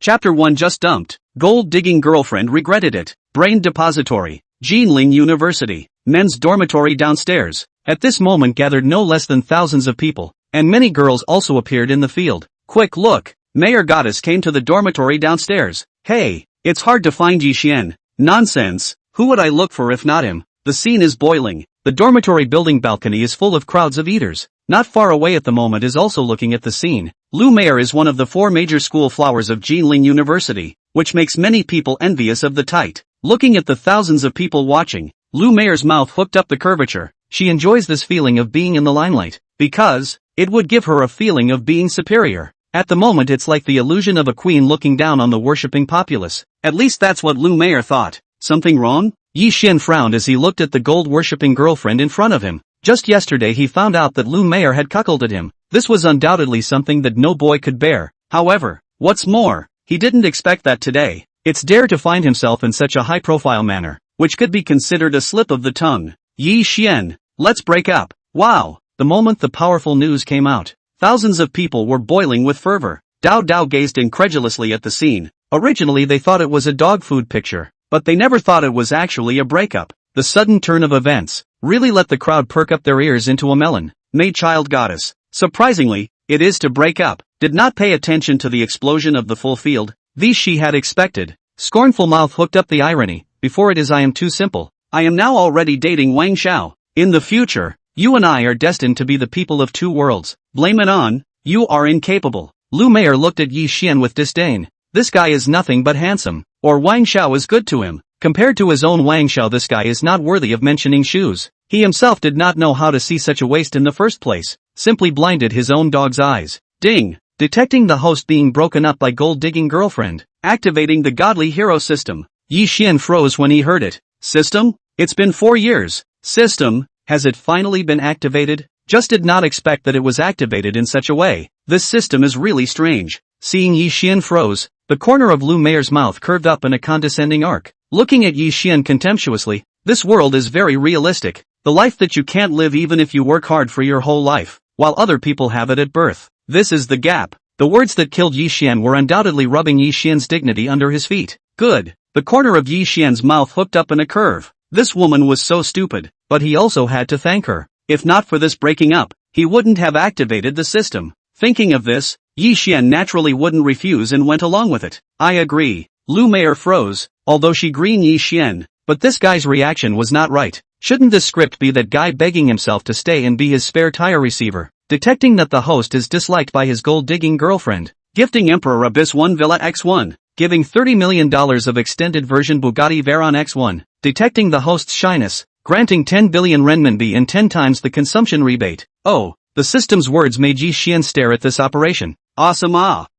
Chapter 1 just dumped. Gold-digging girlfriend regretted it. Brain depository. Jinling University. Men's dormitory downstairs. At this moment gathered no less than thousands of people, and many girls also appeared in the field. Quick look. Mayor Goddess came to the dormitory downstairs. Hey, it's hard to find Yi Xian. Nonsense. Who would I look for if not him? The scene is boiling. The dormitory building balcony is full of crowds of eaters. Not far away at the moment is also looking at the scene. Lu Mayer is one of the 4 major school flowers of Jinling University, which makes many people envious of the tight. Looking at the thousands of people watching, Lu Mayer's mouth hooked up the curvature. She enjoys this feeling of being in the limelight, because it would give her a feeling of being superior. At the moment it's like the illusion of a queen looking down on the worshipping populace. At least that's what Lu Mayer thought. Something wrong? Yi Xian frowned as he looked at the gold-worshipping girlfriend in front of him. Just yesterday he found out that Lu Mayer had cuckolded him. This was undoubtedly something that no boy could bear. However, what's more, he didn't expect that today. It's dare to find himself in such a high-profile manner, which could be considered a slip of the tongue. Yi Xian, let's break up. Wow! The moment the powerful news came out, thousands of people were boiling with fervor. Dao Dao gazed incredulously at the scene. Originally they thought it was a dog food picture, but they never thought it was actually a breakup. The sudden turn of events really let the crowd perk up their ears into a melon. May child goddess. Surprisingly, it is to break up. Did not pay attention to the explosion of the full field. These she had expected. Scornful mouth hooked up the irony. Before it is I am too simple. I am now already dating Wang Xiao. In the future, you and I are destined to be the people of 2 worlds. Blame it on, you are incapable. Lu Mayer looked at Yi Xian with disdain. This guy is nothing but handsome. Or Wang Xiao is good to him. Compared to his own Wang Xiao, this guy is not worthy of mentioning shoes. He himself did not know how to see such a waste in the first place. Simply blinded his own dog's eyes. Ding! Detecting the host being broken up by gold-digging girlfriend. Activating the godly hero system. Yi Xian froze when he heard it. System? It's been 4 years. System, has it finally been activated? Just did not expect that it was activated in such a way. This system is really strange. Seeing Yi Xian froze, the corner of Lu Mayer's mouth curved up in a condescending arc. Looking at Yi Xian contemptuously, this world is very realistic. The life that you can't live even if you work hard for your whole life, while other people have it at birth. This is the gap. The words that killed Yi Xian were undoubtedly rubbing Yi Xian's dignity under his feet. Good. The corner of Yi Xian's mouth hooked up in a curve. This woman was so stupid, but he also had to thank her. If not for this breaking up, he wouldn't have activated the system. Thinking of this, Yi Xian naturally wouldn't refuse and went along with it. I agree. Lu Mayer froze, although she green Yi Xian, but this guy's reaction was not right. Shouldn't this script be that guy begging himself to stay and be his spare tire receiver? Detecting that the host is disliked by his gold-digging girlfriend. Gifting Emperor Abyss 1 Villa X1. Giving $30 million of extended version Bugatti Veyron X1. Detecting the host's shyness. Granting 10 billion renminbi and 10 times the consumption rebate. Oh, the system's words made Yi Xian stare at this operation. Awesome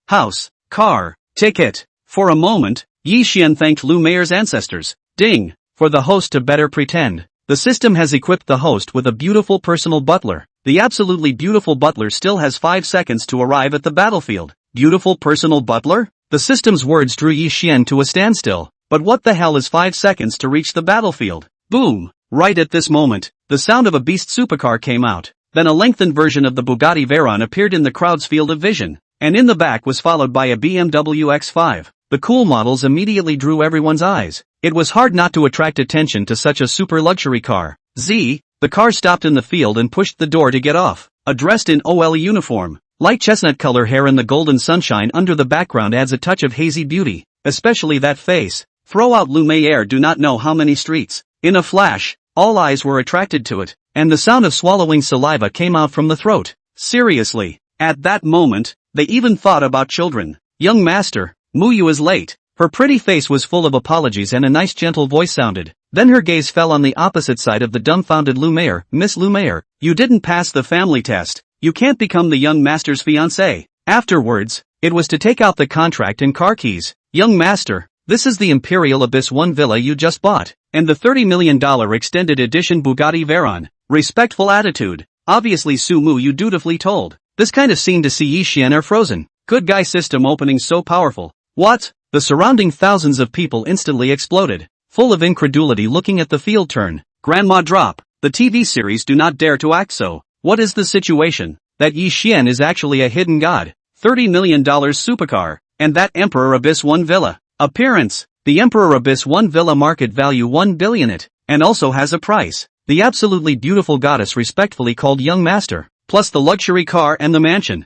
house, car, ticket. For a moment, Yi Xian thanked Lu Mayer's ancestors. Ding! For the host to better pretend. The system has equipped the host with a beautiful personal butler. The absolutely beautiful butler still has 5 seconds to arrive at the battlefield. Beautiful personal butler? The system's words drew Yi Xian to a standstill. But what the hell is 5 seconds to reach the battlefield? Boom! Right at this moment, the sound of a beast supercar came out. Then a lengthened version of the Bugatti Veyron appeared in the crowd's field of vision. And in the back was followed by a BMW X5. The cool models immediately drew everyone's eyes. It was hard not to attract attention to such a super luxury car. The car stopped in the field and pushed the door to get off. Dressed in OL uniform. Light chestnut color hair in the golden sunshine under the background adds a touch of hazy beauty. Especially that face. Throw out Lu Mayer do not know how many streets. In a flash, all eyes were attracted to it. And the sound of swallowing saliva came out from the throat. Seriously. At that moment, they even thought about children. Young master, Muyu is late. Her pretty face was full of apologies and a nice gentle voice sounded. Then her gaze fell on the opposite side of the dumbfounded Lu Mayer. Miss Lu Mayer, you didn't pass the family test. You can't become the young master's fiancé. Afterwards, it was to take out the contract and car keys. Young master, this is the Imperial Abyss 1 villa you just bought. And the $30 million extended edition Bugatti Veyron. Respectful attitude. Obviously Su Mu you dutifully told. This kind of scene to see Yi Xian are frozen. Good guy system opening so powerful. What? The surrounding thousands of people instantly exploded. Full of incredulity looking at the field turn. Grandma drop. The TV series do not dare to act so. What is the situation? That Yi Xian is actually a hidden god. $30 million supercar. And that Emperor Abyss 1 villa. Appearance. The Emperor Abyss 1 villa market value 1 billion it, and also has a price. The absolutely beautiful goddess respectfully called young master, plus the luxury car and the mansion.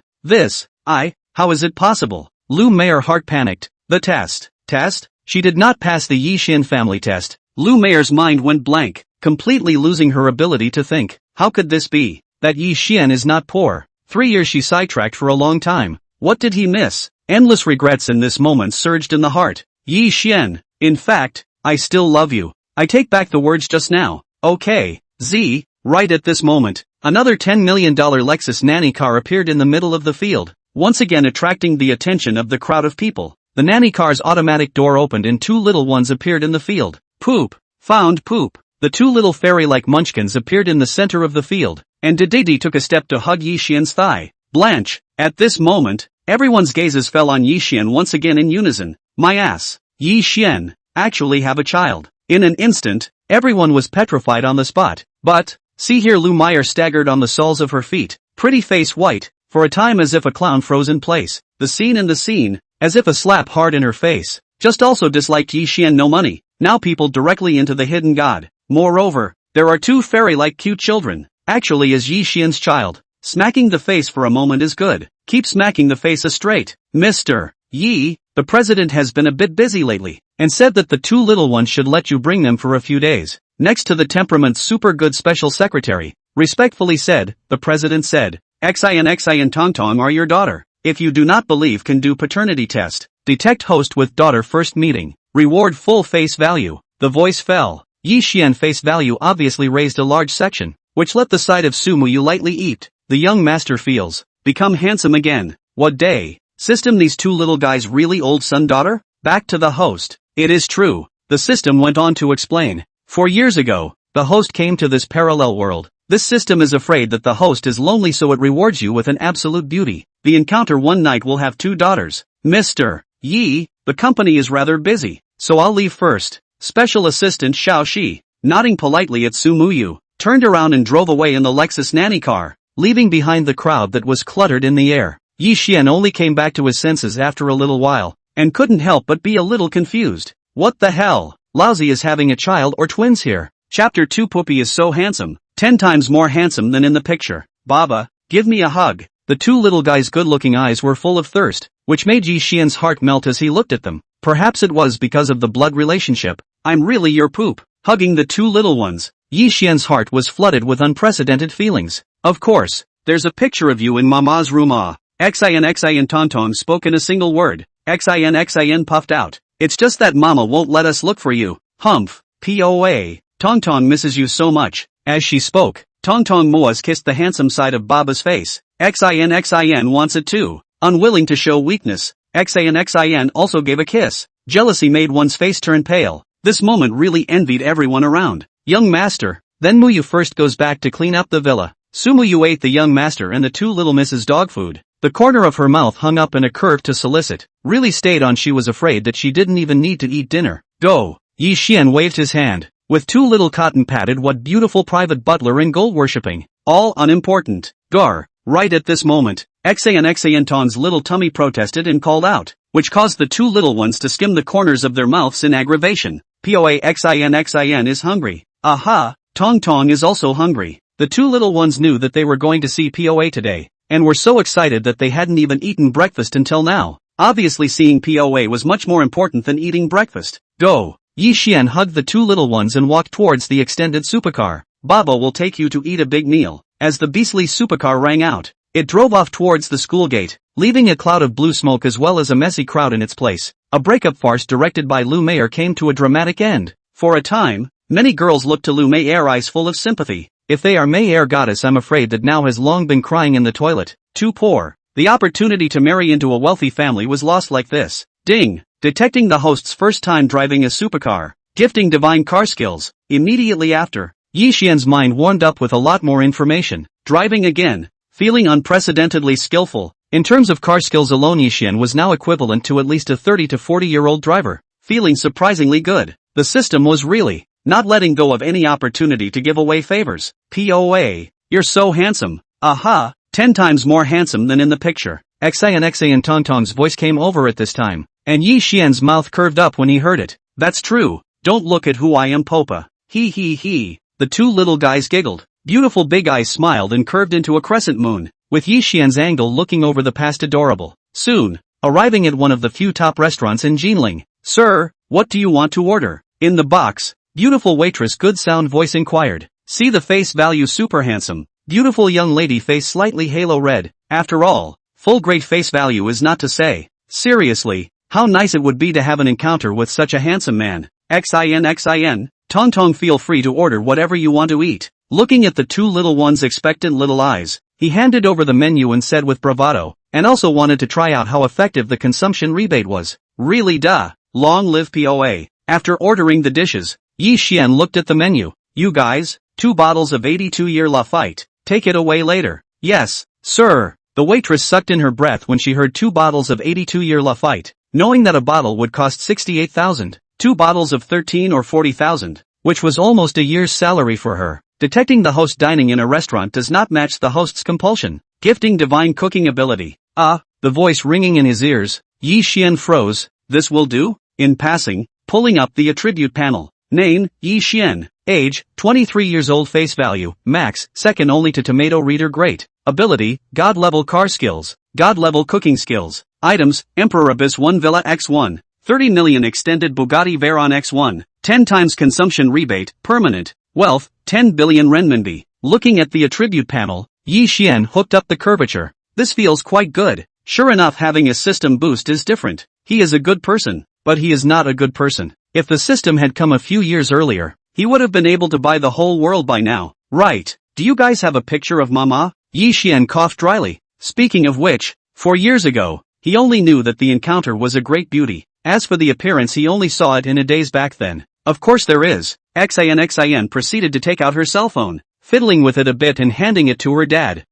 How is it possible? Lu Mayer heart panicked. The test. Test? She did not pass the Yi Xian family test. Lu Mayer's mind went blank, completely losing her ability to think. How could this be? That Yi Xian is not poor. 3 years she sidetracked for a long time. What did he miss? Endless regrets in this moment surged in the heart. Yi Xian, in fact, I still love you. I take back the words just now. Okay, Z. Right at this moment, another $10 million Lexus nanny car appeared in the middle of the field, once again attracting the attention of the crowd of people. The nanny car's automatic door opened and 2 little ones appeared in the field. Poop. Found poop. The 2 little fairy-like munchkins appeared in the center of the field, and Didi took a step to hug Yi Xian's thigh. Blanche. At this moment, everyone's gazes fell on Yi Xian once again in unison. My ass. Yi Xian, actually have a child. In an instant, everyone was petrified on the spot. But, see here, Lu Meyer staggered on the soles of her feet, pretty face white, for a time as if a clown froze in place. The scene, as if a slap hard in her face. Just also disliked Yi Xian no money. Now people directly into the hidden god. Moreover, there are 2 fairy-like cute children. Actually is Yi Xian's child. Smacking the face for a moment is good. Keep smacking the face straight. Mr. Yi, the president has been a bit busy lately, and said that the 2 little ones should let you bring them for a few days. Next to the temperament super good special secretary, respectfully said, the president said, Xin Tong Tong are your daughter. If you do not believe can do paternity test. Detect host with daughter first meeting. Reward full face value. The voice fell. Yi Xian face value obviously raised a large section, which let the side of Sumu you lightly eat. The young master feels. Become handsome again. What day? System these 2 little guys really old son daughter? Back to the host. It is true. The system went on to explain. 4 years ago, the host came to this parallel world. This system is afraid that the host is lonely, so it rewards you with an absolute beauty. The encounter one night will have 2 daughters. Mr. Yi, the company is rather busy, so I'll leave first. Special assistant Xiao Shi, nodding politely at Su Muyu, turned around and drove away in the Lexus nanny car, leaving behind the crowd that was cluttered in the air. Yi Xian only came back to his senses after a little while, and couldn't help but be a little confused. What the hell? Lousy is having a child or twins here. Chapter 2 Puppy is so handsome, 10 times more handsome than in the picture. Baba, give me a hug. The 2 little guys' good-looking eyes were full of thirst, which made Yi Xian's heart melt as he looked at them. Perhaps it was because of the blood relationship. I'm really your poop. Hugging the 2 little ones, Yi Xian's heart was flooded with unprecedented feelings. Of course, there's a picture of you in Mama's room. Xin Tontong spoke in a single word. Xin puffed out. It's just that Mama won't let us look for you. Humph. POA. Tongtong misses you so much. As she spoke, Tongtong Moas kissed the handsome side of Baba's face. Xin wants it too. Unwilling to show weakness, Xin also gave a kiss. Jealousy made one's face turn pale. This moment really envied everyone around. Young master. Then Muyu first goes back to clean up the villa. Sumuyu ate the young master and the 2 little misses dog food. The corner of her mouth hung up in a curve to solicit. Really stayed on. She was afraid that she didn't even need to eat dinner. Go. Yi Xian waved his hand. With 2 little cotton padded what beautiful private butler in gold worshipping. All unimportant. Gar. Right at this moment, Xin Tong's little tummy protested and called out, which caused the 2 little ones to skim the corners of their mouths in aggravation. POA Xin is hungry. Aha, Tong Tong is also hungry. The 2 little ones knew that they were going to see POA today, and were so excited that they hadn't even eaten breakfast until now. Obviously seeing POA was much more important than eating breakfast. Go. Yi Xian hugged the 2 little ones and walked towards the extended supercar. Baba will take you to eat a big meal. As the beastly supercar rang out, it drove off towards the school gate, leaving a cloud of blue smoke as well as a messy crowd in its place. A breakup farce directed by Lu Mayer came to a dramatic end. For a time, many girls looked to Lu Mayer eyes full of sympathy. If they are Mayer goddess, I'm afraid that now has long been crying in the toilet. Too poor. The opportunity to marry into a wealthy family was lost like this. Ding. Detecting the host's first time driving a supercar. Gifting divine car skills. Immediately after, Yi Xian's mind warmed up with a lot more information. Driving again. Feeling unprecedentedly skillful. In terms of car skills alone, Yi Xian was now equivalent to at least a 30 to 40-year-old driver. Feeling surprisingly good. The system was really not letting go of any opportunity to give away favors. POA. You're so handsome. Aha. 10 times more handsome than in the picture. Xian Tongtong's voice came over at this time, and Yi Xian's mouth curved up when he heard it. That's true, don't look at who I am, Popa. He. The two little guys giggled. Beautiful big eyes smiled and curved into a crescent moon, with Yi Xian's angle looking over the past adorable. Soon, arriving at one of the few top restaurants in Jinling. Sir, what do you want to order? In the box, beautiful waitress good sound voice inquired. See the face value super handsome. Beautiful young lady face slightly halo red. After all, full great face value is not to say. Seriously, how nice it would be to have an encounter with such a handsome man. Xin. Tongtong, feel free to order whatever you want to eat. Looking at the two little ones' expectant little eyes, he handed over the menu and said with bravado, and also wanted to try out how effective the consumption rebate was. Really duh. Long live POA. After ordering the dishes, Yi Xian looked at the menu. You guys, 2 bottles of 82-year Lafite. Take it away later. Yes, sir. The waitress sucked in her breath when she heard 2 bottles of 82-year Lafite, knowing that a bottle would cost 68,000. 2 bottles of 13 or 40,000, which was almost a year's salary for her. Detecting the host dining in a restaurant does not match the host's compulsion. Gifting divine cooking ability. The voice ringing in his ears, Yi Xian froze. This will do? In passing, pulling up the attribute panel. Name, Yi Xian. Age, 23 years old. Face value, max, second only to tomato reader great. Ability, God level car skills, God level cooking skills. Items, Emperor Abyss 1 Villa X1. 30 million extended Bugatti Veyron X1, 10 times consumption rebate, permanent, wealth, 10 billion renminbi. Looking at the attribute panel, Yi Xian hooked up the curvature. This feels quite good. Sure enough, having a system boost is different. He is a good person, but he is not a good person. If the system had come a few years earlier, he would have been able to buy the whole world by now. Right, do you guys have a picture of Mama? Yi Xian coughed dryly. Speaking of which, 4 years ago, he only knew that the encounter was a great beauty. As for the appearance, he only saw it in a daze back then. Of course there is. Xin proceeded to take out her cell phone, fiddling with it a bit and handing it to her dad.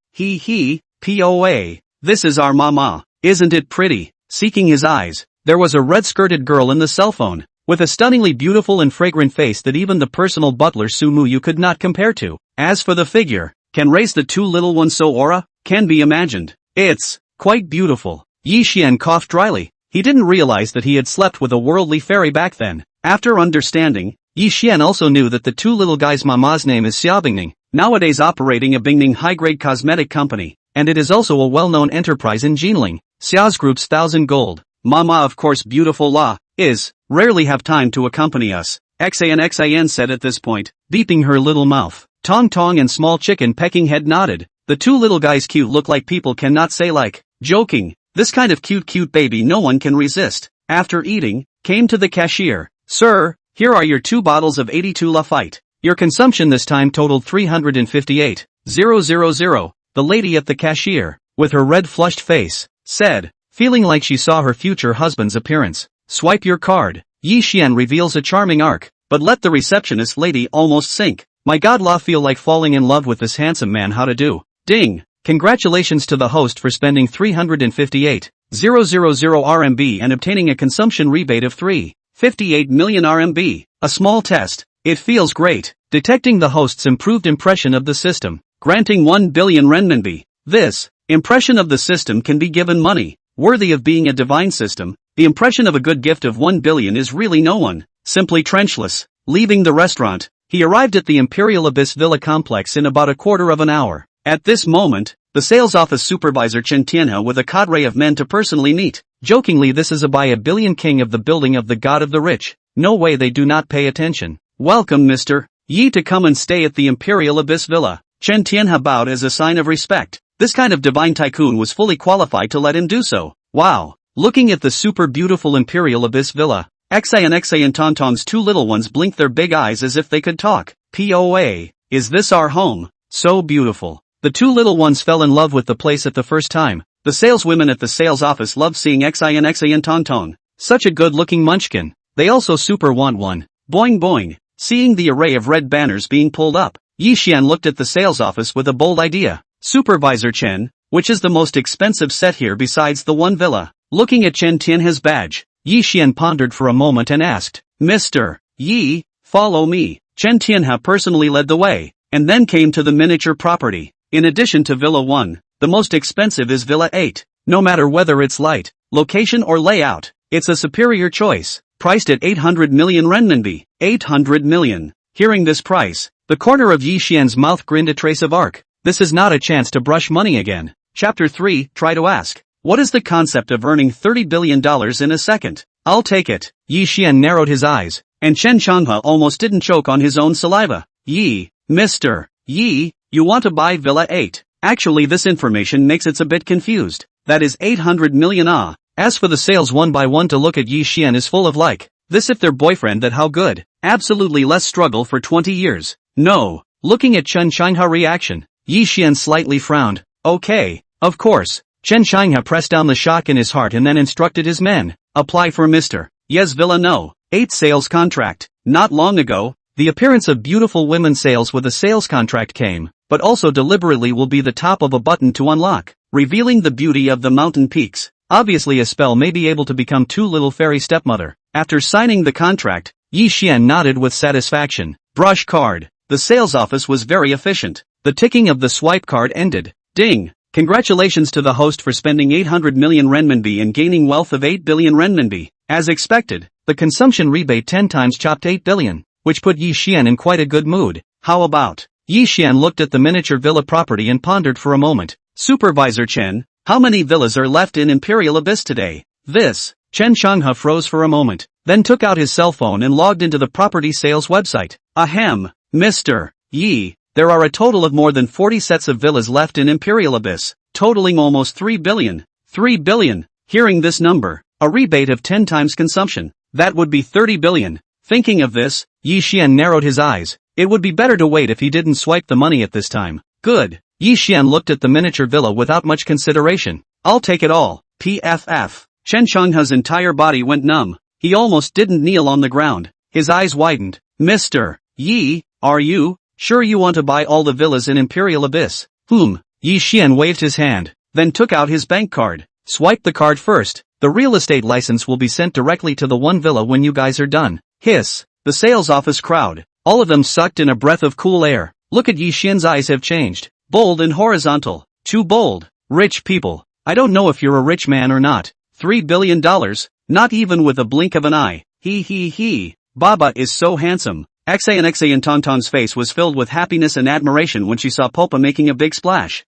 POA. This is our Mama. Isn't it pretty? Seeking his eyes, there was a red-skirted girl in the cell phone, with a stunningly beautiful and fragrant face that even the personal butler Sumuyu could not compare to. As for the figure, can raise the two little ones so aura, can be imagined. It's quite beautiful. Yi Xian coughed dryly. He didn't realize that he had slept with a worldly fairy back then. After understanding, Yi Xian also knew that the two little guys' Mama's name is Xiaobingning, nowadays operating a Bingning high-grade cosmetic company, and it is also a well-known enterprise in Jinling. Xiao's group's 1,000 gold. Mama, of course, beautiful La, is, rarely have time to accompany us. Xin said at this point, beeping her little mouth. Tong and Small Chicken pecking head nodded. The two little guys cute look like people cannot say like, joking. This kind of cute baby no one can resist. After eating, came to the cashier. Sir, here are your 2 bottles of 82 Lafite. Your consumption this time totaled 358,000. The lady at the cashier, with her red flushed face, said, feeling like she saw her future husband's appearance. Swipe your card. Yi Xian reveals a charming arc, but let the receptionist lady almost sink. My god, La, feel like falling in love with this handsome man. How to do? Ding. Congratulations to the host for spending 358,000 RMB and obtaining a consumption rebate of 358 million RMB. A small test. It feels great. Detecting the host's improved impression of the system. Granting 1 billion renminbi. This impression of the system can be given money. Worthy of being a divine system, the impression of a good gift of 1 billion is really no one. Simply trenchless. Leaving the restaurant, he arrived at the Imperial Abyss Villa complex in about a quarter of an hour. At this moment, the sales office supervisor Chen Tianhe with a cadre of men to personally meet. Jokingly, this is a by a billion king of the building of the god of the rich. No way they do not pay attention. Welcome Mr. Yi to come and stay at the Imperial Abyss Villa. Chen Tianhe bowed as a sign of respect. This kind of divine tycoon was fully qualified to let him do so. Wow. Looking at the super beautiful Imperial Abyss Villa, Xian Tongtong's 2 little ones blinked their big eyes as if they could talk. POA. Is this our home? So beautiful. The 2 little ones fell in love with the place at the first time. The saleswomen at the sales office loved seeing Xian Tongtong. Such a good-looking munchkin. They also super want one. Boing boing. Seeing the array of red banners being pulled up, Yi Xian looked at the sales office with a bold idea. Supervisor Chen, which is the most expensive set here besides the one villa? Looking at Chen Tianhe's badge, Yi Xian pondered for a moment and asked, Mr. Yi, follow me. Chen Tianhe personally led the way, and then came to the miniature property. In addition to Villa 1, the most expensive is Villa 8. No matter whether it's light, location or layout, it's a superior choice. Priced at 800 million renminbi. 800 million. Hearing this price, the corner of Yi Xian's mouth grinned a trace of arc. This is not a chance to brush money again. Chapter 3, Try to ask. What is the concept of earning $30 billion in a second? I'll take it. Yi Xian narrowed his eyes, and Chen Changhua almost didn't choke on his own saliva. Yi, Mr. Yi, you want to buy Villa 8. Actually, this information makes it a bit confused. That is 800 million ah. As for the sales one by one to look at Yi Xian is full of like, this if their boyfriend that how good, absolutely less struggle for 20 years. No. Looking at Chen Changhua reaction, Yi Xian slightly frowned. Okay, of course. Chen Changhua pressed down the shock in his heart and then instructed his men. Apply for Mr. Yes Villa No. 8 sales contract. Not long ago, the appearance of beautiful women sales with a sales contract came, but also deliberately will be the top of a button to unlock, revealing the beauty of the mountain peaks. Obviously a spell may be able to become too little fairy stepmother. After signing the contract, Yi Xian nodded with satisfaction. Brush card. The sales office was very efficient. The ticking of the swipe card ended. Ding! Congratulations to the host for spending 800 million renminbi and gaining wealth of 8 billion renminbi. As expected, the consumption rebate 10 times chopped 8 billion, which put Yi Xian in quite a good mood. How about? Yi Xian looked at the miniature villa property and pondered for a moment. Supervisor Chen, how many villas are left in Imperial Abyss today? This. Chen Changhua froze for a moment, then took out his cell phone and logged into the property sales website. Ahem, Mr. Yi. There are a total of more than 40 sets of villas left in Imperial Abyss, totaling almost 3 billion. 3 billion. Hearing this number, a rebate of 10 times consumption, that would be 30 billion. Thinking of this, Yi Xian narrowed his eyes. It would be better to wait if he didn't swipe the money at this time. Good. Yi Xian looked at the miniature villa without much consideration. I'll take it all. PFF. Chen Changhua's entire body went numb. He almost didn't kneel on the ground. His eyes widened. Mr. Yi, are you sure you want to buy all the villas in Imperial Abyss? Yi Xian waved his hand, then took out his bank card. Swipe the card first. The real estate license will be sent directly to the one villa when you guys are done. Hiss. The sales office crowd. All of them sucked in a breath of cool air. Look at Yi Xian's eyes have changed. Bold and horizontal. Too bold. Rich people. I don't know if you're a rich man or not. $3 billion? Not even with a blink of an eye. He. Baba is so handsome. Xan Tongtong's face was filled with happiness and admiration when she saw Popa making a big splash.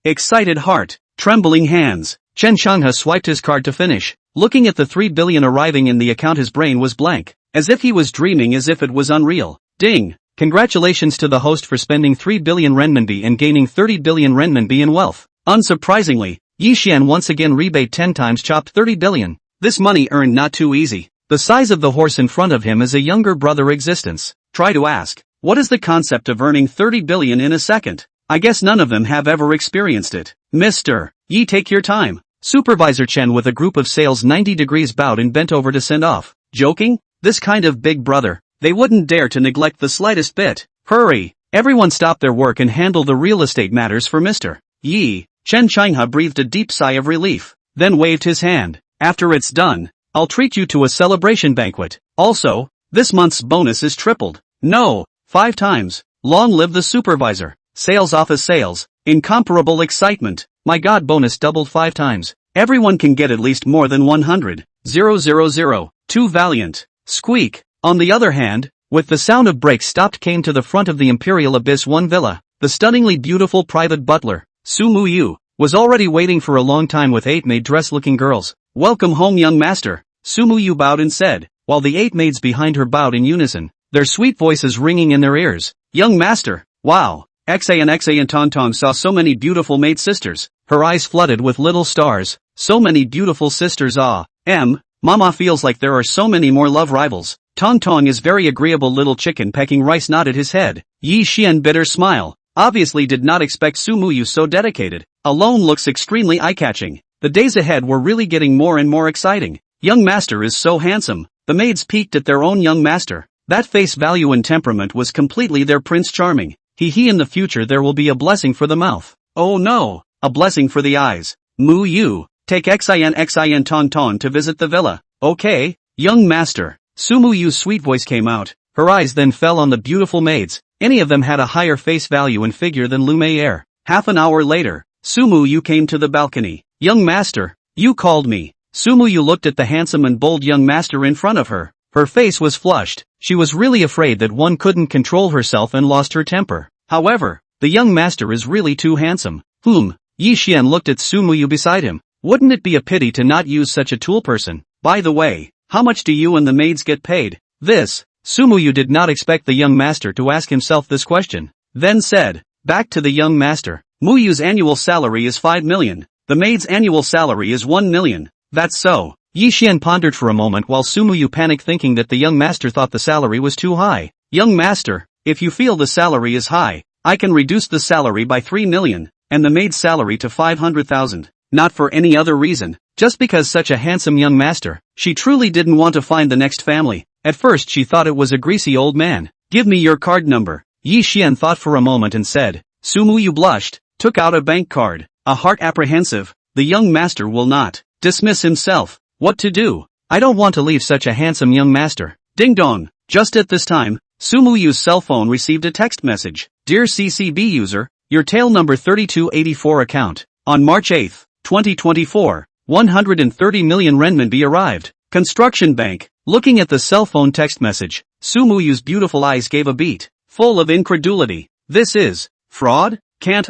Excited heart. Trembling hands. Chen Changhua swiped his card to finish. Looking at the 3 billion arriving in the account, his brain was blank. As if he was dreaming, as if it was unreal. Ding! Congratulations to the host for spending 3 billion renminbi and gaining 30 billion renminbi in wealth. Unsurprisingly, Yi Xian once again rebate 10 times chopped 30 billion. This money earned not too easy. The size of the horse in front of him is a younger brother existence. Try to ask. What is the concept of earning 30 billion in a second? I guess none of them have ever experienced it. Mr. Yi, take your time. Supervisor Chen with a group of sales 90 degrees bowed and bent over to send off. Joking? This kind of big brother, they wouldn't dare to neglect the slightest bit. Hurry! Everyone stop their work and handle the real estate matters for Mr. Yi. Chen Changhua breathed a deep sigh of relief, then waved his hand. After it's done, I'll treat you to a celebration banquet. Also, this month's bonus is tripled. No, 5 times. Long live the supervisor. Sales office sales. Incomparable excitement. My god, bonus doubled 5 times. Everyone can get at least more than 100. 000. Too valiant. Squeak. On the other hand, with the sound of brakes stopped came to the front of the Imperial Abyss 1 villa. The stunningly beautiful private butler, Su Muyu, was already waiting for a long time with 8 maid dress-looking girls. Welcome home, young master. Su Muyu bowed and said, while the 8 maids behind her bowed in unison, their sweet voices ringing in their ears. Young master. Wow. Xan Tongtong saw so many beautiful maid sisters. Her eyes flooded with little stars. So many beautiful sisters. Mama feels like there are so many more love rivals. Tongtong is very agreeable little chicken pecking rice nodded his head. Yi Xian bitter smile. Obviously did not expect Su Muyu so dedicated. Alone looks extremely eye-catching. The days ahead were really getting more and more exciting. Young master is so handsome. The maids peeked at their own young master. That face value and temperament was completely their Prince Charming. In the future there will be a blessing for the mouth. Oh no, a blessing for the eyes. Muyu, take Xin Tong to visit the villa. Okay, young master. Su Muyu's sweet voice came out. Her eyes then fell on the beautiful maids. Any of them had a higher face value and figure than Lumiere. Half an hour later, Su Muyu came to the balcony. Young master, you called me. Sumuyu looked at the handsome and bold young master in front of her. Her face was flushed. She was really afraid that one couldn't control herself and lost her temper. However, the young master is really too handsome. Yi Xian looked at Sumuyu beside him. Wouldn't it be a pity to not use such a tool person? By the way, how much do you and the maids get paid? Sumuyu did not expect the young master to ask himself this question. Then said, back to the young master. Muyu's annual salary is 5 million. The maid's annual salary is 1 million. That's so. Yi Xian pondered for a moment while Sumuyu panicked, thinking that the young master thought the salary was too high. Young master, if you feel the salary is high, I can reduce the salary by 3 million, and the maid's salary to 500,000. Not for any other reason, just because such a handsome young master. She truly didn't want to find the next family. At first she thought it was a greasy old man. Give me your card number. Yi Xian thought for a moment and said. Sumuyu blushed, took out a bank card, a heart apprehensive. The young master will not dismiss himself. What to do? I don't want to leave such a handsome young master. Ding dong. Just at this time, Sumuyu's cell phone received a text message. Dear CCB user, your tail number 3284 account. On March 8, 2024, 130 million renminbi arrived. Construction bank. Looking at the cell phone text message, Sumuyu's beautiful eyes gave a beat, full of incredulity. This is fraud? Can't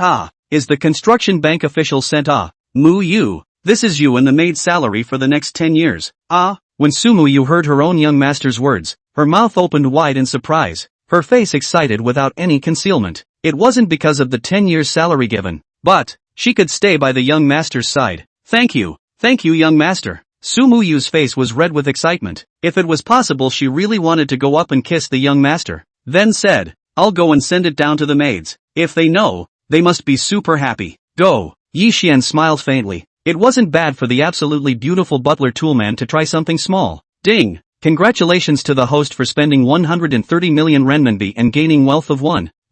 is the construction bank official sent Muyu. This is you and the maid's salary for the next 10 years. When Sumuyu heard her own young master's words, her mouth opened wide in surprise, her face excited without any concealment. It wasn't because of the 10 years salary given, but she could stay by the young master's side. Thank you young master. Sumuyu's face was red with excitement. If it was possible, she really wanted to go up and kiss the young master. Then said, I'll go and send it down to the maids. If they know, they must be super happy. Go. Yi Xian smiled faintly. It wasn't bad for the absolutely beautiful butler toolman to try something small. Ding! Congratulations to the host for spending 130 million renminbi and gaining wealth of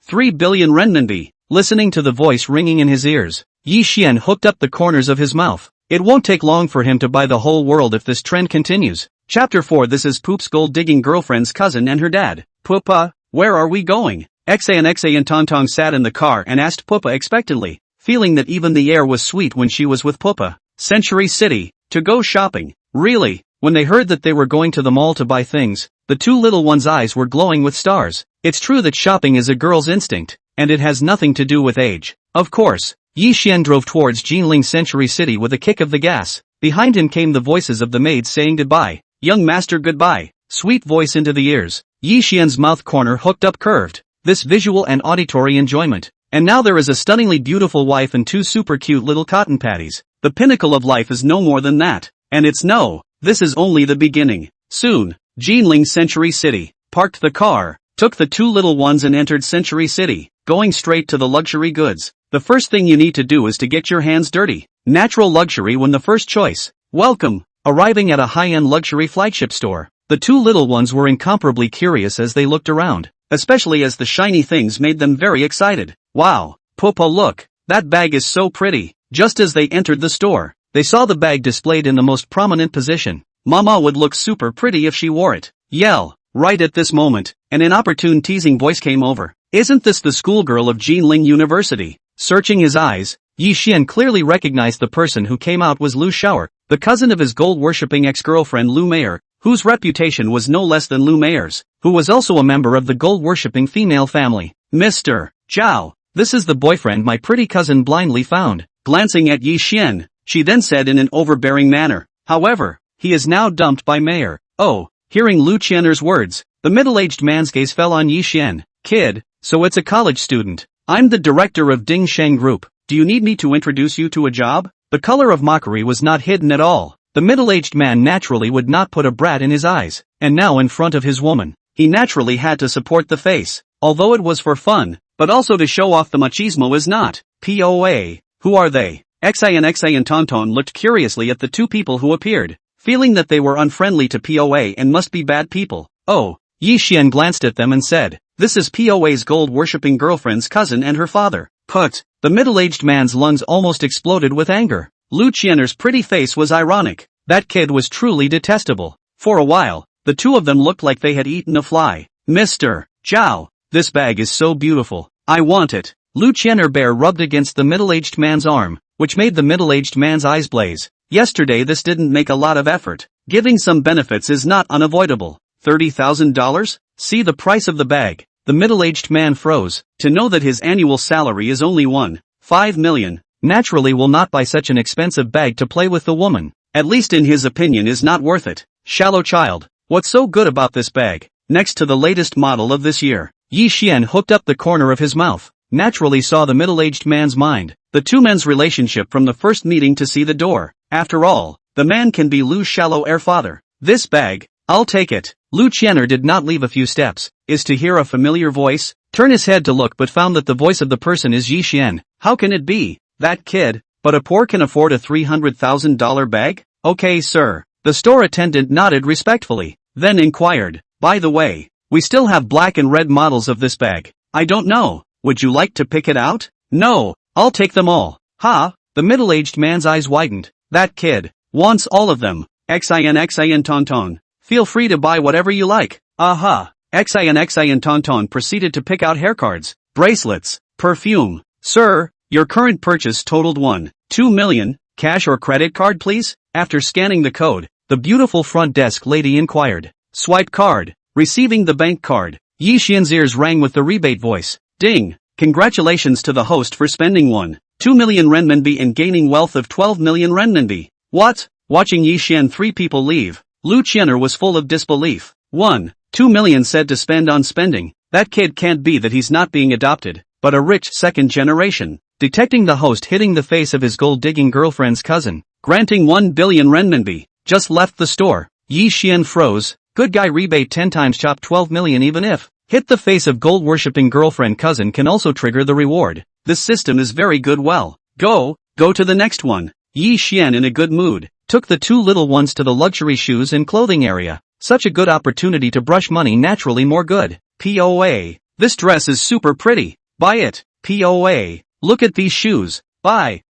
3 billion renminbi. Listening to the voice ringing in his ears, Yi Xian hooked up the corners of his mouth. It won't take long for him to buy the whole world if this trend continues. Chapter 4. This is Poop's gold-digging girlfriend's cousin and her dad. Poopa, where are we going? Xa and Tontong sat in the car and asked Poopa expectantly, feeling that even the air was sweet when she was with Poopa. Century City, to go shopping. Really? When they heard that they were going to the mall to buy things, the two little ones' eyes were glowing with stars. It's true that shopping is a girl's instinct, and it has nothing to do with age. Of course, Yi Xian drove towards Jinling Century City with a kick of the gas. Behind him came the voices of the maids saying goodbye. Young master goodbye. Sweet voice into the ears. Yi Xian's mouth corner hooked up curved. This visual and auditory enjoyment. And now there is a stunningly beautiful wife and two super cute little cotton patties. The pinnacle of life is no more than that. And this is only the beginning. Soon, Jinling Century City. Parked the car, took the two little ones and entered Century City, going straight to the luxury goods. The first thing you need to do is to get your hands dirty. Natural luxury when the first choice. Welcome. Arriving at a high-end luxury flagship store, the two little ones were incomparably curious as they looked around, especially as the shiny things made them very excited. Wow, Poopa, look, that bag is so pretty. Just as they entered the store, they saw the bag displayed in the most prominent position. Mama would look super pretty if she wore it. Yell. Right at this moment, an inopportune teasing voice came over. Isn't this the schoolgirl of Jinling University? Searching his eyes, Yi Xian clearly recognized the person who came out was Lu Shaoer, the cousin of his gold-worshipping ex-girlfriend Lu Meier, whose reputation was no less than Lu Meier's, who was also a member of the gold-worshipping female family. Mr. Zhao, this is the boyfriend my pretty cousin blindly found. Glancing at Yi Xian, she then said in an overbearing manner, however, he is now dumped by Meier. Oh, hearing Lu Qianer's words, the middle-aged man's gaze fell on Yi Xian. Kid, so it's a college student. I'm the director of Ding Sheng Group. Do you need me to introduce you to a job? The color of mockery was not hidden at all. The middle-aged man naturally would not put a brat in his eyes, and now in front of his woman, he naturally had to support the face, although it was for fun, but also to show off the machismo is not. POA. Who are they? Xa and Tonton looked curiously at the two people who appeared, feeling that they were unfriendly to POA and must be bad people. Oh, Yi Xian glanced at them and said, this is POA's gold-worshipping girlfriend's cousin and her father. Put. The middle-aged man's lungs almost exploded with anger. Lu Qianer's pretty face was ironic. That kid was truly detestable. For a while, the two of them looked like they had eaten a fly. Mr. Zhao, this bag is so beautiful. I want it. Lu Qianer bear rubbed against the middle-aged man's arm. which made the middle-aged man's eyes blaze. Yesterday this didn't make a lot of effort. Giving some benefits is not unavoidable. $30,000? See the price of the bag. The middle-aged man froze. To know that his annual salary is only $1.5 million. Naturally will not buy such an expensive bag to play with the woman. At least in his opinion is not worth it. Shallow child. What's so good about this bag? Next to the latest model of this year. Yi Xian hooked up the corner of his mouth. Naturally saw the middle-aged man's mind. The two men's relationship from the first meeting to see the door. After all, the man can be Lu Shallow heir father. This bag, I'll take it. Lu Qianer did not leave a few steps. Is to hear a familiar voice? Turn his head to look but found that the voice of the person is Yi Xian. How can it be? That kid? But a poor can afford a $300,000 bag? Okay sir. The store attendant nodded respectfully. Then inquired, by the way, we still have black and red models of this bag. I don't know. Would you like to pick it out? No, I'll take them all. Ha? The middle-aged man's eyes widened. That kid wants all of them. XIN Tonton. Feel free to buy whatever you like. Aha. XIN Tonton proceeded to pick out hair cards, bracelets, perfume. Sir, your current purchase totaled $1.2 million. Cash or credit card please? After scanning the code, the beautiful front desk lady inquired. Swipe card. Receiving the bank card. Yi Xian's ears rang with the rebate voice. Ding! Congratulations to the host for spending $1.2 million renminbi and gaining wealth of 12 million renminbi. What? Watching Yi Xian three people leave, Lu Qianer was full of disbelief. 1.2 million said to spend on spending. That kid can't be that he's not being adopted, but a rich second generation. Detecting the host hitting the face of his gold-digging girlfriend's cousin, granting 1 billion renminbi, just left the store. Yi Xian froze. Good guy rebate 10 times chop 12 million even if hit the face of gold-worshipping girlfriend cousin can also trigger the reward. This system is very good. Well, go to the next one. Yi Xian in a good mood, took the two little ones to the luxury shoes and clothing area. Such a good opportunity to brush money naturally more good. POA. This dress is super pretty. Buy it. POA. Look at these shoes. Buy.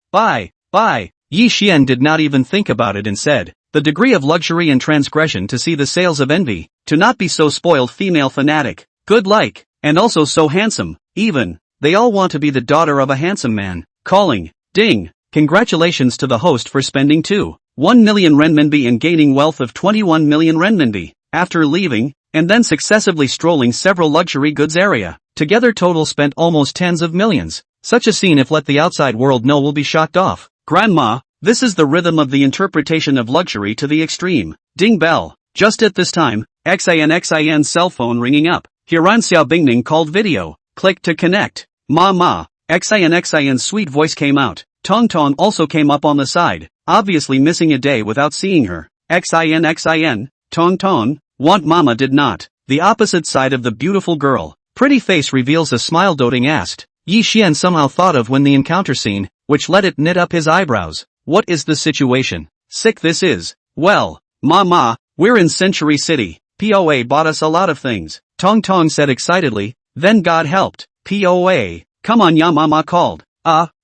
Yi Xian did not even think about it and said, the degree of luxury and transgression to see the sales of envy, to not be so spoiled female fanatic, good like, and also so handsome, even, they all want to be the daughter of a handsome man. Calling, ding, congratulations to the host for spending 1 million renminbi and gaining wealth of 21 million renminbi, after leaving, and then successively strolling several luxury goods area, together total spent almost tens of millions. Such a scene if let the outside world know will be shocked off. Grandma, this is the rhythm of the interpretation of luxury to the extreme. Ding bell. Just at this time, XIN's cell phone ringing up. Hiran Xiaobingning called video. Click to connect. Ma. XIN's sweet voice came out. Tong Tong also came up on the side, obviously missing a day without seeing her. XIN. Tong Tong. Want mama did not. The opposite side of the beautiful girl. Pretty face reveals a smile. Doting asked. Yi Xian somehow thought of when the encounter scene, which let it knit up his eyebrows. What is the situation? Sick this is. Well, ma, we're in Century City. POA bought us a lot of things. Tong Tong said excitedly, then God helped. POA. Come on ya mama called.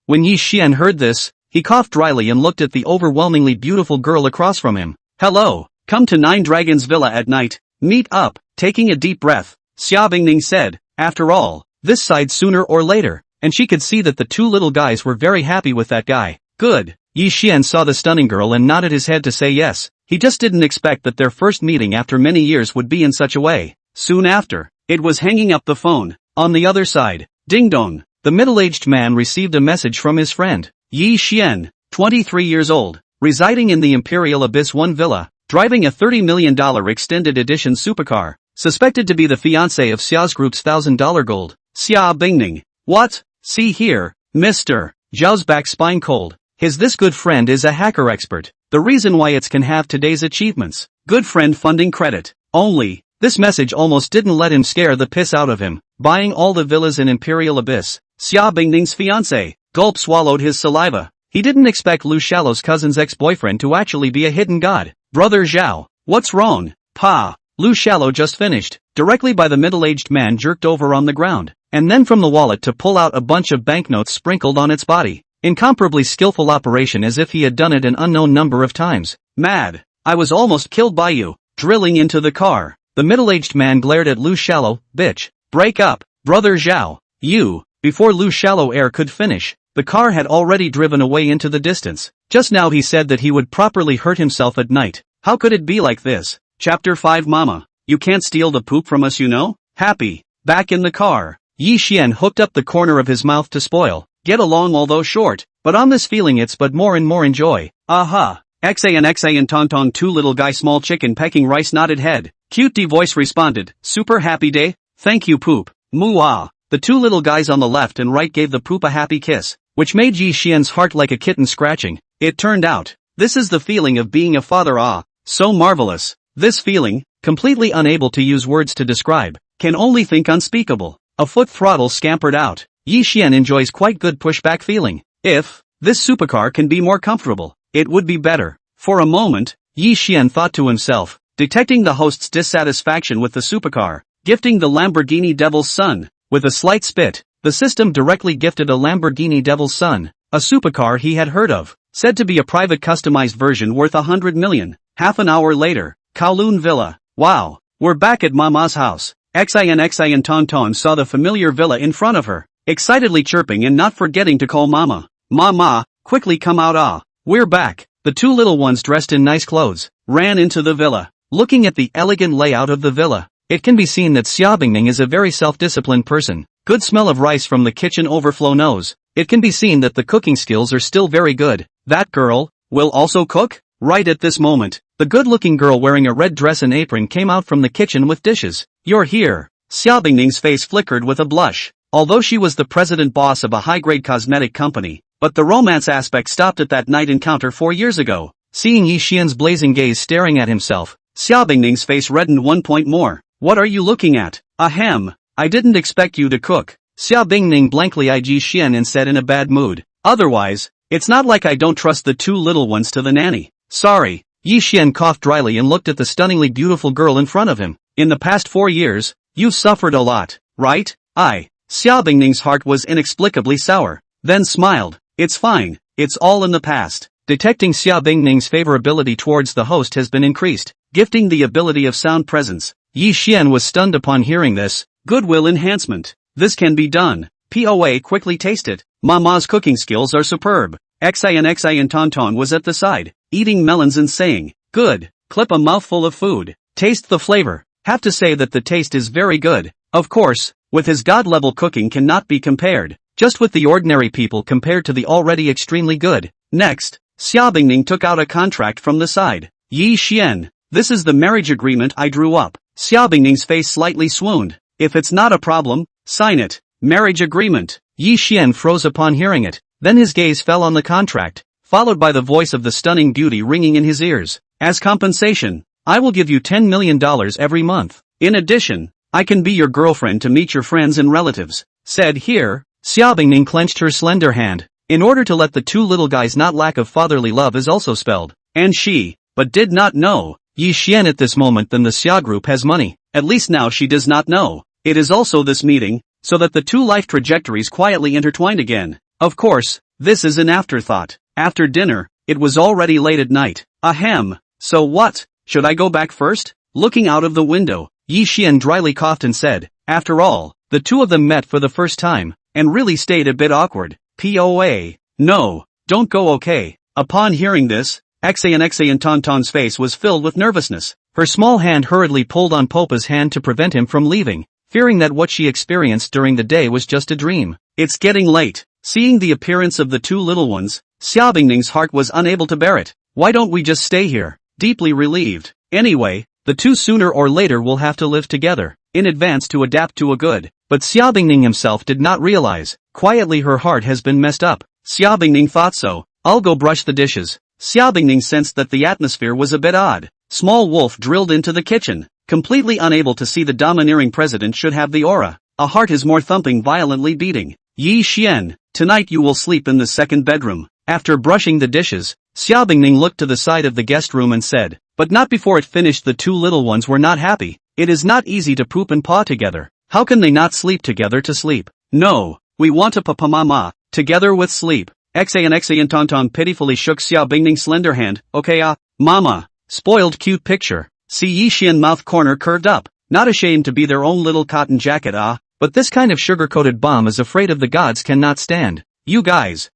When Yi Xian heard this, he coughed dryly and looked at the overwhelmingly beautiful girl across from him. Hello, come to Nine Dragons Villa at night. Meet up. Taking a deep breath, Xiaobingning said, after all, this side sooner or later, and she could see that the two little guys were very happy with that guy. Good. Yi Xian saw the stunning girl and nodded his head to say yes. He just didn't expect that their first meeting after many years would be in such a way. Soon after, it was hanging up the phone. On the other side, ding dong, the middle-aged man received a message from his friend. Yi Xian, 23 years old, residing in the Imperial Abyss 1 villa, driving a $30 million extended edition supercar, suspected to be the fiancé of Xiao's group's $1,000 gold. Xiaobingning. What? See here, Mr. Zhao's back spine cold. This good friend is a hacker expert. The reason why it's can have today's achievements. Good friend funding credit. Only, this message almost didn't let him scare the piss out of him. Buying all the villas in Imperial Abyss. Xiaobingning's fiancé. Gulp swallowed his saliva. He didn't expect Lu Shallow's cousin's ex-boyfriend to actually be a hidden god. Brother Zhao. What's wrong? Pa. Lu Shallow just finished. Directly by the middle-aged man jerked over on the ground. And then from the wallet to pull out a bunch of banknotes sprinkled on its body. Incomparably skillful operation as if he had done it an unknown number of times. Mad. I was almost killed by you. Drilling into the car. The middle-aged man glared at Lu Shallow. Bitch. Break up. Brother Zhao. You. Before Lu Shallow air could finish, The car had already driven away into the distance. Just now he said that he would properly hurt himself at night. How could it be like this? Chapter 5 Mama, you can't steal the poop from us, you know? Happy. Back in the car. Yi Xian hooked up the corner of his mouth to spoil. Get along although short, but on this feeling it's but more and more enjoy. Aha. XA and Tong Tong two little guy small chicken pecking rice nodded head. Cute D voice responded, super happy day? Thank you poop. Moo-ah. The two little guys on the left and right gave the poop a happy kiss, which made Yi Xian's heart like a kitten scratching. It turned out, this is the feeling of being a father. Ah, so marvelous. This feeling, completely unable to use words to describe, can only think unspeakable. A foot throttle scampered out. Yi Xian enjoys quite good pushback feeling. If this supercar can be more comfortable, it would be better. For a moment, Yi Xian thought to himself, detecting the host's dissatisfaction with the supercar, gifting the Lamborghini Devil's Son. With a slight spit, the system directly gifted a Lamborghini Devil's Son, a supercar he had heard of, said to be a private customized version worth 100 million. Half an hour later, Kowloon Villa. Wow, we're back at Mama's house. XIN and Ton Ton saw the familiar villa in front of her, excitedly chirping and not forgetting to call Mama. Mama, quickly come out. Ah, we're back. The two little ones dressed in nice clothes ran into the villa. Looking at the elegant layout of the villa, it can be seen that Xia Bingning is a very self-disciplined person. Good smell of rice from the kitchen overflow nose. It can be seen that the cooking skills are still very good. That girl will also cook? Right at this moment, the good-looking girl wearing a red dress and apron came out from the kitchen with dishes. You're here. Xia Bingning's face flickered with a blush. Although she was the president boss of a high-grade cosmetic company, but the romance aspect stopped at that night encounter 4 years ago. Seeing Yi Xian's blazing gaze staring at himself, Xia Bingning's face reddened 1 point more. What are you looking at? Ahem. I didn't expect you to cook. Xia Bingning blankly eyed Yi Xian and said in a bad mood. Otherwise, it's not like I don't trust the two little ones to the nanny. Sorry. Yi Xian coughed dryly and looked at the stunningly beautiful girl in front of him. In the past 4 years, you've suffered a lot, right? Xia Bingning's heart was inexplicably sour, then smiled. It's fine, it's all in the past. Detecting Xia Bingning's favorability towards the host has been increased, gifting the ability of sound presence. Yi Xian was stunned upon hearing this. Goodwill enhancement. This can be done. POA quickly taste it. Mama's cooking skills are superb. XIN Ton Ton was at the side, eating melons and saying, good, clip a mouthful of food. Taste the flavor. Have to say that the taste is very good. Of course, with his god-level cooking cannot be compared, just with the ordinary people compared to the already extremely good. Next, Xia Bingning took out a contract from the side. Yi Xian, this is the marriage agreement I drew up. Xia Bingning's face slightly swooned. If it's not a problem, sign it. Marriage agreement. Yi Xian froze upon hearing it. Then his gaze fell on the contract, followed by the voice of the stunning beauty ringing in his ears. As compensation, I will give you $10 million every month. In addition, I can be your girlfriend to meet your friends and relatives. Said here, Xia Bingning clenched her slender hand, in order to let the two little guys not lack of fatherly love is also spelled. And she, but did not know, Yi Xian at this moment then the Xia group has money. At least now she does not know. It is also this meeting, so that the two life trajectories quietly intertwined again. Of course, this is an afterthought. After dinner, it was already late at night. Ahem. So what? Should I go back first? Looking out of the window, Yi Xian dryly coughed and said, after all, the two of them met for the first time, and really stayed a bit awkward. POA. No, don't go okay. Upon hearing this, XAN Ton Ton's face was filled with nervousness. Her small hand hurriedly pulled on Popa's hand to prevent him from leaving, fearing that what she experienced during the day was just a dream. It's getting late. Seeing the appearance of the two little ones, Xia Bingning's heart was unable to bear it. Why don't we just stay here? Deeply relieved. Anyway, the two sooner or later will have to live together, in advance to adapt to a good. But Xia Bingning himself did not realize, quietly her heart has been messed up. Xia Bingning thought so. I'll go brush the dishes. Xia Bingning sensed that the atmosphere was a bit odd. Small Wolf drilled into the kitchen, completely unable to see the domineering president should have the aura. A heart is more thumping violently beating. Yi Xian, tonight you will sleep in the second bedroom. After brushing the dishes, Xia Bingning looked to the side of the guest room and said, but not before it finished. The two little ones were not happy. It is not easy to poop and paw together. How can they not sleep together to sleep? No, we want to papa mama, together with sleep. XAN Ton Ton pitifully shook Xia Bingning's slender hand. Okay mama. Spoiled cute picture. See Yi Xian mouth corner curved up, not ashamed to be their own little cotton jacket but this kind of sugar-coated bomb is afraid of the gods cannot stand. You guys,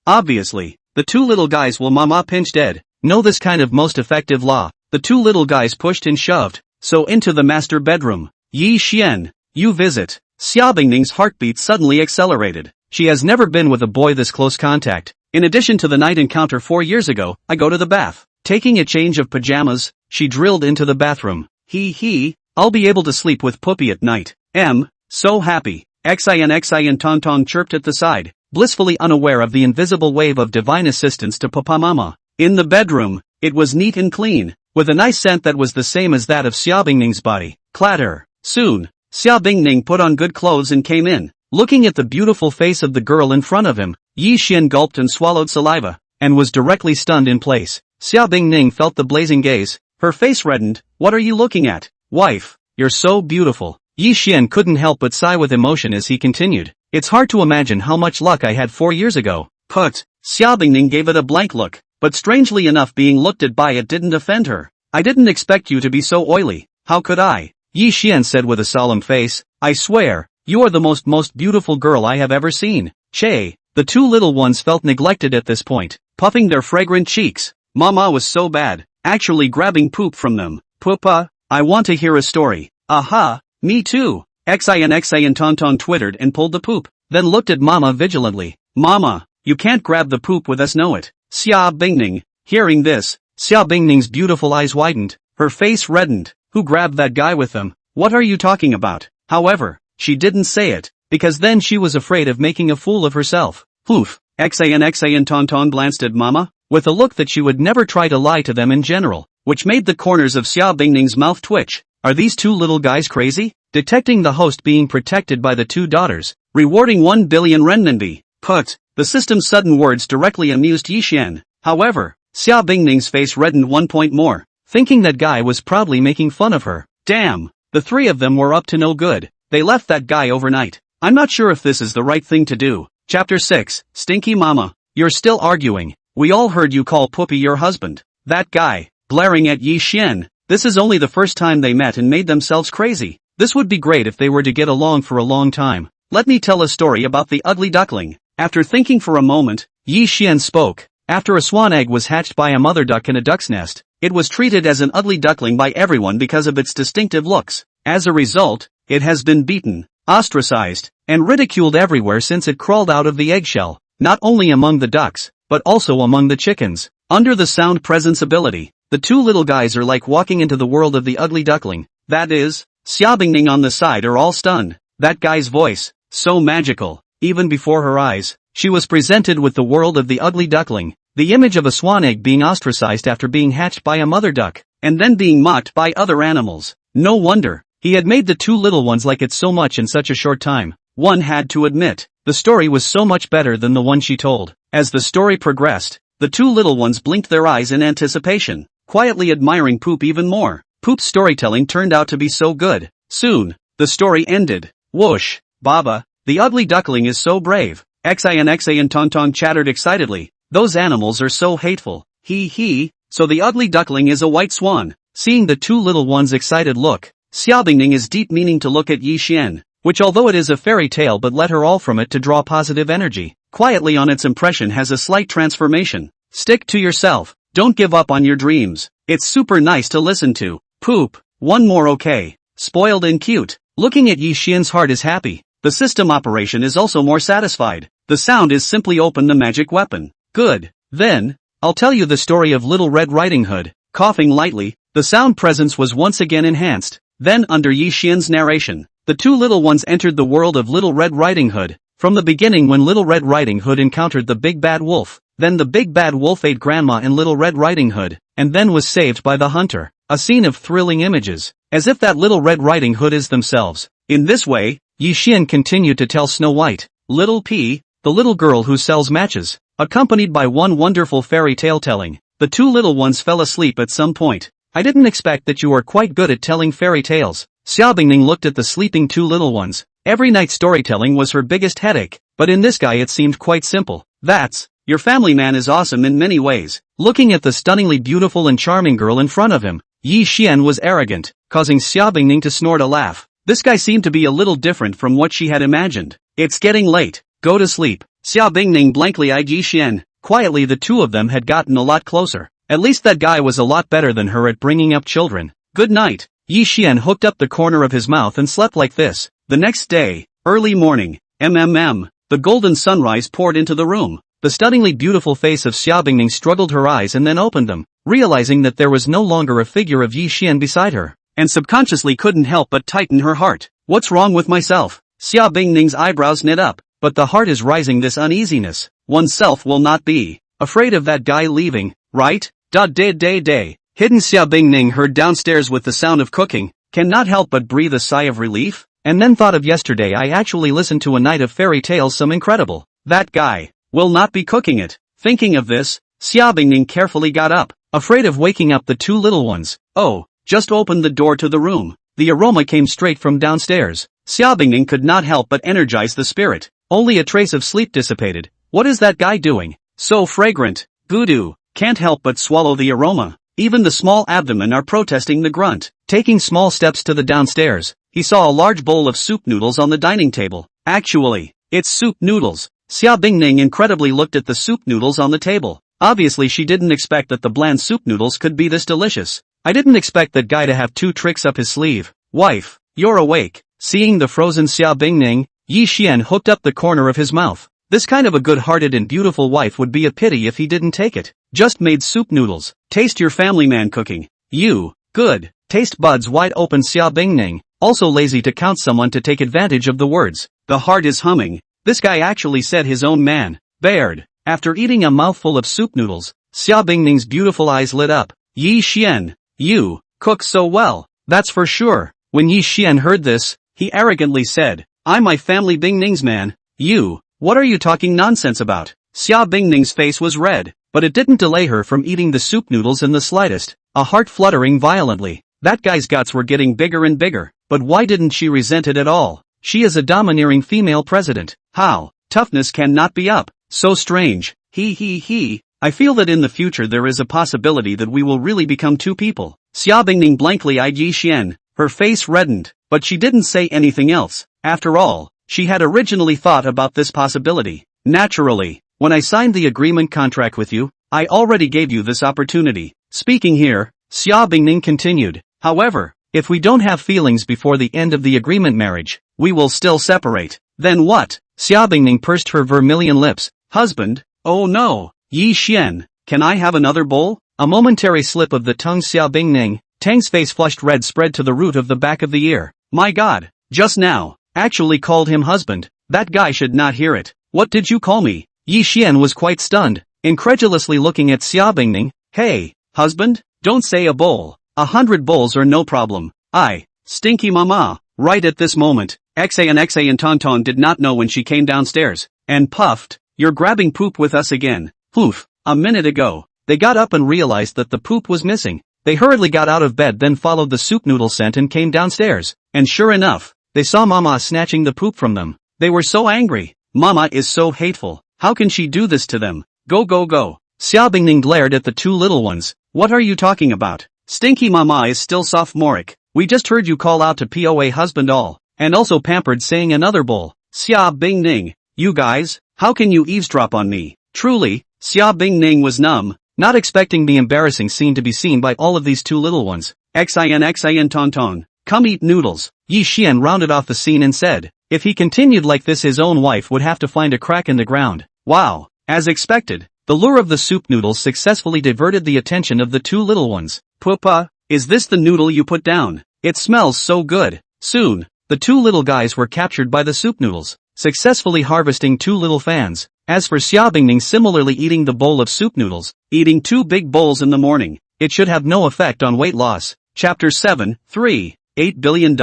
Obviously. The two little guys will mama pinch dead. Know this kind of most effective law. The two little guys pushed and shoved, so into the master bedroom. Yi Xian, you visit. Xia Bingning's heartbeat suddenly accelerated. She has never been with a boy this close contact. In addition to the night encounter 4 years ago, I go to the bath. Taking a change of pajamas, she drilled into the bathroom. I'll be able to sleep with Puppy at night. So happy. Xin Tong Tong chirped at the side, blissfully unaware of the invisible wave of divine assistance to Papa Mama. In the bedroom, it was neat and clean, with a nice scent that was the same as that of Xia Bingning's body. Clatter. Soon, Xia Bingning put on good clothes and came in. Looking at the beautiful face of the girl in front of him, Yi Xian gulped and swallowed saliva, and was directly stunned in place. Xia Bingning felt the blazing gaze. Her face reddened. What are you looking at? Wife, you're so beautiful. Yi Xian couldn't help but sigh with emotion as he continued. It's hard to imagine how much luck I had 4 years ago. Put. Xia Bingning gave it a blank look, but strangely enough being looked at by it didn't offend her. I didn't expect you to be so oily. How could I? Yi Xian said with a solemn face. I swear, you are the most beautiful girl I have ever seen. Che. The two little ones felt neglected at this point, puffing their fragrant cheeks. Mama was so bad, actually grabbing poop from them. Papa, I want to hear a story. Aha, me too. Xin Tong Tong twittered and pulled the poop, then looked at Mama vigilantly. Mama, you can't grab the poop with us, know it. Xia Bingning. Hearing this, Xia Bingning's beautiful eyes widened, her face reddened. Who grabbed that guy with them? What are you talking about? However, she didn't say it, because then she was afraid of making a fool of herself. Poof. Xin Tong Tong glanced at Mama, with a look that she would never try to lie to them in general, which made the corners of Xia Bingning's mouth twitch. Are these two little guys crazy? Detecting the host being protected by the two daughters, rewarding 1 billion renminbi. Put. The system's sudden words directly amused Yi Xian. However, Xia Bingning's face reddened 1 point more, thinking that guy was probably making fun of her. Damn, the three of them were up to no good. They left that guy overnight. I'm not sure if this is the right thing to do. Chapter 6, Stinky Mama. You're still arguing. We all heard you call Puppy your husband. That guy, glaring at Yi Xian. This is only the first time they met and made themselves crazy. This would be great if they were to get along for a long time. Let me tell a story about the ugly duckling. After thinking for a moment, Yi Xian spoke. After a swan egg was hatched by a mother duck in a duck's nest, it was treated as an ugly duckling by everyone because of its distinctive looks. As a result, it has been beaten, ostracized, and ridiculed everywhere since it crawled out of the eggshell, not only among the ducks, but also among the chickens. Under the sound presence ability, the two little guys are like walking into the world of the ugly duckling. That is, Xia Bingning on the side are all stunned. That guy's voice, so magical. Even before her eyes, she was presented with the world of the ugly duckling, the image of a swan egg being ostracized after being hatched by a mother duck, and then being mocked by other animals. No wonder, he had made the two little ones like it so much in such a short time. One had to admit, the story was so much better than the one she told. As the story progressed, the two little ones blinked their eyes in anticipation, quietly admiring Poop even more. Poop's storytelling turned out to be so good. Soon, the story ended. Whoosh, Baba, the ugly duckling is so brave. Xin Tong Tong chattered excitedly. Those animals are so hateful. So the ugly duckling is a white swan. Seeing the two little ones' excited look, Xia Bingning is deep meaning to look at Yi Xian, which although it is a fairy tale but let her all from it to draw positive energy, quietly on its impression has a slight transformation. Stick to yourself, don't give up on your dreams. It's super nice to listen to. Poop, one more okay. Spoiled and cute. Looking at Yi Xian's heart is happy. The system operation is also more satisfied. The sound is simply open the magic weapon. Good. Then, I'll tell you the story of Little Red Riding Hood. Coughing lightly, the sound presence was once again enhanced. Then under Yi Xian's narration, the two little ones entered the world of Little Red Riding Hood. From the beginning when Little Red Riding Hood encountered the Big Bad Wolf, then the Big Bad Wolf ate Grandma and Little Red Riding Hood, and then was saved by the hunter. A scene of thrilling images, as if that Little Red Riding Hood is themselves. In this way, Yi Xian continued to tell Snow White, Little P, the little girl who sells matches, accompanied by one wonderful fairy tale telling. The two little ones fell asleep at some point. I didn't expect that you were quite good at telling fairy tales. Xia Bingning looked at the sleeping two little ones. Every night storytelling was her biggest headache, but in this guy it seemed quite simple. Your family man is awesome in many ways. Looking at the stunningly beautiful and charming girl in front of him, Yi Xian was arrogant, causing Xia Bingning to snort a laugh. This guy seemed to be a little different from what she had imagined. It's getting late. Go to sleep. Xia Bingning blankly eyed Yi Xian. Quietly the two of them had gotten a lot closer. At least that guy was a lot better than her at bringing up children. Good night. Yi Xian hooked up the corner of his mouth and slept like this. The next day, early morning, the golden sunrise poured into the room. The stunningly beautiful face of Xia Bingning struggled her eyes and then opened them, realizing that there was no longer a figure of Yi Xian beside her, and subconsciously couldn't help but tighten her heart. What's wrong with myself? Xia Bingning's eyebrows knit up, but the heart is rising this uneasiness. Oneself will not be afraid of that guy leaving, right? Day. Hidden Xia Bingning heard downstairs with the sound of cooking, cannot help but breathe a sigh of relief, and then thought of yesterday. I actually listened to a night of fairy tales, some incredible. That guy will not be cooking it. Thinking of this, Xia Bingning carefully got up, afraid of waking up the two little ones. Oh, just opened the door to the room. The aroma came straight from downstairs. Xia Bingning could not help but energize the spirit. Only a trace of sleep dissipated. What is that guy doing? So fragrant. Voodoo. Can't help but swallow the aroma. Even the small abdomen are protesting the grunt. Taking small steps to the downstairs, he saw a large bowl of soup noodles on the dining table. Actually, it's soup noodles. Xia Bingning incredibly looked at the soup noodles on the table. Obviously she didn't expect that the bland soup noodles could be this delicious. I didn't expect that guy to have two tricks up his sleeve. Wife, you're awake. Seeing the frozen Xia Bingning, Yi Xian hooked up the corner of his mouth. This kind of a good-hearted and beautiful wife would be a pity if he didn't take it. Just made soup noodles. Taste your family man cooking. You. Good. Taste buds wide open. Xia Bingning, also lazy to count someone to take advantage of the words. The heart is humming. This guy actually said his own man. Baird. After eating a mouthful of soup noodles, Xia Bingning's beautiful eyes lit up. Yi Xian, you cook so well. That's for sure. When Yi Xian heard this, he arrogantly said, I'm my family Bingning's man. You. What are you talking nonsense about? Xia Bingning's face was red, but it didn't delay her from eating the soup noodles in the slightest, a heart fluttering violently. That guy's guts were getting bigger and bigger, but why didn't she resent it at all? She is a domineering female president. How? Toughness cannot be up. So strange. I feel that in the future there is a possibility that we will really become two people. Xia Bingning blankly eyed Yi Xian, her face reddened, but she didn't say anything else. After all, she had originally thought about this possibility. Naturally, when I signed the agreement contract with you, I already gave you this opportunity. Speaking here, Xia Bingning continued. However, if we don't have feelings before the end of the agreement marriage, we will still separate. Then what? Xia Bingning pursed her vermilion lips. Husband? Oh no. Yi Xian, can I have another bowl? A momentary slip of the tongue. Xia Bingning, Tang's face flushed red spread to the root of the back of the ear. My God, just now, actually called him husband. That guy should not hear it. What did you call me? Yi Xian was quite stunned, incredulously looking at Xia Bingning. Hey, husband? Don't say a bowl. 100 bowls are no problem. Stinky mama. Right at this moment, Xa and Tonton did not know when she came downstairs, and puffed, you're grabbing poop with us again. Poof. A minute ago, they got up and realized that the poop was missing. They hurriedly got out of bed, then followed the soup noodle scent and came downstairs, and sure enough, they saw Mama snatching the poop from them. They were so angry. Mama is so hateful. How can she do this to them? Go. Xia Bingning glared at the two little ones. What are you talking about? Stinky Mama is still sophomoric. We just heard you call out to POA husband all, and also pampered saying another bowl. Xia Bingning, you guys, how can you eavesdrop on me? Truly, Xia Bingning was numb, not expecting the embarrassing scene to be seen by all of these two little ones. Xin Tonton, come eat noodles. Yi Xian rounded off the scene and said, if he continued like this his own wife would have to find a crack in the ground. Wow. As expected, the lure of the soup noodles successfully diverted the attention of the two little ones. Papa, is this the noodle you put down? It smells so good. Soon, the two little guys were captured by the soup noodles, successfully harvesting two little fans. As for Xia Bingning similarly eating the bowl of soup noodles, eating 2 big bowls in the morning, it should have no effect on weight loss. Chapter 7, 3. $8 billion?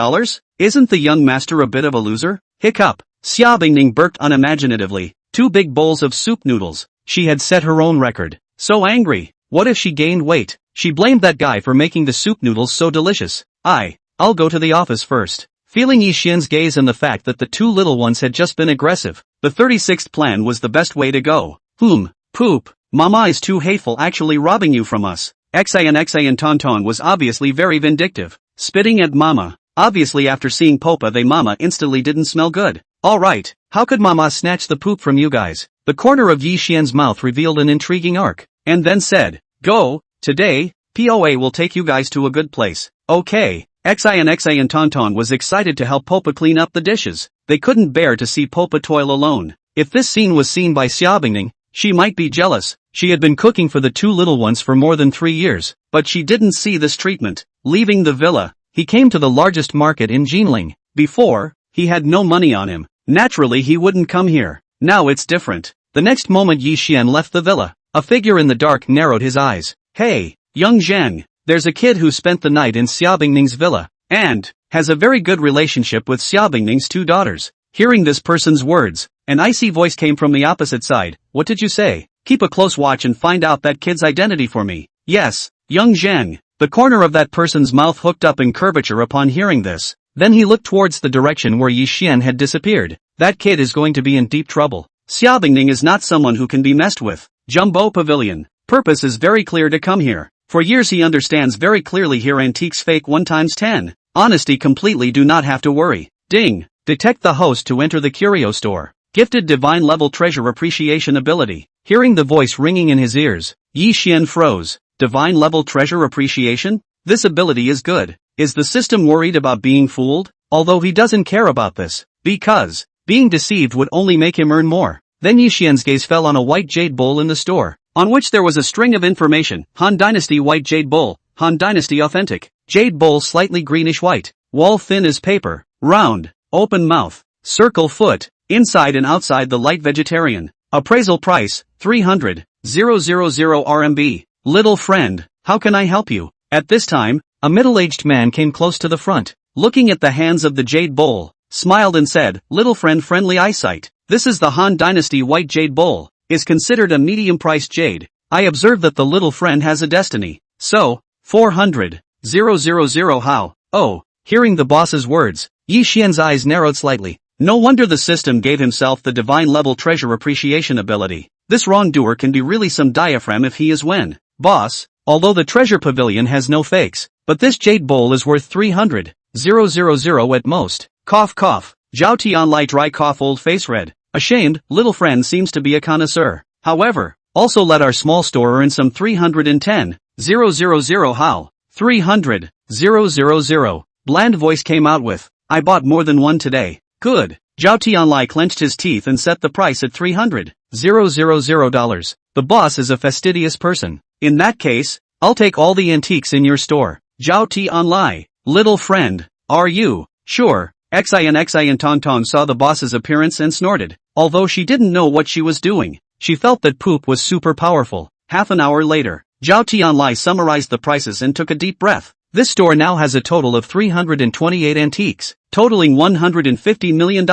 Isn't the young master a bit of a loser? Hiccup. Xia Bingning burped unimaginatively. 2 big bowls of soup noodles. She had set her own record. So angry. What if she gained weight? She blamed that guy for making the soup noodles so delicious. I'll go to the office first. Feeling Yi Xian's gaze and the fact that the two little ones had just been aggressive, the 36th plan was the best way to go. Poop. Mama is too hateful, actually robbing you from us. Xa and Tonton was obviously very vindictive, spitting at Mama. Obviously after seeing Popa they Mama instantly didn't smell good. Alright, how could Mama snatch the poop from you guys? The corner of Yi Xian's mouth revealed an intriguing arc, and then said, go, today, POA will take you guys to a good place. Okay. Xian and Tonton was excited to help Popa clean up the dishes. They couldn't bear to see Popa toil alone. If this scene was seen by Xiaobingning, she might be jealous. She had been cooking for the two little ones for more than 3 years, but she didn't see this treatment. Leaving the villa, he came to the largest market in Jinling. Before, he had no money on him. Naturally he wouldn't come here. Now it's different. The next moment Yi Xian left the villa. A figure in the dark narrowed his eyes. Hey, young Zhang. There's a kid who spent the night in Xiaobingning's villa, and has a very good relationship with Xiaobingning's 2 daughters. Hearing this person's words, an icy voice came from the opposite side. What did you say? Keep a close watch and find out that kid's identity for me. Yes, young Zhang. The corner of that person's mouth hooked up in curvature upon hearing this. Then he looked towards the direction where Yi Xian had disappeared. That kid is going to be in deep trouble. Xiaobingning is not someone who can be messed with. Jumbo Pavilion. Purpose is very clear to come here. For years he understands very clearly here antiques fake 1 times 10. Honesty completely do not have to worry. Ding. Detect the host to enter the curio store. Gifted divine level treasure appreciation ability. Hearing the voice ringing in his ears, Yi Xian froze. Divine level treasure appreciation? This ability is good. Is the system worried about being fooled? Although he doesn't care about this, because being deceived would only make him earn more. Then Yi Xian's gaze fell on a white jade bowl in the store, on which there was a string of information. Han Dynasty White Jade Bowl, Han Dynasty Authentic. Jade bowl slightly greenish white, wall thin as paper, round, open mouth, circle foot, inside and outside the light vegetarian. Appraisal price, 300,000 RMB. Little friend, how can I help you? At this time, a middle-aged man came close to the front, looking at the hands of the jade bowl, smiled and said, little friend friendly eyesight. This is the Han Dynasty White Jade Bowl, is considered a medium-priced jade. I observe that the little friend has a destiny. So, 400,000 how? Oh, hearing the boss's words, Yi Xian's eyes narrowed slightly. No wonder the system gave himself the divine level treasure appreciation ability. This wrongdoer can be really some diaphragm if he is when. Boss, although the treasure pavilion has no fakes, but this jade bowl is worth 300,000 at most. Cough cough. Zhao Tianlai dry cough old face red. Ashamed, little friend seems to be a connoisseur. However, also let our small store earn some 310,000 how? 300,000. Bland voice came out with, I bought more than one today. Good. Zhao Tianlai clenched his teeth and set the price at $300,000. The boss is a fastidious person. In that case, I'll take all the antiques in your store. Zhao Tianlai. Little friend. Are you? Sure. Xian Tong saw the boss's appearance and snorted. Although she didn't know what she was doing, she felt that poop was super powerful. Half an hour later, Zhao Tianlai summarized the prices and took a deep breath. This store now has a total of 328 antiques, totaling $150 million.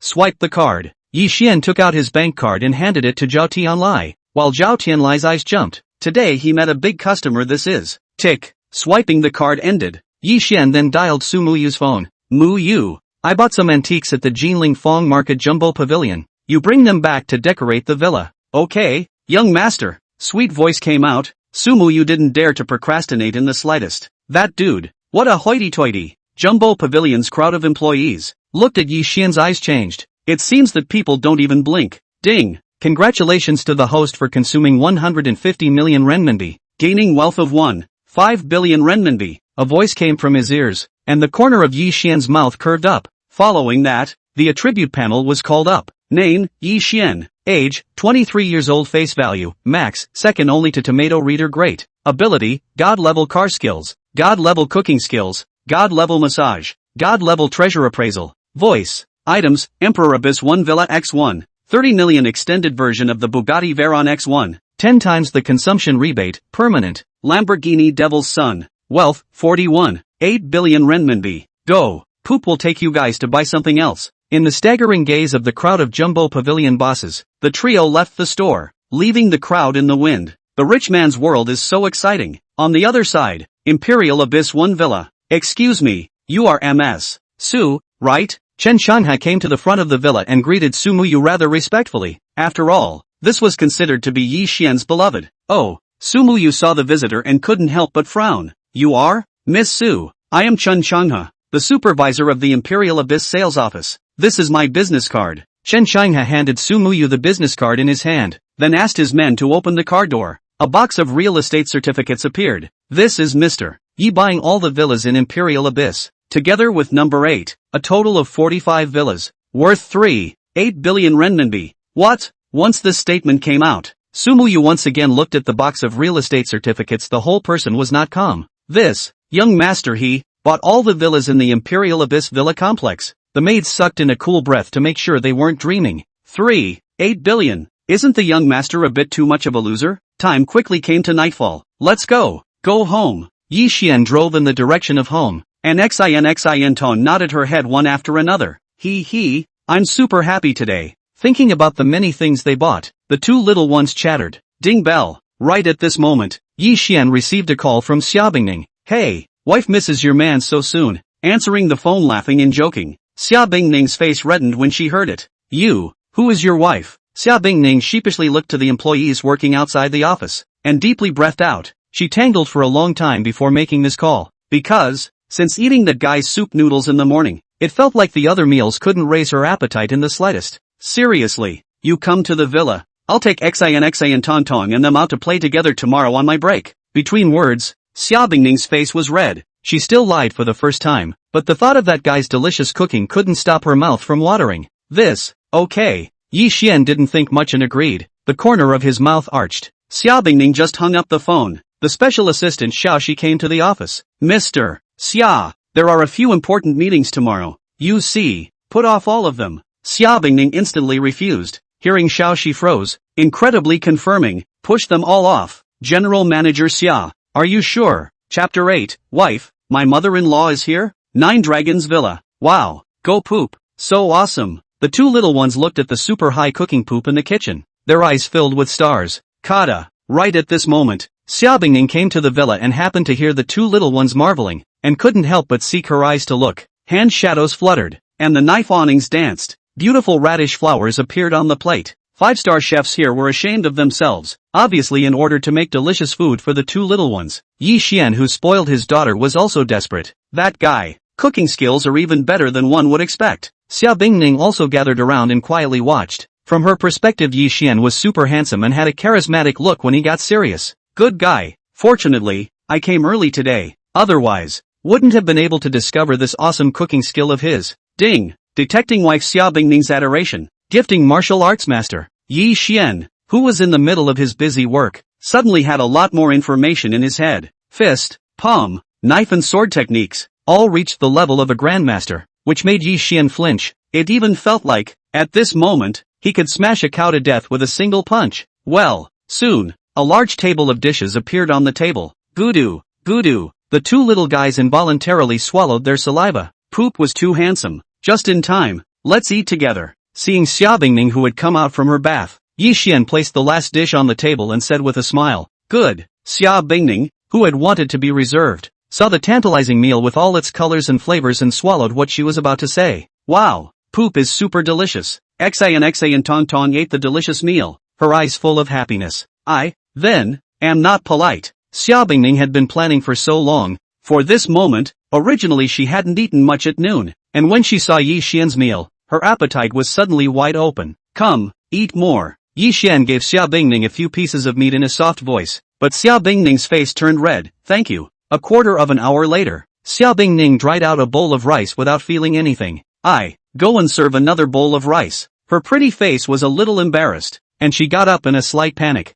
Swipe the card. Yi Xian took out his bank card and handed it to Zhao Tianlai, while Zhao Tianlai's eyes jumped. Today he met a big customer. This is. Tick. Swiping the card ended. Yi Xian then dialed Su Muyu's phone. Muyu, I bought some antiques at the Jinling Fong Market Jumbo Pavilion. You bring them back to decorate the villa. Okay, young master. Sweet voice came out. Su Muyu didn't dare to procrastinate in the slightest. That dude, what a hoity-toity. Jumbo Pavilion's crowd of employees looked at Yi Xian's eyes changed. It seems that people don't even blink. Ding. Congratulations to the host for consuming 150 million renminbi, gaining wealth of 1.5 billion renminbi. A voice came from his ears, and the corner of Yi Xian's mouth curved up. Following that, the attribute panel was called up. Name, Yi Xian. Age, 23 years old. Face value, max, second only to tomato reader. Great. Ability, God level car skills, God level cooking skills, God level massage, God level treasure appraisal. Voice. Items, Emperor Abyss 1 Villa X1, 30 million extended version of the Bugatti Veyron X1, 10 times the consumption rebate, permanent, Lamborghini Devil's Son. Wealth, 41.8 billion renminbi. Go. Poop will take you guys to buy something else. In the staggering gaze of the crowd of Jumbo Pavilion bosses, the trio left the store, leaving the crowd in the wind. The rich man's world is so exciting. On the other side, Imperial Abyss 1 Villa. Excuse me, you are MS. Su, right? Chen Shanha came to the front of the villa and greeted Su Muyu rather respectfully. After all, this was considered to be Yi Xian's beloved. Oh, Su Muyu saw the visitor and couldn't help but frown. You are? Miss Su. I am Chen Shanha. the supervisor of the Imperial Abyss sales office. This is my business card. Chen Qianghe handed Su Muyu the business card in his hand, then asked his men to open the car door. A box of real estate certificates appeared. This is Mr. Yi buying all the villas in Imperial Abyss, together with number 8, a total of 45 villas, worth 3.8 billion renminbi. What? Once this statement came out, Su Muyu once again looked at the box of real estate certificates. The whole person was not calm. This young master, he bought all the villas in the Imperial Abyss villa complex. The maids sucked in a cool breath to make sure they weren't dreaming. 3.8 billion. Isn't the young master a bit too much of a loser? Time quickly came to nightfall. Let's go. Go home. Yi Xian drove in the direction of home, and Xin Tone nodded her head one after another. I'm super happy today. Thinking about the many things they bought, the two little ones chattered. Ding bell. Right at this moment, Yi Xian received a call from Xia Bingning. Hey, wife misses your man so soon. Answering the phone laughing and joking. Xia Bingning's face reddened when she heard it. You, who is your wife? Xia Bingning sheepishly looked to the employees working outside the office, and deeply breathed out. She tangled for a long time before making this call, because, since eating that guy's soup noodles in the morning, it felt like the other meals couldn't raise her appetite in the slightest. Seriously, you come to the villa. I'll take Xin Tong and them out to play together tomorrow on my break. Between words, Xia Bingning's face was red. She still lied for the first time, but the thought of that guy's delicious cooking couldn't stop her mouth from watering. Okay. Yi Xian didn't think much and agreed. The corner of his mouth arched. Xia Bingning just hung up the phone. The special assistant Xiao Shi came to the office. Mr. Xia, there are a few important meetings tomorrow. You see, put off all of them. Xia Bingning instantly refused. Hearing Xiao Shi froze, incredibly confirming, push them all off. General Manager Xia, are you sure? Chapter 8, Wife, my mother-in-law is here? 9 Dragons Villa. Wow, go poop. So awesome. The two little ones looked at the super high cooking poop in the kitchen, their eyes filled with stars. Kata. Right at this moment, Xia Bingning came to the villa and happened to hear the two little ones marveling, and couldn't help but seek her eyes to look. Hand shadows fluttered, and the knife awnings danced. Beautiful radish flowers appeared on the plate. 5-star chefs here were ashamed of themselves, obviously in order to make delicious food for the two little ones. Yi Xian, who spoiled his daughter, was also desperate. That guy. Cooking skills are even better than one would expect. Xia Bingning also gathered around and quietly watched. From her perspective, Yi Xian was super handsome and had a charismatic look when he got serious. Good guy. Fortunately, I came early today. Otherwise, wouldn't have been able to discover this awesome cooking skill of his. Ding. Detecting wife Xia Bingning's adoration. Gifting martial arts master. Yi Xian, who was in the middle of his busy work, suddenly had a lot more information in his head. Fist, palm, knife and sword techniques, all reached the level of a grandmaster, which made Yi Xian flinch. It even felt like, at this moment, he could smash a cow to death with a single punch. Well, soon, a large table of dishes appeared on the table. Voodoo. The two little guys involuntarily swallowed their saliva. Poop was too handsome. Just in time. Let's eat together. Seeing Xia Bingning, who had come out from her bath, Yi Xian placed the last dish on the table and said with a smile, Good. Xia Bingning, who had wanted to be reserved, saw the tantalizing meal with all its colors and flavors and swallowed what she was about to say. Wow, poop is super delicious. Xin Tong ate the delicious meal, her eyes full of happiness. I, then, am not polite. Xia Bingning had been planning for so long, for this moment. Originally she hadn't eaten much at noon, and when she saw Yi Xian's meal, her appetite was suddenly wide open. Come, eat more. Yi Xian gave Xia Bingning a few pieces of meat in a soft voice, but Xia Bingning's face turned red. Thank you. A quarter of an hour later, Xia Bingning dried out a bowl of rice without feeling anything. Go and serve another bowl of rice. Her pretty face was a little embarrassed, and she got up in a slight panic.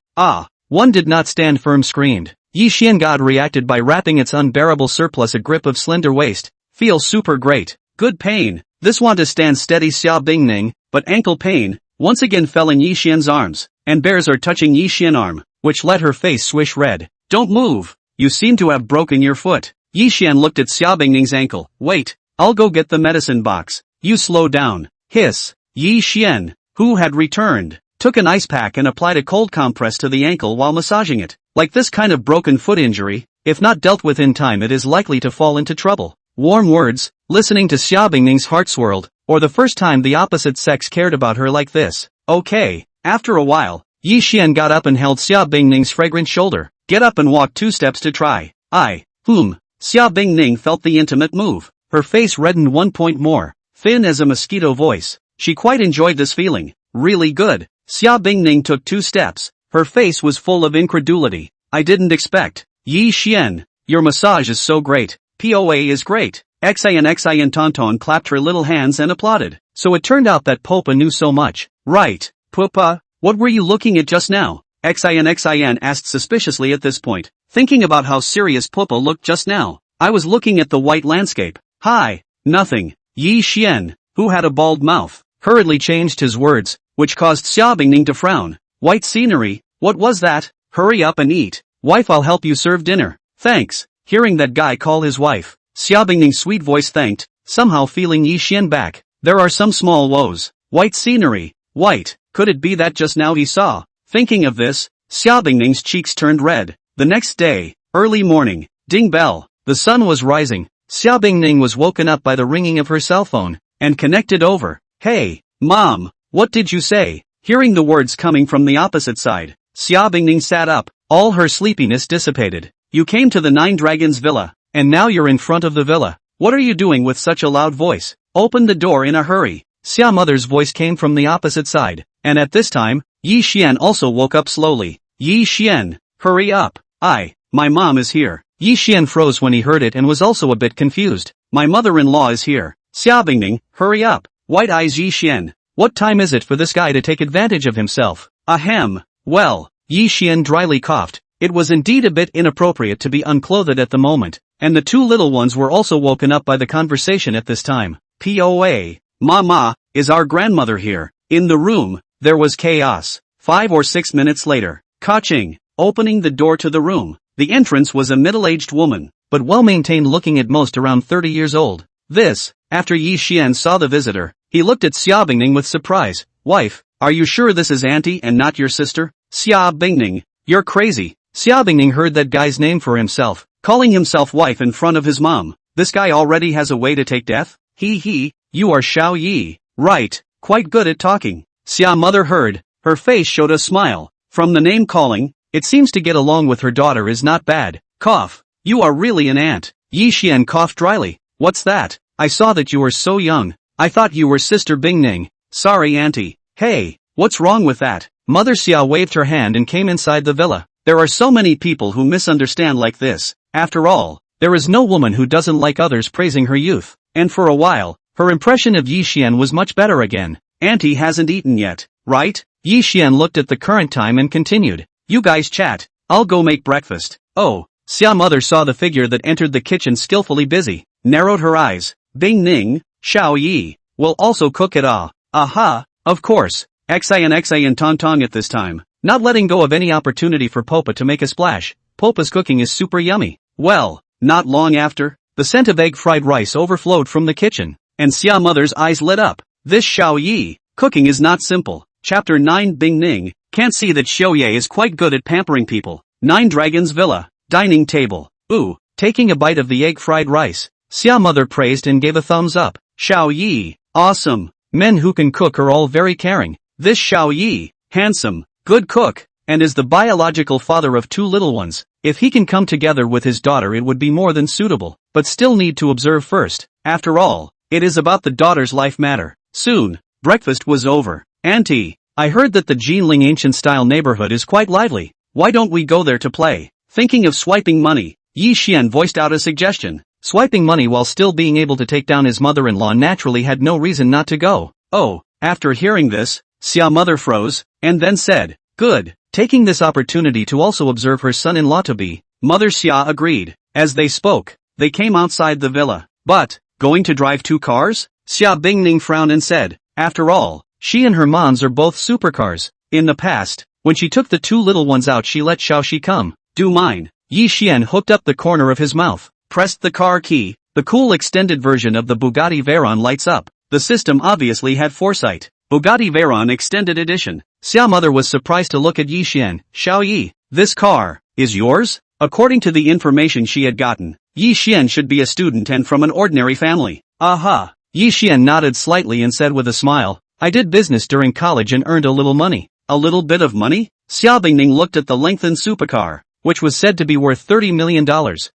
One did not stand firm, screamed. Yi Xian God reacted by wrapping its unbearable surplus a grip of slender waist. Feel super great. Good pain. This want to stand steady Xia Bingning, but ankle pain, once again fell in Yi Xian's arms, and bears are touching Yi Xian's arm, which let her face swish red. Don't move. You seem to have broken your foot. Yi Xian looked at Xia Bingning's ankle. Wait, I'll go get the medicine box. You slow down. Hiss. Yi Xian, who had returned, took an ice pack and applied a cold compress to the ankle while massaging it. Like this kind of broken foot injury, if not dealt with in time, it is likely to fall into trouble. Warm words, listening to Xia Bingning's heart swirled, or the first time the opposite sex cared about her like this. Okay. After a while, Yi Xian got up and held Xia Bingning's fragrant shoulder. Get up and walk 2 steps to try. Xia Bingning felt the intimate move. Her face reddened 1 point more, thin as a mosquito voice. She quite enjoyed this feeling. Really good. Xia Bingning took 2 steps. Her face was full of incredulity. I didn't expect. Yi Xian, your massage is so great. POA is great. Xin Tonton clapped her little hands and applauded. So it turned out that Popa knew so much. Right. Pupa, what were you looking at just now? Xin asked suspiciously at this point, thinking about how serious Pupa looked just now. I was looking at the white landscape. Hi. Nothing. Yi Xian, who had a bald mouth, hurriedly changed his words, which caused Xia Bingning to frown. White scenery, what was that? Hurry up and eat. Wife, I'll help you serve dinner. Thanks. Hearing that guy call his wife, Xia Bingning's sweet voice thanked, somehow feeling Yi Xian back. There are some small woes. White scenery. White, could it be that just now he saw? Thinking of this, Xia Bingning's cheeks turned red. The next day, early morning, ding bell, the sun was rising. Xia Bingning was woken up by the ringing of her cell phone, and connected over. Hey, Mom, what did you say? Hearing the words coming from the opposite side, Xia Bingning sat up, all her sleepiness dissipated. You came to the 9 Dragons Villa, and now you're in front of the villa. What are you doing with such a loud voice? Open the door in a hurry. Xia Mother's voice came from the opposite side, and at this time, Yi Xian also woke up slowly. Yi Xian, hurry up. My mom is here. Yi Xian froze when he heard it and was also a bit confused. My mother-in-law is here. Xia Bingning, hurry up. White eyes Yi Xian. What time is it for this guy to take advantage of himself? Ahem. Well, Yi Xian dryly coughed. It was indeed a bit inappropriate to be unclothed at the moment, and the 2 little ones were also woken up by the conversation at this time. POA. Mama, is our grandmother here? In the room, there was chaos. 5 or 6 minutes later, Ka-ching, opening the door to the room. The entrance was a middle-aged woman, but well-maintained, looking at most around 30 years old. This, after Yi Xian saw the visitor, he looked at Xia Bingning with surprise. Wife, are you sure this is auntie and not your sister? Xia Bingning, you're crazy. Xia Bingning heard that guy's name for himself, calling himself wife in front of his mom. This guy already has a way to take death? You are Xiao Yi. Right, quite good at talking. Xia Mother heard, her face showed a smile. From the name calling, it seems to get along with her daughter is not bad. Cough, you are really an aunt. Yi Xian coughed dryly. What's that? I saw that you were so young. I thought you were Sister Bingning. Sorry auntie. Hey, what's wrong with that? Mother Xia waved her hand and came inside the villa. There are so many people who misunderstand like this. After all, there is no woman who doesn't like others praising her youth. And for a while, her impression of Yi Xian was much better again. Auntie hasn't eaten yet, right? Yi Xian looked at the current time and continued. You guys chat. I'll go make breakfast. Oh, Xia Mother saw the figure that entered the kitchen skillfully busy, narrowed her eyes. Bing Ning, Xiao Yi, will also cook it ah. Aha, of course. Xin Tong at this time, not letting go of any opportunity for Popa to make a splash. Popa's cooking is super yummy. Well, not long after, the scent of egg fried rice overflowed from the kitchen, and Xia Mother's eyes lit up. This Xiao Yi, cooking is not simple. Chapter 9 Bing Ning, can't see that Xiao Ye is quite good at pampering people. 9 Dragons Villa, dining table. Ooh, taking a bite of the egg fried rice. Xia Mother praised and gave a thumbs up. Xiao Yi, awesome. Men who can cook are all very caring. This Xiao Yi, handsome, good cook, and is the biological father of 2 little ones. If he can come together with his daughter it would be more than suitable, but still need to observe first. After all, it is about the daughter's life matter. Soon, breakfast was over. Auntie, I heard that the Jinling ancient-style neighborhood is quite lively. Why don't we go there to play? Thinking of swiping money, Yi Xian voiced out a suggestion. Swiping money while still being able to take down his mother-in-law naturally had no reason not to go. Oh, after hearing this, Xia Mother froze, and then said, good, taking this opportunity to also observe her son-in-law to be. Mother Xia agreed. As they spoke, they came outside the villa. But, going to drive 2 cars? Xia Bingning frowned and said, after all, she and her mons are both supercars. In the past, when she took the 2 little ones out she let Xiaoxi come. Do mine. Yi Xian hooked up the corner of his mouth, pressed the car key. The cool extended version of the Bugatti Veyron lights up. The system obviously had foresight. Bugatti Veyron Extended Edition. Xia Mother was surprised to look at Yi Xian. Xiao Yi, this car is yours? According to the information she had gotten, Yi Xian should be a student and from an ordinary family. Aha. Yi Xian nodded slightly and said with a smile, I did business during college and earned a little money. A little bit of money? Xia Bingning looked at the lengthened supercar, which was said to be worth $30 million.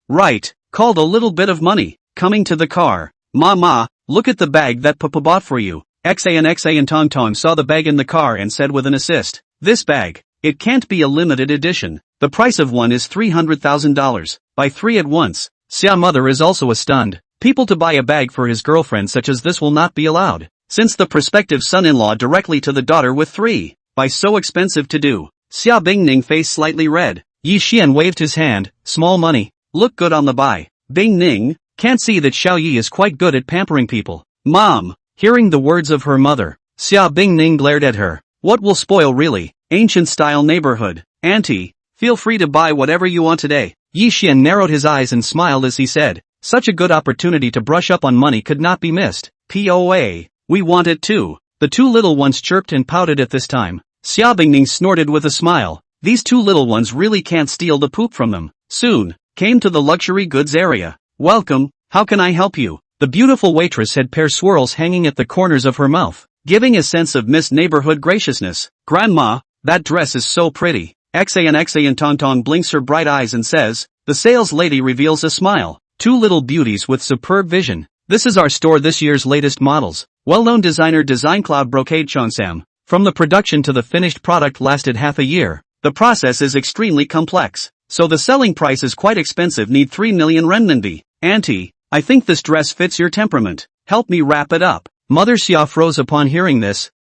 Right, called a little bit of money. Coming to the car, Ma, look at the bag that Papa bought for you. Xa and Tong Tong saw the bag in the car and said with an assist, this bag, it can't be a limited edition. The price of one is $300,000. Buy 3 at once. Xia mother is also stunned. People to buy a bag for his girlfriend such as this will not be allowed. Since the prospective son-in-law directly to the daughter with 3. Buy so expensive to do. Xia Bingning face slightly red. Yi Xian waved his hand, small money. Look good on the buy. Bingning, can't see that Xiao Yi is quite good at pampering people. Mom. Hearing the words of her mother, Xia Bingning glared at her. What will spoil really? Ancient-style neighborhood. Auntie, feel free to buy whatever you want today. Yi Xian narrowed his eyes and smiled as he said, such a good opportunity to brush up on money could not be missed. POA, we want it too. The 2 little ones chirped and pouted at this time. Xia Bingning snorted with a smile. These 2 little ones really can't steal the poop from them. Soon, came to the luxury goods area. Welcome, how can I help you? The beautiful waitress had pear swirls hanging at the corners of her mouth, giving a sense of Miss Neighborhood graciousness. Grandma, that dress is so pretty. Xa and Tong Tong blinks her bright eyes and says, the sales lady reveals a smile. 2 little beauties with superb vision. This is our store this year's latest models. Well-known designer Design Cloud Brocade Cheongsam. From the production to the finished product lasted half a year. The process is extremely complex, so the selling price is quite expensive. Need 3 million renminbi. Auntie, I think this dress fits your temperament. Help me wrap it up. Mother Xia froze upon hearing this.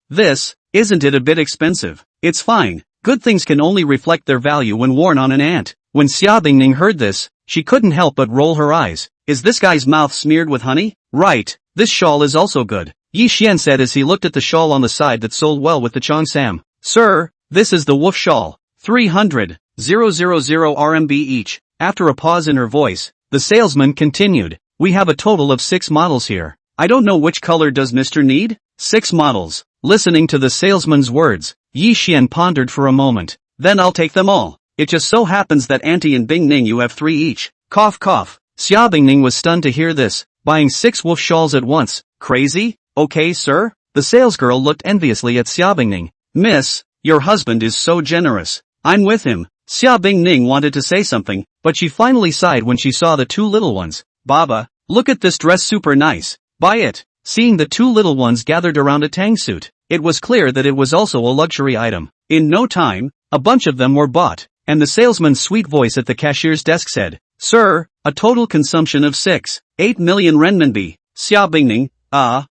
Isn't it a bit expensive? It's fine. Good things can only reflect their value when worn on an ant. When Xia Bingning heard this, she couldn't help but roll her eyes. Is this guy's mouth smeared with honey? Right, this shawl is also good. Yi Xian said as he looked at the shawl on the side that sold well with the Cheongsam. Sir, this is the wolf shawl. 300,000 RMB each. After a pause in her voice, the salesman continued. We have a total of 6 models here. I don't know which color does Mr. need? 6 models. Listening to the salesman's words, Yi Xian pondered for a moment. Then I'll take them all. It just so happens that Auntie and Bingning you have 3 each. Cough cough. Xia Bingning was stunned to hear this. Buying 6 wolf shawls at once. Crazy? Okay sir? The salesgirl looked enviously at Xia Bingning. Miss, your husband is so generous. I'm with him. Xia Bingning wanted to say something, but she finally sighed when she saw the 2 little ones. Baba, look at this dress, super nice. Buy it. Seeing the 2 little ones gathered around a tang suit, it was clear that it was also a luxury item. In no time, a bunch of them were bought, and the salesman's sweet voice at the cashier's desk said, Sir, a total consumption of 8 million renminbi. Xia Bingning,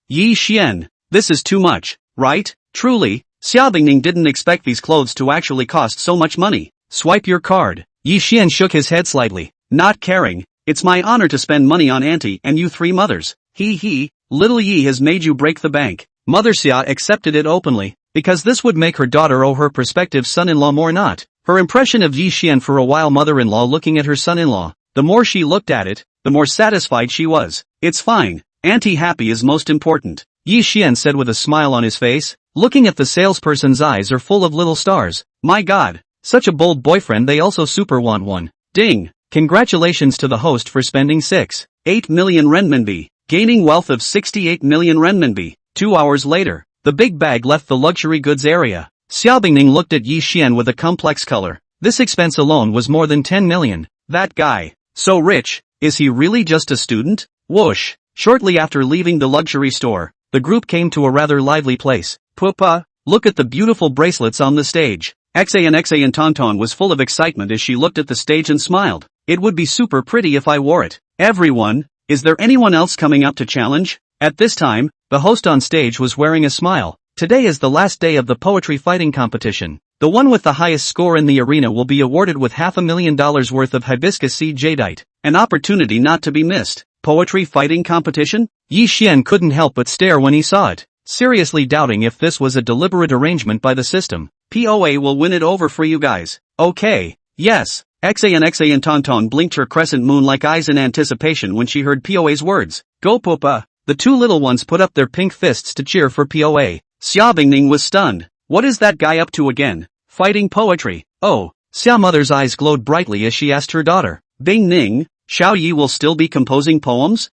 Yi Xian, this is too much, right? Truly, Xia Bingning didn't expect these clothes to actually cost so much money. Swipe your card. Yi Xian shook his head slightly, not caring. It's my honor to spend money on Auntie and you 3 mothers. Little Yi has made you break the bank. Mother Xia accepted it openly, because this would make her daughter owe her prospective son-in-law more. Not her impression of Yi Xian for a while. Mother-in-law looking at her son-in-law, the more she looked at it, the more satisfied she was. It's fine. Auntie happy is most important, Yi Xian said with a smile on his face. Looking at the salesperson's eyes are full of little stars. My god, such a bold boyfriend, they also super want one. Ding! Congratulations to the host for spending 8 million renminbi, gaining wealth of 68 million renminbi. 2 hours later, the big bag left the luxury goods area. Xia Bingning looked at Yi Xian with a complex color. This expense alone was more than 10 million. That guy, so rich, is he really just a student? Whoosh! Shortly after leaving the luxury store, the group came to a rather lively place. Papa, look at the beautiful bracelets on the stage. Xa and Tong Tong was full of excitement as she looked at the stage and smiled. It would be super pretty if I wore it. Everyone, is there anyone else coming up to challenge? At this time, the host on stage was wearing a smile. Today is the last day of the poetry fighting competition. The one with the highest score in the arena will be awarded with $500,000 worth of hibiscus seed jadeite, an opportunity not to be missed. Poetry fighting competition? Yi Xian couldn't help but stare when he saw it, seriously doubting if this was a deliberate arrangement by the system. POA will win it over for you guys. Okay, yes. Xa and Tong Tong blinked her crescent moon-like eyes in anticipation when she heard POA's words. Go Papa! The 2 little ones put up their pink fists to cheer for POA. Xia Bingning was stunned. What is that guy up to again? Fighting poetry. Oh, Xia Mother's eyes glowed brightly as she asked her daughter. Bingning, Xiao Yi will still be composing poems?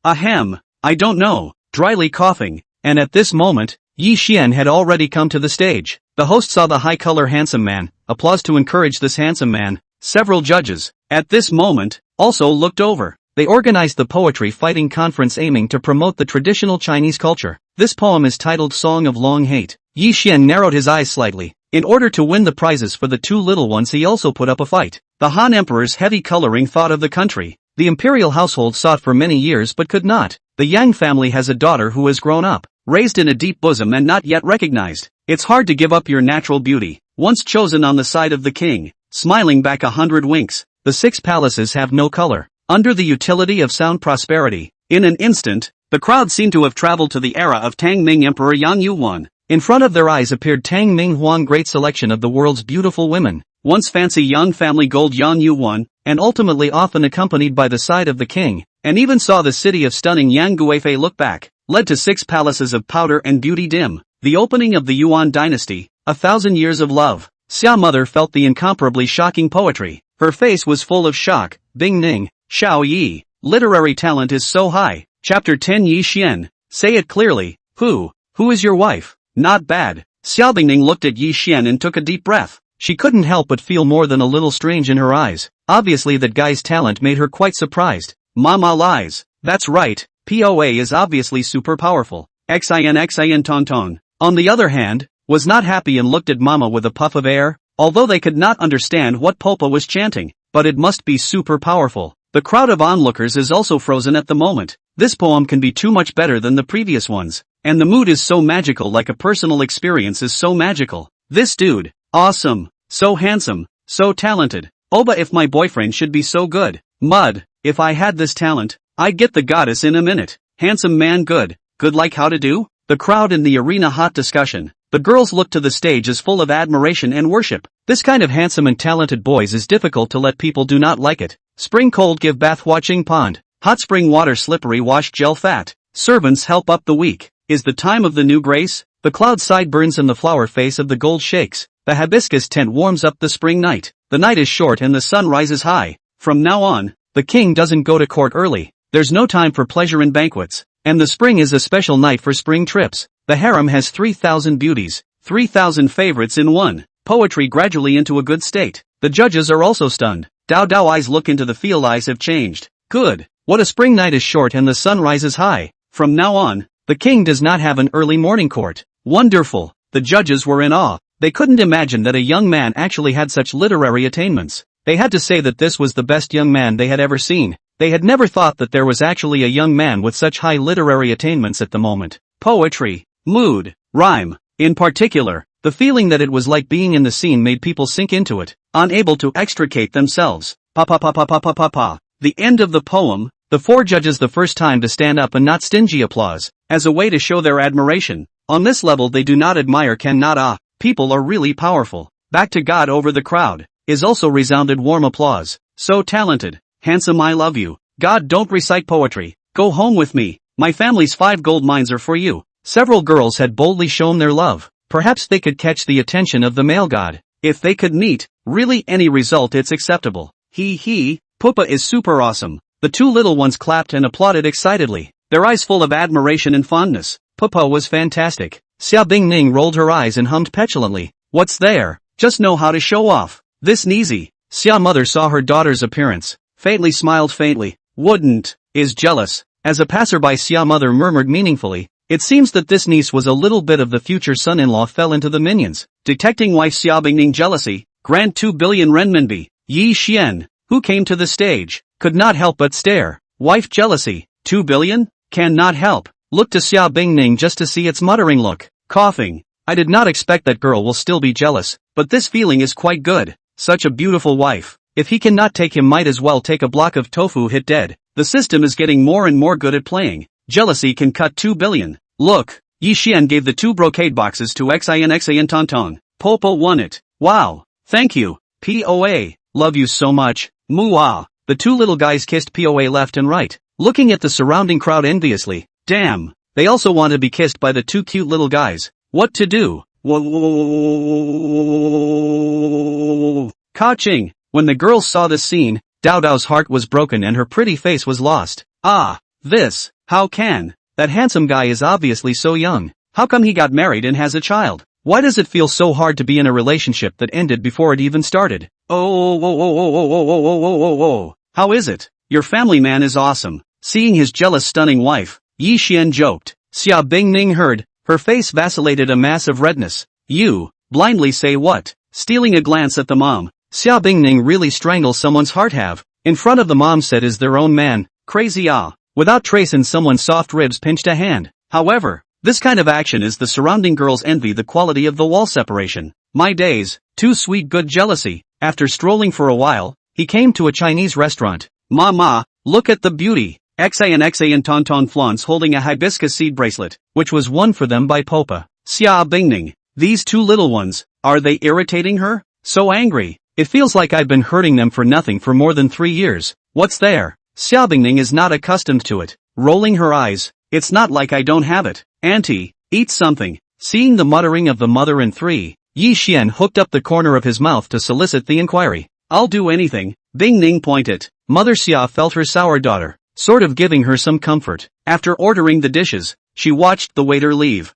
I don't know. Dryly coughing, and at this moment, Yi Xian had already come to the stage. The host saw the high-color handsome man, applause to encourage this handsome man. Several judges, at this moment, also looked over. They organized the poetry fighting conference aiming to promote the traditional Chinese culture. This poem is titled Song of Long Hate. Yi Xian narrowed his eyes slightly. In order to win the prizes for the two little ones, he also put up a fight. The Han Emperor's heavy coloring thought of the country. The imperial household sought for many years but could not. The Yang family has a daughter who has grown up, raised in a deep bosom and not yet recognized. It's hard to give up your natural beauty, once chosen on the side of the king. Smiling back 100 winks. The 6 palaces have no color. Under the utility of sound prosperity. In an instant, the crowd seemed to have traveled to the era of Tang Ming Emperor Yang Yuan. In front of their eyes appeared Tang Ming Huang, great selection of the world's beautiful women. Once fancy young family gold Yang Yuan, and ultimately often accompanied by the side of the king, and even saw the city of stunning Yang Guifei look back, led to 6 palaces of powder and beauty dim. The opening of the Yuan dynasty, 1,000 years of love. Xia Mother felt the incomparably shocking poetry. Her face was full of shock. Bing Ning, Xiao Yi, literary talent is so high. Chapter 10 Yi Xian, say it clearly. Who is your wife? Not bad. Xiao Bingning looked at Yi Xian and took a deep breath. She couldn't help but feel more than a little strange in her eyes. Obviously that guy's talent made her quite surprised. Mama lies. That's right, POA is obviously super powerful. Xin Tonton, on the other hand, was not happy and looked at Mama with a puff of air, although they could not understand what Popa was chanting, but it must be super powerful. The crowd of onlookers is also frozen at the moment. This poem can be too much better than the previous ones, and the mood is so magical, like a personal experience is so magical. This dude, awesome, so handsome, so talented. Oba, if my boyfriend should be so good. Mud, if I had this talent, I'd get the goddess in a minute. Handsome man, good like how to do? The crowd in the arena, hot discussion. The girls look to the stage as full of admiration and worship. This kind of handsome and talented boys is difficult to let people do not like it. Spring cold, give bath watching pond. Hot spring water, slippery wash gel fat. Servants help up the week. Is the time of the new grace? The cloud side burns and the flower face of the gold shakes. The hibiscus tent warms up the spring night. The night is short and the sun rises high. From now on, the king doesn't go to court early. There's no time for pleasure and banquets. And the spring is a special night for spring trips. The harem has 3,000 beauties, 3,000 favorites in one. Poetry gradually into a good state. The judges are also stunned. Dao eyes look into the field, eyes have changed. Good. What a spring night is short and the sun rises high. From now on, the king does not have an early morning court. Wonderful. The judges were in awe. They couldn't imagine that a young man actually had such literary attainments. They had to say that this was the best young man they had ever seen. They had never thought that there was actually a young man with such high literary attainments at the moment. Poetry, mood, rhyme, in particular, the feeling that it was like being in the scene made people sink into it, unable to extricate themselves. The end of the poem, the 4 judges the first time to stand up and not stingy applause, as a way to show their admiration. On this level they do not admire, cannot people are really powerful. Back to God over the crowd, is also resounded warm applause. So talented. Handsome, I love you. God, don't recite poetry. Go home with me. My family's 5 gold mines are for you. Several girls had boldly shown their love. Perhaps they could catch the attention of the male god. If they could meet, really any result, it's acceptable. Pupa is super awesome. The 2 little ones clapped and applauded excitedly, their eyes full of admiration and fondness. Pupa was fantastic. Xia Bingning rolled her eyes and hummed petulantly. What's there? Just know how to show off. This Neezy. Xia Mother saw her daughter's appearance. Faintly smiled faintly. Wouldn't, is jealous. As a passerby, Xia Mother murmured meaningfully. It seems that this niece was a little bit of the future son-in-law fell into the minions. Detecting wife Xia Bingning jealousy, grant 2 billion renminbi. Yi Xian, who came to the stage, could not help but stare. Wife jealousy, 2 billion? Cannot help. Look to Xia Bingning just to see its muttering look. Coughing. I did not expect that girl will still be jealous, but this feeling is quite good. Such a beautiful wife. If he cannot take him, might as well take a block of tofu, hit dead. The system is getting more and more good at playing. Jealousy can cut 2 billion. Look, Yi Xian gave the 2 brocade boxes to Xin Tonton. Popo won it. Wow. Thank you. POA. Love you so much. Muah. The 2 little guys kissed POA left and right, looking at the surrounding crowd enviously. Damn. They also want to be kissed by the 2 cute little guys. What to do? Ka-ching. When the girls saw this scene, Dao's heart was broken and her pretty face was lost. This, how can? That handsome guy is obviously so young. How come he got married and has a child? Why does it feel so hard to be in a relationship that ended before it even started? How is it? your family man is awesome. Seeing his jealous stunning wife, Yi Xian joked. Xia Bingning heard, her face vacillated a massive redness. You, blindly say what? Stealing a glance at the mom, Xia Bingning really strangles someone's heart have. In front of the mom said is their own man, crazy ah. Without trace in someone's soft ribs pinched a hand. However, this kind of action is the surrounding girls envy the quality of the wall separation. My days, too sweet good jealousy. After strolling for a while, he came to a Chinese restaurant. Mama, look at the beauty. Xa and Tonton flaunts holding a hibiscus seed bracelet, which was won for them by Popa. Xia Bingning. These two little ones, are they irritating her? So angry. It feels like I've been hurting them for nothing for more than 3 years. What's there? Xia Bingning is not accustomed to it. Rolling her eyes. It's not like I don't have it. Auntie, eat something. Seeing the muttering of the mother and 3, Yi Xian hooked up the corner of his mouth to solicit the inquiry. I'll do anything. Bingning pointed. Mother Xia felt her sour daughter, sort of giving her some comfort. After ordering the dishes, she watched the waiter leave.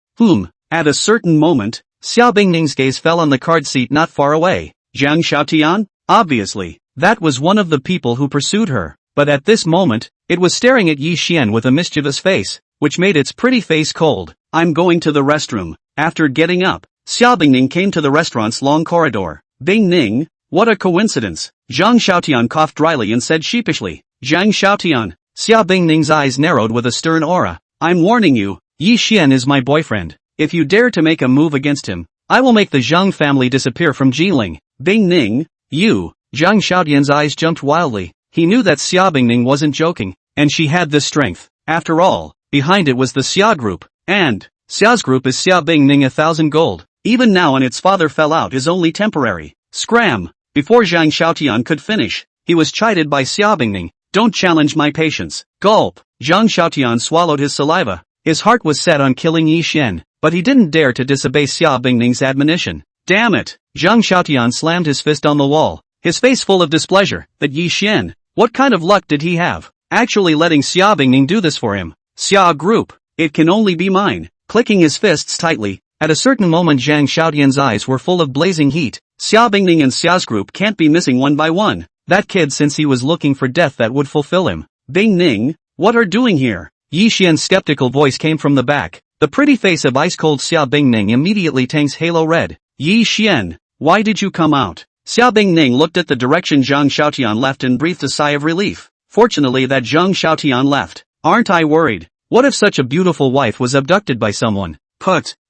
At a certain moment, Xia Bingning's gaze fell on the card seat not far away. Zhang Xiaotian? Obviously, that was one of the people who pursued her. But at this moment, it was staring at Yi Xian with a mischievous face, which made its pretty face cold. I'm going to the restroom. After getting up, Xia Bingning came to the restaurant's long corridor. Bingning, what a coincidence. Zhang Xiaotian coughed dryly and said sheepishly. Zhang Xiaotian. Xia Bingning's eyes narrowed with a stern aura. I'm warning you, Yi Xian is my boyfriend. If you dare to make a move against him, I will make the Zhang family disappear from Jiling. Bingning, you. Zhang Xiaotian's eyes jumped wildly. He knew that Xia Bingning wasn't joking, and she had this strength. After all, behind it was the Xia group, and Xia's group is Xia Bingning 1,000 gold. Even now and its father fell out is only temporary. Scram! Before Zhang Xiaotian could finish, he was chided by Xia Bingning. Don't challenge my patience. Gulp! Zhang Xiaotian swallowed his saliva. His heart was set on killing Yi Xian, but he didn't dare to disobey Xia Bingning's admonition. Damn it! Zhang Xiaotian slammed his fist on the wall, his face full of displeasure. That Yi Xian, what kind of luck did he have? Actually letting Xia Bingning do this for him. Xia group, it can only be mine. Clicking his fists tightly, at a certain moment Zhang Xiaotian's eyes were full of blazing heat. Xia Bingning and Xia's group can't be missing one by one. That kid since he was looking for death that would fulfill him. Bingning, what are doing here? Yi Xian's skeptical voice came from the back. The pretty face of ice-cold Xia Bingning immediately turns halo red. Yi Xian, why did you come out? Xia Bingning looked at the direction Zhang Xiaotian left and breathed a sigh of relief. Fortunately that Zhang Xiaotian left. Aren't I worried? What if such a beautiful wife was abducted by someone?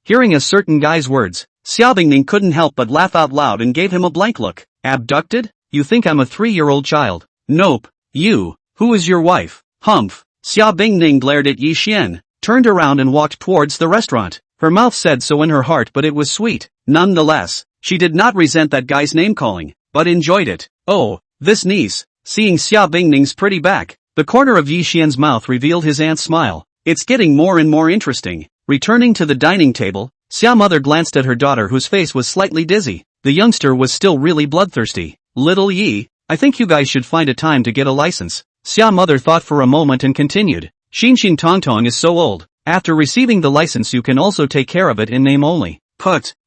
Hearing a certain guy's words, Xia Bingning couldn't help but laugh out loud and gave him a blank look. Abducted? You think I'm a 3-year-old child? Nope. You, who is your wife? Humph. Xia Bingning glared at Yi Xian, turned around and walked towards the restaurant. Her mouth said so in her heart but it was sweet. Nonetheless, she did not resent that guy's name-calling, but enjoyed it. Oh, this niece. Seeing Xia Bingning's pretty back, the corner of Yi Xian's mouth revealed his aunt's smile. It's getting more and more interesting. Returning to the dining table, Xia mother glanced at her daughter whose face was slightly dizzy. The youngster was still really bloodthirsty. Little Yi, I think you guys should find a time to get a license. Xia mother thought for a moment and continued. Xinxin Tongtong is so old. After receiving the license you can also take care of it in name only.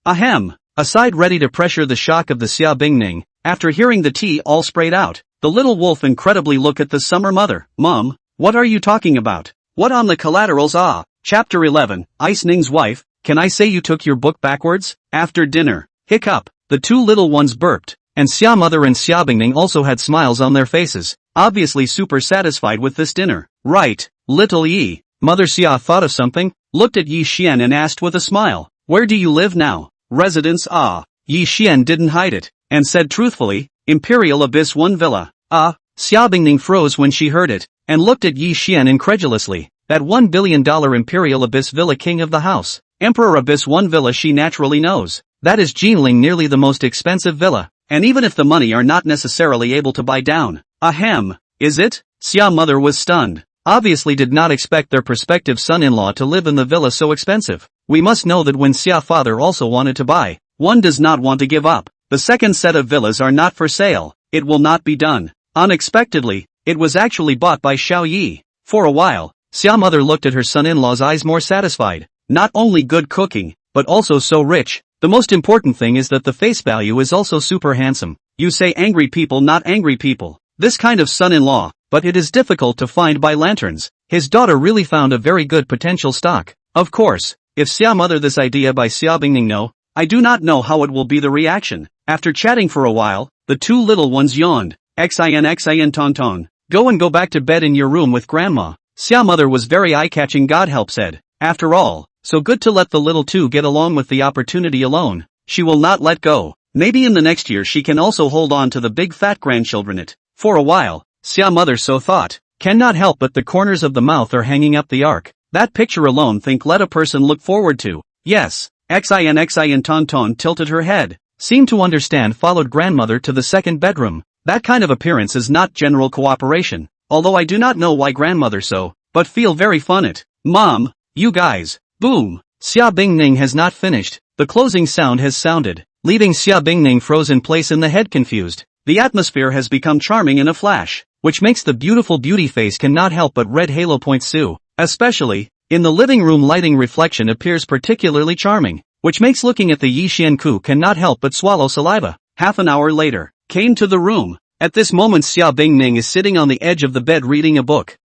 Ahem. Aside ready to pressure the shock of the Xia Bingning, after hearing the tea all sprayed out, the little wolf incredibly looked at the summer mother. Mom, what are you talking about? What on the collaterals ah? Chapter 11, Ice Ning's wife, can I say you took your book backwards? After dinner, hiccup, the two little ones burped, and Xia mother and Xia Bingning also had smiles on their faces, obviously super satisfied with this dinner. Right, little Yi. Mother Xia thought of something, looked at Yi Xian and asked with a smile, where do you live now? Residence ah. Yi Xian didn't hide it, and said truthfully, Imperial Abyss 1 Villa. Ah. Xia Bingning froze when she heard it, and looked at Yi Xian incredulously. That $1 billion Imperial Abyss Villa king of the house. Emperor Abyss 1 Villa she naturally knows. That is Jinling nearly the most expensive villa. And even if the money are not necessarily able to buy down. Ahem. Is it? Xia mother was stunned. Obviously did not expect their prospective son-in-law to live in the villa so expensive. We must know that when Xia father also wanted to buy, one does not want to give up. The second set of villas are not for sale. It will not be done. Unexpectedly, it was actually bought by Xiao Yi. For a while, Xia mother looked at her son-in-law's eyes more satisfied. Not only good cooking, but also so rich. The most important thing is that the face value is also super handsome. You say angry people not angry people. This kind of son-in-law, but it is difficult to find by lanterns. His daughter really found a very good potential stock. Of course, if Xia mother this idea by Xia Bingning no, I do not know how it will be the reaction. After chatting for a while, the two little ones yawned. Xin Tonton. Go back to bed in your room with grandma. Xia mother was very eye-catching, God help said. After all, so good to let the little two get along with the opportunity alone. She will not let go. Maybe in the next year she can also hold on to the big fat grandchildren it. For a while, Xia mother so thought. Cannot help but the corners of the mouth are hanging up the arc. That picture alone think let a person look forward to. Yes. Xin Tonton tilted her head. Seemed to understand, followed grandmother to the second bedroom. That kind of appearance is not general cooperation. Although I do not know why grandmother so, but feel very fun it. Mom, you guys. Boom. Xia Bingning has not finished. The closing sound has sounded, leaving Xia Bingning froze in place in the head confused. The atmosphere has become charming in a flash, which makes the beautiful beauty face cannot help but red halo points Sue. Especially, in the living room lighting reflection appears particularly charming, which makes looking at the Yixian Ku cannot help but swallow saliva. Half an hour later, came to the room. At this moment Xia Bingning is sitting on the edge of the bed reading a book.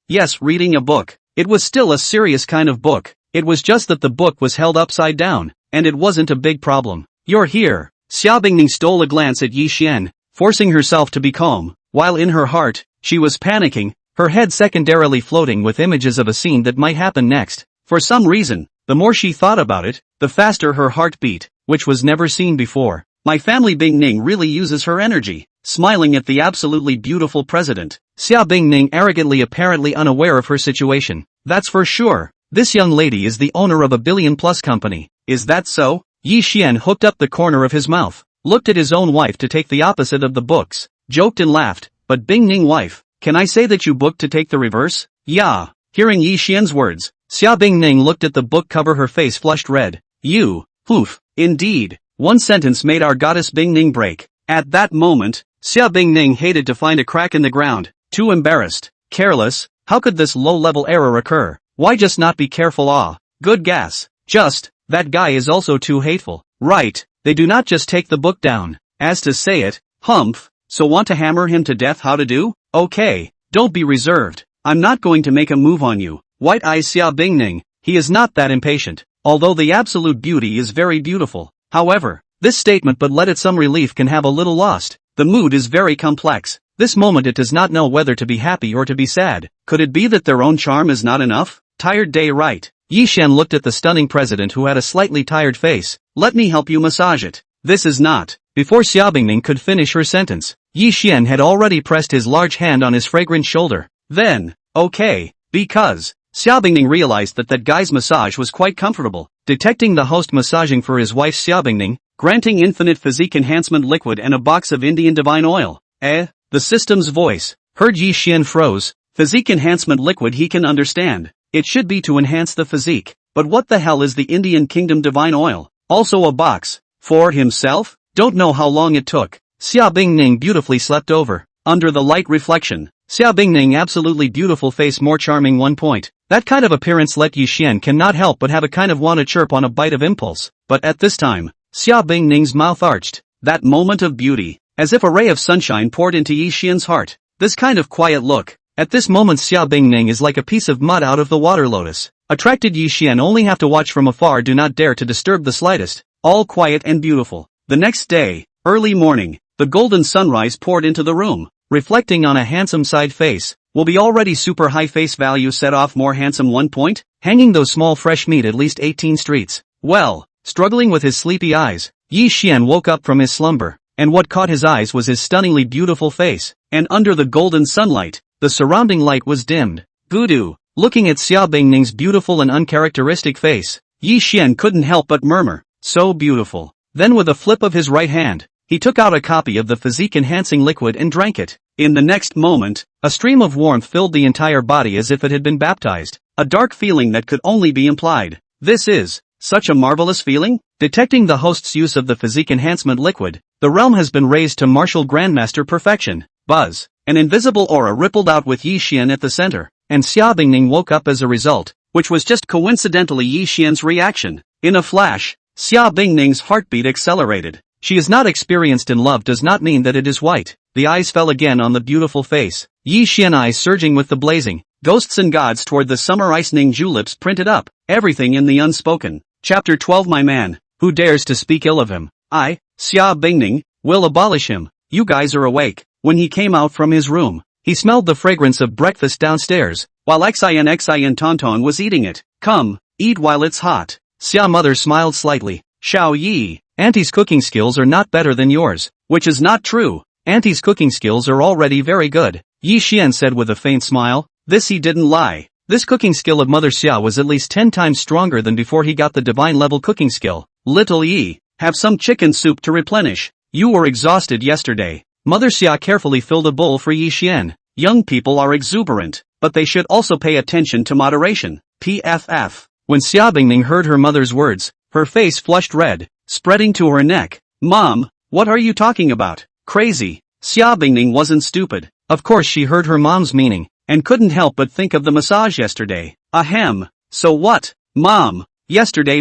Yes, reading a book. It was still a serious kind of book. It was just that the book was held upside down, and it wasn't a big problem. You're here. Xia Bingning stole a glance at Yixian, forcing herself to be calm, while in her heart, she was panicking, her head secondarily floating with images of a scene that might happen next. For some reason, the more she thought about it, the faster her heart beat, which was never seen before. My family Bingning really uses her energy. Smiling at the absolutely beautiful president. Xia Bingning arrogantly apparently unaware of her situation. That's for sure. This young lady is the owner of a billion-plus company. Is that so? Yi Xian hooked up the corner of his mouth, looked at his own wife to take the opposite of the books, joked and laughed, but Bingning wife, can I say that you booked to take the reverse? Yeah. Hearing Yi Xian's words, Xia Bingning looked at the book cover, her face flushed red. You, poof, indeed. One sentence made our goddess Bingning break. At that moment, Xia Bingning hated to find a crack in the ground. Too embarrassed, careless, how could this low-level error occur? Why just not be careful? Good gas. Just, that guy is also too hateful. Right, they do not just take the book down. As to say it, humph, so want to hammer him to death? How to do? Okay, don't be reserved. I'm not going to make a move on you. White eyes Xia Bingning, he is not that impatient. Although the absolute beauty is very beautiful. However, this statement but let it some relief can have a little lost. The mood is very complex. This moment it does not know whether to be happy or to be sad. Could it be that their own charm is not enough? Tired day, right? Yi Xian looked at the stunning president who had a slightly tired face. Let me help you massage it. This is not. Before Xia Bingning could finish her sentence, Yi Xian had already pressed his large hand on his fragrant shoulder. Then, okay, because Xia Bingning realized that guy's massage was quite comfortable. Detecting the host massaging for his wife Xia Bingning, granting infinite physique enhancement liquid and a box of Indian divine oil. The system's voice, heard Yi Xian froze. Physique enhancement liquid he can understand. It should be to enhance the physique. But what the hell is the Indian Kingdom divine oil? Also a box. For himself? Don't know how long it took. Xia Bingning beautifully slept over. Under the light reflection. Xia Bingning absolutely beautiful face more charming 1 point. That kind of appearance let Yi Xian cannot help but have a kind of wanna chirp on a bite of impulse. But at this time, Xia Bingning's mouth arched. That moment of beauty. As if a ray of sunshine poured into Yi Xian's heart. This kind of quiet look. At this moment Xia Bingning is like a piece of mud out of the water lotus. Attracted Yi Xian only have to watch from afar, do not dare to disturb the slightest. All quiet and beautiful. The next day, early morning, the golden sunrise poured into the room. Reflecting on a handsome side face. Will be already super high face value set off more handsome 1 point? Hanging those small fresh meat at least 18 streets. Well, struggling with his sleepy eyes, Yi Xian woke up from his slumber. And what caught his eyes was his stunningly beautiful face. And under the golden sunlight, the surrounding light was dimmed. Voodoo. Looking at Xia Bingning's beautiful and uncharacteristic face, Yi Xian couldn't help but murmur, so beautiful. Then with a flip of his right hand, he took out a copy of the physique-enhancing liquid and drank it. In the next moment, a stream of warmth filled the entire body as if it had been baptized. A dark feeling that could only be implied. This is such a marvelous feeling. Detecting the host's use of the physique enhancement liquid, the realm has been raised to martial grandmaster perfection. Buzz. An invisible aura rippled out with Yi Xian at the center, and Xia Bingning woke up as a result, which was just coincidentally Yi Xian's reaction. In a flash, Xia Bingning's heartbeat accelerated. She is not experienced in love does not mean that it is white. The eyes fell again on the beautiful face. Yi Xian eyes surging with the blazing ghosts and gods toward the summer icening lips printed up, everything in the unspoken. Chapter 12. My man, who dares to speak ill of him? I, Xia Bingning, will abolish him. You guys are awake. When he came out from his room, he smelled the fragrance of breakfast downstairs, while Xin Tonton was eating it. Come, eat while it's hot. Xia mother smiled slightly. Xiao Yi, Auntie's cooking skills are not better than yours, which is not true. Auntie's cooking skills are already very good, Yi Xian said with a faint smile. This he didn't lie. This cooking skill of Mother Xia was at least 10 times stronger than before he got the divine level cooking skill. Little Yi, have some chicken soup to replenish. You were exhausted yesterday. Mother Xia carefully filled a bowl for Yi Xian. Young people are exuberant, but they should also pay attention to moderation. PFF. When Xia Bingning heard her mother's words, her face flushed red, spreading to her neck. Mom, what are you talking about? Crazy. Xia Bingning wasn't stupid. Of course she heard her mom's meaning, and couldn't help but think of the massage yesterday. Ahem. So what? Mom, yesterday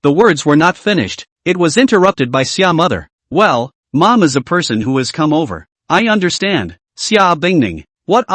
the words were not finished. It was interrupted by Xia mother. Well, Mom is a person who has come over. I understand. Xia Bingning. What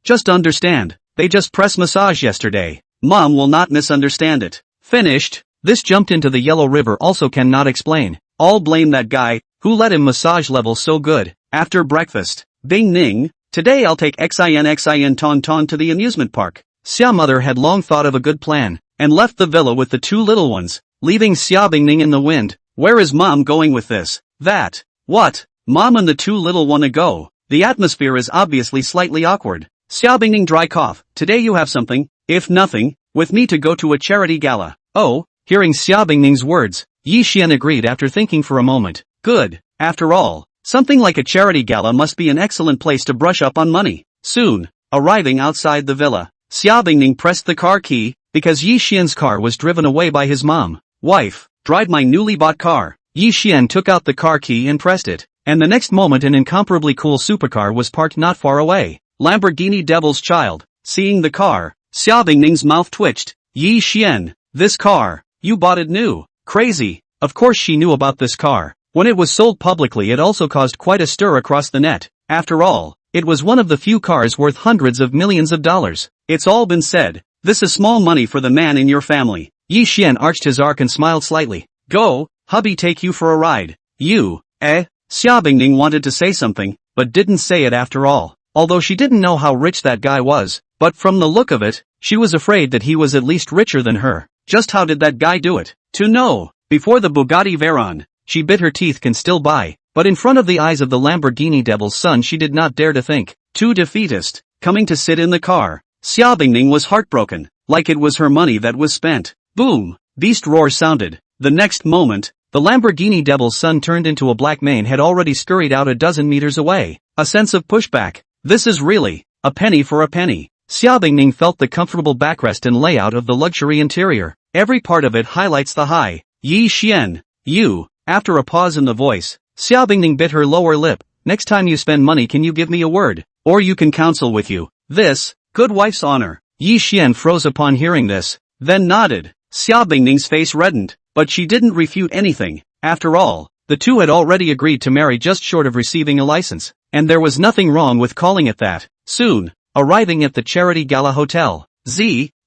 just understand. They just press massage yesterday. Mom will not misunderstand it. Finished. This jumped into the Yellow River also cannot explain. All blame that guy, who let him massage level so good. After breakfast. Bing Ning, today I'll take Xin Tonton to the amusement park. Xia mother had long thought of a good plan, and left the villa with the two little ones, leaving Xia Bingning in the wind. Where is Mom going with this? That. What? Mom and the two little one go. The atmosphere is obviously slightly awkward. Xia Bingning dry cough. Today you have something, if nothing, with me to go to a charity gala. Oh, hearing Xia Bingning's words, Yi Xian agreed after thinking for a moment. Good. After all, something like a charity gala must be an excellent place to brush up on money. Soon, arriving outside the villa, Xia Bingning pressed the car key, because Yi Xian's car was driven away by his mom. Wife, drive my newly bought car. Yi Xian took out the car key and pressed it, and the next moment an incomparably cool supercar was parked not far away. Lamborghini Devil's Child. Seeing the car, Xia Bingning's mouth twitched. Yi Xian, this car, you bought it new. Crazy. Of course she knew about this car. When it was sold publicly it also caused quite a stir across the net. After all, it was one of the few cars worth hundreds of millions of dollars. It's all been said. This is small money for the man in your family. Yi Xian arched his arc and smiled slightly. Go, hubby take you for a ride. You, Xia Bingning wanted to say something, but didn't say it after all. Although she didn't know how rich that guy was, but from the look of it, she was afraid that he was at least richer than her. Just how did that guy do it? To know, before the Bugatti Veyron, she bit her teeth can still buy, but in front of the eyes of the Lamborghini Devil's son she did not dare to think. Too defeatist, coming to sit in the car. Xia Bingning was heartbroken, like it was her money that was spent. Boom! Beast roar sounded. The next moment, the Lamborghini Devil's son turned into a black mane had already scurried out a dozen meters away. A sense of pushback. This is really a penny for a penny. Xia Bingning felt the comfortable backrest and layout of the luxury interior. Every part of it highlights the high. Yi Xian, you. After a pause in the voice, Xia Bingning bit her lower lip. Next time you spend money can you give me a word? Or you can counsel with you. This, good wife's honor. Yi Xian froze upon hearing this, then nodded. Xia Bingning's face reddened, but she didn't refute anything. After all, the two had already agreed to marry just short of receiving a license, and there was nothing wrong with calling it that. Soon, arriving at the Charity Gala Hotel,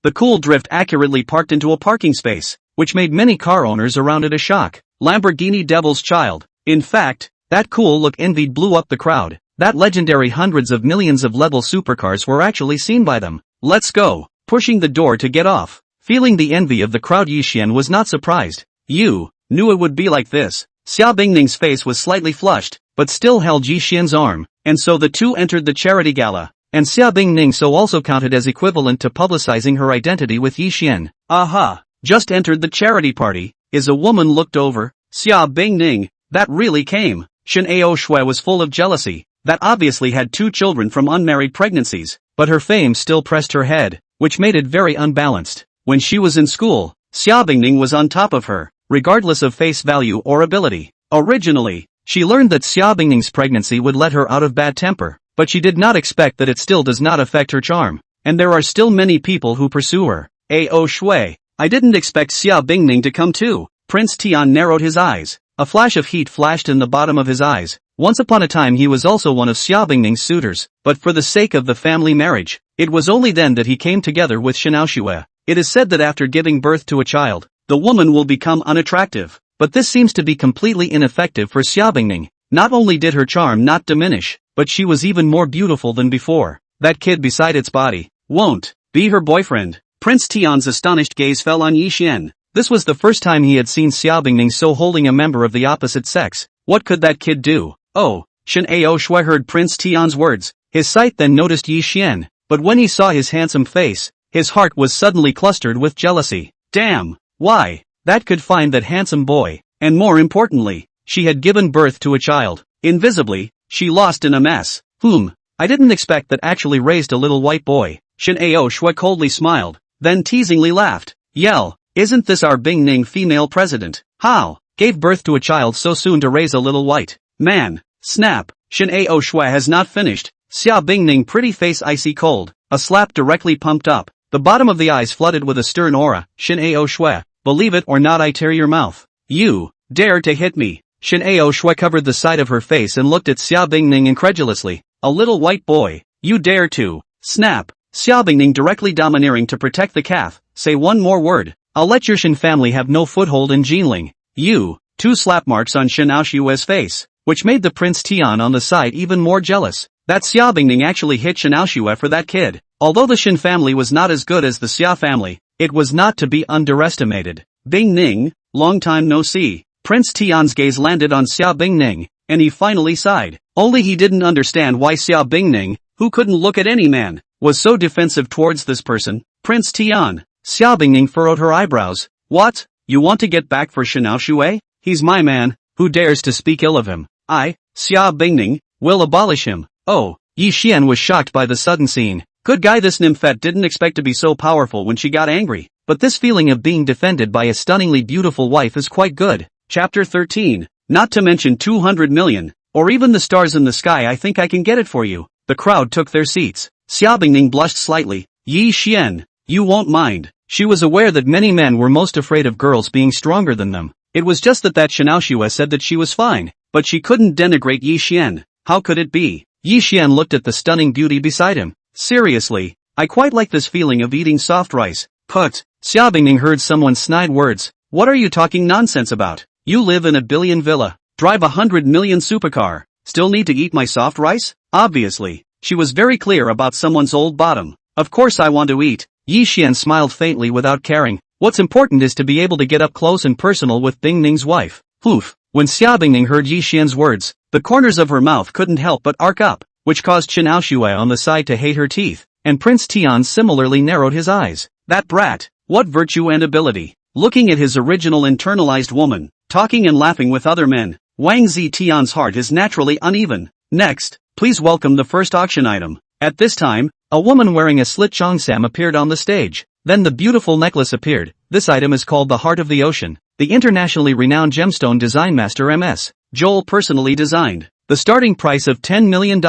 the cool drift accurately parked into a parking space, which made many car owners around it a shock. Lamborghini Devil's Child. In fact, that cool look envied blew up the crowd. That legendary hundreds of millions of level supercars were actually seen by them. Let's go. Pushing the door to get off. Feeling the envy of the crowd, Yi Xian was not surprised. You knew it would be like this. Xia Bingning's face was slightly flushed, but still held Yi Xian's arm, and so the two entered the charity gala. And Xia Bingning so also counted as equivalent to publicizing her identity with Yi Xian. Aha! Just entered the charity party. Is a woman looked over? Xia Bingning, that really came. Shen Ao Shui was full of jealousy. That obviously had two children from unmarried pregnancies, but her fame still pressed her head, which made it very unbalanced. When she was in school, Xia Bingning was on top of her, regardless of face value or ability. Originally, she learned that Xia Bingning's pregnancy would let her out of bad temper, but she did not expect that it still does not affect her charm, and there are still many people who pursue her. Ao Shui, I didn't expect Xia Bingning to come too. Prince Tian narrowed his eyes. A flash of heat flashed in the bottom of his eyes. Once upon a time he was also one of Xia Bingning's suitors, but for the sake of the family marriage, it was only then that he came together with Xiaoxue. It is said that after giving birth to a child, the woman will become unattractive, but this seems to be completely ineffective for Xia Bingning. Not only did her charm not diminish, but she was even more beautiful than before. That kid beside its body won't be her boyfriend. Prince Tian's astonished gaze fell on Yi Xian. This was the first time he had seen Xia Bingning so holding a member of the opposite sex. What could that kid do? Oh, Shen Ao Shui heard Prince Tian's words. His sight then noticed Yi Xian, but when he saw his handsome face, his heart was suddenly clustered with jealousy. Damn! Why? That could find that handsome boy, and more importantly, she had given birth to a child. Invisibly, she lost in a mess. I didn't expect that actually raised a little white boy. Shen Ao Shui coldly smiled, then teasingly laughed. Yell, isn't this our Bingning female president? How? Gave birth to a child so soon to raise a little white man. Snap. Shen Ao Shui has not finished. Xia Bingning pretty face icy cold. A slap directly pumped up. The bottom of the eyes flooded with a stern aura. Shen Ao Shui, believe it or not I tear your mouth. You dare to hit me. Shen Ao Shui covered the side of her face and looked at Xia Bingning incredulously. A little white boy. You dare to. Snap. Xia Bingning directly domineering to protect the calf. Say one more word. I'll let your Shen family have no foothold in Jinling. You. Two slap marks on Shen Aoshue's face, which made the Prince Tian on the side even more jealous. That Xia Bingning actually hit Shen Aoshue for that kid. Although the Shen family was not as good as the Xia family, it was not to be underestimated. Bingning, long time no see. Prince Tian's gaze landed on Xia Bingning, and he finally sighed. Only he didn't understand why Xia Bingning, who couldn't look at any man, was so defensive towards this person. Prince Tian. Xia Bingning furrowed her eyebrows. What? You want to get back for Shen Aoshue? He's my man. Who dares to speak ill of him? I, Xia Bingning, will abolish him. Oh, Yi Xian was shocked by the sudden scene. Good guy, this nymphette didn't expect to be so powerful when she got angry, but this feeling of being defended by a stunningly beautiful wife is quite good. Chapter 13. Not to mention 200 million, or even the stars in the sky. I think I can get it for you. The crowd took their seats. Xia Bingning blushed slightly. Yi Xian, you won't mind. She was aware that many men were most afraid of girls being stronger than them. It was just that Shen Aoshue said that she was fine, but she couldn't denigrate Yi Xian. How could it be? Yi Xian looked at the stunning beauty beside him. Seriously, I quite like this feeling of eating soft rice. Put. Xia Bingning heard someone snide words. What are you talking nonsense about? You live in a billion villa, drive 100 million supercar, still need to eat my soft rice? Obviously, she was very clear about someone's old bottom. Of course I want to eat. Yi Xian smiled faintly without caring. What's important is to be able to get up close and personal with Bingning's wife. Poof. When Xia Bingning heard Yi Xian's words, the corners of her mouth couldn't help but arc up, which caused Shen Aoshue on the side to hate her teeth, and Prince Tian similarly narrowed his eyes. That brat, what virtue and ability. Looking at his original internalized woman, talking and laughing with other men, Wang Zitian's heart is naturally uneven. Next, please welcome the first auction item. At this time, a woman wearing a slit cheongsam appeared on the stage. Then the beautiful necklace appeared. This item is called the Heart of the Ocean. The internationally renowned gemstone design master M.S. Joel personally designed. The starting price of $10 million.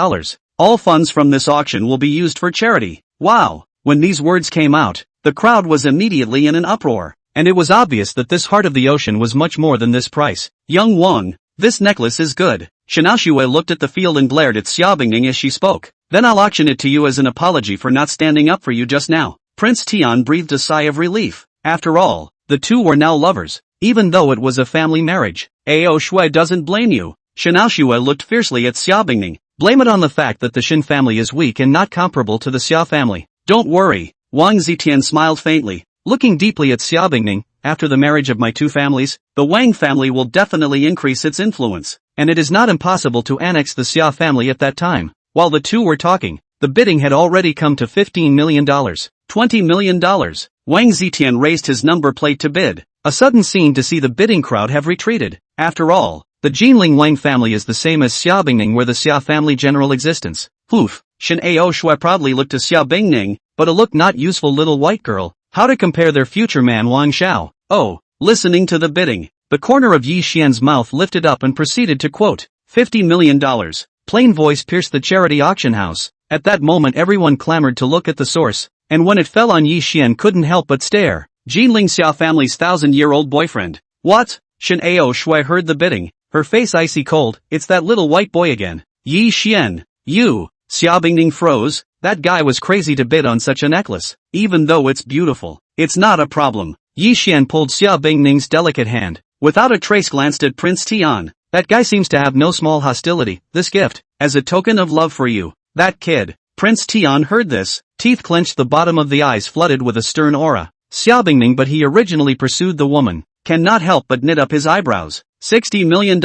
All funds from this auction will be used for charity. Wow! When these words came out, the crowd was immediately in an uproar. And it was obvious that this Heart of the Ocean was much more than this price. Young Wang, this necklace is good. Shen Aoshue looked at the field and glared at Xia Bingning as she spoke. Then I'll auction it to you as an apology for not standing up for you just now. Prince Tian breathed a sigh of relief. After all, the two were now lovers, even though it was a family marriage. Ao Shui doesn't blame you. Shen Aoshue looked fiercely at Xia Bingning. Blame it on the fact that the Shen family is weak and not comparable to the Xia family. Don't worry. Wang Zitian smiled faintly, looking deeply at Xia Bingning. After the marriage of my two families, the Wang family will definitely increase its influence, and it is not impossible to annex the Xia family at that time. While the two were talking, the bidding had already come to $15 million. $20 million. Wang Zitian raised his number plate to bid. A sudden scene to see the bidding crowd have retreated. After all, the Jinling Wang family is the same as Xia Bingning were the Xia family general existence. Poof. Shen Ao Shui proudly looked to Xia Bingning, but a look not useful little white girl. How to compare their future man Wang Xiao? Oh, listening to the bidding, the corner of Yi Xian's mouth lifted up and proceeded to quote, $50 million. Plain voice pierced the charity auction house. At that moment everyone clamored to look at the source, and when it fell on Yi Xian couldn't help but stare. Jinling Xia family's 1,000-year-old boyfriend. What? Shen Ao Shui heard the bidding, her face icy cold. It's that little white boy again. Yi Xian. You. Xia Bingning froze. That guy was crazy to bid on such a necklace. Even though it's beautiful, it's not a problem. Yi Xian pulled Xia Bingning's delicate hand. Without a trace glanced at Prince Tian. That guy seems to have no small hostility. This gift, as a token of love for you. That kid. Prince Tian heard this, teeth clenched, the bottom of the eyes flooded with a stern aura. Xia Bingning, but he originally pursued the woman, cannot help but knit up his eyebrows. $60 million.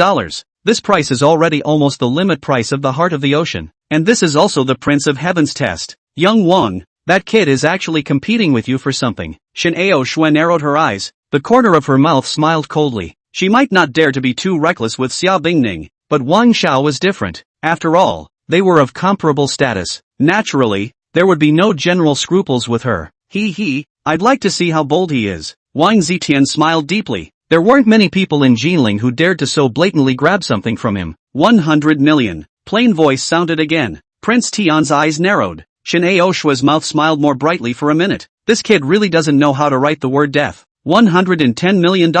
This price is already almost the limit price of the heart of the ocean. And this is also the Prince of Heaven's test. Young Wang, that kid is actually competing with you for something. Shen Ao Shui narrowed her eyes. The corner of her mouth smiled coldly. She might not dare to be too reckless with Xia Bingning, but Wang Xiao was different. After all, they were of comparable status. Naturally, there would be no general scruples with her. I'd like to see how bold he is. Wang Zitian smiled deeply. There weren't many people in Jinling who dared to so blatantly grab something from him. 100 million. Plain voice sounded again. Prince Tian's eyes narrowed. Shen Ao Shui's mouth smiled more brightly for a minute. This kid really doesn't know how to write the word death. $110 million.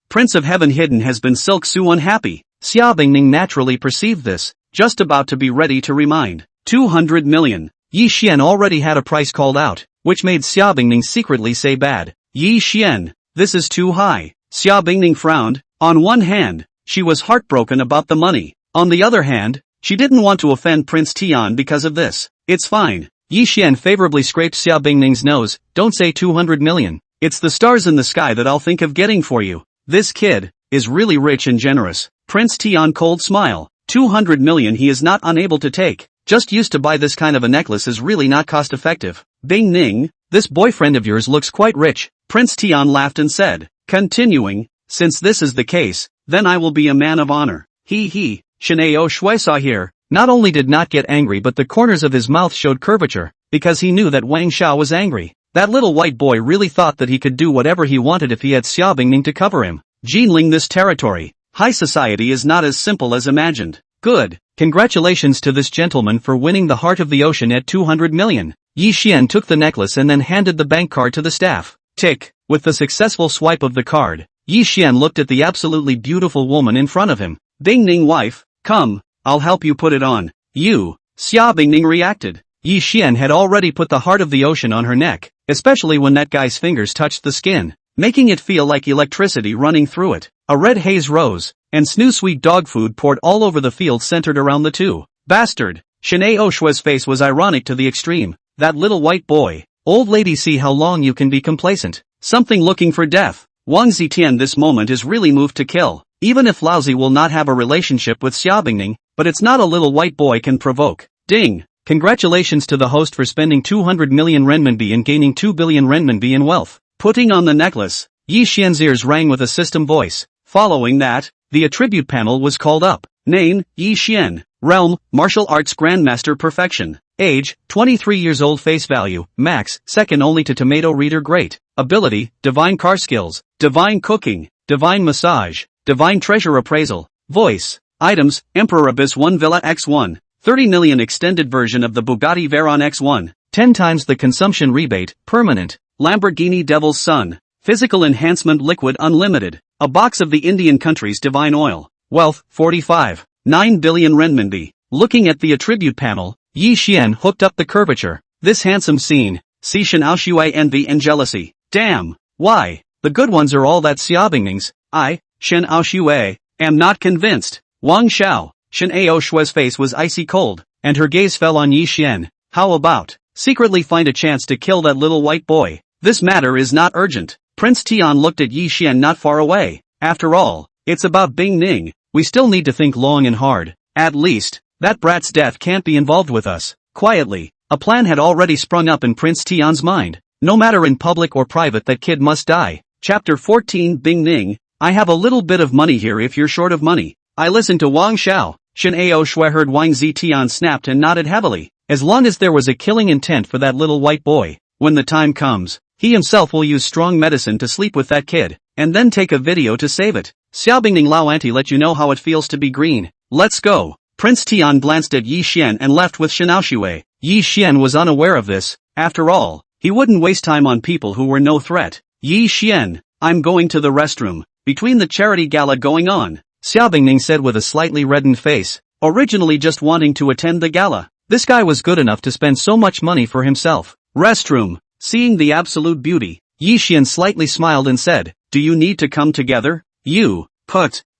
Prince of Heaven hidden has been Silk Su unhappy. Xia Bingning naturally perceived this, just about to be ready to remind. 200 million. Yi Xian already had a price called out, which made Xia Bingning secretly say bad. Yi Xian, this is too high. Xia Bingning frowned. On one hand, she was heartbroken about the money. On the other hand, she didn't want to offend Prince Tian because of this. It's fine. Yi Xian favorably scraped Xia Bingning's nose. Don't say 200 million. It's the stars in the sky that I'll think of getting for you. This kid is really rich and generous. Prince Tian cold smile. 200 million he is not unable to take. Just used to buy this kind of a necklace is really not cost effective. Bingning, this boyfriend of yours looks quite rich. Prince Tian laughed and said, continuing, since this is the case, then I will be a man of honor. Shen Ao Shui saw here, not only did not get angry but the corners of his mouth showed curvature, because he knew that Wang Xiao was angry. That little white boy really thought that he could do whatever he wanted if he had Xia Bingning to cover him. Jinling, this territory, high society is not as simple as imagined. Good. Congratulations to this gentleman for winning the heart of the ocean at 200 million. Yi Xian took the necklace and then handed the bank card to the staff. Tick. With the successful swipe of the card, Yi Xian looked at the absolutely beautiful woman in front of him. Bingning wife, come, I'll help you put it on. You. Xia Bingning reacted. Yi Xian had already put the heart of the ocean on her neck, especially when that guy's fingers touched the skin, making it feel like electricity running through it. A red haze rose, and snoo-sweet dog food poured all over the field centered around the two. Bastard! Shen Ao Shui's face was ironic to the extreme. That little white boy. Old lady, see how long you can be complacent. Something looking for death. Wang Zitian this moment is really moved to kill. Even if Laozi will not have a relationship with Xia Bingning, but it's not a little white boy can provoke. Ding! Congratulations to the host for spending 200 million renminbi and gaining 2 billion renminbi in wealth. Putting on the necklace, Yi Xian's ears rang with a system voice. Following that, the attribute panel was called up. Name, Yi Xian. Realm, Martial Arts Grandmaster Perfection. Age, 23 years old. Face value, max, second only to Tomato Reader. Great. Ability, Divine Car Skills, Divine Cooking, Divine Massage, Divine Treasure Appraisal. Voice, items, Emperor Abyss 1 Villa X1. 30 million extended version of the Bugatti Veyron X1. 10 times the consumption rebate, permanent. Lamborghini Devil's Son. Physical Enhancement Liquid Unlimited. A box of the Indian country's divine oil. Wealth, 45. 9 billion renminbi. Looking at the attribute panel, Yi Xian hooked up the curvature. This handsome scene. See Shen Ao Shui envy and jealousy. Damn. Why? The good ones are all that Xia Bingning's. I, Shen Ao Shui, am not convinced. Wang Xiao. Shen Ao Shui's face was icy cold, and her gaze fell on Yi Xian. How about secretly find a chance to kill that little white boy? This matter is not urgent. Prince Tian looked at Yi Xian not far away. After all, it's about Bingning. We still need to think long and hard. At least, that brat's death can't be involved with us. Quietly, a plan had already sprung up in Prince Tian's mind. No matter in public or private, that kid must die. Chapter 14. Bingning, I have a little bit of money here if you're short of money. I listened to Wang Xiao. Shen Ao Shui heard Wang Zitian snapped and nodded heavily. As long as there was a killing intent for that little white boy, when the time comes, he himself will use strong medicine to sleep with that kid, and then take a video to save it. Xia Bingning Lao Auntie let you know how it feels to be green. Let's go. Prince Tian glanced at Yi Xian and left with Shen Ao Shui. Yi Xian was unaware of this. After all, he wouldn't waste time on people who were no threat. Yi Xian, I'm going to the restroom. between the charity gala going on, Xiao Bingning said with a slightly reddened face. Originally just wanting to attend the gala, this guy was good enough to spend so much money for himself. Restroom. Seeing the absolute beauty, Yi Xian slightly smiled and said, do you need to come together? You,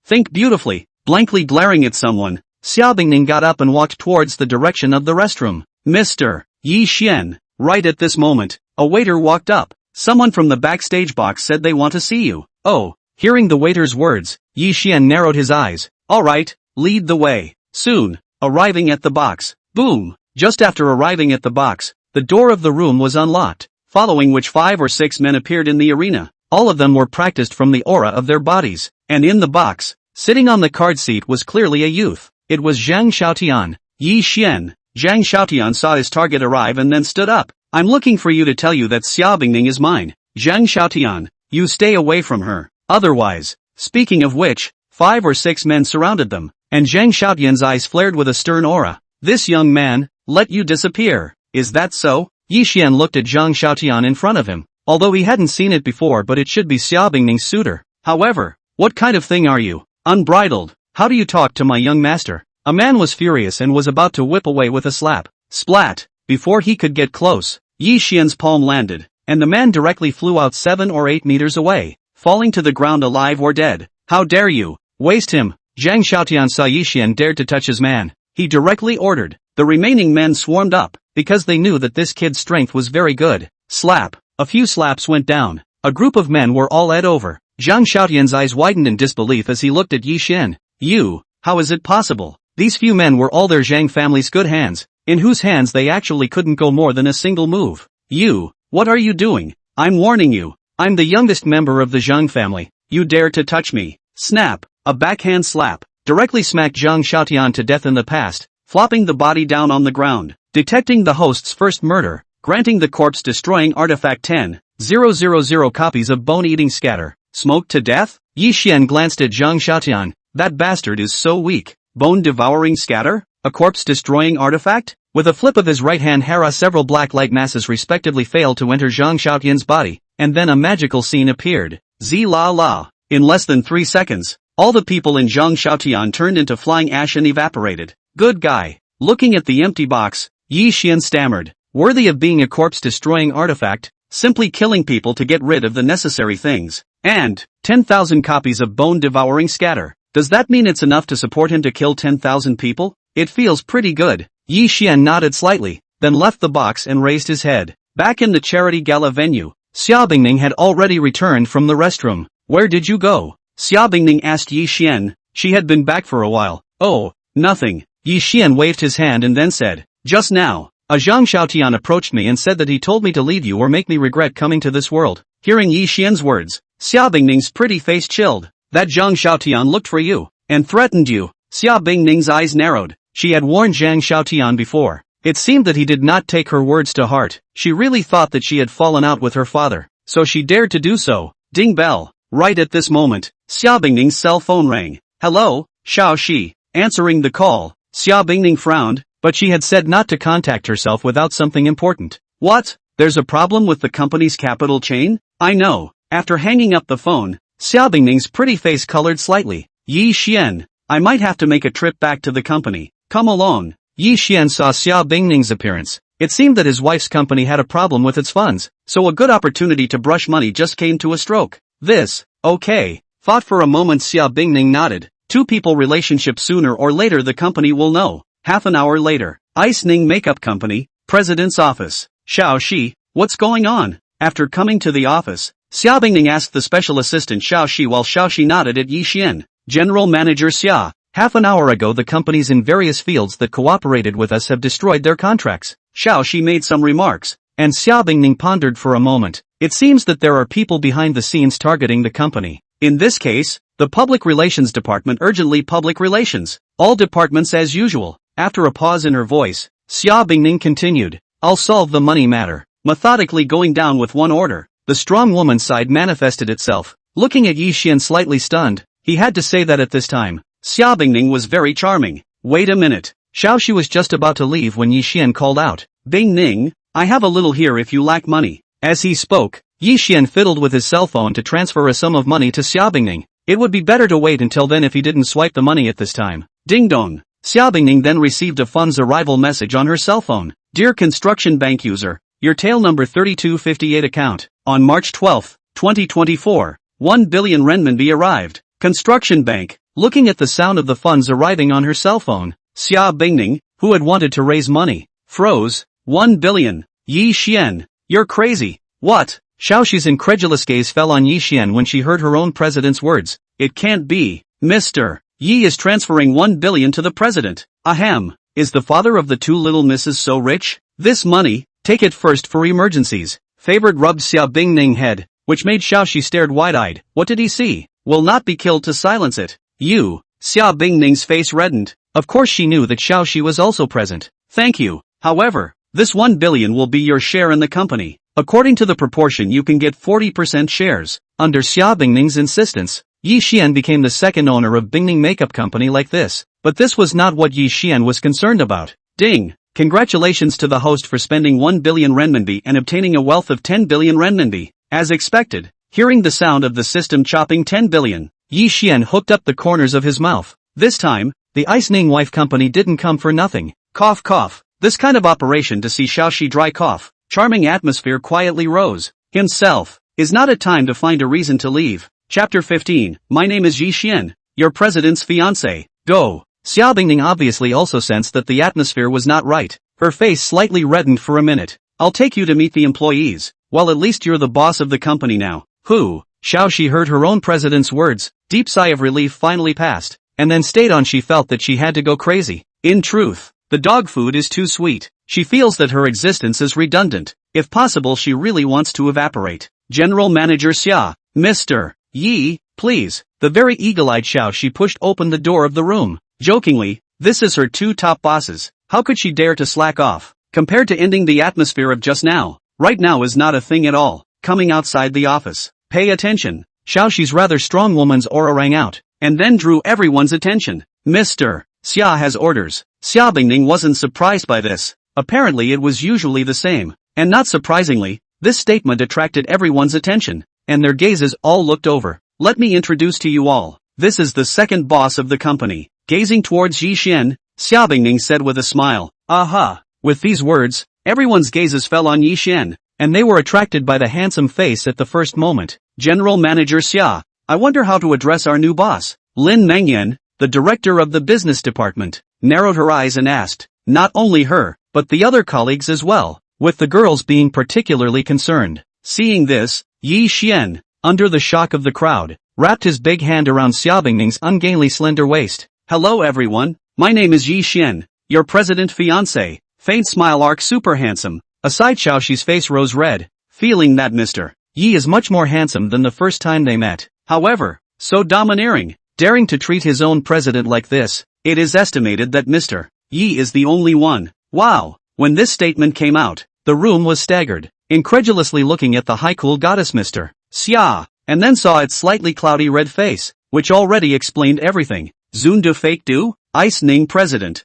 think beautifully. Blankly glaring at someone, Xiao Bingning got up and walked towards the direction of the restroom. Mr. Yi Xian. Right at this moment, a waiter walked up. Someone from the backstage box said they want to see you. Oh. Hearing the waiter's words, Yi Xian narrowed his eyes. Alright, lead the way. Soon, arriving at the box. Boom! Just after arriving at the box, the door of the room was unlocked, following which 5 or 6 men appeared in the arena. All of them were practiced from the aura of their bodies, and in the box, sitting on the card seat was clearly a youth. It was Zhang Xiaotian. Yi Xian. Zhang Xiaotian saw his target arrive and then stood up. I'm looking for you to tell you that Xiao Bingning is mine. Zhang Xiaotian. You stay away from her. Otherwise, speaking of which, 5 or 6 men surrounded them, and Zhang Xiaotian's eyes flared with a stern aura. This young man, let you disappear. Is that so? Yi Xian looked at Zhang Xiaotian in front of him, although he hadn't seen it before, but it should be Xiao Bingning's suitor. However, what kind of thing are you? Unbridled. How do you talk to my young master? A man was furious and was about to whip away with a slap. Splat! Before he could get close, Yi Xian's palm landed, and the man directly flew out 7 or 8 meters away, falling to the ground alive or dead. How dare you? Waste him! Zhang Xiaotian saw Yi Xian dared to touch his man. He directly ordered. The remaining men swarmed up, because they knew that this kid's strength was very good. Slap! A few slaps went down. A group of men were all led over. Zhang Xiaotian's eyes widened in disbelief as he looked at Yi Xian. You, how is it possible? These few men were all their Zhang family's good hands, in whose hands they actually couldn't go more than a single move. You, what are you doing? I'm warning you. I'm the youngest member of the Zhang family. You dare to touch me. Snap! A backhand slap directly smacked Zhang Xiaotian to death in the past, flopping the body down on the ground. Detecting the host's first murder, granting the corpse-destroying artifact 10,000 copies of bone-eating scatter. Smoked to death? Yi Xian glanced at Zhang Xiaotian. That bastard is so weak. Bone-devouring scatter? A corpse-destroying artifact? With a flip of his right hand, several black light masses respectively failed to enter Zhang Xiaotian's body, and then a magical scene appeared. Zi-la-la. In less than 3 seconds, all the people in Zhang Xiaotian turned into flying ash and evaporated. Good guy. Looking at the empty box, Yi Xian stammered. Worthy of being a corpse-destroying artifact, simply killing people to get rid of the necessary things. And 10,000 copies of bone-devouring scatter. Does that mean it's enough to support him to kill 10,000 people? It feels pretty good. Yi Xian nodded slightly, then left the box and raised his head. Back in the charity gala venue, Xiao Bingning had already returned from the restroom. Where did you go? Xiao Bingning asked Yi Xian. She had been back for a while. Oh, nothing. Yi Xian waved his hand and then said, just now, a Zhang Xiaotian approached me and said that he told me to leave you or make me regret coming to this world. Hearing Yi Xian's words, Xiao Bingning's pretty face chilled. That Zhang Xiaotian looked for you, and threatened you. Xiao Bingning's eyes narrowed. She had warned Zhang Xiaotian before. It seemed that he did not take her words to heart. She really thought that she had fallen out with her father, so she dared to do so. Ding bell. Right at this moment, Xiao Bingning's cell phone rang. Hello, Xiao Shi. Answering the call, Xiao Bingning frowned, but she had said not to contact herself without something important. What? There's a problem with the company's capital chain? I know. After hanging up the phone, Xiao Bingning's pretty face colored slightly. Yi Xian, I might have to make a trip back to the company. Come along. Yi Xian saw Xiao Bingning's appearance. It seemed that his wife's company had a problem with its funds, so a good opportunity to brush money just came to a stroke. This, okay. Thought for a moment. Xiao Bingning nodded. Two people relationship, sooner or later the company will know. Half an hour later, Ice Ning Makeup Company, President's office. Xiao Shi, what's going on? After coming to the office, Xiao Bingning asked the special assistant Xiao Shi while Xiao Shi nodded at Yi Xian. General Manager Xia, half an hour ago the companies in various fields that cooperated with us have destroyed their contracts. Xiao Shi made some remarks, and Xiao Bingning pondered for a moment. It seems that there are people behind the scenes targeting the company. In this case, the Public Relations Department. Urgently, Public Relations. All departments as usual. After a pause in her voice, Xiao Bingning continued. I'll solve the money matter. Methodically going down with one order. The strong woman side manifested itself. Looking at Yi Xian slightly stunned, he had to say that at this time, Xiao Bingning was very charming. Wait a minute. Xiao Shi was just about to leave when Yi Xian called out. Bingning, I have a little here if you lack money. As he spoke, Yi Xian fiddled with his cell phone to transfer a sum of money to Xiao Bingning. It would be better to wait until then if he didn't swipe the money at this time. Ding dong. Xia Bingning then received a funds arrival message on her cell phone. Dear Construction Bank user, your tail number 3258 account. On March 12, 2024, 1 billion renminbi arrived. Construction Bank. Looking at the sound of the funds arriving on her cell phone, Xia Bingning, who had wanted to raise money, froze. 1 billion. Yi Xian. You're crazy. What? Xiaoxi's incredulous gaze fell on Yi Xian when she heard her own president's words. It can't be. Mr. Yi is transferring 1 billion to the president. Ahem. Is the father of the two little misses so rich? This money, take it first for emergencies. Favored rubbed Xia Bingning head, which made Xiaoxi stared wide-eyed. What did he see? Will not be killed to silence it. You. Xia Bingning's face reddened. Of course she knew that Xiaoxi was also present. Thank you. However, this 1 billion will be your share in the company. According to the proportion you can get 40% shares. Under Xia Bingning's insistence, Yi Xian became the second owner of Bingning Makeup Company like this. But this was not what Yi Xian was concerned about. Ding! Congratulations to the host for spending 1 billion renminbi and obtaining a wealth of 10 billion renminbi. As expected, hearing the sound of the system chopping 10 billion, Yi Xian hooked up the corners of his mouth. This time, the Ice Ning Wife Company didn't come for nothing. Cough cough. This kind of operation to see Xiaoxi dry cough. Charming atmosphere quietly rose. Himself. Is not a time to find a reason to leave. Chapter 15. My name is Yi Xian, your president's fiancé. Go. Xia Bingning obviously also sensed that the atmosphere was not right. Her face slightly reddened for a minute. I'll take you to meet the employees. Well, at least you're the boss of the company now. Who? Xiaoxi heard her own president's words. Deep sigh of relief finally passed, and then stayed on. She felt that she had to go crazy. In truth, the dog food is too sweet. She feels that her existence is redundant. If possible, she really wants to evaporate. General Manager Xia. Mr. Yi, please. The very eagle-eyed Xiaoxi pushed open the door of the room. Jokingly, this is her two top bosses. How could she dare to slack off? Compared to ending the atmosphere of just now, right now is not a thing at all. Coming outside the office. Pay attention. Xiaoxi's rather strong woman's aura rang out, and then drew everyone's attention. Mr. Xia has orders. Xia Bingning wasn't surprised by this. Apparently it was usually the same. And not surprisingly, this statement attracted everyone's attention, and their gazes all looked over. Let me introduce to you all. This is the second boss of the company. Gazing towards Yi Xian, Xia Bingning said with a smile. Aha! With these words, everyone's gazes fell on Yi Xian, and they were attracted by the handsome face at the first moment. General Manager Xia, I wonder how to address our new boss. Lin Mengyan, the director of the business department, narrowed her eyes and asked. Not only her, but the other colleagues as well, with the girls being particularly concerned. Seeing this, Yi Xian, under the shock of the crowd, wrapped his big hand around Xia Bingning's ungainly slender waist. Hello everyone, my name is Yi Xian, your president fiancé. Faint smile arc super handsome. Aside Xiaoxi's face rose red, feeling that Mr. Yi is much more handsome than the first time they met. However, so domineering, daring to treat his own president like this. It is estimated that Mr. Yi is the only one. Wow! When this statement came out, the room was staggered, incredulously looking at the high-cool goddess Mr. Xia, and then saw its slightly cloudy red face, which already explained everything. Zun de fake do? Ice Ning president.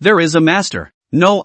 There is a master. No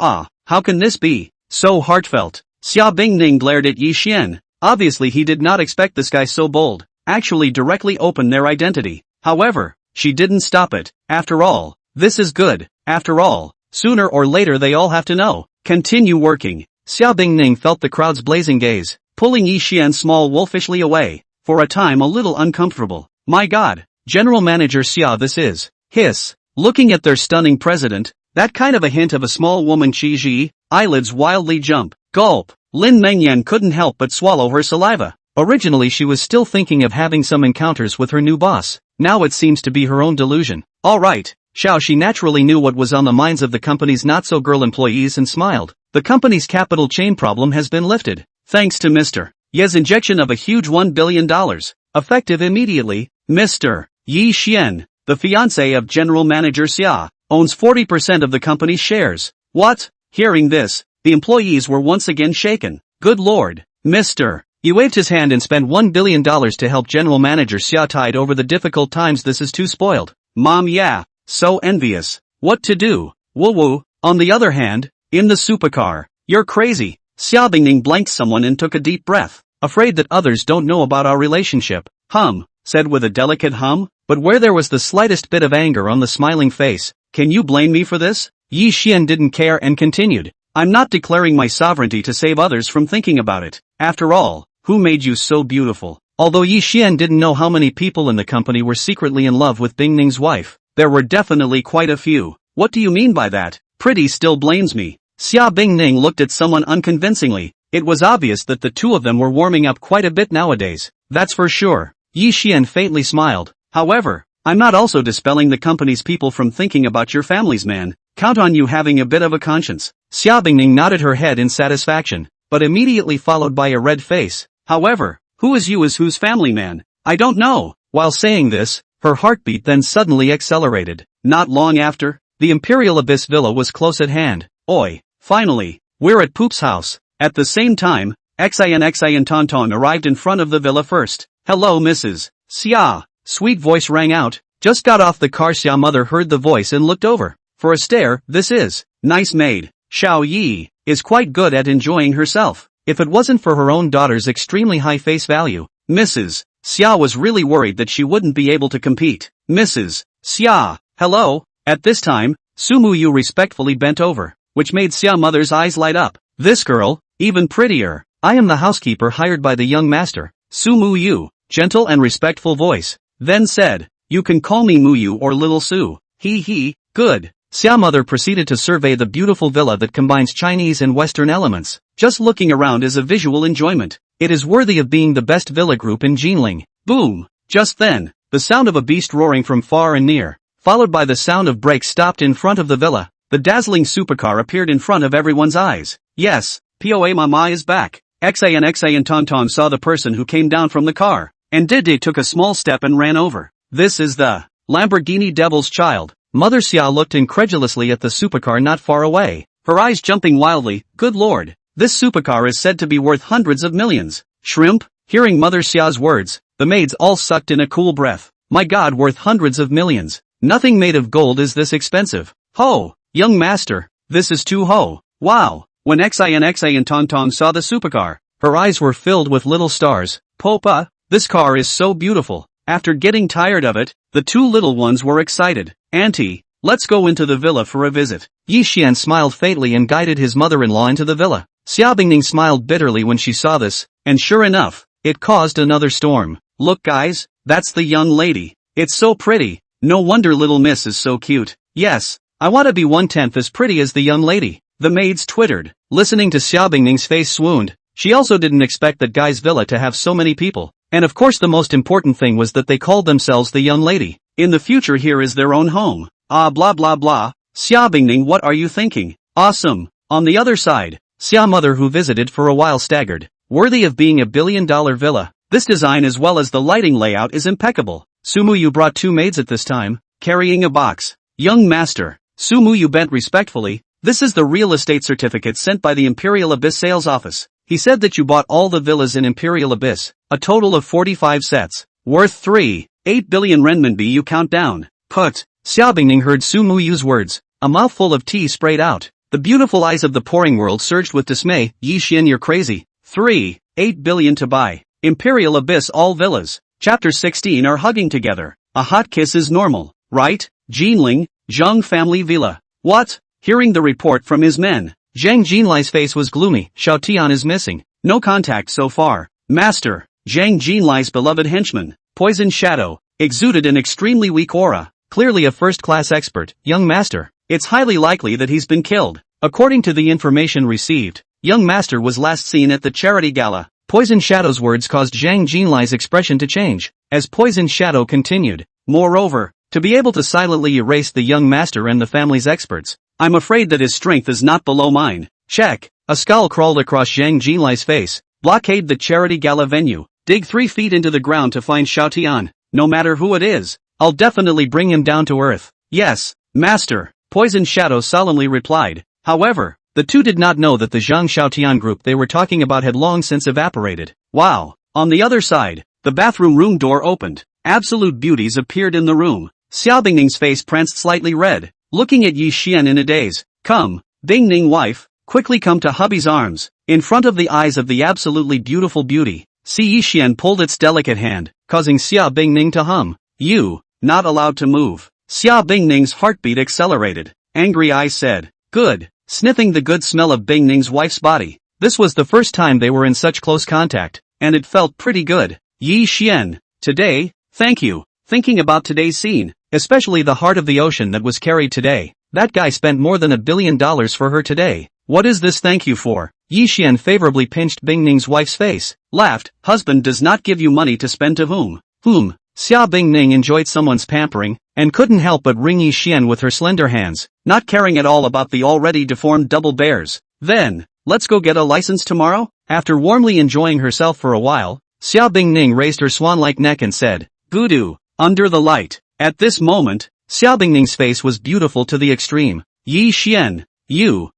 how can this be? So heartfelt. Xia Bingning glared at Yi Xian. Obviously he did not expect this guy so bold, actually directly open their identity. However, she didn't stop it. After all, this is good. After all, sooner or later they all have to know. Continue working. Xia Bingning felt the crowd's blazing gaze, pulling Yi Xian small wolfishly away, for a time a little uncomfortable. My god, General Manager Xia this is. Hiss. Looking at their stunning president, that kind of a hint of a small woman Qi Ji, eyelids wildly jump. Gulp. Lin Mengyan couldn't help but swallow her saliva. Originally she was still thinking of having some encounters with her new boss. Now it seems to be her own delusion. Alright. Xiaoxi naturally knew what was on the minds of the company's not-so-girl employees and smiled. The company's capital chain problem has been lifted, thanks to Mr. Ye's injection of a huge $1 billion, effective immediately. Mr. Yi Xian, the fiancé of General Manager Xia, owns 40% of the company's shares. What? Hearing this, the employees were once again shaken. Good lord. Mr. Yi waved his hand and spent $1 billion to help General Manager Xia tide over the difficult times. This is too spoiled. Mom, yeah. So envious. What to do? Woo woo. On the other hand, in the supercar. You're crazy. Xia Bingning blanked someone and took a deep breath. Afraid that others don't know about our relationship. said with a delicate hum, but where there was the slightest bit of anger on the smiling face. Can you blame me for this? Yi Xian didn't care and continued. I'm not declaring my sovereignty to save others from thinking about it. After all, who made you so beautiful? Although Yi Xian didn't know how many people in the company were secretly in love with Bing Ning's wife, there were definitely quite a few. What do you mean by that? Pretty still blames me. Xia Bingning looked at someone unconvincingly. It was obvious that the two of them were warming up quite a bit nowadays. That's for sure. Yi Xian faintly smiled. However, I'm not also dispelling the company's people from thinking about your families, man. Count on you having a bit of a conscience. Xia Bingning nodded her head in satisfaction, but immediately followed by a red face. However, who is you as whose family, man? I don't know. While saying this, her heartbeat then suddenly accelerated. Not long after, the Imperial Abyss Villa was close at hand. Oi, finally, we're at Poop's house. At the same time, Xian Tonton arrived in front of the villa first. Hello Mrs. Xia. Sweet voice rang out. Just got off the car. Xia mother heard the voice and looked over. For a stare, this is nice maid. Xiao Yi is quite good at enjoying herself. If it wasn't for her own daughter's extremely high face value, Mrs. Xia was really worried that she wouldn't be able to compete. Mrs. Xia, hello. At this time, Su Muyu respectfully bent over, which made Xia mother's eyes light up. This girl, even prettier. I am the housekeeper hired by the young master. Su Muyu, gentle and respectful voice, then said, you can call me Muyu or Little Su. He, good. Xia mother proceeded to survey the beautiful villa that combines Chinese and Western elements. Just looking around is a visual enjoyment. It is worthy of being the best villa group in Jinling. Boom! Just then, the sound of a beast roaring from far and near, followed by the sound of brakes stopped in front of the villa. The dazzling supercar appeared in front of everyone's eyes. Yes, POA Mama is back. Xian Tonton saw the person who came down from the car, and Dede took a small step and ran over. This is the Lamborghini Devil's Child. Mother Xia looked incredulously at the supercar not far away, her eyes jumping wildly. Good lord, this supercar is said to be worth hundreds of millions. Shrimp? Hearing Mother Xia's words, the maids all sucked in a cool breath. My god, worth hundreds of millions. Nothing made of gold is this expensive. Ho, young master, this is too ho. Wow. When Xian Tonton saw the supercar, her eyes were filled with little stars. Popa, this car is so beautiful. After getting tired of it, the two little ones were excited. Auntie, let's go into the villa for a visit. Yi Xian smiled faintly and guided his mother-in-law into the villa. Xia Bingning smiled bitterly when she saw this, and sure enough, it caused another storm. Look guys, that's the young lady. It's so pretty. No wonder little miss is so cute. Yes, I want to be 1/10 as pretty as the young lady. The maids twittered. Listening to Xia Bingning's face swooned. She also didn't expect that guy's villa to have so many people. And of course the most important thing was that they called themselves the young lady. In the future here is their own home. Ah blah blah blah. Xia Bingning, what are you thinking? Awesome. On the other side, Xia mother who visited for a while staggered. Worthy of being a billion-dollar villa. This design as well as the lighting layout is impeccable. Su Muyu brought two maids at this time, carrying a box. Young master, Su Muyu bent respectfully. This is the real estate certificate sent by the Imperial Abyss sales office. He said that you bought all the villas in Imperial Abyss, a total of 45 sets, worth 3.8 billion renminbi. You count down. Put. Xia Bingning heard Su Muyu's words. A mouthful of tea sprayed out. The beautiful eyes of the pouring world surged with dismay. Yi Xian, you're crazy. 3.8 billion to buy Imperial Abyss all villas. Chapter 16 are hugging together. A hot kiss is normal, right? Jinling, Zhang family villa. What? Hearing the report from his men, Zhang Jinlai's face was gloomy. Xiao Tian is missing. No contact so far. Master, Zhang Jinlai's beloved henchman, Poison Shadow, exuded an extremely weak aura. Clearly a first-class expert. Young master, it's highly likely that he's been killed. According to the information received, young master was last seen at the charity gala. Poison Shadow's words caused Zhang Jinlai's expression to change, as Poison Shadow continued. Moreover, to be able to silently erase the young master and the family's experts, I'm afraid that his strength is not below mine. Check. A scowl crawled across Zhang Jinlai's face. Blockade the charity gala venue. Dig 3 feet into the ground to find Xiao Tian. No matter who it is, I'll definitely bring him down to earth. Yes, master, Poison Shadow solemnly replied. However, the two did not know that the Zhang Xiaotian group they were talking about had long since evaporated. Wow. On the other side, the bathroom room door opened. Absolute beauties appeared in the room. Xiao Bingning's face pranced slightly red, looking at Yi Xian in a daze. Come, Bingning wife, quickly come to hubby's arms. In front of the eyes of the absolutely beautiful beauty, Yi Xian pulled its delicate hand. causing Xia Bingning to hum. You, not allowed to move. Xia Bingning's heartbeat accelerated. Angry eyes said, good, sniffing the good smell of Bingning's wife's body. This was the first time they were in such close contact, and it felt pretty good. Yi Xian, today, thank you. Thinking about today's scene, especially the heart of the ocean that was carried today. That guy spent more than $1 billion for her today. What is this thank you for? Yi Xian favorably pinched Bingning's wife's face, laughed, husband does not give you money to spend to whom? Xia Bingning enjoyed someone's pampering, and couldn't help but wring Yi Xian with her slender hands, not caring at all about the already deformed double bears. Then, let's go get a license tomorrow? After warmly enjoying herself for a while, Xia Bingning raised her swan-like neck and said, Voodoo, under the light. At this moment, Xia Bingning's face was beautiful to the extreme. Yi Xian, you,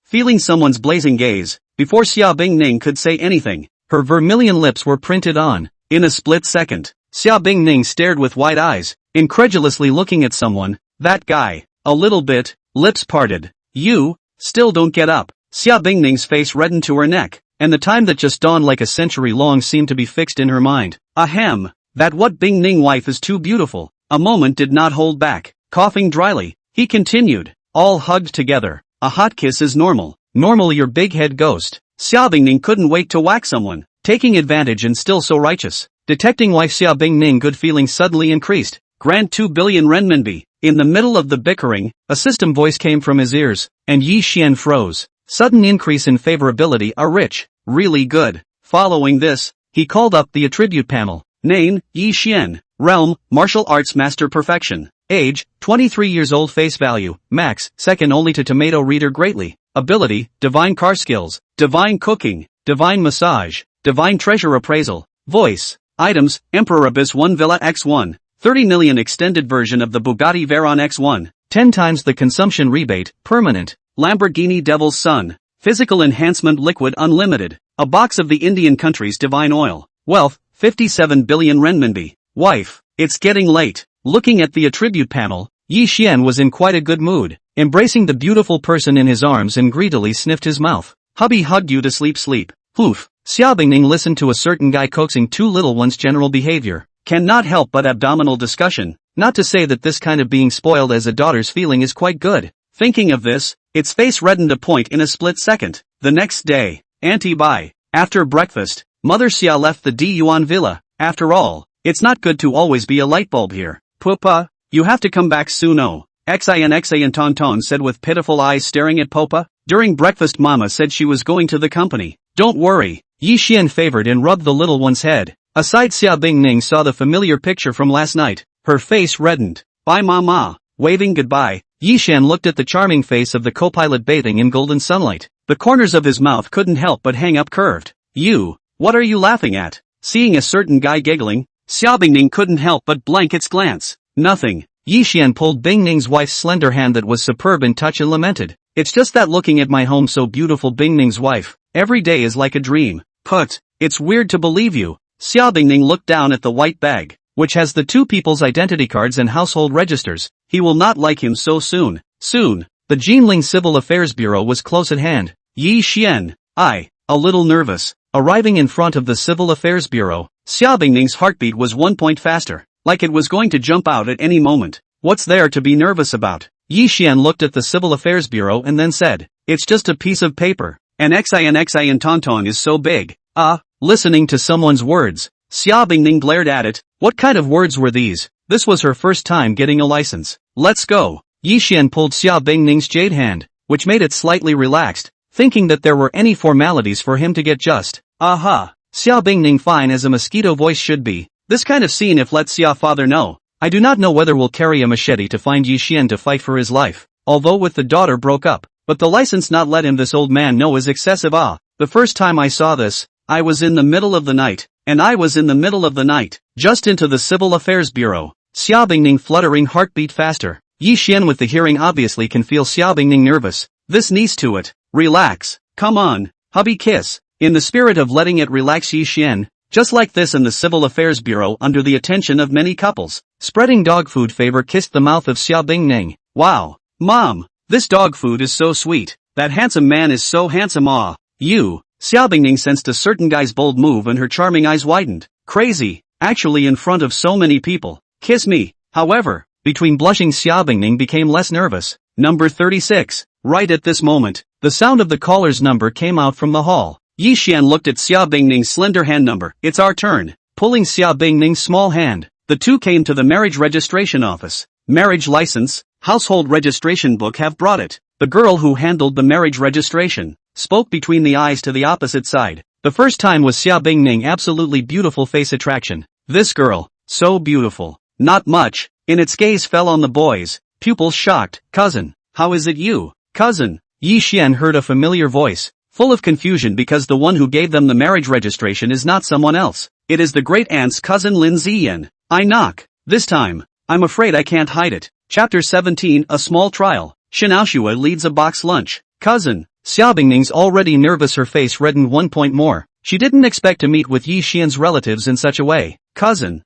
feeling someone's blazing gaze, before Xia Bingning could say anything, her vermilion lips were printed on. In a split second, Xia Bingning stared with wide eyes, incredulously looking at someone. That guy, a little bit, lips parted. You, still don't get up. Xia Bingning's face reddened to her neck, and the time that just dawned like a century long seemed to be fixed in her mind. Ahem, that what Bingning wife is too beautiful. A moment did not hold back. Coughing dryly, he continued, all hugged together. A hot kiss is normal. Normal your big head ghost. Xia Bingning couldn't wait to whack someone, taking advantage and still so righteous. Detecting wife Xia Bingning good feelings suddenly increased. Grant 2 billion renminbi. In the middle of the bickering, a system voice came from his ears, and Yi Xian froze. Sudden increase in favorability are rich. Really good. Following this, he called up the attribute panel. Name, Yi Xian. Realm, martial arts master perfection. Age, 23 years old. Face value, max, second only to tomato reader greatly. Ability, divine car skills, divine cooking, divine massage, divine treasure appraisal. Voice, items, Emperor Abyss 1 Villa X1, 30 million extended version of the Bugatti Veyron X1, 10 times the consumption rebate, permanent. Lamborghini Devil's Son, physical enhancement liquid unlimited, a box of the Indian country's divine oil. Wealth, 57 billion renminbi. Wife, it's getting late. Looking at the attribute panel, Yi Xian was in quite a good mood, embracing the beautiful person in his arms and greedily sniffed his mouth. Hubby hugged you to sleep. Poof. Xia Bingning listened to a certain guy coaxing two little ones' general behavior. Cannot help but abdominal discussion, not to say that this kind of being spoiled as a daughter's feeling is quite good. Thinking of this, its face reddened a point in a split second. The next day, Auntie Bai. After breakfast, Mother Xia left the Di Yuan villa. After all, it's not good to always be a light bulb here. Pupa, you have to come back soon. Oh. Xin Tonton said with pitiful eyes staring at Popa. During breakfast Mama said she was going to the company. Don't worry. Yi Xian favored and rubbed the little one's head. Aside Xia Bingning saw the familiar picture from last night. Her face reddened. Bye Mama. Waving goodbye, Yi Xian looked at the charming face of the co-pilot bathing in golden sunlight. The corners of his mouth couldn't help but hang up curved. You, what are you laughing at? Seeing a certain guy giggling, Xia Bingning couldn't help but blank its glance. Nothing. Yi Xian pulled Bingning's wife's slender hand that was superb in touch and lamented. It's just that looking at my home so beautiful. Bingning's wife, every day is like a dream. Put, it's weird to believe you. Xia Bingning looked down at the white bag, which has the two people's identity cards and household registers. He will not like him so soon. Soon, the Jinling Civil Affairs Bureau was close at hand. Yi Xian, a little nervous. Arriving in front of the Civil Affairs Bureau, Xia Bingning's heartbeat was 1 point faster, like it was going to jump out at any moment. What's there to be nervous about? Yi Xian looked at the Civil Affairs Bureau and then said, it's just a piece of paper. And Xin Tonton is so big. Listening to someone's words, Xia Bingning glared at it. What kind of words were these? This was her first time getting a license. Let's go. Yi Xian pulled Xia Bingning's jade hand, which made it slightly relaxed, thinking that there were any formalities for him to get just. Aha. Xia Bingning fine as a mosquito voice should be. This kind of scene if let Xia father know. I do not know whether we'll carry a machete to find Yi Xian to fight for his life, although with the daughter broke up, but the license not let him this old man know is excessive. The first time I saw this, I was in the middle of the night, and I was in the middle of the night, just into the Civil Affairs Bureau. Xia Bingning fluttering heartbeat faster. Yi Xian with the hearing obviously can feel Xia Bingning nervous. This needs to it. Relax. Come on, hubby kiss. In the spirit of letting it relax Yi Xian, just like this in the Civil Affairs Bureau under the attention of many couples, spreading dog food favor kissed the mouth of Xia Bingning. Wow. Mom, this dog food is so sweet. That handsome man is so handsome. You. Xia Bingning sensed a certain guy's bold move and her charming eyes widened. Crazy. Actually in front of so many people. Kiss me. However, between blushing Xia Bingning became less nervous. Number 36. Right at this moment, the sound of the caller's number came out from the hall. Yi Xian looked at Xia Bingning's slender hand number. It's our turn. Pulling Xia Bingning's small hand, the two came to the marriage registration office. Marriage license, household registration book have brought it. The girl who handled the marriage registration spoke between the eyes to the opposite side. The first time was Xia Bingning absolutely beautiful face attraction. This girl, so beautiful. Not much, in its gaze fell on the boys, pupils shocked. Cousin, how is it you? Cousin, Yi Xian heard a familiar voice, full of confusion because the one who gave them the marriage registration is not someone else. It is the great aunt's cousin Lin Ziyan. I knock. This time, I'm afraid I can't hide it. Chapter 17, A Small Trial. Shinaoshua leads a box lunch. Cousin, Xia Bingning's already nervous, her face reddened 1 point more. She didn't expect to meet with Yi Xian's relatives in such a way. Cousin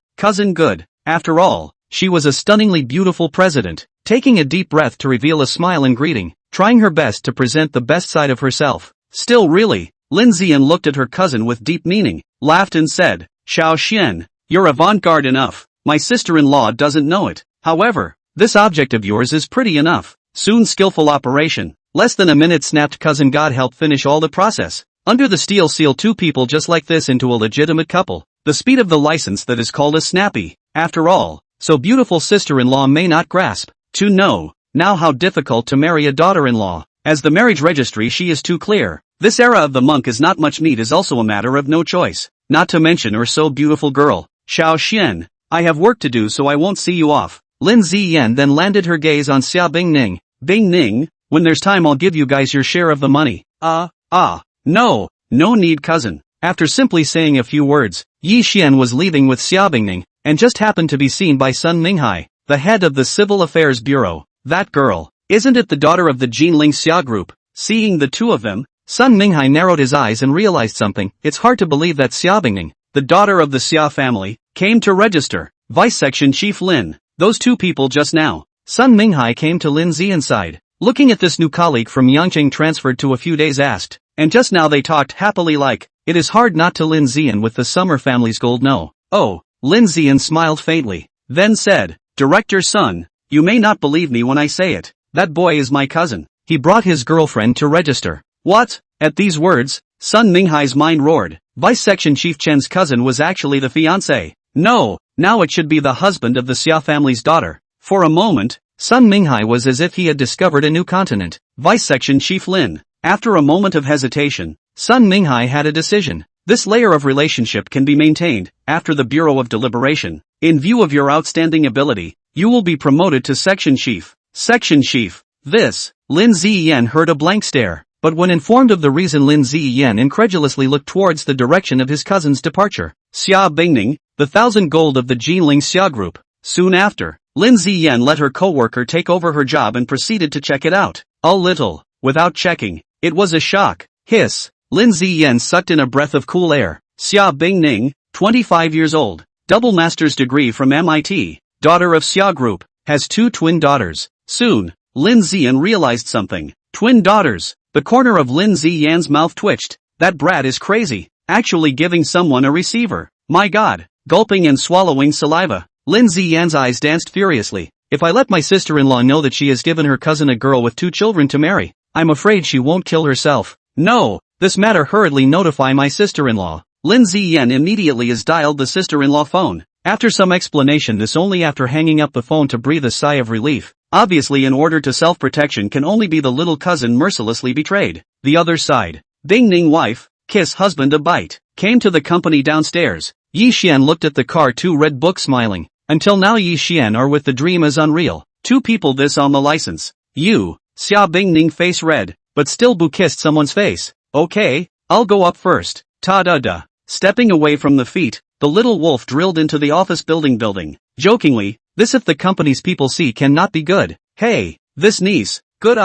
good. After all, she was a stunningly beautiful president. Taking a deep breath to reveal a smile in greeting, trying her best to present the best side of herself. Still really, Lin Ziyan looked at her cousin with deep meaning, laughed and said, Xiao Xian, you're avant-garde enough. My sister-in-law doesn't know it. However, this object of yours is pretty enough. Soon skillful operation. Less than a minute snapped cousin. God help finish all the process. Under the steel seal, two people just like this into a legitimate couple. The speed of the license that is called a snappy. After all, so beautiful sister-in-law may not grasp. To know, now how difficult to marry a daughter-in-law. As the marriage registry she is too clear. This era of the monk is not much meat is also a matter of no choice. Not to mention her so beautiful girl. Xiao Xian, I have work to do so I won't see you off. Lin Ziyan then landed her gaze on Xia Bingning. Bingning, when there's time I'll give you guys your share of the money. No need cousin. After simply saying a few words, Yi Xian was leaving with Xia Bingning, and just happened to be seen by Sun Minghai, the head of the Civil Affairs Bureau. That girl, isn't it the daughter of the Jinling Xia group? Seeing the two of them, Sun Minghai narrowed his eyes and realized something. It's hard to believe that Xia Bingning, the daughter of the Xia family, came to register. Vice Section Chief Lin, those two people just now. Sun Minghai came to Lin Ziyan's side, looking at this new colleague from Yangqing transferred to a few days asked, and just now they talked happily like, it is hard not to Lin Ziyan with the Summer family's gold no. Oh, Lin Ziyan smiled faintly, then said, Director's son, you may not believe me when I say it, that boy is my cousin. He brought his girlfriend to register. What? At these words, Sun Minghai's mind roared. Vice Section Chief Chen's cousin was actually the fiancé. No, now it should be the husband of the Xia family's daughter. For a moment, Sun Minghai was as if he had discovered a new continent. Vice Section Chief Lin. After a moment of hesitation, Sun Minghai had a decision. This layer of relationship can be maintained. After the Bureau of Deliberation, in view of your outstanding ability, you will be promoted to Section Chief. Section Chief. This, Lin Ziyan heard a blank stare. But when informed of the reason, Lin Ziyan incredulously looked towards the direction of his cousin's departure. Xia Bingning, the 1,000 gold of the Jinling Xia group. Soon after, Lin Ziyan let her co-worker take over her job and proceeded to check it out. A little, without checking, it was a shock. Hiss. Lin Ziyan sucked in a breath of cool air. Xia Bingning, 25 years old, double master's degree from MIT, daughter of Xia group, has 2 twin daughters. Soon, Lin Ziyan realized something. Twin daughters. The corner of Lin Ziyan's mouth twitched. That brat is crazy. Actually giving someone a receiver. My god. Gulping and swallowing saliva. Lin Ziyan's eyes danced furiously. If I let my sister-in-law know that she has given her cousin a girl with 2 children to marry, I'm afraid she won't kill herself. No, this matter hurriedly notify my sister-in-law. Lin Ziyan immediately is dialed the sister-in-law phone. After some explanation, this only after hanging up the phone to breathe a sigh of relief. Obviously in order to self-protection can only be the little cousin mercilessly betrayed. The other side. Bingning wife, kiss husband a bite. Came to the company downstairs. Yi Xian looked at the car 2 red book smiling. Until now Yi Xian are with the dream is unreal. 2 people this on the license. You, Xia Bingning face red, but still Boo kissed someone's face. Okay, I'll go up first. Ta-da-da. Stepping away from the feet, the little wolf drilled into the office building. Jokingly, this if the company's people see cannot be good. Hey, this niece, good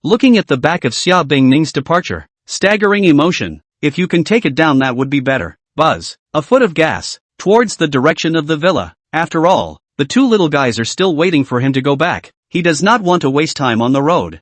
Looking at the back of Xia Bingning's departure. Staggering emotion. If you can take it down that would be better. Buzz. A foot of gas. Towards the direction of the villa. After all, the 2 little guys are still waiting for him to go back. He does not want to waste time on the road.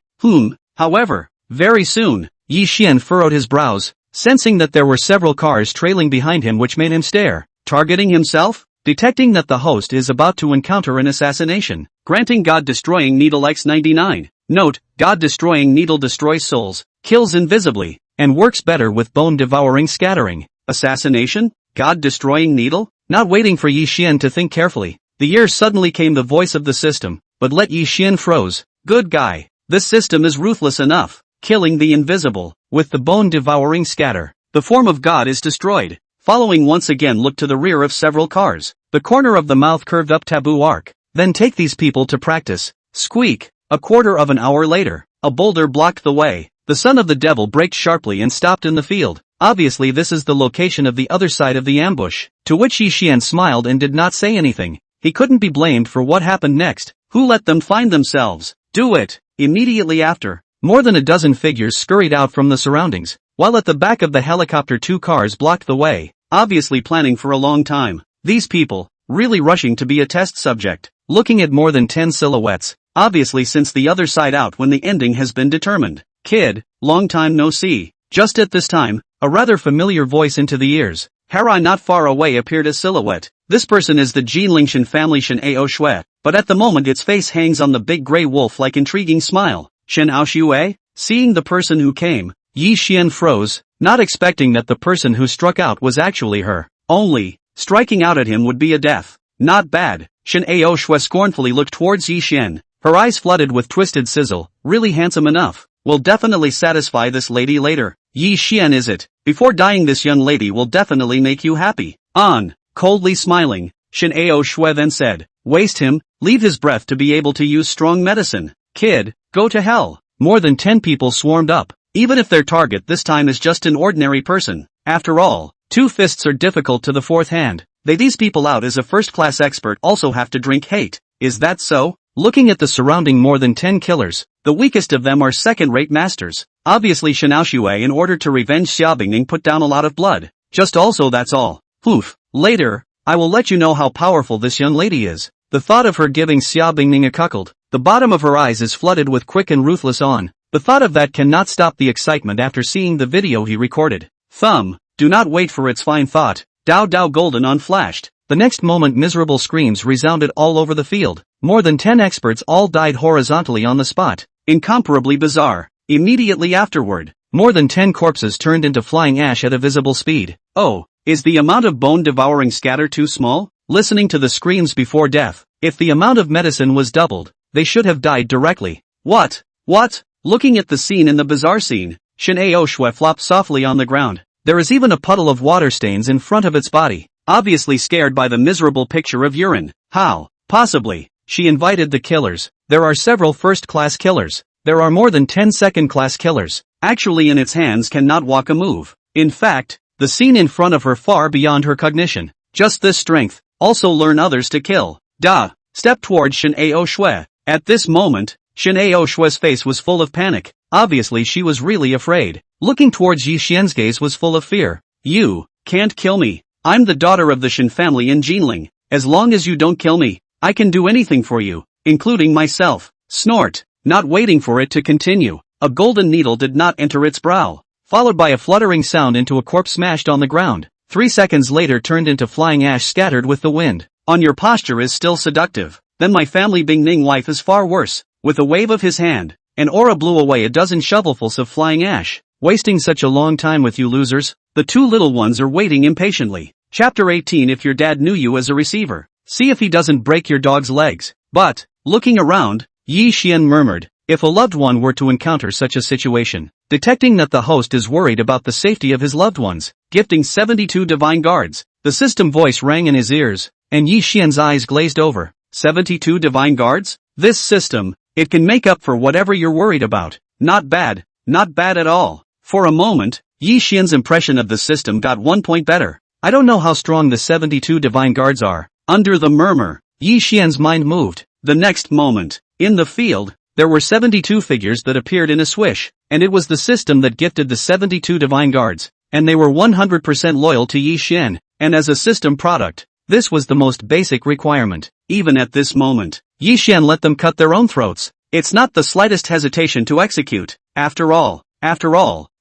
However, very soon, Yi Xian furrowed his brows, sensing that there were several cars trailing behind him which made him stare. Targeting himself? detecting that the host is about to encounter an assassination, granting God-destroying needle X99. Note, God-destroying needle destroys souls, kills invisibly, and works better with bone-devouring scattering. Assassination? God-destroying needle? Not waiting for Yi Xian to think carefully, the ear suddenly came the voice of the system, but let Yi Xian froze. Good guy. This system is ruthless enough, killing the invisible, with the bone-devouring scatter. The form of God is destroyed. Following once again look to the rear of several cars. The corner of the mouth curved up taboo arc. Then take these people to practice. Squeak. A quarter of an hour later, a boulder blocked the way. The son of the devil braked sharply and stopped in the field. Obviously this is the location of the other side of the ambush. To which Yi Xian smiled and did not say anything. He couldn't be blamed for what happened next. Who let them find themselves? Do it. Immediately after, more than a dozen figures scurried out from the surroundings, while at the back of the helicopter 2 cars blocked the way, obviously planning for a long time. These people, really rushing to be a test subject, looking at more than 10 silhouettes, obviously since the other side out when the ending has been determined. Kid, long time no see. Just at this time, a rather familiar voice into the ears. Harai not far away appeared a silhouette. This person is the Jinlingshan family Shen Ao Shui, but at the moment its face hangs on the big grey wolf-like intriguing smile. Shen Ao Shui? Seeing the person who came, Yi Xian froze, not expecting that the person who struck out was actually her. Only, striking out at him would be a death. Not bad. Shen Ao Shui scornfully looked towards Yi Xian, her eyes flooded with twisted sizzle. Really handsome enough. Will definitely satisfy this lady later. Yi Xian is it? Before dying this young lady will definitely make you happy. On. Coldly smiling, Shen Ao Shui then said, waste him, leave his breath to be able to use strong medicine. Kid, go to hell. More than 10 people swarmed up, even if their target this time is just an ordinary person. After all, 2 fists are difficult to the 4th hand. These people out as a first-class expert also have to drink hate. Is that so? Looking at the surrounding more than 10 killers, the weakest of them are second-rate masters. Obviously Shen Ao Shui in order to revenge Xiaobingning put down a lot of blood. Just also that's all. Poof. Later, I will let you know how powerful this young lady is. The thought of her giving Xiaobingning a cuckold, the bottom of her eyes is flooded with quick and ruthless on. The thought of that cannot stop the excitement after seeing the video he recorded. Thumb, do not wait for its fine thought. Dao Dao Golden on flashed. The next moment miserable screams resounded all over the field. More than 10 experts all died horizontally on the spot. Incomparably bizarre. Immediately afterward, more than 10 corpses turned into flying ash at a visible speed. Oh, is the amount of bone-devouring scatter too small? Listening to the screams before death, if the amount of medicine was doubled, they should have died directly. What? What? Looking at the scene in the bizarre scene, Shen Ao Shui flopped softly on the ground. There is even a puddle of water stains in front of its body, obviously scared by the miserable picture of urine. How? Possibly. She invited the killers. There are several first-class killers. There are more than 10 second-class killers. Actually in its hands cannot walk a move. In fact, the scene in front of her far beyond her cognition. Just this strength. Also learn others to kill. Da. Step towards Shen Ao Shui. At this moment, Shen Ao Shui's face was full of panic. Obviously she was really afraid. Looking towards Yi Xian's gaze was full of fear. You can't kill me. I'm the daughter of the Shen family in Jinling. As long as you don't kill me, I can do anything for you, including myself. Snort. Not waiting for it to continue, a golden needle did not enter its brow, followed by a fluttering sound into a corpse smashed on the ground. 3 seconds later turned into flying ash scattered with the wind. On your posture is still seductive. Then my family Bingning wife is far worse. With a wave of his hand, an aura blew away a dozen shovelfuls of flying ash. Wasting such a long time with you losers. The 2 little ones are waiting impatiently. Chapter 18. If your dad knew you as a receiver, see if he doesn't break your dog's legs. But, looking around, Yi Xian murmured, if a loved one were to encounter such a situation, detecting that the host is worried about the safety of his loved ones, gifting 72 divine guards, the system voice rang in his ears, and Yi Xian's eyes glazed over. 72 divine guards? This system, it can make up for whatever you're worried about. Not bad at all. For a moment, Yi Xian's impression of the system got 1 point better. I don't know how strong the 72 divine guards are. Under the murmur, Yi Xian's mind moved. The next moment, in the field, there were 72 figures that appeared in a swish, and it was the system that gifted the 72 divine guards, and they were 100% loyal to Yi Xian, and as a system product, this was the most basic requirement. Even at this moment, Yi Xian let them cut their own throats. It's not the slightest hesitation to execute. After all,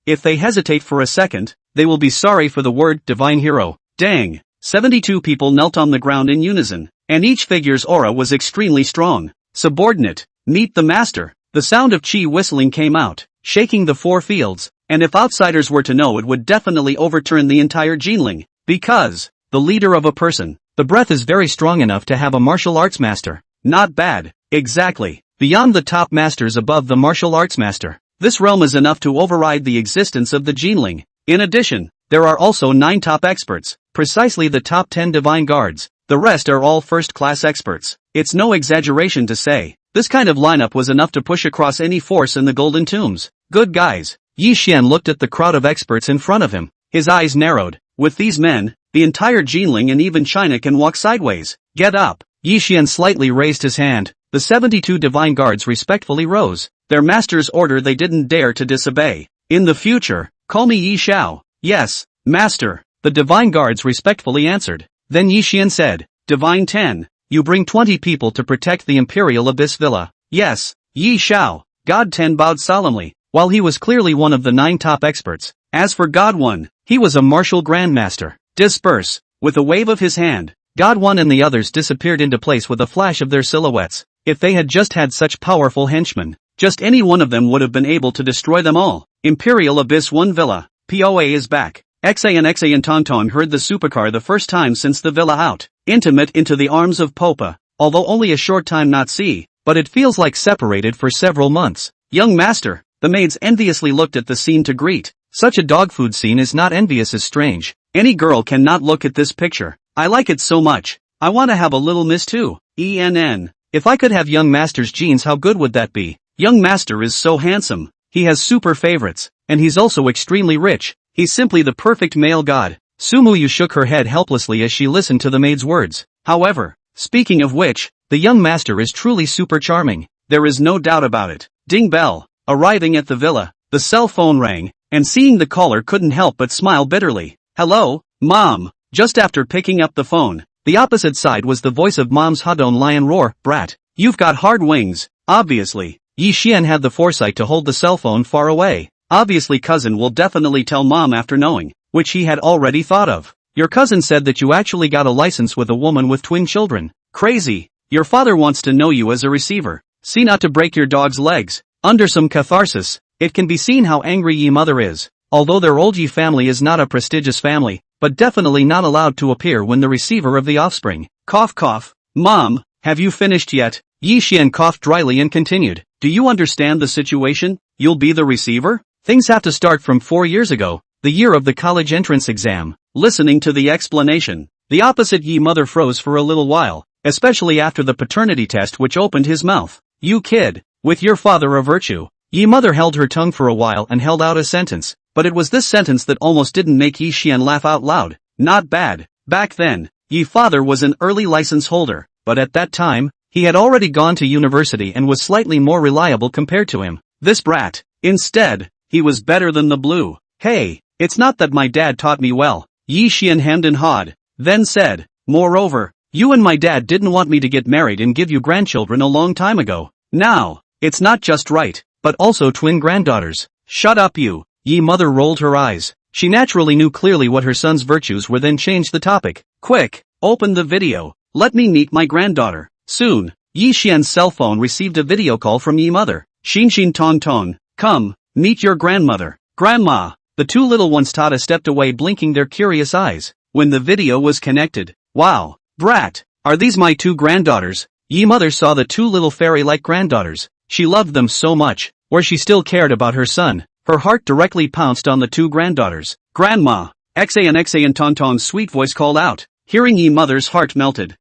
if they hesitate for a second, they will be sorry for the word divine hero. Dang. 72 people knelt on the ground in unison, and each figure's aura was extremely strong. Subordinate, meet the master. The sound of chi whistling came out, shaking the 4 fields, and if outsiders were to know it would definitely overturn the entire Jinling, because the leader of a person, the breath is very strong enough to have a martial arts master. Not bad, exactly, beyond the top masters above the martial arts master. This realm is enough to override the existence of the Jinling. In addition, there are also 9 top experts, precisely the top 10 divine guards. The rest are all first-class experts. It's no exaggeration to say, this kind of lineup was enough to push across any force in the Golden Tombs. Good guys. Yi Xian looked at the crowd of experts in front of him. His eyes narrowed. With these men, the entire Jinling and even China can walk sideways. Get up. Yi Xian slightly raised his hand. The 72 divine guards respectfully rose. Their master's order they didn't dare to disobey. In the future, call me Yi Xiao. Yes, master, the divine guards respectfully answered. Then Yi Xian said, Divine 10, you bring 20 people to protect the Imperial Abyss Villa. Yes, Yi Xiao. God 10 bowed solemnly, while he was clearly one of the 9 top experts. As for God 1, he was a martial grandmaster. Disperse. With a wave of his hand, God 1 and the others disappeared into place with a flash of their silhouettes. If they had just had such powerful henchmen, just any one of them would have been able to destroy them all. Imperial Abyss 1 Villa. POA is back. Xa and Tonton heard the supercar the first time since the villa out. Intimate into the arms of Popa. Although only a short time not see, but it feels like separated for several months. Young master, the maids enviously looked at the scene to greet. Such a dog food scene is not envious as strange. Any girl cannot look at this picture. I like it so much. I want to have a little miss too. ENN. If I could have young master's genes, how good would that be? Young master is so handsome. He has super favorites, and he's also extremely rich. He's simply the perfect male god. Sumuyu shook her head helplessly as she listened to the maid's words. However, speaking of which, the young master is truly super charming. There is no doubt about it. Ding bell. Arriving at the villa, the cell phone rang, and seeing the caller couldn't help but smile bitterly. Hello, Mom. Just after picking up the phone, the opposite side was the voice of Mom's Hadon lion roar. Brat, you've got hard wings. Obviously, Yi Xian had the foresight to hold the cell phone far away. Obviously cousin will definitely tell Mom after knowing, which he had already thought of. Your cousin said that you actually got a license with a woman with twin children. Crazy. Your father wants to know you as a receiver. See not to break your dog's legs. Under some catharsis, it can be seen how angry Yi mother is. Although their old Yi family is not a prestigious family, but definitely not allowed to appear when the receiver of the offspring. Cough cough. Mom, have you finished yet? Yi Xian coughed dryly and continued. Do you understand the situation? You'll be the receiver? Things have to start from 4 years ago, the year of the college entrance exam. Listening to the explanation, the opposite Yi mother froze for a little while, especially after the paternity test which opened his mouth. You kid, with your father a virtue. Yi mother held her tongue for a while and held out a sentence, but it was this sentence that almost didn't make Yi Xian laugh out loud. Not bad. Back then, Yi father was an early license holder, but at that time, he had already gone to university and was slightly more reliable compared to him. This brat, instead, he was better than the blue. Hey, it's not that my dad taught me well. Yi Xian hemmed and hawed, then said, moreover, you and my dad didn't want me to get married and give you grandchildren a long time ago. Now, it's not just right, but also twin granddaughters. Shut up you. Yi mother rolled her eyes. She naturally knew clearly what her son's virtues were, then changed the topic. Quick, open the video. Let me meet my granddaughter. Soon, Yi Xian's cell phone received a video call from Yi mother. Xin Ton Ton, come, meet your grandmother. Grandma. The two little ones Tada stepped away blinking their curious eyes. When the video was connected. Wow, brat, are these my two granddaughters? Yi mother saw the two little fairy-like granddaughters. She loved them so much, or she still cared about her son. Her heart directly pounced on the two granddaughters. Grandma. Xa and Tonton's sweet voice called out. Hearing Yi mother's heart melted.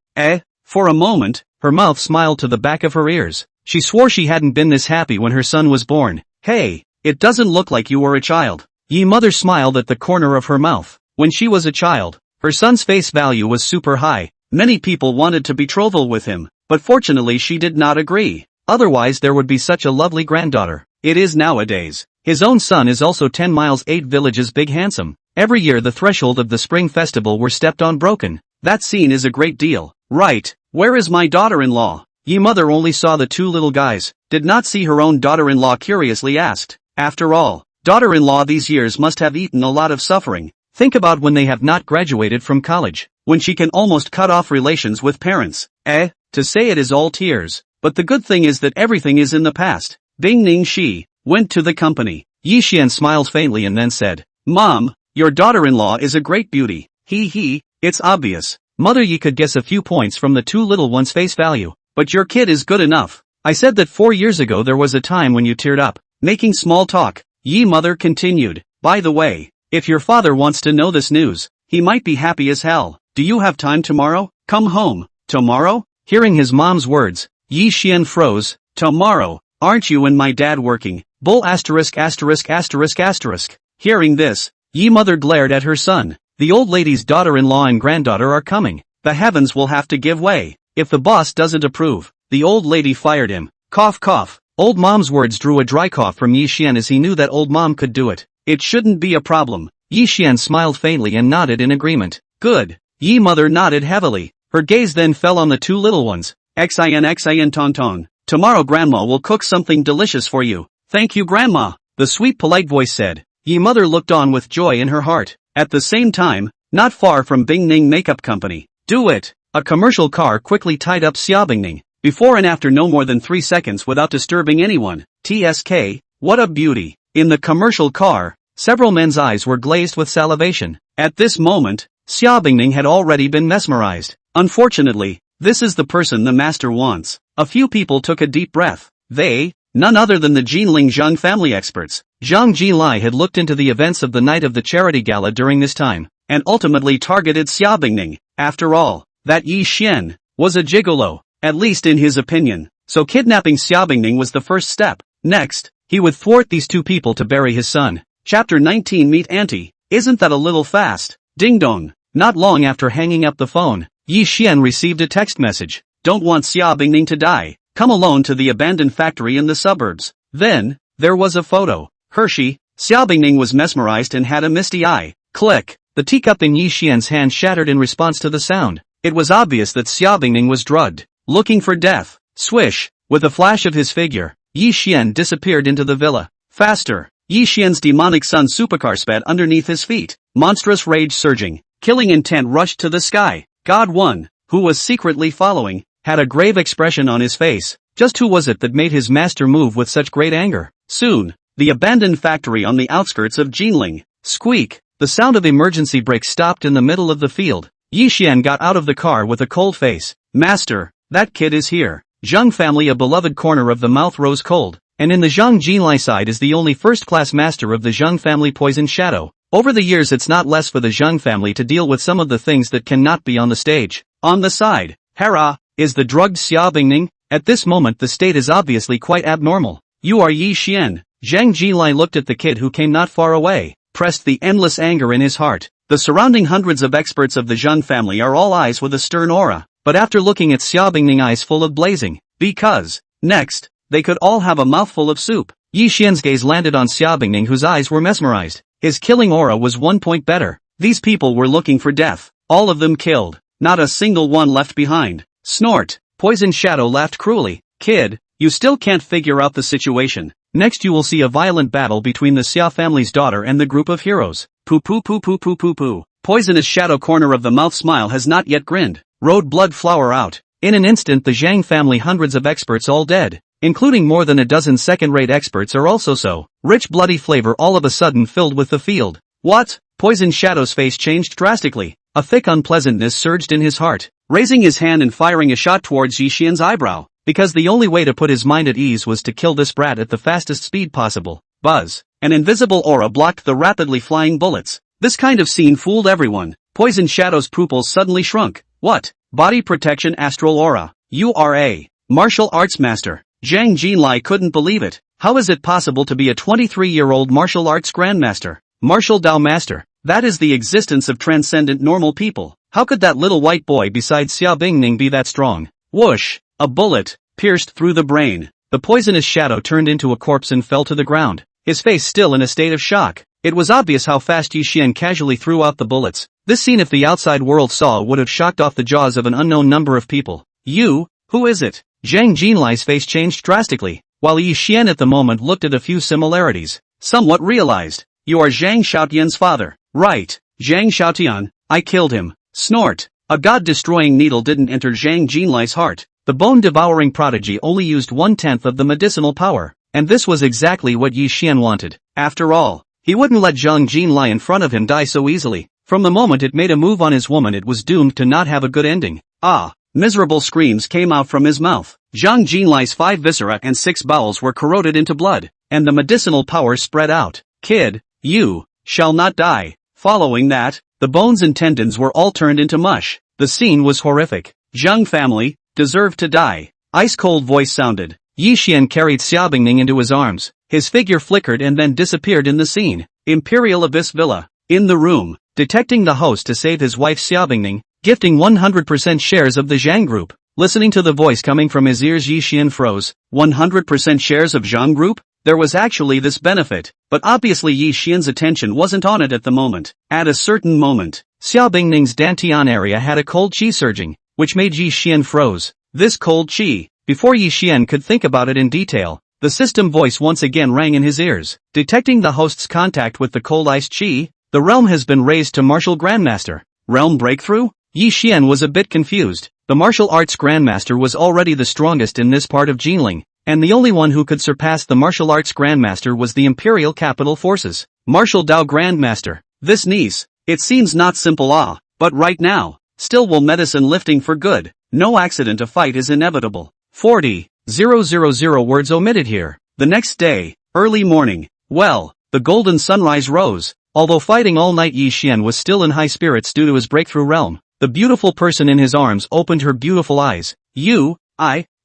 For a moment, her mouth smiled to the back of her ears. She swore she hadn't been this happy when her son was born. Hey, it doesn't look like you were a child. Yi mother smiled at the corner of her mouth. When she was a child, her son's face value was super high. Many people wanted to betrothal with him, but fortunately she did not agree. Otherwise there would be such a lovely granddaughter. It is nowadays. His own son is also 10 miles 8 villages big handsome. Every year the threshold of the spring festival were stepped on broken. That scene is a great deal. Right, where is my daughter-in-law? Yi mother only saw the two little guys, did not see her own daughter-in-law, curiously asked. After all, daughter-in-law these years must have eaten a lot of suffering. Think about when they have not graduated from college, when she can almost cut off relations with parents. To say it is all tears. But the good thing is that everything is in the past. Bing Ning Shi went to the company. Yi Xian smiled faintly and then said, Mom, your daughter-in-law is a great beauty. It's obvious. Mother Yi could guess a few points from the two little ones' face value. But your kid is good enough. I said that 4 years ago there was a time when you teared up, making small talk. Yi mother continued, by the way, if your father wants to know this news, he might be happy as hell. Do you have time tomorrow? Come home. Tomorrow? Hearing his mom's words, Yi Xian froze. Tomorrow, aren't you and my dad working? Bull asterisk asterisk asterisk asterisk. Hearing this, Yi mother glared at her son. The old lady's daughter-in-law and granddaughter are coming. The heavens will have to give way. If the boss doesn't approve, the old lady fired him. Cough cough. Old mom's words drew a dry cough from Yi Xian as he knew that old mom could do it. It shouldn't be a problem. Yi Xian smiled faintly and nodded in agreement. Good. Yi mother nodded heavily. Her gaze then fell on the two little ones. Xin Tonton. Tomorrow grandma will cook something delicious for you. Thank you grandma, the sweet polite voice said. Yi mother looked on with joy in her heart. At the same time, not far from Bingning Makeup Company. Do it. A commercial car quickly tied up Xia Bingning. Before and after no more than 3 seconds without disturbing anyone. TSK, what a beauty. In the commercial car, several men's eyes were glazed with salivation. At this moment, Xia Bingning had already been mesmerized. Unfortunately, this is the person the master wants. A few people took a deep breath. They, none other than the Jinling Zhang family experts. Zhang Jilai had looked into the events of the night of the charity gala during this time, and ultimately targeted Xia Bingning. After all, that Yi Xian was a gigolo, at least in his opinion. So kidnapping Xia Bingning was the first step. Next, he would thwart these two people to bury his son. Chapter 19 Meet Auntie. Isn't that a little fast? Ding dong. Not long after hanging up the phone, Yi Xian received a text message. Don't want Xia Bingning to die. Come alone to the abandoned factory in the suburbs. Then, there was a photo. Hershey, Xia Bingning was mesmerized and had a misty eye. Click. The teacup in Yi Xian's hand shattered in response to the sound. It was obvious that Xia Bingning was drugged. Looking for death. Swish. With a flash of his figure, Yi Xian disappeared into the villa. Faster. Yi Xian's demonic son supercar sped underneath his feet. Monstrous rage surging. Killing intent rushed to the sky. God One, who was secretly following, had a grave expression on his face. Just who was it that made his master move with such great anger? Soon, the abandoned factory on the outskirts of Jinling. Squeak. The sound of emergency brakes stopped in the middle of the field. Yi Xian got out of the car with a cold face. Master, that kid is here. Zhang family, a beloved corner of the mouth, rose cold. And in the Zhang Jinlai side is the only first-class master of the Zhang family, Poison Shadow. Over the years it's not less for the Zhang family to deal with some of the things that cannot be on the stage. On the side, Hera, is the drugged Xia Bingning? At this moment the state is obviously quite abnormal. You are Yi Xian. Zhang Jilai looked at the kid who came not far away, pressed the endless anger in his heart. The surrounding hundreds of experts of the Zhang family are all eyes with a stern aura, but after looking at Xia Bingning, eyes full of blazing, because, next, they could all have a mouthful of soup. Yi Xian's gaze landed on Xia Bingning, whose eyes were mesmerized. His killing aura was 1 point better. These people were looking for death. All of them killed. Not a single one left behind. Snort. Poison Shadow laughed cruelly. Kid, you still can't figure out the situation. Next you will see a violent battle between the Xia family's daughter and the group of heroes. Poo poo poo poo poo poo poo. Poisonous Shadow corner of the mouth smile has not yet grinned. Road blood flower out. In an instant the Zhang family, hundreds of experts all dead, including more than a dozen second-rate experts, are also so. Rich bloody flavor all of a sudden filled with the field. What? Poison Shadow's face changed drastically. A thick unpleasantness surged in his heart, raising his hand and firing a shot towards Yi Xian's eyebrow, because the only way to put his mind at ease was to kill this brat at the fastest speed possible. Buzz. An invisible aura blocked the rapidly flying bullets. This kind of scene fooled everyone. Poison Shadow's pupils suddenly shrunk. What? Body protection astral aura. You are a martial arts master. Zhang Jinlai couldn't believe it. How is it possible to be a 23-year-old martial arts grandmaster? Martial Dao master. That is the existence of transcendent normal people. How could that little white boy besides Xia Bingning be that strong? Whoosh! A bullet pierced through the brain. The poisonous shadow turned into a corpse and fell to the ground, his face still in a state of shock. It was obvious how fast Yi Xian casually threw out the bullets. This scene, if the outside world saw, would have shocked off the jaws of an unknown number of people. You? Who is it? Zhang Jinlai's face changed drastically, while Yi Xian at the moment looked at a few similarities. Somewhat realized. You are Zhang Xiaotian's father. Right. Zhang Xiaotian, I killed him. Snort. A god-destroying needle didn't enter Zhang Jinlai's heart. The bone-devouring prodigy only used 1/10 of the medicinal power, and this was exactly what Yi Xian wanted. After all, he wouldn't let Zhang Jinlai in front of him die so easily. From the moment it made a move on his woman, it was doomed to not have a good ending. Ah! Miserable screams came out from his mouth. Zhang Jinlai's 5 viscera and 6 bowels were corroded into blood, and the medicinal power spread out. Kid, you shall not die. Following that, the bones and tendons were all turned into mush. The scene was horrific. Zhang family deserved to die. Ice-cold voice sounded. Yi Xian carried Xiaobingning into his arms. His figure flickered and then disappeared in the scene. Imperial Abyss Villa. In the room, detecting the host to save his wife Xiaobingning, gifting 100% shares of the Zhang Group. Listening to the voice coming from his ears, Yi Xian froze. 100% shares of Zhang Group? There was actually this benefit, but obviously Yi Xian's attention wasn't on it at the moment. At a certain moment, Xiaobingning's dantian area had a cold qi surging, which made Yi Xian froze. This cold qi. Before Yi Xian could think about it in detail, the system voice once again rang in his ears. Detecting the host's contact with the cold ice qi, the realm has been raised to martial grandmaster. Realm breakthrough? Yi Xian was a bit confused. The martial arts grandmaster was already the strongest in this part of Jinling, and the only one who could surpass the martial arts grandmaster was the Imperial Capital Forces. Martial Dao Grandmaster. This niece. It seems not simple but right now, still will medicine lifting for good. No accident, a fight is inevitable. 40,000 words omitted here. The next day, early morning. Well, the golden sunrise rose. Although fighting all night, Yi Xian was still in high spirits due to his breakthrough realm. The beautiful person in his arms opened her beautiful eyes.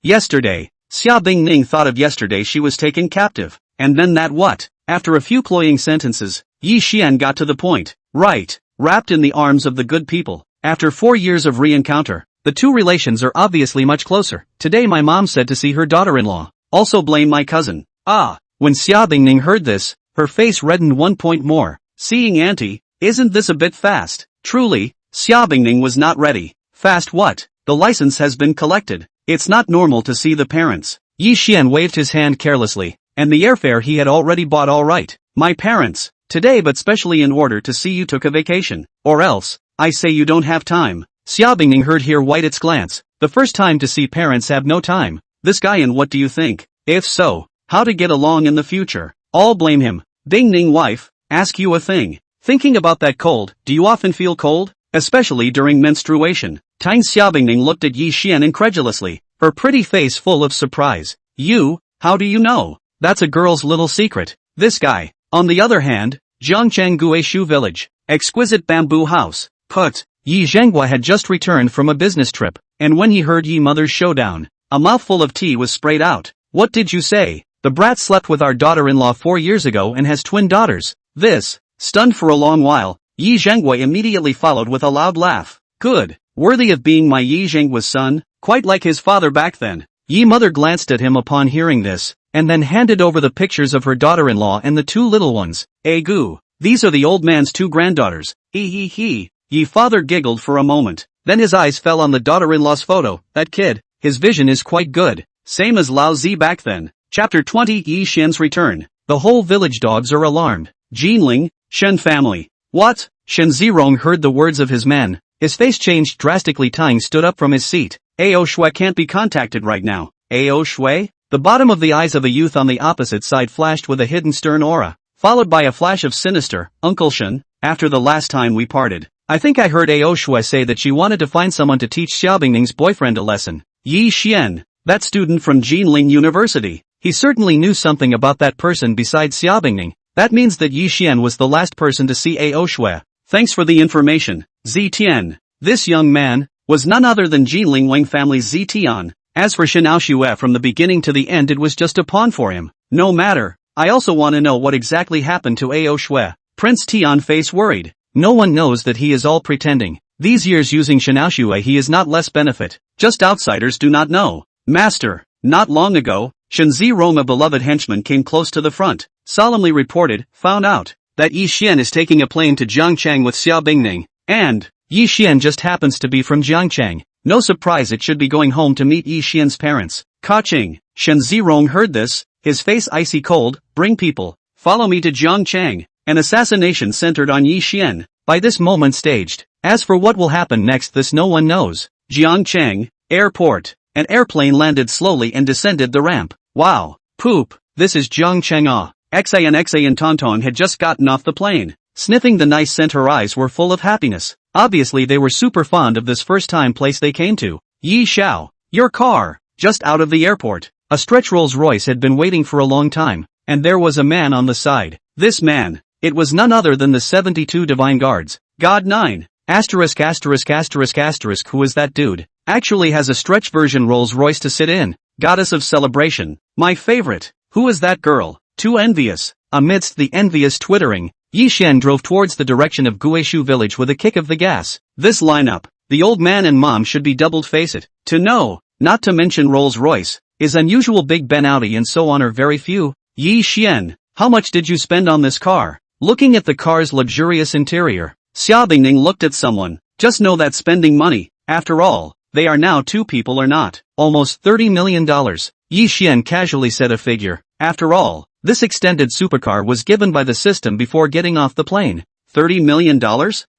Yesterday. Xiaobingning thought of yesterday she was taken captive. And then that what? After a few cloying sentences, Yi Xian got to the point. Right. Wrapped in the arms of the good people. After 4 years of re-encounter, the two relations are obviously much closer. Today my mom said to see her daughter-in-law. Also blame my cousin. When Xiaobingning heard this, her face reddened 1 point more. Seeing auntie, isn't this a bit fast? Truly, Xiaobingning was not ready. Fast what? The license has been collected. It's not normal to see the parents. Yi Xian waved his hand carelessly, and the airfare he had already bought. All right. My parents. Today, but specially in order to see you took a vacation. Or else, I say you don't have time. Xiaobingning heard here wide its glance. The first time to see parents have no time. This guy, and what do you think? If so, how to get along in the future? All blame him. Dingning wife, ask you a thing. Thinking about that cold, do you often feel cold? Especially during menstruation. Tang Xiaobingning looked at Yi Xian incredulously, her pretty face full of surprise. You, how do you know? That's a girl's little secret. This guy. On the other hand, Zhangchang Guishu village. Exquisite bamboo house. Put. Yi Zhenghua had just returned from a business trip, and when he heard Yi mother's showdown, a mouthful of tea was sprayed out. What did you say? The brat slept with our daughter-in-law 4 years ago and has twin daughters. This. Stunned for a long while, Yi Zhenghua immediately followed with a loud laugh. Good. Worthy of being my Yi Zhenghua's son, quite like his father back then. Yi mother glanced at him upon hearing this, and then handed over the pictures of her daughter-in-law and the 2 little ones. Goo. These are the old man's 2 granddaughters. He. Yi father giggled for a moment, then his eyes fell on the daughter-in-law's photo. That kid, his vision is quite good. Same as Lao Zi back then. Chapter 20 Yi Xian's return. The whole village dogs are alarmed. Jinling, Shen family. What? Shen Zirong heard the words of his men. His face changed drastically. Tang stood up from his seat. Ao Shui can't be contacted right now. Ao Shui? The bottom of the eyes of a youth on the opposite side flashed with a hidden stern aura, followed by a flash of sinister. Uncle Shen, after the last time we parted, I think I heard Ao Shui say that she wanted to find someone to teach Xiaobingning's boyfriend a lesson. Yi Xian, that student from Jinling University. He certainly knew something about that person besides Xiaobingning. That means that Yi Xian was the last person to see Ao Shui. Thanks for the information, Zitian. This young man was none other than Jinling Wang family's Zitian. As for Shenao Xue, from the beginning to the end it was just a pawn for him. No matter, I also want to know what exactly happened to Ao Shui. Prince Tian face worried. No one knows that he is all pretending. These years using Shenao Xue he is not less benefit. Just outsiders do not know. Master, not long ago, Shen Zirong, a beloved henchman, came close to the front, solemnly reported, found out that Yi Xian is taking a plane to Jiangchang with Xiaobingning, and Yi Xian just happens to be from Jiangchang. No surprise it should be going home to meet Yi Xian's parents. Kaching. Shen Zirong heard this, his face icy cold. Bring people. Follow me to Jiangchang. An assassination centered on Yi Xian. by this moment staged. As for what will happen next, this no one knows. Jiangcheng Airport. An airplane landed slowly and descended the ramp. Wow. Poop. This is Jiangcheng. Xa and Tonton had just gotten off the plane. Sniffing the nice scent, her eyes were full of happiness. Obviously they were super fond of this first time place they came to. Yi Xiao. Your car. Just out of the airport. A stretch Rolls Royce had been waiting for a long time, and there was a man on the side. This man. It was none other than the 72 Divine Guards. God 9. Who is that dude? Actually has a stretch version Rolls Royce to sit in. Goddess of celebration. My favorite. Who is that girl? Too envious. Amidst the envious twittering, Yi Xian drove towards the direction of Guishu village with a kick of the gas. This lineup, the old man and mom should be doubled face it. To know, not to mention Rolls Royce, is unusual. Big Ben Audi and so on are very few. Yi Xian, how much did you spend on this car? Looking at the car's luxurious interior, Xia Bingning looked at someone. Just know that spending money, after all, they are now two people or not. Almost $30 million. Yi Xian casually said a figure. After all, this extended supercar was given by the system before getting off the plane. $30 million?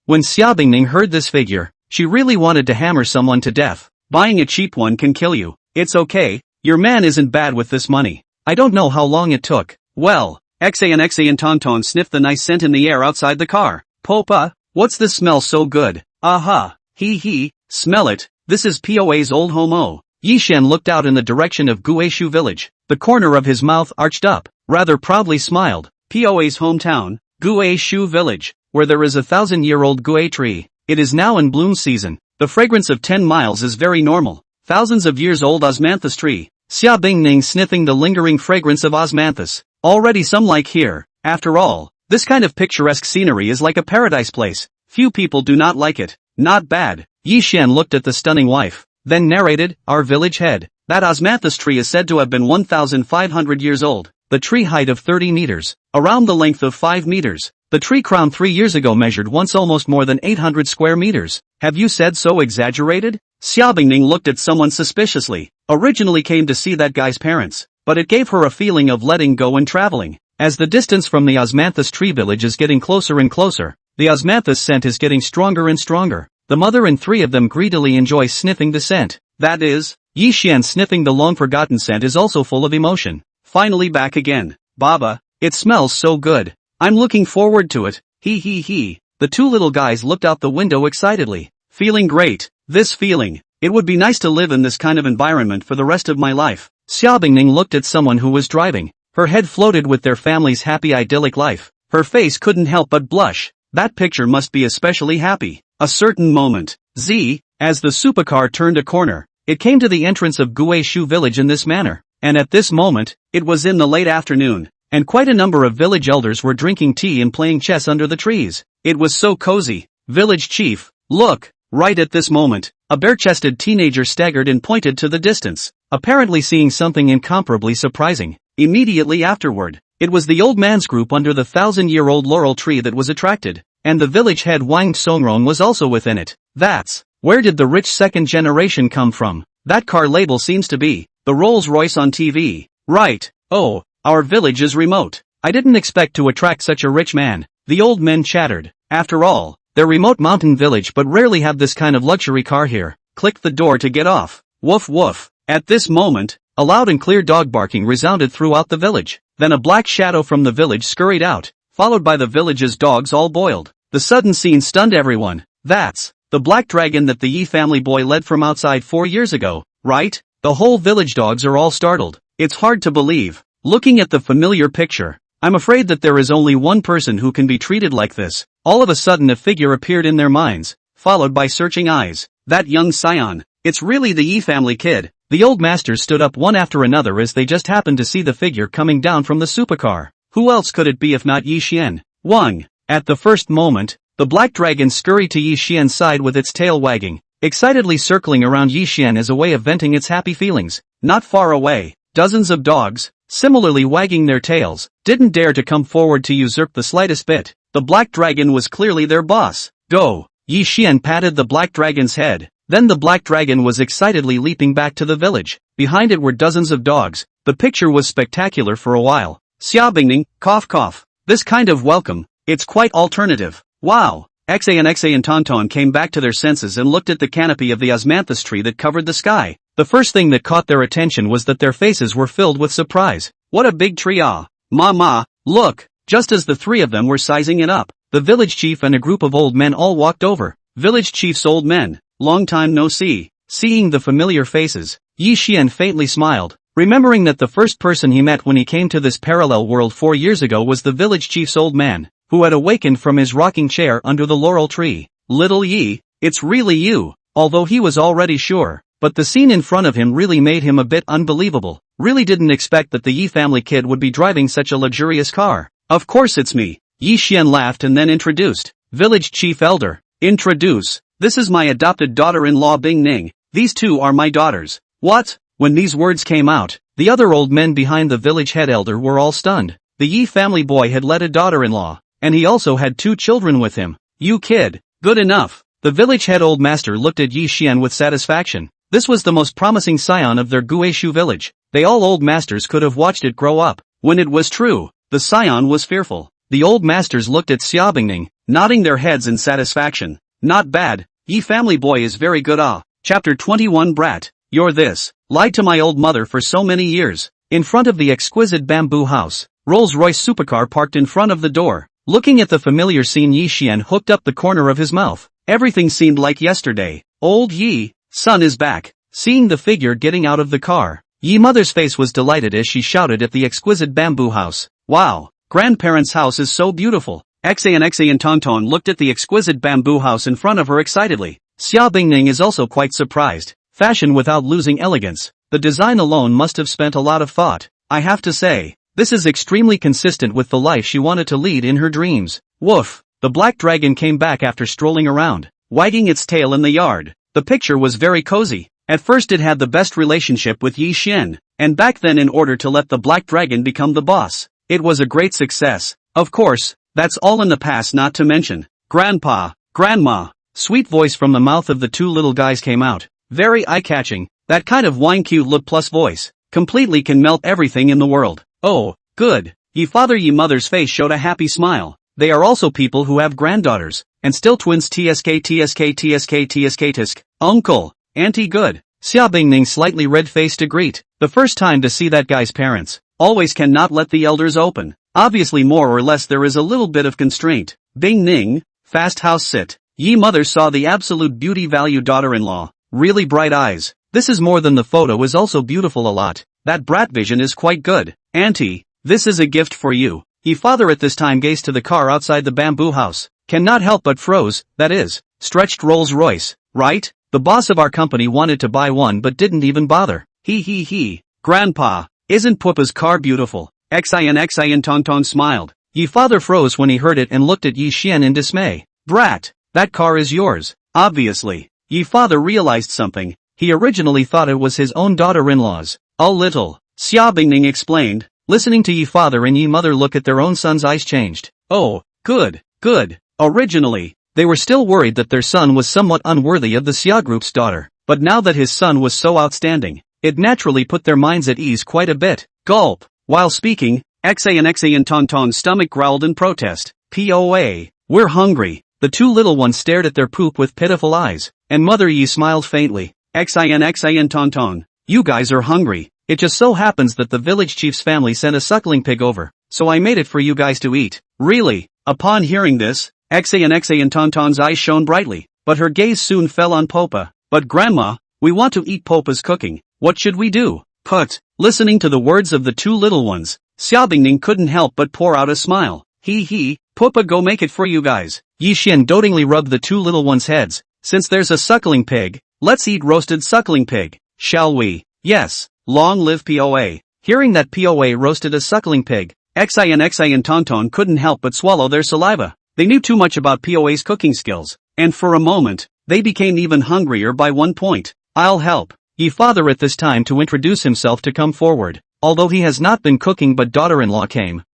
When Xia Bingning heard this figure, she really wanted to hammer someone to death. Buying a cheap one can kill you. It's okay, your man isn't bad with this money. I don't know how long it took. Well, Xa and Tonton sniffed the nice scent in the air outside the car. Popa, what's this smell so good? Aha, he, smell it, this is Poa's old home. Yi Xian looked out in the direction of Guishu village. The corner of his mouth arched up, rather proudly smiled. Poa's hometown, Guishu village, where there is a 1,000-year-old gui tree. It is now in bloom season. The fragrance of 10 miles is very normal. Thousands of years old osmanthus tree. Xia Bingning sniffing the lingering fragrance of osmanthus. Already some like here. After all, this kind of picturesque scenery is like a paradise place. Few people do not like it. Not bad. Yi Xian looked at the stunning wife, then narrated, our village head. That osmanthus tree is said to have been 1,500 years old. The tree height of 30 meters. Around the length of 5 meters. The tree crown 3 years ago measured once almost more than 800 square meters. Have you said so exaggerated? Xia Bingning looked at someone suspiciously. Originally came to see that guy's parents, but it gave her a feeling of letting go and traveling. As the distance from the osmanthus tree village is getting closer and closer, the osmanthus scent is getting stronger and stronger. The mother and 3 of them greedily enjoy sniffing the scent. That is, Yi Xian sniffing the long-forgotten scent is also full of emotion. Finally back again. Baba, it smells so good. I'm looking forward to it. He. The 2 little guys looked out the window excitedly. Feeling great. This feeling. It would be nice to live in this kind of environment for the rest of my life. Xia Bingning looked at someone who was driving. Her head floated with their family's happy idyllic life. Her face couldn't help but blush. That picture must be especially happy. A certain moment. As the supercar turned a corner, it came to the entrance of Guishu village in this manner. And at this moment, it was in the late afternoon, and quite a number of village elders were drinking tea and playing chess under the trees. It was so cozy. Village chief, look, right at this moment, a bare-chested teenager staggered and pointed to the distance, apparently seeing something incomparably surprising. Immediately afterward, it was the old man's group under the 1,000-year-old laurel tree that was attracted, and the village head Wang Songrong was also within it. That's, where did the rich second generation come from? That car label seems to be the Rolls Royce on TV. Right. Oh, our village is remote. I didn't expect to attract such a rich man. The old men chattered. After all, they're remote mountain village but rarely have this kind of luxury car here. Click the door to get off. Woof woof. At this moment, a loud and clear dog barking resounded throughout the village. Then a black shadow from the village scurried out, followed by the village's dogs all boiled. The sudden scene stunned everyone. That's the black dragon that the Yi family boy led from outside 4 years ago, right? The whole village dogs are all startled. It's hard to believe. Looking at the familiar picture, I'm afraid that there is only one person who can be treated like this. All of a sudden a figure appeared in their minds, followed by searching eyes. That young scion. It's really the Yi family kid. The old masters stood up one after another as they just happened to see the figure coming down from the supercar. Who else could it be if not Yi Xian? Wang. At the first moment, the black dragon scurried to Yi Xian's side with its tail wagging, excitedly circling around Yi Xian as a way of venting its happy feelings. Not far away, dozens of dogs, similarly wagging their tails, didn't dare to come forward to usurp the slightest bit. The black dragon was clearly their boss. Go! Yi Xian patted the black dragon's head. Then the black dragon was excitedly leaping back to the village. Behind it were dozens of dogs. The picture was spectacular for a while. Xia Bingning, cough cough. This kind of welcome, it's quite alternative. Wow! Xa and Tonton came back to their senses and looked at the canopy of the osmanthus tree that covered the sky. The first thing that caught their attention was that their faces were filled with surprise. What a big tree, ah! Mama, look! Just as the three of them were sizing it up, the village chief and a group of old men all walked over. Village chief's old men, long time no see. Seeing the familiar faces, Yi Xian faintly smiled, remembering that the first person he met when he came to this parallel world 4 years ago was the village chief's old man, who had awakened from his rocking chair under the laurel tree. Little Yi, it's really you, although he was already sure, but the scene in front of him really made him a bit unbelievable. Really didn't expect that the Yi family kid would be driving such a luxurious car. Of course it's me. Yi Xian laughed and then introduced. Village chief elder. Introduce. This is my adopted daughter-in-law Bing Ning. These two are my daughters. What? When these words came out, the other old men behind the village head elder were all stunned. The Yi family boy had led a daughter-in-law, and he also had 2 children with him. You kid. Good enough. The village head old master looked at Yi Xian with satisfaction. This was the most promising scion of their Guishu village. They all old masters could have watched it grow up. When it was true, the scion was fearful. The old masters looked at Xiaobingning, nodding their heads in satisfaction. Not bad. Yi family boy is very good ah. Chapter 21 Brat, you're this. Lied to my old mother for so many years. In front of the exquisite bamboo house, Rolls-Royce supercar parked in front of the door. Looking at the familiar scene, Yi Xian hooked up the corner of his mouth. Everything seemed like yesterday. Old Yi, son is back. Seeing the figure getting out of the car, Yi mother's face was delighted as she shouted at the exquisite bamboo house. Wow, grandparents' house is so beautiful. Xa and Tonton looked at the exquisite bamboo house in front of her excitedly. Xia Bingning is also quite surprised. Fashion without losing elegance. The design alone must have spent a lot of thought. I have to say, this is extremely consistent with the life she wanted to lead in her dreams. Woof! The black dragon came back after strolling around, wagging its tail in the yard. The picture was very cozy. At first it had the best relationship with Yi Xian, and back then in order to let the black dragon become the boss, it was a great success. Of course, that's all in the past, not to mention, Grandpa, Grandma. Sweet voice from the mouth of the 2 little guys came out. Very eye-catching. That kind of wine cute look plus voice completely can melt everything in the world. Oh, good. Ye father ye mother's face showed a happy smile. They are also people who have granddaughters, and still twins tsk. Uncle, auntie good. Xia Bingning slightly red-faced to greet. The first time to see that guy's parents. Always cannot let the elders open. Obviously more or less there is a little bit of constraint. Bing Ning, fast house sit. Yi mother saw the absolute beauty value daughter-in-law. Really bright eyes. This is more than the photo is also beautiful a lot. That brat vision is quite good. Auntie, this is a gift for you. Ye father at this time gazed to the car outside the bamboo house. Cannot help but froze, that is, stretched Rolls-Royce, right? The boss of our company wanted to buy one but didn't even bother. He. Grandpa, isn't Poopa's car beautiful? Xin Tonton smiled. Ye father froze when he heard it and looked at Yi Xian in dismay. Brat, that car is yours. Obviously. Ye father realized something. He originally thought it was his own daughter-in-law's. A little. Xia Bingning explained. Listening to Yi father and Yi mother look at their own son's eyes changed. Oh, good. Originally, they were still worried that their son was somewhat unworthy of the Xia group's daughter, but now that his son was so outstanding, it naturally put their minds at ease quite a bit. Gulp. While speaking, Xa and Tonton's stomach growled in protest. POA. We're hungry. The 2 little ones stared at their poop with pitiful eyes, and Mother Yi smiled faintly. Xin Tonton. You guys are hungry. It just so happens that the village chief's family sent a suckling pig over, so I made it for you guys to eat. Really? Upon hearing this, Xa and Tonton's eyes shone brightly, but her gaze soon fell on Popa. But Grandma, we want to eat Popa's cooking. What should we do? Put. Listening to the words of the 2 little ones, Xiaobingning couldn't help but pour out a smile. Popa go make it for you guys. Yi Xian dotingly rubbed the 2 little ones' heads. Since there's a suckling pig, let's eat roasted suckling pig. Shall we? Yes. Long live POA. Hearing that POA roasted a suckling pig, Xa and Tonton couldn't help but swallow their saliva. They knew too much about POA's cooking skills, and for a moment, they became even hungrier by 1 point. I'll help. Ye father at this time to introduce himself to come forward. Although he has not been cooking but daughter-in-law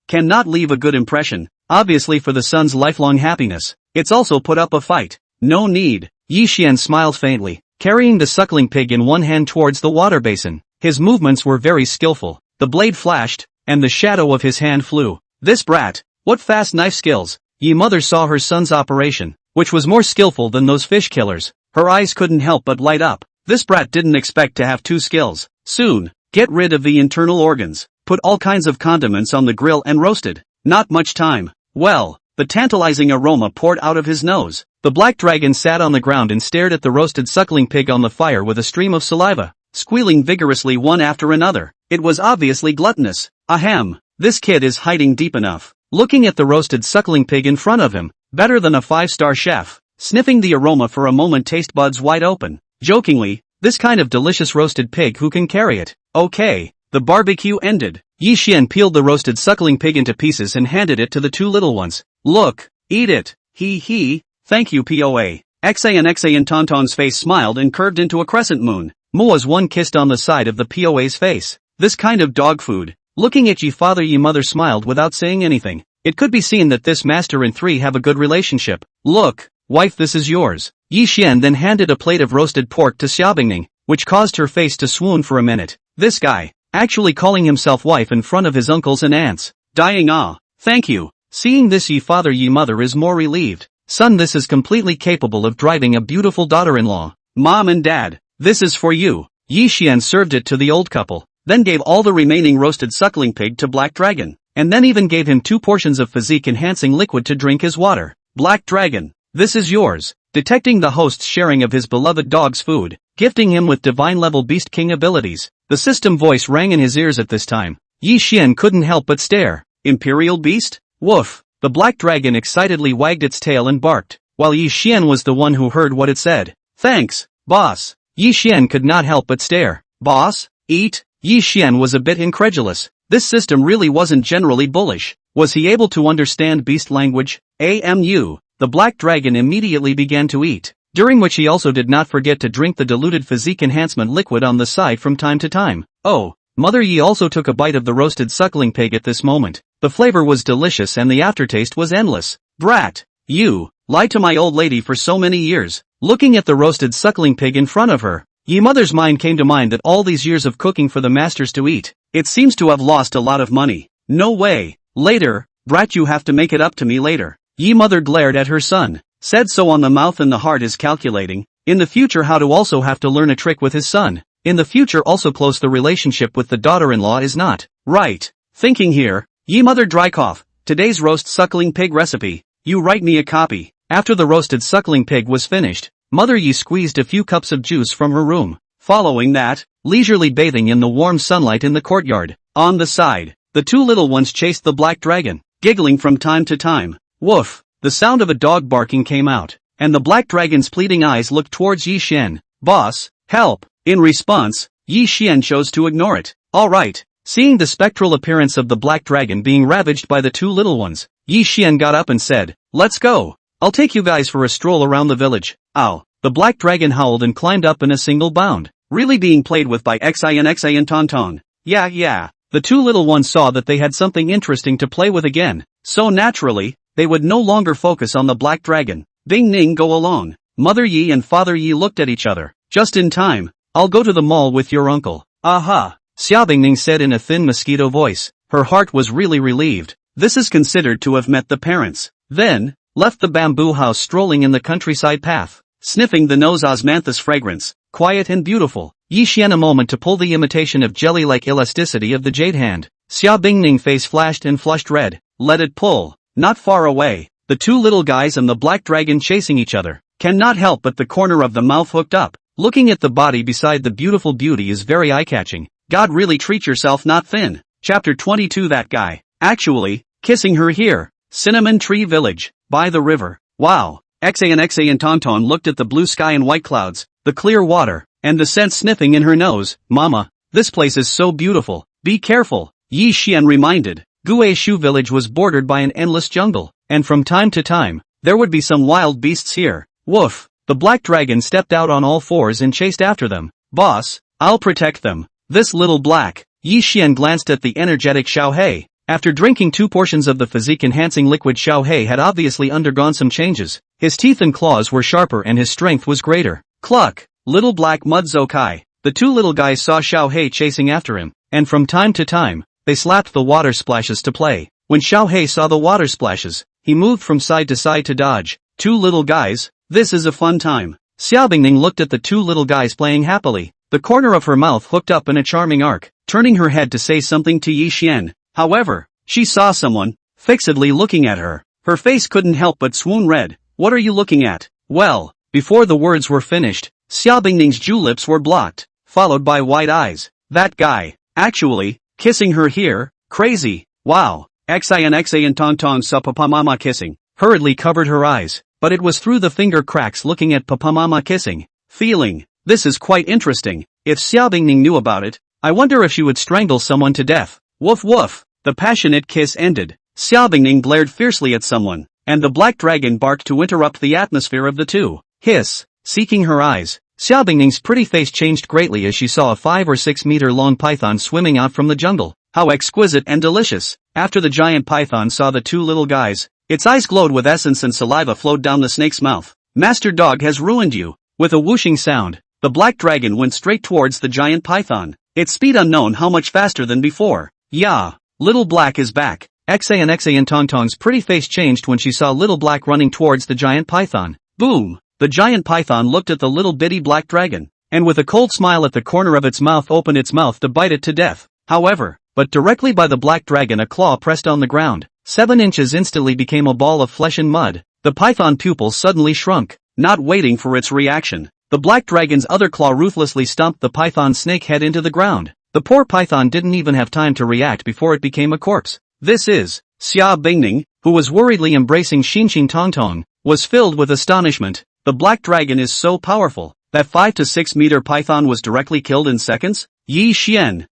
cannot leave a good impression. Obviously for the son's lifelong happiness, it's also put up a fight. No need. Yi Xian smiled faintly, carrying the suckling pig in one hand towards the water basin. His movements were very skillful. The blade flashed, and the shadow of his hand flew. This brat, what fast knife skills. Yi mother saw her son's operation, which was more skillful than those fish killers. Her eyes couldn't help but light up. This brat didn't expect to have two skills. Soon, get rid of the internal organs, put all kinds of condiments on the grill and roasted. Not much time. Well, the tantalizing aroma poured out of his nose. The black dragon sat on the ground and stared at the roasted suckling pig on the fire with a stream of saliva, squealing vigorously one after another. It was obviously gluttonous. Ahem, this kid is hiding deep enough. Looking at the roasted suckling pig in front of him, better than a 5-star chef. Sniffing the aroma for a moment, taste buds wide open. Jokingly, this kind of delicious roasted pig, who can carry it? Okay. The barbecue ended. Yi Xian peeled the roasted suckling pig into pieces and handed it to the two little ones. Look, eat it. He. Thank you POA. Xa and Tonton's face smiled and curved into a crescent moon. Moa's one kissed on the side of the POA's face. This kind of dog food. Looking at Yi father Yi mother smiled without saying anything. It could be seen that this master and three have a good relationship. Look, wife, this is yours. Yi Xian then handed a plate of roasted pork to Xiaobingning, which caused her face to swoon for a minute. This guy, actually calling himself wife in front of his uncles and aunts. Dying ah, thank you. Seeing this, Yi father Yi mother is more relieved. Son, this is completely capable of driving a beautiful daughter-in-law. Mom and dad, this is for you. Yi Xian served it to the old couple, then gave all the remaining roasted suckling pig to Black Dragon, and then even gave him 2 portions of physique-enhancing liquid to drink as water. Black Dragon, this is yours. Detecting the host's sharing of his beloved dog's food, gifting him with divine-level Beast King abilities, the system voice rang in his ears at this time. Yi Xian couldn't help but stare. Imperial Beast? Woof. The black dragon excitedly wagged its tail and barked, while Yi Xian was the one who heard what it said. Thanks, boss. Yi Xian could not help but stare. Boss? Eat? Yi Xian was a bit incredulous. This system really wasn't generally bullish. Was he able to understand beast language? AMU. The black dragon immediately began to eat, during which he also did not forget to drink the diluted physique enhancement liquid on the side from time to time. Oh, Mother Yi also took a bite of the roasted suckling pig at this moment. The flavor was delicious and the aftertaste was endless. Brat, you lied to my old lady for so many years. Looking at the roasted suckling pig in front of her, Yi Mother's mind came to mind that all these years of cooking for the masters to eat, it seems to have lost a lot of money. No way. Later, brat, you have to make it up to me later. Yi Mother glared at her son, said so on the mouth and the heart is calculating, in the future how to also have to learn a trick with his son. In the future also close the relationship with the daughter-in-law is not right. Thinking here, Yi Mother dry cough, today's roast suckling pig recipe, you write me a copy. After the roasted suckling pig was finished, Mother Yi squeezed a few cups of juice from her room. Following that, leisurely bathing in the warm sunlight in the courtyard. On the side, the two little ones chased the black dragon, giggling from time to time. Woof! The sound of a dog barking came out, and the black dragon's pleading eyes looked towards Yi Xian. Boss, help! In response, Yi Xian chose to ignore it. Alright. Seeing the spectral appearance of the black dragon being ravaged by the two little ones, Yi Xian got up and said, let's go. I'll take you guys for a stroll around the village. Ow. The black dragon howled and climbed up in a single bound, really being played with by Xa and Tonton. Yeah. The two little ones saw that they had something interesting to play with again, so naturally, they would no longer focus on the black dragon. Bing Ning, go along. Mother Yi and Father Yi looked at each other. Just in time. I'll go to the mall with your uncle. Aha. Xiaobingning said in a thin mosquito voice. Her heart was really relieved. This is considered to have met the parents. Then, left the bamboo house strolling in the countryside path, sniffing the nose osmanthus fragrance, quiet and beautiful. Yi Xian a moment to pull the imitation of jelly-like elasticity of the jade hand. Xiaobingning face flashed and flushed red. Let it pull. Not far away, the two little guys and the black dragon chasing each other. Cannot help but the corner of the mouth hooked up. Looking at the body beside the beautiful beauty is very eye-catching. God, really treat yourself, not thin. Chapter 22. That guy. Actually, kissing her here. Cinnamon Tree Village. By the river. Wow. Xa and Tonton looked at the blue sky and white clouds, the clear water, and the scent sniffing in her nose. Mama, this place is so beautiful. Be careful. Yi Xian reminded. Guishu village was bordered by an endless jungle, and from time to time, there would be some wild beasts here. Woof. The black dragon stepped out on all fours and chased after them. Boss, I'll protect them. This little black. Yi Xian glanced at the energetic Xiaohei. After drinking 2 portions of the physique-enhancing liquid, Xiaohei had obviously undergone some changes. His teeth and claws were sharper and his strength was greater. Cluck. Little black mud Zokai. The two little guys saw Xiaohei chasing after him, and from time to time, they slapped the water splashes to play. When Xiaohei saw the water splashes, he moved from side to dodge. two little guys, this is a fun time. Xiao Bingning looked at the two little guys playing happily, the corner of her mouth hooked up in a charming arc, turning her head to say something to Yi Xian. However, she saw someone, fixedly looking at her. Her face couldn't help but swoon red. What are you looking at? Well, before the words were finished, Xiao Bingning's Jew lips were blocked, followed by wide eyes. That guy, actually, kissing her here, crazy, wow. Xian Tong Tong saw Papa Mama kissing, hurriedly covered her eyes, but it was through the finger cracks looking at Papa Mama kissing, feeling, this is quite interesting. If Xiao Bingning knew about it, I wonder if she would strangle someone to death. Woof woof. The passionate kiss ended. Xiao Bingning glared fiercely at someone, and the black dragon barked to interrupt the atmosphere of the two. Hiss. Seeking her eyes, Xiao Bingning's pretty face changed greatly as she saw a 5 or 6 meter long python swimming out from the jungle. How exquisite and delicious. After the giant python saw the two little guys, its eyes glowed with essence and saliva flowed down the snake's mouth. Master Dog has ruined you. With a whooshing sound, the black dragon went straight towards the giant python, its speed unknown how much faster than before. Yeah, Little Black is back. Xian Tong Tong's pretty face changed when she saw Little Black running towards the giant python. Boom! The giant python looked at the little bitty black dragon, and with a cold smile at the corner of its mouth opened its mouth to bite it to death. However, but directly by the black dragon a claw pressed on the ground. 7 inches instantly became a ball of flesh and mud. The python pupils suddenly shrunk, not waiting for its reaction. The black dragon's other claw ruthlessly stomped the python's snake head into the ground. The poor python didn't even have time to react before it became a corpse. This is, Xiao Bingning, who was worriedly embracing Xin Tong Tong, was filled with astonishment. The black dragon is so powerful, that 5 to 6 meter python was directly killed in seconds? Yi Xian.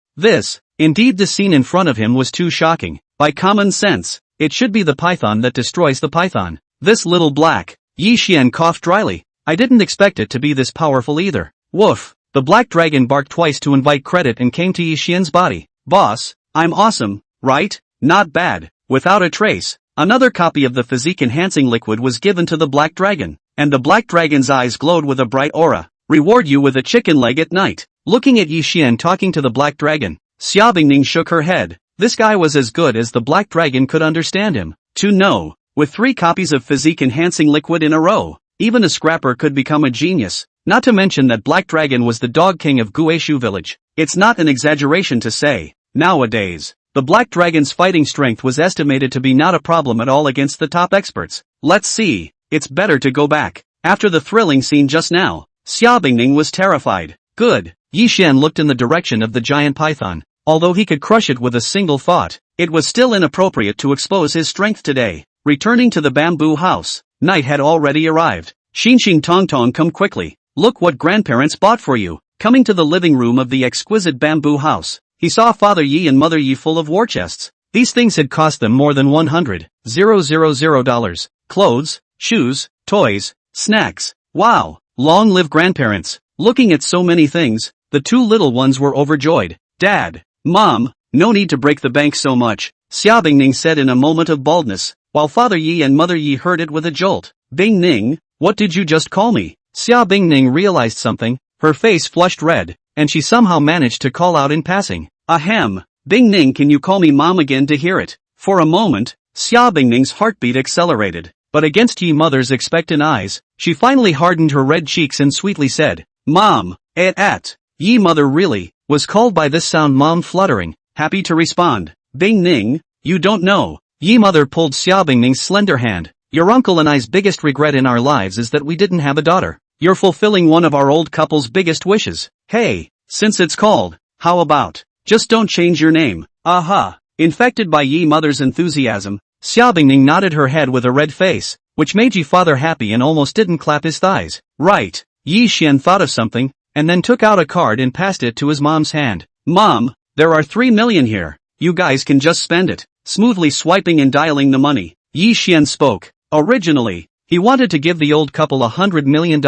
Indeed the scene in front of him was too shocking. By common sense, it should be the python that destroys the python. This little black. Yi Xian coughed dryly. I didn't expect it to be this powerful either. Woof. The black dragon barked twice to invite credit and came to Yi Xian's body. Boss, I'm awesome, right? Not bad. Without a trace, another copy of the physique-enhancing liquid was given to the black dragon, and the black dragon's eyes glowed with a bright aura. Reward you with a chicken leg at night. Looking at Yi Xian talking to the black dragon, Xiao Bingning shook her head. This guy was as good as the black dragon could understand him. To know, with 3 copies of physique-enhancing liquid in a row, even a scrapper could become a genius. Not to mention that Black Dragon was the dog king of Guishu village. It's not an exaggeration to say, nowadays, the Black Dragon's fighting strength was estimated to be not a problem at all against the top experts. Let's see, it's better to go back. After the thrilling scene just now, Xiao Bingning was terrified. Good. Yi Xian looked in the direction of the giant python. Although he could crush it with a single thought, it was still inappropriate to expose his strength today. Returning to the bamboo house, night had already arrived. Xin Tong Tong, come quickly. Look what grandparents bought for you. Coming to the living room of the exquisite bamboo house, he saw Father Yi and Mother Yi full of war chests. These things had cost them more than $100,000. Clothes, shoes, toys, snacks. Wow, long live grandparents. Looking at so many things, the two little ones were overjoyed. Dad, Mom, no need to break the bank so much, Xiao Bingning said in a moment of baldness, while Father Yi and Mother Yi heard it with a jolt. Bingning, what did you just call me? Xiao Bingning realized something, her face flushed red, and she somehow managed to call out in passing. Ahem, Bingning, can you call me Mom again to hear it? For a moment, Xiao Bingning's heartbeat accelerated, but against Yi Mother's expectant eyes, she finally hardened her red cheeks and sweetly said, Mom, Yi Mother really, was called by this sound. Mom fluttering, happy to respond. Bingning, you don't know. Yi Mother pulled Xiao Bingning's slender hand. Your uncle and I's biggest regret in our lives is that we didn't have a daughter. You're fulfilling one of our old couple's biggest wishes. Hey, since it's called, how about, just don't change your name. Aha. Infected by Yi Mother's enthusiasm, Xiao Bingning nodded her head with a red face, which made Yi Father happy and almost didn't clap his thighs. Right. Yi Xian thought of something, and then took out a card and passed it to his mom's hand. Mom, there are 3 million here. You guys can just spend it. Smoothly swiping and dialing the money, Yi Xian spoke. Originally, he wanted to give the old couple $100 million,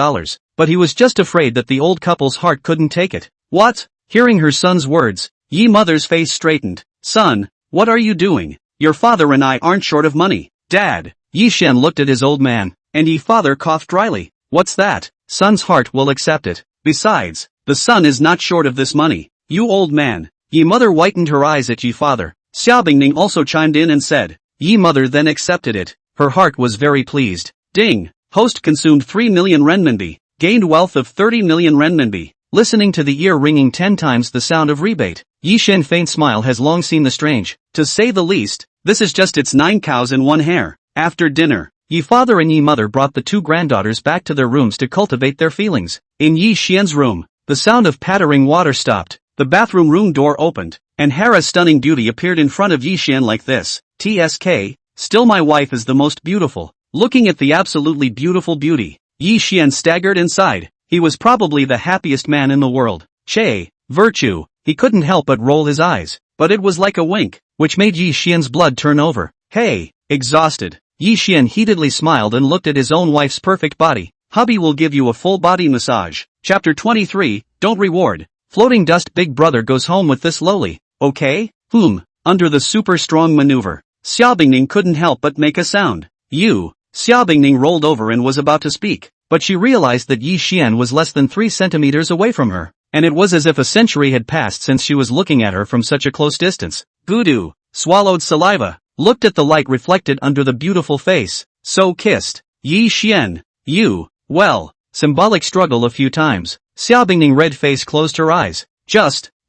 but he was just afraid that the old couple's heart couldn't take it. What? Hearing her son's words, Yi Mother's face straightened. Son, what are you doing? Your father and I aren't short of money. Dad. Yi Xian looked at his old man, and Yi Father coughed dryly. What's that? Son's heart will accept it. Besides, the son is not short of this money. You old man. Yi Mother whitened her eyes at Yi Father. Xiao Bingning also chimed in and said. Yi Mother then accepted it. Her heart was very pleased. Ding! Host consumed 3 million renminbi, gained wealth of 30 million renminbi. Listening to the ear ringing 10 times the sound of rebate. Yixin faint smile has long seen the strange. To say the least, this is just its 9 cows and 1 hare. After dinner, Yi father and Yi mother brought the 2 granddaughters back to their rooms to cultivate their feelings. In Yi Xian's room, the sound of pattering water stopped, the bathroom room door opened, and Hera's stunning beauty appeared in front of Yi Xian like this. TSK, still my wife is the most beautiful. Looking at the absolutely beautiful beauty, Yi Xian staggered and sighed. He was probably the happiest man in the world. Che, virtue, he couldn't help but roll his eyes, but it was like a wink, which made Yi Xian's blood turn over. Hey, exhausted. Yi Xian heatedly smiled and looked at his own wife's perfect body. Hubby will give you a full body massage. Chapter 23, Don't Reward. Floating dust big brother goes home with this lowly. Okay? Under the super strong maneuver, Xiaobingning couldn't help but make a sound. Xiaobingning rolled over and was about to speak, but she realized that Yi Xian was less than 3 centimeters away from her, and it was as if a century had passed since she was looking at her from such a close distance. Gudu swallowed saliva, looked at the light reflected under the beautiful face, so kissed. Yi Xian, well, symbolic struggle a few times. Xiaobingning red face closed her eyes.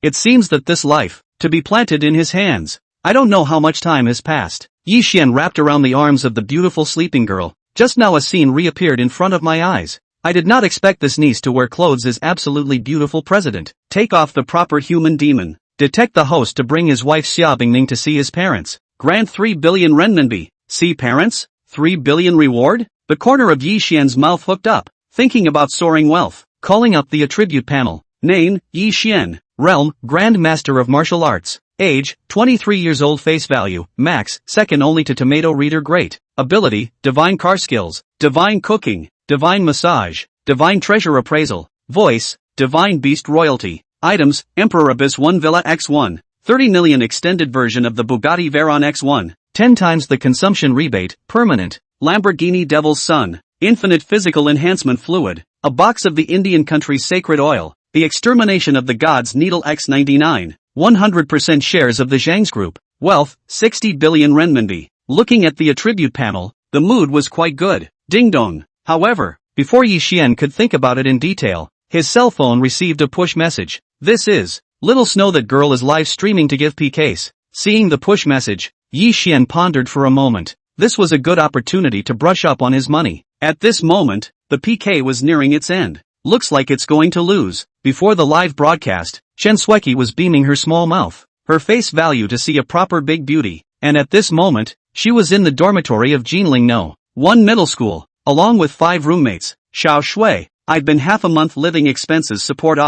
It seems that this life, to be planted in his hands. I don't know how much time has passed. Yi Xian wrapped around the arms of the beautiful sleeping girl. Just now a scene reappeared in front of my eyes. I did not expect this niece to wear clothes as absolutely beautiful president. Take off the proper human demon. Detect the host to bring his wife Xiaobingning to see his parents. Grant 3 billion renminbi. See parents? 3 billion reward? The corner of Yi Xian's mouth hooked up, thinking about soaring wealth. Calling up the attribute panel. Name, Yi Xian. Realm, Grand Master of Martial Arts. Age, 23 years old. Face value, max, second only to tomato reader. Great. Ability, divine car skills, divine cooking, divine massage, divine treasure appraisal. Voice, divine beast royalty. Items, Emperor Abyss 1 Villa X1. 30 million extended version of the Bugatti Veyron X1. 10 times the consumption rebate, permanent. Lamborghini Devil's Son. Infinite physical enhancement fluid. A box of the Indian country's sacred oil. The extermination of the gods Needle X99. 100% shares of the Zhang's group. Wealth, 60 billion renminbi. Looking at the attribute panel, the mood was quite good. Ding dong. However, before Yi Xian could think about it in detail, his cell phone received a push message. This is, Little Snow that girl is live streaming to give PKs. Seeing the push message, Yi Xian pondered for a moment. This was a good opportunity to brush up on his money. At this moment, the PK was nearing its end. Looks like it's going to lose. Before the live broadcast, Chen Sueki was beaming her small mouth, her face value to see a proper big beauty, and at this moment, she was in the dormitory of Jinling No. 1 middle school, along with 5 roommates. Xiao Shui, I've been half a month living expenses support.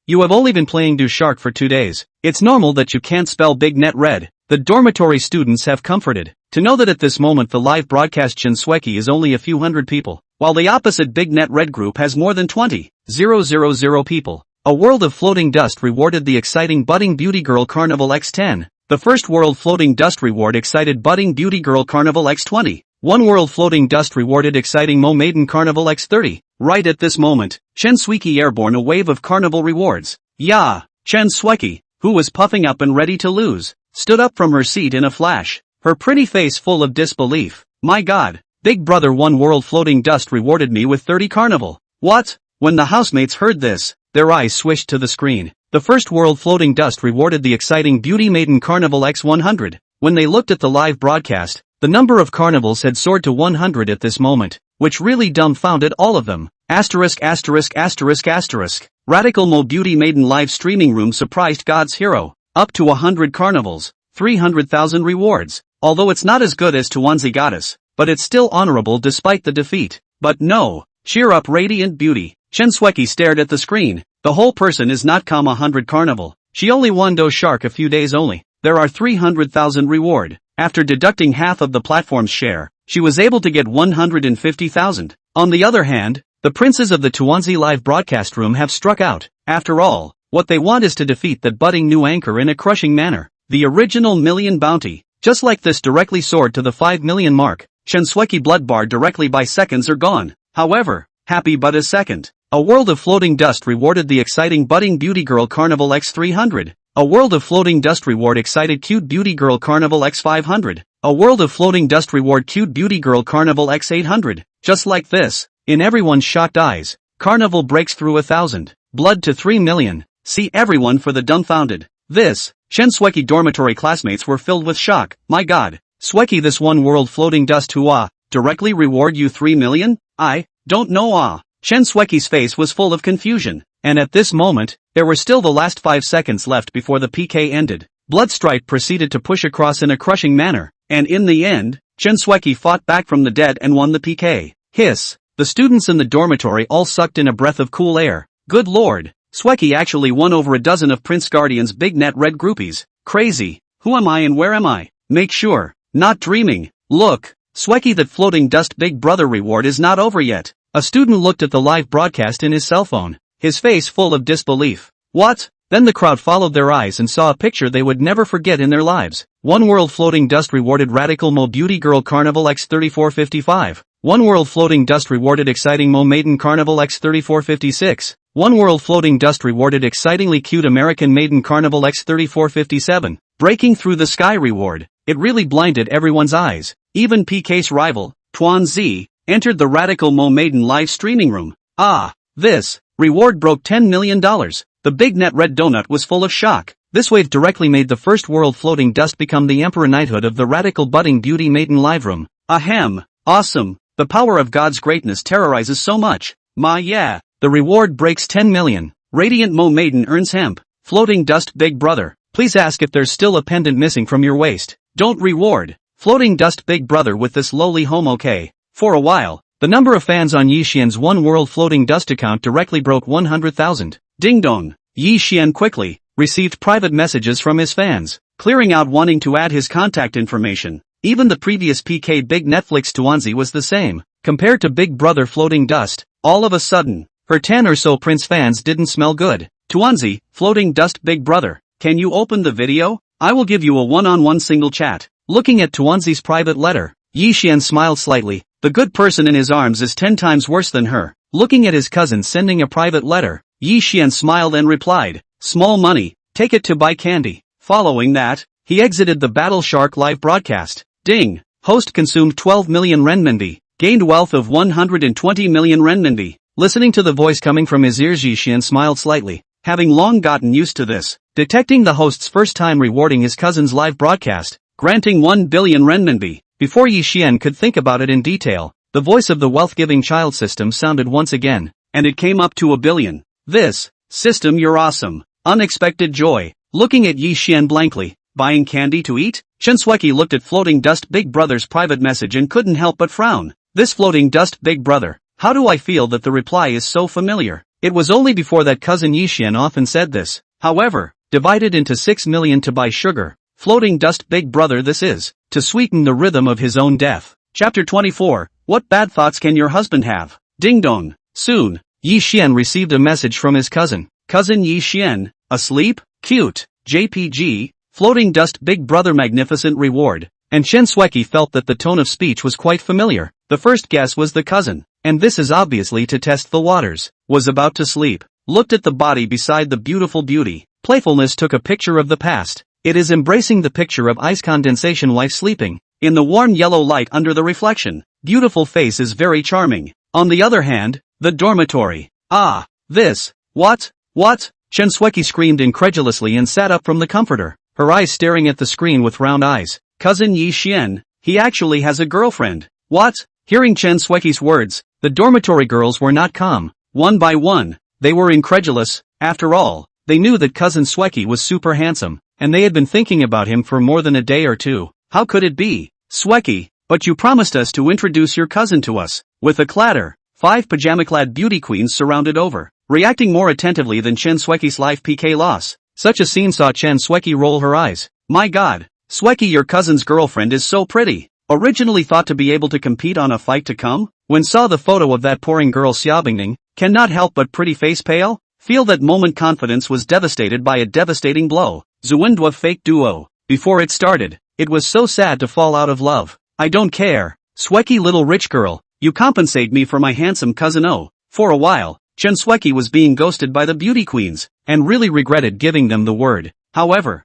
You have only been playing Do Shark for 2 days. It's normal that you can't spell big net red. The dormitory students have comforted to know that at this moment the live broadcast Chen Sueki is only a few hundred people, while the opposite big net red group has more than 20,000 people. A world of floating dust rewarded the exciting budding beauty girl Carnival X10. The first world floating dust reward excited budding beauty girl Carnival X20. One world floating dust rewarded exciting Mo Maiden Carnival X30. Right at this moment, Chen Sueki airborne a wave of carnival rewards. Yeah, Chen Sueki, who was puffing up and ready to lose, stood up from her seat in a flash, her pretty face full of disbelief. My god, Big Brother 1 world floating dust rewarded me with 30 carnival. What? When the housemates heard this, their eyes swished to the screen. The first world floating dust rewarded the exciting Beauty Maiden Carnival X100. When they looked at the live broadcast, the number of carnivals had soared to 100 at this moment, which really dumbfounded all of them. Asterisk. Radical Mo Beauty Maiden live streaming room surprised God's hero. Up to 100 carnivals, 300,000 rewards. Although it's not as good as Tuanzi Goddess, but it's still honorable despite the defeat. But no, cheer up radiant beauty. Chen Sueki stared at the screen. The whole person is not 100 carnival. She only won Do Shark a few days only. There are 300,000 reward. After deducting half of the platform's share, she was able to get 150,000. On the other hand, the princes of the Tuanzi live broadcast room have struck out. After all, what they want is to defeat that budding new anchor in a crushing manner. The original million bounty, just like this, directly soared to the 5 million mark. Chen Sueki blood bar directly by seconds are gone. However, happy but a second. A world of floating dust rewarded the exciting budding beauty girl Carnival X300. A world of floating dust reward excited cute beauty girl Carnival X500. A world of floating dust reward cute beauty girl Carnival X800. Just like this, In everyone's shocked eyes, Carnival breaks through 1,000. Blood to 3 million. See everyone for the dumbfounded. This, Chen Sweki dormitory classmates were filled with shock. My god. Sweki, this one world floating dust who directly reward you 3 million? I don't know Chen Sweki's face was full of confusion. And at this moment, there were still the last 5 seconds left before the PK ended. Bloodstripe proceeded to push across in a crushing manner. And in the end, Chen Sweki fought back from the dead and won the PK. Hiss. The students in the dormitory all sucked in a breath of cool air. Good lord. Sweki actually won over a dozen of Prince Guardian's big net red groupies. Crazy. Who am I and where am I? Make sure. Not dreaming. Look. Sweki, that floating dust big brother reward is not over yet. A student looked at the live broadcast in his cell phone, his face full of disbelief. What? Then the crowd followed their eyes and saw a picture they would never forget in their lives. One world floating dust rewarded Radical Mo Beauty Girl Carnival X3455. One world floating dust rewarded Exciting Mo Maiden Carnival X3456. One world floating dust rewarded Excitingly Cute American Maiden Carnival X3457. Breaking through the sky reward. It really blinded everyone's eyes. Even PK's rival, Tuan Z, entered the Radical Mo Maiden live streaming room. This reward broke $10 million. The big net red donut was full of shock. This wave directly made the first world floating dust become the Emperor Knighthood of the Radical Budding Beauty Maiden live room. Ahem. Awesome. The power of God's greatness terrorizes so much. The reward breaks 10 million. Radiant Mo Maiden earns hemp. Floating dust big brother. Please ask if there's still a pendant missing from your waist. Don't reward. Floating dust big brother with this lowly home okay. For a while, the number of fans on Yi Xian's One World Floating Dust account directly broke 100,000. Ding dong. Yi Xian quickly received private messages from his fans, clearing out wanting to add his contact information. Even the previous PK Big Netflix Tuanzi was the same. Compared to Big Brother Floating Dust, all of a sudden, her 10 or so Prince fans didn't smell good. Tuanzi, Floating Dust Big Brother, can you open the video? I will give you a one-on-one single chat. Looking at Tuanzi's private letter, Yi Xian smiled slightly. The good person in his arms is 10 times worse than her. Looking at his cousin sending a private letter, Yi Xian smiled and replied, small money, take it to buy candy. Following that, he exited the Battle Shark live broadcast. Ding! Host consumed 12 million renminbi, gained wealth of 120 million renminbi. Listening to the voice coming from his ears, Yi Xian smiled slightly, having long gotten used to this. Detecting the host's first time rewarding his cousin's live broadcast, granting 1 billion renminbi. Before Yi Xian could think about it in detail, the voice of the wealth-giving child system sounded once again, and it came up to 1 billion. This system, you're awesome. Unexpected joy. Looking at Yi Xian blankly, buying candy to eat? Chen Sweki looked at Floating Dust Big Brother's private message and couldn't help but frown. This Floating Dust Big Brother. How do I feel that the reply is so familiar? It was only before that cousin Yi Xian often said this. However, divided into 6 million to buy sugar. Floating Dust Big Brother this is, to sweeten the rhythm of his own death. Chapter 24, What bad thoughts can your husband have? Ding dong. Soon, Yi Xian received a message from his cousin. Cousin Yi Xian, asleep? Cute. JPG, Floating Dust Big Brother magnificent reward. And Chen Sweki felt that the tone of speech was quite familiar. The first guess was the cousin, and this is obviously to test the waters. Was about to sleep. Looked at the body beside the beautiful beauty. Playfulness took a picture of the past. It is embracing the picture of ice condensation wife sleeping, in the warm yellow light under the reflection. Beautiful face is very charming. On the other hand, the dormitory. This. What? Chen Sweki screamed incredulously and sat up from the comforter, her eyes staring at the screen with round eyes. Cousin Yi Xian, he actually has a girlfriend. What? Hearing Chen Sweki's words, the dormitory girls were not calm. One by one, they were incredulous. After all, they knew that cousin Sweki was super handsome, and they had been thinking about him for more than a day or two. How could it be? Sweki, but you promised us to introduce your cousin to us. With a clatter, 5 pajama-clad beauty queens surrounded over, reacting more attentively than Chen Sweki's live PK loss. Such a scene saw Chen Sweki roll her eyes. My god, Sweki, your cousin's girlfriend is so pretty. Originally thought to be able to compete on a fight to come? When saw the photo of that pouring girl Xiaobingning, cannot help but pretty face pale? Feel that moment confidence was devastated by a devastating blow. Zuindwa fake duo. Before it started, it was so sad to fall out of love. I don't care. Sweki little rich girl, you compensate me for my handsome cousin O. For a while, Chen Sweki was being ghosted by the beauty queens, and really regretted giving them the word. However,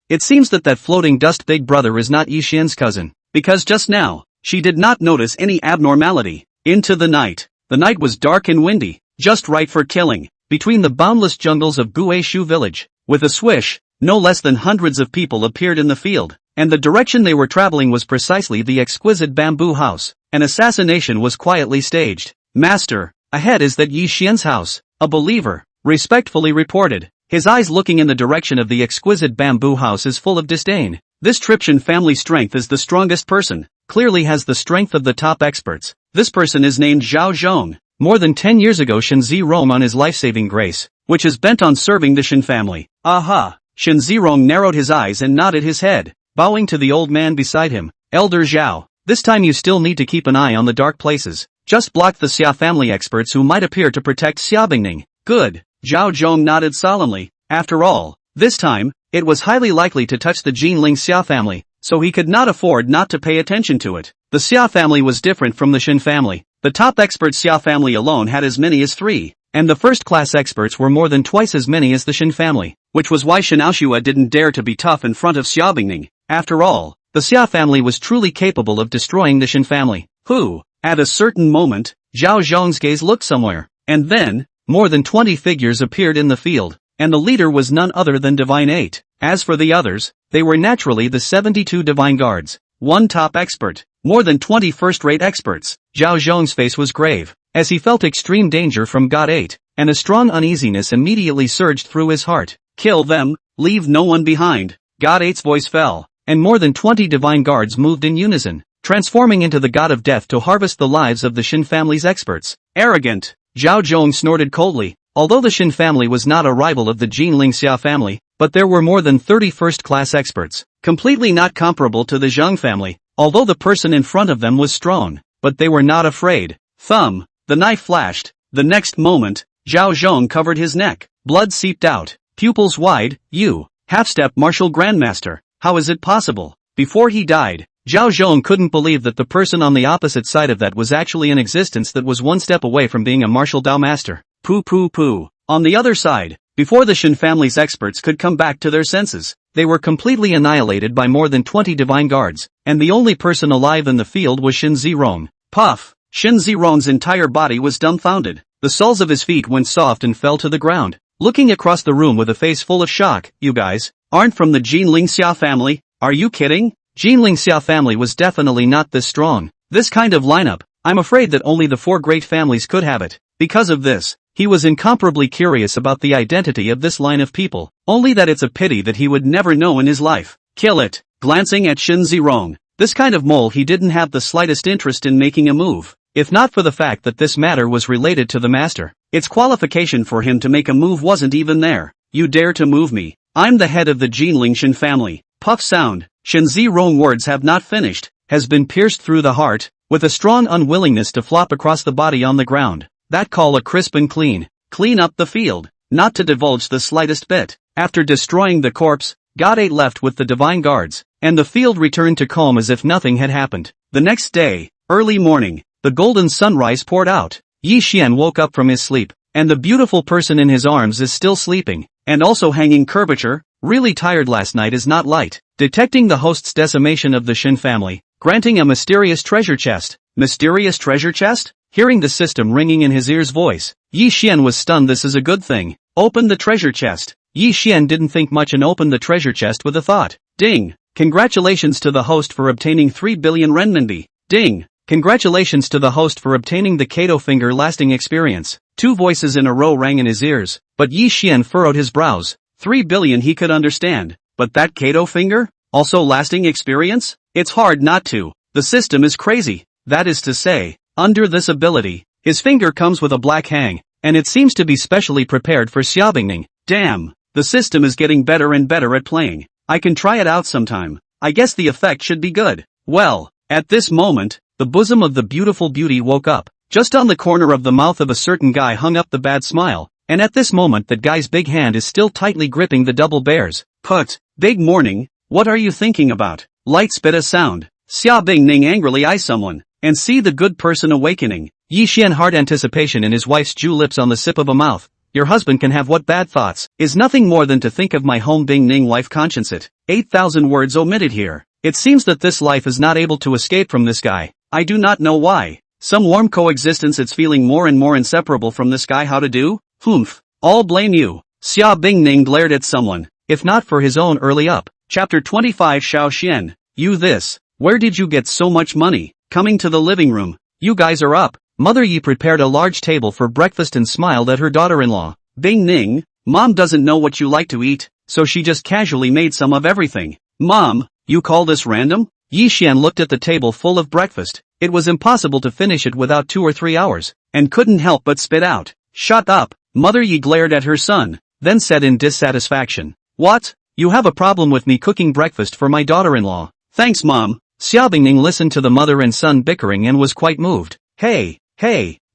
it seems that floating dust big brother is not Yi Xian's cousin, because just now, she did not notice any abnormality. Into the night. The night was dark and windy, just right for killing, between the boundless jungles of Guishu village. With a swish, no less than hundreds of people appeared in the field, and the direction they were traveling was precisely the exquisite bamboo house. An assassination was quietly staged. Master, ahead is that Yi Xian's house, a believer, respectfully reported. His eyes looking in the direction of the exquisite bamboo house is full of disdain. This Triptian family strength is the strongest person, clearly has the strength of the top experts. This person is named Zhao Zhong. More than 10 years ago Shen Zirong on his life-saving grace, which is bent on serving the Shen family. Aha! Shen Zirong narrowed his eyes and nodded his head, bowing to the old man beside him. Elder Zhao, this time you still need to keep an eye on the dark places. Just block the Xia family experts who might appear to protect Xia Bingning. Good. Zhao Zhong nodded solemnly. After all, this time, it was highly likely to touch the Jinling Xia family, so he could not afford not to pay attention to it. The Xia family was different from the Shen family. The top expert Xia family alone had as many as 3, and the first-class experts were more than twice as many as the Shen family, which was why Shen Aoshua didn't dare to be tough in front of Xia Bingning. After all, the Xia family was truly capable of destroying the Shen family. Who? At a certain moment, Zhao Zhong's gaze looked somewhere, and then, more than 20 figures appeared in the field, and the leader was none other than Divine 8. As for the others, they were naturally the 72 Divine Guards. One top expert, more than 20 first-rate experts. Zhao Zhong's face was grave, as he felt extreme danger from God 8, and a strong uneasiness immediately surged through his heart. Kill them, leave no one behind. God 8's voice fell, and more than 20 Divine Guards moved in unison, transforming into the God of Death to harvest the lives of the Shen family's experts. Arrogant! Zhao Zhong snorted coldly. Although the Shen family was not a rival of the Jinling Xia family, but there were more than 30 first-class experts, completely not comparable to the Zheng family, although the person in front of them was strong, but they were not afraid. Thumb! The knife flashed. The next moment, Zhao Zhong covered his neck. Blood seeped out. Pupils wide. You, half-step martial grandmaster, how is it possible? Before he died, Zhao Zhong couldn't believe that the person on the opposite side of that was actually in existence that was one step away from being a martial Dao master. Poo poo poo. On the other side, before the Shen family's experts could come back to their senses, they were completely annihilated by more than 20 Divine Guards, and the only person alive in the field was Shen Zirong. Puff! Shen Zirong's entire body was dumbfounded. The soles of his feet went soft and fell to the ground. Looking across the room with a face full of shock, you guys aren't from the Jinling Xia family? Are you kidding? Jinling Xia family was definitely not this strong. This kind of lineup, I'm afraid that only the 4 great families could have it. Because of this, he was incomparably curious about the identity of this line of people, only that it's a pity that he would never know in his life. Kill it. Glancing at Shen Zirong, this kind of mole he didn't have the slightest interest in making a move, if not for the fact that this matter was related to the master. Its qualification for him to make a move wasn't even there. You dare to move me? I'm the head of the Jinling Shen family. Puff sound. Shen Zirong words have not finished, has been pierced through the heart, with a strong unwillingness to flop across the body on the ground. That call a crisp and clean. Clean up the field, not to divulge the slightest bit. After destroying the corpse, God 8 left with the Divine Guards, and the field returned to calm as if nothing had happened. The next day, early morning, the golden sunrise poured out. Yi Xian woke up from his sleep, and the beautiful person in his arms is still sleeping, and also hanging curvature. Really tired last night is not light. Detecting the host's decimation of the Shen family, granting a mysterious treasure chest. Mysterious treasure chest? Hearing the system ringing in his ears voice, Yi Xian was stunned. This is a good thing. Open the treasure chest. Yi Xian didn't think much and opened the treasure chest with a thought. Ding! Congratulations to the host for obtaining 3 billion renminbi. Ding! Congratulations to the host for obtaining the Kato finger lasting experience. 2 voices in a row rang in his ears, but Yi Xian furrowed his brows. 3 billion he could understand, but that Kato finger? Also lasting experience? It's hard not to. The system is crazy. That is to say, under this ability, his finger comes with a black hang, and it seems to be specially prepared for Xiaobingning. Damn, the system is getting better and better at playing. I can try it out sometime. I guess the effect should be good. Well, at this moment, the bosom of the beautiful beauty woke up. Just on the corner of the mouth of a certain guy hung up the bad smile, and at this moment that guy's big hand is still tightly gripping the double bears. Put, big morning, what are you thinking about? Light spit a sound. Xiaobingning angrily eyes someone, and see the good person awakening. Yi Xian hard anticipation in his wife's Jew lips on the sip of a mouth. Your husband can have what bad thoughts, is nothing more than to think of my home Bing Ning wife conscience it. 8,000 words omitted here. It seems that this life is not able to escape from this guy. I do not know why. Some warm coexistence. It's feeling more and more inseparable from this guy. How to do? Humph. All blame you. Xia Bingning glared at someone, if not for his own early up. Chapter 25 Xiao Xian. You this. Where did you get so much money? Coming to the living room. You guys are up. Mother Yi prepared a large table for breakfast and smiled at her daughter-in-law. Bing Ning, Mom doesn't know what you like to eat, so she just casually made some of everything. Mom, you call this random? Yi Xian looked at the table full of breakfast. It was impossible to finish it without 2 or 3 hours, and couldn't help but spit out. Shut up. Mother Yi glared at her son, then said in dissatisfaction. What? You have a problem with me cooking breakfast for my daughter-in-law? Thanks, Mom. Xiaobingning listened to the mother and son bickering and was quite moved. Hey,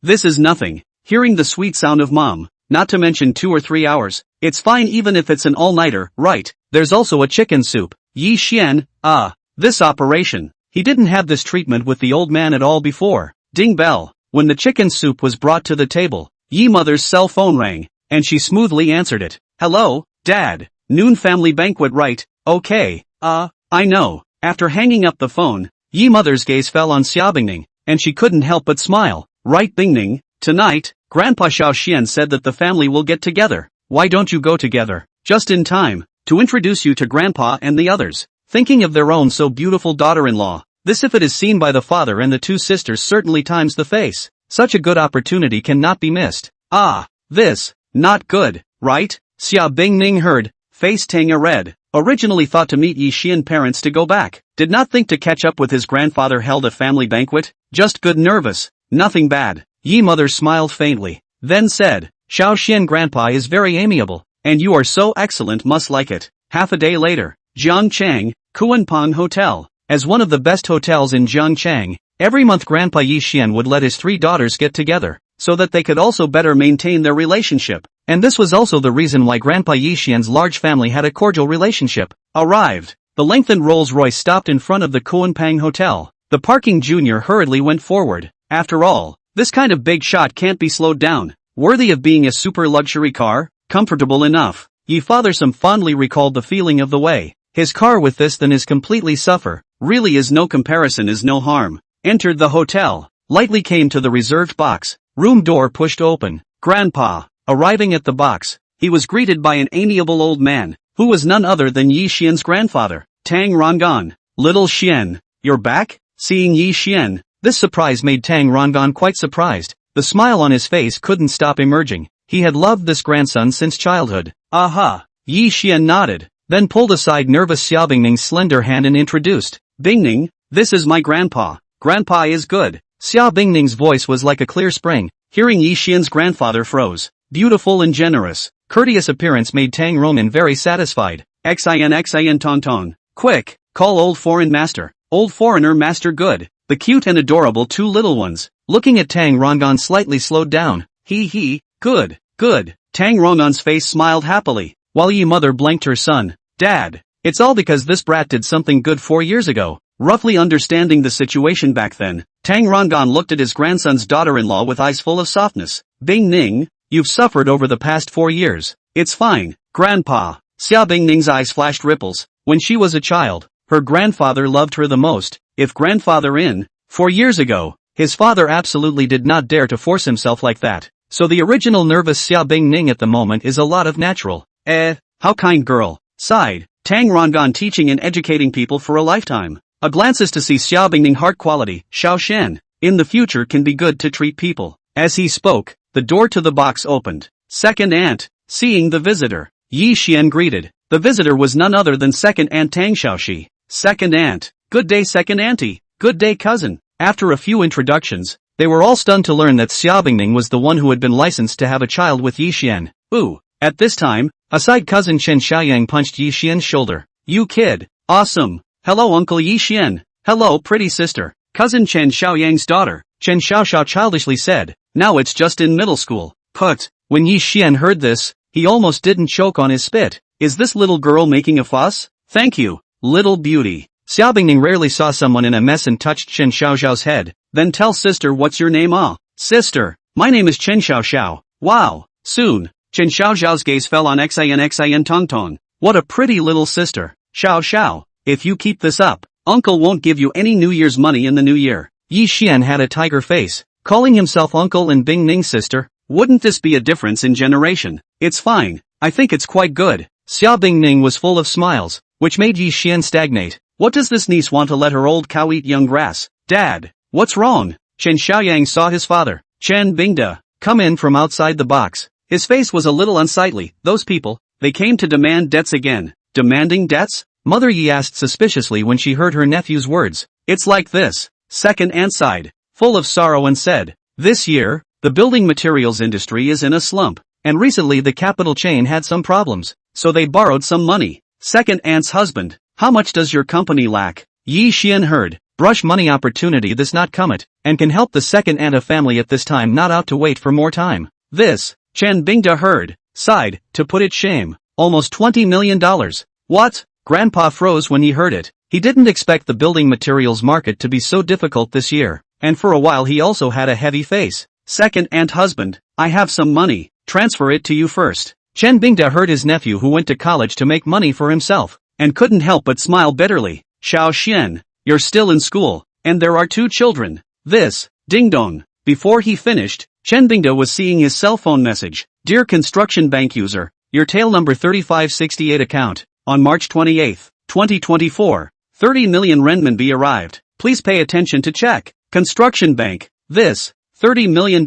this is nothing. Hearing the sweet sound of Mom, not to mention 2 or 3 hours, it's fine even if it's an all-nighter, right? There's also a chicken soup. Yi Xian, this operation. He didn't have this treatment with the old man at all before. Ding bell. When the chicken soup was brought to the table, Yi mother's cell phone rang, and she smoothly answered it. Hello, Dad. Noon family banquet, right? Okay. I know. After hanging up the phone, Yi mother's gaze fell on Xiaobingning, and she couldn't help but smile. Right, Bingning? Tonight, Grandpa Xiao Xian said that the family will get together. Why don't you go together? Just in time to introduce you to Grandpa and the others. Thinking of their own so beautiful daughter-in-law. This, if it is seen by the father and the 2 sisters, certainly times the face. Such a good opportunity cannot be missed. This, not good, right? Xia Bingning heard, face tanga red. Originally thought to meet Yi Xian parents to go back. Did not think to catch up with his grandfather. Held a family banquet. Just good nervous. Nothing bad. Yi mother smiled faintly. Then said, Xiao Xian grandpa is very amiable. And you are so excellent, must like it. Half a day later. Jiangchang, Kuanpeng Hotel. As one of the best hotels in Jiangchang, every month Grandpa Yi Xian would let his 3 daughters get together, so that they could also better maintain their relationship. And this was also the reason why Grandpa Yi Xian's large family had a cordial relationship. Arrived. The lengthened Rolls-Royce stopped in front of the Kuanpeng Hotel. The parking junior hurriedly went forward. After all, this kind of big shot can't be slowed down. Worthy of being a super luxury car, comfortable enough. Yi Fathersome fondly recalled the feeling of the way his car with this than is completely suffer. Really is no comparison, is no harm. Entered the hotel. Lightly came to the reserved box. Room door pushed open. Grandpa. Arriving at the box, he was greeted by an amiable old man, who was none other than Yi Xian's grandfather, Tang Rongan. Little Xian, you're back? Seeing Yi Xian, this surprise made Tang Rongan quite surprised. The smile on his face couldn't stop emerging. He had loved this grandson since childhood. Aha! Yi Xian nodded, then pulled aside nervous Xiaobingning's slender hand and introduced. Bingning, this is my grandpa. Grandpa is good. Xiaobingning's voice was like a clear spring. Hearing Yi Xian's grandfather froze. Beautiful and generous, courteous appearance made Tang Roman very satisfied. Xin Tonton. Quick, call old foreign master. Old foreigner master good. The cute and adorable 2 little ones. Looking at Tang Rongan slightly slowed down. Good. Tang Rongan's face smiled happily, while Yi mother blanked her son. Dad, it's all because this brat did something good 4 years ago. Roughly understanding the situation back then, Tang Rongan looked at his grandson's daughter-in-law with eyes full of softness. Bing Ning, you've suffered over the past 4 years. It's fine, Grandpa. Xia Bingning's eyes flashed ripples. When she was a child, her grandfather loved her the most. If grandfather 4 years ago, his father absolutely did not dare to force himself like that. So the original nervous Xia Bingning at the moment is a lot of natural. How kind girl. Sighed. Tang Rongan teaching and educating people for a lifetime. A glance is to see Xiaobingning heart quality. Xiao Shen, in the future can be good to treat people. As he spoke, the door to the box opened. Second aunt, seeing the visitor, Yi Xian greeted. The visitor was none other than second aunt Tang Xiaoxi. Second aunt, good day second auntie, good day cousin. After a few introductions, they were all stunned to learn that Xiaobingning was the one who had been licensed to have a child with Yi Xian. Ooh, at this time, a side cousin Chen Xiaoyang punched Yi Xian's shoulder. You kid, awesome. Hello Uncle Yi Xian. Hello pretty sister. Cousin Chen Xiaoyang's daughter, Chen Xiaoxiao childishly said. Now it's just in middle school. Put. When Yi Xian heard this, he almost didn't choke on his spit. Is this little girl making a fuss? Thank you, little beauty. Xiaobingning rarely saw someone in a mess and touched Chen Xiaoxiao's head. Then tell sister what's your name? Sister, my name is Chen Xiaoxiao. Wow, soon. Chen Xiaoxiao's gaze fell on Xin Tongtong. What a pretty little sister. Xiao Xiao, if you keep this up, uncle won't give you any New Year's money in the new year. Yi Xian had a tiger face, calling himself uncle and Bing Ning's sister. Wouldn't this be a difference in generation? It's fine. I think it's quite good. Xia Bing Ning was full of smiles, which made Yi Xian stagnate. What does this niece want to let her old cow eat young grass? Dad, what's wrong? Chen Xiaoyang saw his father, Chen Bingda, come in from outside the box. His face was a little unsightly. Those people, they came to demand debts again. Demanding debts? Mother Yi asked suspiciously when she heard her nephew's words. It's like this. Second aunt sighed, full of sorrow and said, this year, the building materials industry is in a slump, and recently the capital chain had some problems, so they borrowed some money. Second aunt's husband, how much does your company lack? Yi Xian heard, brush money opportunity this not come it, and can help the second aunt of family at this time not out to wait for more time. This, Chen Bingda heard, sighed, to put it shame, almost $20 million. What? Grandpa froze when he heard it. He didn't expect the building materials market to be so difficult this year, and for a while he also had a heavy face. Second aunt husband, I have some money, transfer it to you first. Chen Bingda heard his nephew who went to college to make money for himself, and couldn't help but smile bitterly. Xiao Xian, you're still in school, and there are 2 children. This, ding dong. Before he finished, Chen Bingda was seeing his cell phone message. Dear construction bank user, your tail number 3568 account, on March 28, 2024, 30 million renminbi arrived. Please pay attention to check. Construction bank, this, $30 million.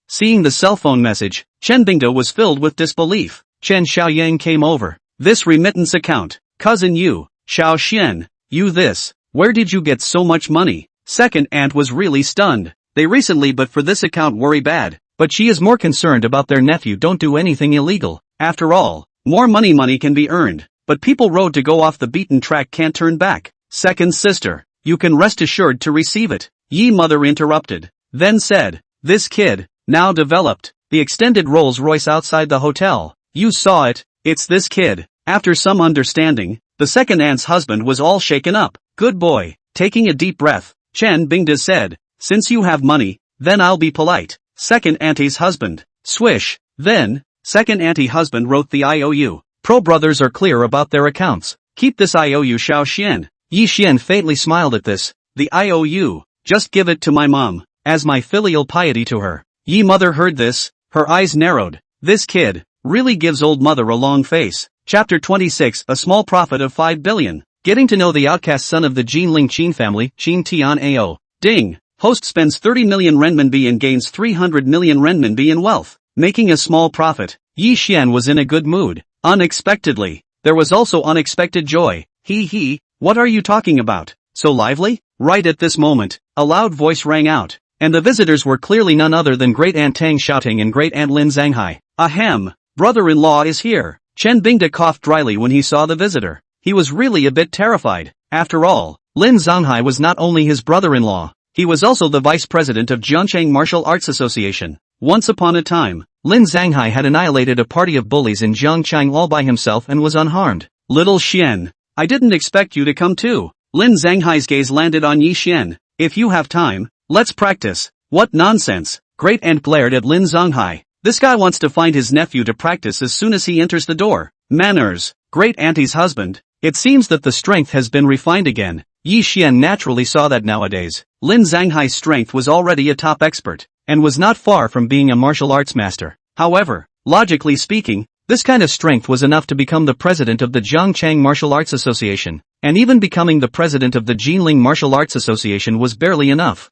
Seeing the cell phone message, Chen Bingda was filled with disbelief. Chen Xiaoyang came over. This remittance account, cousin you, Xiao Xian, you this, where did you get so much money? Second aunt was really stunned. They recently but for this account worry bad, but she is more concerned about their nephew don't do anything illegal. After all, more money can be earned, but people road to go off the beaten track can't turn back. Second sister, you can rest assured to receive it. Yi mother interrupted, then said, this kid, now developed, the extended Rolls Royce outside the hotel. You saw it, it's this kid. After some understanding, the second aunt's husband was all shaken up. Good boy. Taking a deep breath, Chen Bingda said, since you have money, then I'll be polite. Second auntie's husband, swish. Then, second auntie husband wrote the IOU. Pro brothers are clear about their accounts. Keep this IOU Xiao Xian. Yi Xian faintly smiled at this. The IOU, just give it to my mom, as my filial piety to her. Yi mother heard this, her eyes narrowed. This kid, really gives old mother a long face. Chapter 26 A small profit of 5 billion. Getting to know the outcast son of the Jinling Qin family, Qin Tian Ao. Ding. Host spends 30 million renminbi and gains 300 million renminbi in wealth, making a small profit. Yi Xian was in a good mood. Unexpectedly, there was also unexpected joy. He, what are you talking about? So lively? Right at this moment, a loud voice rang out, and the visitors were clearly none other than Great Aunt Tang shouting and Great Aunt Lin Zhanghai. Ahem, brother-in-law is here. Chen Bingda coughed dryly when he saw the visitor. He was really a bit terrified. After all, Lin Zhanghai was not only his brother-in-law, he was also the vice president of Jiangcheng Martial Arts Association. Once upon a time, Lin Zhanghai had annihilated a party of bullies in Jiangcheng all by himself and was unharmed. Little Xian, I didn't expect you to come too. Lin Zhanghai's gaze landed on Yi Xian. If you have time, let's practice. What nonsense. Great Aunt glared at Lin Zhanghai. This guy wants to find his nephew to practice as soon as he enters the door. Manners. Great Auntie's husband. It seems that the strength has been refined again. Yi Xian naturally saw that nowadays. Lin Zhanghai's strength was already a top expert, and was not far from being a martial arts master. However, logically speaking, this kind of strength was enough to become the president of the Jiangcheng Martial Arts Association, and even becoming the president of the Jinling Martial Arts Association was barely enough.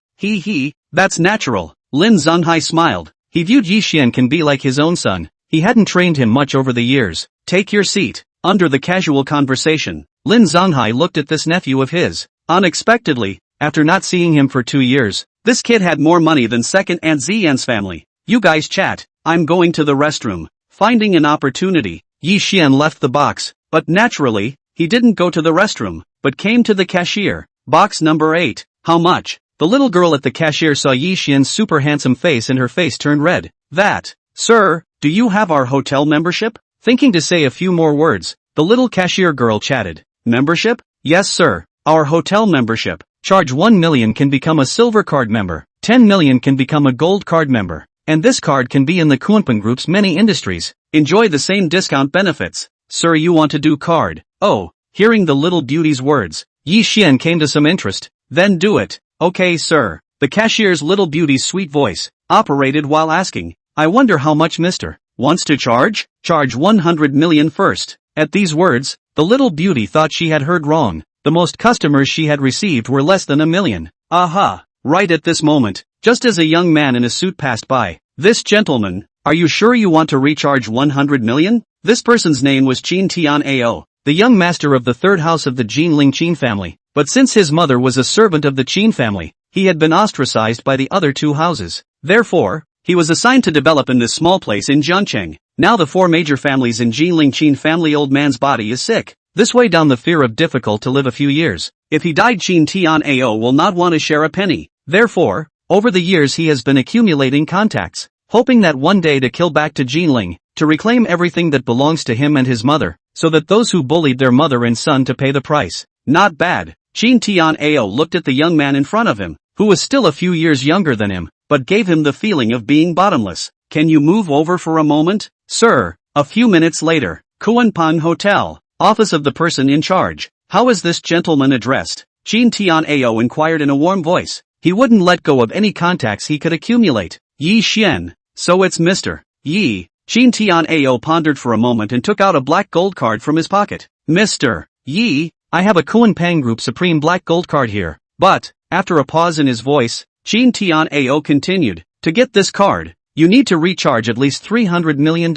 That's natural. Lin Zhanghai smiled. He viewed Yi Xian can be like his own son. He hadn't trained him much over the years. Take your seat. Under the casual conversation, Lin Zhanghai looked at this nephew of his. Unexpectedly, after not seeing him for 2 years, this kid had more money than second Aunt Ziyan's family. You guys chat. I'm going to the restroom. Finding an opportunity, Yi Xian left the box, but naturally, he didn't go to the restroom, but came to the cashier. Box number 8. How much? The little girl at the cashier saw Yi Xian's super handsome face and her face turned red. That, sir, do you have our hotel membership? Thinking to say a few more words, the little cashier girl chatted. Membership? Yes sir, our hotel membership. Charge 1 million can become a silver card member, 10 million can become a gold card member, and this card can be in the Kunpeng Group's many industries. Enjoy the same discount benefits. Sir, you want to do card? Oh, hearing the little beauty's words, Yi Xian came to some interest. Then do it. Okay sir. The cashier's little beauty's sweet voice operated while asking, I wonder how much Mr. wants to charge? Charge 100 million first. At these words, the little beauty thought she had heard wrong. The most customers she had received were less than 1 million. Aha! Right at this moment, just as a young man in a suit passed by. This gentleman, are you sure you want to recharge 100 million? This person's name was Qin Tian Ao, the young master of the third house of the Jinling Qin family. But since his mother was a servant of the Qin family, he had been ostracized by the other two houses. Therefore, he was assigned to develop in this small place in Jiancheng. Now the four major families in Jinling Qin family old man's body is sick. This way down the fear of difficult to live a few years. If he died Qin Tian Ao will not want to share a penny. Therefore, over the years he has been accumulating contacts, hoping that one day to kill back to Jinling, to reclaim everything that belongs to him and his mother, so that those who bullied their mother and son to pay the price. Not bad. Qin Tian Ao looked at the young man in front of him, who was still a few years younger than him, but gave him the feeling of being bottomless. Can you move over for a moment, sir? A few minutes later, Kuanpan Hotel, office of the person in charge. How is this gentleman addressed? Qin Tian Ao inquired in a warm voice. He wouldn't let go of any contacts he could accumulate. Yi Xian. So it's Mr. Yi. Qin Tian Ao pondered for a moment and took out a black gold card from his pocket. Mr. Yi, I have a Kuanpan Group Supreme black gold card here. But, after a pause in his voice, Qin Tian Ao continued, to get this card, you need to recharge at least $300 million,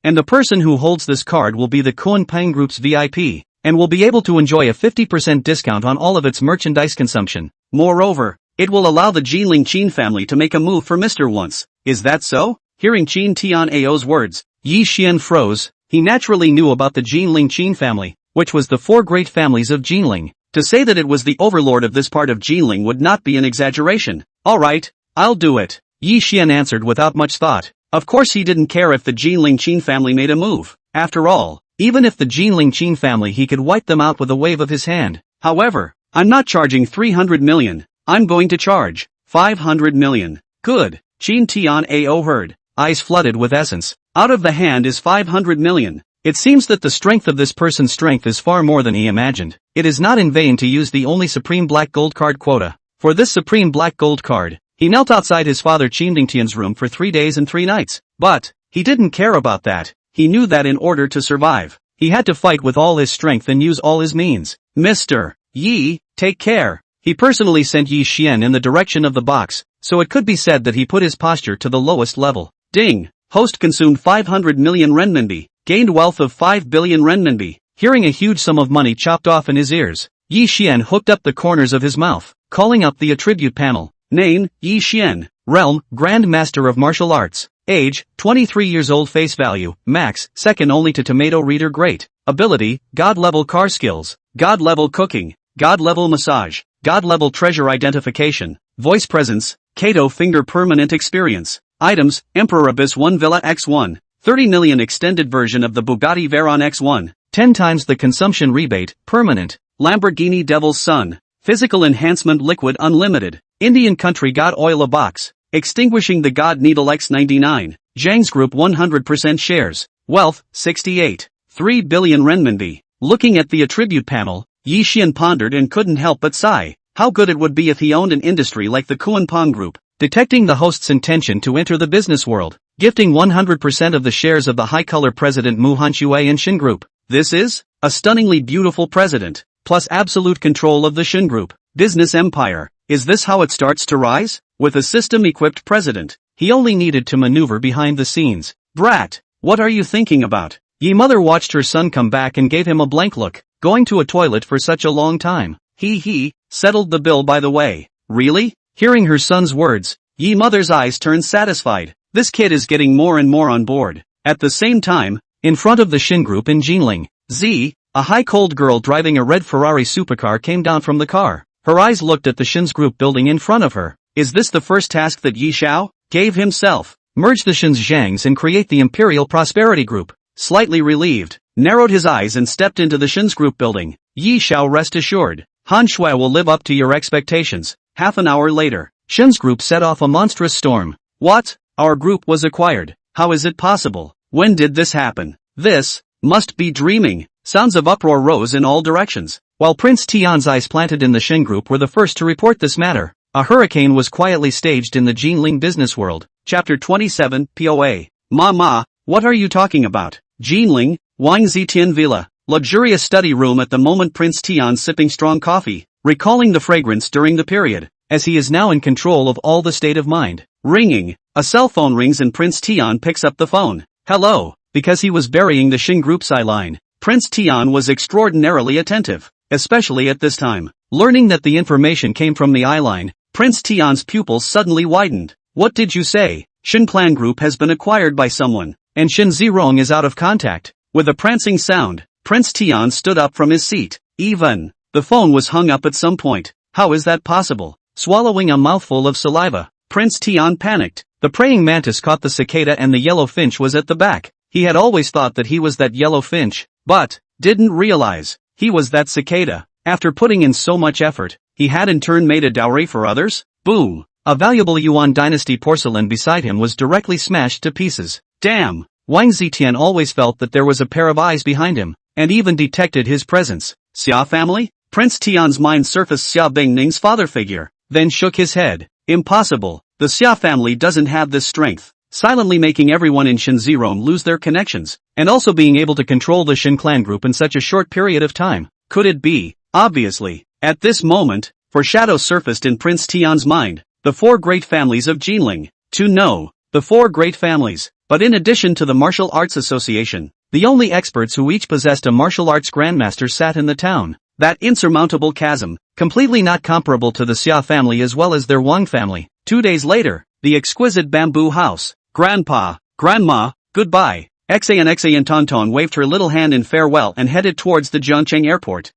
and the person who holds this card will be the Kuanpan Group's VIP, and will be able to enjoy a 50% discount on all of its merchandise consumption. Moreover, it will allow the Jinling Qin family to make a move for Mr. Once. Is that so? Hearing Qin Tian Ao's words, Yi Xian froze. He naturally knew about the Jinling Qin family, which was the four great families of Jinling. To say that it was the overlord of this part of Jinling would not be an exaggeration. Alright, I'll do it. Yi Xian answered without much thought. Of course he didn't care if the Jinling Qin family made a move. After all, even if the Jinling Qin family he could wipe them out with a wave of his hand. However, I'm not charging 300 million. I'm going to charge 500 million. Good. Qin Tian Ao heard, eyes flooded with essence. Out of the hand is 500 million. It seems that the strength of this person's strength is far more than he imagined. It is not in vain to use the only Supreme Black Gold card quota. For this Supreme Black Gold card, he knelt outside his father Qindingtian's room for 3 days and 3 nights. But, he didn't care about that. He knew that in order to survive, he had to fight with all his strength and use all his means. Mr. Yi, take care. He personally sent Yi Xian in the direction of the box, so it could be said that he put his posture to the lowest level. Ding! Host consumed 500 million renminbi, gained wealth of 5 billion renminbi. Hearing a huge sum of money chopped off in his ears, Yi Xian hooked up the corners of his mouth, calling up the attribute panel. Name, Yi Xian. Realm, Grand Master of Martial Arts. Age, 23 years old. Face value, max, second only to tomato reader. Great. Ability, God-level car skills, God-level cooking, God-level massage, God-level treasure identification, voice presence, Kato finger permanent experience. Items, Emperor Abyss 1 Villa X1, 30 million extended version of the Bugatti Veyron X1, 10 times the consumption rebate, permanent, Lamborghini Devil's Son, physical enhancement liquid unlimited, Indian country God oil a box, extinguishing the God Needle X99, Zhang's Group 100% shares, wealth, 68, 3 billion renminbi. Looking at the attribute panel, Yi Xian pondered and couldn't help but sigh. How good it would be if he owned an industry like the Kuanpan Group. Detecting the host's intention to enter the business world, gifting 100% of the shares of the high-color president Mu Hanshui and Shin Group. This is a stunningly beautiful president, plus absolute control of the Shin Group business empire. Is this how it starts to rise? With a system-equipped president, he only needed to maneuver behind the scenes. Brat, what are you thinking about? Yi mother watched her son come back and gave him a blank look. Going to a toilet for such a long time. He settled the bill by the way. Really? Hearing her son's words, Yi mother's eyes turned satisfied. This kid is getting more and more on board. At the same time, in front of the Shin Group in Jinling, a high-cold girl driving a red Ferrari supercar came down from the car. Her eyes looked at the Shin's Group building in front of her. Is this the first task that Yi Xiao gave himself? Merge the Shin's Zhangs and create the Imperial Prosperity Group. Slightly relieved, narrowed his eyes and stepped into the Shin's Group building. Yi Xiao, rest assured, Han Shui will live up to your expectations. Half an hour later, Shin's Group set off a monstrous storm. What? Our group was acquired. How is it possible? When did this happen? This must be dreaming. Sounds of uproar rose in all directions. While Prince Tian's eyes planted in the Shin Group were the first to report this matter. A hurricane was quietly staged in the Jinling business world. Chapter 27, POA. Ma, what are you talking about? Jinling, Wang Zitian Villa. Luxurious study room at the moment. Prince Tian sipping strong coffee, recalling the fragrance during the period, as he is now in control of all the state of mind. Ringing. A cell phone rings and Prince Tian picks up the phone. Hello. Because he was burying the Xin Group's eye line, Prince Tian was extraordinarily attentive, especially at this time. Learning that the information came from the eye line, Prince Tian's pupils suddenly widened. What did you say? Xin Clan Group has been acquired by someone, and Xin Zirong is out of contact. With a prancing sound, Prince Tian stood up from his seat. Even the phone was hung up at some point. How is that possible? Swallowing a mouthful of saliva, Prince Tian panicked. The praying mantis caught the cicada and the yellow finch was at the back. He had always thought that he was that yellow finch, but didn't realize he was that cicada. After putting in so much effort, he had in turn made a dowry for others? Boom! A valuable Yuan dynasty porcelain beside him was directly smashed to pieces. Damn! Wang Zitian always felt that there was a pair of eyes behind him, and even detected his presence. Xia family? Prince Tian's mind surfaced Xia Bingning's father figure, then shook his head. Impossible. The Xia family doesn't have this strength. Silently making everyone in Shinzirong lose their connections, and also being able to control the Xin clan group in such a short period of time. Could it be? Obviously. At this moment, foreshadow surfaced in Prince Tian's mind. The four great families of Jinling. To know. The four great families. But in addition to the Martial Arts Association, the only experts who each possessed a martial arts grandmaster sat in the town. That insurmountable chasm, completely not comparable to the Xia family as well as their Wang family. 2 days later, the exquisite bamboo house. Grandpa, Grandma, goodbye. Xan Tonton waved her little hand in farewell and headed towards the Jiangcheng airport.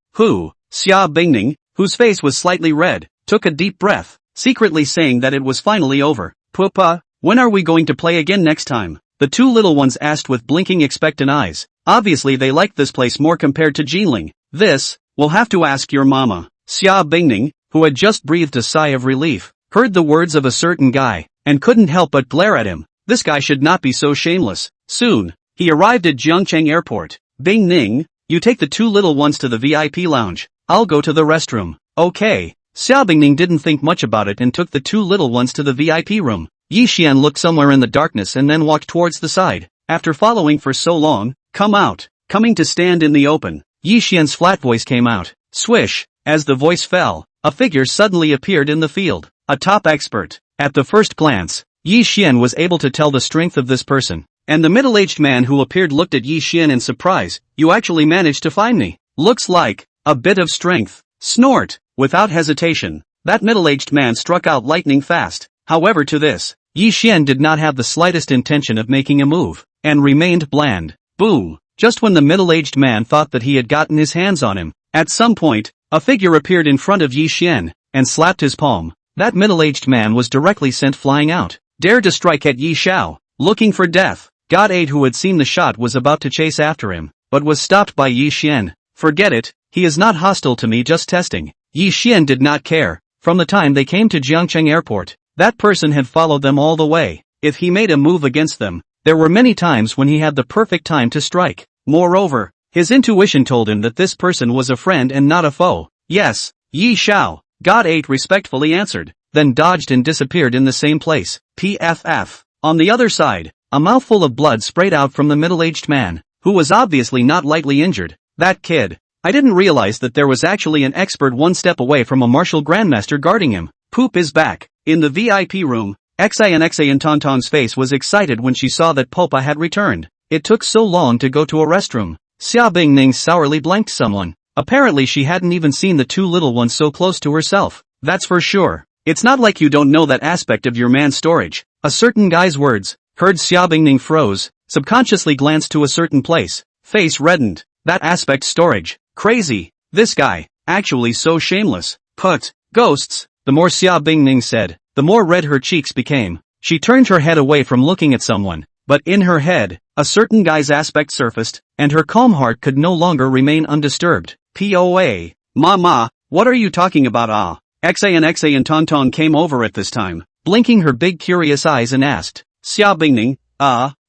Xia Bingning, whose face was slightly red, took a deep breath, secretly saying that it was finally over. Papa, when are we going to play again next time? The two little ones asked with blinking expectant eyes. Obviously they liked this place more compared to Jinling. This, we'll have to ask your mama. Xia Bingning, who had just breathed a sigh of relief, heard the words of a certain guy, and couldn't help but glare at him. This guy should not be so shameless. Soon, he arrived at Jiangcheng Airport. Bingning, you take the two little ones to the VIP lounge. I'll go to the restroom. Okay. Xia Bingning didn't think much about it and took the two little ones to the VIP room. Yi Xian looked somewhere in the darkness and then walked towards the side. After following for so long, come out. Coming to stand in the open. Yi Xian's flat voice came out. Swish. As the voice fell, a figure suddenly appeared in the field. A top expert. At the first glance, Yi Xian was able to tell the strength of this person. And the middle-aged man who appeared looked at Yi Xian in surprise. You actually managed to find me. Looks like a bit of strength. Snort. Without hesitation, that middle-aged man struck out lightning fast. However, to this, Yi Xian did not have the slightest intention of making a move, and remained bland. Boom! Just when the middle-aged man thought that he had gotten his hands on him, at some point, a figure appeared in front of Yi Xian, and slapped his palm. That middle-aged man was directly sent flying out. Dared to strike at Yi Xiao, looking for death. God 8 who had seen the shot was about to chase after him, but was stopped by Yi Xian. Forget it, he is not hostile to me, just testing. Yi Xian did not care. From the time they came to Jiangcheng Airport, that person had followed them all the way. If he made a move against them, there were many times when he had the perfect time to strike. Moreover, his intuition told him that this person was a friend and not a foe. Yes, Yi Xiao, God 8 respectfully answered, then dodged and disappeared in the same place. PFF. On the other side, a mouthful of blood sprayed out from the middle-aged man, who was obviously not lightly injured. That kid. I didn't realize that there was actually an expert one step away from a martial grandmaster guarding him. Poop is back. In the VIP room, Xan Tonton's face was excited when she saw that Popa had returned. It took so long to go to a restroom. Xia Bingning sourly blanked someone. Apparently she hadn't even seen the two little ones so close to herself. That's for sure. It's not like you don't know that aspect of your man's storage. A certain guy's words. Heard Xia Bingning froze, subconsciously glanced to a certain place. Face reddened. That aspect storage. Crazy. This guy. Actually so shameless. Put. Ghosts. The more Xia Bingning said, the more red her cheeks became. She turned her head away from looking at someone, but in her head, a certain guy's aspect surfaced, and her calm heart could no longer remain undisturbed. POA. Mama, what are you talking about? Xan Tonton came over at this time, blinking her big curious eyes and asked. Xia Bingning,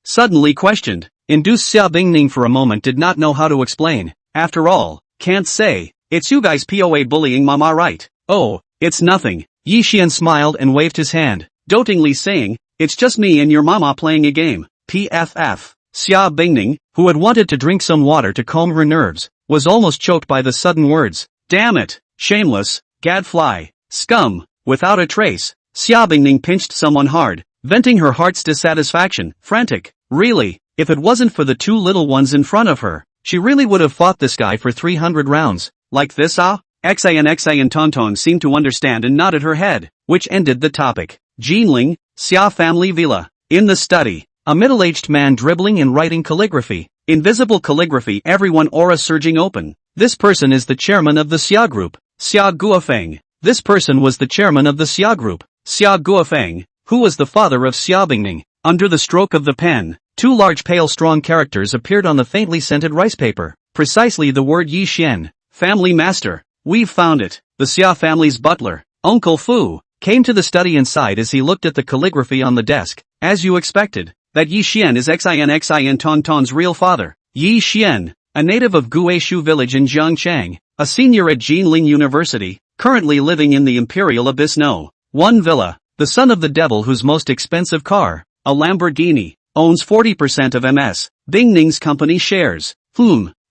suddenly questioned. Induced Xia Bingning for a moment did not know how to explain. After all, can't say. It's you guys POA bullying mama, right? Oh, it's nothing. Yi Xian smiled and waved his hand, dotingly saying, "It's just me and your mama playing a game." PFF. Xia Bingning, who had wanted to drink some water to calm her nerves, was almost choked by the sudden words. Damn it, shameless, gadfly, scum, without a trace. Xia Bingning pinched someone hard, venting her heart's dissatisfaction, frantic. Really, if it wasn't for the two little ones in front of her, she really would have fought this guy for 300 rounds. Like this Xan Tonton seemed to understand and nodded her head, which ended the topic. Jinling, Xia family villa. In the study, a middle-aged man dribbling and writing calligraphy. Invisible calligraphy, everyone aura surging open. This person is the chairman of the Xia group, Xia Guofeng. This person was the chairman of the Xia group, Xia Guofeng, who was the father of Xia Bingning. Under the stroke of the pen, two large pale strong characters appeared on the faintly scented rice paper. Precisely the word Yi Xian, family master. We've found it. The Xia family's butler, Uncle Fu, came to the study and sighed as he looked at the calligraphy on the desk. As you expected, that Yi Xian is Xin Tonton's real father. Yi Xian, a native of Guishu village in Jiangchang, a senior at Jinling University, currently living in the Imperial Abyss No. 1 villa, the son of the devil whose most expensive car, a Lamborghini, owns 40% of MS Bingning's company shares.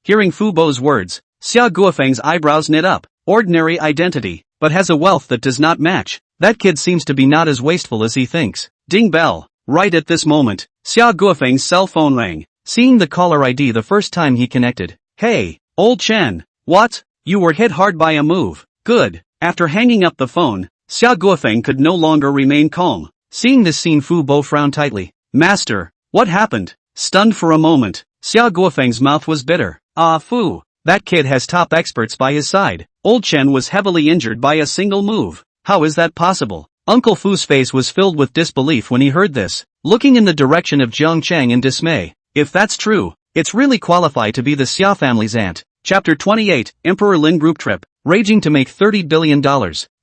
Hearing Fu Bo's words, Xia Guofeng's eyebrows knit up. Ordinary identity, but has a wealth that does not match. That kid seems to be not as wasteful as he thinks. Ding bell. Right at this moment, Xia Guofeng's cell phone rang. Seeing the caller ID the first time he connected. Hey, old Chen. What? You were hit hard by a move. Good. After hanging up the phone, Xia Guofeng could no longer remain calm. Seeing this scene, Fu Bo frowned tightly. Master, what happened? Stunned for a moment, Xia Guofeng's mouth was bitter. Fu. That kid has top experts by his side. Old Chen was heavily injured by a single move. How is that possible? Uncle Fu's face was filled with disbelief when he heard this, looking in the direction of Jiangchang in dismay. If that's true, it's really qualified to be the Xia family's aunt. Chapter 28, Emperor Lin Group Trip, raging to make $30 billion.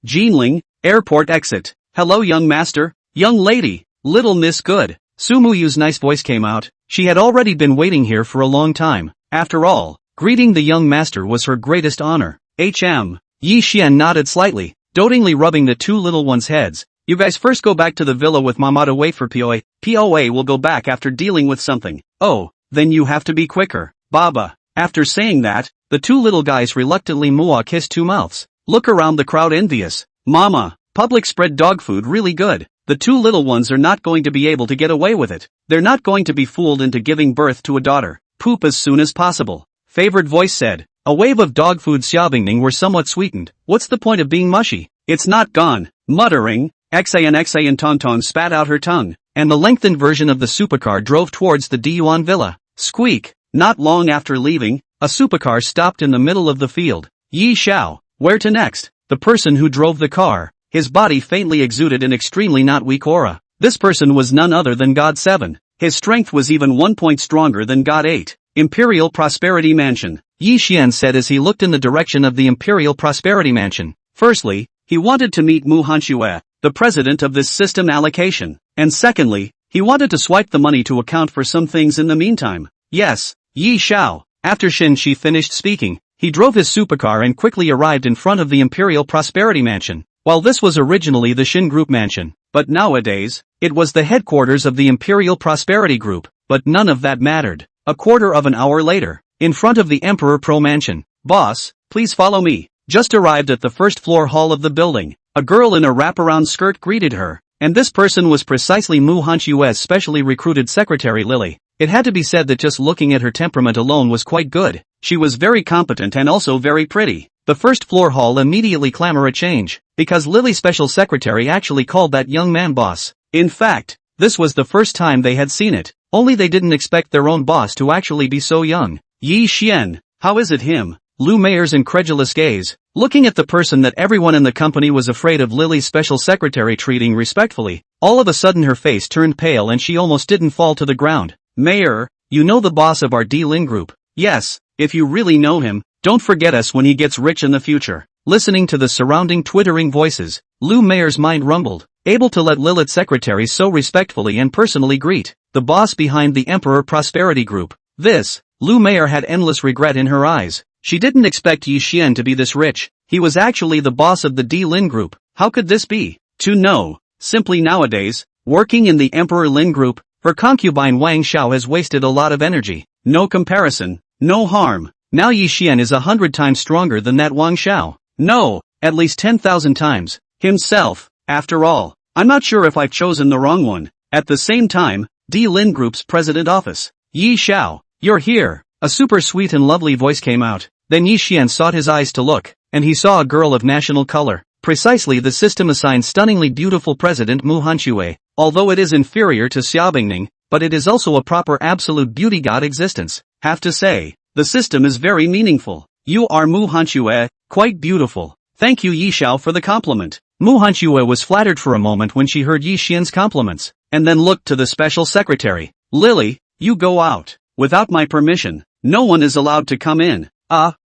Jinling, airport exit. Hello young master, young lady, little miss good. Su Muyu's nice voice came out. She had already been waiting here for a long time. After all, greeting the young master was her greatest honor. Yi Xian nodded slightly, dotingly rubbing the two little ones' heads. You guys first go back to the villa with Mama to wait for POA. POA will go back after dealing with something. Oh, then you have to be quicker. Baba. After saying that, the two little guys reluctantly kissed two mouths. Look around the crowd envious. Mama, public spread dog food really good. The two little ones are not going to be able to get away with it. They're not going to be fooled into giving birth to a daughter. Poop as soon as possible. Favored voice said. A wave of dog food Xia Bingning were somewhat sweetened. What's the point of being mushy? It's not gone. Muttering, Xan Tonton spat out her tongue, and the lengthened version of the supercar drove towards the Diyuan villa. Squeak. Not long after leaving, a supercar stopped in the middle of the field. Yi Xiao, where to next? The person who drove the car, his body faintly exuded an extremely not weak aura. This person was none other than God 7. His strength was even 1 point stronger than God 8. Imperial Prosperity Mansion. Yi Xian said as he looked in the direction of the Imperial Prosperity Mansion. Firstly, he wanted to meet Mu Hanxue, the president of this system allocation. And secondly, he wanted to swipe the money to account for some things in the meantime. Yes, Yi Xiao. After Shin Shi finished speaking, he drove his supercar and quickly arrived in front of the Imperial Prosperity Mansion. While this was originally the Shin Group Mansion, but nowadays, it was the headquarters of the Imperial Prosperity Group. But none of that mattered. A quarter of an hour later, in front of the Emperor Pro Mansion. Boss, please follow me. Just arrived at the first floor hall of the building. A girl in a wraparound skirt greeted her, and this person was precisely Mu Hanxue's specially recruited secretary Lily. It had to be said that just looking at her temperament alone was quite good. She was very competent and also very pretty. The first floor hall immediately clamored a change, because Lily's special secretary actually called that young man boss. In fact, this was the first time they had seen it, only they didn't expect their own boss to actually be so young. Yi Xian, how is it him? Lu Meier's incredulous gaze, looking at the person that everyone in the company was afraid of Lily's special secretary treating respectfully. All of a sudden her face turned pale and she almost didn't fall to the ground. Meier, you know the boss of our D-Lin group? Yes, if you really know him, don't forget us when he gets rich in the future. Listening to the surrounding twittering voices, Lu Meier's mind rumbled, able to let Lilith's secretary so respectfully and personally greet the boss behind the Emperor Prosperity Group. This, Lu Meier had endless regret in her eyes. She didn't expect Yi Xian to be this rich. He was actually the boss of the D-Lin group. How could this be? To know. Simply nowadays, working in the Emperor Lin group, her concubine Wang Xiao has wasted a lot of energy. No comparison. No harm. Now Yi Xian is 100 times stronger than that Wang Xiao. No, at least 10,000 times. Himself. After all, I'm not sure if I've chosen the wrong one. At the same time, D Lin Group's president office. Yi Xiao, you're here. A super sweet and lovely voice came out. Then Yi Xian sought his eyes to look, and he saw a girl of national color. Precisely the system assigned stunningly beautiful President Mu Hanxue. Although it is inferior to Xiaobingning, but it is also a proper absolute beauty god existence. Have to say, the system is very meaningful. You are Mu Hanxue, quite beautiful. Thank you Yi Xiao for the compliment. Mu Hanxue was flattered for a moment when she heard Yi Xian's compliments, and then looked to the special secretary. Lily, you go out. Without my permission, no one is allowed to come in.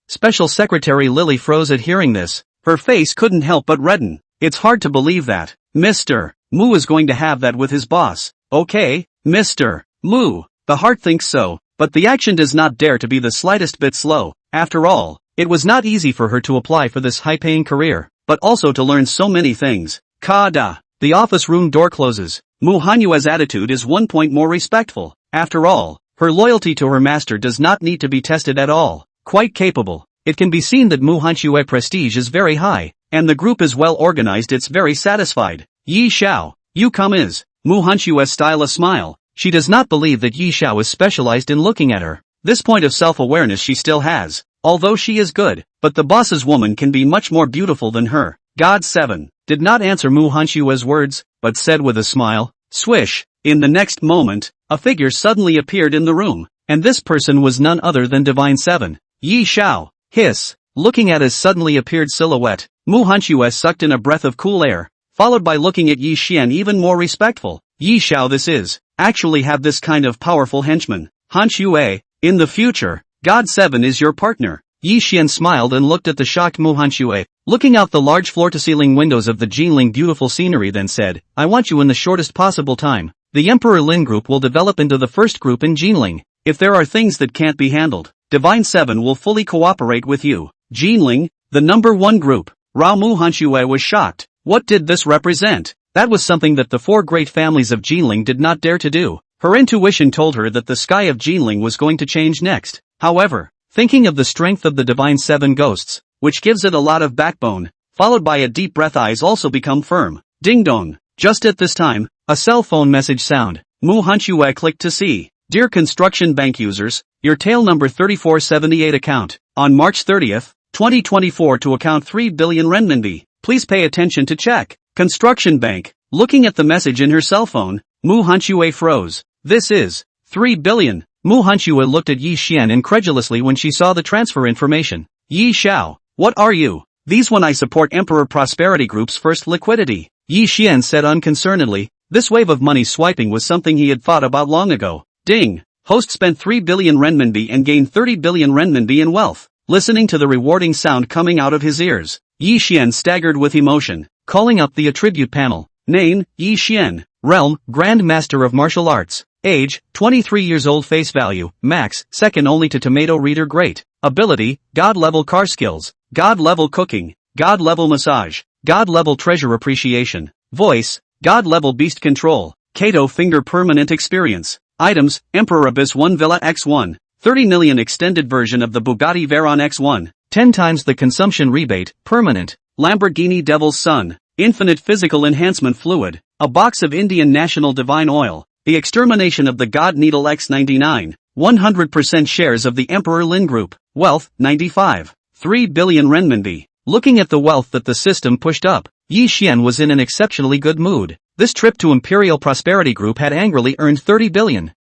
Special Secretary Lily froze at hearing this. Her face couldn't help but redden. It's hard to believe that Mr. Mu is going to have that with his boss. Okay, Mr. Mu. The heart thinks so, but the action does not dare to be the slightest bit slow. After all, it was not easy for her to apply for this high-paying career, but also to learn so many things. Kada. The office room door closes. Mu Hanxue's attitude is 1 point more respectful. After all, her loyalty to her master does not need to be tested at all. Quite capable. It can be seen that Mu Hanxue's prestige is very high, and the group is well organized. It's very satisfied. Yi Xiao, you come is. Mu Hanxue's style a smile. She does not believe that Yi Xiao is specialized in looking at her. This point of self-awareness she still has. Although she is good, but the boss's woman can be much more beautiful than her. God 7 did not answer Mu Hanxue's words, but said with a smile, swish. In the next moment, a figure suddenly appeared in the room, and this person was none other than Divine 7. Yi Xiao. Hiss. Looking at his suddenly appeared silhouette, Mu Hanxue sucked in a breath of cool air, followed by looking at Yi Xian even more respectful. Yi Xiao, this is, actually have this kind of powerful henchman. Hanxue, in the future, God 7 is your partner. Yi Xian smiled and looked at the shocked Mu Hanxue, looking out the large floor-to-ceiling windows of the Jinling beautiful scenery, then said, I want you in the shortest possible time. The Emperor Lin group will develop into the first group in Jinling. If there are things that can't be handled, Divine 7 will fully cooperate with you. Jinling, the number 1 group. Mu Hanxue was shocked. What did this represent? That was something that the 4 great families of Jinling did not dare to do. Her intuition told her that the sky of Jinling was going to change next. However, thinking of the strength of the Divine 7 ghosts, which gives it a lot of backbone, followed by a deep breath, eyes also become firm. Ding dong. Just at this time, a cell phone message sound. Mu Hanxue clicked to see. Dear Construction Bank users, your tail number 3478 account, on March 30th, 2024 to account 3 billion renminbi. Please pay attention to check. Construction Bank. Looking at the message in her cell phone, Mu Hanxue froze. This is 3 billion. Mu Hanxue looked at Yi Xian incredulously when she saw the transfer information. Yi Xiao, what are you? These when I support Emperor Prosperity Group's first liquidity. Yi Xian said unconcernedly. This wave of money swiping was something he had thought about long ago. Ding. Host spent 3 billion renminbi and gained 30 billion renminbi in wealth. Listening to the rewarding sound coming out of his ears, Yi Xian staggered with emotion, calling up the attribute panel. Name, Yi Xian. Realm, Grand Master of Martial Arts. Age, 23 years old. Face value, max, second only to Tomato Reader. Great. Ability, God level car skills, God level cooking, God level massage, God level treasure appreciation. Voice, God level beast control. Kato finger permanent experience. Items, Emperor Abyss 1 Villa X1, 30 million extended version of the Bugatti Veyron X1, 10 times the consumption rebate, permanent. Lamborghini Devil's Son, infinite physical enhancement fluid, a box of Indian National Divine Oil, the extermination of the God Needle X99, 100% shares of the Emperor Lin Group, wealth, 95, 3 billion renminbi. Looking at the wealth that the system pushed up, Yi Xian was in an exceptionally good mood. This trip to Imperial Prosperity Group had angrily earned 30 billion.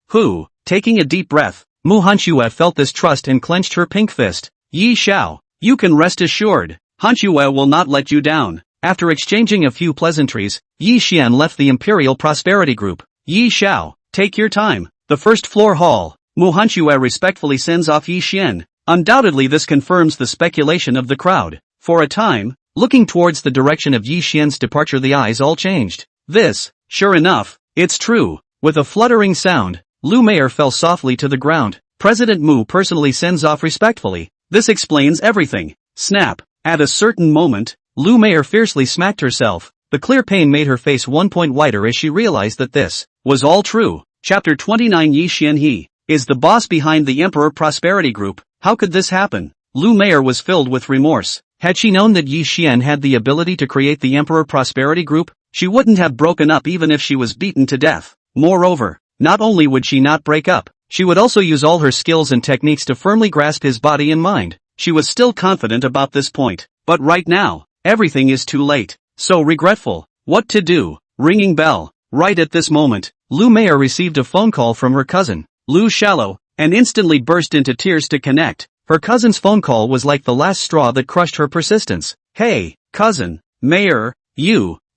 Taking a deep breath, Mu Hanxue felt this trust and clenched her pink fist. Yi Xiao, you can rest assured. Hanxue will not let you down. After exchanging a few pleasantries, Yi Xian left the Imperial Prosperity Group. Yi Xiao, take your time. The first floor hall. Mu Hanxue respectfully sends off Yi Xian. Undoubtedly this confirms the speculation of the crowd. For a time, looking towards the direction of Yi Xian's departure, the eyes all changed. This, sure enough, it's true. With a fluttering sound, Lu Mayer fell softly to the ground. President Mu personally sends off respectfully. This explains everything. Snap. At a certain moment, Lu Meier fiercely smacked herself. The clear pain made her face 1 point whiter as she realized that this was all true. Chapter 29 Yi Xian He is the boss behind the Emperor Prosperity Group. How could this happen? Lu Meier was filled with remorse. Had she known that Yi Xian had the ability to create the Emperor Prosperity Group, she wouldn't have broken up even if she was beaten to death. Moreover, not only would she not break up, she would also use all her skills and techniques to firmly grasp his body and mind. She was still confident about this point. But right now, everything is too late. So regretful. What to do? Ringing bell. Right at this moment, Lu Meier received a phone call from her cousin, Lu Shallow, and instantly burst into tears to connect. Her cousin's phone call was like the last straw that crushed her persistence. Hey, cousin, Meier,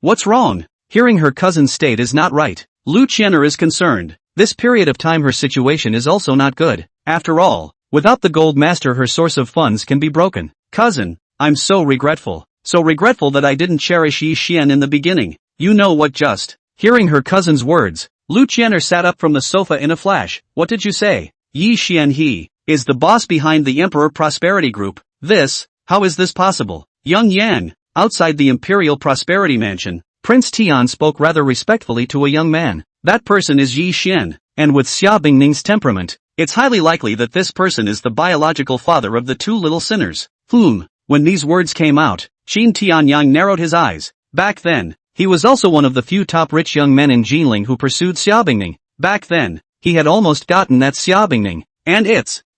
what's wrong? Hearing her cousin's state is not right, Lu Qian'er is concerned. This period of time her situation is also not good. After all, without the Gold Master her source of funds can be broken. Cousin, I'm so regretful that I didn't cherish Yi Xian in the beginning. You know what just. Hearing her cousin's words, Lu Qian'er sat up from the sofa in a flash. What did you say? Yi Xian he is the boss behind the Emperor Prosperity Group. How is this possible? Young Yang, outside the Imperial Prosperity Mansion, Prince Tian spoke rather respectfully to a young man. That person is Yi Xian, and with Xia Bingning's temperament, it's highly likely that this person is the biological father of the two little sinners. When these words came out, Qin Tianyang narrowed his eyes. Back then, he was also one of the few top rich young men in Jinling who pursued Xia Bingning. Back then, he had almost gotten that Xia Bingning. And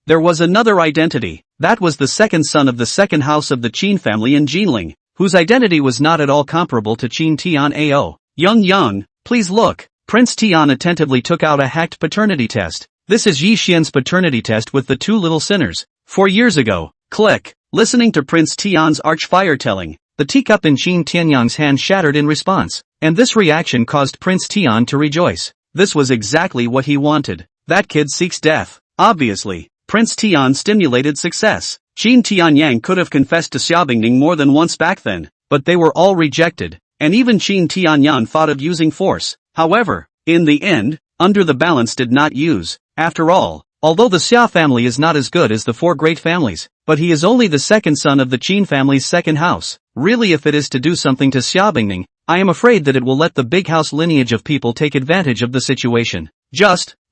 there was another identity. That was the second son of the second house of the Qin family in Jinling, whose identity was not at all comparable to Qin Tian Ao. Young, please look. Prince Tian attentively took out a hacked paternity test. This is Yi Xian's paternity test with the two little sinners. 4 years ago. Click. Listening to Prince Tian's arch fire-telling, the teacup in Qin Tianyang's hand shattered in response, and this reaction caused Prince Tian to rejoice. This was exactly what he wanted. That kid seeks death. Obviously, Prince Tian stimulated success. Qin Tianyang could have confessed to Xia Bingning more than once back then, but they were all rejected, and even Qin Tianyang thought of using force. However, in the end, under the balance did not use. After all, although the Xia family is not as good as the four great families, but he is only the second son of the Qin family's second house. Really, if it is to do something to Xia Bingning, I am afraid that it will let the big house lineage of people take advantage of the situation.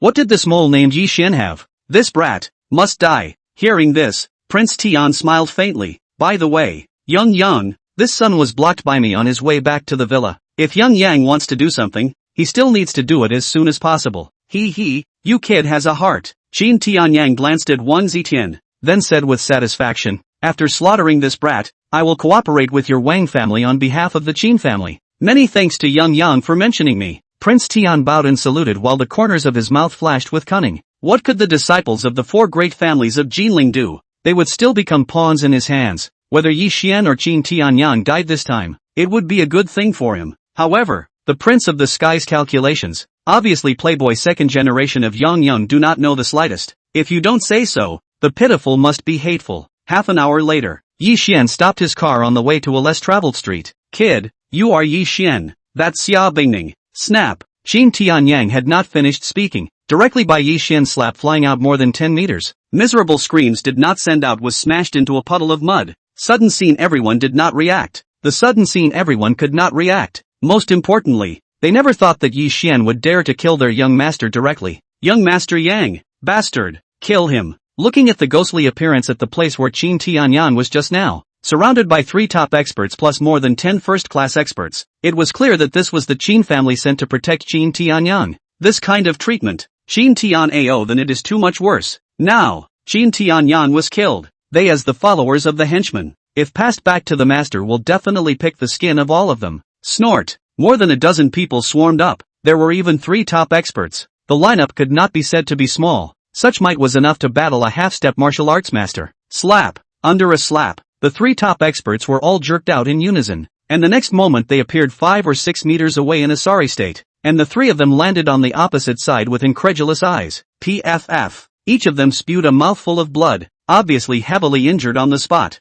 What did this mole named Yi Xian have? This brat must die. Hearing this, Prince Tian smiled faintly. By the way, Young, this son was blocked by me on his way back to the villa. If Young Yang wants to do something, he still needs to do it as soon as possible. You kid has a heart. Qin Tianyang glanced at Wang Zitian, then said with satisfaction, after slaughtering this brat, I will cooperate with your Wang family on behalf of the Qin family. Many thanks to Young Yang for mentioning me. Prince Tian bowed and saluted while the corners of his mouth flashed with cunning. What could the disciples of the four great families of Jinling do? They would still become pawns in his hands. Whether Yi Xian or Qin Tianyang died this time, it would be a good thing for him. However, the Prince of the Sky's calculations, obviously playboy second generation of Yang do not know the slightest. If you don't say so, the pitiful must be hateful. Half an hour later, Yi Xian stopped his car on the way to a less traveled street. Kid, you are Yi Xian. That's Xia Bingning. Snap. Qin Tianyang had not finished speaking. Directly by Yi Xian's slap flying out more than 10 meters. Miserable screams did not send out was smashed into a puddle of mud. Sudden scene everyone did not react. The sudden scene everyone could not react. Most importantly, they never thought that Yi Xian would dare to kill their young master directly. Young Master Yang, bastard, kill him. Looking at the ghostly appearance at the place where Qin Tianyang was just now, surrounded by 3 top experts plus more than 10 first-class experts, it was clear that this was the Qin family sent to protect Qin Tianyang. This kind of treatment, Qin Tian Ao, then it is too much worse. Now, Qin Tianyang was killed. They as the followers of the henchman, if passed back to the master, will definitely pick the skin of all of them. Snort. More than a dozen people swarmed up. There were even 3 top experts. The lineup could not be said to be small. Such might was enough to battle a half-step martial arts master. Slap. Under a slap, the 3 top experts were all jerked out in unison, and the next moment they appeared 5 or 6 meters away in a sorry state, and the 3 of them landed on the opposite side with incredulous eyes. PFF. Each of them spewed a mouthful of blood, obviously heavily injured on the spot.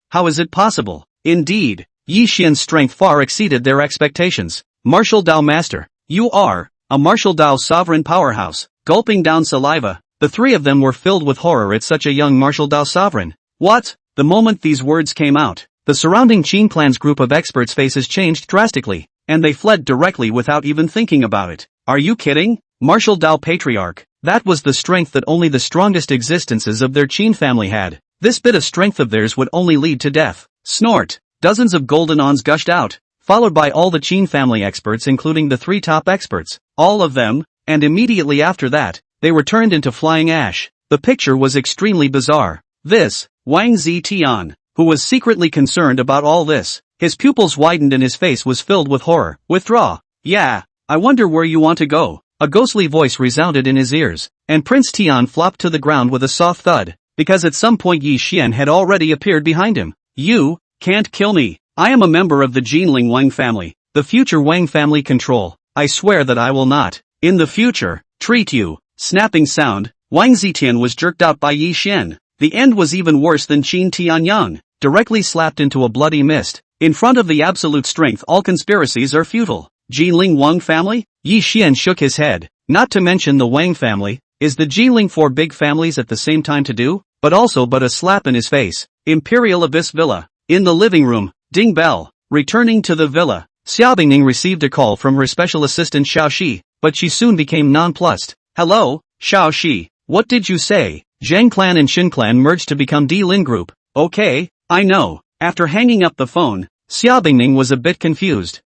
How is it possible? Indeed, Yi Xian's strength far exceeded their expectations. Martial Dao Master. You are a Martial Dao sovereign powerhouse. Gulping down saliva, the 3 of them were filled with horror at such a young Martial Dao sovereign. What? The moment these words came out, the surrounding Qin clan's group of experts' faces changed drastically, and they fled directly without even thinking about it. Are you kidding? Martial Dao Patriarch. That was the strength that only the strongest existences of their Qin family had. This bit of strength of theirs would only lead to death. Snort. Dozens of golden ons gushed out, followed by all the Qin family experts including the 3 top experts. All of them, and immediately after that, they were turned into flying ash. The picture was extremely bizarre. This, Wang Zitian, who was secretly concerned about all this. His pupils widened and his face was filled with horror. Withdraw. Yeah, I wonder where you want to go. A ghostly voice resounded in his ears, and Prince Tian flopped to the ground with a soft thud, because at some point Yi Xian had already appeared behind him. You can't kill me. I am a member of the Jinling Wang family, the future Wang family control. I swear that I will not, in the future, treat you. Snapping sound, Wang Zitian was jerked out by Yi Xian. The end was even worse than Qin Tianyang, directly slapped into a bloody mist. In front of the absolute strength, all conspiracies are futile. Jinling Wang family? Yi Xian shook his head. Not to mention the Wang family. Is the Jinling 4 big families at the same time to do? But also but a slap in his face. Imperial Abyss Villa. In the living room, ding bell. Returning to the villa, Xiaobingning received a call from her special assistant Xiao Shi, but she soon became nonplussed. Hello, Xiao Shi. What did you say? Zhang clan and Xin clan merged to become D Lin group. Okay, I know. After hanging up the phone, Xiaobingning was a bit confused.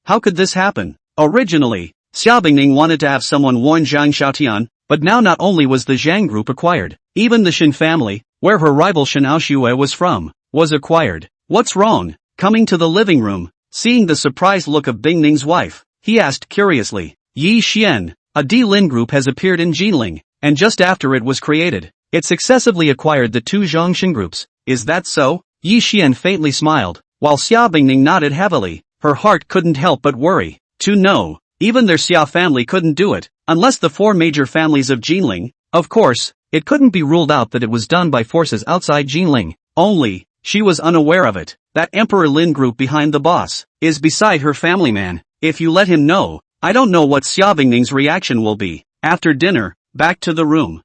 How could this happen? Originally, Xiaobingning wanted to have someone warn Zhang Xiaotian, but now not only was the Zhang group acquired, even the Xin family, where her rival Shen Aoxue was from, was acquired. What's wrong? Coming to the living room, seeing the surprised look of Bingning's wife, he asked curiously. Yi Xian, a D Lin group has appeared in Jinling, and just after it was created, it successively acquired the 2 Zhongshan groups. Is that so? Yi Xian faintly smiled, while Xiaobingning nodded heavily. Her heart couldn't help but worry. No, even their Xia family couldn't do it, unless the 4 major families of Jinling. Of course, it couldn't be ruled out that it was done by forces outside Jinling. Only, she was unaware of it. That Emperor Lin group behind the boss is beside her family man. If you let him know, I don't know what Xiaobingning's reaction will be. After dinner, back to the room.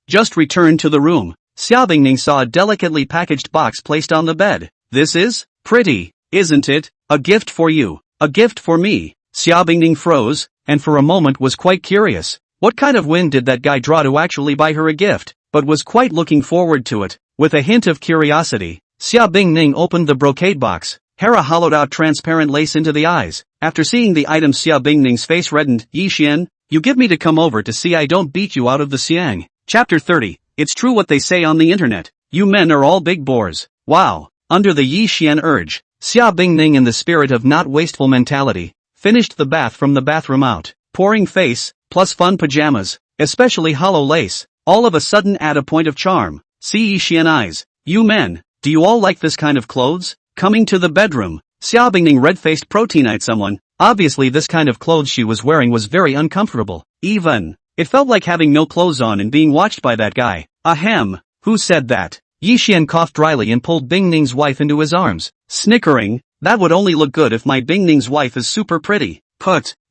Just returned to the room. Xiaobingning saw a delicately packaged box placed on the bed. This is pretty, isn't it? A gift for you. A gift for me. Xiaobingning froze, and for a moment was quite curious. What kind of wind did that guy draw to actually buy her a gift, but was quite looking forward to it. With a hint of curiosity, Xiaobingning opened the brocade box. Hera hollowed out transparent lace into the eyes. After seeing the item, Xiaobingning's face reddened. Yi Xian, you give me to come over to see I don't beat you out of the Xiang. Chapter 30. It's true what they say on the internet. You men are all big bores. Wow. Under the Yi Xian urge, Xiaobingning, in the spirit of not wasteful mentality, finished the bath from the bathroom out. Pouring face, plus fun pajamas, especially hollow lace, all of a sudden add a point of charm. See Yi Xian eyes. You men, do you all like this kind of clothes? Coming to the bedroom, Xiaobingning red-faced proteinite someone. Obviously this kind of clothes she was wearing was very uncomfortable. Even, it felt like having no clothes on and being watched by that guy. Ahem, who said that? Yi Xian coughed dryly and pulled Bingning's wife into his arms, snickering. That would only look good if my Bingning's wife is super pretty.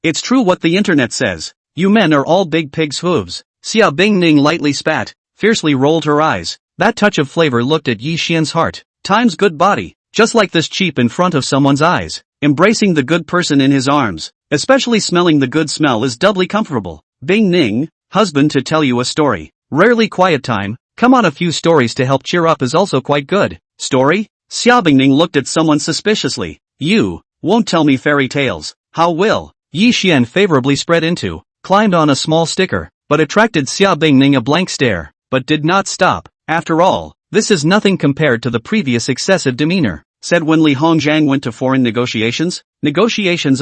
It's true what the internet says. You men are all big pig's hooves. Xiaobingning lightly spat, fiercely rolled her eyes. That touch of flavor looked at Yi Xian's heart. Times good body. Just like this cheap in front of someone's eyes. Embracing the good person in his arms, especially smelling the good smell, is doubly comfortable. Bingning, husband, to tell you a story. Rarely quiet time. Come on, a few stories to help cheer up is also quite good. Story? Xiaobingning looked at someone suspiciously. You won't tell me fairy tales. How will? Yi Xian favorably spread into, climbed on a small sticker, but attracted Xiaobingning a blank stare, but did not stop. After all, this is nothing compared to the previous excessive demeanor, said when Li Hongjiang went to foreign negotiations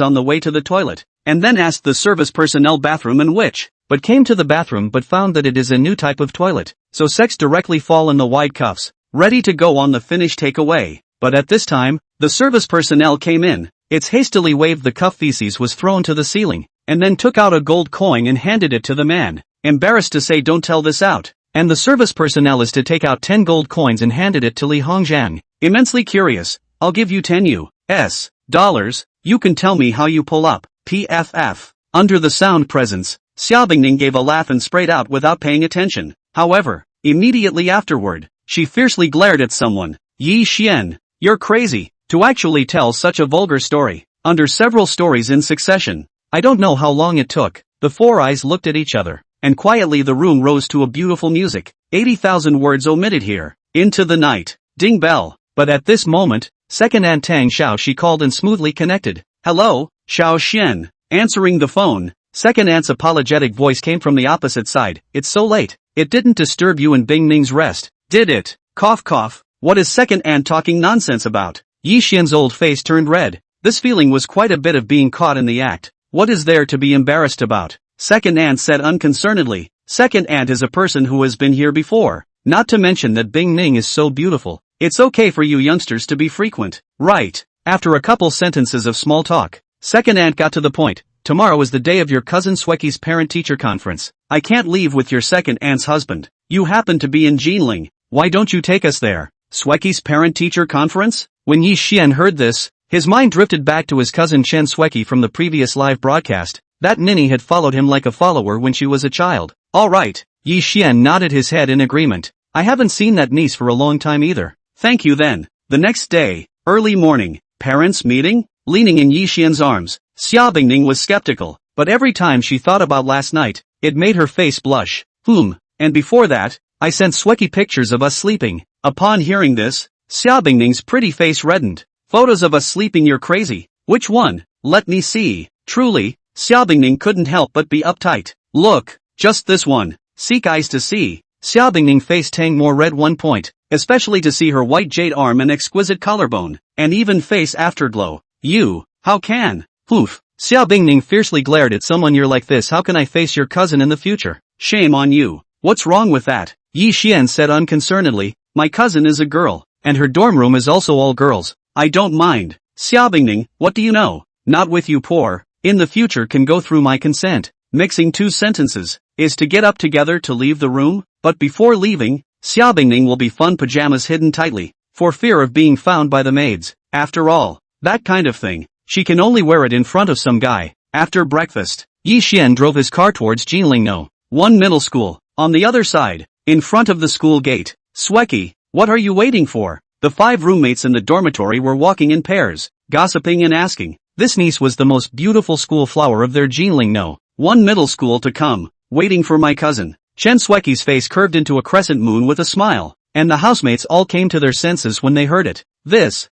on the way to the toilet, and then asked the service personnel bathroom in which, but came to the bathroom but found that it is a new type of toilet, so sex directly fall in the wide cuffs, ready to go on the finished takeaway. But at this time, the service personnel came in. It's hastily waved, the cuff feces was thrown to the ceiling, and then took out a gold coin and handed it to the man. Embarrassed to say, don't tell this out. And the service personnel is to take out 10 gold coins and handed it to Li Hongjiang. Immensely curious. I'll give you 10 US dollars. You can tell me how you pull up. PFF. Under the sound presence, Xiaobingning gave a laugh and sprayed out without paying attention. However, immediately afterward, she fiercely glared at someone. Yi Xian, You're crazy, to actually tell such a vulgar story, under several stories in succession. I don't know how long it took. The four eyes looked at each other, and quietly the room rose to a beautiful music. 80,000 words omitted here. Into the night. Ding bell. But at this moment, second Aunt Tang Xiao she called and smoothly connected. Hello, Xiao Xian. Answering the phone, second Aunt's apologetic voice came from the opposite side. It's so late. It didn't disturb you and Bing Ning's rest, did it? Cough cough. What is second Aunt talking nonsense about? Yi Xian's old face turned red. This feeling was quite a bit of being caught in the act. What is there to be embarrassed about? Second Aunt said unconcernedly. Second Aunt is a person who has been here before. Not to mention that Bing Ning is so beautiful. It's okay for you youngsters to be frequent, right? After a couple sentences of small talk, second Aunt got to the point. Tomorrow is the day of your cousin Sweki's parent-teacher conference. I can't leave with your second Aunt's husband. You happen to be in Jinling. Why don't you take us there? Sweki's parent-teacher conference? When Yi Xian heard this, his mind drifted back to his cousin Chen Sweki from the previous live broadcast. That ninny had followed him like a follower when she was a child. Alright, Yi Xian nodded his head in agreement. I haven't seen that niece for a long time either. Thank you then. The next day, early morning, parents' meeting? Leaning in Yi Xian's arms, Xia Bingning was skeptical, but every time she thought about last night, it made her face blush. And before that, I sent Sweki pictures of us sleeping. Upon hearing this, Xia Bingning's pretty face reddened. Photos of us sleeping, you're crazy. Which one? Let me see. Truly, Xia Bingning couldn't help but be uptight. Look, just this one. Seek eyes to see. Xia Bingning face tang more red 1 point, especially to see her white jade arm and exquisite collarbone, and even face afterglow. You, how can? Xia Bingning fiercely glared at someone. You're like this, how can I face your cousin in the future? Shame on you. What's wrong with that? Yi Xian said unconcernedly. My cousin is a girl, and her dorm room is also all girls. I don't mind. Xia Bingning, what do you know? Not with you poor. In the future can go through my consent. Mixing two sentences, is to get up together to leave the room, but before leaving, Xia Bingning will be fun pajamas hidden tightly, for fear of being found by the maids. After all, that kind of thing, she can only wear it in front of some guy. After breakfast, Yi Xian drove his car towards Jinling No. 1 Middle School. On the other side, in front of the school gate, Sweki, what are you waiting for? The 5 roommates in the dormitory were walking in pairs, gossiping and asking. This niece was the most beautiful school flower of their Jinling No. 1 Middle School to come, waiting for my cousin. Chen Sweki's face curved into a crescent moon with a smile, and the housemates all came to their senses when they heard it.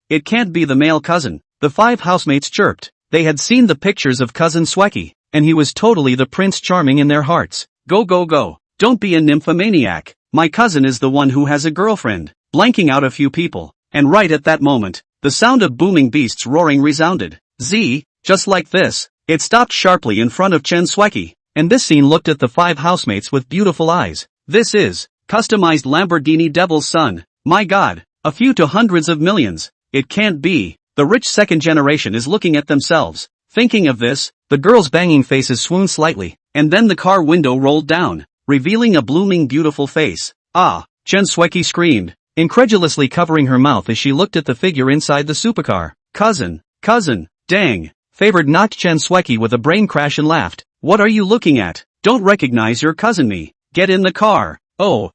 It can't be the male cousin. The 5 housemates chirped. They had seen the pictures of cousin Sweki, and he was totally the Prince Charming in their hearts. Go go go. Don't be a nymphomaniac. My cousin is the one who has a girlfriend. Blanking out a few people. And right at that moment, the sound of booming beasts roaring resounded. Just like this. It stopped sharply in front of Chen Sweki, and this scene looked at the 5 housemates with beautiful eyes. This is customized Lamborghini Devil's Son. My god, a few to hundreds of millions. It can't be. The rich second generation is looking at themselves. Thinking of this, the girls' banging faces swooned slightly, and then the car window rolled down, revealing a blooming beautiful face. Ah! Chen Sweki screamed, incredulously covering her mouth as she looked at the figure inside the supercar. Cousin, dang. Favored knocked Chen Sweki with a brain crash and laughed. What are you looking at? Don't recognize your cousin me. Get in the car. Oh,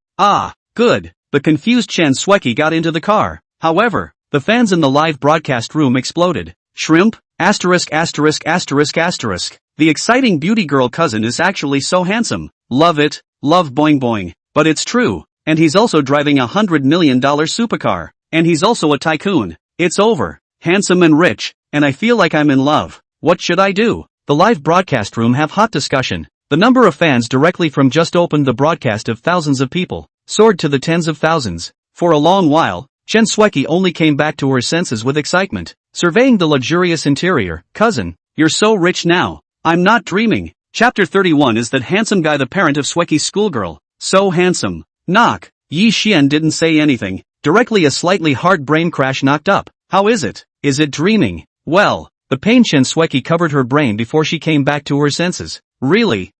good. The confused Chen Sweki got into the car. However, the fans in the live broadcast room exploded. Shrimp, asterisk. The exciting beauty girl cousin is actually so handsome. Love it, love boing boing. But it's true, and he's also driving $100 million supercar. And he's also a tycoon. It's over. Handsome and rich, and I feel like I'm in love. What should I do? The live broadcast room have hot discussion. The number of fans directly from just opened the broadcast of thousands of people soared to the tens of thousands. For a long while, Chen Sweki only came back to her senses with excitement, surveying the luxurious interior. Cousin, you're so rich now. I'm not dreaming. Chapter 31 is that handsome guy the parent of Sweki's schoolgirl. So handsome. Knock. Yi Xian didn't say anything. Directly a slightly hard brain crash knocked up. How is it? Is it dreaming? Well, the pain Chen Sweki covered her brain before she came back to her senses. Really?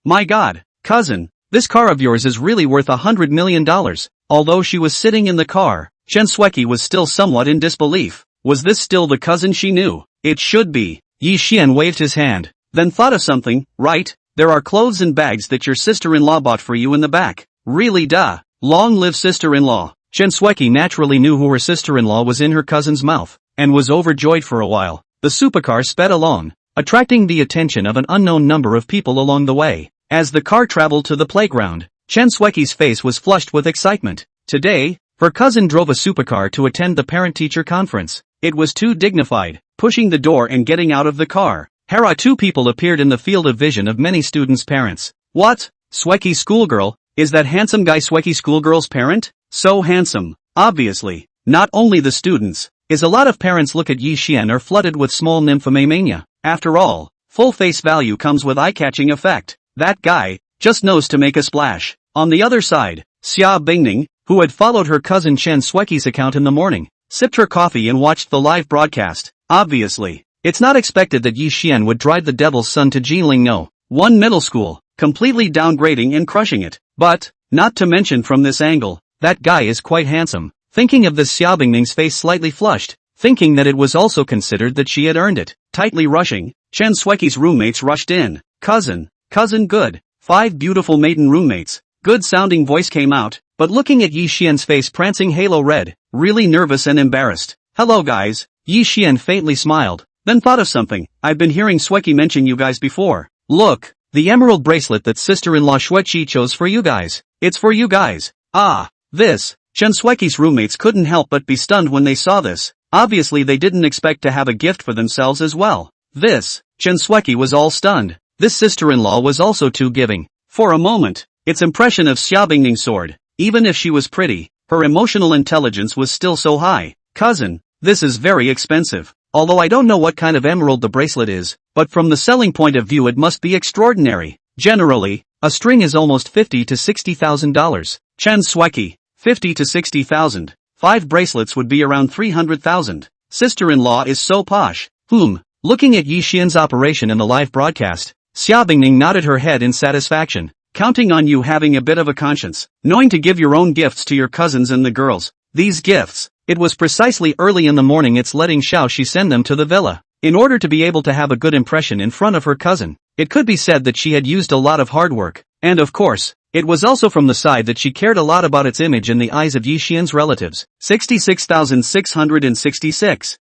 My god. Cousin, this car of yours is really worth $100 million. Although she was sitting in the car, Chen Sweki was still somewhat in disbelief. Was this still the cousin she knew? It should be. Yi Xian waved his hand, then thought of something. Right, there are clothes and bags that your sister-in-law bought for you in the back. Really duh. Long live sister-in-law. Chen Sueki naturally knew who her sister-in-law was in her cousin's mouth, and was overjoyed for a while. The supercar sped along, attracting the attention of an unknown number of people along the way. As the car traveled to the playground, Chen Sueki's face was flushed with excitement. Today, her cousin drove a supercar to attend the parent-teacher conference. It was too dignified, pushing the door and getting out of the car. Two people appeared in the field of vision of many students' parents. What? Sueki's schoolgirl? Is that handsome guy Sueki's schoolgirl's parent? So handsome. Obviously. Not only the students. A lot of parents look at Yi Xian are flooded with small nymphomania. After all, full face value comes with eye-catching effect. That guy just knows to make a splash. On the other side, Xia Bingning, who had followed her cousin Chen Sueki's account in the morning, sipped her coffee and watched the live broadcast. Obviously, it's not expected that Yi Xian would drive the devil's son to Jinling No. 1 middle school, completely downgrading and crushing it. But, not to mention from this angle, that guy is quite handsome. Thinking of this, Xia Bingning's face slightly flushed, thinking that it was also considered that she had earned it. Tightly rushing, Chen Sueki's roommates rushed in. Cousin, good. 5 beautiful maiden roommates. Good sounding voice came out, but looking at Yi Xian's face prancing halo red, really nervous and embarrassed. Hello guys. Yi Xian faintly smiled, then thought of something. I've been hearing Sueki mention you guys before. Look, the emerald bracelet that sister-in-law Xueqi chose for you guys. It's for you guys. Ah, this. Chen Sueki's roommates couldn't help but be stunned when they saw this. Obviously they didn't expect to have a gift for themselves as well. This. Chen Sueki was all stunned. This sister-in-law was also too giving. For a moment, its impression of Xia Bingning soared. Even if she was pretty, her emotional intelligence was still so high. Cousin, this is very expensive. Although I don't know what kind of emerald the bracelet is, but from the selling point of view it must be extraordinary. Generally, a string is almost $50,000 to $60,000. Chen Sueki, 50 to 60,000. 5 bracelets would be around 300,000. Sister-in-law is so posh. Looking at Yi Xian's operation in the live broadcast, Xia Bingning nodded her head in satisfaction. Counting on you having a bit of a conscience, knowing to give your own gifts to your cousins and the girls. These gifts. It was precisely early in the morning it's letting Xiaoxi send them to the villa. In order to be able to have a good impression in front of her cousin, it could be said that she had used a lot of hard work. And of course, it was also from the side that she cared a lot about its image in the eyes of Yi Xian's relatives. 66,666.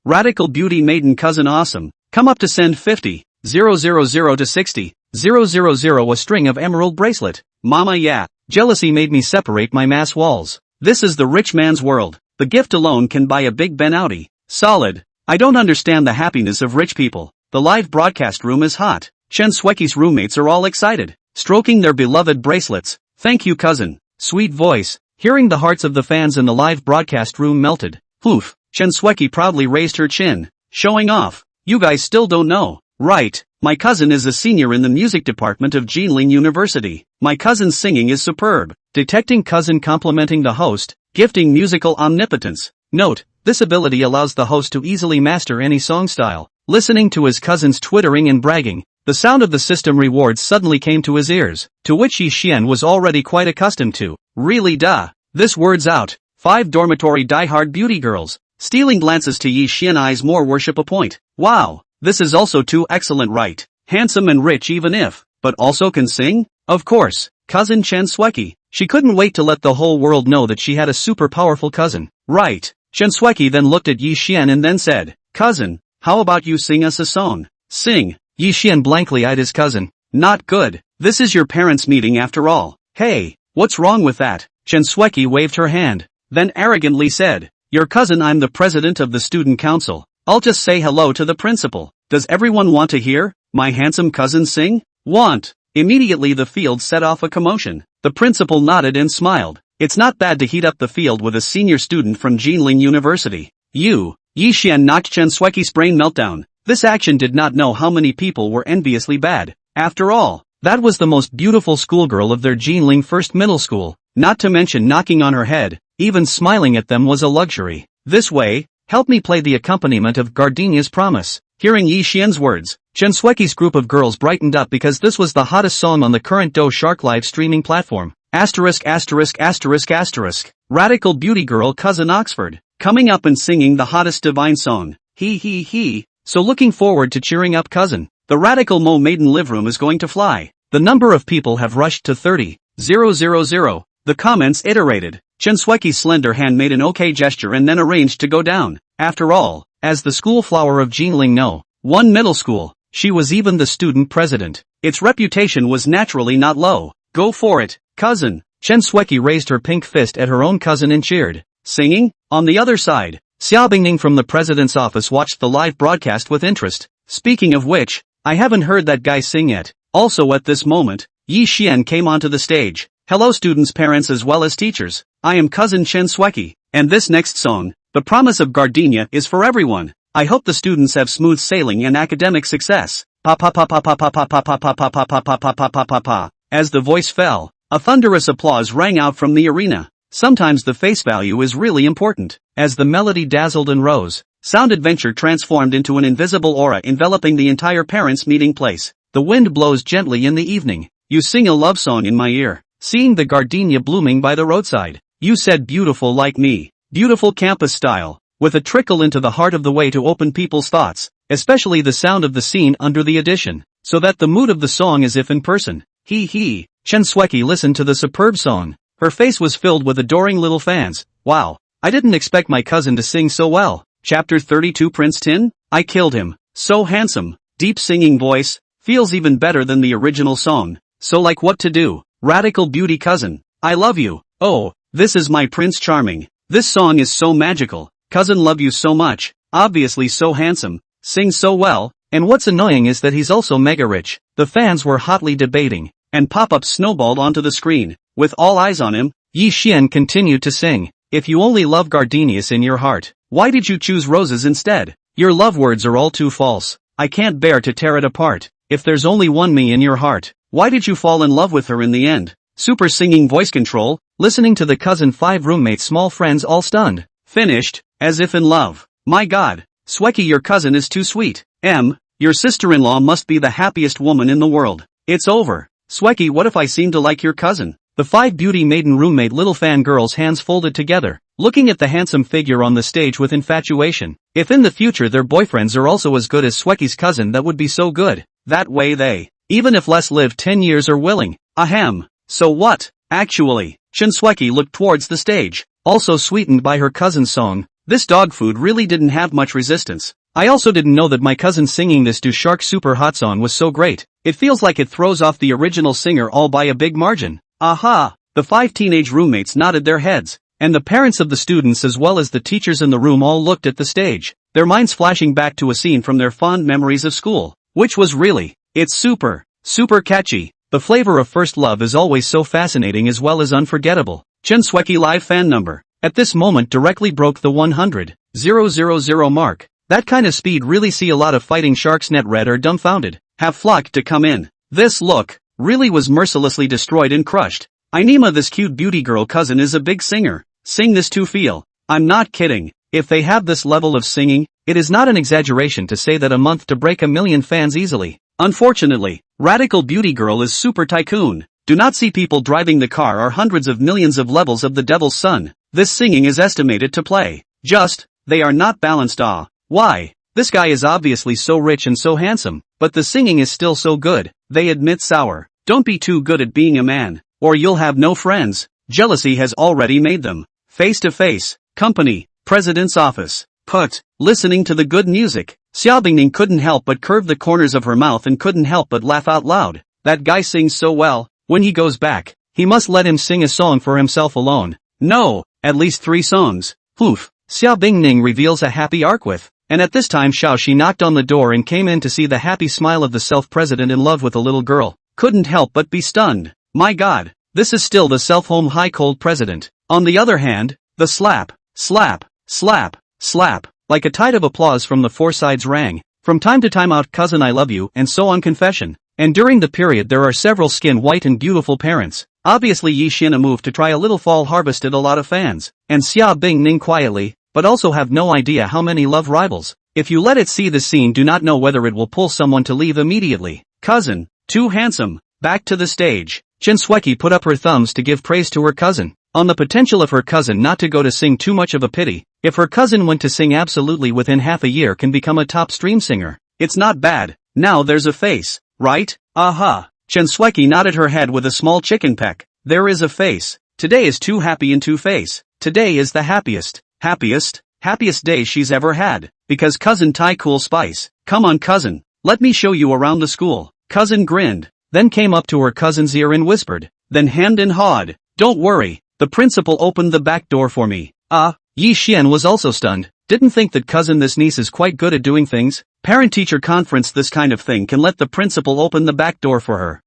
Radical beauty maiden cousin awesome. Come up to send 50,000 to 60,000 a string of emerald bracelet. Mama yeah. Jealousy made me separate my mass walls. This is the rich man's world. The gift alone can buy a big Ben Audi. Solid. I don't understand the happiness of rich people. The live broadcast room is hot. Chen Sueki's roommates are all excited, stroking their beloved bracelets. Thank you cousin. Sweet voice. Hearing the hearts of the fans in the live broadcast room melted. Poof. Chen Sueki proudly raised her chin, showing off. You guys still don't know, right? My cousin is a senior in the music department of Jinling University. My cousin's singing is superb. Detecting cousin complimenting the host, gifting musical omnipotence. Note, this ability allows the host to easily master any song style. Listening to his cousin's twittering and bragging, the sound of the system rewards suddenly came to his ears, to which Yi Xian was already quite accustomed to. Really duh. This word's out. 5 dormitory die-hard beauty girls. Stealing glances to Yi Xian eyes more worship a point. Wow. This is also too excellent right. Handsome and rich even if, but also can sing? Of course, cousin Chen Sueki. She couldn't wait to let the whole world know that she had a super powerful cousin. Right. Chen Sueki then looked at Yi Xian and then said, Cousin, how about you sing us a song? Sing. Yi Xian blankly eyed his cousin. Not good. This is your parents' meeting after all. Hey, what's wrong with that? Chen Sueki waved her hand, then arrogantly said, Your cousin, I'm the president of the student council. I'll just say hello to the principal. Does everyone want to hear my handsome cousin sing? Want. Immediately the field set off a commotion. The principal nodded and smiled. It's not bad to heat up the field with a senior student from Jinling University. Yi Xian knocked Chen Sueki's brain meltdown. This action did not know how many people were enviously bad. After all, that was the most beautiful schoolgirl of their Jinling first middle school. Not to mention knocking on her head, even smiling at them was a luxury. This way, help me play the accompaniment of Gardenia's Promise. Hearing Yi Xian's words, Chen Sueki's group of girls brightened up because this was the hottest song on the current Do Shark live streaming platform. Radical beauty girl cousin Oxford, coming up and singing the hottest divine song. He. So looking forward to cheering up cousin. The radical Mo maiden live room is going to fly. The number of people have rushed to 30,000. The comments iterated. Chen Sueki's slender hand made an okay gesture and then arranged to go down. After all, as the school flower of Jinling No. 1 middle school, she was even the student president. Its reputation was naturally not low. Go for it, cousin. Chen Sueki raised her pink fist at her own cousin and cheered. Singing? On the other side, Xia Bingning from the president's office watched the live broadcast with interest. Speaking of which, I haven't heard that guy sing yet. Also at this moment, Yi Xian came onto the stage. Hello students, parents as well as teachers. I am cousin Chen Sueki, and this next song, The Promise of Gardenia, is for everyone. I hope the students have smooth sailing and academic success. Pa pa pa pa pa pa pa pa pa pa pa pa pa pa pa pa pa pa pa. As the voice fell, a thunderous applause rang out from the arena. Sometimes the face value is really important. As the melody dazzled and rose, Sound Adventure transformed into an invisible aura enveloping the entire parents' meeting place. The wind blows gently in the evening. You sing a love song in my ear. Seeing the gardenia blooming by the roadside. You said beautiful like me. Beautiful campus style. With a trickle into the heart of the way to open people's thoughts, especially the sound of the scene under the addition. So that the mood of the song is if in person. Hee hee. Chen Sueki listened to the superb song. Her face was filled with adoring little fans. Wow. I didn't expect my cousin to sing so well. Chapter 32 Prince Tin? I killed him. So handsome. Deep singing voice. Feels even better than the original song. So like what to do. Radical beauty cousin. I love you. Oh, this is my Prince Charming. This song is so magical. Cousin love you so much. Obviously so handsome. Sings so well. And what's annoying is that he's also mega rich. The fans were hotly debating. And pop-ups snowballed onto the screen. With all eyes on him, Yi Xian continued to sing. If you only love gardenias in your heart, why did you choose roses instead? Your love words are all too false. I can't bear to tear it apart. If there's only one me in your heart, why did you fall in love with her in the end? Super singing voice control, listening to the cousin 5 roommates small friends all stunned. Finished, as if in love. My god, Sueki your cousin is too sweet. Your sister-in-law must be the happiest woman in the world. It's over. Sueki, what if I seem to like your cousin? The 5 beauty maiden roommate little fangirls hands folded together, looking at the handsome figure on the stage with infatuation. If in the future their boyfriends are also as good as Sueki's cousin, that would be so good. That way they, even if less live 10 years, are willing. Ahem. So what? Actually, Chen Sueki looked towards the stage, also sweetened by her cousin's song. This dog food really didn't have much resistance. I also didn't know that my cousin singing this Do Shark super hot song was so great. It feels like it throws off the original singer all by a big margin. Aha! The 5 teenage roommates nodded their heads, and the parents of the students as well as the teachers in the room all looked at the stage, their minds flashing back to a scene from their fond memories of school, which was really, it's super catchy. The flavor of first love is always so fascinating as well as unforgettable. Chen Sueki live fan number, at this moment directly broke the 100,000 mark. That kind of speed really see a lot of fighting sharks net red or dumbfounded, have flocked to come in. This look, really was mercilessly destroyed and crushed. Inema this cute beauty girl cousin is a big singer. Sing this to feel. I'm not kidding. If they have this level of singing, it is not an exaggeration to say that a month to break 1 million fans easily. Unfortunately, Radical Beauty Girl is Super Tycoon. Do not see people driving the car or hundreds of millions of levels of the Devil's Son. This singing is estimated to play. They are not balanced. Why? This guy is obviously so rich and so handsome, but the singing is still so good. They admit sour. Don't be too good at being a man, or you'll have no friends. Jealousy has already made them. Face to face, company, president's office. Listening to the good music, Xia Bingning couldn't help but curve the corners of her mouth and couldn't help but laugh out loud. That guy sings so well. When he goes back, he must let him sing a song for himself alone. No, at least 3 songs. Poof. Xia Bingning reveals a happy arc with. And at this time Xiao Shi knocked on the door and came in to see the happy smile of the self-president in love with a little girl. Couldn't help but be stunned. My god, this is still the self-home high cold president. On the other hand, the slap, like a tide of applause from the 4 sides rang. From time to time out cousin I love you and so on confession. And during the period there are several skin white and beautiful parents. Obviously Yi Xin a move to try a little fall harvested a lot of fans. And Xia Bingning quietly, but also have no idea how many love rivals. If you let it see the scene do not know whether it will pull someone to leave immediately. Cousin, too handsome. Back to the stage. Chen Sueki put up her thumbs to give praise to her cousin. On the potential of her cousin not to go to sing too much of a pity. If her cousin went to sing absolutely within half a year can become a top stream singer. It's not bad. Now there's a face, right? Aha. Chen Sueki nodded her head with a small chicken peck. There is a face. Today is too happy in Two-Face. Today is the happiest day she's ever had. Because cousin Tycoon Spice. Come on cousin, let me show you around the school. Cousin grinned, then came up to her cousin's ear and whispered, then hemmed and hawed. Don't worry, the principal opened the back door for me. Yi Xian was also stunned. Didn't think that cousin this niece is quite good at doing things. Parent-teacher conference, this kind of thing can let the principal open the back door for her.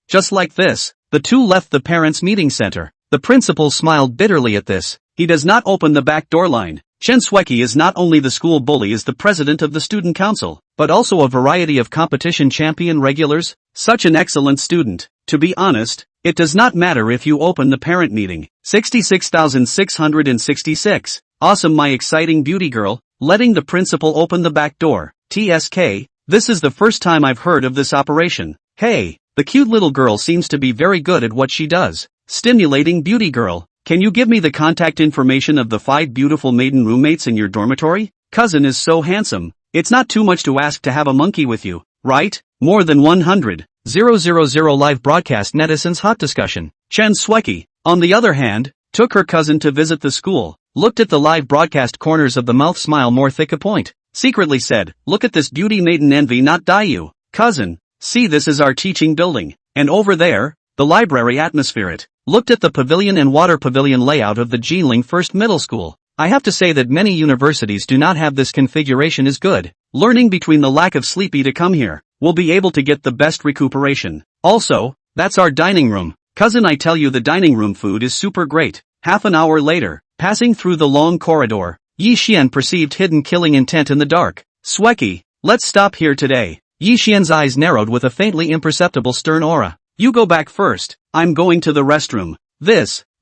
Just like this. The two left the parents' meeting center. The principal smiled bitterly at this. He does not open the back door line. Chen Sueki is not only the school bully as the president of the student council, but also a variety of competition champion regulars. Such an excellent student. To be honest, it does not matter if you open the parent meeting. 66,666. Awesome, my exciting beauty girl, letting the principal open the back door. TSK, this is the first time I've heard of this operation. Hey, the cute little girl seems to be very good at what she does. Stimulating beauty girl, can you give me the contact information of the 5 beautiful maiden roommates in your dormitory? Cousin is so handsome, it's not too much to ask to have a monkey with you, right? More than 100,000 live broadcast netizens hot discussion. Chen Sueki, on the other hand, took her cousin to visit the school, looked at the live broadcast corners of the mouth, smile more thick a point, secretly said, look at this beauty maiden, envy not die you. Cousin, see, this is our teaching building, and over there, the library atmosphere. It looked at the pavilion and water pavilion layout of the Jinling First Middle School. I have to say that many universities do not have this configuration is good. Learning between the lack of sleepy to come here, we'll be able to get the best recuperation. Also, that's our dining room. Cousin, I tell you, the dining room food is super great. Half an hour later, passing through the long corridor, Yi Xian perceived hidden killing intent in the dark. Sueki, let's stop here today. Yi Xian's eyes narrowed with a faintly imperceptible stern aura. You go back first, I'm going to the restroom.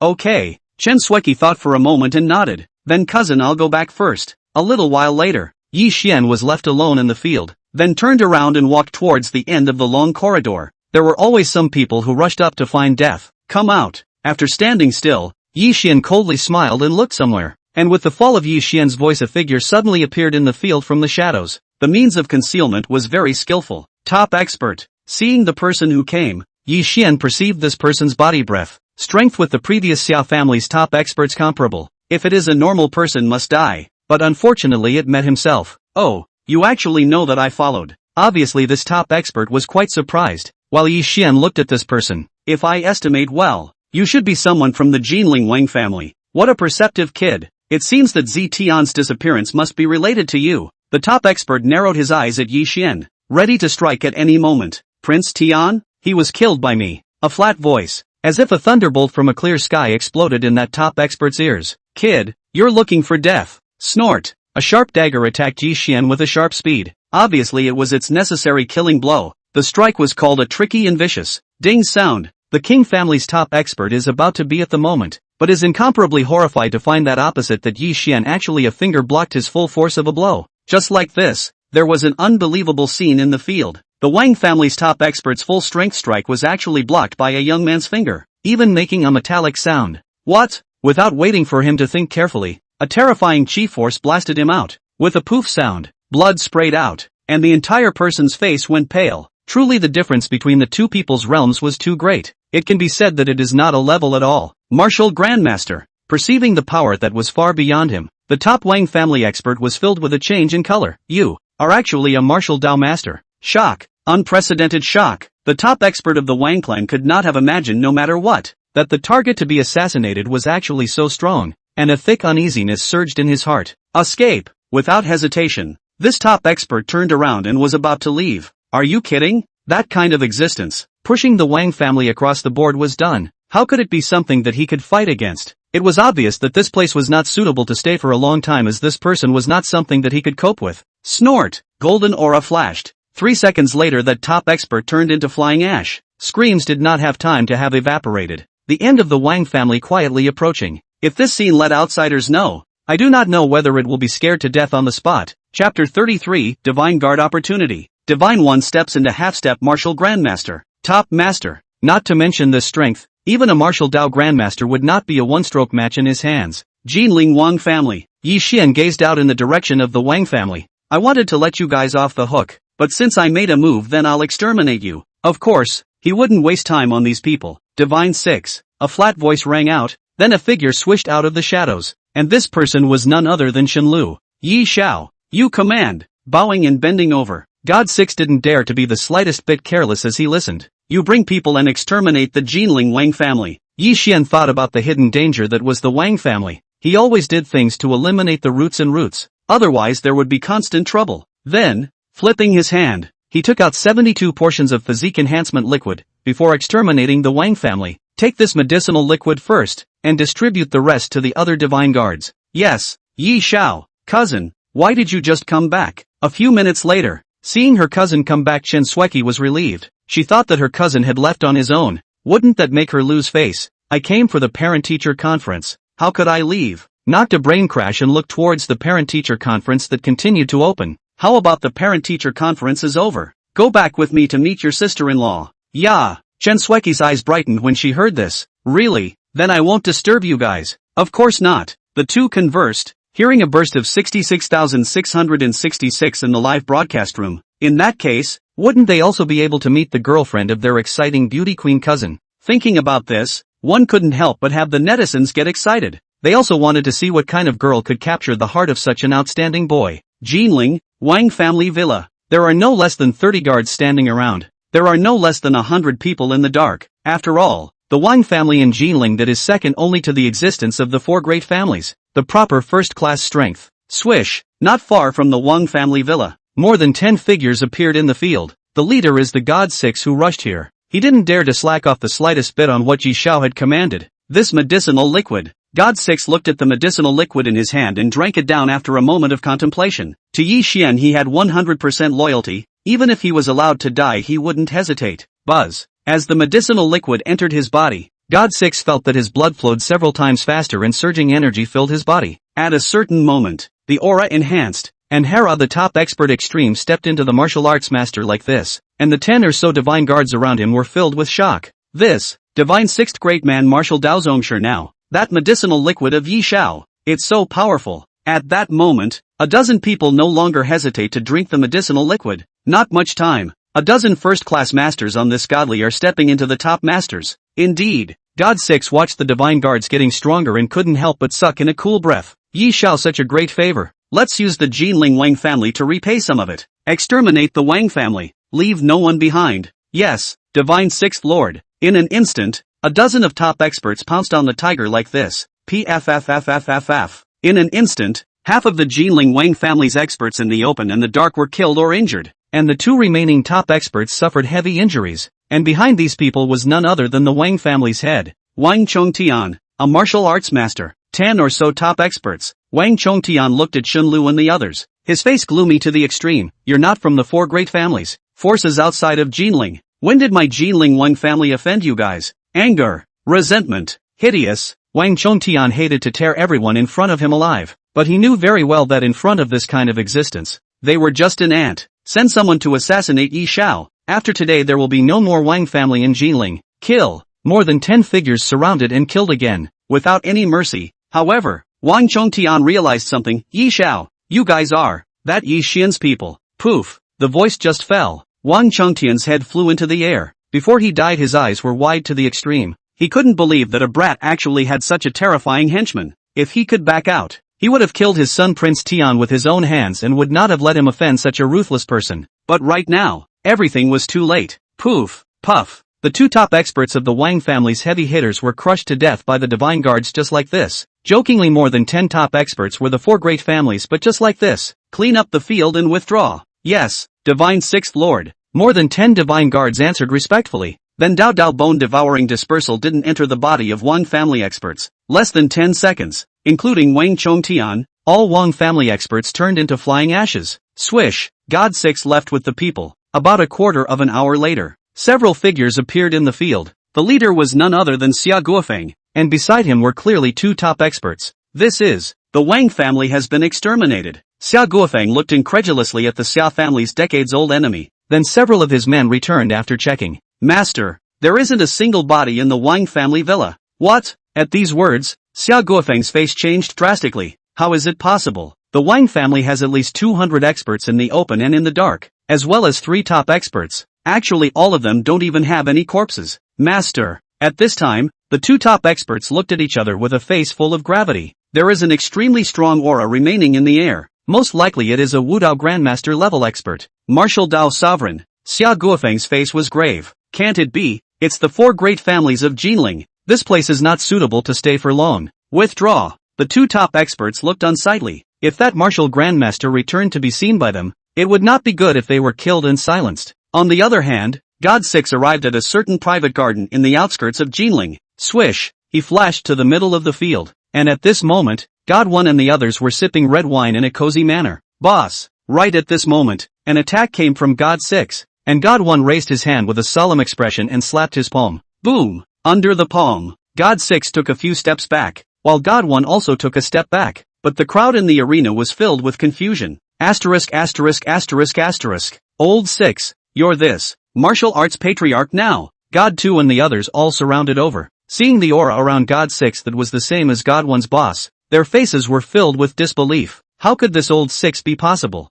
Okay. Chen Sueki thought for a moment and nodded. Then cousin, I'll go back first. A little while later, Yi Xian was left alone in the field, then turned around and walked towards the end of the long corridor. There were always some people who rushed up to find death. Come out. After standing still, Yi Xian coldly smiled and looked somewhere. And with the fall of Yi Xian's voice, a figure suddenly appeared in the field from the shadows. The means of concealment was very skillful. Top expert. Seeing the person who came, Yi Xian perceived this person's body breath, strength with the previous Xiao family's top experts comparable. If it is a normal person must die, but unfortunately it met himself. Oh, you actually know that I followed. Obviously this top expert was quite surprised, while Yi Xian looked at this person. If I estimate well, you should be someone from the Jinling Wang family. What a perceptive kid. It seems that Zi Tian's disappearance must be related to you. The top expert narrowed his eyes at Yi Xian, ready to strike at any moment. Prince Tian? He was killed by me. A flat voice, as if a thunderbolt from a clear sky, exploded in that top expert's ears. Kid, you're looking for death. Snort. A sharp dagger attacked Yi Xian with a sharp speed. Obviously it was its necessary killing blow. The strike was called a tricky and vicious ding sound. The King family's top expert is about to be at the moment, but is incomparably horrified to find that opposite that Yi Xian actually a finger blocked his full force of a blow. Just like this, there was an unbelievable scene in the field. The Wang family's top expert's full strength strike was actually blocked by a young man's finger, even making a metallic sound. What? Without waiting for him to think carefully, a terrifying chi force blasted him out. With a poof sound, blood sprayed out, and the entire person's face went pale. Truly the difference between the two people's realms was too great. It can be said that it is not a level at all. Martial Grandmaster. Perceiving the power that was far beyond him, the top Wang family expert was filled with a change in color. You are actually a martial Dao master. Shock. Unprecedented shock. The top expert of the Wang clan could not have imagined, no matter what, that the target to be assassinated was actually so strong, and a thick uneasiness surged in his heart. Escape. Without hesitation, this top expert turned around and was about to leave. Are you kidding? That kind of existence, pushing the Wang family across the board, was done. How could it be something that he could fight against? It was obvious that this place was not suitable to stay for a long time, as this person was not something that he could cope with. Snort. Golden aura flashed. 3 seconds later that top expert turned into flying ash. Screams did not have time to have evaporated. The end of the Wang family quietly approaching. If this scene let outsiders know, I do not know whether it will be scared to death on the spot. Chapter 33, Divine Guard Opportunity. Divine One steps into half-step martial grandmaster. Top master. Not to mention this strength, even a martial Dao grandmaster would not be a one-stroke match in his hands. Jinling Wang family. Yi Xian gazed out in the direction of the Wang family. I wanted to let you guys off the hook, but since I made a move, then I'll exterminate you. Of course, he wouldn't waste time on these people. Divine 6. a flat voice rang out, then a figure swished out of the shadows, and this person was none other than Shenlu. Yi Xiao, you command. Bowing and bending over, God 6 didn't dare to be the slightest bit careless as he listened. You bring people and exterminate the Jinling Wang family. Yi Xian thought about the hidden danger that was the Wang family. He always did things to eliminate the roots and roots, otherwise there would be constant trouble. Then, flipping his hand, he took out 72 portions of physique enhancement liquid, before exterminating the Wang family. Take this medicinal liquid first, and distribute the rest to the other divine guards. Yes, Yi Xiao, cousin, why did you just come back? A few minutes later, seeing her cousin come back, Chen Sueki was relieved. She thought that her cousin had left on his own. Wouldn't that make her lose face? I came for the parent-teacher conference. How could I leave? Knocked a brain crash and looked towards the parent-teacher conference that continued to open. How about the parent-teacher conference is over? Go back with me to meet your sister-in-law. Yeah. Chen Sueki's eyes brightened when she heard this. Really? Then I won't disturb you guys. Of course not. The two conversed, hearing a burst of 66,666 in the live broadcast room. In that case, wouldn't they also be able to meet the girlfriend of their exciting beauty queen cousin? Thinking about this, one couldn't help but have the netizens get excited. They also wanted to see what kind of girl could capture the heart of such an outstanding boy. Jinling, Wang family villa. There are no less than 30 guards standing around. There are no less than 100 people in the dark. After all, the Wang family in Jinling that is second only to the existence of the four great families. The proper first-class strength. Swish, not far from the Wang family villa, more than 10 figures appeared in the field. The leader is the God 6 who rushed here. He didn't dare to slack off the slightest bit on what Yi Xiao had commanded. This medicinal liquid. God 6 looked at the medicinal liquid in his hand and drank it down after a moment of contemplation. To Yi Xian he had 100% loyalty. Even if he was allowed to die he wouldn't hesitate. Buzz. As the medicinal liquid entered his body, God 6 felt that his blood flowed several times faster and surging energy filled his body. At a certain moment, the aura enhanced, and Hera the top expert extreme stepped into the martial arts master like this, and the 10 or so divine guards around him were filled with shock. This, divine sixth great man Marshal Daozongshi now, that medicinal liquid of Yi Xiao, it's so powerful. At that moment, a dozen people no longer hesitate to drink the medicinal liquid. Not much time. A dozen first-class masters on this godly are stepping into the top masters. Indeed, God 6 watched the divine guards getting stronger and couldn't help but suck in a cool breath. Yi Xiao, such a great favor. Let's use the Jinling Wang family to repay some of it. Exterminate the Wang family. Leave no one behind. Yes, divine sixth lord. In an instant, a dozen of top experts pounced on the tiger like this. Pffffff. In an instant, half of the Jinling Wang family's experts in the open and the dark were killed or injured, and the two remaining top experts suffered heavy injuries. And behind these people was none other than the Wang family's head, Wang Chongtian, a martial arts master. 10 or so top experts. Wang Chongtian looked at Shenlu and the others, his face gloomy to the extreme. You're not from the four great families, forces outside of Jinling. When did my Jinling Wang family offend you guys? Anger, resentment, hideous. Wang Chongtian hated to tear everyone in front of him alive, but he knew very well that in front of this kind of existence, they were just an ant. Send someone to assassinate Yi Xiao. After today there will be no more Wang family in Jinling. Kill. More than 10 figures surrounded and killed again, without any mercy. However, Wang Chongtian realized something. Yi Xiao, you guys are that Yi Xian's people. Poof. The voice just fell. Wang Chongtian's head flew into the air. Before he died his eyes were wide to the extreme. He couldn't believe that a brat actually had such a terrifying henchman. If he could back out, he would have killed his son Prince Tian with his own hands and would not have let him offend such a ruthless person. But right now, everything was too late. Poof, puff. The two top experts of the Wang family's heavy hitters were crushed to death by the divine guards just like this. Jokingly, more than 10 top experts were the four great families, but just like this. Clean up the field and withdraw. Yes, divine sixth lord. More than 10 divine guards answered respectfully. Then Dao Dao bone devouring dispersal didn't enter the body of Wang family experts. Less than 10 seconds, including Wang Chongtian, all Wang family experts turned into flying ashes. Swish, God 6 left with the people. About a quarter of an hour later, several figures appeared in the field. The leader was none other than Xia Guofeng, and beside him were clearly two top experts. This is, the Wang family has been exterminated. Xia Guofeng looked incredulously at the Xia family's decades-old enemy. Then several of his men returned after checking. Master, there isn't a single body in the Wang family villa. What? At these words, Xia Guofeng's face changed drastically. How is it possible? The Wang family has at least 200 experts in the open and in the dark, as well as 3 top experts. Actually all of them don't even have any corpses. Master, At this time, the two top experts looked at each other with a face full of gravity. There is an extremely strong aura remaining in the air. Most likely it is a Wudao Grandmaster level expert. Martial Dao Sovereign. Xia Guofeng's face was grave. Can't it be? It's the four great families of Jinling. This place is not suitable to stay for long. Withdraw. The two top experts looked unsightly. If that martial grandmaster returned to be seen by them, it would not be good if they were killed and silenced. On the other hand, God 6 arrived at a certain private garden in the outskirts of Jinling. Swish, he flashed to the middle of the field, and at this moment, God 1 and the others were sipping red wine in a cozy manner. Boss! Right at this moment, an attack came from God 6, and God 1 raised his hand with a solemn expression and slapped his palm. Boom! Under the palm, God 6 took a few steps back, while God 1 also took a step back, but the crowd in the arena was filled with confusion. Asterisk asterisk asterisk asterisk. Old 6, you're this martial arts patriarch now. God 2 and the others all surrounded over. Seeing the aura around God 6 that was the same as God 1's boss, their faces were filled with disbelief. How could this old 6 be possible?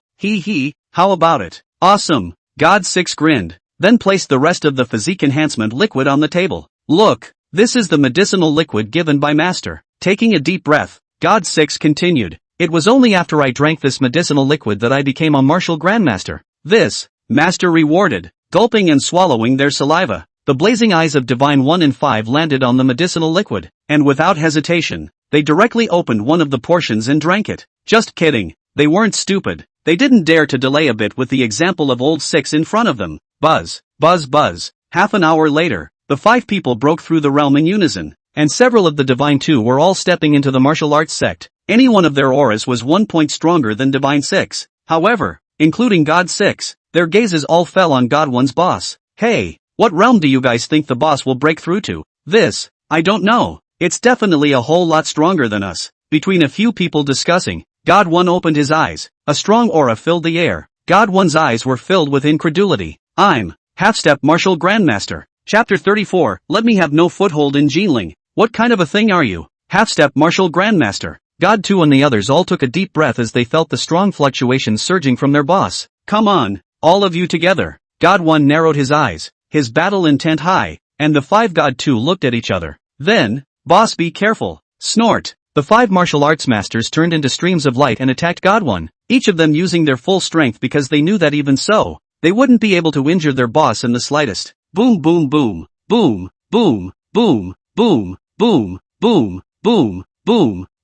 How about it? Awesome. God 6 grinned, then placed the rest of the physique enhancement liquid on the table. Look, this is the medicinal liquid given by Master. Taking a deep breath, God 6 continued. It was only after I drank this medicinal liquid that I became a martial grandmaster. This, Master rewarded, gulping and swallowing their saliva. The blazing eyes of Divine 1 and 5 landed on the medicinal liquid, and without hesitation, they directly opened one of the portions and drank it. Just kidding, they weren't stupid. They didn't dare to delay a bit with the example of old 6 in front of them. Buzz, buzz, buzz. Half an hour later, the 5 people broke through the realm in unison, and several of the Divine 2 were all stepping into the martial arts sect. Any one of their auras was 1 point stronger than Divine 6. However, including God 6, their gazes all fell on God 1's boss. Hey, what realm do you guys think the boss will break through to? This, I don't know. It's definitely a whole lot stronger than us. Between a few people discussing, God 1 opened his eyes. A strong aura filled the air. God 1's eyes were filled with incredulity. I'm Half-Step Martial Grandmaster. Chapter 34, Let me have no foothold in Jinling. What kind of a thing are you? Half-Step Martial Grandmaster. God 2 and the others all took a deep breath as they felt the strong fluctuations surging from their boss. Come on, all of you together. God 1 narrowed his eyes, his battle intent high, and the 5 God 2 looked at each other. Then, boss, be careful. Snort. The 5 martial arts masters turned into streams of light and attacked God 1, each of them using their full strength because they knew that even so, they wouldn't be able to injure their boss in the slightest. Boom boom boom, boom, boom, boom, boom, boom, boom, boom, boom,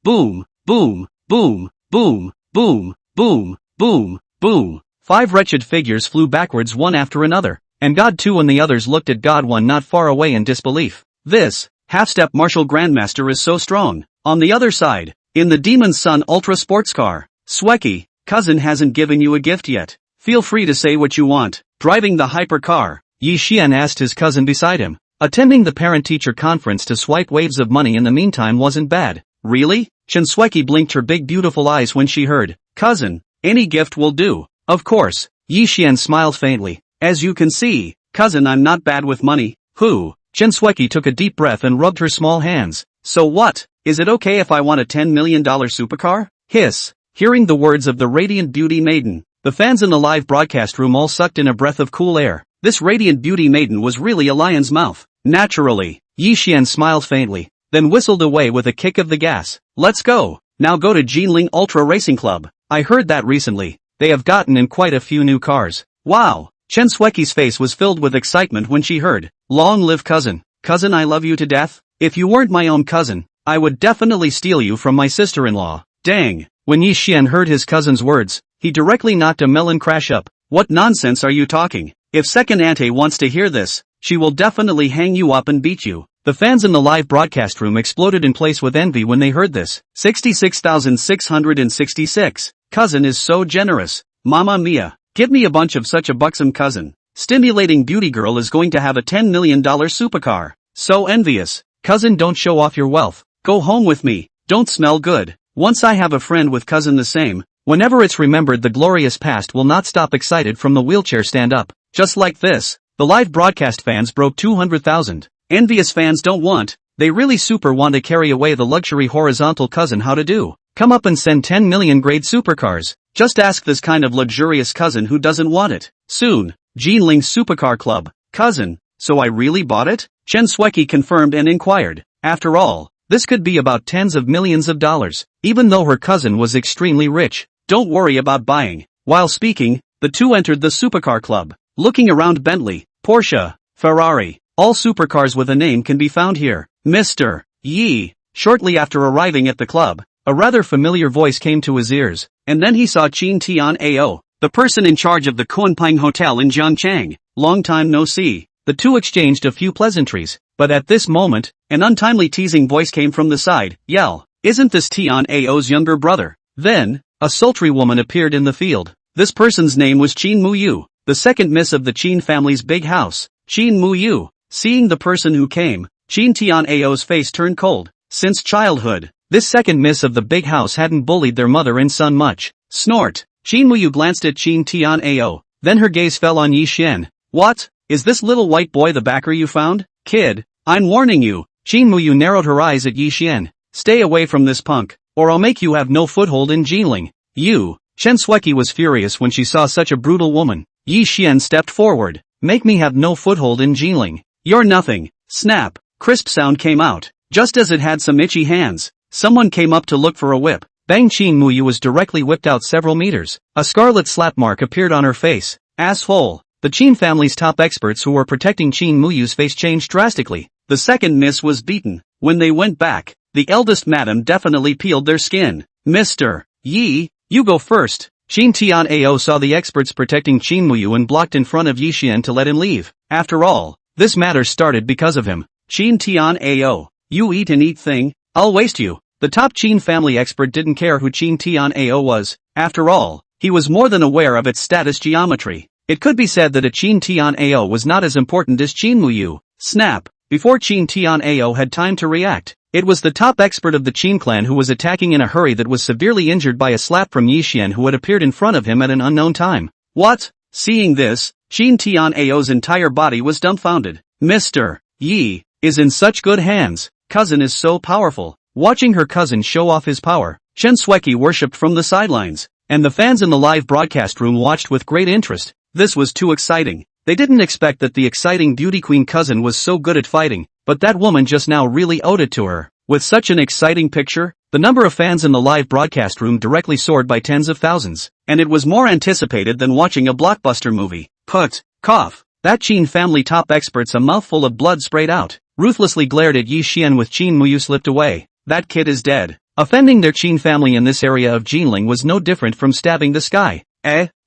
boom, boom, boom, boom, boom, boom, boom, boom. 5 wretched figures flew backwards one after another, and God 2 and the others looked at God 1 not far away in disbelief. This half-step martial grandmaster is so strong. On the other side, in the Demon's Son Ultra Sports Car, Sweki, cousin hasn't given you a gift yet. Feel free to say what you want. Driving the hypercar, Yi Xian asked his cousin beside him. Attending the parent-teacher conference to swipe waves of money in the meantime wasn't bad. Really? Chen Sweki blinked her big beautiful eyes when she heard, cousin, any gift will do. Of course, Yi Xian smiled faintly. As you can see, cousin, I'm not bad with money. Who? Chen Sweki took a deep breath and rubbed her small hands. So what? Is it okay if I want a $10 million supercar? Hiss. Hearing the words of the radiant beauty maiden, the fans in the live broadcast room all sucked in a breath of cool air. This radiant beauty maiden was really a lion's mouth. Naturally, Yi Xian smiled faintly, then whistled away with a kick of the gas. Let's go. Now go to Jinling Ultra Racing Club. I heard that recently. They have gotten in quite a few new cars. Wow. Chen Sweki's face was filled with excitement when she heard, long live cousin. Cousin, I love you to death. If you weren't my own cousin, I would definitely steal you from my sister-in-law. Dang. When Yi Xian heard his cousin's words, he directly knocked a melon crash up. What nonsense are you talking? If second auntie wants to hear this, she will definitely hang you up and beat you. The fans in the live broadcast room exploded in place with envy when they heard this. 66,666. Cousin is so generous. Mama mia. Give me a bunch of such a buxom cousin. Stimulating beauty girl is going to have a $10 million supercar. So envious. Cousin, don't show off your wealth. Go home with me. Don't smell good. Once I have a friend with cousin the same, whenever it's remembered the glorious past will not stop excited from the wheelchair stand up. Just like this, the live broadcast fans broke 200,000. Envious fans don't want, they really super want to carry away the luxury horizontal cousin. How to do? Come up and send 10 million grade supercars. Just ask this kind of luxurious cousin who doesn't want it. Soon, Jinling Supercar Club. Cousin, so I really bought it? Chen Sueki confirmed and inquired. After all, this could be about tens of millions of dollars, even though her cousin was extremely rich. Don't worry about buying. While speaking, the two entered the supercar club. Looking around, Bentley, Porsche, Ferrari, all supercars with a name can be found here. Mr. Yi. Shortly after arriving at the club, a rather familiar voice came to his ears, and then he saw Qin Tian Ao, the person in charge of the Kunpeng Hotel in Jiangchang. Long time no see. The two exchanged a few pleasantries, but at this moment, an untimely teasing voice came from the side. Yell, isn't this Tian Ao's younger brother? Then, a sultry woman appeared in the field. This person's name was Qin Muyu, the second miss of the Qin family's big house. Qin Muyu. Seeing the person who came, Qin Tian Ao's face turned cold. Since childhood, this second miss of the big house hadn't bullied their mother and son much. Snort. Qin Muyu glanced at Qin Tian Ao, then her gaze fell on Yi Xian. What? Is this little white boy the backer you found? Kid, I'm warning you. Qin Muyu narrowed her eyes at Yi Xian. Stay away from this punk, or I'll make you have no foothold in Jinling. You. Chen Sueki was furious when she saw such a brutal woman. Yi Xian stepped forward. Make me have no foothold in Jinling. You're nothing. Snap. Crisp sound came out. Just as it had some itchy hands, someone came up to look for a whip. Bang! Qin Muyu was directly whipped out several meters. A scarlet slap mark appeared on her face. Asshole. The Qin family's top experts who were protecting Qin Muyu's face changed drastically. The second miss was beaten. When they went back, the eldest madam definitely peeled their skin. Mr. Yi, you go first. Qin Tian Ao saw the experts protecting Qin Muyu and blocked in front of Yi Xian to let him leave. After all, this matter started because of him. Qin Tian Ao. You eat and eat thing, I'll waste you. The top Qin family expert didn't care who Qin Tian Ao was. After all, he was more than aware of its status geometry. It could be said that a Qin Tian Ao was not as important as Qin Muyu. Snap. Before Qin Tian Ao had time to react, it was the top expert of the Qin clan who was attacking in a hurry that was severely injured by a slap from Yi Xian who had appeared in front of him at an unknown time. What? Seeing this, Qin Tian Ao's entire body was dumbfounded. Mr. Yi is in such good hands. Cousin is so powerful. Watching her cousin show off his power, Chen Sueki worshipped from the sidelines, and the fans in the live broadcast room watched with great interest. This was too exciting. They didn't expect that the exciting beauty queen cousin was so good at fighting, but that woman just now really owed it to her. With such an exciting picture, the number of fans in the live broadcast room directly soared by tens of thousands, and it was more anticipated than watching a blockbuster movie. Put. Cough. That Qin family top expert's a mouthful of blood sprayed out, ruthlessly glared at Yi Xian with Qin Muyu slipped away. That kid is dead. Offending their Qin family in this area of Jinling was no different from stabbing the sky.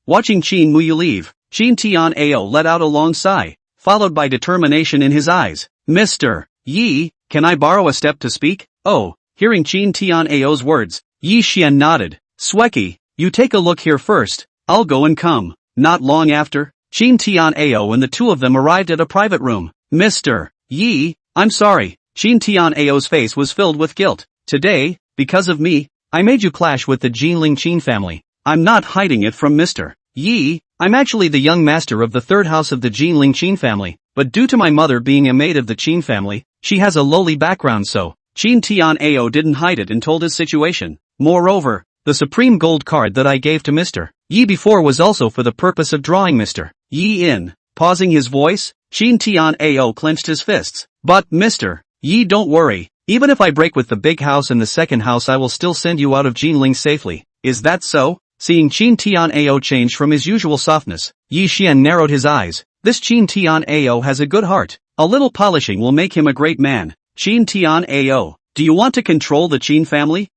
Watching Qin Muyu leave, Qin Tian Ao let out a long sigh, followed by determination in his eyes. Mr. Yi, can I borrow a step to speak? Oh, hearing Qin Tian Ao's words, Yi Xian nodded. Sueki, you take a look here first, I'll go and come. Not long after, Qin Tian Ao and the two of them arrived at a private room. Mr. Yi, I'm sorry. Qin Tian Ao's face was filled with guilt. Today, because of me, I made you clash with the Jinling Qin family. I'm not hiding it from Mr. Yi, I'm actually the young master of the third house of the Jinling Qin family, but due to my mother being a maid of the Qin family, she has a lowly background so, Qin Tian Ao didn't hide it and told his situation. Moreover, the supreme gold card that I gave to Mr. Yi before was also for the purpose of drawing Mr. Yi in. Pausing his voice, Qin Tian Ao clenched his fists. But, Mr. Yi, don't worry, even if I break with the big house and the second house I will still send you out of Jinling safely. Is that so? Seeing Qin Tian Ao change from his usual softness, Yi Xian narrowed his eyes. This Qin Tian Ao has a good heart. A little polishing will make him a great man. Qin Tian Ao, do you want to control the Qin family?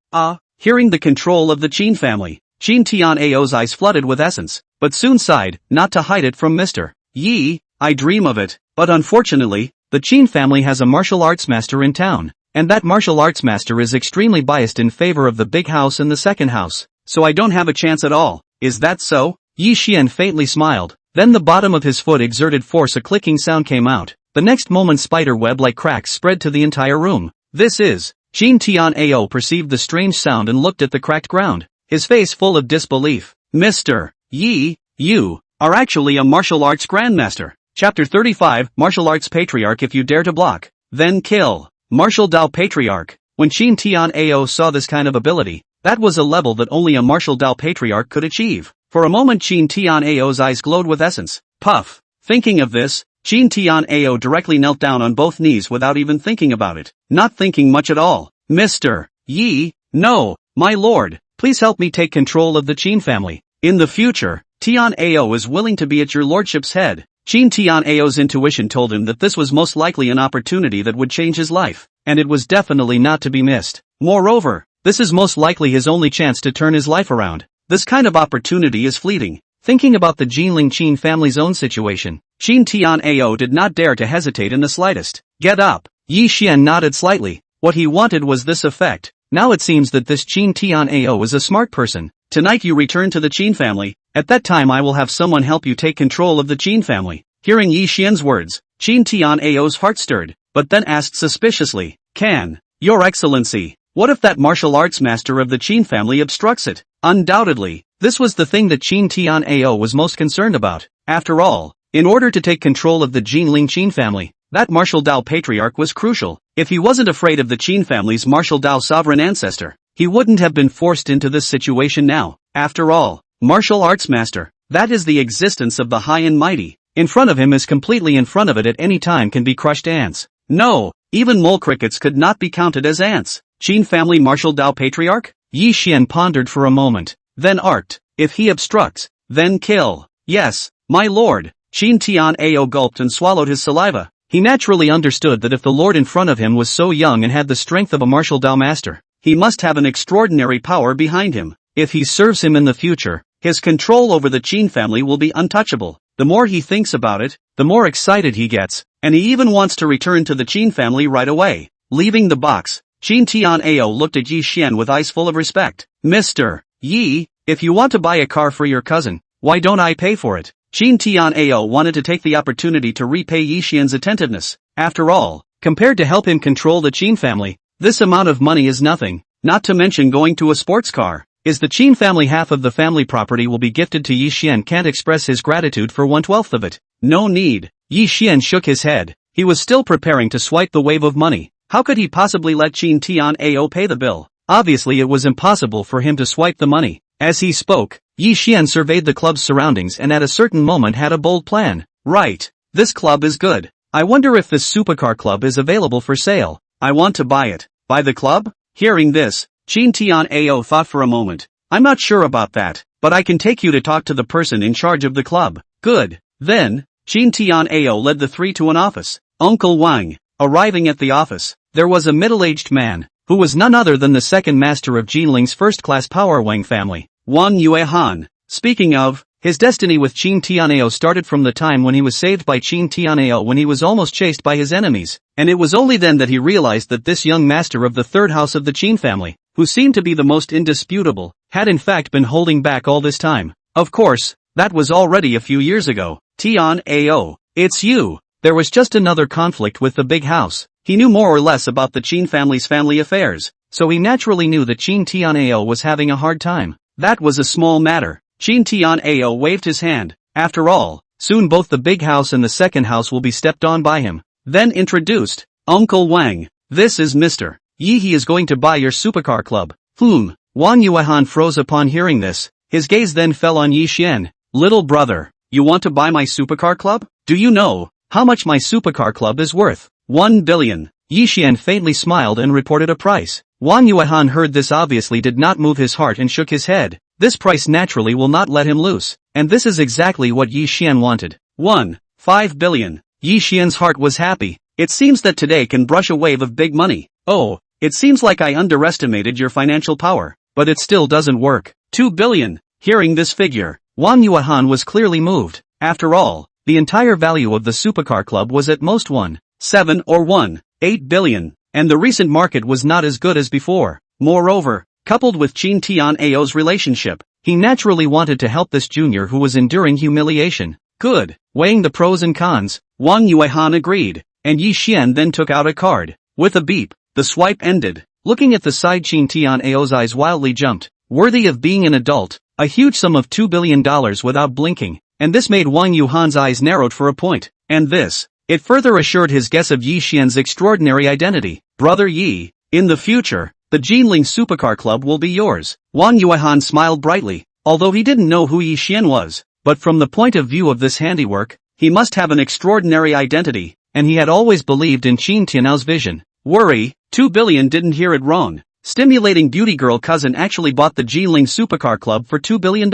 Hearing the control of the Qin family, Qin Tian Ao's eyes flooded with essence, but soon sighed, not to hide it from Mr. Yi. I dream of it, but unfortunately, the Qin family has a martial arts master in town, and that martial arts master is extremely biased in favor of the big house and the second house, so I don't have a chance at all. Is that so? Yi Xian faintly smiled, then the bottom of his foot exerted force, a clicking sound came out. The next moment spider web-like cracks spread to the entire room. This is. Qin Tian Ao perceived the strange sound and looked at the cracked ground, his face full of disbelief. Mr. Yi, you are actually a martial arts grandmaster. Chapter 35, Martial Arts Patriarch. If you dare to block, then kill. Martial Dao Patriarch. When Qin Tian Ao saw this kind of ability, that was a level that only a Martial Dao Patriarch could achieve. For a moment Qin Tian Ao's eyes glowed with essence. Puff. Thinking of this, Qin Tian'ao directly knelt down on both knees without even thinking about it, not thinking much at all. Mr. Yi, no, my lord, please help me take control of the Qin family. In the future, Tian'ao is willing to be at your lordship's head. Qin Tian'ao's intuition told him that this was most likely an opportunity that would change his life, and it was definitely not to be missed. Moreover, this is most likely his only chance to turn his life around. This kind of opportunity is fleeting. Thinking about the Jinling Qin family's own situation, Qin Tian'ao did not dare to hesitate in the slightest. Get up! Yi Xian nodded slightly. What he wanted was this effect. Now it seems that this Qin Tian'ao is a smart person. Tonight you return to the Qin family. At that time I will have someone help you take control of the Qin family. Hearing Yi Xian's words, Qin Tian'ao's heart stirred, but then asked suspiciously, Can, Your Excellency, what if that martial arts master of the Qin family obstructs it? Undoubtedly, this was the thing that Qin Tian'ao was most concerned about. After all, in order to take control of the Jinling Qin family, that martial Dao patriarch was crucial. If he wasn't afraid of the Qin family's martial Dao sovereign ancestor, he wouldn't have been forced into this situation now. After all, martial arts master, that is the existence of the high and mighty. In front of him is completely in front of it at any time can be crushed ants. No, even mole crickets could not be counted as ants. Qin family martial Dao patriarch? Yi Xian pondered for a moment, then arced, if he obstructs, then kill. Yes, my lord. Qin Tian'ao gulped and swallowed his saliva. He naturally understood that if the lord in front of him was so young and had the strength of a martial Dao master, he must have an extraordinary power behind him. If he serves him in the future, his control over the Qin family will be untouchable. The more he thinks about it, the more excited he gets, and he even wants to return to the Qin family right away. Leaving the box, Qin Tian'ao looked at Yi Xian with eyes full of respect. Mr. Yi, if you want to buy a car for your cousin, why don't I pay for it? Qin Tian'ao wanted to take the opportunity to repay Yi Xian's attentiveness. After all, compared to help him control the Qin family, this amount of money is nothing, not to mention going to a sports car. Is the Qin family half of the family property will be gifted to Yi Xian can't express his gratitude for 1/12 of it. No need. Yi Xian shook his head. He was still preparing to swipe the wave of money. How could he possibly let Qin Tian'ao pay the bill? Obviously it was impossible for him to swipe the money. As he spoke, Yi Xian surveyed the club's surroundings and at a certain moment had a bold plan. Right. This club is good. I wonder if this supercar club is available for sale. I want to buy it. Buy the club? Hearing this, Qin Tian'ao thought for a moment. I'm not sure about that, but I can take you to talk to the person in charge of the club. Good. Then, Qin Tian'ao led the three to an office. Uncle Wang. Arriving at the office, there was a middle-aged man, who was none other than the second master of Jinling's first-class power Wang family, Wang Yuehan. Speaking of, his destiny with Qin Tian'ao started from the time when he was saved by Qin Tian'ao when he was almost chased by his enemies, and it was only then that he realized that this young master of the third house of the Qin family, who seemed to be the most indisputable, had in fact been holding back all this time. Of course, that was already a few years ago. Tian'ao, it's you. There was just another conflict with the big house. He knew more or less about the Qin family's family affairs, so he naturally knew that Qin Tian'ao was having a hard time. That was a small matter. Qin Tian'ao waved his hand. After all, soon both the big house and the second house will be stepped on by him. Then introduced, Uncle Wang. This is Mr. Yi. He is going to buy your supercar club. Wang Yuehan froze upon hearing this. His gaze then fell on Yi Xian. Little brother, you want to buy my supercar club? Do you know how much my supercar club is worth? 1 billion. Yi Xian faintly smiled and reported a price. Wang Yuehan heard this obviously did not move his heart and shook his head. This price naturally will not let him loose. And this is exactly what Yi Xian wanted. 5 billion. Yi Xian's heart was happy. It seems that today can brush a wave of big money. Oh, it seems like I underestimated your financial power, but it still doesn't work. 2 billion. Hearing this figure, Wang Yuehan was clearly moved. After all, the entire value of the supercar club was at most 1.7 or 1.8 billion, and the recent market was not as good as before. Moreover, coupled with Qin Tian'ao's relationship, he naturally wanted to help this junior who was enduring humiliation. Good. Weighing the pros and cons, Wang Yuehan agreed, and Yi Xian then took out a card. With a beep, the swipe ended. Looking at the side, Qin Tian'ao's eyes wildly jumped. Worthy of being an adult, a huge sum of $2 billion without blinking, and this made Wang Yuehan's eyes narrowed for a point. And this, it further assured his guess of Yi Xian's extraordinary identity. Brother Yi, in the future, the Jinling Supercar Club will be yours. Wang Yuehan smiled brightly, although he didn't know who Yi Xian was, but from the point of view of this handiwork, he must have an extraordinary identity, and he had always believed in Qin Tianao's vision. Worry, 2 billion didn't hear it wrong. Stimulating beauty girl cousin actually bought the Jinling Supercar Club for $2 billion.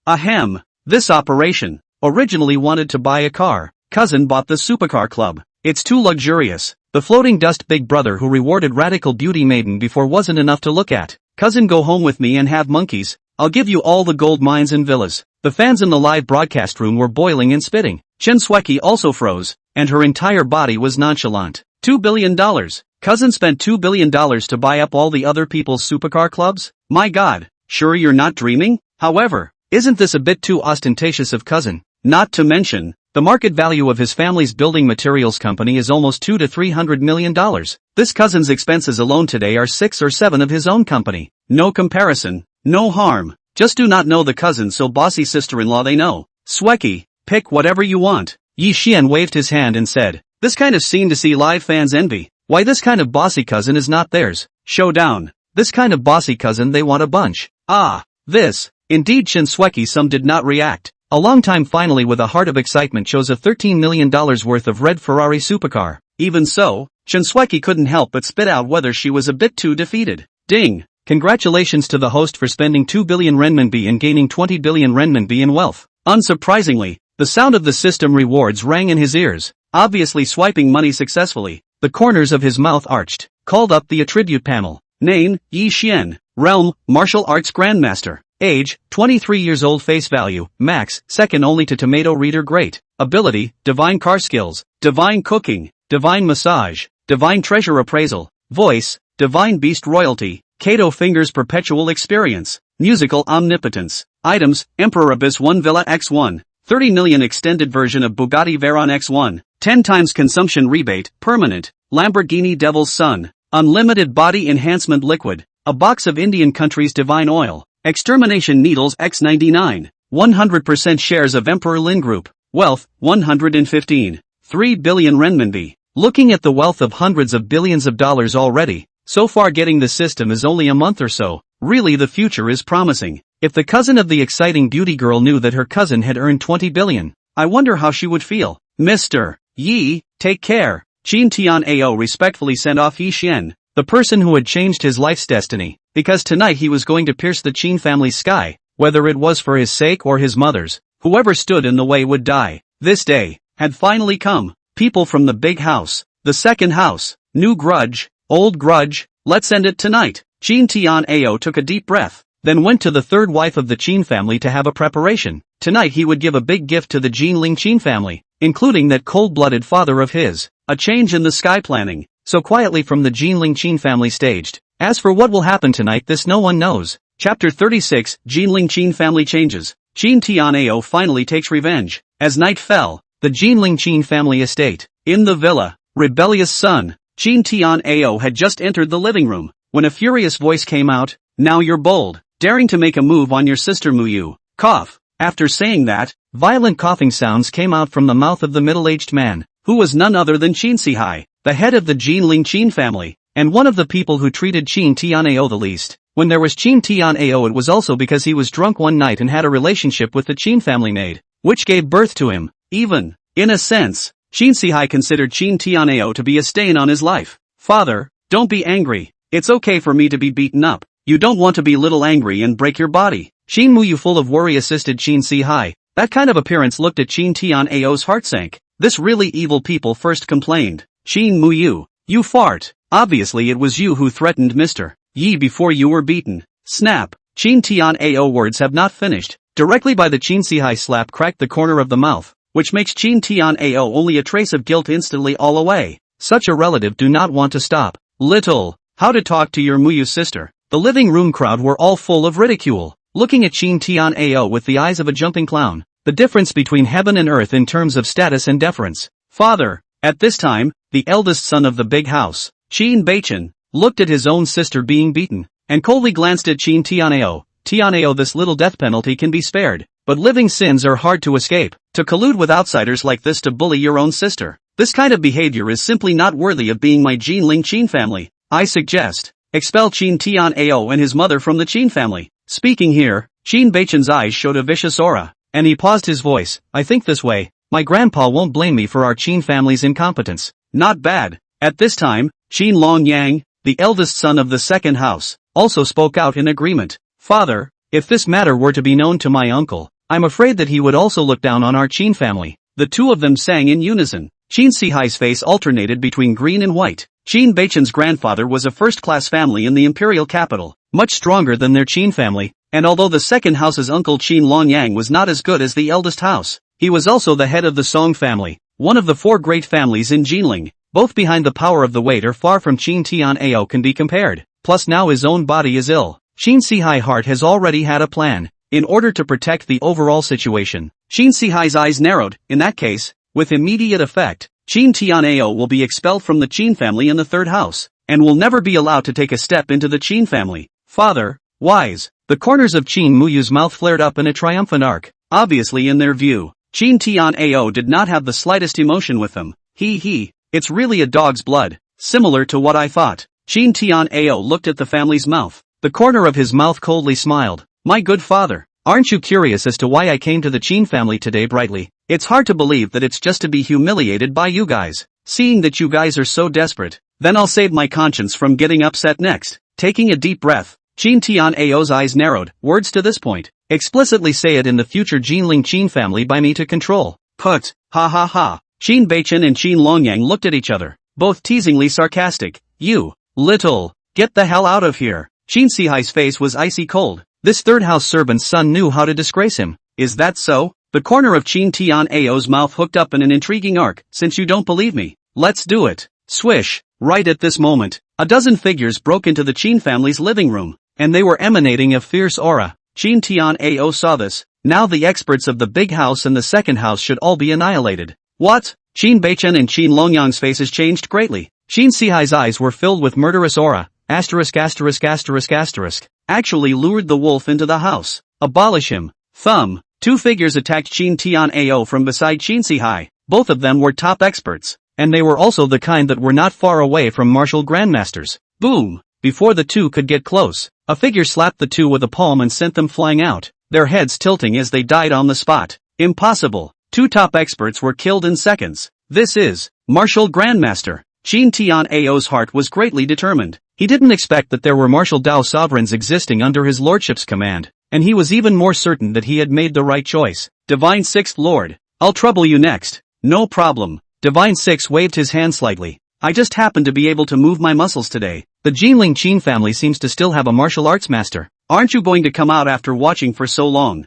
Ahem. This operation. Originally wanted to buy a car. Cousin bought the Supercar Club. It's too luxurious. The floating dust big brother who rewarded radical beauty maiden before wasn't enough to look at. Cousin, go home with me and have monkeys. I'll give you all the gold mines and villas. The fans in the live broadcast room were boiling and spitting. Chen Sueki also froze, and her entire body was nonchalant. $2 billion. Cousin spent $2 billion to buy up all the other people's supercar clubs? My god, sure you're not dreaming? However, isn't this a bit too ostentatious of cousin? Not to mention, the market value of his family's building materials company is almost $200 to $300 million. This cousin's expenses alone today are 6 or 7 of his own company. No comparison, no harm. Just do not know the cousin so bossy sister-in-law they know. Sueki, pick whatever you want. Yi Xian waved his hand and said, this kind of scene to see live fans envy. Why this kind of bossy cousin is not theirs. Showdown. This kind of bossy cousin they want a bunch. Ah, this. Indeed Chen Sueki some did not react. A long time finally with a heart of excitement chose a $13 million worth of red Ferrari supercar. Even so, Chen Sueki couldn't help but spit out whether she was a bit too defeated. Ding. Congratulations to the host for spending 2 billion renminbi and gaining 20 billion renminbi in wealth. Unsurprisingly, the sound of the system rewards rang in his ears. Obviously swiping money successfully, the corners of his mouth arched. Called up the attribute panel. Name, Yi Xian. Realm, martial arts grandmaster. Age, 23 years old. Face value, max, second only to tomato reader. Great. Ability, divine car skills, divine cooking, divine massage, divine treasure appraisal. Voice, divine beast royalty, Kato fingers perpetual experience, musical omnipotence. Items, Emperor Abyss 1 Villa X1, 30 million extended version of Bugatti Veyron X1, 10 times consumption rebate, permanent, Lamborghini Devil's Son, unlimited body enhancement liquid, a box of Indian country's divine oil, extermination needles X99, 100% shares of Emperor Lin Group, wealth, 115, 3 billion renminbi. Looking at the wealth of hundreds of billions of dollars already, so far getting the system is only a month or so, really the future is promising. If the cousin of the exciting beauty girl knew that her cousin had earned 20 billion, I wonder how she would feel. Mr. Yi, take care. Qin Tianao respectfully sent off Yi Xian, the person who had changed his life's destiny, because tonight he was going to pierce the Qin family's sky, whether it was for his sake or his mother's. Whoever stood in the way would die. This day had finally come. People from the big house, the second house, new grudge, old grudge, let's end it tonight. Qin Tianao took a deep breath, then went to the third wife of the Qin family to have a preparation. Tonight he would give a big gift to the Jinling Qin family, including that cold-blooded father of his. A change in the sky planning, so quietly from the Jinling Qin family staged. As for what will happen tonight, this no one knows. Chapter 36, Jinling Qin family changes. Qin Tianao finally takes revenge. As night fell, the Jinling Qin family estate, in the villa, rebellious son, Qin Tianao had just entered the living room, when a furious voice came out, now you're bold, daring to make a move on your sister Muyu. Cough. After saying that, violent coughing sounds came out from the mouth of the middle-aged man, who was none other than Qin Sihai, the head of the Jinling Qin family, and one of the people who treated Qin Tianao the least. When there was Qin Tianao, it was also because he was drunk one night and had a relationship with the Qin family maid, which gave birth to him. Even, in a sense, Qin Sihai considered Qin Tianao to be a stain on his life. Father, don't be angry. It's okay for me to be beaten up. You don't want to be little angry and break your body. Qin Muyu full of worry assisted Qin Sihai. That kind of appearance looked at Qin Tianao's heart sank. This really evil people first complained. Qin Muyu, you fart. Obviously it was you who threatened Mr. Yi before you were beaten. Snap. Qin Tianao words have not finished. Directly by the Qin Sihai slap cracked the corner of the mouth, which makes Qin Tianao only a trace of guilt instantly all away. Such a relative do not want to stop. Little, how to talk to your Muyu sister. The living room crowd were all full of ridicule, looking at Qin Tianao with the eyes of a jumping clown. The difference between heaven and earth in terms of status and deference. Father, at this time, the eldest son of the big house, Qin Beichen, looked at his own sister being beaten, and coldly glanced at Qin Tianao. Tianao, this little death penalty can be spared, but living sins are hard to escape. To collude with outsiders like this to bully your own sister, this kind of behavior is simply not worthy of being my Jinling Qin family. I suggest, expel Qin Tianao and his mother from the Qin family. Speaking here, Qin Beichen's eyes showed a vicious aura, and he paused his voice. I think this way, My grandpa won't blame me for our Qin family's incompetence. Not bad. At this time, Qin Longyang, the eldest son of the second house, also spoke out in agreement. Father, if this matter were to be known to my uncle, I'm afraid that he would also look down on our Qin family. The two of them sang in unison. Qin Sihai's face alternated between green and white. Qin Beichen's grandfather was a first-class family in the imperial capital, much stronger than their Qin family, and although the second house's uncle Qin Longyang was not as good as the eldest house, he was also the head of the Song family, one of the four great families in Jinling. Both behind the power of the weight or far from Qin Tian'ao can be compared, plus now his own body is ill. Qin Sihai heart has already had a plan. In order to protect the overall situation, Qin Sihai's eyes narrowed. In that case, with immediate effect, Qin Tian'ao will be expelled from the Qin family in the third house, and will never be allowed to take a step into the Qin family. Father, wise. The corners of Qin Muyu's mouth flared up in a triumphant arc. Obviously in their view, Qin Tian'ao did not have the slightest emotion with them. It's really a dog's blood. Similar to what I thought. Qin Tian'ao looked at the family's mouth. The corner of his mouth coldly smiled. My good father, aren't you curious as to why I came to the Qin family today brightly? It's hard to believe that it's just to be humiliated by you guys. Seeing that you guys are so desperate, then I'll save my conscience from getting upset next. Taking a deep breath, Qin Tian'ao's eyes narrowed. Words to this point. Explicitly say it in the future Jinling Qin family by me to control. Put. Ha ha ha. Qin Beichen and Qin Longyang looked at each other, both teasingly sarcastic. You, little, get the hell out of here. Qin Sihai's face was icy cold. This third house servant's son knew how to disgrace him. Is that so? The corner of Qin Tian'ao's mouth hooked up in an intriguing arc. Since you don't believe me, let's do it. Swish. Right at this moment, a dozen figures broke into the Qin family's living room, and they were emanating a fierce aura. Qin Tian'ao saw this. Now the experts of the big house and the second house should all be annihilated. What? Qin Beichen and Qin Longyang's faces changed greatly. Qin Sihai's eyes were filled with murderous aura. Actually lured the wolf into the house. Abolish him. Thumb. Two figures attacked Qin Tian'ao from beside Qin Sihai. Both of them were top experts, and they were also the kind that were not far away from martial grandmasters. Boom! Before the two could get close, a figure slapped the two with a palm and sent them flying out, their heads tilting as they died on the spot. Impossible. Two top experts were killed in seconds. This is martial grandmaster. Qin Tian'ao's heart was greatly determined. He didn't expect that there were martial Dao sovereigns existing under his lordship's command, and he was even more certain that he had made the right choice. Divine Sixth Lord, I'll trouble you next. No problem. Divine Six waved his hand slightly. I just happen to be able to move my muscles today. The Jinling Qin family seems to still have a martial arts master. Aren't you going to come out after watching for so long?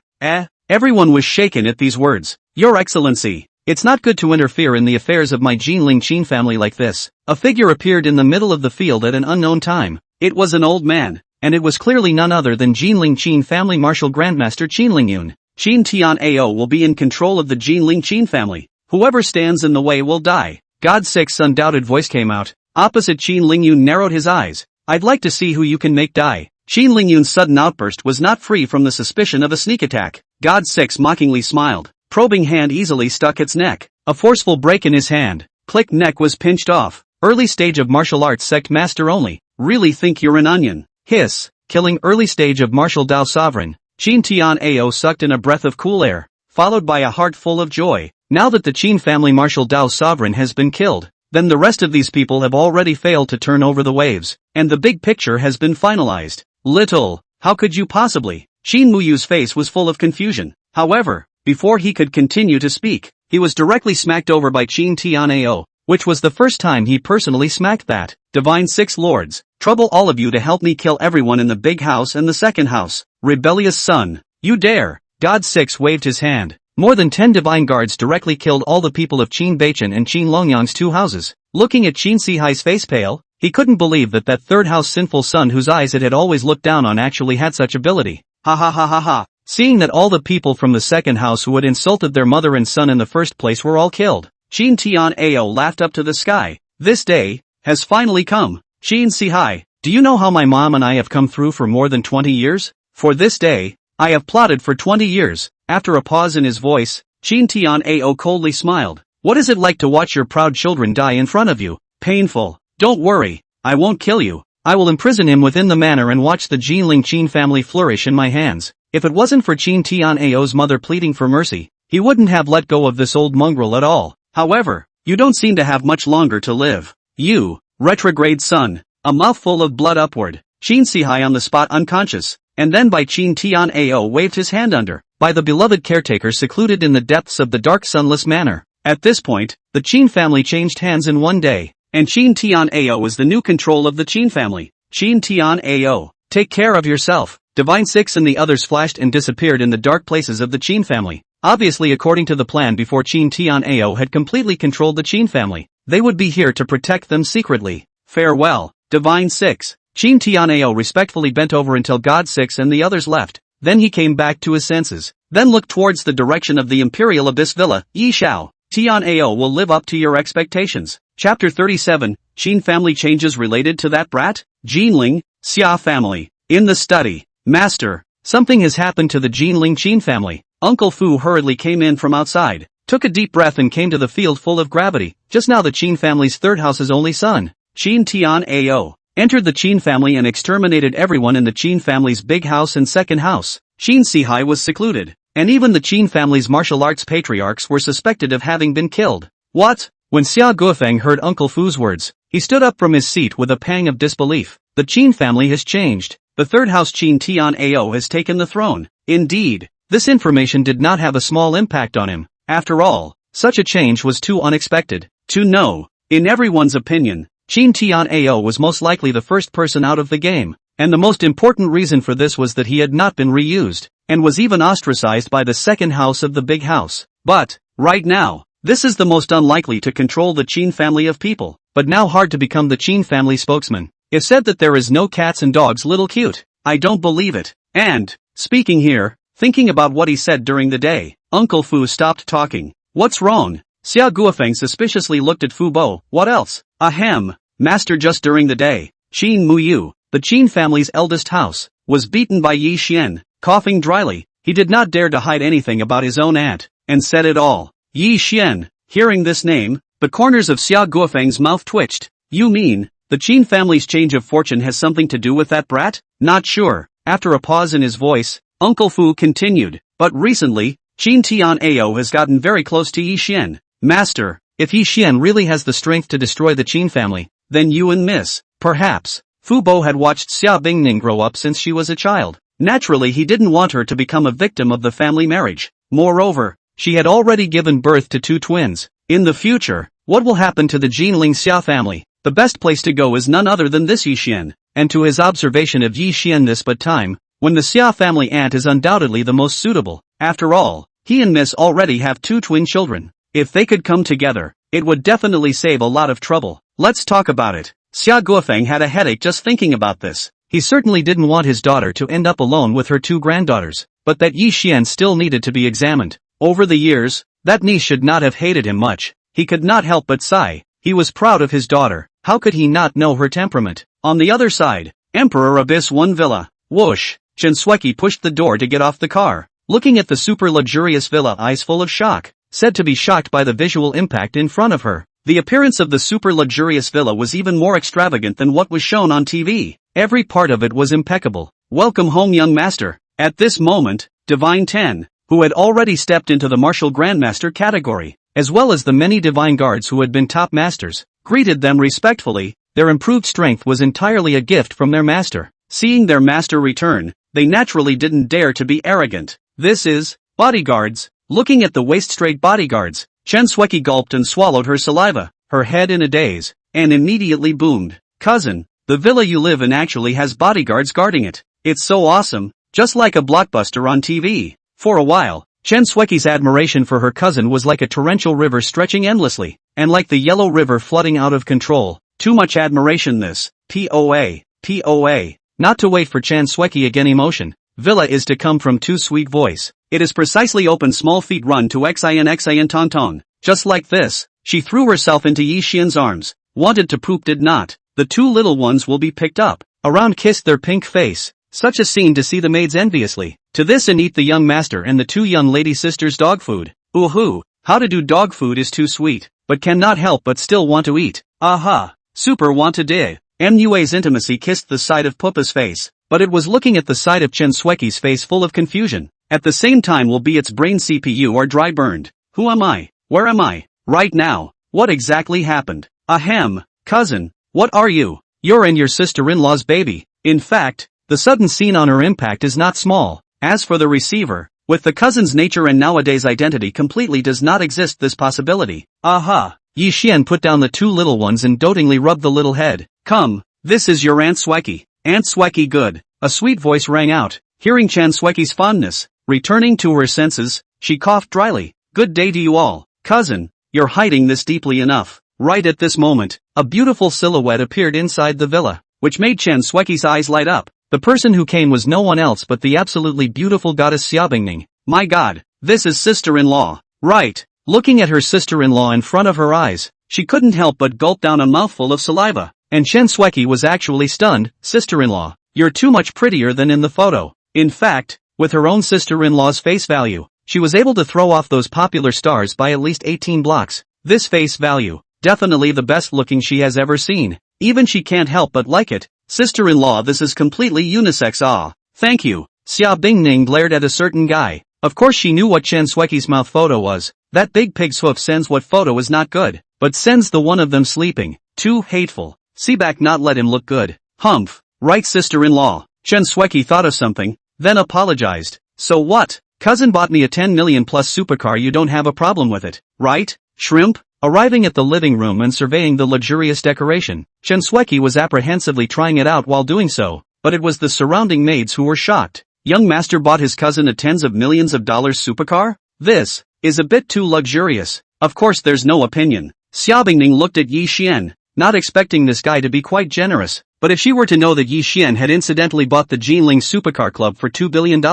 Everyone was shaken at these words. Your Excellency, it's not good to interfere in the affairs of my Jinling Qin family like this. A figure appeared in the middle of the field at an unknown time. It was an old man, and it was clearly none other than Jinling Qin family martial grandmaster Qin Lingyun. Qin Tian'ao will be in control of the Jinling Qin family. Whoever stands in the way will die. God Six's undoubted voice came out. Opposite Qin Lingyun narrowed his eyes. I'd like to see who you can make die. Qin Lingyun's sudden outburst was not free from the suspicion of a sneak attack. God Six mockingly smiled. Probing hand easily stuck its neck. A forceful break in his hand. Click, neck was pinched off. Early stage of martial arts sect master only. Really think you're an onion. Hiss. Killing early stage of martial Dao sovereign. Qin Tian'ao sucked in a breath of cool air, followed by a heart full of joy. Now that the Qin family martial Dao sovereign has been killed, then the rest of these people have already failed to turn over the waves, and the big picture has been finalized. Little, how could you possibly? Qin Muyu's face was full of confusion. However, before he could continue to speak, he was directly smacked over by Qin Tian'ao, which was the first time he personally smacked that. Divine Six Lords, trouble all of you to help me kill everyone in the big house and the second house. Rebellious son, you dare. God Six waved his hand. More than 10 divine guards directly killed all the people of Qin Beichen and Qin Longyang's two houses. Looking at Qin Sihai's face pale, he couldn't believe that that third house sinful son whose eyes it had always looked down on actually had such ability. Ha ha ha ha ha. Seeing that all the people from the second house who had insulted their mother and son in the first place were all killed, Qin Tian'ao laughed up to the sky. This day has finally come. Qin Sihai, do you know how my mom and I have come through for more than 20 years? For this day, I have plotted for 20 years. After a pause in his voice, Qin Tian'ao coldly smiled. What is it like to watch your proud children die in front of you? Painful. Don't worry, I won't kill you. I will imprison him within the manor and watch the Jinling Qin family flourish in my hands. If it wasn't for Qin Tian'ao's mother pleading for mercy, he wouldn't have let go of this old mongrel at all. However, you don't seem to have much longer to live. You, retrograde son. A mouthful of blood upward. Qin Sihai on the spot unconscious, and then by Qin Tian'ao waved his hand under, by the beloved caretaker secluded in the depths of the dark sunless manor. At this point, the Qin family changed hands in one day, and Qin Tian'ao was the new control of the Qin family. Qin Tian'ao, take care of yourself. Divine Six and the others flashed and disappeared in the dark places of the Qin family. Obviously according to the plan before Qin Tian'ao had completely controlled the Qin family, they would be here to protect them secretly. Farewell, Divine Six. Qin Tian'ao respectfully bent over until God Six and the others left. Then he came back to his senses, then looked towards the direction of the Imperial Abyss Villa. Yi Shao, Tian'ao will live up to your expectations. Chapter 37, Qin family changes related to that brat? Jinling, Xia family. In the study. Master, something has happened to the Jinling Qin family. Uncle Fu hurriedly came in from outside, took a deep breath and came to the field full of gravity. Just now the Qin family's third house's only son, Qin Tian'ao, entered the Qin family and exterminated everyone in the Qin family's big house and second house. Qin Sihai was secluded, and even the Qin family's martial arts patriarchs were suspected of having been killed. What? When Xia Guofeng heard Uncle Fu's words, he stood up from his seat with a pang of disbelief. The Qin family has changed. The third house Qin Tian'ao has taken the throne. Indeed, this information did not have a small impact on him. After all, such a change was too unexpected to know. In everyone's opinion, Qin Tian'ao was most likely the first person out of the game, and the most important reason for this was that he had not been reused, and was even ostracized by the second house of the big house. But, right now, this is the most unlikely to control the Qin family of people, but now hard to become the Qin family spokesman. If said that there is no cats and dogs little cute, I don't believe it. And, speaking here, thinking about what he said during the day, Uncle Fu stopped talking. What's wrong? Xia Guofeng suspiciously looked at Fu Bo. What else? Ahem. Master, just during the day, Qin Muyu, the Qin family's eldest house, was beaten by Yi Xian. Coughing dryly, he did not dare to hide anything about his own aunt, and said it all. Yi Xian. Hearing this name, the corners of Xia Guofeng's mouth twitched. You mean, the Qin family's change of fortune has something to do with that brat? Not sure. After a pause in his voice, Uncle Fu continued, but recently, Qin Tian'ao has gotten very close to Yi Xian. Master, if Yi Xian really has the strength to destroy the Qin family, then you and Miss, perhaps. Fu Bo had watched Xia Bingning grow up since she was a child. Naturally he didn't want her to become a victim of the family marriage. Moreover, she had already given birth to two twins. In the future, what will happen to the Jinling Xia family? The best place to go is none other than this Yi Xian, and to his observation of Yi Xian this but time, when the Xia family aunt is undoubtedly the most suitable. After all, he and Miss already have two twin children. If they could come together, it would definitely save a lot of trouble. Let's talk about it. Xia Guofeng had a headache just thinking about this. He certainly didn't want his daughter to end up alone with her two granddaughters, but that Yi Xian still needed to be examined. Over the years, that niece should not have hated him much. He could not help but sigh. He was proud of his daughter. How could he not know her temperament? On the other side, Emperor Abyss 1 Villa. Whoosh! Chen Sueki pushed the door to get off the car, looking at the super luxurious villa, eyes full of shock, said to be shocked by the visual impact in front of her. The appearance of the super luxurious villa was even more extravagant than what was shown on TV. Every part of it was impeccable. Welcome home, young master. At this moment, Divine 10, who had already stepped into the martial grandmaster category, as well as the many divine guards who had been top masters, greeted them respectfully. Their improved strength was entirely a gift from their master. Seeing their master return, they naturally didn't dare to be arrogant. This is, bodyguards. Looking at the waist-straight bodyguards, Chen Sueki gulped and swallowed her saliva, her head in a daze, and immediately boomed. Cousin, the villa you live in actually has bodyguards guarding it. It's so awesome, just like a blockbuster on TV. For a while, Chen Sueki's admiration for her cousin was like a torrential river stretching endlessly, and like the yellow river flooding out of control. Too much admiration this. POA. POA. Not to wait for Chen Sueki again, emotion. Villa is to come from too sweet voice. It is precisely open small feet run to xin tong tong. Just like this, she threw herself into Yi Xian's arms. Wanted to poop, did not. The two little ones will be picked up. Around kissed their pink face. Such a scene to see the maids enviously. To this and eat the young master and the two young lady sisters' dog food. Ooh, how to do dog food is too sweet, but cannot help but still want to eat. Aha. Super want to dig. MUA's intimacy kissed the side of Pupa's face, but it was looking at the side of Chen Sueki's face full of confusion. at the same time will be its brain CPU or dry burned. Who am I? Where am I? Right now. What exactly happened? Ahem. Cousin. What are you? You're and your sister-in-law's baby. In fact, the sudden scene on her impact is not small. As for the receiver, with the cousin's nature and nowadays identity completely does not exist this possibility. Aha. Yi Xian put down the two little ones and dotingly rubbed the little head. Come, this is your Aunt Sweki. Aunt Sweki good. A sweet voice rang out. Hearing Chan Sweki's fondness, returning to her senses, she coughed dryly. Good day to you all. Cousin, you're hiding this deeply enough. Right at this moment, a beautiful silhouette appeared inside the villa, which made Chan Sweki's eyes light up. The person who came was no one else but the absolutely beautiful goddess Xiaobingning. My god, this is sister-in-law. Right. Looking at her sister-in-law in front of her eyes, she couldn't help but gulp down a mouthful of saliva. And Chen Sweki was actually stunned. Sister-in-law, you're too much prettier than in the photo. In fact, with her own sister-in-law's face value, she was able to throw off those popular stars by at least 18 blocks. This face value, definitely the best looking she has ever seen. Even she can't help but like it. Sister-in-law, this is completely unisex. Ah, thank you. Xia Bingning glared at a certain guy. Of course she knew what Chen Sweki's mouth photo was. That big pig's hoof sends what photo is not good, but sends the one of them sleeping. Too hateful. See back not let him look good. Humph. Right sister-in-law. Chen Sweki thought of something, then apologized. So what? Cousin bought me a 10 million plus supercar, you don't have a problem with it, right? Shrimp? Arriving at the living room and surveying the luxurious decoration, Chen Sweki was apprehensively trying it out while doing so, but it was the surrounding maids who were shocked. Young master bought his cousin a tens of millions of dollars supercar? This is a bit too luxurious. Of course there's no opinion. Xiaobingning looked at Yi Xian, not expecting this guy to be quite generous, but if she were to know that Yi Xian had incidentally bought the Jinling Supercar Club for $2 billion,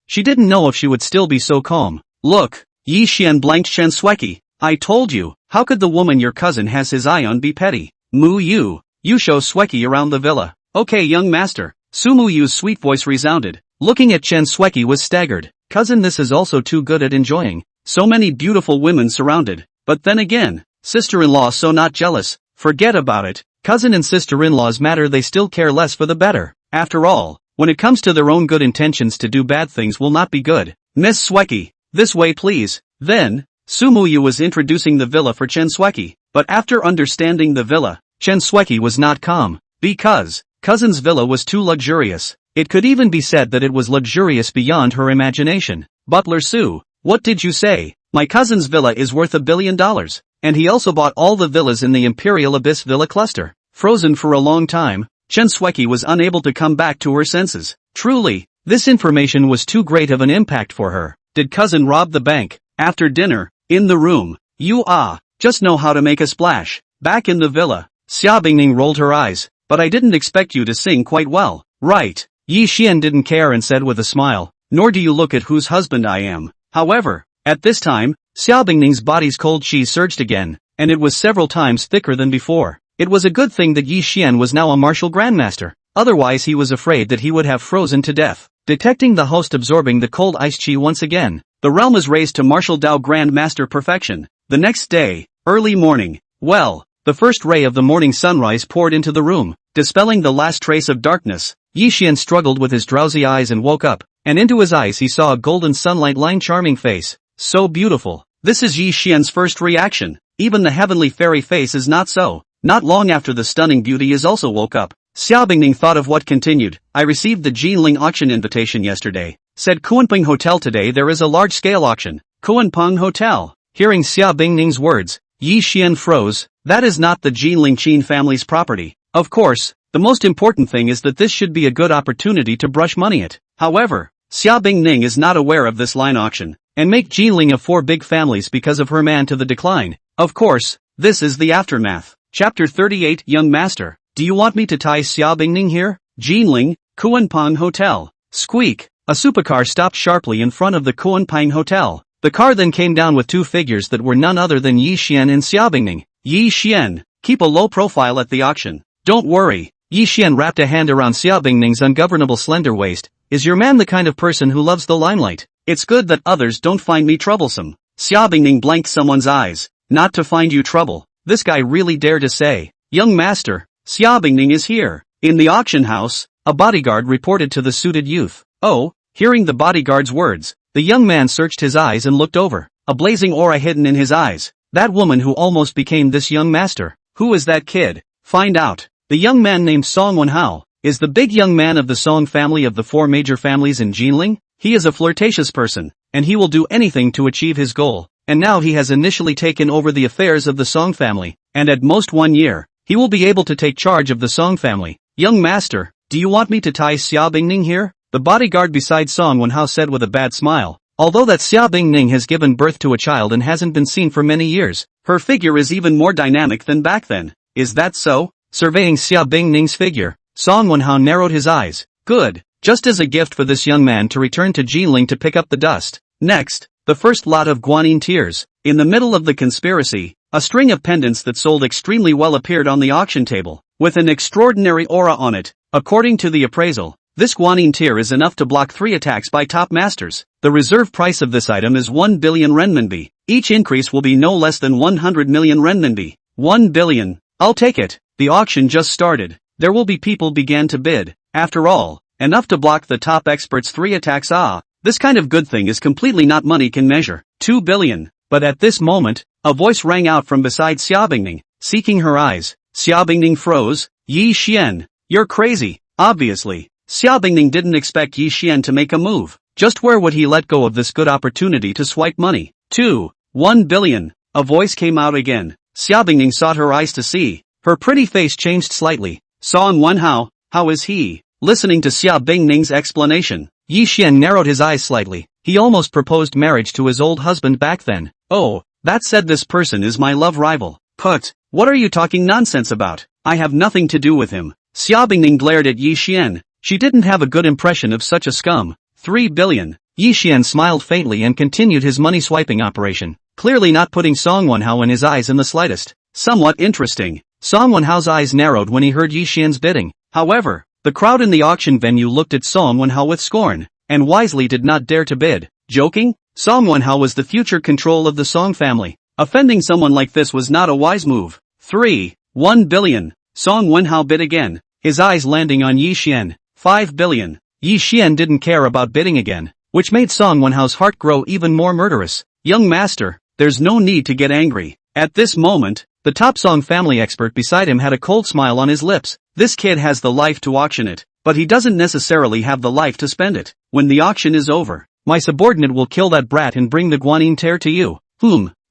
she didn't know if she would still be so calm. Look, Yi Xian blanked Chen Sweki. I told you, how could the woman your cousin has his eye on be petty? Mu Yu, you show Sweki around the villa. Okay young master. Su Mu Yu's sweet voice resounded. Looking at Chen Sweki was staggered. Cousin, this is also too good at enjoying. So many beautiful women surrounded. But then again, sister-in-law so not jealous. Forget about it. Cousin and sister-in-laws matter, they still care less for the better. After all, when it comes to their own good intentions, to do bad things will not be good. Miss Sweki, this way please. Then, Su Muyu was introducing the villa for Chen Sweki, but after understanding the villa, Chen Sweki was not calm, because cousin's villa was too luxurious. It could even be said that it was luxurious beyond her imagination. Butler Su, what did you say? My cousin's villa is worth $1 billion, and he also bought all the villas in the Imperial Abyss Villa cluster. Frozen for a long time, Chen Sweki was unable to come back to her senses. Truly, this information was too great of an impact for her. Did cousin rob the bank? After dinner, in the room, you just know how to make a splash. Back in the villa, Xia Bingning rolled her eyes, but I didn't expect you to sing quite well. Right. Yi Xian didn't care and said with a smile, nor do you look at whose husband I am. However, at this time, Xia Bingning's body's cold chi surged again, and it was several times thicker than before. It was a good thing that Yi Xian was now a martial grandmaster, otherwise he was afraid that he would have frozen to death. Detecting the host absorbing the cold ice chi once again, the realm is raised to martial Dao grandmaster perfection. The next day, early morning, well, the first ray of the morning sunrise poured into the room, dispelling the last trace of darkness. Yi Xian struggled with his drowsy eyes and woke up, and into his eyes he saw a golden sunlight-lined charming face. So beautiful. This is Yi Xian's first reaction. Even the heavenly fairy face is not so. Not long after the stunning beauty is also woke up. Xia Bingning thought of what continued. I received the Jinling auction invitation yesterday. Said Kuanping Hotel today there is a large-scale auction. Kuanping Hotel. Hearing Xia Bingning's words, Yi Xian froze. That is not the Jinling Qin family's property. Of course, the most important thing is that this should be a good opportunity to brush money it. However, Xia Bingning is not aware of this line auction, and make Jinling of 4 big families because of her man to the decline. Of course, this is the aftermath. Chapter 38 Young Master, do you want me to tie Xia Bingning here? Jinling, Kuanping Hotel. Squeak, a supercar stopped sharply in front of the Kuanping Hotel. The car then came down with 2 figures that were none other than Yi Xian and Xia Bingning. Yi Xian, keep a low profile at the auction. Don't worry. Yi Xian wrapped a hand around Xia Bingning's ungovernable slender waist. Is your man the kind of person who loves the limelight? It's good that others don't find me troublesome. Xia Bingning blanked someone's eyes. Not to find you trouble. This guy really dared to say. Young master, Xia Bingning is here. In the auction house, a bodyguard reported to the suited youth. Oh, hearing the bodyguard's words, The young man searched his eyes and looked over. A blazing aura hidden in his eyes. That woman who almost became this young master. Who is that kid? Find out. The young man named Song Wonhao is the big young man of the Song family of the 4 major families in Jinling. He is a flirtatious person, and he will do anything to achieve his goal. And now he has initially taken over the affairs of the Song family, and at most 1 year, he will be able to take charge of the Song family. Young master, do you want me to tie Xia Bingning here? The bodyguard beside Song Wonhao said with a bad smile. Although that Xia Bingning has given birth to a child and hasn't been seen for many years, her figure is even more dynamic than back then. Is that so? Surveying Xia Bingning's figure, Song Wonhao narrowed his eyes. Good. Just as a gift for this young man to return to Jinling to pick up the dust. Next, the first lot of guanine tears. In the middle of the conspiracy, a string of pendants that sold extremely well appeared on the auction table, with an extraordinary aura on it. According to the appraisal, this guanine tear is enough to block 3 attacks by top masters. The reserve price of this item is 1 billion renminbi. Each increase will be no less than 100 million renminbi. 1 billion. I'll take it. The auction just started. There will be people began to bid. After all, enough to block the top experts' 3 attacks. This kind of good thing is completely not money can measure. 2 billion. But at this moment, a voice rang out from beside Xia Bingning, seeking her eyes. Xia Bingning froze. Yi Xian, you're crazy. Obviously, Xia Bingning didn't expect Yi Xian to make a move. Just where would he let go of this good opportunity to swipe money? 1 billion. A voice came out again. Xia Bingning sought her eyes to see. Her pretty face changed slightly. Song Wonhao, how is he? Listening to Xia Bingning's explanation, Yi Xian narrowed his eyes slightly. He almost proposed marriage to his old husband back then. Oh, that said, this person is my love rival. Put, what are you talking nonsense about? I have nothing to do with him. Xia Bingning glared at Yi Xian. She didn't have a good impression of such a scum. 3 billion. Yi Xian smiled faintly and continued his money swiping operation, clearly not putting Song Wonhao in his eyes in the slightest. Somewhat interesting. Song Wonhao's eyes narrowed when he heard Yi Xian's bidding. However, the crowd in the auction venue looked at Song Wonhao with scorn, and wisely did not dare to bid. Joking? Song Wonhao was the future control of the Song family. Offending someone like this was not a wise move. 1 billion. Song Wonhao bid again, his eyes landing on Yi Xian. 5 billion. Yi Xian didn't care about bidding again, which made Song Wonhao's heart grow even more murderous. Young master, there's no need to get angry. At this moment, the top Song family expert beside him had a cold smile on his lips. This kid has the life to auction it, but he doesn't necessarily have the life to spend it. When the auction is over, my subordinate will kill that brat and bring the guanine tear to you.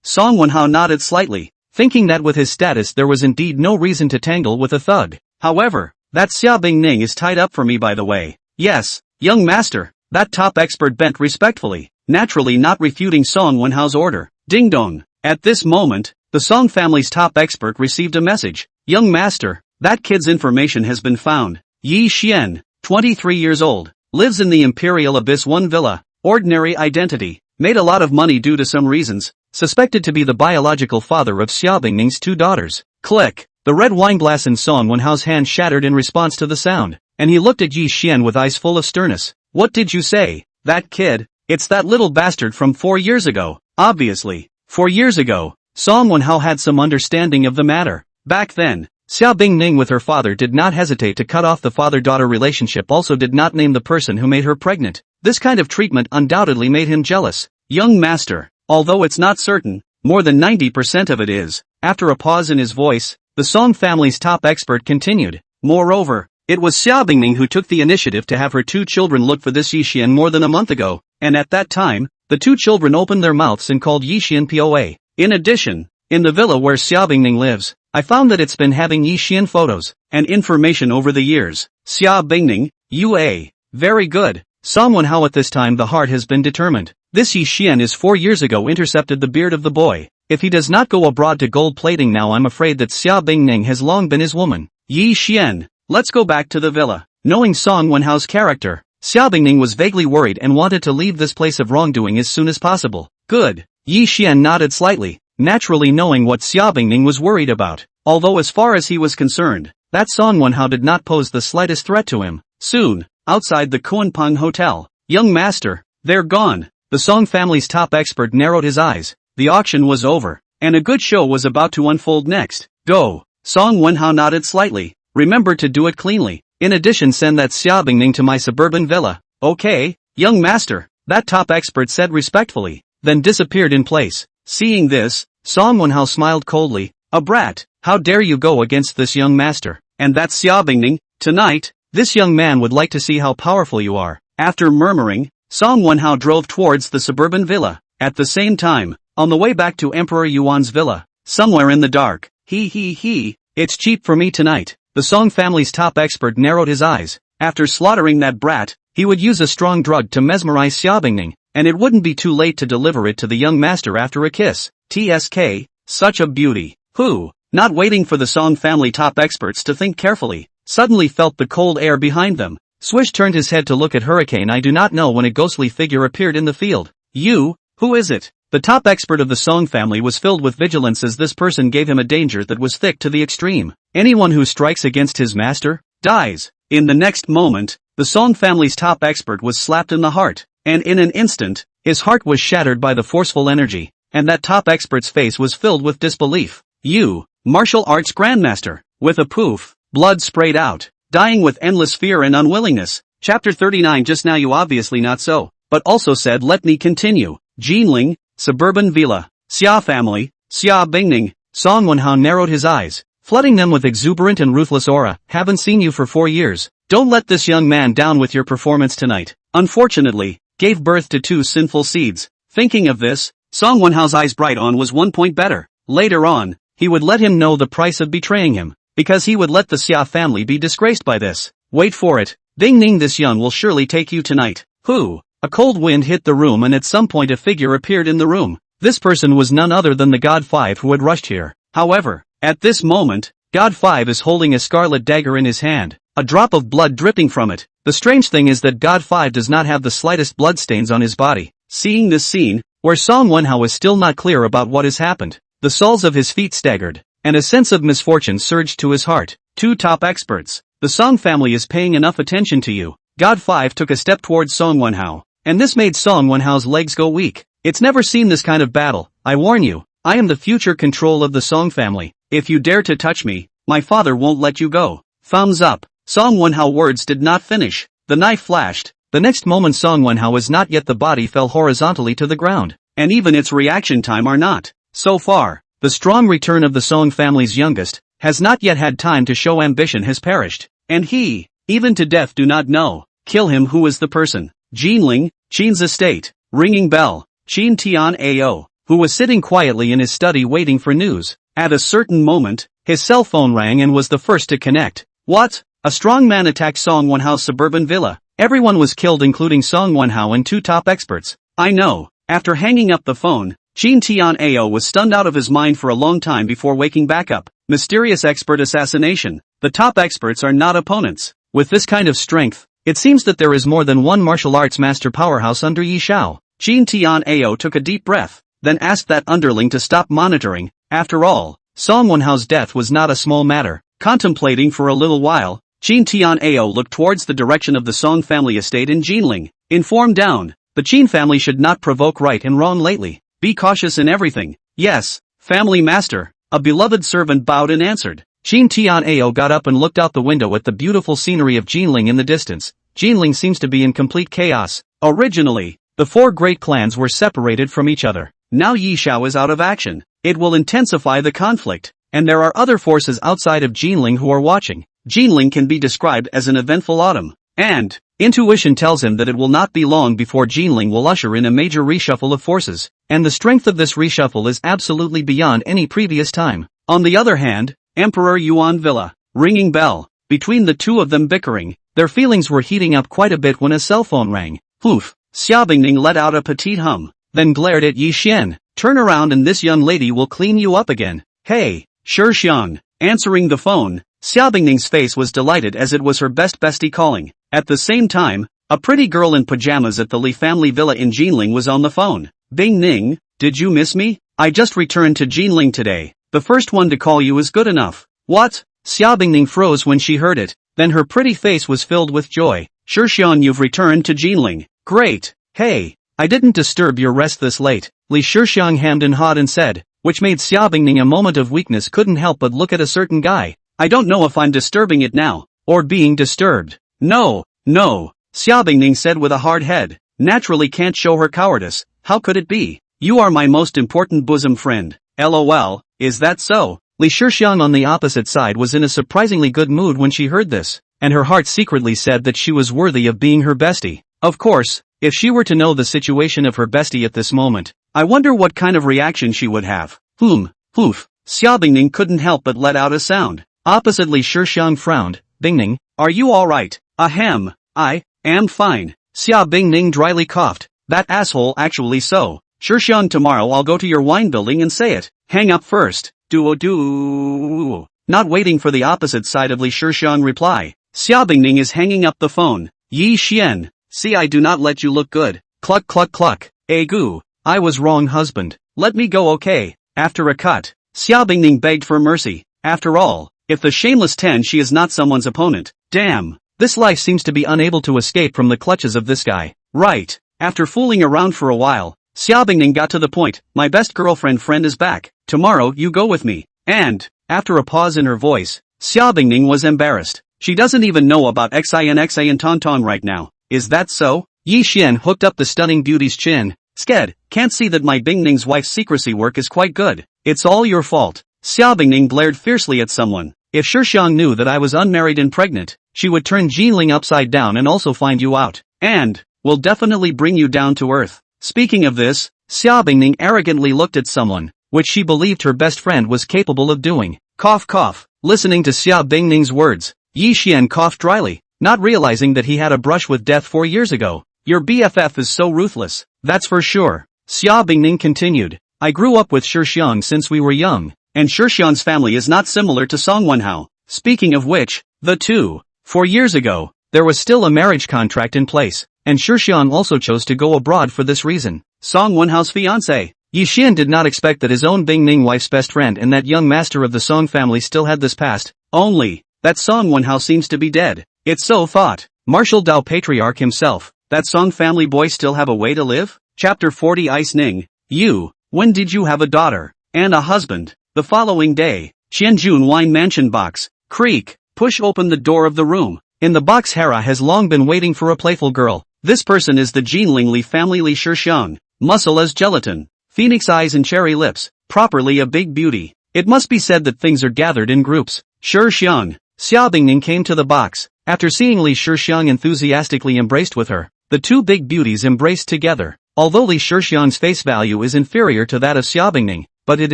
Song Wonhao nodded slightly, thinking that with his status there was indeed no reason to tangle with a thug. However, that Xia Bingning is tied up for me, by the way. Yes, young master, that top expert bent respectfully, naturally not refuting Song Wonhao's order. Ding dong. At this moment, the Song family's top expert received a message. Young master, that kid's information has been found. Yi Xian, 23 years old, lives in the Imperial Abyss 1 villa, ordinary identity, made a lot of money due to some reasons, suspected to be the biological father of Xia Bingning's 2 daughters. Click. The red wineglass in Song Wonhao's hand shattered in response to the sound, and he looked at Yi Xian with eyes full of sternness. What did you say? That kid? It's that little bastard from 4 years ago. Obviously, 4 years ago, Song Wonhao had some understanding of the matter. Back then, Xia Bingning with her father did not hesitate to cut off the father-daughter relationship, also did not name the person who made her pregnant. This kind of treatment undoubtedly made him jealous. Young master, although it's not certain, more than 90% of it is. After a pause in his voice, the Song family's top expert continued. Moreover, it was Xia Bingning who took the initiative to have her 2 children look for this Yi Xian more than a month ago, and at that time, the 2 children opened their mouths and called Yi Xian POA. In addition, in the villa where Xia Bingning lives, I found that it's been having Yi Xian photos and information over the years. Xia Bingning, UA. Very good. Song Wonhao at this time the heart has been determined. This Yi Xian is 4 years ago intercepted the beard of the boy. If he does not go abroad to gold plating now, I'm afraid that Xia Bingning has long been his woman. Yi Xian, let's go back to the villa. Knowing Song Wonhao's character, Xia Bingning was vaguely worried and wanted to leave this place of wrongdoing as soon as possible. Good. Yi Xian nodded slightly, naturally knowing what Xia Bingning was worried about. Although as far as he was concerned, that Song Wonhao did not pose the slightest threat to him. Soon, outside the Kunpeng Hotel, young master, they're gone. The Song family's top expert narrowed his eyes. The auction was over, and a good show was about to unfold next. Go. Song Wonhao nodded slightly. Remember to do it cleanly. In addition, send that Xia Bingning to my suburban villa. Okay, young master. that top expert said respectfully, then disappeared in place. Seeing this, Song Wonhao smiled coldly. A brat, how dare you go against this young master? And that's Xia Bingning, tonight, this young man would like to see how powerful you are. After murmuring, Song Wonhao drove towards the suburban villa. At the same time, on the way back to Emperor Yuan's villa, somewhere in the dark, it's cheap for me tonight. The Song family's top expert narrowed his eyes. After slaughtering that brat, he would use a strong drug to mesmerize Xia Bingning, and it wouldn't be too late to deliver it to the young master after a kiss. TSK, such a beauty. Who, not waiting for the Song family top experts to think carefully, suddenly felt the cold air behind them. Swish turned his head to look at Hurricane. I do not know when a ghostly figure appeared in the field. You, who is it? The top expert of the Song family was filled with vigilance as this person gave him a danger that was thick to the extreme. Anyone who strikes against his master, dies. In the next moment, the Song family's top expert was slapped in the heart, and in an instant, his heart was shattered by the forceful energy, and that top expert's face was filled with disbelief. You, martial arts grandmaster, with a poof, blood sprayed out, dying with endless fear and unwillingness. Chapter 39. Just now you obviously not so, but also said let me continue. Jinling, suburban villa, Xia family, Xia Bingning. Song Wonhao narrowed his eyes, flooding them with exuberant and ruthless aura. Haven't seen you for 4 years. Don't let this young man down with your performance tonight. Unfortunately, gave birth to 2 sinful seeds. Thinking of this, Song Wonhao's eyes bright on was 1 point better. Later on, he would let him know the price of betraying him, because he would let the Xia family be disgraced by this. Wait for it. Ding Ning, this young will surely take you tonight. Who? A cold wind hit the room and at some point a figure appeared in the room. This person was none other than the God 5 who had rushed here. However, at this moment, God 5 is holding a scarlet dagger in his hand, a drop of blood dripping from it. The strange thing is that God 5 does not have the slightest bloodstains on his body. Seeing this scene, where Song Wonhao is still not clear about what has happened, the soles of his feet staggered, and a sense of misfortune surged to his heart. 2 top experts. The Song family is paying enough attention to you. God 5 took a step towards Song Wonhao, and this made Song Wonhao's legs go weak. It's never seen this kind of battle. I warn you, I am the future control of the Song family. If you dare to touch me, my father won't let you go. Thumbs up. Song Wonhao words did not finish. The knife flashed. The next moment Song Wonhao was not yet the body fell horizontally to the ground, and even its reaction time are not. So far, the strong return of the Song family's youngest, has not yet had time to show ambition has perished, and he, even to death do not know. Kill him. Who is the person? Jinling, Qin's estate. Ringing bell. Qin Tian Ao, who was sitting quietly in his study waiting for news. At a certain moment, his cell phone rang and was the first to connect. What? A strong man attacked Song Wonhao's suburban villa. Everyone was killed including Song Wonhao and 2 top experts. I know. After hanging up the phone, Qin Tian Ao was stunned out of his mind for a long time before waking back up. Mysterious expert assassination. The top experts are not opponents. With this kind of strength, it seems that there is more than one martial arts master powerhouse under Yi Shao. Qin Tian Ao took a deep breath, then asked that underling to stop monitoring. After all, Song Wonhao's death was not a small matter. Contemplating for a little while, Qin Tian Ao looked towards the direction of the Song family estate in Jinling. Inform down. The Qin family should not provoke right and wrong lately. Be cautious in everything. Yes, family master. A beloved servant bowed and answered. Qin Tian Ao got up and looked out the window at the beautiful scenery of Jinling in the distance. Jinling seems to be in complete chaos. Originally, the 4 great clans were separated from each other. Now Yi Shao is out of action. It will intensify the conflict, and there are other forces outside of Jinling who are watching. Jinling can be described as an eventful autumn, and intuition tells him that it will not be long before Jinling will usher in a major reshuffle of forces, and the strength of this reshuffle is absolutely beyond any previous time. On the other hand, Emperor Yuan Villa. Ringing bell. Between the 2 of them bickering, their feelings were heating up quite a bit when a cell phone rang. Poof. Xia Bingning let out a petite hum, then glared at Yi Xian. Turn around and this young lady will clean you up again. Hey, Shi Xiang. Answering the phone, Xia Bingning's face was delighted as it was her best bestie calling. At the same time, a pretty girl in pajamas at the Li family villa in Jinling was on the phone. Bing Ning, did you miss me? I just returned to Jinling today. The first one to call you is good enough. What? Xia Bingning froze when she heard it, then her pretty face was filled with joy. Shi Xiang, you've returned to Jinling. Great. Hey, I didn't disturb your rest this late. Li Shixiang hemmed and hawed and said, which made Xia Bingning a moment of weakness couldn't help but look at a certain guy. I don't know if I'm disturbing it now, or being disturbed. No, Xia Bingning said with a hard head. naturally can't show her cowardice. How could it be? You are my most important bosom friend. LOL, is that so? Li Shixiang on the opposite side was in a surprisingly good mood when she heard this, and her heart secretly said that she was worthy of being her bestie. Of course, if she were to know the situation of her bestie at this moment, I wonder what kind of reaction she would have. Poof. Xia Bingning couldn't help but let out a sound. Opposite Li Shixiang frowned. Bingning, are you alright? Ahem, I am fine. Xia Bingning dryly coughed. That asshole actually so. Shixiang, tomorrow I'll go to your wine building and say it. Hang up first. Do. Not waiting for the opposite side of Li Shixiang reply, Xia Bingning is hanging up the phone. Yi Xian, see, I do not let you look good. Cluck cluck cluck. Goo. I was wrong, husband. Let me go, okay? After a cut, Xia Bingning begged for mercy. After all, if the shameless 10 she is not someone's opponent. Damn, this life seems to be unable to escape from the clutches of this guy. Right. After fooling around for a while, Xia Bingning got to the point. My best girlfriend friend is back. Tomorrow you go with me. And, after a pause in her voice, Xia Bingning was embarrassed. She doesn't even know about XIN Tonton right now. Is that so? Yi Xian hooked up the stunning beauty's chin. Sked, can't see that my Bingning's wife's secrecy work is quite good. It's all your fault. Xia Bingning glared fiercely at someone. If Shixiang knew that I was unmarried and pregnant, she would turn Jinling upside down and also find you out. And, will definitely bring you down to earth. Speaking of this, Xia Bingning arrogantly looked at someone, which she believed her best friend was capable of doing. Cough cough. Listening to Xia Bingning's words, Yi Xian coughed dryly, not realizing that he had a brush with death 4 years ago. Your BFF is so ruthless, that's for sure. Xia Bingning continued. I grew up with Shixiang since we were young, and Shixiang's family is not similar to Song Wenhao. Speaking of which, 4 years ago, there was still a marriage contract in place, and Shixiang also chose to go abroad for this reason. Song Wenhao's fiancé. Yi Xian did not expect that his own Bingning wife's best friend and that young master of the Song family still had this past, only that Song Wenhao seems to be dead. It's so thought. Martial Dao Patriarch himself, that Song family boy still have a way to live? Chapter 40 Ice Ning. You, when did you have a daughter? And a husband? The following day, Qianjun Wine Mansion box. Creak. Push open the door of the room. In the box Hera has long been waiting for a playful girl. This person is the Jinling Li family Li Shixiang. Muscle as gelatin. Phoenix eyes and cherry lips. Properly a big beauty. It must be said that things are gathered in groups. Shixiang. Xia Bingning came to the box. After seeing Li Shixiang enthusiastically embraced with her, the two big beauties embraced together. Although Li Shixiang's face value is inferior to that of Xia Bingning, but it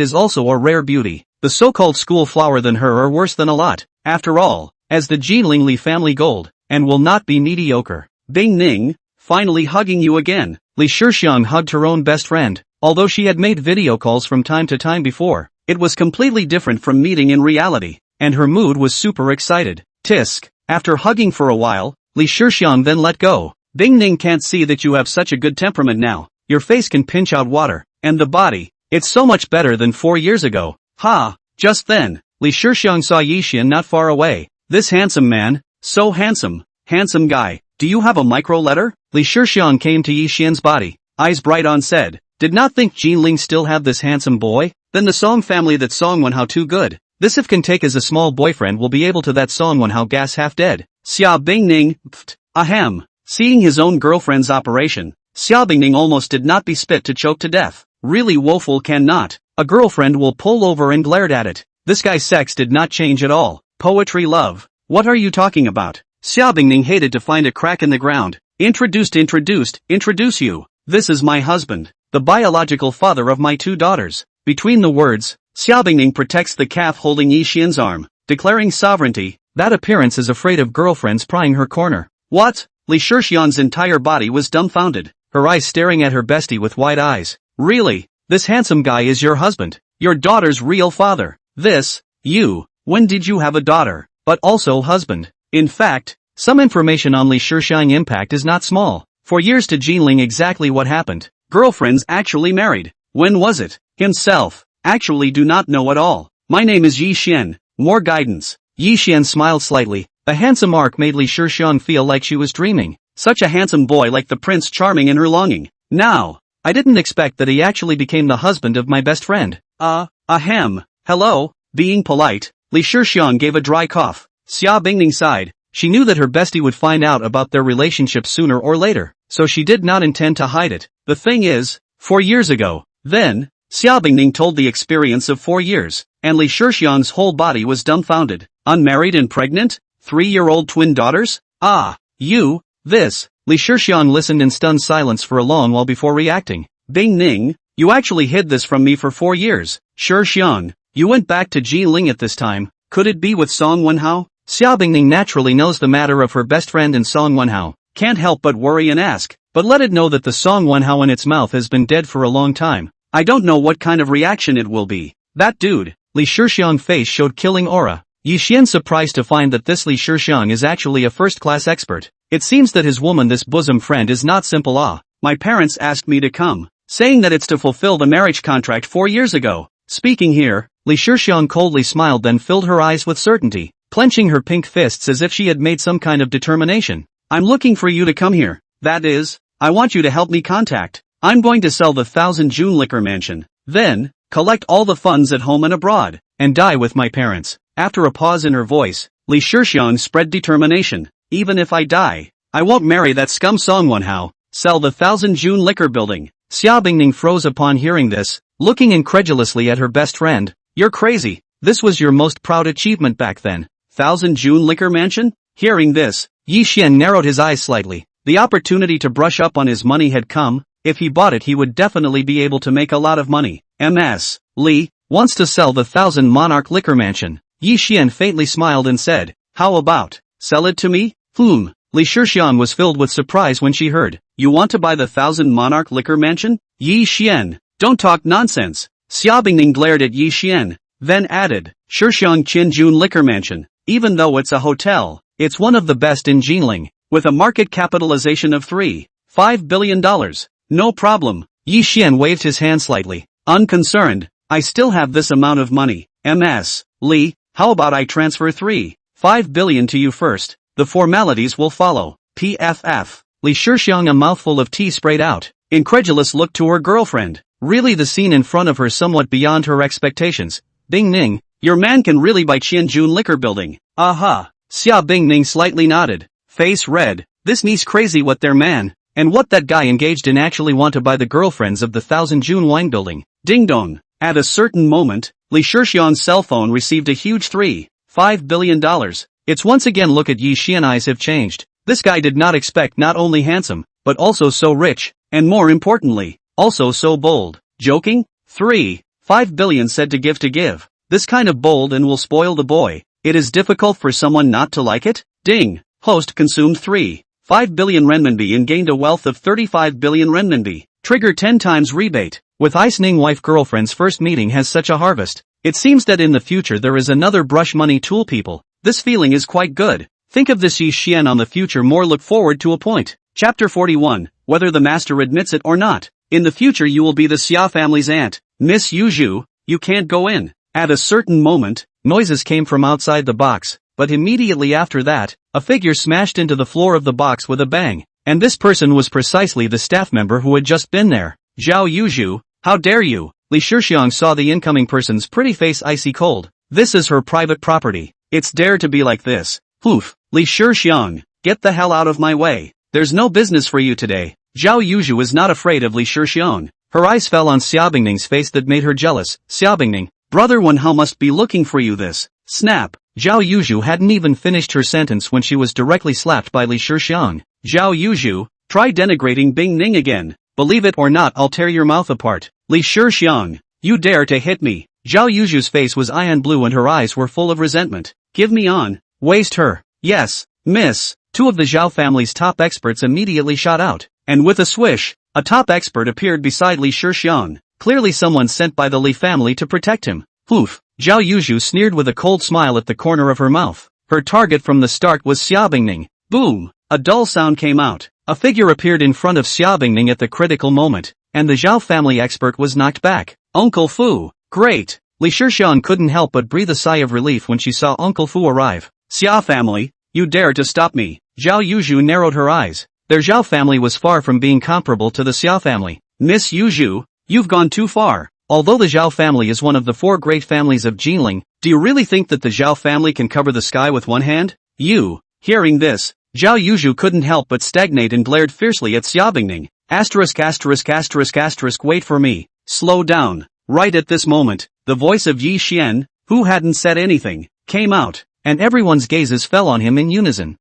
is also a rare beauty. The so-called school flower than her are worse than a lot, after all, as the Jinling Li family gold, and will not be mediocre. Bingning, finally hugging you again. Li Shixiang hugged her own best friend. Although she had made video calls from time to time before, it was completely different from meeting in reality, and her mood was super excited. Tisk. After hugging for a while, Li Shixiang then let go. Bingning can't see that you have such a good temperament now. Your face can pinch out water, and the body, it's so much better than 4 years ago. Ha! Just then, Li Shixiang saw Yi Xian not far away. This handsome man, so handsome, handsome guy, do you have a micro letter? Li Shixiang came to Yi Xian's body, eyes bright on said, did not think Jinling still have this handsome boy? Then the Song family that Song Wenhao too good. This if can take as a small boyfriend will be able to that Song Wenhao gas half dead. Xia Bingning, ahem. Seeing his own girlfriend's operation, Xia Bingning almost did not be spit to choke to death. Really woeful cannot. A girlfriend will pull over and glared at it. This guy's sex did not change at all. Poetry love. What are you talking about? Xia Bingning hated to find a crack in the ground. Introduce you. This is my husband, the biological father of my 2 daughters. Between the words, Xia Bingning protects the calf holding Yi Xian's arm, declaring sovereignty. That appearance is afraid of girlfriends prying her corner. What? Li Shixiang's entire body was dumbfounded, her eyes staring at her bestie with wide eyes. Really? This handsome guy is your husband? Your daughter's real father? You, when did you have a daughter, but also husband? In fact, some information on Li Shixiang impact is not small. For years to Jinling exactly what happened. Girlfriends actually married. When was it? Himself. Actually do not know at all. My name is Yi Xian. More guidance. Yi Xian smiled slightly. The handsome arc made Li Shixiang feel like she was dreaming. Such a handsome boy like the Prince Charming in her longing. Now, I didn't expect that he actually became the husband of my best friend. Ahem. Hello. Being polite, Li Shixiang gave a dry cough. Xia Bingning sighed. She knew that her bestie would find out about their relationship sooner or later. so she did not intend to hide it. The thing is, 4 years ago, then, Xiaobingning told the experience of 4 years, and Li Shixiang's whole body was dumbfounded. Unmarried and pregnant? 3-year-old twin daughters? Ah, you, this. Li Shixiang listened in stunned silence for a long while before reacting. Bing Ning, you actually hid this from me for 4 years. Shixiang, you went back to Jinling at this time. Could it be with Song Wenhao? Xiaobingning naturally knows the matter of her best friend and Song Wenhao. Can't help but worry and ask, but let it know that the Song Wenhao in its mouth has been dead for a long time. I don't know what kind of reaction it will be. That dude. Li Shixiang's face showed killing aura. Yi Xian surprised to find that this Li Shixiang is actually a first-class expert. It seems that his woman, this bosom friend, is not simple. My parents asked me to come, saying that it's to fulfill the marriage contract 4 years ago. Speaking here, Li Shixiang coldly smiled, then filled her eyes with certainty, clenching her pink fists as if she had made some kind of determination. I'm looking for you to come here. That is, I want you to help me contact. I'm going to sell the 1000 June liquor mansion, then, collect all the funds at home and abroad, and die with my parents. After a pause in her voice, Li Shixiang spread determination. Even if I die, I won't marry that scum Song Wenhao. Sell the 1000 June liquor building. Xiaobingning froze upon hearing this, looking incredulously at her best friend. You're crazy. This was your most proud achievement back then. 1000 June liquor mansion? Hearing this, Yi Xian narrowed his eyes slightly. The opportunity to brush up on his money had come. If he bought it, he would definitely be able to make a lot of money. Ms. Li wants to sell the 1000 Monarch liquor mansion. Yi Xian faintly smiled and said, how about, sell it to me? Li Shixiang was filled with surprise when she heard, you want to buy the 1000 Monarch liquor mansion? Yi Xian, don't talk nonsense. Xiaobingning glared at Yi Xian, then added, Shixiang Qinjun liquor mansion. Even though it's a hotel, it's one of the best in Jinling, with a market capitalization of $3.5 billion. No problem. Yi Xian waved his hand slightly, unconcerned. I still have this amount of money. Ms. Li, how about I transfer $3.5 billion to you first? The formalities will follow. PFF. Li Shixiang, a mouthful of tea sprayed out, incredulous, looked to her girlfriend. Really, the scene in front of her somewhat beyond her expectations. Bing Ning, your man can really buy Qianjun liquor building. Aha. Xia Bing Ning slightly nodded, face red. This niece crazy what their man, and what that guy engaged in actually want to buy the girlfriends of the 1000 June wine building. Ding dong. At a certain moment, Li Shixiang's cell phone received a huge $3.5 billion. It's once again. Look at Yi Xian, eyes have changed. This guy did not expect not only handsome, but also so rich, and more importantly, also so bold. Joking? $3.5 billion said to give. This kind of bold and will spoil the boy. It is difficult for someone not to like it? Ding. Host consumed $3.5 billion renminbi and gained a wealth of 35 billion renminbi. Trigger 10 times rebate. With Ice Ning wife girlfriend's first meeting has such a harvest. It seems that in the future there is another brush money tool people. This feeling is quite good. Think of this Yi Xian on the future more, look forward to a point. Chapter 41, whether the master admits it or not. In the future you will be the Xia family's aunt. Miss Yuzhu, you can't go in. At a certain moment, noises came from outside the box, but immediately after that, a figure smashed into the floor of the box with a bang. And this person was precisely the staff member who had just been there. Zhao Yuzhu, how dare you? Li Shixiang saw the incoming person's pretty face icy cold. This is her private property. It's dare to be like this. Poof. Li Shixiang, get the hell out of my way. There's no business for you today. Zhao Yuzhu is not afraid of Li Shixiang. Her eyes fell on Xiaobingning's face that made her jealous. Xiaobingning, brother Wenhao must be looking for you this. Snap. Zhao Yuzhu hadn't even finished her sentence when she was directly slapped by Li Shixiang. Zhao Yuzhu, try denigrating Bing Ning again. Believe it or not, I'll tear your mouth apart. Li Shixiang, you dare to hit me. Zhao Yuzhu's face was iron blue and her eyes were full of resentment. Give me on. Waste her. Yes, miss. Two of the Zhao family's top experts immediately shot out, and with a swish, a top expert appeared beside Li Shixiang. Clearly someone sent by the Li family to protect him. Poof. Zhao Yuzhu sneered with a cold smile at the corner of her mouth. Her target from the start was Xiaobingning. Boom. A dull sound came out. A figure appeared in front of Xiaobingning at the critical moment, and the Zhao family expert was knocked back. Uncle Fu. Great. Li Shixiang couldn't help but breathe a sigh of relief when she saw Uncle Fu arrive. Xia family, you dare to stop me. Zhao Yuzhu narrowed her eyes. Their Zhao family was far from being comparable to the Xia family. Miss Yuzhu, you've gone too far. Although the Zhao family is one of the 4 great families of Jinling, do you really think that the Zhao family can cover the sky with one hand? You. Hearing this, Zhao Yuzhu couldn't help but stagnate and glared fiercely at Xiaobingning. Wait for me. Slow down. Right at this moment, the voice of Yi Xian, who hadn't said anything, came out, and everyone's gazes fell on him in unison.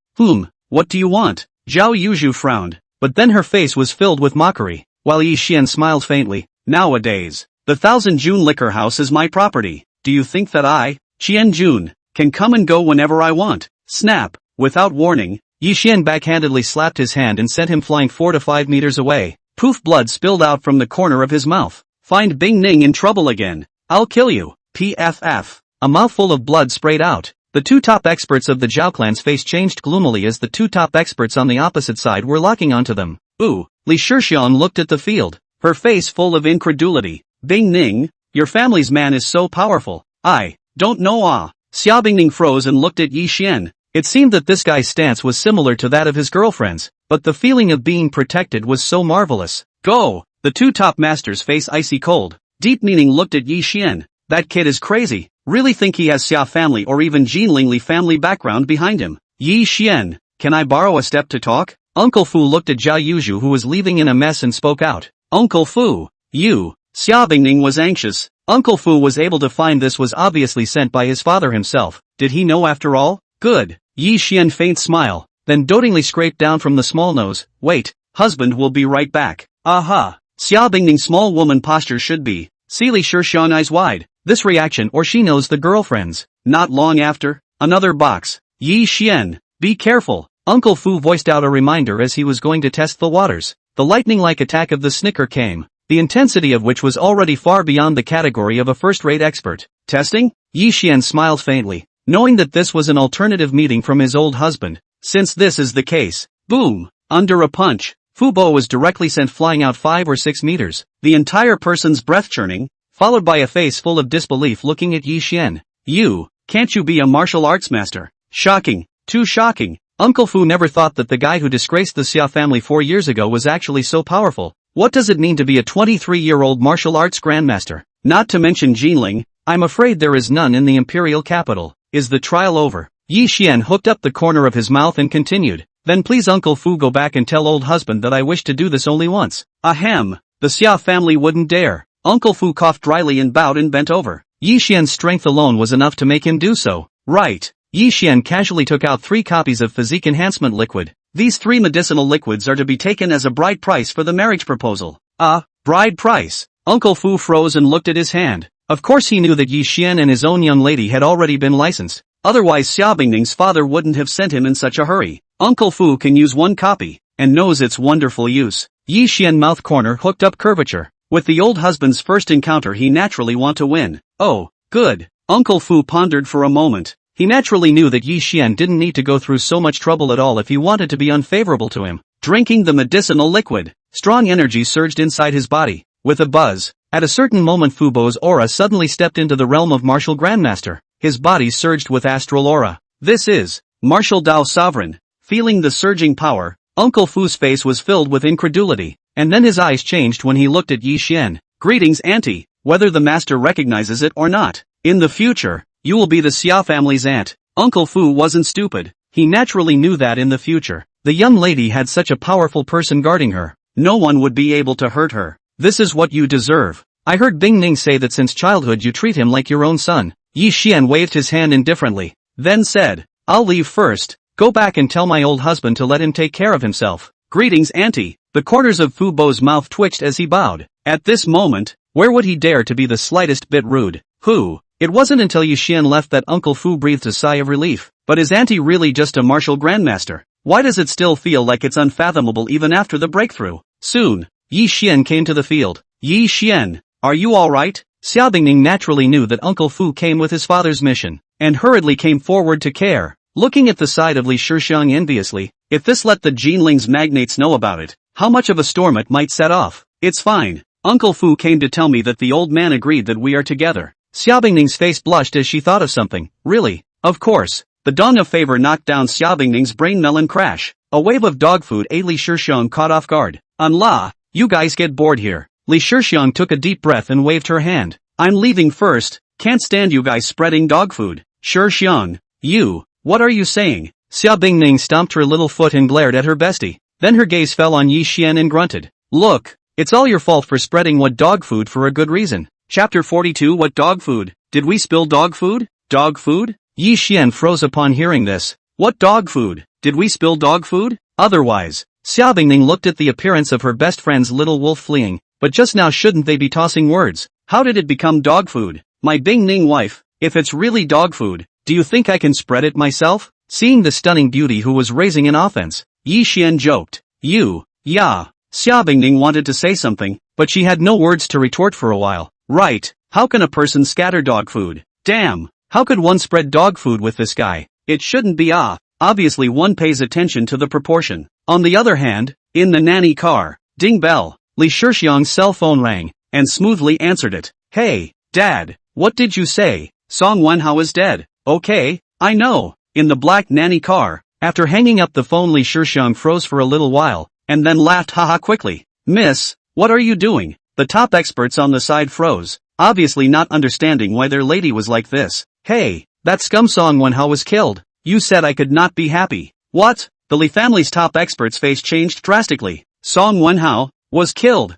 What do you want? Zhao Yuzhu frowned, but then her face was filled with mockery, while Yi Xian smiled faintly. Nowadays, the Thousand June Liquor House is my property. Do you think that I, Qian Jun, can come and go whenever I want? Snap! Without warning, Yi Xian backhandedly slapped his hand and sent him flying 4 to 5 meters away. Poof! Blood spilled out from the corner of his mouth. Find Bing Ning in trouble again. I'll kill you. PFF. A mouthful of blood sprayed out. The two top experts of the Zhao clan's face changed gloomily as the two top experts on the opposite side were locking onto them. Ooh! Li Shixian looked at the field, her face full of incredulity. Bing Ning, your family's man is so powerful. I don't know. Xiaobingning froze and looked at Yi Xian. It seemed that this guy's stance was similar to that of his girlfriend's, but the feeling of being protected was so marvelous. Go! The two top masters' face icy cold. Deep meaning looked at Yi Xian. That kid is crazy. Really think he has Xia family or even Jinlingli family background behind him. Yi Xian, can I borrow a step to talk? Uncle Fu looked at Zhao Yuzhu who was leaving in a mess and spoke out. Uncle Fu, you. Xiaobingning was anxious. Uncle Fu was able to find this was obviously sent by his father himself. Did he know after all? Good. Yi Xian faint smile, then dotingly scraped down from the small nose. Wait, husband will be right back. Aha. Xiaobingning's small woman posture should be. See Li Shixian eyes wide. This reaction or she knows the girlfriends. Not long after, another box. Yi Xian, be careful. Uncle Fu voiced out a reminder as he was going to test the waters. The lightning-like attack of the snicker came, the intensity of which was already far beyond the category of a first-rate expert. Testing? Yi Xian smiled faintly, knowing that this was an alternative meeting from his old husband. Since this is the case, boom! Under a punch, Fu Bo was directly sent flying out 5 or 6 meters, the entire person's breath churning, followed by a face full of disbelief looking at Yi Xian. You, can't you be a martial arts master? Shocking, too shocking. Uncle Fu never thought that the guy who disgraced the Xia family 4 years ago was actually so powerful. What does it mean to be a 23-year-old martial arts grandmaster? Not to mention Jinling, I'm afraid there is none in the imperial capital. Is the trial over? Yi Xian hooked up the corner of his mouth and continued. Then please Uncle Fu go back and tell old husband that I wish to do this only once. Ahem, the Xia family wouldn't dare. Uncle Fu coughed dryly and bowed and bent over. Yi Xian's strength alone was enough to make him do so. Right. Yi Xian casually took out 3 copies of physique enhancement liquid. These 3 medicinal liquids are to be taken as a bride price for the marriage proposal. Bride price. Uncle Fu froze and looked at his hand. Of course he knew that Yi Xian and his own young lady had already been licensed. Otherwise Xiaobingning's father wouldn't have sent him in such a hurry. Uncle Fu can use 1 copy, and knows its wonderful use. Yi Xian mouth corner hooked up curvature. With the old husband's first encounter he naturally want to win. Oh, good. Uncle Fu pondered for a moment. He naturally knew that Yi Xian didn't need to go through so much trouble at all if he wanted to be unfavorable to him. Drinking the medicinal liquid, strong energy surged inside his body. With a buzz, at a certain moment Fu Bo's aura suddenly stepped into the realm of martial grandmaster. His body surged with astral aura. This is martial Dao sovereign. Feeling the surging power, Uncle Fu's face was filled with incredulity, and then his eyes changed when he looked at Yi Xian. Greetings auntie, whether the master recognizes it or not. In the future, you will be the Xia family's aunt. Uncle Fu wasn't stupid. He naturally knew that in the future, the young lady had such a powerful person guarding her. No one would be able to hurt her. This is what you deserve. I heard Bing Ning say that since childhood you treat him like your own son. Yi Xian waved his hand indifferently, then said, I'll leave first. Go back and tell my old husband to let him take care of himself. Greetings auntie. The corners of Fu Bo's mouth twitched as he bowed. At this moment, where would he dare to be the slightest bit rude? Who? It wasn't until Yi Xian left that Uncle Fu breathed a sigh of relief. But is auntie really just a martial grandmaster? Why does it still feel like it's unfathomable even after the breakthrough? Soon, Yi Xian came to the field. Yi Xian, are you alright? Xiaobingning naturally knew that Uncle Fu came with his father's mission, and hurriedly came forward to care. Looking at the side of Li Shixiang enviously, if this let the Jinling's magnates know about it, how much of a storm it might set off. It's fine. Uncle Fu came to tell me that the old man agreed that we are together. Xiaobingning's face blushed as she thought of something. Really? Of course. The dawn of favor knocked down Xiaobingning's brain melon crash. A wave of dog food ate Li Shixiang caught off guard. Allah, you guys get bored here. Li Shixiang took a deep breath and waved her hand. I'm leaving first. Can't stand you guys spreading dog food. Shixiang, you, what are you saying? Xia Bingning stomped her little foot and glared at her bestie. Then her gaze fell on Yi Xian and grunted. Look, it's all your fault for spreading what dog food for a good reason. Chapter 42 What dog food? Did we spill dog food? Dog food? Yi Xian froze upon hearing this. What dog food? Did we spill dog food? Otherwise. Xia Bingning looked at the appearance of her best friend's little wolf fleeing. But just now shouldn't they be tossing words? How did it become dog food? My Bingning wife, if it's really dog food, do you think I can spread it myself? Seeing the stunning beauty who was raising an offense, Yi Xian joked. Yeah. Xia Bingning wanted to say something, but she had no words to retort for a while. Right, how can a person scatter dog food? Damn, how could one spread dog food with this guy? It shouldn't be obviously one pays attention to the proportion. On the other hand, in the nanny car, ding bell, Li Shixiang's cell phone rang, and smoothly answered it. Hey, Dad, what did you say? Song Wenhao is dead. Okay, I know. In the black nanny car, after hanging up the phone Li Shixiang froze for a little while, and then laughed haha quickly. Miss, what are you doing? The top experts on the side froze, obviously not understanding why their lady was like this. Hey, that scum Song Wenhao was killed. You said I could not be happy. What? The Li family's top expert's face changed drastically. Song Wenhao was killed.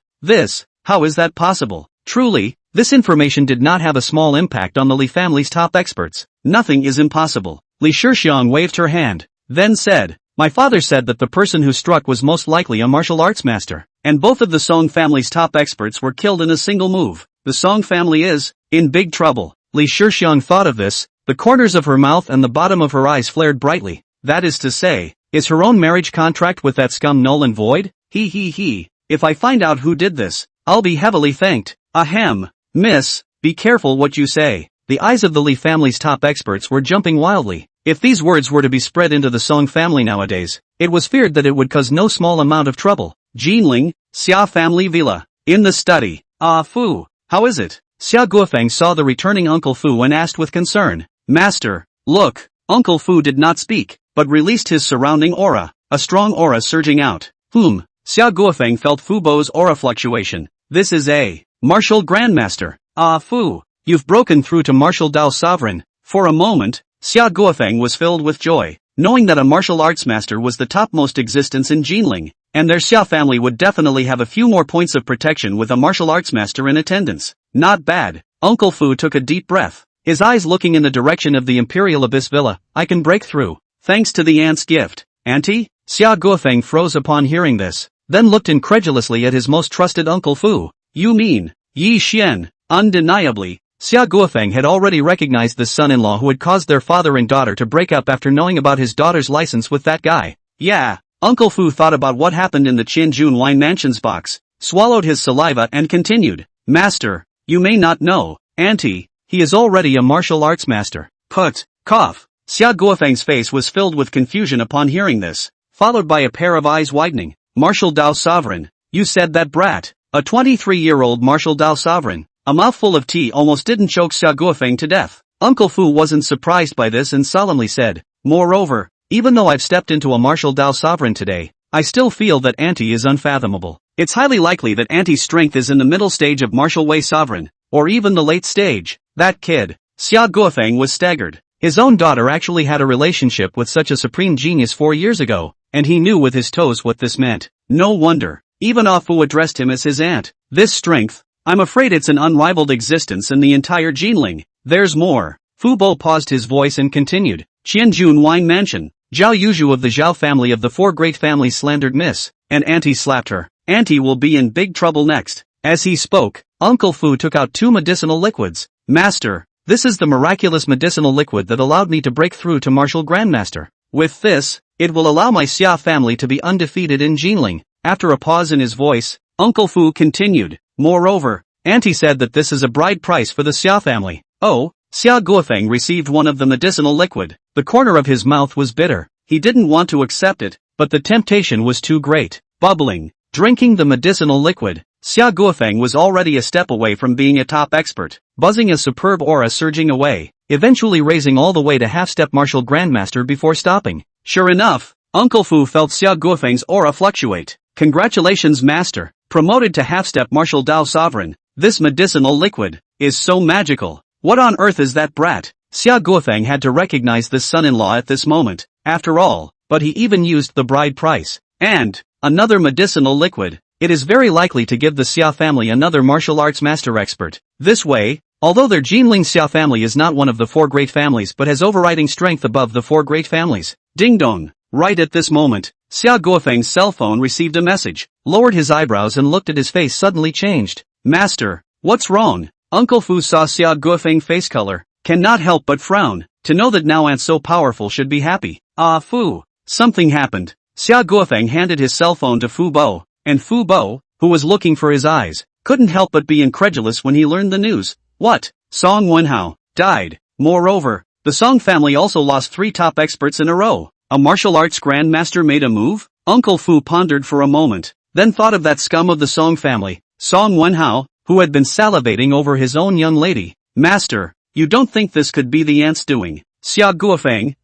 How is that possible? Truly, this information did not have a small impact on the Li family's top experts. Nothing is impossible. Li Shixiang waved her hand, then said, my father said that the person who struck was most likely a martial arts master, and both of the Song family's top experts were killed in a single move. The Song family is in big trouble. Li Shixiang thought of this, the corners of her mouth and the bottom of her eyes flared brightly. That is to say, is her own marriage contract with that scum null and void? He. If I find out who did this, I'll be heavily thanked. Ahem. Miss, be careful what you say. The eyes of the Li family's top experts were jumping wildly. If these words were to be spread into the Song family nowadays, it was feared that it would cause no small amount of trouble. Jinling, Xia family villa. In the study. Fu, how is it? Xia Guofeng saw the returning Uncle Fu and asked with concern. Master, look. Uncle Fu did not speak, but released his surrounding aura, a strong aura surging out. Xia Guofeng felt Fu Bo's aura fluctuation. This is a martial grandmaster. Fu, you've broken through to martial Dao sovereign. For a moment, Xia Guofeng was filled with joy, knowing that a martial arts master was the topmost existence in Jinling, and their Xia family would definitely have a few more points of protection with a martial arts master in attendance. Not bad. Uncle Fu took a deep breath, his eyes looking in the direction of the Imperial Abyss Villa. I can break through, thanks to the aunt's gift. Auntie? Xia Guofeng froze upon hearing this, then looked incredulously at his most trusted Uncle Fu. You mean, Yi Xian? Undeniably, Xia Guofeng had already recognized the son-in-law who had caused their father and daughter to break up after knowing about his daughter's license with that guy. Yeah. Uncle Fu thought about what happened in the Qianjun Wine Mansion's box, swallowed his saliva and continued. Master, you may not know, Auntie, he is already a martial arts master. Cough. Xia Guofeng's face was filled with confusion upon hearing this, followed by a pair of eyes widening. Martial Dao sovereign. You said that brat. A 23-year-old martial Dao sovereign. A mouthful of tea almost didn't choke Xia Guofeng to death. Uncle Fu wasn't surprised by this and solemnly said, moreover, even though I've stepped into a martial Dao sovereign today, I still feel that Auntie is unfathomable. It's highly likely that Auntie's strength is in the middle stage of martial Wei sovereign, or even the late stage. That kid. Xia Guofeng was staggered. His own daughter actually had a relationship with such a supreme genius 4 years ago, and he knew with his toes what this meant. No wonder. Even Ah Fu addressed him as his aunt. This strength, I'm afraid it's an unrivaled existence in the entire Jinling. There's more. Fu Bo paused his voice and continued. Qianjun Wine Mansion. Zhao Yuzhu of the Zhao family of the four great families slandered Miss, and Auntie slapped her. Auntie will be in big trouble next. As he spoke, Uncle Fu took out 2 medicinal liquids. Master, this is the miraculous medicinal liquid that allowed me to break through to Martial Grandmaster. With this, it will allow my Xia family to be undefeated in Jinling. After a pause in his voice, Uncle Fu continued. Moreover, Auntie said that this is a bride price for the Xia family. Oh, Xia Guofeng received one of the medicinal liquid. The corner of his mouth was bitter. He didn't want to accept it, but the temptation was too great. Bubbling, drinking the medicinal liquid, Xia Guofeng was already a step away from being a top expert, buzzing a superb aura surging away, eventually raising all the way to half-step martial grandmaster before stopping. Sure enough, Uncle Fu felt Xia Guofeng's aura fluctuate. Congratulations, master. Promoted to half-step martial Dao sovereign. This medicinal liquid is so magical. What on earth is that brat? Xia Guofeng had to recognize this son-in-law at this moment. after all, but he even used the bride price. And another medicinal liquid. It is very likely to give the Xia family another martial arts master expert. This way, although their Jinling Xia family is not one of the 4 great families but has overriding strength above the 4 great families. Ding dong. Right at this moment, Xia Guofeng's cell phone received a message, lowered his eyebrows and looked at his face suddenly changed. Master, what's wrong? Uncle Fu saw Xia Guofeng's face color, cannot help but frown. To know that now aunt so powerful should be happy. Ah Fu. Something happened. Xia Guofeng handed his cell phone to Fu Bo, and Fu Bo, who was looking for his eyes, couldn't help but be incredulous when he learned the news. What? Song Wenhao died. Moreover, the Song family also lost 3 top experts in a row. A martial arts grandmaster made a move? Uncle Fu pondered for a moment, then thought of that scum of the Song family, Song Wenhao, who had been salivating over his own young lady. Master, you don't think this could be the aunt's doing? Xia Guofeng,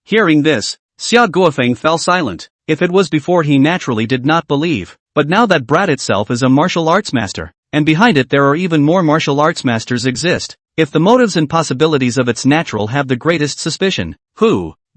hearing this, Xia Guofeng fell silent. If it was before he naturally did not believe, but now that brat itself is a martial arts master, and behind it there are even more martial arts masters exist, if the motives and possibilities of its natural have the greatest suspicion.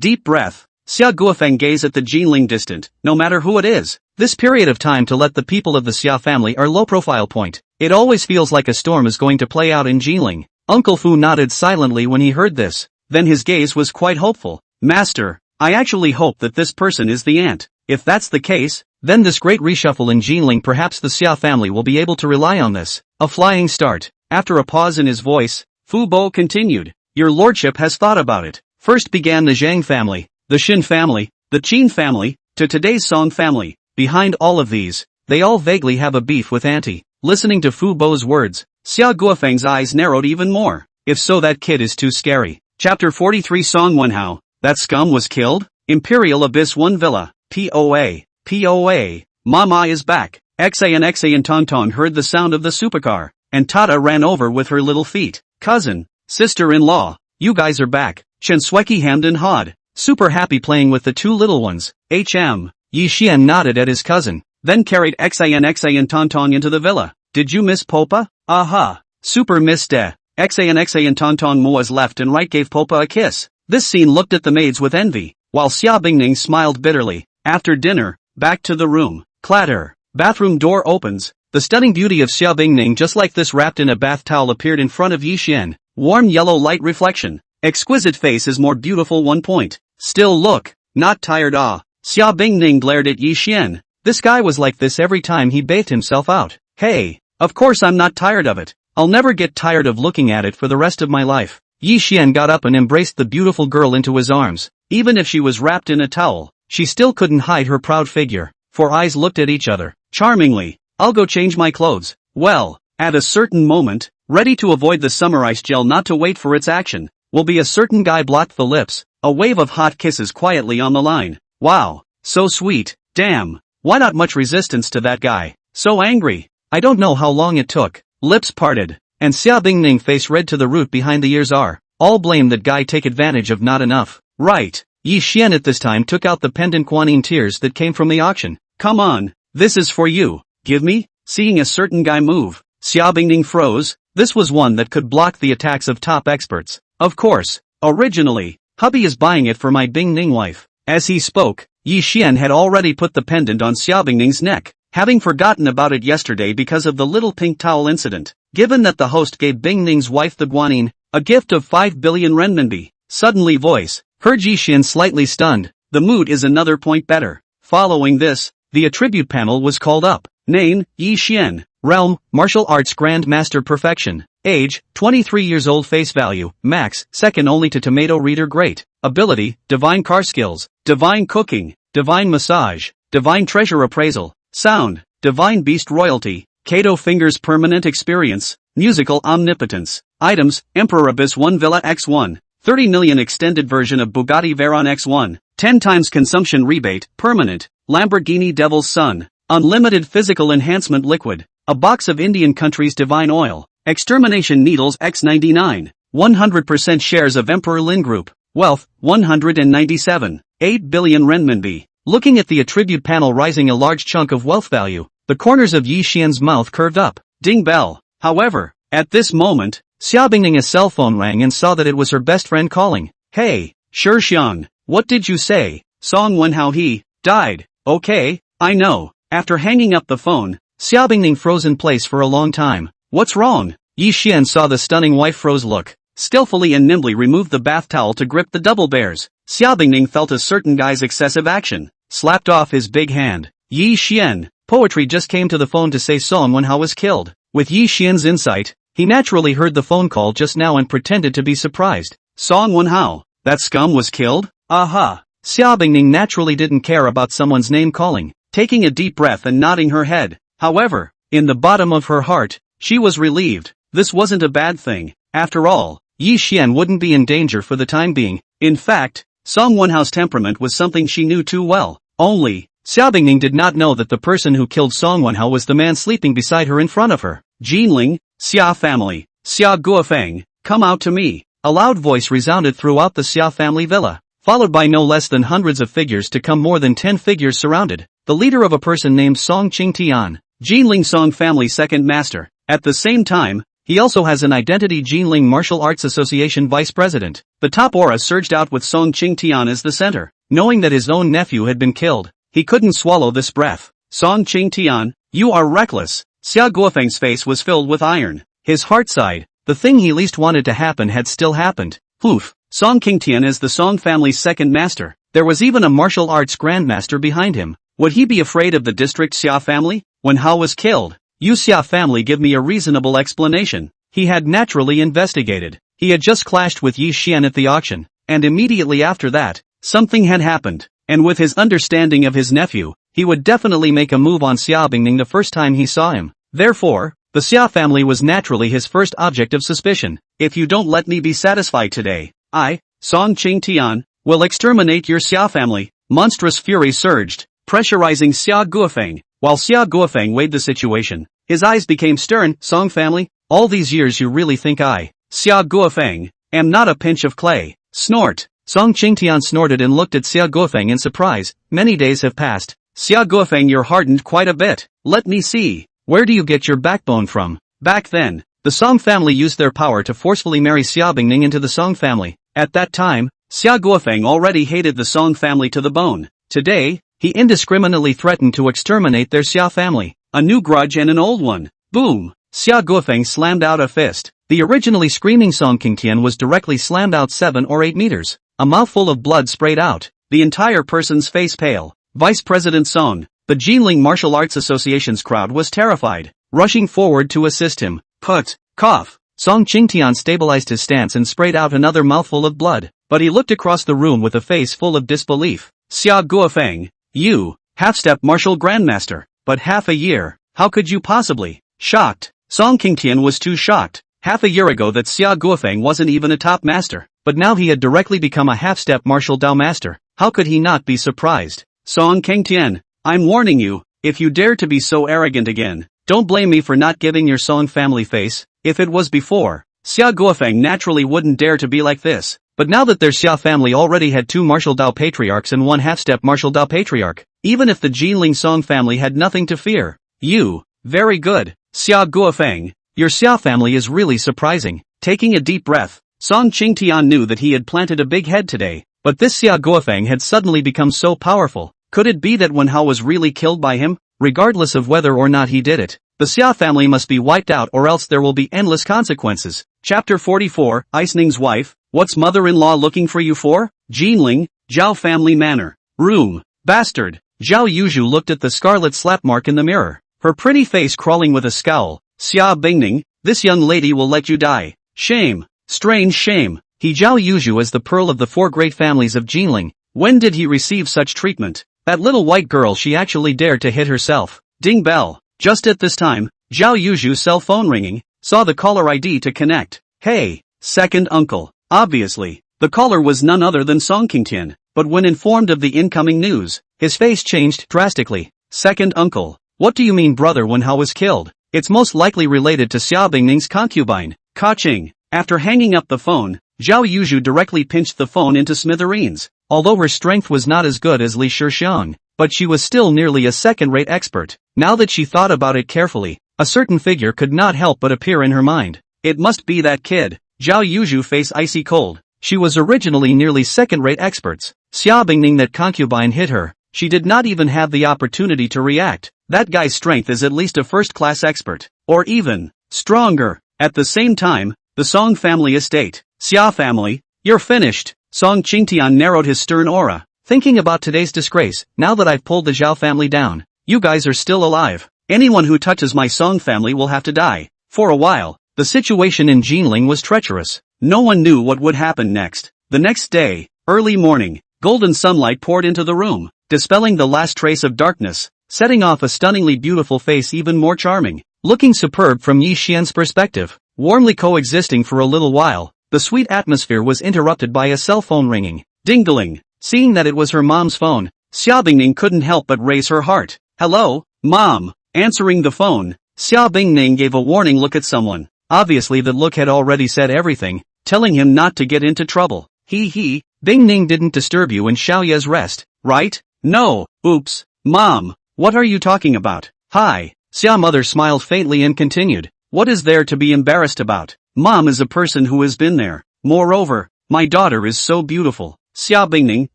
Deep breath. Xia Guofeng gazed at the Jinling distant, no matter who it is. This period of time to let the people of the Xia family are low profile point. It always feels like a storm is going to play out in Jinling. Uncle Fu nodded silently when he heard this, then his gaze was quite hopeful. Master, I actually hope that this person is the aunt. If that's the case, then this great reshuffle in Jinling perhaps the Xia family will be able to rely on this. A flying start. After a pause in his voice, Fu Bo continued. Your lordship has thought about it. First began the Zhang family, the Xin family, the Qin family, to today's Song family. Behind all of these, they all vaguely have a beef with auntie. Listening to Fu Bo's words, Xia Guofeng's eyes narrowed even more. If so, that kid is too scary. Chapter 43 Song Wenhao. That scum was killed? Imperial Abyss 1 Villa. POA. Mama is back. Xa and Tonton heard the sound of the supercar, and Tata ran over with her little feet. Cousin, sister-in-law, you guys are back. Chen Sweki hemmed and hawed, super happy playing with the 2 little ones. Yi Xian nodded at his cousin, then carried Xa and Tonton into the villa. Did you miss Popa? Aha. Super missed Xa and Tonton Moa's left and right gave Popa a kiss. This scene looked at the maids with envy, while Xia Bingning smiled bitterly. After dinner, back to the room. Clatter. Bathroom door opens. The stunning beauty of Xia Bingning just like this wrapped in a bath towel appeared in front of Yi Xian. Warm yellow light reflection. Exquisite face is more beautiful 1 point. Still look. Not tired Xia Bingning glared at Yi Xian. This guy was like this every time he bathed himself out. Hey. Of course I'm not tired of it. I'll never get tired of looking at it for the rest of my life. Yi Xian got up and embraced the beautiful girl into his arms. Even if she was wrapped in a towel, she still couldn't hide her proud figure. 4 eyes looked at each other. Charmingly. I'll go change my clothes. Well, at a certain moment, ready to avoid the summer ice gel not to wait for its action, will be a certain guy blocked the lips. A wave of hot kisses quietly on the line. Wow. So sweet. Damn. Why not much resistance to that guy? So angry. I don't know how long it took. Lips parted. And Xia Bingning face red to the root behind the ears are. All blame that guy take advantage of not enough. Right. Yi Xian at this time took out the pendant Guanyin tears that came from the auction. Come on. This is for you. Give me? Seeing a certain guy move, Xia Bingning froze. This was one that could block the attacks of top experts. Of course. Originally, hubby is buying it for my Bingning wife. As he spoke, Yi Xian had already put the pendant on Xia Bingning's neck, having forgotten about it yesterday because of the little pink towel incident. Given that the host gave Bingning's wife the Guanyin, a gift of 5 billion renminbi, suddenly voice, heard Yi Xian slightly stunned. The mood is another point better. Following this, the attribute panel was called up. Name, Yi Xian. Realm, Martial Arts Grand Master Perfection. Age, 23 years old. Face value, max, second only to Tomato Reader Great. Ability, Divine Car Skills, Divine Cooking, Divine Massage, Divine Treasure Appraisal. Sound, Divine Beast Royalty, Kato Fingers Permanent Experience, Musical Omnipotence. Items, Emperor Abyss 1 Villa X1, 30 million extended version of Bugatti Veyron X1, 10 times consumption rebate, permanent, Lamborghini Devil's Son, unlimited physical enhancement liquid, a box of Indian country's divine oil, extermination needles X99, 100% shares of Emperor Lin Group, wealth, 197, 8 billion renminbi. Looking at the attribute panel rising a large chunk of wealth value, the corners of Yi Xian's mouth curved up. Ding bell. However, at this moment, Xia Bingning's cell phone rang and saw that it was her best friend calling. Hey, Shi Xiang, What did you say? Song Wenhao he died. Okay, I know. After hanging up the phone, Xia Bingning froze in place for a long time. What's wrong? Yi Xian saw the stunning wife froze look, skillfully and nimbly removed the bath towel to grip the double bears. Xia Bingning felt a certain guy's excessive action, slapped off his big hand. Yi Xian, poetry just came to the phone to say Song Wenhao was killed. With Yi Xian's insight, he naturally heard the phone call just now and pretended to be surprised. Song Wenhao, that scum was killed? Aha. Xia Bingning naturally didn't care about someone's name calling, taking a deep breath and nodding her head. However, in the bottom of her heart, she was relieved. This wasn't a bad thing. After all, Yi Xian wouldn't be in danger for the time being. In fact, Song Wenhao's temperament was something she knew too well. Only, Xia Bingning did not know that the person who killed Song Wenhao was the man sleeping beside her in front of her. Jinling, Xia family, Xia Guofeng, come out to me. A loud voice resounded throughout the Xia family villa, followed by no less than hundreds of figures to come. More than 10 figures surrounded the leader of a person named Song Qingtian, Jinling Song family second master. At the same time, he also has an identity. Jinling Martial Arts Association vice president. The top aura surged out with Song Qingtian as the center. Knowing that his own nephew had been killed, he couldn't swallow this breath. Song Qingtian, you are reckless. Xia Guofeng's face was filled with iron. His heart sighed. The thing he least wanted to happen had still happened. Oof. Song Qingtian is the Song family's second master. There was even a martial arts grandmaster behind him. Would he be afraid of the district Xia family? When Hao was killed, you Xia family give me a reasonable explanation. He had naturally investigated. He had just clashed with Yi Xian at the auction, and immediately after that, something had happened. And with his understanding of his nephew, he would definitely make a move on Xia Bingning the first time he saw him. Therefore, the Xia family was naturally his first object of suspicion. If you don't let me be satisfied today, I, Song Qingtian, will exterminate your Xia family. Monstrous fury surged, pressurizing Xia Guofeng. While Xia Guofeng weighed the situation, his eyes became stern. Song family, all these years you really think I, Xia Guofeng, am not a pinch of clay? Snort. Song Qingtian snorted and looked at Xia Guofeng in surprise. Many days have passed. Xia Guofeng, you're hardened quite a bit. Let me see. Where do you get your backbone from? Back then, the Song family used their power to forcefully marry Xia Bingning into the Song family. At that time, Xia Guofeng already hated the Song family to the bone. Today, he indiscriminately threatened to exterminate their Xia family. A new grudge and an old one. Boom! Xia Guofeng slammed out a fist. The originally screaming Song Qingtian was directly slammed out 7 or 8 meters. A mouthful of blood sprayed out, the entire person's face pale. Vice President Song, the Jinling Martial Arts Association's crowd was terrified, rushing forward to assist him. Cough. Song Qingtian stabilized his stance and sprayed out another mouthful of blood, but he looked across the room with a face full of disbelief. Xia Guofeng, you, half-step martial grandmaster, but half a year, how could you possibly? Shocked. Song Qingtian was too shocked. Half a year ago that Xia Guofeng wasn't even a top master, but now he had directly become a half-step martial Dao master. How could he not be surprised? Song Qingtian, I'm warning you, if you dare to be so arrogant again, don't blame me for not giving your Song family face. If it was before, Xia Guofeng naturally wouldn't dare to be like this. But now that their Xia family already had 2 martial Dao patriarchs and 1 half-step martial Dao patriarch, even if the Jinling Song family had nothing to fear. You, very good, Xia Guofeng, your Xia family is really surprising. Taking a deep breath, Song Qingtian knew that he had planted a big head today, but this Xia Guofeng had suddenly become so powerful. Could it be that Wen Hao was really killed by him? Regardless of whether or not he did it, the Xia family must be wiped out or else there will be endless consequences. Chapter 44, Icening's wife, what's mother-in-law looking for you for? Jinling, Zhao family manor. Room. Bastard. Zhao Yuzhu looked at the scarlet slap mark in the mirror, her pretty face crawling with a scowl. Xia Bingning, this young lady will let you die. Shame. Strange shame. He Zhao Yuzhu as the pearl of the 4 great families of Jinling. When did he receive such treatment? That little white girl, she actually dared to hit herself. Ding bell. Just at this time, Zhao Yuzhu's cell phone ringing, saw the caller ID to connect. Hey, second uncle. Obviously, the caller was none other than Song Qingtian, but when informed of the incoming news, his face changed drastically. Second uncle, what do you mean brother Wen Hao was killed? It's most likely related to Xia Bingning's concubine, Ka-ching. After hanging up the phone, Zhao Yuzhu directly pinched the phone into smithereens. Although her strength was not as good as Li Shixiang, but she was still nearly a second-rate expert. Now that she thought about it carefully, a certain figure could not help but appear in her mind. It must be that kid. Zhao Yuzhu face icy cold. She was originally nearly second-rate experts. Xia Bingning, that concubine, hit her. She did not even have the opportunity to react. That guy's strength is at least a first-class expert. Or even stronger. At the same time, the Song family estate. Xia family, you're finished. Song Qingtian narrowed his stern aura. Thinking about today's disgrace, now that I've pulled the Zhao family down. You guys are still alive. Anyone who touches my Song family will have to die. For a while, the situation in Jinling was treacherous. No one knew what would happen next. The next day, early morning, golden sunlight poured into the room, dispelling the last trace of darkness, setting off a stunningly beautiful face even more charming, looking superb from Yi Xian's perspective. Warmly coexisting for a little while, the sweet atmosphere was interrupted by a cell phone ringing. Ding-a-ling. Seeing that it was her mom's phone, Xia Bingning couldn't help but raise her heart. Hello, Mom. Answering the phone, Xia Bingning gave a warning look at someone. Obviously that look had already said everything, telling him not to get into trouble. Bingning didn't disturb you in Xiaoye's rest, right? No. Oops. Mom, what are you talking about? Hi. Xia mother smiled faintly and continued. What is there to be embarrassed about? Mom is a person who has been there. Moreover, my daughter is so beautiful. Xia Bingning,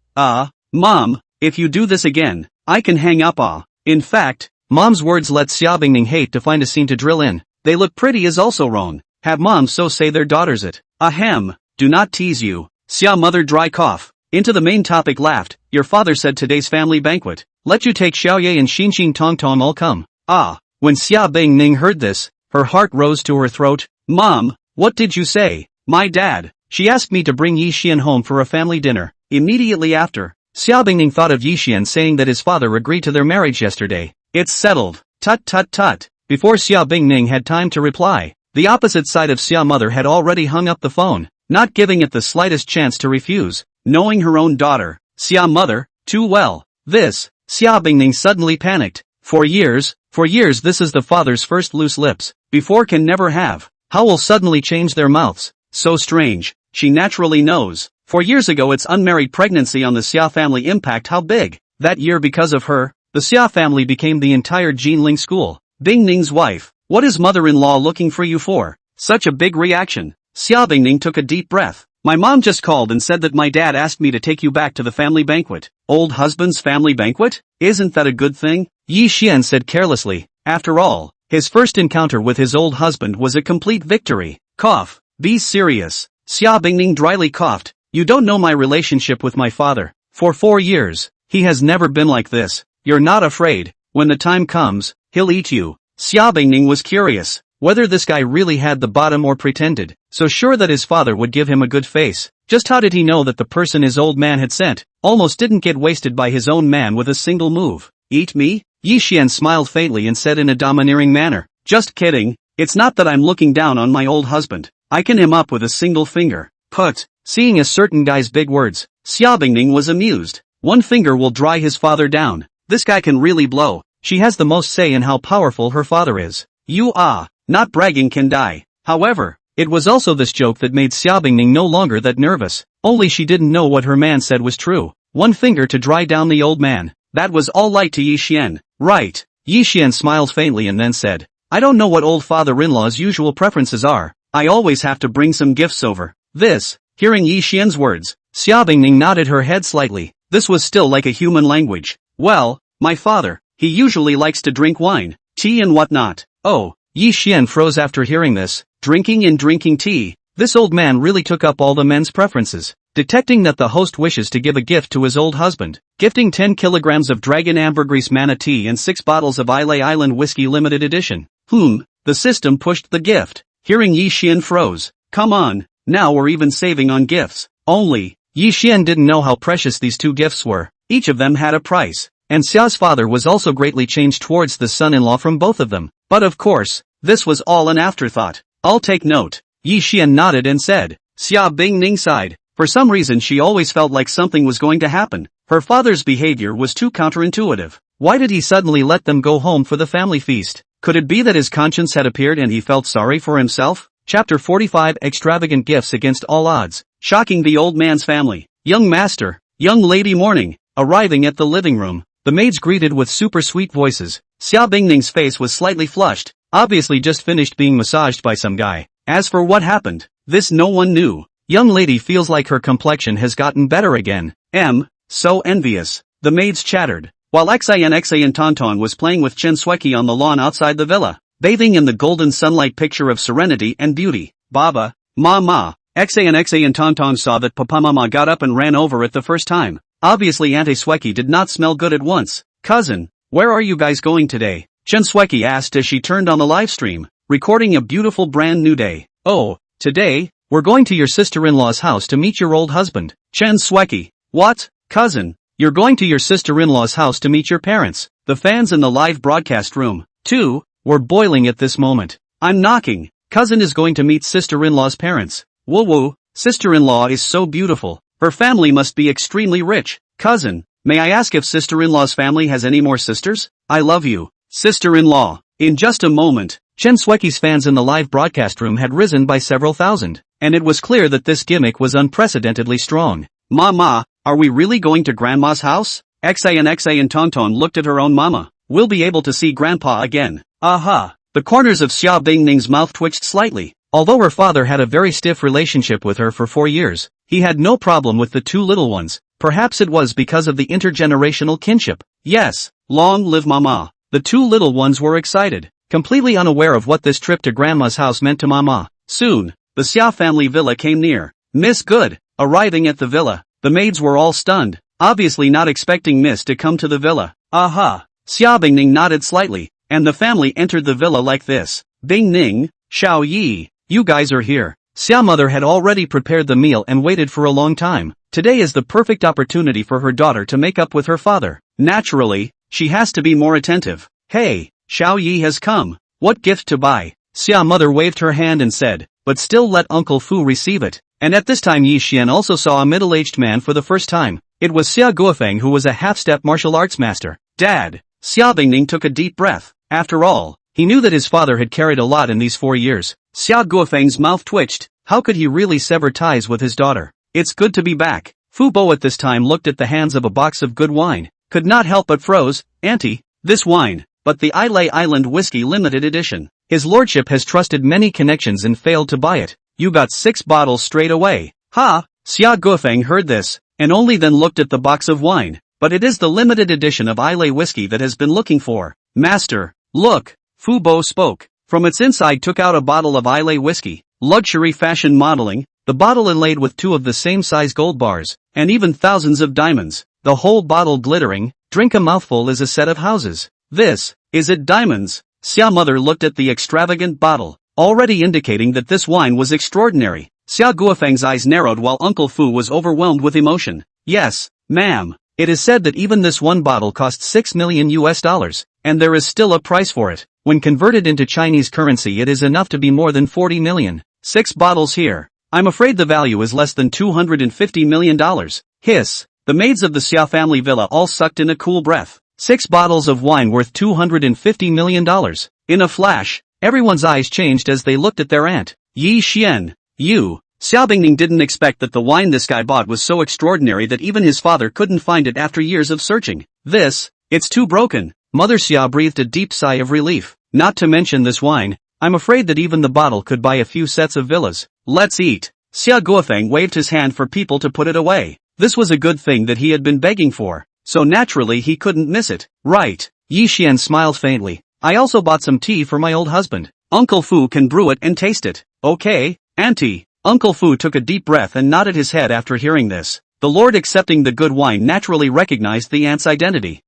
Mom, if you do this again, I can hang up. In fact, Mom's words let Xia Bingning hate to find a scene to drill in. They look pretty is also wrong. Have moms so say their daughters it. Ahem, do not tease you. Xia mother dry cough. Into the main topic laughed. Your father said today's family banquet. Let you take Xiaoye and Xinxing Tong Tong all come. When Xia Bingning heard this, her heart rose to her throat. Mom, what did you say? My dad. She asked me to bring Yi Xian home for a family dinner. Immediately after, Xia Bingning thought of Yi Xian saying that his father agreed to their marriage yesterday. It's settled. Tut tut tut. Before Xia Bingning had time to reply, the opposite side of Xia mother had already hung up the phone, not giving it the slightest chance to refuse. Knowing her own daughter, Xia mother, too well. Xia Bingning suddenly panicked. For years this is the father's first loose lips. Before can never have. How will suddenly change their mouths? So strange. She naturally knows. 4 years ago its unmarried pregnancy on the Xia family impact how big. That year because of her, the Xia family became the entire Jinling school. Bingning's wife, what is mother-in-law looking for you for? Such a big reaction. Xia Bingning took a deep breath. My mom just called and said that my dad asked me to take you back to the family banquet. Old husband's family banquet? Isn't that a good thing? Yi Xian said carelessly. After all, his first encounter with his old husband was a complete victory. Cough. Be serious. Xia Bingning dryly coughed. You don't know my relationship with my father. For 4 years, he has never been like this. You're not afraid. When the time comes, he'll eat you. Xia Bingning was curious whether this guy really had the bottom or pretended, so sure that his father would give him a good face. Just how did he know that the person his old man had sent almost didn't get wasted by his own man with a single move? Eat me? Yi Xian smiled faintly and said in a domineering manner. Just kidding, it's not that I'm looking down on my old husband. I can him up with a single finger. Put. Seeing a certain guy's big words, Xia Bingning was amused. One finger will dry his father down. This guy can really blow. She has the most say in how powerful her father is. Not bragging can die. However, it was also this joke that made Xia Bingning no longer that nervous. Only she didn't know what her man said was true. One finger to dry down the old man. That was all light to Yi Xian. Right. Yi Xian smiled faintly and then said, I don't know what old father-in-law's usual preferences are. I always have to bring some gifts over. Hearing Yi Xian's words, Xia Bingning nodded her head slightly. This was still like a human language. Well, my father, he usually likes to drink wine, tea and whatnot. Oh. Yi Xian froze after hearing this. Drinking and drinking tea. This old man really took up all the men's preferences. Detecting that the host wishes to give a gift to his old husband, gifting 10 kilograms of dragon ambergris mana tea and 6 bottles of Islay Island whiskey limited edition. The system pushed the gift. Hearing Yi Xian froze. Come on, now we're even saving on gifts. Only, Yi Xian didn't know how precious these 2 gifts were. Each of them had a price. And Xia's father was also greatly changed towards the son-in-law from both of them. But of course, this was all an afterthought. I'll take note. Yi Xian nodded and said. Xia Bingning sighed. For some reason she always felt like something was going to happen. Her father's behavior was too counterintuitive. Why did he suddenly let them go home for the family feast? Could it be that his conscience had appeared and he felt sorry for himself? Chapter 45 Extravagant Gifts Against All Odds. Shocking the old man's family. Young master, young lady morning. Arriving at the living room, the maids greeted with super sweet voices. Xia Bingning's face was slightly flushed, obviously just finished being massaged by some guy. As for what happened, this no one knew. Young lady feels like her complexion has gotten better again. So envious. The maids chattered, while Xian Tonton was playing with Chen Sweki on the lawn outside the villa, bathing in the golden sunlight picture of serenity and beauty. Baba, Mama. Xian Tonton saw that Papa Mama got up and ran over it the first time. Obviously Auntie Sweki did not smell good at once. Cousin, where are you guys going today? Chen Sweki asked as she turned on the live stream, recording a beautiful brand new day. Oh, today, we're going to your sister-in-law's house to meet your old husband. Chen Sweki. What? Cousin, you're going to your sister-in-law's house to meet your parents. The fans in the live broadcast room, too, were boiling at this moment. I'm knocking. Cousin is going to meet sister-in-law's parents. Woo, sister-in-law is so beautiful. Her family must be extremely rich. Cousin, may I ask if sister-in-law's family has any more sisters? I love you, sister-in-law. In just a moment, Chen Sweki's fans in the live broadcast room had risen by several thousand, and it was clear that this gimmick was unprecedentedly strong. Mama, are we really going to Grandma's house? Xian Tonton looked at her own mama. We'll be able to see Grandpa again. Aha! The corners of Xia Bingning's mouth twitched slightly. Although her father had a very stiff relationship with her for 4 years, he had no problem with the two little ones. Perhaps it was because of the intergenerational kinship. Yes, long live Mama. The two little ones were excited, completely unaware of what this trip to Grandma's house meant to Mama. Soon, the Xia family villa came near. Miss Good, arriving at the villa, the maids were all stunned, obviously not expecting Miss to come to the villa. Aha! Xia Bingning nodded slightly, and the family entered the villa like this. Bingning, Xiao Yi, you guys are here. Xia mother had already prepared the meal and waited for a long time. Today is the perfect opportunity for her daughter to make up with her father. Naturally, she has to be more attentive. Hey, Xiao Yi has come. What gift to buy? Xia mother waved her hand and said, but still let Uncle Fu receive it. And at this time Yi Xian also saw a middle-aged man for the first time. It was Xia Guofeng, who was a half-step martial arts master. Dad. Xia Bingning took a deep breath. After all, he knew that his father had carried a lot in these 4 years. Xia Guofeng's mouth twitched. How could he really sever ties with his daughter? It's good to be back. Fu Bo at this time looked at the hands of a box of good wine. Could not help but froze. Auntie, this wine, but the Islay Island Whiskey Limited Edition. His lordship has trusted many connections and failed to buy it. You got 6 bottles straight away. Ha! Xia Guofeng heard this, and only then looked at the box of wine. But it is the limited edition of Islay whiskey that has been looking for. Master, look, Fu Bo spoke. From its inside took out a bottle of Islay whiskey, luxury fashion modeling, the bottle inlaid with 2 of the same size gold bars, and even thousands of diamonds, the whole bottle glittering. Drink a mouthful is a set of houses. Is it diamonds? Xia mother looked at the extravagant bottle, already indicating that this wine was extraordinary. Xia Guofeng's eyes narrowed while Uncle Fu was overwhelmed with emotion. Yes, ma'am. It is said that even this one bottle cost $6 million, and there is still a price for it. When converted into Chinese currency it is enough to be more than 40 million. 6 bottles here. I'm afraid the value is less than $250 million. Hiss. The maids of the Xia family villa all sucked in a cool breath. 6 bottles of wine worth $250 million. In a flash, everyone's eyes changed as they looked at their aunt. Yi Xian. You. Xia Bingning didn't expect that the wine this guy bought was so extraordinary that even his father couldn't find it after years of searching. It's too broken. Mother Xia breathed a deep sigh of relief. Not to mention this wine, I'm afraid that even the bottle could buy a few sets of villas. Let's eat. Xia Guofeng waved his hand for people to put it away. This was a good thing that he had been begging for, so naturally he couldn't miss it. Right. Yi Xian smiled faintly. I also bought some tea for my old husband. Uncle Fu can brew it and taste it. Okay, Auntie. Uncle Fu took a deep breath and nodded his head after hearing this. The lord accepting the good wine naturally recognized the aunt's identity.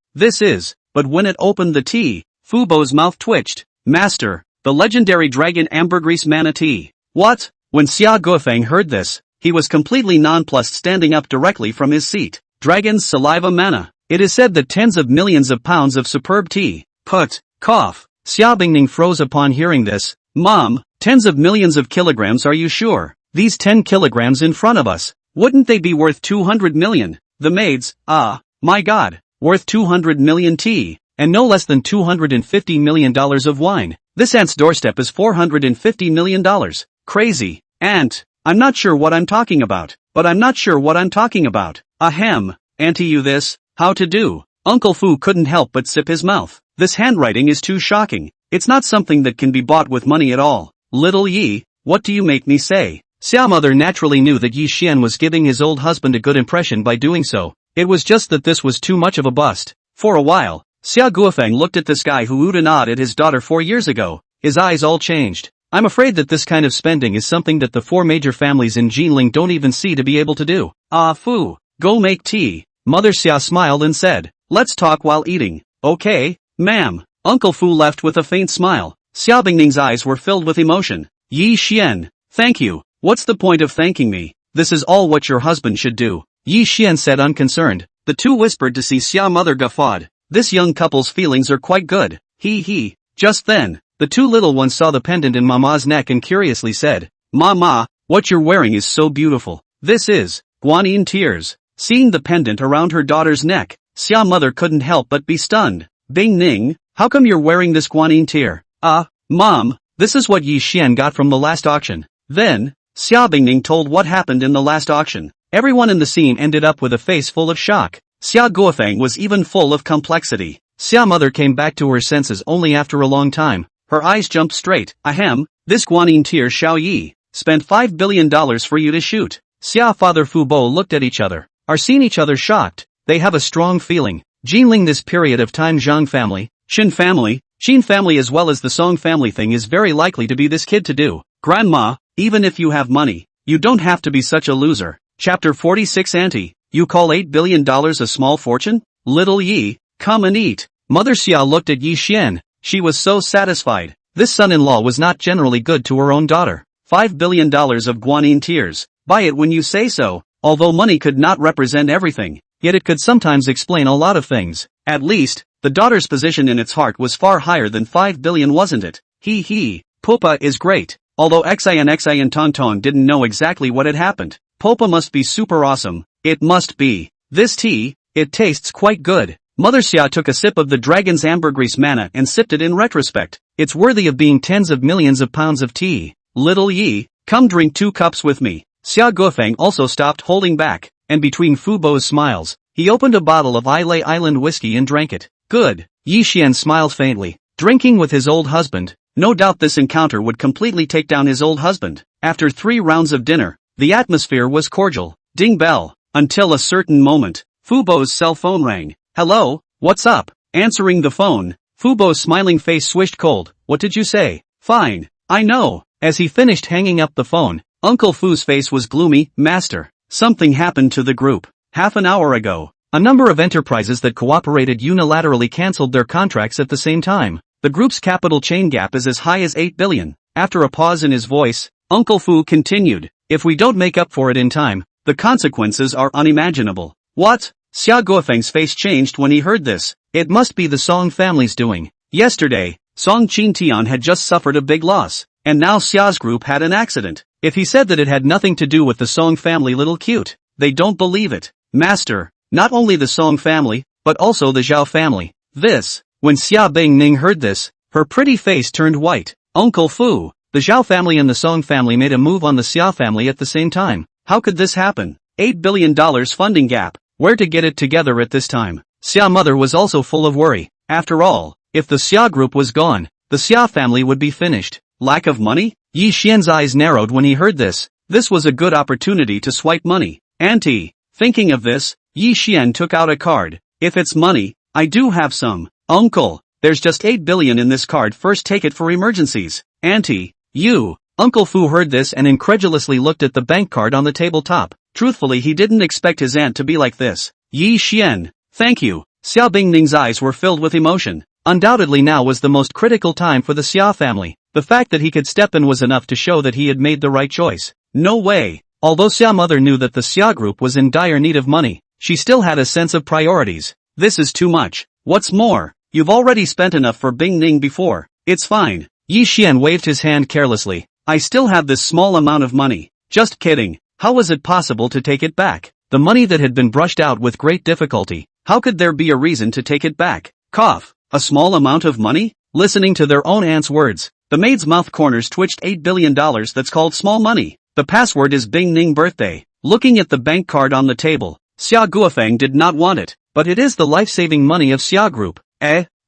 But when it opened the tea, Fu Bo's mouth twitched. Master, the legendary dragon ambergris mana tea. What? When Xia Guofeng heard this, he was completely nonplussed, standing up directly from his seat. Dragon's saliva mana. It is said that tens of millions of pounds of superb tea. Cough. Xia Bingning froze upon hearing this. Mom, tens of millions of kilograms, are you sure? These 10 kilograms in front of us, wouldn't they be worth 200 million? The maids, my god, worth 200 million tea, and no less than $250 million of wine. This aunt's doorstep is $450 million. Crazy. Aunt, I'm not sure what I'm talking about, but I'm not sure what I'm talking about. Ahem. Auntie, you this, how to do? Uncle Fu couldn't help but sip his mouth. This handwriting is too shocking. It's not something that can be bought with money at all. Little Yi, what do you make me say? Xia Mother naturally knew that Yi Xian was giving his old husband a good impression by doing so. It was just that this was too much of a bust. For a while, Xia Guofeng looked at this guy who oohed and awed at his daughter 4 years ago. His eyes all changed. I'm afraid that this kind of spending is something that the 4 major families in Jinling don't even see to be able to do. Ah fu. Go make tea. Mother Xia smiled and said, let's talk while eating. Okay, ma'am. Uncle Fu left with a faint smile. Xia Bingning's eyes were filled with emotion. Yi Xian. Thank you. What's the point of thanking me? This is all what your husband should do. Yi Xian said unconcerned. The two whispered to see Xia Mother guffawed. This young couple's feelings are quite good. He. Just then, the two little ones saw the pendant in Mama's neck and curiously said, Mama, what you're wearing is so beautiful. This is guanyin tears. Seeing the pendant around her daughter's neck, Xia Mother couldn't help but be stunned. Bing Ning, how come you're wearing this guanyin tear? Mom, this is what Yi Xian got from the last auction. Then, Xia Bingning told what happened in the last auction. Everyone in the scene ended up with a face full of shock. Xia Guofeng was even full of complexity. Xia Mother came back to her senses only after a long time. Her eyes jumped straight. Ahem, this guanyin tear Xiao Yi spent $5 billion for you to shoot. Xia Father Fu Bo looked at each other. Are seeing each other shocked. They have a strong feeling. Jinling this period of time Zhang family, Xin family as well as the Song family thing is very likely to be this kid to do. Grandma, even if you have money, you don't have to be such a loser. Chapter 46 Auntie, you call $8 billion a small fortune? Little Yi, come and eat. Mother Xia looked at Yi Xian. She was so satisfied. This son-in-law was not generally good to her own daughter. $5 billion of guanyin tears. Buy it when you say so. Although money could not represent everything, yet it could sometimes explain a lot of things. At least, the daughter's position in its heart was far higher than 5 billion, wasn't it? Popa is great. Although Xian Tonton didn't know exactly what had happened. Popa must be super awesome. It must be. This tea, it tastes quite good. Mother Xia took a sip of the dragon's ambergris manna and sipped it in retrospect. It's worthy of being tens of millions of pounds of tea. Little Yi, come drink 2 cups with me. Xia Guofeng also stopped holding back, and between Fu Bo's smiles, he opened a bottle of Ilay Island whiskey and drank it. Good. Yi Xian smiled faintly. Drinking with his old husband. No doubt this encounter would completely take down his old husband. After 3 rounds of dinner, the atmosphere was cordial. Ding bell. Until a certain moment, Fu Bo's cell phone rang. Hello, what's up? Answering the phone, Fu Bo's smiling face swished cold. What did you say? Fine. I know. As he finished hanging up the phone, Uncle Fu's face was gloomy. Master, something happened to the group. Half an hour ago, a number of enterprises that cooperated unilaterally cancelled their contracts at the same time. The group's capital chain gap is as high as 8 billion. After a pause in his voice, Uncle Fu continued, if we don't make up for it in time, the consequences are unimaginable. What? Xia Guofeng's face changed when he heard this. It must be the Song family's doing. Yesterday, Song Qintian had just suffered a big loss, and now Xia's group had an accident. If he said that it had nothing to do with the Song family, little cute, they don't believe it. Master, not only the Song family, but also the Zhao family. This, when Xia Bingning heard this, her pretty face turned white. Uncle Fu, the Zhao family and the Song family made a move on the Xia family at the same time. How could this happen? $8 billion funding gap. Where to get it together at this time? Xia Mother was also full of worry. After all, if the Xia group was gone, the Xia family would be finished. Lack of money? Yi Xian's eyes narrowed when he heard this. This was a good opportunity to swipe money. Auntie, thinking of this, Yi Xian took out a card. If it's money, I do have some. Uncle, there's just 8 billion in this card. First take it for emergencies. Auntie, you. Uncle Fu heard this and incredulously looked at the bank card on the tabletop. Truthfully, he didn't expect his aunt to be like this. Yi Xian, thank you. Xia Bingning's eyes were filled with emotion. Undoubtedly now was the most critical time for the Xia family. The fact that he could step in was enough to show that he had made the right choice. No way. Although Xia Mother knew that the Xia group was in dire need of money, she still had a sense of priorities. This is too much. What's more, you've already spent enough for Bingning before. It's fine. Yi Xian waved his hand carelessly. I still have this small amount of money. Just kidding. How was it possible to take it back? The money that had been brushed out with great difficulty. How could there be a reason to take it back? Cough. A small amount of money? Listening to their own aunt's words, the maid's mouth corners twitched. $8 billion, that's called small money. The password is Bingning birthday. Looking at the bank card on the table, Xia Guofeng did not want it, but it is the life-saving money of Xia Group.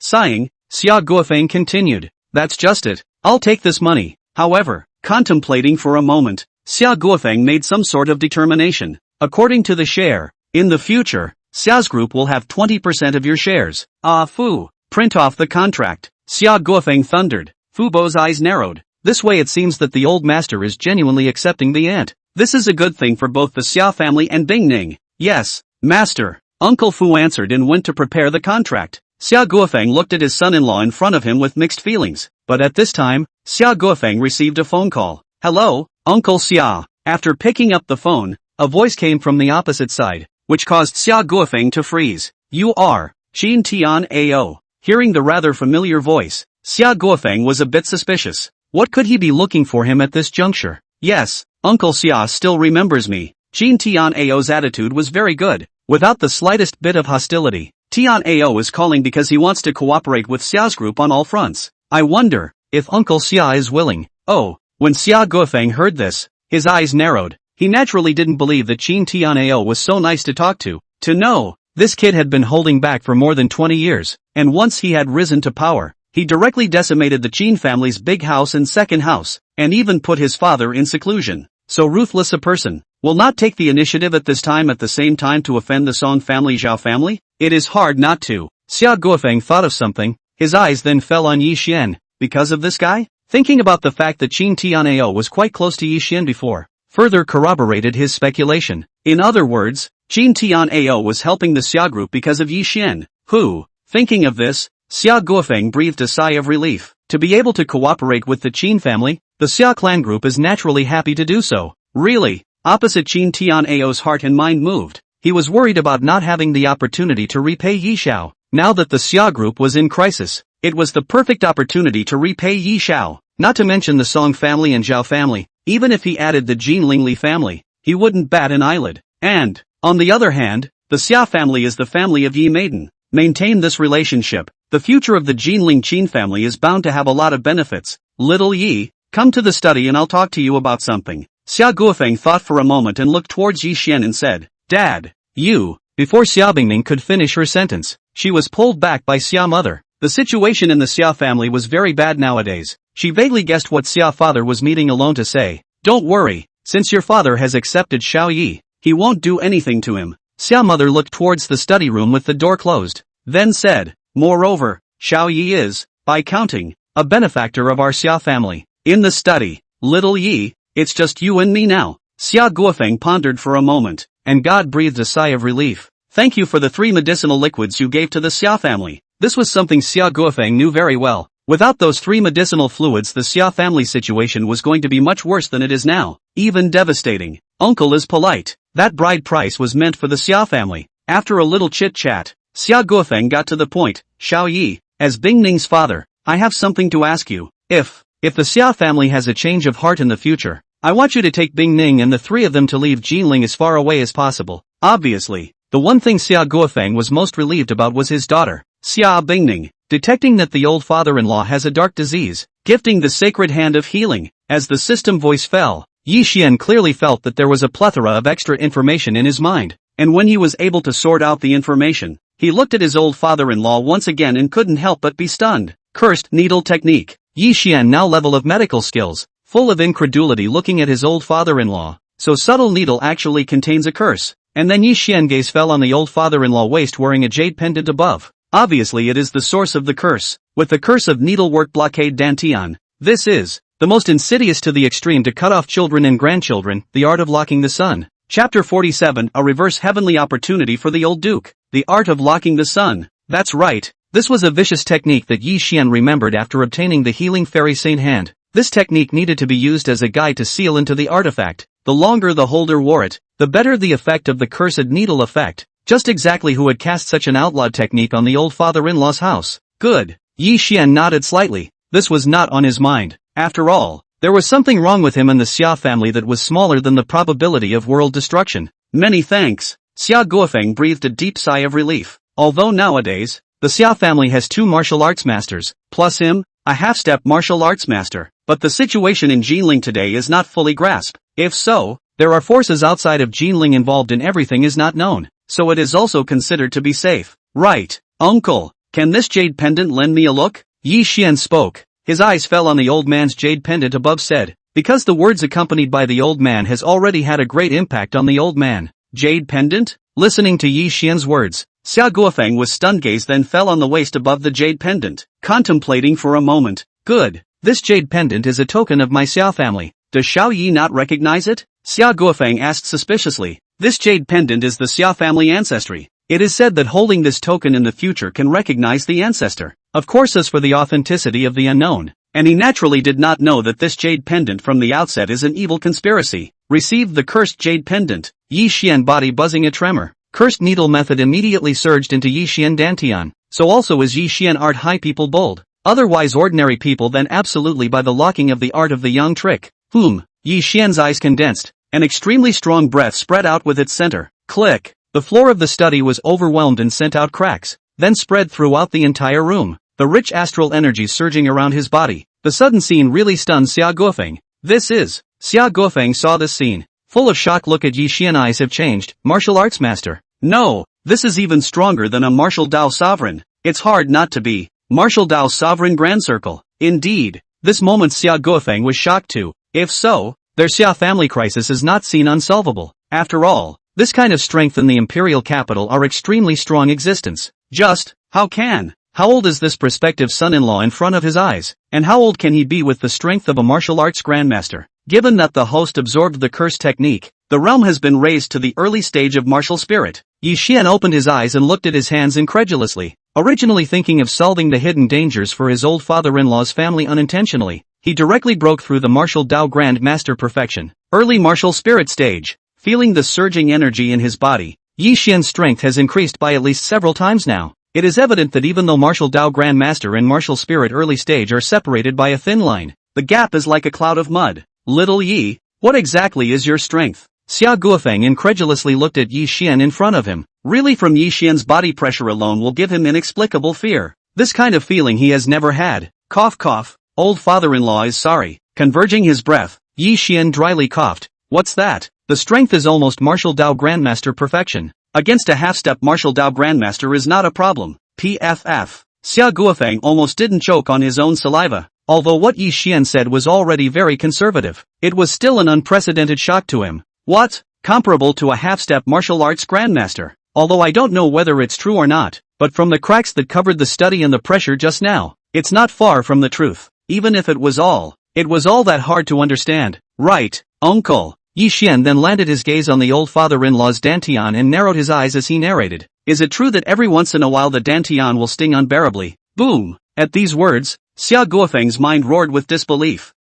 Sighing, Xia Guofeng continued. That's just it. I'll take this money. However, contemplating for a moment, Xia Guofeng made some sort of determination. According to the share, in the future, Xia's group will have 20% of your shares. Ah Fu, print off the contract. Xia Guofeng thundered. Fu Bo's eyes narrowed. This way it seems that the old master is genuinely accepting the ant. This is a good thing for both the Xia family and Bing Ning. Yes, master. Uncle Fu answered and went to prepare the contract. Xia Guofeng looked at his son-in-law in front of him with mixed feelings, but at this time, Xia Guofeng received a phone call. Hello, Uncle Xia. After picking up the phone, a voice came from the opposite side, which caused Xia Guofeng to freeze. You are Qin Tian Ao. Hearing the rather familiar voice, Xia Guofeng was a bit suspicious. What could he be looking for him at this juncture? Yes, Uncle Xia still remembers me. Qin Tian Ao's attitude was very good, without the slightest bit of hostility. Tian Ao is calling because he wants to cooperate with Xia's group on all fronts. I wonder if Uncle Xia is willing. Oh, when Xia Guofeng heard this, his eyes narrowed. He naturally didn't believe that Qin Tian Ao was so nice to talk to. To know, this kid had been holding back for more than 20 years, and once he had risen to power, he directly decimated the Qin family's big house and second house, and even put his father in seclusion. So ruthless a person will not take the initiative at this time at the same time to offend the Song family Zhao family? It is hard not to. Xia Guofeng thought of something, his eyes then fell on Yi Xian. Because of this guy? Thinking about the fact that Qin Tian Ao was quite close to Yi Xian before, further corroborated his speculation. In other words, Qin Tian Ao was helping the Xia group because of Yi Xian. Thinking of this, Xia Guofeng breathed a sigh of relief. To be able to cooperate with the Qin family, the Xia clan group is naturally happy to do so. Really? Opposite Qin Tian Ao's heart and mind moved. He was worried about not having the opportunity to repay Yi Xiao. Now that the Xia group was in crisis, it was the perfect opportunity to repay Yi Xiao. Not to mention the Song family and Zhao family. Even if he added the Jin Lingli family, he wouldn't bat an eyelid. And, on the other hand, the Xia family is the family of Yi Maiden. Maintain this relationship. The future of the Jinling Qin family is bound to have a lot of benefits. Little Yi, come to the study and I'll talk to you about something. Xia Guofeng thought for a moment and looked towards Yi Xian and said, Dad, you. Before Xia Bingning could finish her sentence, she was pulled back by Xia mother. The situation in the Xia family was very bad nowadays. She vaguely guessed what Xia father was meeting alone to say. Don't worry, since your father has accepted Xiao Yi, he won't do anything to him. Xia mother looked towards the study room with the door closed, then said, Moreover, Xiao Yi is, by counting, a benefactor of our Xia family. In the study, little Yi, it's just you and me now. Xia Guofeng pondered for a moment, and God breathed a sigh of relief. Thank you for the 3 medicinal liquids you gave to the Xia family. This was something Xia Guofeng knew very well. Without those 3 medicinal fluids the Xia family situation was going to be much worse than it is now, even devastating. Uncle is polite. That bride price was meant for the Xia family. After a little chit-chat, Xia Guofeng got to the point. Xiao Yi, as Bing Ning's father, I have something to ask you. If the Xia family has a change of heart in the future, I want you to take Bing Ning and the 3 of them to leave Jinling as far away as possible. Obviously, the one thing Xia Guofeng was most relieved about was his daughter, Xia Bingning. Detecting that the old father-in-law has a dark disease, gifting the sacred hand of healing. As the system voice fell, Yi Xian clearly felt that there was a plethora of extra information in his mind, and when he was able to sort out the information, he looked at his old father-in-law once again and couldn't help but be stunned. Cursed needle technique. Yi Xian now level of medical skills, full of incredulity looking at his old father-in-law. So subtle needle actually contains a curse. And then Yi Xian gaze fell on the old father-in-law waist wearing a jade pendant above. Obviously it is the source of the curse. With the curse of needlework blockade Dantian. This is the most insidious to the extreme to cut off children and grandchildren, the art of locking the sun. Chapter 47, a reverse heavenly opportunity for the old duke. The art of locking the sun. That's right. This was a vicious technique that Yi Xian remembered after obtaining the healing fairy saint hand. This technique needed to be used as a guide to seal into the artifact. The longer the holder wore it, the better the effect of the cursed needle effect. Just exactly who had cast such an outlawed technique on the old father-in-law's house. Good. Yi Xian nodded slightly. This was not on his mind. After all, there was something wrong with him and the Xia family that was smaller than the probability of world destruction. Many thanks. Xia Guofeng breathed a deep sigh of relief. Although nowadays, the Xia family has 2 martial arts masters, plus him, a half-step martial arts master. But the situation in Jinling today is not fully grasped. If so, there are forces outside of Jinling involved and everything is not known. So it is also considered to be safe. Right, uncle, can this jade pendant lend me a look? Yi Xian spoke. His eyes fell on the old man's jade pendant above said, because the words accompanied by the old man has already had a great impact on the old man. Jade pendant? Listening to Yi Xian's words, Xia Guofeng was stunned. Gaze then fell on the waist above the jade pendant, contemplating for a moment. Good. This jade pendant is a token of my Xia family. Does Xiao Yi not recognize it? Xia Guofeng asked suspiciously. This jade pendant is the Xia family ancestry. It is said that holding this token in the future can recognize the ancestor. Of course, as for the authenticity of the unknown, and he naturally did not know that this jade pendant from the outset is an evil conspiracy. Received the cursed jade pendant. Yi Xian body buzzing a tremor. Cursed needle method immediately surged into Yi Xian Dantian. So also is Yi Xian art high people bold. Otherwise ordinary people then absolutely by the locking of the art of the young trick. Yi Xian's eyes condensed. An extremely strong breath spread out with its center. Click. The floor of the study was overwhelmed and sent out cracks, then spread throughout the entire room. The rich astral energy surging around his body. The sudden scene really stunned Xia Guofeng. This is. Xia Guofeng saw this scene. Full of shock look at Yi Xian. Eyes have changed. Martial arts master. No, this is even stronger than a martial Dao sovereign. It's hard not to be. Martial Dao sovereign grand circle. Indeed. This moment Xia Guofeng was shocked too. If so, their Xia family crisis is not seen unsolvable. After all, this kind of strength in the imperial capital are extremely strong existence. Just, how old is this prospective son-in-law in front of his eyes? And how old can he be with the strength of a martial arts grandmaster? Given that the host absorbed the curse technique, the realm has been raised to the early stage of martial spirit. Yi Xian opened his eyes and looked at his hands incredulously. Originally thinking of solving the hidden dangers for his old father-in-law's family unintentionally, he directly broke through the martial Dao Grand Master perfection. Early martial spirit stage. Feeling the surging energy in his body, Yi Xian's strength has increased by at least several times now. It is evident that even though martial Dao Grand Master and martial spirit early stage are separated by a thin line, the gap is like a cloud of mud. Little Yi, what exactly is your strength? Xia Guofeng incredulously looked at Yi Xian in front of him. Really, from Yi Xian's body pressure alone will give him inexplicable fear. This kind of feeling he has never had. Cough cough, old father-in-law is sorry. Converging his breath, Yi Xian dryly coughed. What's that? The strength is almost martial Dao Grandmaster perfection. Against a half-step martial Dao Grandmaster is not a problem. PFF. Xia Guofeng almost didn't choke on his own saliva. Although what Yi Xian said was already very conservative, it was still an unprecedented shock to him. What? Comparable to a half-step martial arts grandmaster? Although I don't know whether it's true or not, but from the cracks that covered the study and the pressure just now, it's not far from the truth. Even if it was all that hard to understand. Right, uncle. Yi Xian then landed his gaze on the old father-in-law's dantian and narrowed his eyes as he narrated. Is it true that every once in a while the dantian will sting unbearably? Boom! At these words, Xia Guofeng's mind roared with disbelief.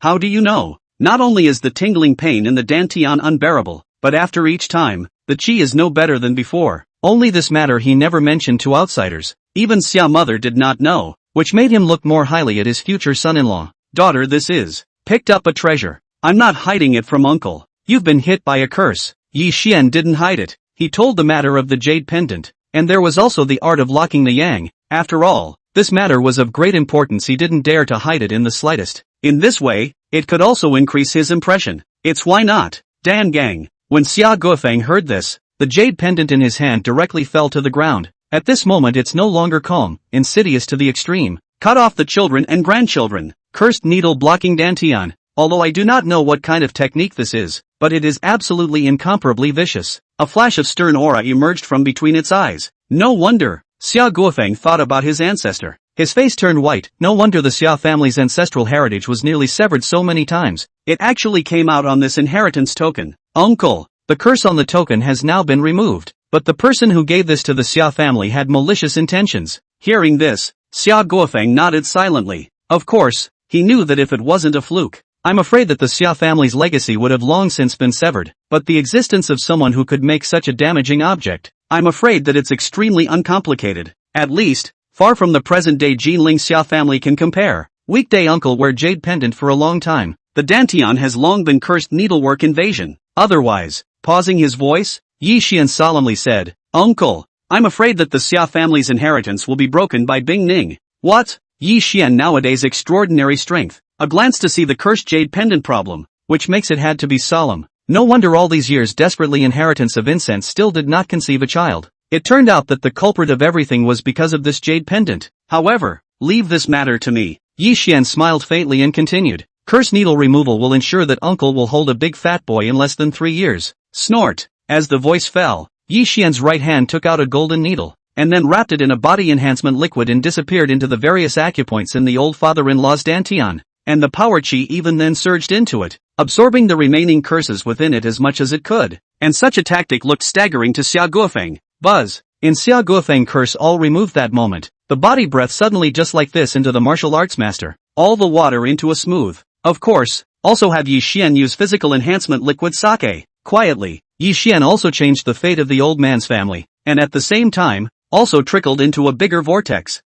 How do you know? Not only is the tingling pain in the dantian unbearable, but after each time, the qi is no better than before. Only this matter he never mentioned to outsiders. Even Xia mother did not know, which made him look more highly at his future son-in-law. Daughter, this is picked up a treasure. I'm not hiding it from uncle. You've been hit by a curse. Yi Xian didn't hide it. He told the matter of the jade pendant, and there was also the art of locking the yang. After all, this matter was of great importance. He didn't dare to hide it in the slightest. In this way, it could also increase his impression. It's why not? Dan Gang. When Xia Guofeng heard this, the jade pendant in his hand directly fell to the ground. At this moment it's no longer calm, insidious to the extreme. Cut off the children and grandchildren. Cursed needle blocking dantian. Although I do not know what kind of technique this is, but it is absolutely incomparably vicious. A flash of stern aura emerged from between its eyes. No wonder. Xia Guofeng thought about his ancestor. His face turned white. No wonder the Xia family's ancestral heritage was nearly severed so many times. It actually came out on this inheritance token. Uncle, the curse on the token has now been removed. But the person who gave this to the Xia family had malicious intentions. Hearing this, Xia Guofeng nodded silently. Of course, he knew that if it wasn't a fluke, I'm afraid that the Xia family's legacy would have long since been severed. But the existence of someone who could make such a damaging object, I'm afraid that it's extremely uncomplicated. At least, far from the present-day Jinling Xia family can compare. Weekday uncle wear jade pendant for a long time. The dantian has long been cursed needlework invasion. Otherwise, pausing his voice, Yi Xian solemnly said, Uncle, I'm afraid that the Xia family's inheritance will be broken by Bing Ning. What? Yi Xian nowadays extraordinary strength. A glance to see the cursed jade pendant problem, which makes it had to be solemn. No wonder all these years desperately inheritance of incense still did not conceive a child. It turned out that the culprit of everything was because of this jade pendant. However, leave this matter to me. Yi Xian smiled faintly and continued. Curse needle removal will ensure that uncle will hold a big fat boy in less than 3 years. Snort. As the voice fell, Yi Xian's right hand took out a golden needle, and then wrapped it in a body enhancement liquid and disappeared into the various acupoints in the old father-in-law's dantian, and the power chi even then surged into it, absorbing the remaining curses within it as much as it could. And such a tactic looked staggering to Xia Guofeng. Buzz. In Xia Guofeng curse all removed that moment, the body breath suddenly just like this into the martial arts master, all the water into a smooth. Of course, also have Yi Xian use physical enhancement liquid sake. Quietly, Yi Xian also changed the fate of the old man's family, and at the same time, also trickled into a bigger vortex.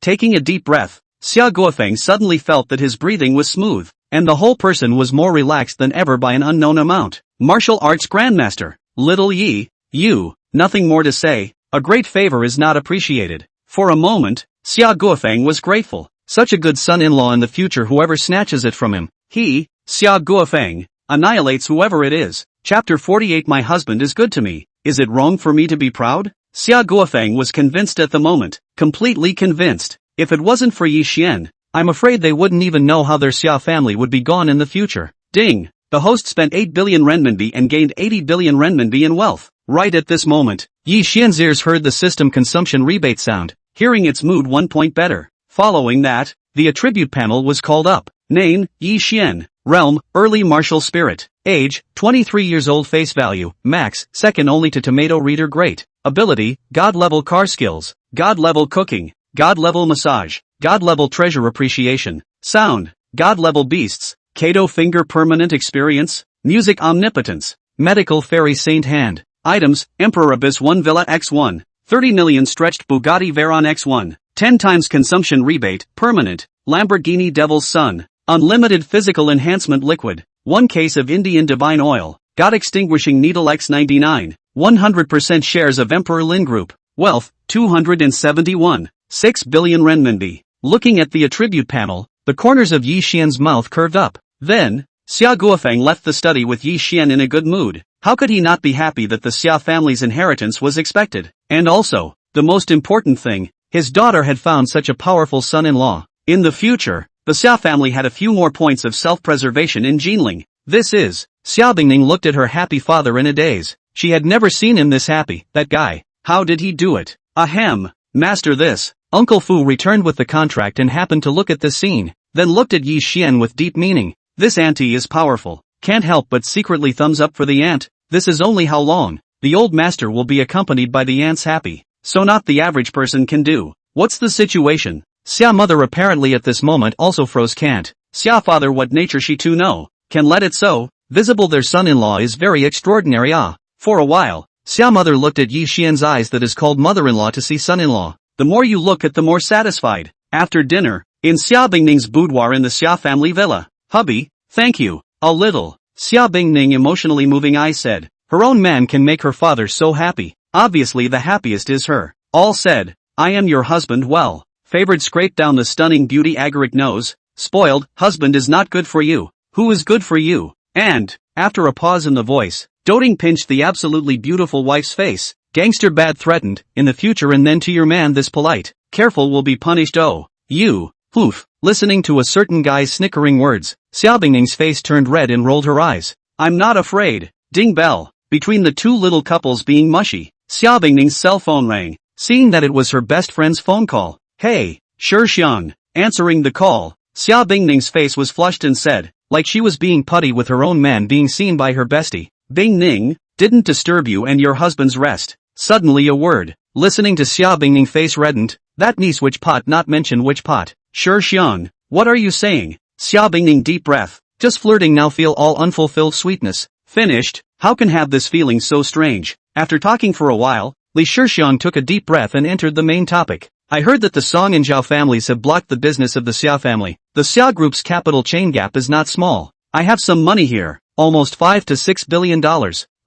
Taking a deep breath, Xia Guofeng suddenly felt that his breathing was smooth, and the whole person was more relaxed than ever by an unknown amount. Martial Arts Grandmaster, Little Yi, you, nothing more to say, a great favor is not appreciated. For a moment, Xia Guofeng was grateful. Such a good son-in-law in the future, whoever snatches it from him, he, Xia Guofeng, annihilates whoever it is. Chapter 48. My husband is good to me. Is it wrong for me to be proud? Xia Guofeng was convinced at the moment, completely convinced. If it wasn't for Yi Xian, I'm afraid they wouldn't even know how their Xia family would be gone in the future. Ding! The host spent 8 billion renminbi and gained 80 billion renminbi in wealth. Right at this moment, Yi Xian's ears heard the system consumption rebate sound, hearing its mood 1 point better. Following that, the attribute panel was called up. Name, Yi Xian. Realm, Early Martial Spirit. Age, 23 years old. Face value, max, second only to tomato reader. Great. Ability, God level car skills, God level cooking, God level massage, God level treasure appreciation. Sound, God level beasts, Kato finger permanent experience, music omnipotence, medical fairy saint hand. Items, Emperor Abyss 1 Villa X1, 30 million stretched Bugatti Veyron X1, 10 times consumption rebate, permanent, Lamborghini Devil's Son, unlimited physical enhancement liquid, 1 case of Indian divine oil, God extinguishing needle X99, 100% shares of Emperor Lin Group, wealth, 271, 6 billion renminbi. Looking at the attribute panel, the corners of Yi Xian's mouth curved up. Then, Xia Guofeng left the study with Yi Xian in a good mood. How could he not be happy that the Xia family's inheritance was expected? And also, the most important thing, his daughter had found such a powerful son-in-law. In the future, the Xia family had a few more points of self-preservation in Jinling. This is, Xia Bingning looked at her happy father in a daze. She had never seen him this happy. That guy. How did he do it? Ahem. Master this. Uncle Fu returned with the contract and happened to look at the scene, then looked at Yi Xian with deep meaning. This auntie is powerful. Can't help but secretly thumbs up for the aunt. This is only how long. The old master will be accompanied by the aunts happy. So not the average person can do. What's the situation? Xia mother apparently at this moment also froze. Can't. Xia father what nature she too know. Can let it so. Visible their son-in-law is very extraordinary. For a while, Xia mother looked at Yi Xian's eyes that is called mother-in-law to see son-in-law. The more you look at the more satisfied. After dinner, in Xia Bingning's boudoir in the Xia family villa. Hubby, thank you. A little. Xia Bingning emotionally moving eyes said. Her own man can make her father so happy. Obviously the happiest is her. All said. I am your husband. Well. Favored scraped down the stunning beauty agaric nose. Spoiled, husband is not good for you. Who is good for you? And, after a pause in the voice, doting pinched the absolutely beautiful wife's face. Gangster bad threatened, in the future and then to your man this polite. Careful will be punished. Oh. You. Oof. Listening to a certain guy's snickering words, Xia Bingning's face turned red and rolled her eyes. I'm not afraid. Ding bell. Between the two little couples being mushy, Xia Bingning's cell phone rang. Seeing that it was her best friend's phone call. Hey, Shi Xiang. Answering the call, Xia Bingning's face was flushed and said, like she was being putty with her own man being seen by her bestie. Bingning, didn't disturb you and your husband's rest. Suddenly a word. Listening to Xia Bingning face reddened. That niece which pot not mention which pot. Shi Xiang, what are you saying? Xia Bingning deep breath. Just flirting now feel all unfulfilled sweetness. Finished. How can have this feeling so strange? After talking for a while, Li Shixiang took a deep breath and entered the main topic. I heard that the Song and Zhao families have blocked the business of the Xia family. The Xia group's capital chain gap is not small. I have some money here. Almost $5 to $6 billion.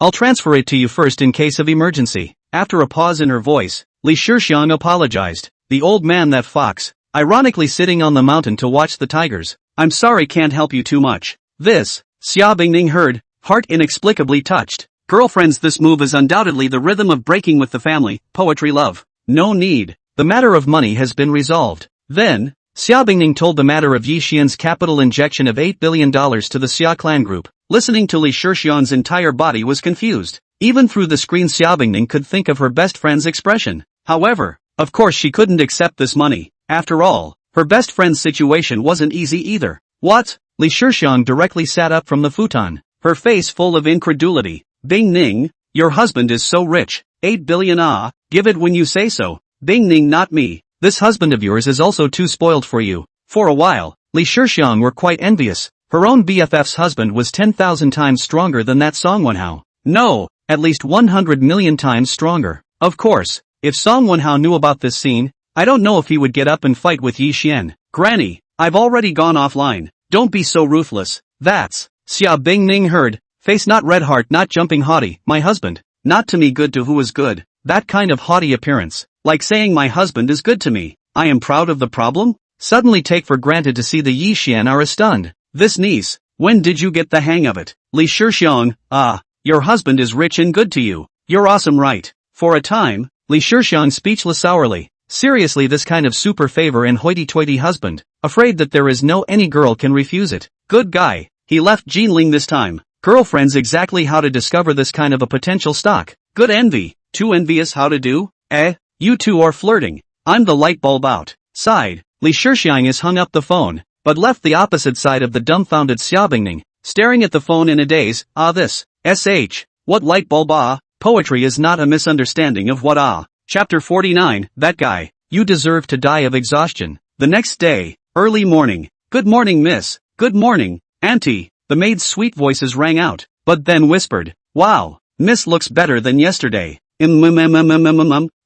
I'll transfer it to you first in case of emergency. After a pause in her voice, Li Shixiang apologized. The old man that fox. Ironically sitting on the mountain to watch the tigers. I'm sorry can't help you too much. This, Xia Bingning heard, heart inexplicably touched. Girlfriends this move is undoubtedly the rhythm of breaking with the family, poetry love. No need. The matter of money has been resolved. Then, Xia Bingning told the matter of Yi Xian's capital injection of $8 billion to the Xia clan group. Listening to Li Shixian's entire body was confused. Even through the screen Xia Bingning could think of her best friend's expression. However, of course she couldn't accept this money. After all, her best friend's situation wasn't easy either. What? Li Shixian directly sat up from the futon, her face full of incredulity. Bingning, your husband is so rich. 8 billion ah, give it when you say so. Bingning, not me. This husband of yours is also too spoiled for you. For a while, Li Shixian were quite envious. Her own BFF's husband was 10,000 times stronger than that Song Wenhao. No, at least 100 million times stronger. Of course, if Song Wenhao knew about this scene, I don't know if he would get up and fight with Yi Xian. Granny, I've already gone offline. Don't be so ruthless. That's Xia Bingning heard, face not red heart not jumping haughty, my husband. Not to me good to who is good. That kind of haughty appearance. Like saying my husband is good to me. I am proud of the problem? Suddenly take for granted to see the Yi Xian are stunned. This niece, when did you get the hang of it? Li Shixiang, your husband is rich and good to you. You're awesome, right? For a time, Li Shixiang speechless sourly. Seriously, this kind of super favor and hoity-toity husband, afraid that there is no any girl can refuse it. Good guy. He left Jinling this time. Girlfriends exactly how to discover this kind of a potential stock. Good envy. Too envious how to do? You two are flirting. I'm the light bulb out. Sighed. Li Shixiang is hung up the phone, but left the opposite side of the dumbfounded Xia Bingning, staring at the phone in a daze. This. What light bulb Poetry is not a misunderstanding of what Chapter 49, that guy. You deserve to die of exhaustion. The next day, early morning. Good morning, miss. Good morning, auntie. The maid's sweet voices rang out, but then whispered, wow, miss looks better than yesterday.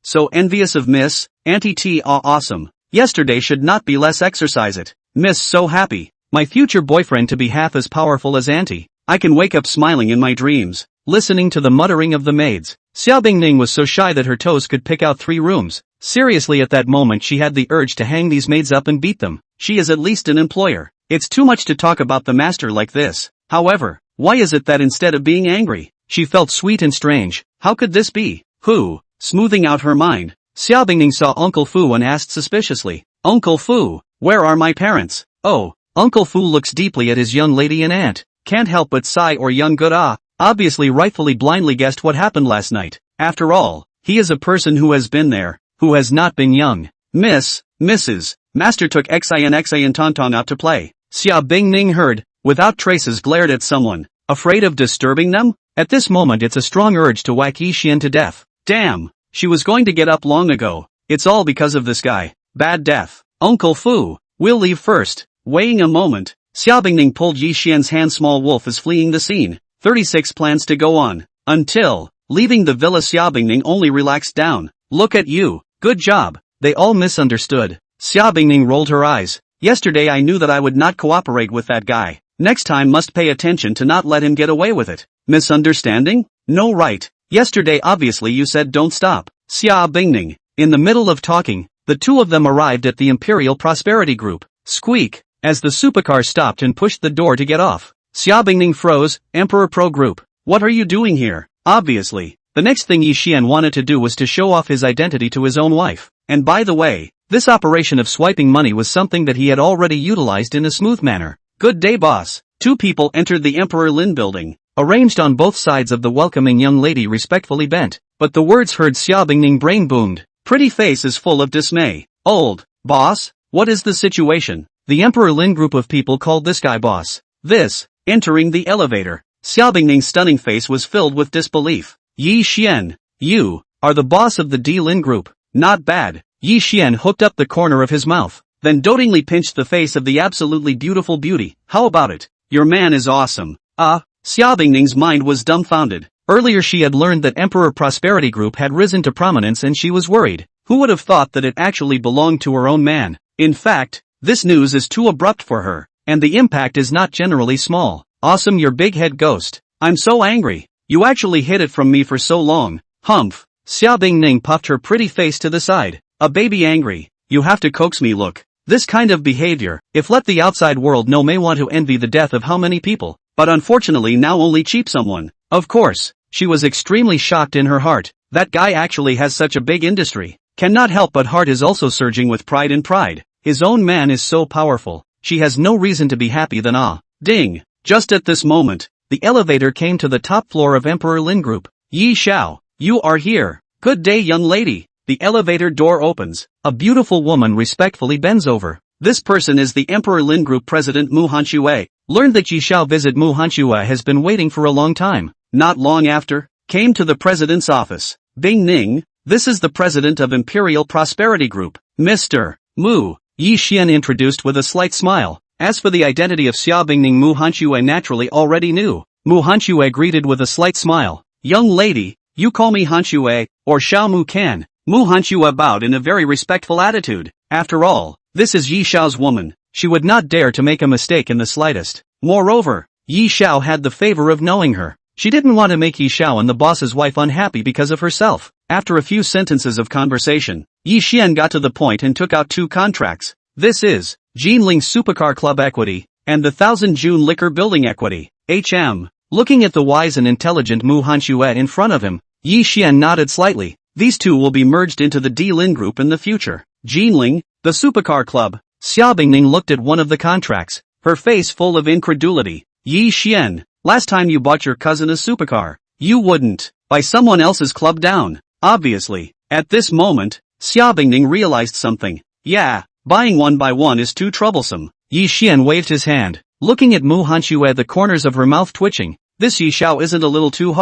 So envious of miss, auntie T awesome. Yesterday should not be less exercise it. Miss so happy. My future boyfriend to be half as powerful as auntie. I can wake up smiling in my dreams. Listening to the muttering of the maids, Xia Bingning was so shy that her toes could pick out 3 rooms. Seriously, at that moment she had the urge to hang these maids up and beat them. She is at least an employer. It's too much to talk about the master like this. However, why is it that instead of being angry, she felt sweet and strange? How could this be? Who? Smoothing out her mind, Xia Bingning saw Uncle Fu and asked suspiciously, Uncle Fu, where are my parents? Oh, Uncle Fu looks deeply at his young lady and aunt. Can't help but sigh or young good obviously rightfully blindly guessed what happened last night. After all, he is a person who has been there, who has not been young. Mrs. Master took Xin Tontong out to play. Xia Bingning heard, without traces glared at someone, afraid of disturbing them? At this moment it's a strong urge to whack Yi Xian to death. Damn, she was going to get up long ago. It's all because of this guy. Bad death. Uncle Fu, we'll leave first. Weighing a moment, Xia Bingning pulled Yi Xian's hand. Small wolf is fleeing the scene. 36 plans to go on. Until, leaving the villa Xia Bingning only relaxed down. Look at you, good job. They all misunderstood. Xia Bingning rolled her eyes. Yesterday I knew that I would not cooperate with that guy. Next time must pay attention to not let him get away with it. Misunderstanding? No, right. Yesterday obviously you said don't stop. Xia Bingning. In the middle of talking, the two of them arrived at the Imperial Prosperity Group. Squeak, as the supercar stopped and pushed the door to get off. Xia Bingning froze. Emperor Pro Group. What are you doing here? Obviously, the next thing Yi Xian wanted to do was to show off his identity to his own wife. And by the way, this operation of swiping money was something that he had already utilized in a smooth manner. Good day, boss. 2 people entered the Emperor Lin building. Arranged on both sides of the welcoming young lady respectfully bent. But the words heard Xia Bingning brain boomed. Pretty face is full of dismay. Old, boss? What is the situation? The Emperor Lin group of people called this guy boss. This. Entering the elevator, Xia Bingning's stunning face was filled with disbelief. Yi Xian, you are the boss of the D Lin group. Not bad. Yi Xian hooked up the corner of his mouth, then dotingly pinched the face of the absolutely beautiful beauty. How about it? Your man is awesome. Xia Bingning's mind was dumbfounded. Earlier she had learned that Emperor Prosperity Group had risen to prominence and she was worried. Who would have thought that it actually belonged to her own man? In fact, this news is too abrupt for her. And the impact is not generally small. Awesome, your big head ghost. I'm so angry. You actually hid it from me for so long. Humph. Xia Bingning puffed her pretty face to the side. A baby angry. You have to coax me. Look. This kind of behavior, if let the outside world know, may want to envy the death of how many people. But unfortunately now only cheap someone. Of course, she was extremely shocked in her heart. That guy actually has such a big industry. Cannot help but heart is also surging with pride and pride. his own man is so powerful, she has no reason to be happy than ding. Just at this moment, the elevator came to the top floor of Emperor Lin Group. Yi Xiao, you are here. Good day, young lady. The elevator door opens. A beautiful woman respectfully bends over. This person is the Emperor Lin Group President Mu Hanxue. Learned that Yi Xiao visit Mu Hanxue has been waiting for a long time. Not long after, came to the president's office. Bing Ning, this is the president of Imperial Prosperity Group, Mr. Mu. Yi Xian introduced with a slight smile. As for the identity of Xia Bingning, Mu Hanxue naturally already knew. Mu Hanxue greeted with a slight smile. Young lady, you call me Hanxue, or Xiao Mu can. Mu Hanxue bowed in a very respectful attitude. After all, this is Yi Xiao's woman. She would not dare to make a mistake in the slightest. Moreover, Yi Xiao had the favor of knowing her. She didn't want to make Yi Xiao and the boss's wife unhappy because of herself. After a few sentences of conversation, Yi Xian got to the point and took out 2 contracts. This is Jinling Supercar Club Equity and the 1000 June Liquor Building Equity, HM. Looking at the wise and intelligent Mu Hanxue in front of him, Yi Xian nodded slightly. These 2 will be merged into the D Lin Group in the future. Jinling, the Supercar Club. Xia Bingning looked at one of the contracts, her face full of incredulity. Yi Xian, last time you bought your cousin a supercar, you wouldn't buy someone else's club down. Obviously, at this moment, Xia Bingning realized something. Yeah, buying one by one is too troublesome. Yi Xian waved his hand, looking at Mu Hanxue, the corners of her mouth twitching. This Yi Xiao isn't a little too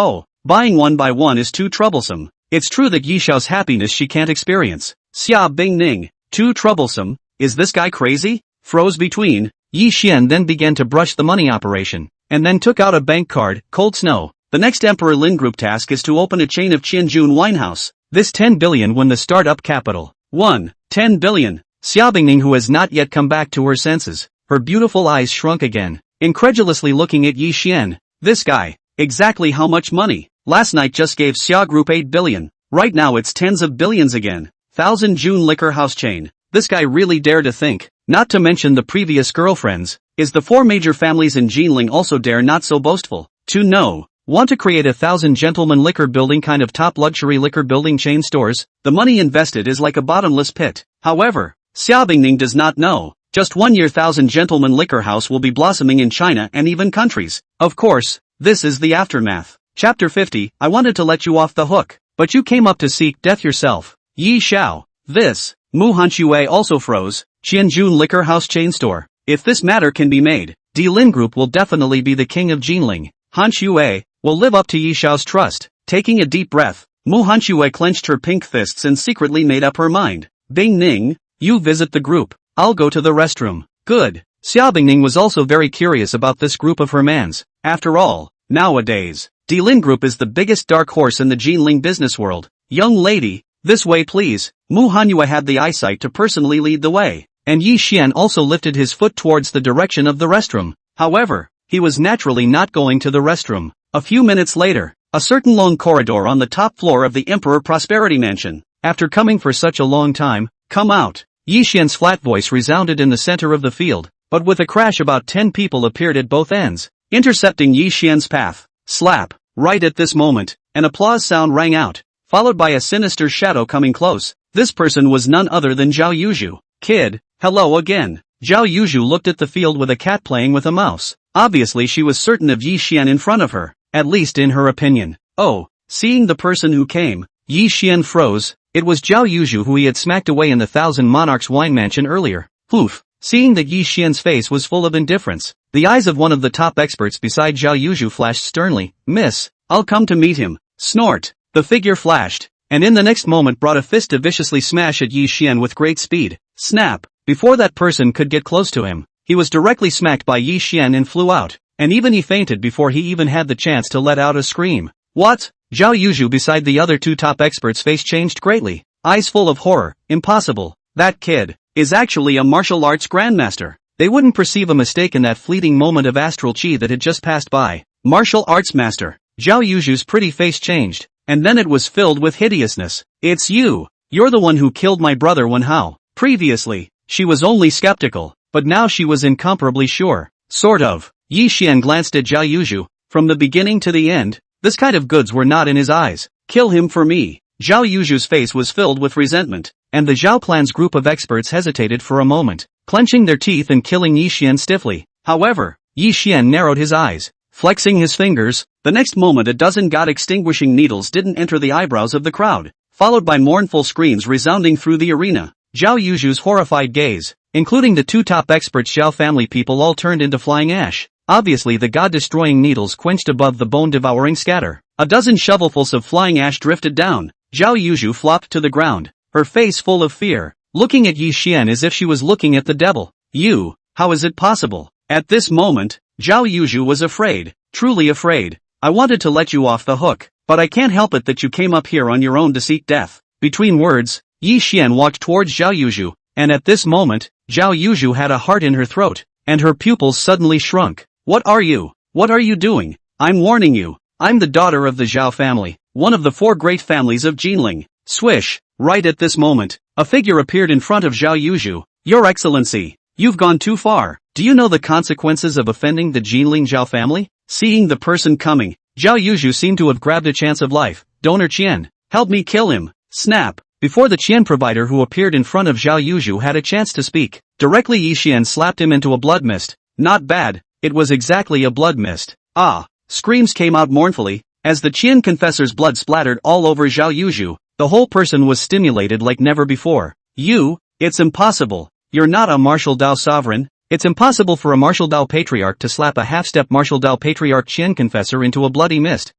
buying one by one is too troublesome. It's true that Yi Xiao's happiness she can't experience. Xia Bingning, too troublesome, is this guy crazy? Froze between. Yi Xian then began to brush the money operation, and then took out a bank card. Cold snow. The next Emperor Lin Group task is to open a chain of Qianjun winehouse. This 10 billion when the startup capital. 10 billion. Xia Bingning, who has not yet come back to her senses, her beautiful eyes shrunk again, incredulously looking at Yi Xian. This guy, exactly how much money? Last night just gave Xia Group 8 billion. Right now it's tens of billions again. 1000 June Liquor House chain. This guy really dare to think, not to mention the previous girlfriends. Is the 4 major families in Jinling also dare not so boastful? To know. Want to create a 1000 gentleman liquor building kind of top luxury liquor building chain stores? The money invested is like a bottomless pit. However, Xia Bingning does not know. Just 1 year 1000 gentleman liquor house will be blossoming in China and even countries. Of course, this is the aftermath. Chapter 50, I wanted to let you off the hook, but you came up to seek death yourself. Yi Xiao. This. Mu Hanxue also froze. Qianjun Liquor House chain store. If this matter can be made, D Lin Group will definitely be the king of Jinling. Hanxue will live up to Yi Xiao's trust. Taking a deep breath, Mu Hanxue clenched her pink fists and secretly made up her mind. Bing Ning, you visit the group. I'll go to the restroom. Good. Xia Bingning was also very curious about this group of her mans. After all, nowadays, D Lin Group is the biggest dark horse in the Jinling business world. Young lady, this way please. Mu Hanxue had the eyesight to personally lead the way, and Yi Xian also lifted his foot towards the direction of the restroom. However, he was naturally not going to the restroom. A few minutes later, a certain long corridor on the top floor of the Emperor Prosperity Mansion. After coming for such a long time, come out. Yi Xian's flat voice resounded in the center of the field, but with a crash about 10 people appeared at both ends, intercepting Yi Xian's path. Slap. Right at this moment, an applause sound rang out, followed by a sinister shadow coming close. This person was none other than Zhao Yuzhu. Kid, hello again. Zhao Yuzhu looked at the field with a cat playing with a mouse. Obviously she was certain of Yi Xian in front of her, at least in her opinion. Oh, seeing the person who came, Yi Xian froze. It was Zhao Yuzhu who he had smacked away in the Thousand Monarchs wine mansion earlier. Poof. Seeing that Yi Xian's face was full of indifference, the eyes of one of the top experts beside Zhao Yuzhu flashed sternly. Miss, I'll come to meet him. Snort. The figure flashed, and in the next moment brought a fist to viciously smash at Yi Xian with great speed. Snap. Before that person could get close to him, he was directly smacked by Yi Xian and flew out, and even he fainted before he even had the chance to let out a scream. What? Zhao Yuzhu beside the other 2 top experts' face changed greatly, eyes full of horror. Impossible. That kid is actually a martial arts grandmaster. They wouldn't perceive a mistake in that fleeting moment of astral chi that had just passed by. Martial arts master. Zhao Yuzhu's pretty face changed, and then it was filled with hideousness. It's you. You're the one who killed my brother Wen Hao. Previously, she was only skeptical, but now she was incomparably sure. Sort of. Yi Xian glanced at Zhao Yuzhu. From the beginning to the end, this kind of goods were not in his eyes. Kill him for me. Zhao Yuzhu's face was filled with resentment. and the Zhao clan's group of experts hesitated for a moment, clenching their teeth and killing Yi Xian stiffly. However, Yi Xian narrowed his eyes, flexing his fingers. The next moment a dozen god-extinguishing needles didn't enter the eyebrows of the crowd, followed by mournful screams resounding through the arena. Zhao Yuzhu's horrified gaze, including the two top experts Zhao family people, all turned into flying ash. Obviously the god-destroying needles quenched above the bone-devouring scatter. A dozen shovelfuls of flying ash drifted down. Zhao Yuzhu flopped to the ground, her face full of fear, looking at Yi Xian as if she was looking at the devil. You, how is it possible? At this moment, Zhao Yuzhu was afraid, truly afraid. I wanted to let you off the hook, but I can't help it that you came up here on your own to seek death. Between words, Yi Xian walked towards Zhao Yuzhu, and at this moment, Zhao Yuzhu had a heart in her throat, and her pupils suddenly shrunk. What are you? What are you doing? I'm warning you. I'm the daughter of the Zhao family, one of the four great families of Jinling. Swish! Right at this moment, a figure appeared in front of Zhao Yuzhu. Your Excellency, you've gone too far. Do you know the consequences of offending the Jinling Zhao family? Seeing the person coming, Zhao Yuzhu seemed to have grabbed a chance of life. Donor Qian, help me kill him. Snap! Before the Qian provider who appeared in front of Zhao Yuzhu had a chance to speak, directly Yi Xian slapped him into a blood mist. Not bad, it was exactly a blood mist. Ah! Screams came out mournfully, as the Qian confessor's blood splattered all over Zhao Yuzhu. The whole person was stimulated like never before. It's impossible. You're not a martial Dao sovereign. It's impossible for a martial Dao patriarch to slap a half-step martial Dao patriarch Qian confessor into a bloody mist.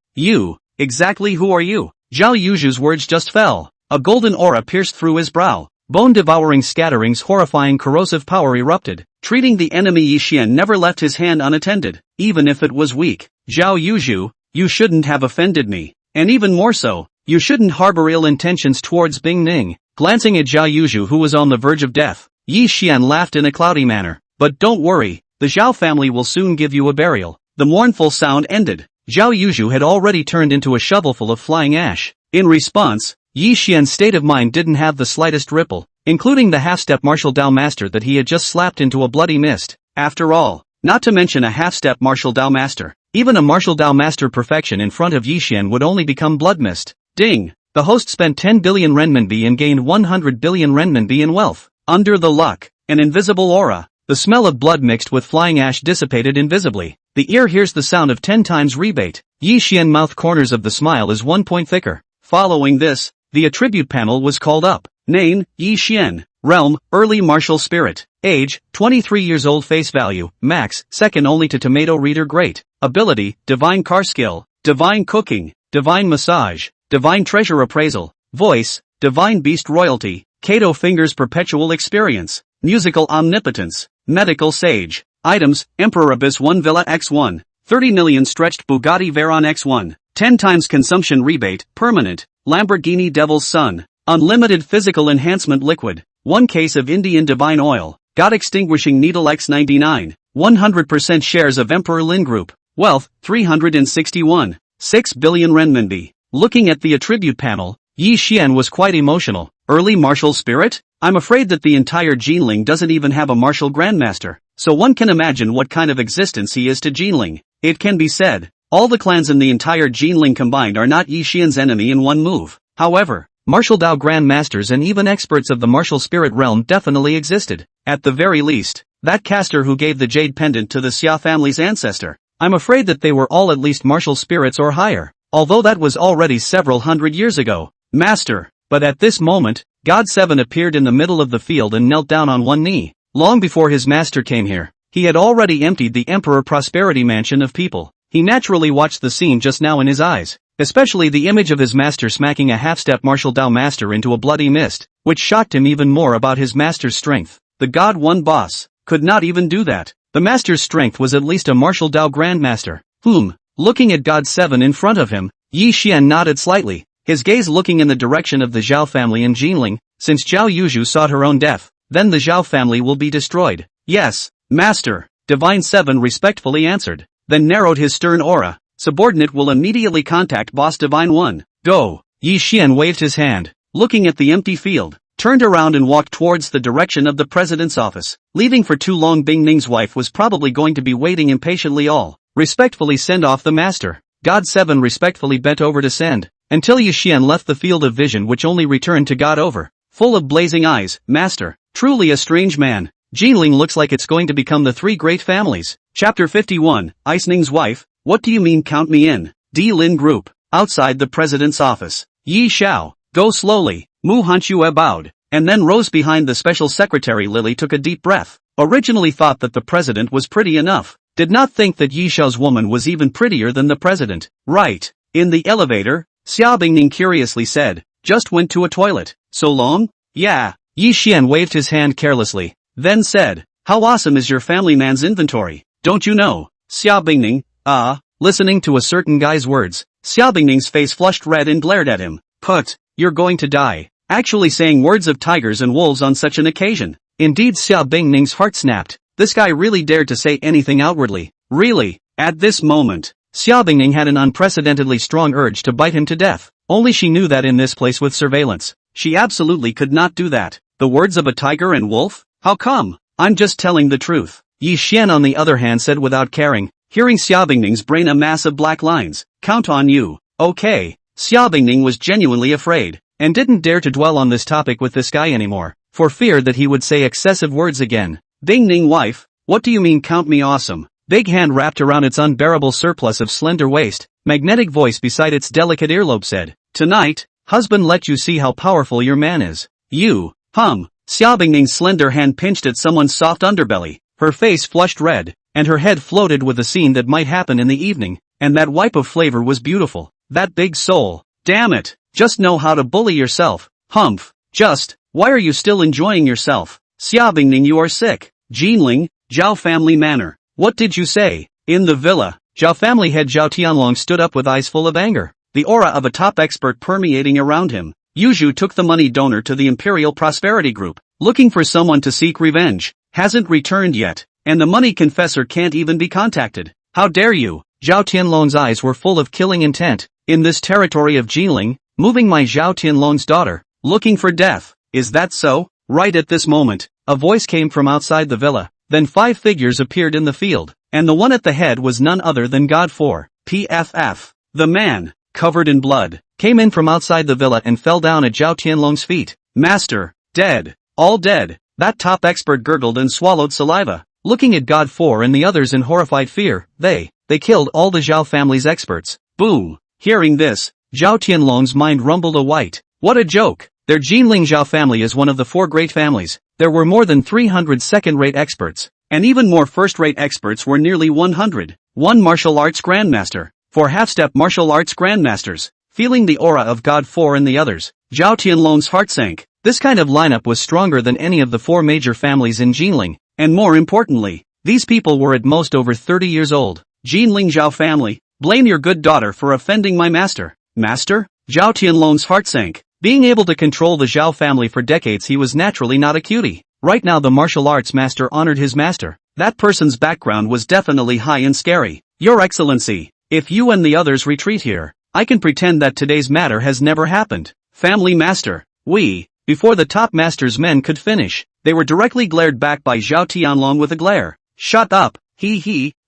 Exactly who are you? Zhao Yuzhu's words just fell. A golden aura pierced through his brow. Bone-devouring scatterings, horrifying corrosive power erupted. Treating the enemy Yi Xian never left his hand unattended, even if it was weak. Zhao Yuzhu, you shouldn't have offended me. And even more so, you shouldn't harbor ill intentions towards Bing Ning. Glancing at Zhao Yuzhu, who was on the verge of death, Yi Xian laughed in a cloudy manner. But don't worry, the Zhao family will soon give you a burial. The mournful sound ended. Zhao Yuzhu had already turned into a shovelful of flying ash. In response, Yi Xian's state of mind didn't have the slightest ripple, including the half-step martial Dao master that he had just slapped into a bloody mist. After all, not to mention a half-step martial Dao master, even a martial Dao master perfection in front of Yi Xian would only become blood mist. Ding! The host spent 10 billion renminbi and gained 100 billion renminbi in wealth. Under the luck, an invisible aura. The smell of blood mixed with flying ash dissipated invisibly. The ear hears the sound of 10 times rebate. Yi Xian mouth corners of the smile is 1 point thicker. Following this, the attribute panel was called up. Name, Yi Xian. Realm, Early Martial Spirit. Age, 23 years old. Face value, max, second only to Tomato Reader. Great. Ability, Divine Car Skill, Divine Cooking, Divine Massage, Divine Treasure Appraisal. Voice, Divine Beast Royalty, Kato Fingers Perpetual Experience, Musical Omnipotence, Medical Sage. Items, Emperor Abyss 1 Villa X1, 30 million stretched Bugatti Veyron X1, 10 times consumption rebate, permanent, Lamborghini Devil's Son, unlimited physical enhancement liquid, 1 case of Indian Divine Oil, God Extinguishing Needle X99, 100% shares of Emperor Lin Group, wealth, 361, 6 billion renminbi. Looking at the attribute panel, Yi Xian was quite emotional. Early martial spirit? I'm afraid that the entire Jinling doesn't even have a martial grandmaster, so one can imagine what kind of existence he is to Jinling. It can be said, all the clans in the entire Jinling combined are not Yi Xian's enemy in one move. However, martial Dao grandmasters and even experts of the martial spirit realm definitely existed. At the very least, that caster who gave the jade pendant to the Xia family's ancestor. I'm afraid that they were all at least martial spirits or higher, although that was already several hundred years ago. Master. But at this moment, God 7 appeared in the middle of the field and knelt down on one knee. Long before his master came here, he had already emptied the Emperor Prosperity Mansion of people. He naturally watched the scene just now in his eyes, especially the image of his master smacking a half-step martial Dao master into a bloody mist, which shocked him even more about his master's strength. The God 1 boss could not even do that. The master's strength was at least a martial Dao grandmaster. Looking at God 7 in front of him, Yi Xian nodded slightly, his gaze looking in the direction of the Zhao family in Jinling. Since Zhao Yuzhu sought her own death, then the Zhao family will be destroyed. Yes, Master, Divine 7 respectfully answered, then narrowed his stern aura. Subordinate will immediately contact Boss Divine 1. Go. Yi Xian waved his hand, looking at the empty field, turned around and walked towards the direction of the president's office. Leaving for too long, Bing Ning's wife was probably going to be waiting impatiently. All respectfully send off the master. God 7 respectfully bent over to send, until Yi Xian left the field of vision, which only returned to God over. full of blazing eyes. Master, truly a strange man. Jinling looks like it's going to become the three great families. Chapter 51, Ice Ning's wife. What do you mean count me in? D. Lin Group. Outside the president's office. Yi Xiao, go slowly. Mu Hanchue bowed, and then rose behind the special secretary. Lily took a deep breath. Originally thought that the president was pretty enough. Did not think that Yi Xiao's woman was even prettier than the president. Right. In the elevator, Xia Bingning curiously said, just went to a toilet. So long? Yeah. Yi Xian waved his hand carelessly, then said, how awesome is your family man's inventory? Don't you know? Xia Bingning, listening to a certain guy's words, Xia Bingning's face flushed red and glared at him. Put, you're going to die. Actually saying words of tigers and wolves on such an occasion. Indeed, Xia Bingning's heart snapped. This guy really dared to say anything outwardly. Really? At this moment, Xia Bingning had an unprecedentedly strong urge to bite him to death. Only she knew that in this place with surveillance, she absolutely could not do that. The words of a tiger and wolf? How come? I'm just telling the truth. Yi Xian on the other hand said without caring, hearing Xia Bingning's brain a mass of black lines. Count on you. Okay. Xia Bingning was genuinely afraid, and didn't dare to dwell on this topic with this guy anymore, for fear that he would say excessive words again. Bingning wife, what do you mean count me awesome? Big hand wrapped around its unbearable surplus of slender waist, magnetic voice beside its delicate earlobe said, tonight, husband let you see how powerful your man is. You, Xia Bingning's slender hand pinched at someone's soft underbelly, her face flushed red, and her head floated with a scene that might happen in the evening, and that wipe of flavor was beautiful. That big soul. Damn it. Just know how to bully yourself. Humph. Just, why are you still enjoying yourself? Xia Bingning, you are sick. Jinling, Zhao family manor. What did you say? In the villa, Zhao family head Zhao Tianlong stood up with eyes full of anger, the aura of a top expert permeating around him. Yuzhu took the money donor to the Imperial Prosperity Group, looking for someone to seek revenge. Hasn't returned yet, and the money confessor can't even be contacted. How dare you? Zhao Tianlong's eyes were full of killing intent. In this territory of Jinling, moving my Zhao Tianlong's daughter, looking for death. Is that so? Right at this moment, a voice came from outside the villa, then 5 figures appeared in the field, and the one at the head was none other than God 4. PFF. The man, covered in blood, came in from outside the villa and fell down at Zhao Tianlong's feet. Master, dead. All dead. That top expert gurgled and swallowed saliva, looking at God 4 and the others in horrified fear. They killed all the Zhao family's experts. Boom. Hearing this, Zhao Tianlong's mind rumbled a white. What a joke. Their Jinling Zhao family is one of the 4 great families. There were more than 300 second-rate experts, and even more first-rate experts were nearly 100. 1 martial arts grandmaster, 4 half-step martial arts grandmasters. Feeling the aura of God 4 and the others, Zhao Tianlong's heart sank. This kind of lineup was stronger than any of the 4 major families in Jinling, and more importantly, these people were at most over 30 years old. Jinling Zhao family, blame your good daughter for offending my master. Master? Zhao Tianlong's heart sank. Being able to control the Zhao family for decades, he was naturally not a cutie. Right now the martial arts master honored his master. That person's background was definitely high and scary. Your Excellency, if you and the others retreat here, I can pretend that today's matter has never happened. Family master, before the top master's men could finish, they were directly glared back by Zhao Tianlong with a glare. Shut up,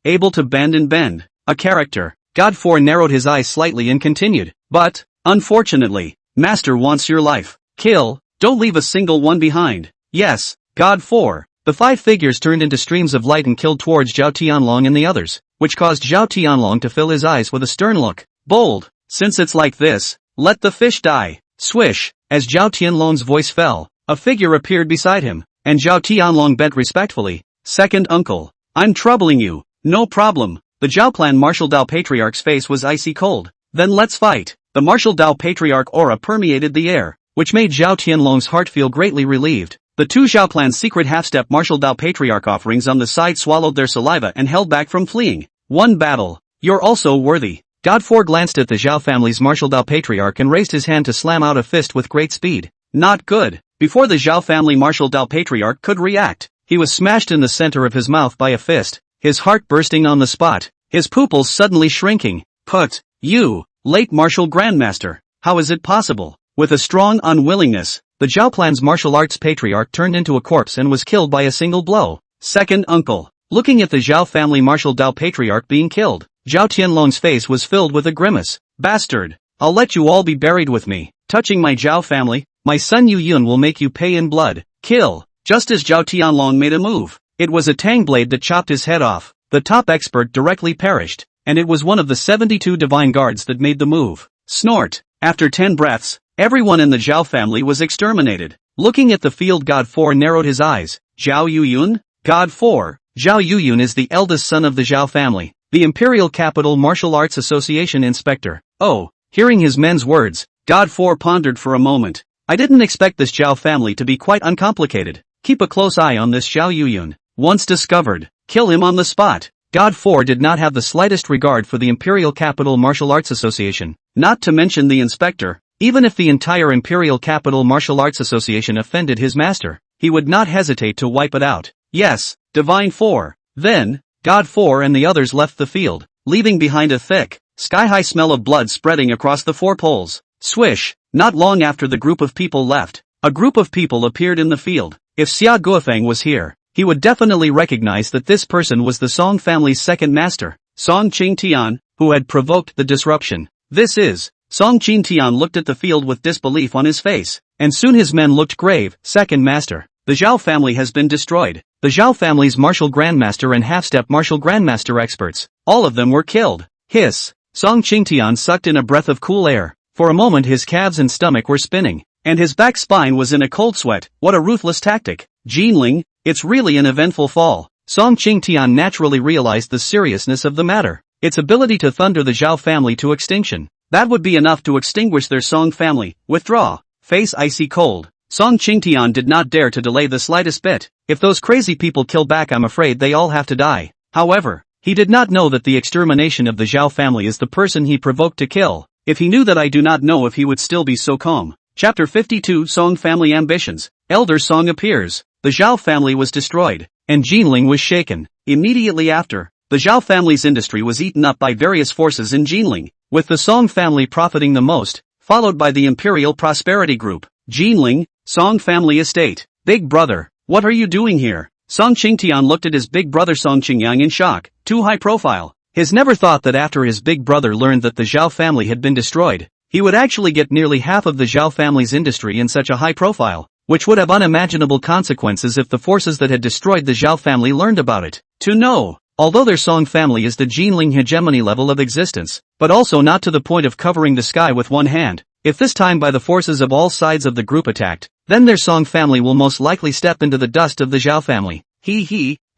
able to bend and bend. A character. God 4 narrowed his eyes slightly and continued. But, unfortunately, Master wants your life. Kill, don't leave a single one behind. Yes, God 4. The 5 figures turned into streams of light and killed towards Zhao Tianlong and the others, which caused Zhao Tianlong to fill his eyes with a stern look. Bold, since it's like this, let the fish die. Swish, as Zhao Tianlong's voice fell, a figure appeared beside him, and Zhao Tianlong bent respectfully. Second uncle, I'm troubling you. No problem. The Zhao clan Martial Dao Patriarch's face was icy cold. Then let's fight. The Martial Dao Patriarch aura permeated the air, which made Zhao Tianlong's heart feel greatly relieved. The 2 Zhao clan's secret half-step Martial Dao Patriarch offerings on the side swallowed their saliva and held back from fleeing. One battle. You're also worthy. God 4 glanced at the Zhao family's Martial Dao Patriarch and raised his hand to slam out a fist with great speed. Not good. Before the Zhao family Martial Dao Patriarch could react, he was smashed in the center of his mouth by a fist, his heart bursting on the spot, his pupils suddenly shrinking. Put, you, late martial grandmaster, how is it possible? With a strong unwillingness, the Zhao clan's martial arts patriarch turned into a corpse and was killed by a single blow. Second uncle, looking at the Zhao family Martial Dao patriarch being killed, Zhao Tianlong's face was filled with a grimace. Bastard, I'll let you all be buried with me. Touching my Zhao family, My son Yu Yun will make you pay in blood. Kill. Just as Zhao Tianlong made a move, it was a tang blade that chopped his head off. The top expert directly perished, and it was one of the 72 divine guards that made the move. Snort. After 10 breaths, everyone in the Zhao family was exterminated. Looking at the field, God 4 narrowed his eyes. Zhao Yuyun? God 4. Zhao Yuyun is the eldest son of the Zhao family, the Imperial Capital Martial Arts Association inspector. Oh, hearing his men's words, God 4 pondered for a moment. I didn't expect this Zhao family to be quite uncomplicated. Keep a close eye on this Zhao Yuyun. Once discovered, kill him on the spot. God 4 did not have the slightest regard for the Imperial Capital Martial Arts Association, not to mention the inspector. Even if the entire Imperial Capital Martial Arts Association offended his master, he would not hesitate to wipe it out. Yes, Divine 4. Then, God 4 and the others left the field, leaving behind a thick, sky-high smell of blood spreading across the 4 poles. Swish! Not long after the group of people left, a group of people appeared in the field. If Xia Guofeng was here, he would definitely recognize that this person was the Song family's second master, Song Qingtian, who had provoked the disruption. This is... Song Qingtian looked at the field with disbelief on his face, and soon his men looked grave. Second master. The Zhao family has been destroyed. The Zhao family's martial grandmaster and half-step martial grandmaster experts, all of them were killed. Hiss. Song Qingtian sucked in a breath of cool air. For a moment his calves and stomach were spinning, and his back spine was in a cold sweat. What a ruthless tactic. Jinling, it's really an eventful fall. Song Qingtian naturally realized the seriousness of the matter. Its ability to thunder the Zhao family to extinction. That would be enough to extinguish their Song family. Withdraw. Face icy cold. Song Qingtian did not dare to delay the slightest bit. If those crazy people kill back, I'm afraid they all have to die. However, he did not know that the extermination of the Zhao family is the person he provoked to kill. If he knew that, I do not know if he would still be so calm. Chapter 52 Song Family Ambitions. Elder Song appears. The Zhao family was destroyed, and Jinling was shaken. Immediately after, the Zhao family's industry was eaten up by various forces in Jinling, with the Song family profiting the most, followed by the Imperial Prosperity Group. Jinling, Song family estate. Big brother, what are you doing here? Song Qingtian looked at his big brother Song Qingyang in shock. Too high profile. He's never thought that after his big brother learned that the Zhao family had been destroyed, he would actually get nearly half of the Zhao family's industry in such a high profile, which would have unimaginable consequences if the forces that had destroyed the Zhao family learned about it. To know, although their Song family is the Jinling hegemony level of existence, but also not to the point of covering the sky with one hand. If this time by the forces of all sides of the group attacked, then their Song family will most likely step into the dust of the Zhao family.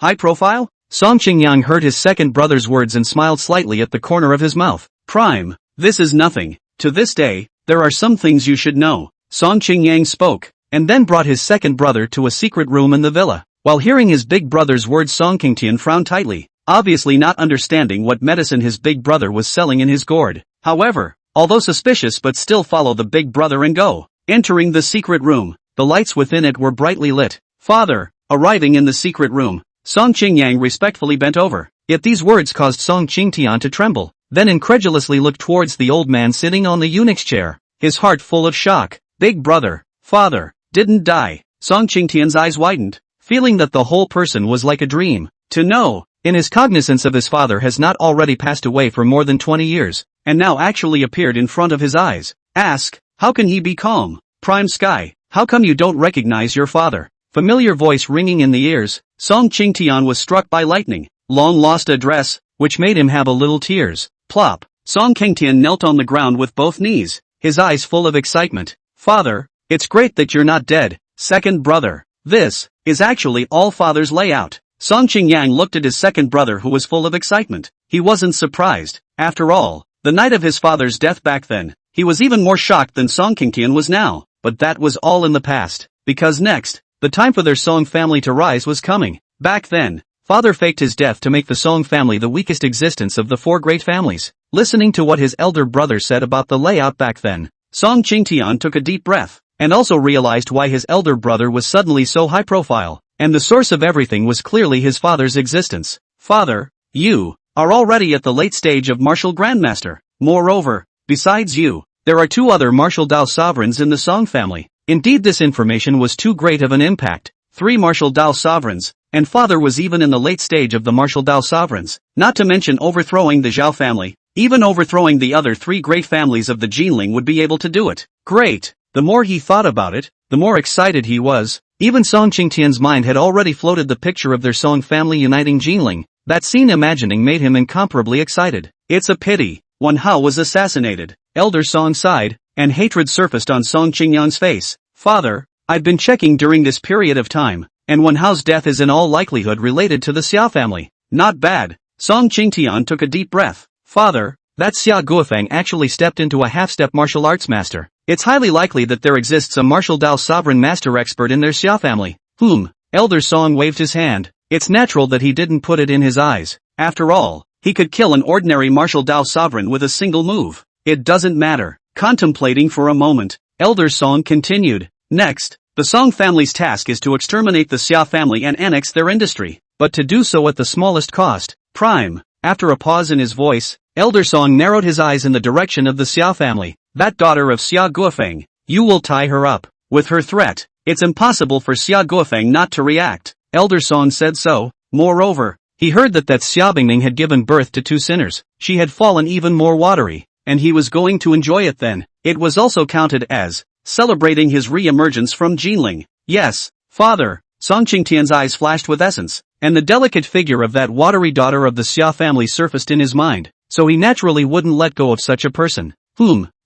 High profile? Song Qingyang heard his second brother's words and smiled slightly at the corner of his mouth. Prime, this is nothing. To this day, there are some things you should know. Song Qingyang spoke, and then brought his second brother to a secret room in the villa. While hearing his big brother's words, Song Qingtian frowned tightly, obviously not understanding what medicine his big brother was selling in his gourd. However, although suspicious but still follow the big brother and go. Entering the secret room, the lights within it were brightly lit. Father, arriving in the secret room, Song Qingyang respectfully bent over. Yet these words caused Song Qingtian to tremble, then incredulously looked towards the old man sitting on the eunuch's chair, his heart full of shock. Big brother, father, didn't die. Song Qingtian's eyes widened, feeling that the whole person was like a dream. To know, in his cognizance of his father has not already passed away for more than 20 years, and now actually appeared in front of his eyes. Ask, how can he be calm? Prime Sky, how come you don't recognize your father? Familiar voice ringing in the ears, Song Qingtian was struck by lightning. Long lost address, which made him have a little tears. Plop. Song Qingtian knelt on the ground with both knees, his eyes full of excitement. Father, it's great that you're not dead. Second brother, this is actually all father's layout. Song Qingyang looked at his second brother who was full of excitement. He wasn't surprised. After all, the night of his father's death back then, he was even more shocked than Song Qingtian was now. But that was all in the past, because next, the time for their Song family to rise was coming. Back then, father faked his death to make the Song family the weakest existence of the 4 great families. Listening to what his elder brother said about the layout back then, Song Qingtian took a deep breath, and also realized why his elder brother was suddenly so high profile, and the source of everything was clearly his father's existence. Father, you are already at the late stage of martial grandmaster. Moreover, besides you, there are 2 other martial Dao sovereigns in the Song family. Indeed, this information was too great of an impact. 3 martial Dao sovereigns, and father was even in the late stage of the martial Dao sovereigns, not to mention overthrowing the Zhao family. Even overthrowing the other 3 great families of the Jinling would be able to do it. Great! The more he thought about it, the more excited he was. Even Song Qingtian's mind had already floated the picture of their Song family uniting Jinling. That scene imagining made him incomparably excited. It's a pity Wen Hao was assassinated. Elder Song sighed, and hatred surfaced on Song Qingyan's face. Father, I've been checking during this period of time, and Wen Hao's death is in all likelihood related to the Xia family. Not bad. Song Qingtian took a deep breath. Father, that Xia Guofeng actually stepped into a half-step martial arts master. It's highly likely that there exists a martial Dao sovereign master expert in their Xia family. Elder Song waved his hand. It's natural that he didn't put it in his eyes. After all, he could kill an ordinary martial Dao sovereign with a single move. It doesn't matter. Contemplating for a moment, Elder Song continued. Next, the Song family's task is to exterminate the Xia family and annex their industry, but to do so at the smallest cost. Prime. After a pause in his voice, Elder Song narrowed his eyes in the direction of the Xia family. That daughter of Xia Guofeng, you will tie her up. With her threat, it's impossible for Xia Guofeng not to react. Elder Song said so. Moreover, he heard that Xia Bingning had given birth to 2 sinners. She had fallen even more watery, and he was going to enjoy it then. It was also counted as celebrating his re-emergence from Jinling. Yes, father. Song Qingtian's eyes flashed with essence, and the delicate figure of that watery daughter of the Xia family surfaced in his mind, so he naturally wouldn't let go of such a person.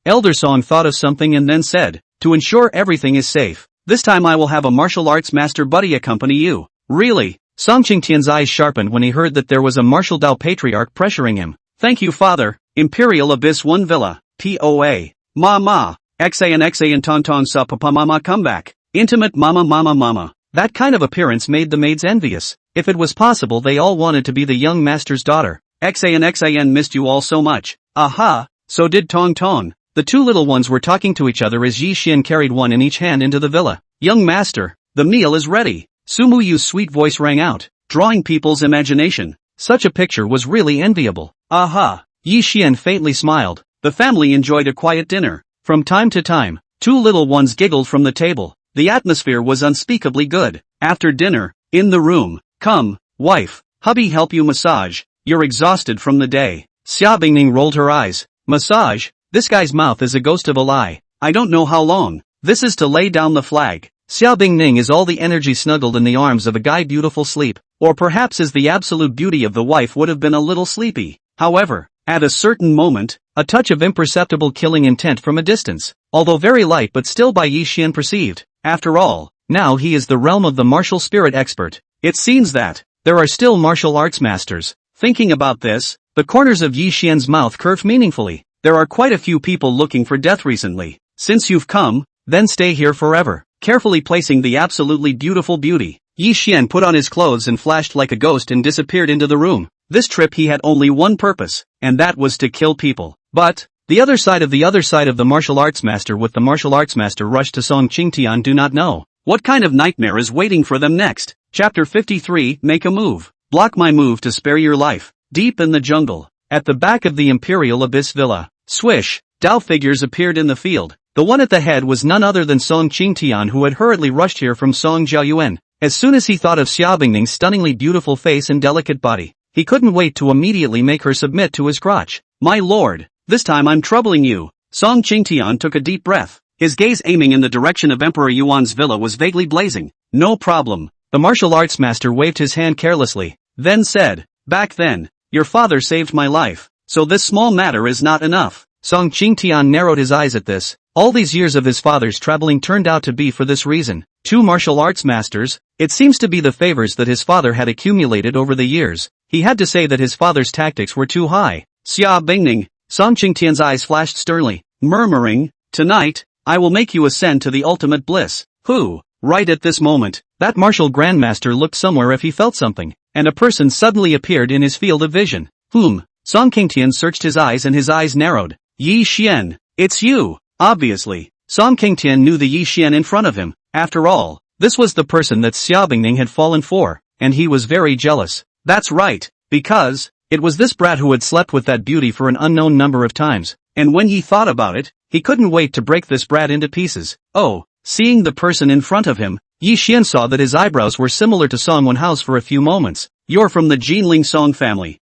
Elder Song thought of something and then said, to ensure everything is safe, this time I will have a martial arts master buddy accompany you. Really? Song Qingtian's eyes sharpened when he heard that there was a martial Dao patriarch pressuring him. Thank you father. Imperial Abyss 1 Villa. POA. Ma. Xan ton sa papa mama come back. Intimate mama. That kind of appearance made the maids envious. If it was possible they all wanted to be the young master's daughter. Xan missed you all so much. Aha, so did Tong. The 2 little ones were talking to each other as Yi Xian carried one in each hand into the villa. Young master, the meal is ready. Sumu Yu's sweet voice rang out, drawing people's imagination. Such a picture was really enviable. Aha! Yi Xian faintly smiled. The family enjoyed a quiet dinner. From time to time, 2 little ones giggled from the table. The atmosphere was unspeakably good. After dinner, in the room, come, wife, hubby help you massage. You're exhausted from the day. Xia Bingning rolled her eyes. Massage? This guy's mouth is a ghost of a lie. I don't know how long. This is to lay down the flag. Xia Bingning is all the energy snuggled in the arms of a guy beautiful sleep. Or perhaps as the absolute beauty of the wife would have been a little sleepy. However, at a certain moment, a touch of imperceptible killing intent from a distance, although very light but still by Yi Xian perceived. After all, now he is the realm of the martial spirit expert. It seems that there are still martial arts masters. Thinking about this, the corners of Yi Xian's mouth curved meaningfully. There are quite a few people looking for death recently. Since you've come, then stay here forever. Carefully placing the absolutely beautiful beauty, Yi Xian put on his clothes and flashed like a ghost and disappeared into the room. This trip he had only one purpose, and that was to kill people. But, the other side of the martial arts master with the martial arts master rushed to Song Qingtian do not know. What kind of nightmare is waiting for them next? Chapter 53, Make a move. Block my move to spare your life. Deep in the jungle, at the back of the Imperial Abyss Villa, swish, Dao figures appeared in the field. The one at the head was none other than Song Qingtian, who had hurriedly rushed here from Song Jiaoyuan. As soon as he thought of Xia Bingning's stunningly beautiful face and delicate body, he couldn't wait to immediately make her submit to his crotch. My lord, this time I'm troubling you. Song Qingtian took a deep breath. His gaze aiming in the direction of Emperor Yuan's villa was vaguely blazing. No problem. The martial arts master waved his hand carelessly, then said, back then, your father saved my life, so this small matter is not enough. Song Qingtian narrowed his eyes at this. All these years of his father's traveling turned out to be for this reason. 2 martial arts masters, it seems to be the favors that his father had accumulated over the years. He had to say that his father's tactics were too high. Xia Bingning, Song Qingtian's eyes flashed sternly, murmuring, tonight, I will make you ascend to the ultimate bliss. Who? Right at this moment, that martial grandmaster looked somewhere if he felt something, and a person suddenly appeared in his field of vision. Song Qingtian searched his eyes and his eyes narrowed. Yi Xian, it's you. Obviously, Song Qingtian knew the Yi Xian in front of him. After all, this was the person that Xia Bingning had fallen for, and he was very jealous. That's right, because it was this brat who had slept with that beauty for an unknown number of times, and when he thought about it, he couldn't wait to break this brat into pieces. Oh, seeing the person in front of him, Yi Xian saw that his eyebrows were similar to Song Wenhao's for a few moments. You're from the Jinling Song family.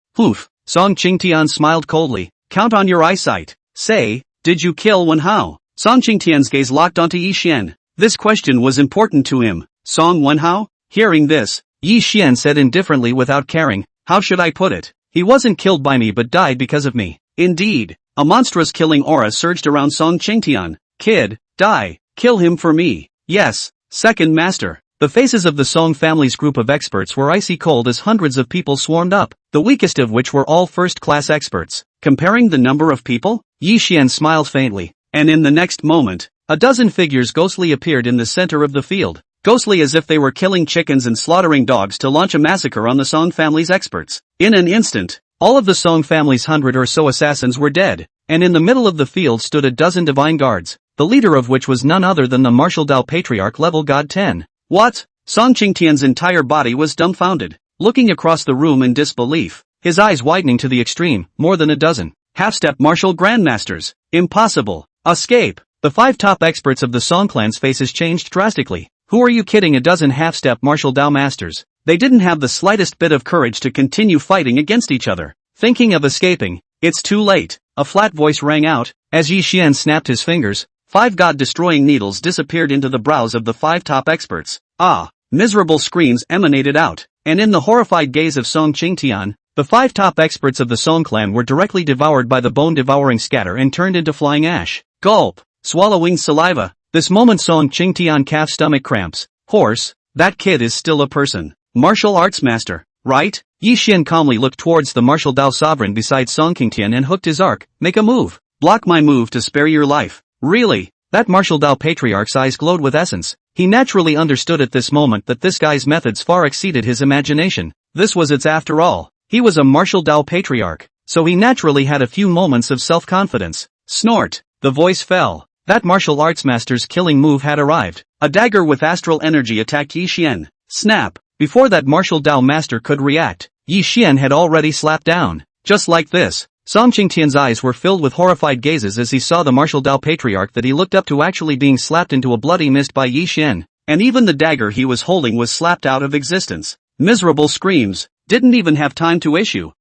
Song Qingtian smiled coldly. Count on your eyesight. Say, did you kill Wenhao? Song Qingtian's gaze locked onto Yi Xian. This question was important to him. Song Wenhao? Hearing this, Yi Xian said indifferently without caring, how should I put it? He wasn't killed by me but died because of me. Indeed, a monstrous killing aura surged around Song Qingtian. Kid, die, kill him for me. Yes, second master. The faces of the Song family's group of experts were icy cold as hundreds of people swarmed up, the weakest of which were all first-class experts. Comparing the number of people, Yi Xian smiled faintly, and in the next moment, a dozen figures ghostly appeared in the center of the field, ghostly as if they were killing chickens and slaughtering dogs to launch a massacre on the Song family's experts. In an instant, all of the Song family's 100 or so assassins were dead, and in the middle of the field stood a dozen divine guards, the leader of which was none other than the martial Dao Patriarch level God 10. What? Song Qingtian's entire body was dumbfounded, looking across the room in disbelief, his eyes widening to the extreme. More than a dozen half-step martial grandmasters. Impossible. Escape. The 5 top experts of the Song clan's faces changed drastically. Who are you kidding? A dozen half-step martial Dao masters. They didn't have the slightest bit of courage to continue fighting against each other. Thinking of escaping, it's too late. A flat voice rang out, as Yi Xian snapped his fingers. 5 god-destroying needles disappeared into the brows of the 5 top experts. Ah! Miserable screams emanated out, and in the horrified gaze of Song Qingtian, the 5 top experts of the Song clan were directly devoured by the bone-devouring scatter and turned into flying ash. Gulp! Swallowing saliva. This moment Song Qingtian calf stomach cramps. Horse, that kid is still a person. Martial arts master, right? Yi Xian calmly looked towards the martial Dao sovereign beside Song Qingtian and hooked his arc. Make a move. Block my move to spare your life. Really? That martial Dao Patriarch's eyes glowed with essence. He naturally understood at this moment that this guy's methods far exceeded his imagination. This was it after all. He was a martial Dao Patriarch, so he naturally had a few moments of self-confidence. Snort. The voice fell. That martial arts master's killing move had arrived. A dagger with astral energy attacked Yi Xian. Snap. Before that martial Dao master could react, Yi Xian had already slapped down. Just like this. Song Qingtian's eyes were filled with horrified gazes as he saw the martial Dao Patriarch that he looked up to actually being slapped into a bloody mist by Yi Xian, and even the dagger he was holding was slapped out of existence. Miserable screams didn't even have time to issue.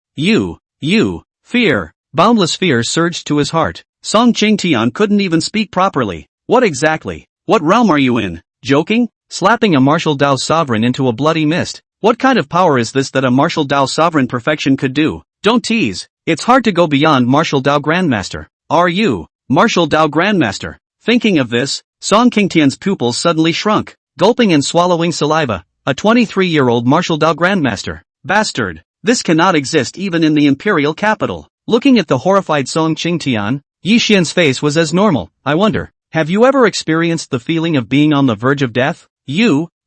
Fear. Boundless fear surged to his heart. Song Qingtian couldn't even speak properly. What exactly? What realm are you in? Joking? Slapping a martial Dao sovereign into a bloody mist? What kind of power is this that a martial Dao sovereign perfection could do? Don't tease. It's hard to go beyond martial Dao Grandmaster. Are you martial Dao Grandmaster? Thinking of this, Song Qingtian's pupils suddenly shrunk, gulping and swallowing saliva. A 23-year-old martial Dao Grandmaster. Bastard. This cannot exist even in the imperial capital. Looking at the horrified Song Qingtian, Yi Xian's face was as normal. I wonder, have you ever experienced the feeling of being on the verge of death?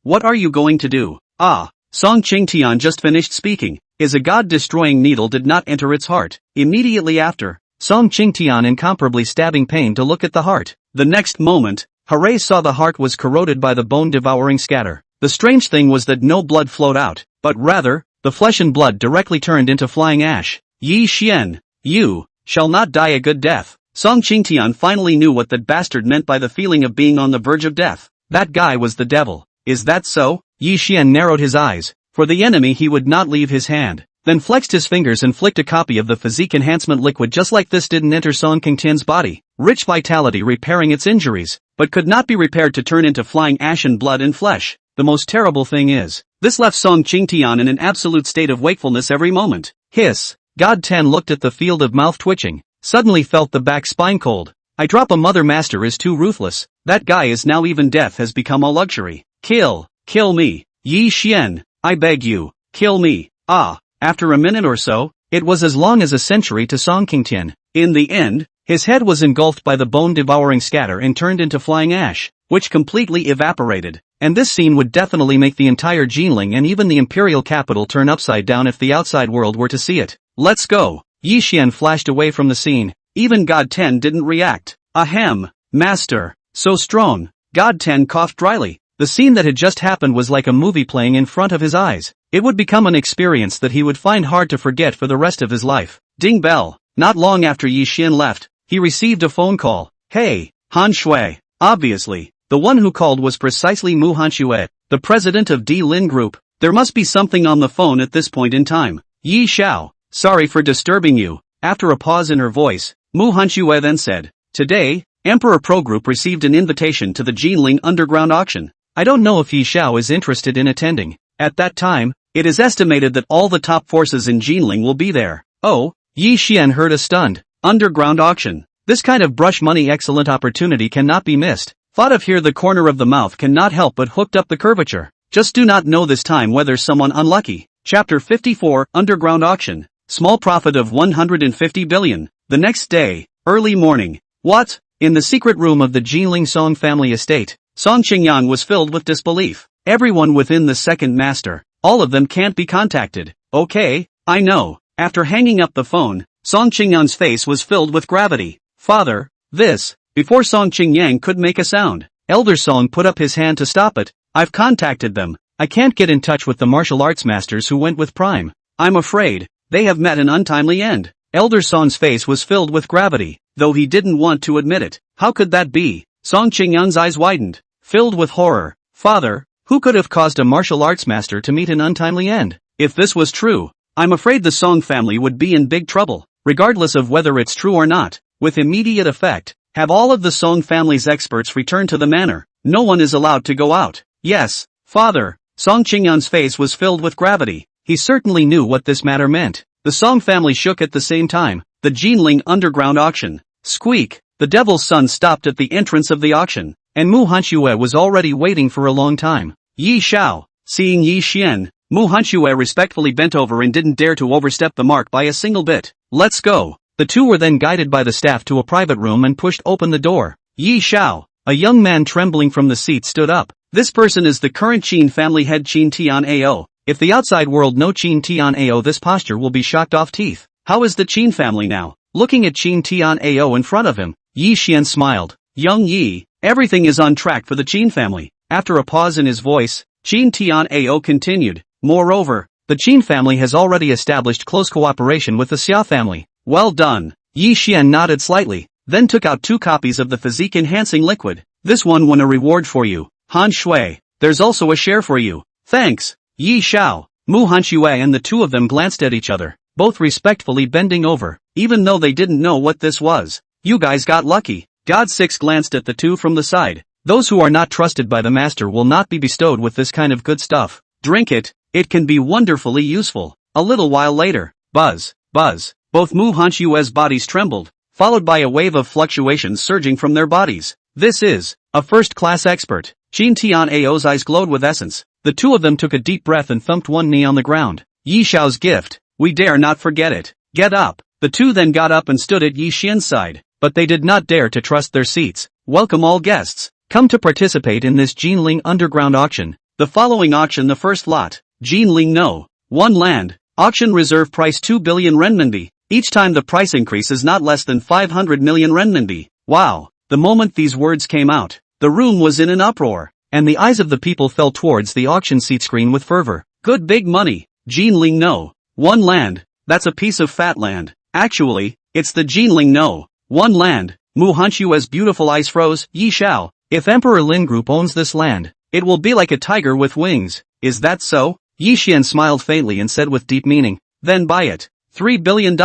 What are you going to do? Ah, Song Qingtian just finished speaking. A god-destroying needle did not enter its heart. Immediately after, Song Qingtian incomparably stabbing pain to look at the heart. The next moment, Hooray saw the heart was corroded by the bone-devouring scatter. The strange thing was that no blood flowed out, but rather, the flesh and blood directly turned into flying ash. Yi Xian, you shall not die a good death. Song Qingtian finally knew what that bastard meant by the feeling of being on the verge of death. That guy was the devil. Is that so? Yi Xian narrowed his eyes. For the enemy he would not leave his hand, then flexed his fingers and flicked a copy of the physique enhancement liquid just like this didn't enter Song Qingtian's body. Rich vitality repairing its injuries, but could not be repaired to turn into flying ash and blood and flesh. The most terrible thing is, this left Song Qingtian in an absolute state of wakefulness every moment. Hiss. God 10 looked at the field of mouth twitching, suddenly felt the back spine cold. I drop a mother master is too ruthless. That guy is now even death has become a luxury. Kill me. Yi Xian. I beg you, kill me. Ah, after a minute or so, it was as long as a century to Song Qingtian. In the end, his head was engulfed by the bone-devouring scatter and turned into flying ash, which completely evaporated. And this scene would definitely make the entire Jinling and even the imperial capital turn upside down if the outside world were to see it. Let's go. Yi Xian flashed away from the scene. Even God 10 didn't react. Ahem, master, so strong. God 10 coughed dryly. The scene that had just happened was like a movie playing in front of his eyes. It would become an experience that he would find hard to forget for the rest of his life. Ding bell. Not long after Yi Xian left, he received a phone call. Hey, Han Shui. Obviously, the one who called was precisely Mu Hanshui, the president of D Lin Group. There must be something on the phone at this point in time. Yi Xiao, sorry for disturbing you. After a pause in her voice, Mu Hanshui then said, today, Emperor Pro Group received an invitation to the Jinling underground auction. I don't know if Yi Xiao is interested in attending. At that time, it is estimated that all the top forces in Jinling will be there. Oh, Yi Xian heard a stunned, underground auction. This kind of brush money excellent opportunity cannot be missed. Thought of here the corner of the mouth cannot help but hooked up the curvature. Just do not know this time whether someone unlucky. Chapter 54, Underground Auction. Small profit of 150 billion. The next day, early morning. What? In the secret room of the Jinling Song family estate, Song Qingyang was filled with disbelief. Everyone within the second master, all of them can't be contacted. Okay, I know. After hanging up the phone, Song Qingyang's face was filled with gravity. Father, this. Before Song Qingyang could make a sound, Elder Song put up his hand to stop it. I've contacted them. I can't get in touch with the martial arts masters who went with Prime. I'm afraid they have met an untimely end. Elder Song's face was filled with gravity, though he didn't want to admit it. How could that be? Song Qingyang's eyes widened, filled with horror. Father, who could have caused a martial arts master to meet an untimely end? If this was true, I'm afraid the Song family would be in big trouble, regardless of whether it's true or not. With immediate effect, have all of the Song family's experts return to the manor. No one is allowed to go out. Yes, Father. Song Qingyang's face was filled with gravity. He certainly knew what this matter meant. The Song family shook at the same time. The Jinling underground auction. Squeak. The Devil's Son stopped at the entrance of the auction, and Mu Hanxue was already waiting for a long time. Yi Xiao. Seeing Yi Xian, Mu Hanxue respectfully bent over and didn't dare to overstep the mark by a single bit. Let's go. The two were then guided by the staff to a private room and pushed open the door. Yi Xiao, a young man trembling from the seat, stood up. This person is the current Qin family head Qin Tian Ao. If the outside world know Qin Tian Ao, this posture will be shocked off teeth. How is the Qin family now? Looking at Qin Tian Ao in front of him, Yi Xian smiled. Young Yi, everything is on track for the Qin family. After a pause in his voice, Qin Tian Ao continued. Moreover, the Qin family has already established close cooperation with the Xia family. Well done. Yi Xian nodded slightly, then took out 2 copies of the physique-enhancing liquid. This one won a reward for you. Han Shui, there's also a share for you. Thanks. Yi Xiao, Mu Hanxue and the two of them glanced at each other, both respectfully bending over, even though they didn't know what this was. You guys got lucky. God Six glanced at the two from the side. Those who are not trusted by the master will not be bestowed with this kind of good stuff. Drink it, it can be wonderfully useful. A little while later, buzz, buzz, both Mu Hanxue's bodies trembled, followed by a wave of fluctuations surging from their bodies. This is a first-class expert. Qin Tian Ao's eyes glowed with essence. The two of them took a deep breath and thumped one knee on the ground. Yi Xiao's gift. We dare not forget it. Get up. The two then got up and stood at Yi Xian's side, but they did not dare to trust their seats. Welcome all guests. Come to participate in this Jinling underground auction. The following auction, the first lot. Jinling No. 1 land. Auction reserve price 2 billion renminbi. Each time the price increase is not less than 500 million renminbi. Wow. The moment these words came out, the room was in an uproar, and the eyes of the people fell towards the auction seat screen with fervor. Good big money. Jinling No. 1 land. That's a piece of fat land. Actually, it's the Jinling No. 1 land. Mu Hanxue's beautiful eyes froze. Yi Xiao, if Emperor Lin Group owns this land, it will be like a tiger with wings. Is that so? Yi Xian smiled faintly and said with deep meaning, then buy it. $3 billion.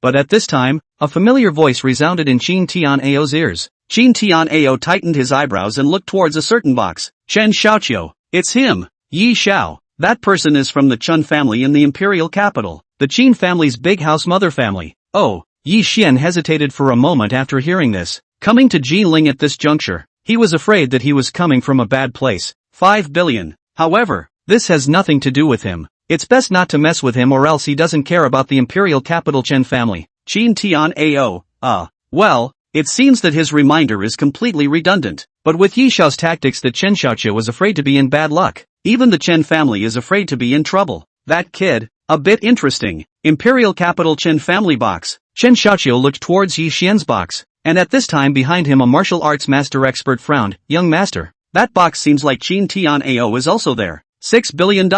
But at this time, a familiar voice resounded in Qin Tian Ao's ears. Qin Tian Ao tightened his eyebrows and looked towards a certain box. Chen Xiaoqiu. It's him. Yi Xiao. That person is from the Chun family in the imperial capital. The Qin family's big house mother family. Oh. Yi Xian hesitated for a moment after hearing this. Coming to Jinling at this juncture, he was afraid that he was coming from a bad place. 5 billion. However, this has nothing to do with him. It's best not to mess with him or else he doesn't care about the imperial capital Chen family. Qin Tian Ao. Well, it seems that his reminder is completely redundant. But with Yi Xiao's tactics, that Chen Xiaoqiu was afraid to be in bad luck. Even the Chen family is afraid to be in trouble. That kid, a bit interesting. Imperial capital Chen family box. Chen Xiaoqiu looked towards Yi Xian's box, and at this time behind him a martial arts master expert frowned. Young master, that box seems like Qin Tian Ao is also there. $6 billion.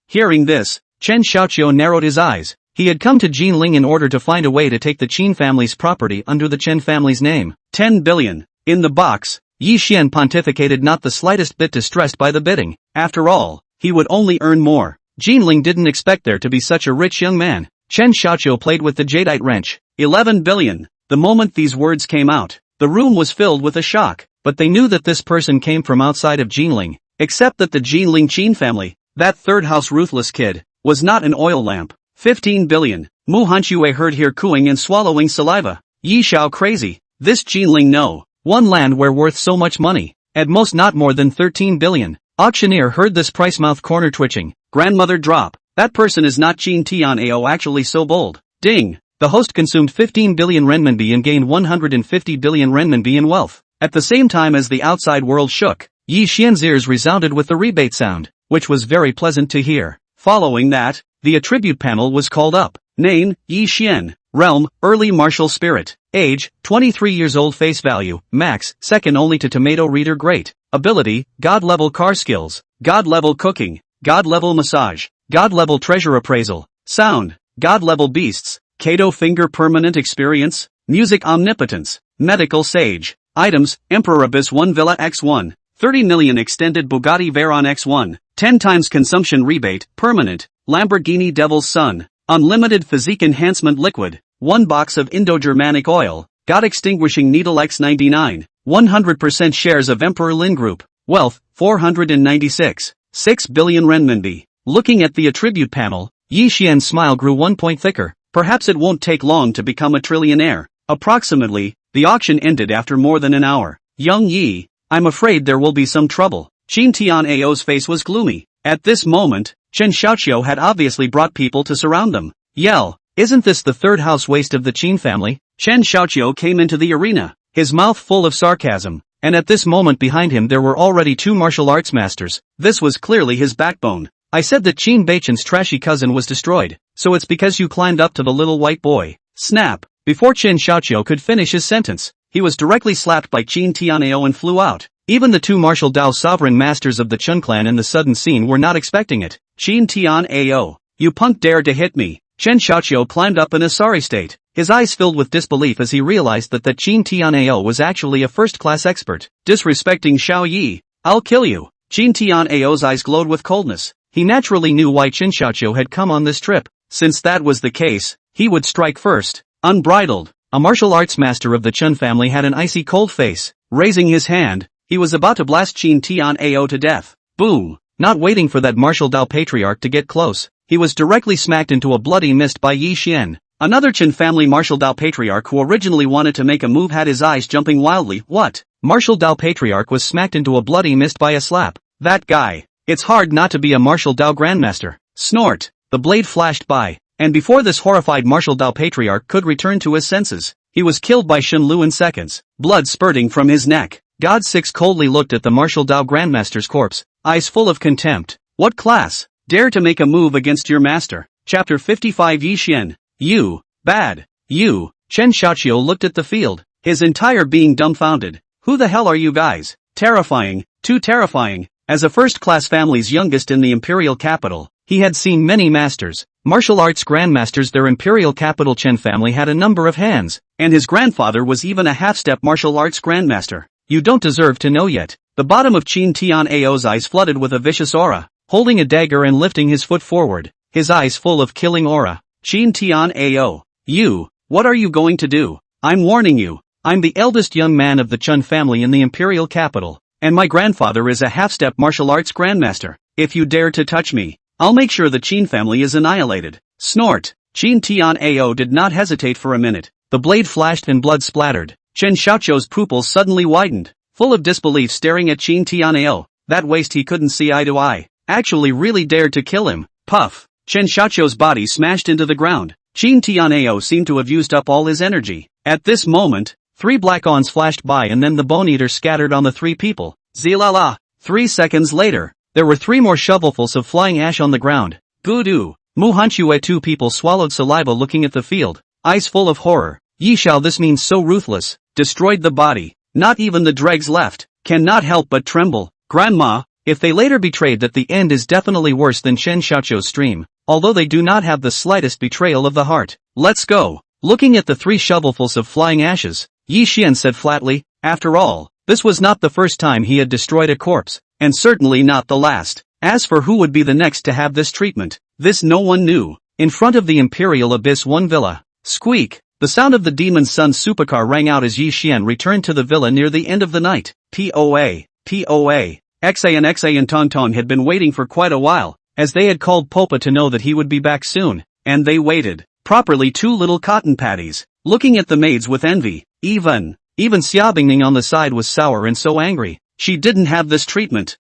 Hearing this, Chen Xiaoqiu narrowed his eyes. He had come to Jinling in order to find a way to take the Qin family's property under the Chen family's name. 10 billion. In the box, Yi Xian pontificated, not the slightest bit distressed by the bidding. After all, he would only earn more. Jinling didn't expect there to be such a rich young man. Chen Xiaoqiu played with the jadeite wrench. 11 billion. The moment these words came out, The room was filled with a shock, but they knew that this person came from outside of Jinling, except that the Jinling Qin family, that third house ruthless kid, was not an oil lamp. 15 billion. Mu Hanxue heard here cooing and swallowing saliva. Yi Xiao crazy. This Jinling no. One land where worth so much money. At most not more than 13 billion. Auctioneer heard this price mouth corner twitching. Grandmother drop. That person is not Qin Tianao actually so bold. Ding. The host consumed 15 billion renminbi and gained 150 billion renminbi in wealth. At the same time as the outside world shook, Yi Xian's ears resounded with the rebate sound, which was very pleasant to hear. Following that, the attribute panel was called up. Name, Yi Xian. Realm, early martial spirit. Age, 23 years old. Face value, max, second only to tomato reader. Great. Ability, God level car skills, God level cooking, God level massage, God level treasure appraisal, sound, God level beasts, Kato finger permanent experience, music omnipotence, medical sage, items, Emperor Abyss 1 Villa X1, 30 million extended Bugatti Veyron X1, 10 times consumption rebate, permanent, Lamborghini Devil's Son, unlimited physique enhancement liquid, 1 box of Indo-Germanic oil, God extinguishing needle X99, 100% shares of Emperor Lin Group, wealth, 496, 6 billion renminbi. Looking at the attribute panel, Yi Xian's smile grew 1 point thicker. Perhaps it won't take long to become a trillionaire. Approximately, the auction ended after more than an hour. Young Yi, I'm afraid there will be some trouble. Qin Tianao's face was gloomy. At this moment, Chen Xiaoqiu had obviously brought people to surround them. Yell, isn't this the third house waste of the Qin family? Chen Xiaoqiu came into the arena, his mouth full of sarcasm, and at this moment behind him there were already 2 martial arts masters. This was clearly his backbone. I said that Qin Beichen's trashy cousin was destroyed, so it's because you climbed up to the little white boy. Snap! Before Chen Xiaoqiu could finish his sentence, he was directly slapped by Qin Tianao and flew out. Even the 2 martial Dao sovereign masters of the Chun clan in the sudden scene were not expecting it. Qin Tianao, you punk dared to hit me. Chen Xiaoqiu climbed up in a sorry state, his eyes filled with disbelief as he realized that Qin Tianao was actually a first-class expert. Disrespecting Xiao Yi, I'll kill you. Qin Tianao's eyes glowed with coldness. He naturally knew why Chen Xiaoqiu had come on this trip. Since that was the case, he would strike first. Unbridled, a martial arts master of the Chun family had an icy cold face. Raising his hand, he was about to blast Qin Tianao to death. Boom! Not waiting for that martial Dao patriarch to get close, he was directly smacked into a bloody mist by Yi Xian. Another Chen family martial Dao patriarch who originally wanted to make a move had his eyes jumping wildly. What? Martial Dao patriarch was smacked into a bloody mist by a slap. That guy. It's hard not to be a martial Dao grandmaster. Snort. The blade flashed by, and before this horrified martial Dao patriarch could return to his senses, he was killed by Shen Lu in seconds, blood spurting from his neck. God Six coldly looked at the martial Dao grandmaster's corpse, eyes full of contempt. What class? Dare to make a move against your master. Chapter 55 Yi Xian. You. Bad. You. Chen Xiaoqiu looked at the field, his entire being dumbfounded. Who the hell are you guys? Terrifying. Too terrifying. As a first-class family's youngest in the imperial capital, he had seen many masters, martial arts grandmasters. Their imperial capital Chen family had a number of hands, and his grandfather was even a half-step martial arts grandmaster. You don't deserve to know yet. The bottom of Qin Tianao's eyes flooded with a vicious aura, holding a dagger and lifting his foot forward, his eyes full of killing aura. Qin Tianao, you, what are you going to do? I'm warning you, I'm the eldest young man of the Chun family in the imperial capital, and my grandfather is a half-step martial arts grandmaster. If you dare to touch me, I'll make sure the Qin family is annihilated. Snort. Qin Tianao did not hesitate for a minute. The blade flashed and blood splattered. Chen Xiaoqiu's pupils suddenly widened, full of disbelief staring at Qin Tianao. That waste he couldn't see eye to eye. Actually really dared to kill him. Puff. Chen Xiaoqiu's body smashed into the ground. Qin Tianao seemed to have used up all his energy. At this moment, 3 black ons flashed by and then the bone eater scattered on the 3 people. Zilala. 3 seconds later, there were 3 more shovelfuls of flying ash on the ground. Goo-doo. Mu Hanxue. 2 people swallowed saliva looking at the field, eyes full of horror. Yi Xiao, this means so ruthless. Destroyed the body. Not even the dregs left. Cannot help but tremble. Grandma, if they later betrayed that the end is definitely worse than Chen Xiaoqiu's stream, although they do not have the slightest betrayal of the heart. Let's go. Looking at the 3 shovelfuls of flying ashes, Yi Xian said flatly, after all, this was not the first time he had destroyed a corpse, and certainly not the last. As for who would be the next to have this treatment, this no one knew. In front of the Imperial Abyss 1 villa, squeak, The sound of the demon's son's supercar rang out as Yi Xian returned to the villa near the end of the night. POA. Xa and Tong Tong had been waiting for quite a while, as they had called Popa to know that he would be back soon, and they waited. Properly 2 little cotton patties, looking at the maids with envy. Even Xia Bingning on the side was sour and so angry. She didn't have this treatment.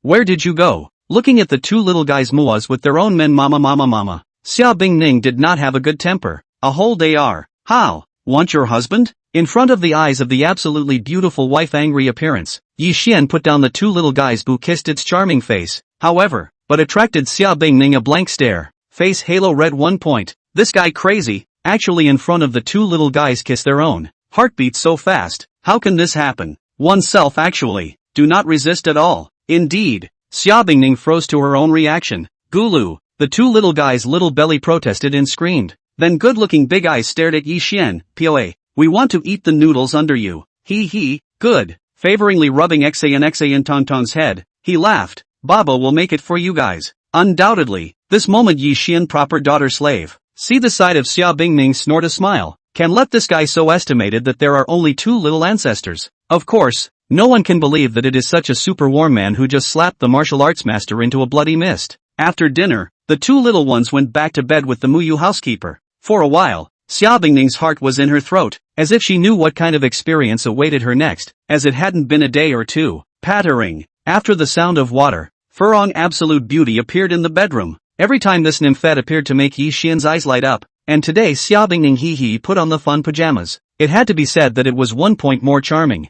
Where did you go? Looking at the 2 little guys muas with their own men mama. Xia Bingning did not have a good temper. A whole day are. How? Want your husband? In front of the eyes of the absolutely beautiful wife angry appearance, Yi Xian put down the 2 little guys who kissed its charming face, however, but attracted Xia Bingning a blank stare. Face halo red 1 point. This guy crazy, actually in front of the 2 little guys kiss their own. Heartbeat so fast, how can this happen? Oneself actually, do not resist at all. Indeed, Xia Bingning froze to her own reaction. Gulu, the 2 little guys' little belly protested and screamed. Then good-looking big eyes stared at Yi Xian. POA, we want to eat the noodles under you. Good. Favoringly rubbing Xa and Tong Tong's head, he laughed. Baba will make it for you guys. Undoubtedly, this moment Yi Xian proper daughter slave. See the side of Xia Bingning snort a smile. Can let this guy so estimated that there are only 2 little ancestors. Of course, no one can believe that it is such a super warm man who just slapped the martial arts master into a bloody mist. After dinner, the 2 little ones went back to bed with the Muyu housekeeper. For a while, Xia Bingning's heart was in her throat, as if she knew what kind of experience awaited her next, as it hadn't been a day or two. Pattering. After the sound of water, Furong absolute beauty appeared in the bedroom. Every time this nymphette appeared to make Yi Xian's eyes light up, and today Xia Bingning put on the fun pajamas. It had to be said that it was 1 point more charming.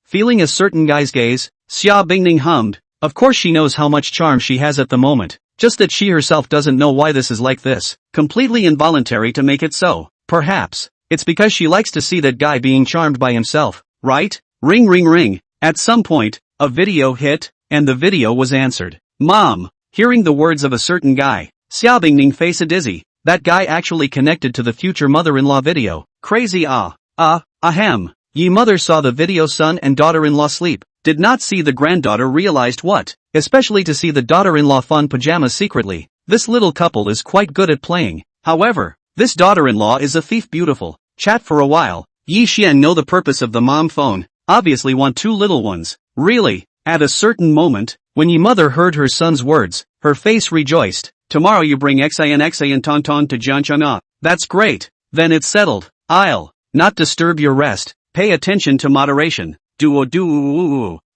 Feeling a certain guy's gaze, Xia Bingning hummed. Of course she knows how much charm she has at the moment. Just that she herself doesn't know why this is like this. Completely involuntary to make it so. Perhaps it's because she likes to see that guy being charmed by himself, right? Ring. At some point, a video hit, and the video was answered. Mom. Hearing the words of a certain guy, Xia Bingning face a dizzy. That guy actually connected to the future mother-in-law video. Crazy ahem. Ye mother saw the video son and daughter-in-law sleep. Did not see the granddaughter realized what, especially to see the daughter-in-law fun pajamas secretly. This little couple is quite good at playing. However, this daughter-in-law is a thief beautiful. Chat for a while. Yi Xian know the purpose of the mom phone. Obviously want 2 little ones. Really? At a certain moment, when Yi mother heard her son's words, her face rejoiced. Tomorrow you bring Xa and Tong Tong to Jianchana. That's great. Then it's settled. I'll not disturb your rest. Pay attention to moderation.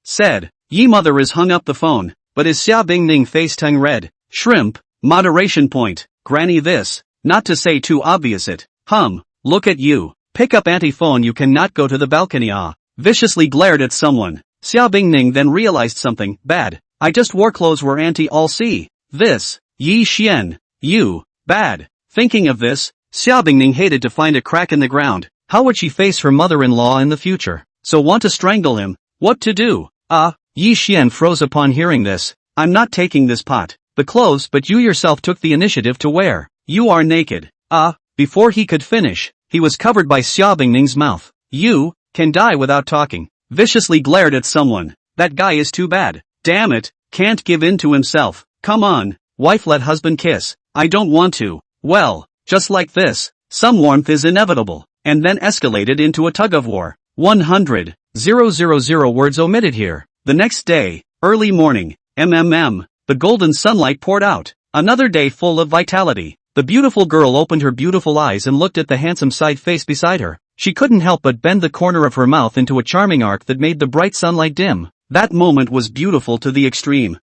Said. Yi mother is hung up the phone, but is Xia Bingning face tongue red. Shrimp. Moderation point. Granny this. Not to say too obvious it. Look at you. Pick up anti-phone you cannot go to the balcony Viciously glared at someone. Xia Bingning then realized something bad. I just wore clothes where auntie all see. This. Yi Xian. You. Bad. Thinking of this, Xia Bingning hated to find a crack in the ground. How would she face her mother-in-law in the future? So want to strangle him. What to do? Yi Xian froze upon hearing this. I'm not taking this pot. The clothes but you yourself took the initiative to wear. You are naked. Before he could finish, he was covered by Xia Bingning's mouth. You can die without talking. Viciously glared at someone. That guy is too bad. Damn it, can't give in to himself. Come on, wife let husband kiss. I don't want to. Well, just like this, some warmth is inevitable. And then escalated into a tug-of-war. 100,000 words omitted here. The next day, early morning, the golden sunlight poured out. Another day full of vitality. The beautiful girl opened her beautiful eyes and looked at the handsome side face beside her. She couldn't help but bend the corner of her mouth into a charming arc that made the bright sunlight dim. That moment was beautiful to the extreme.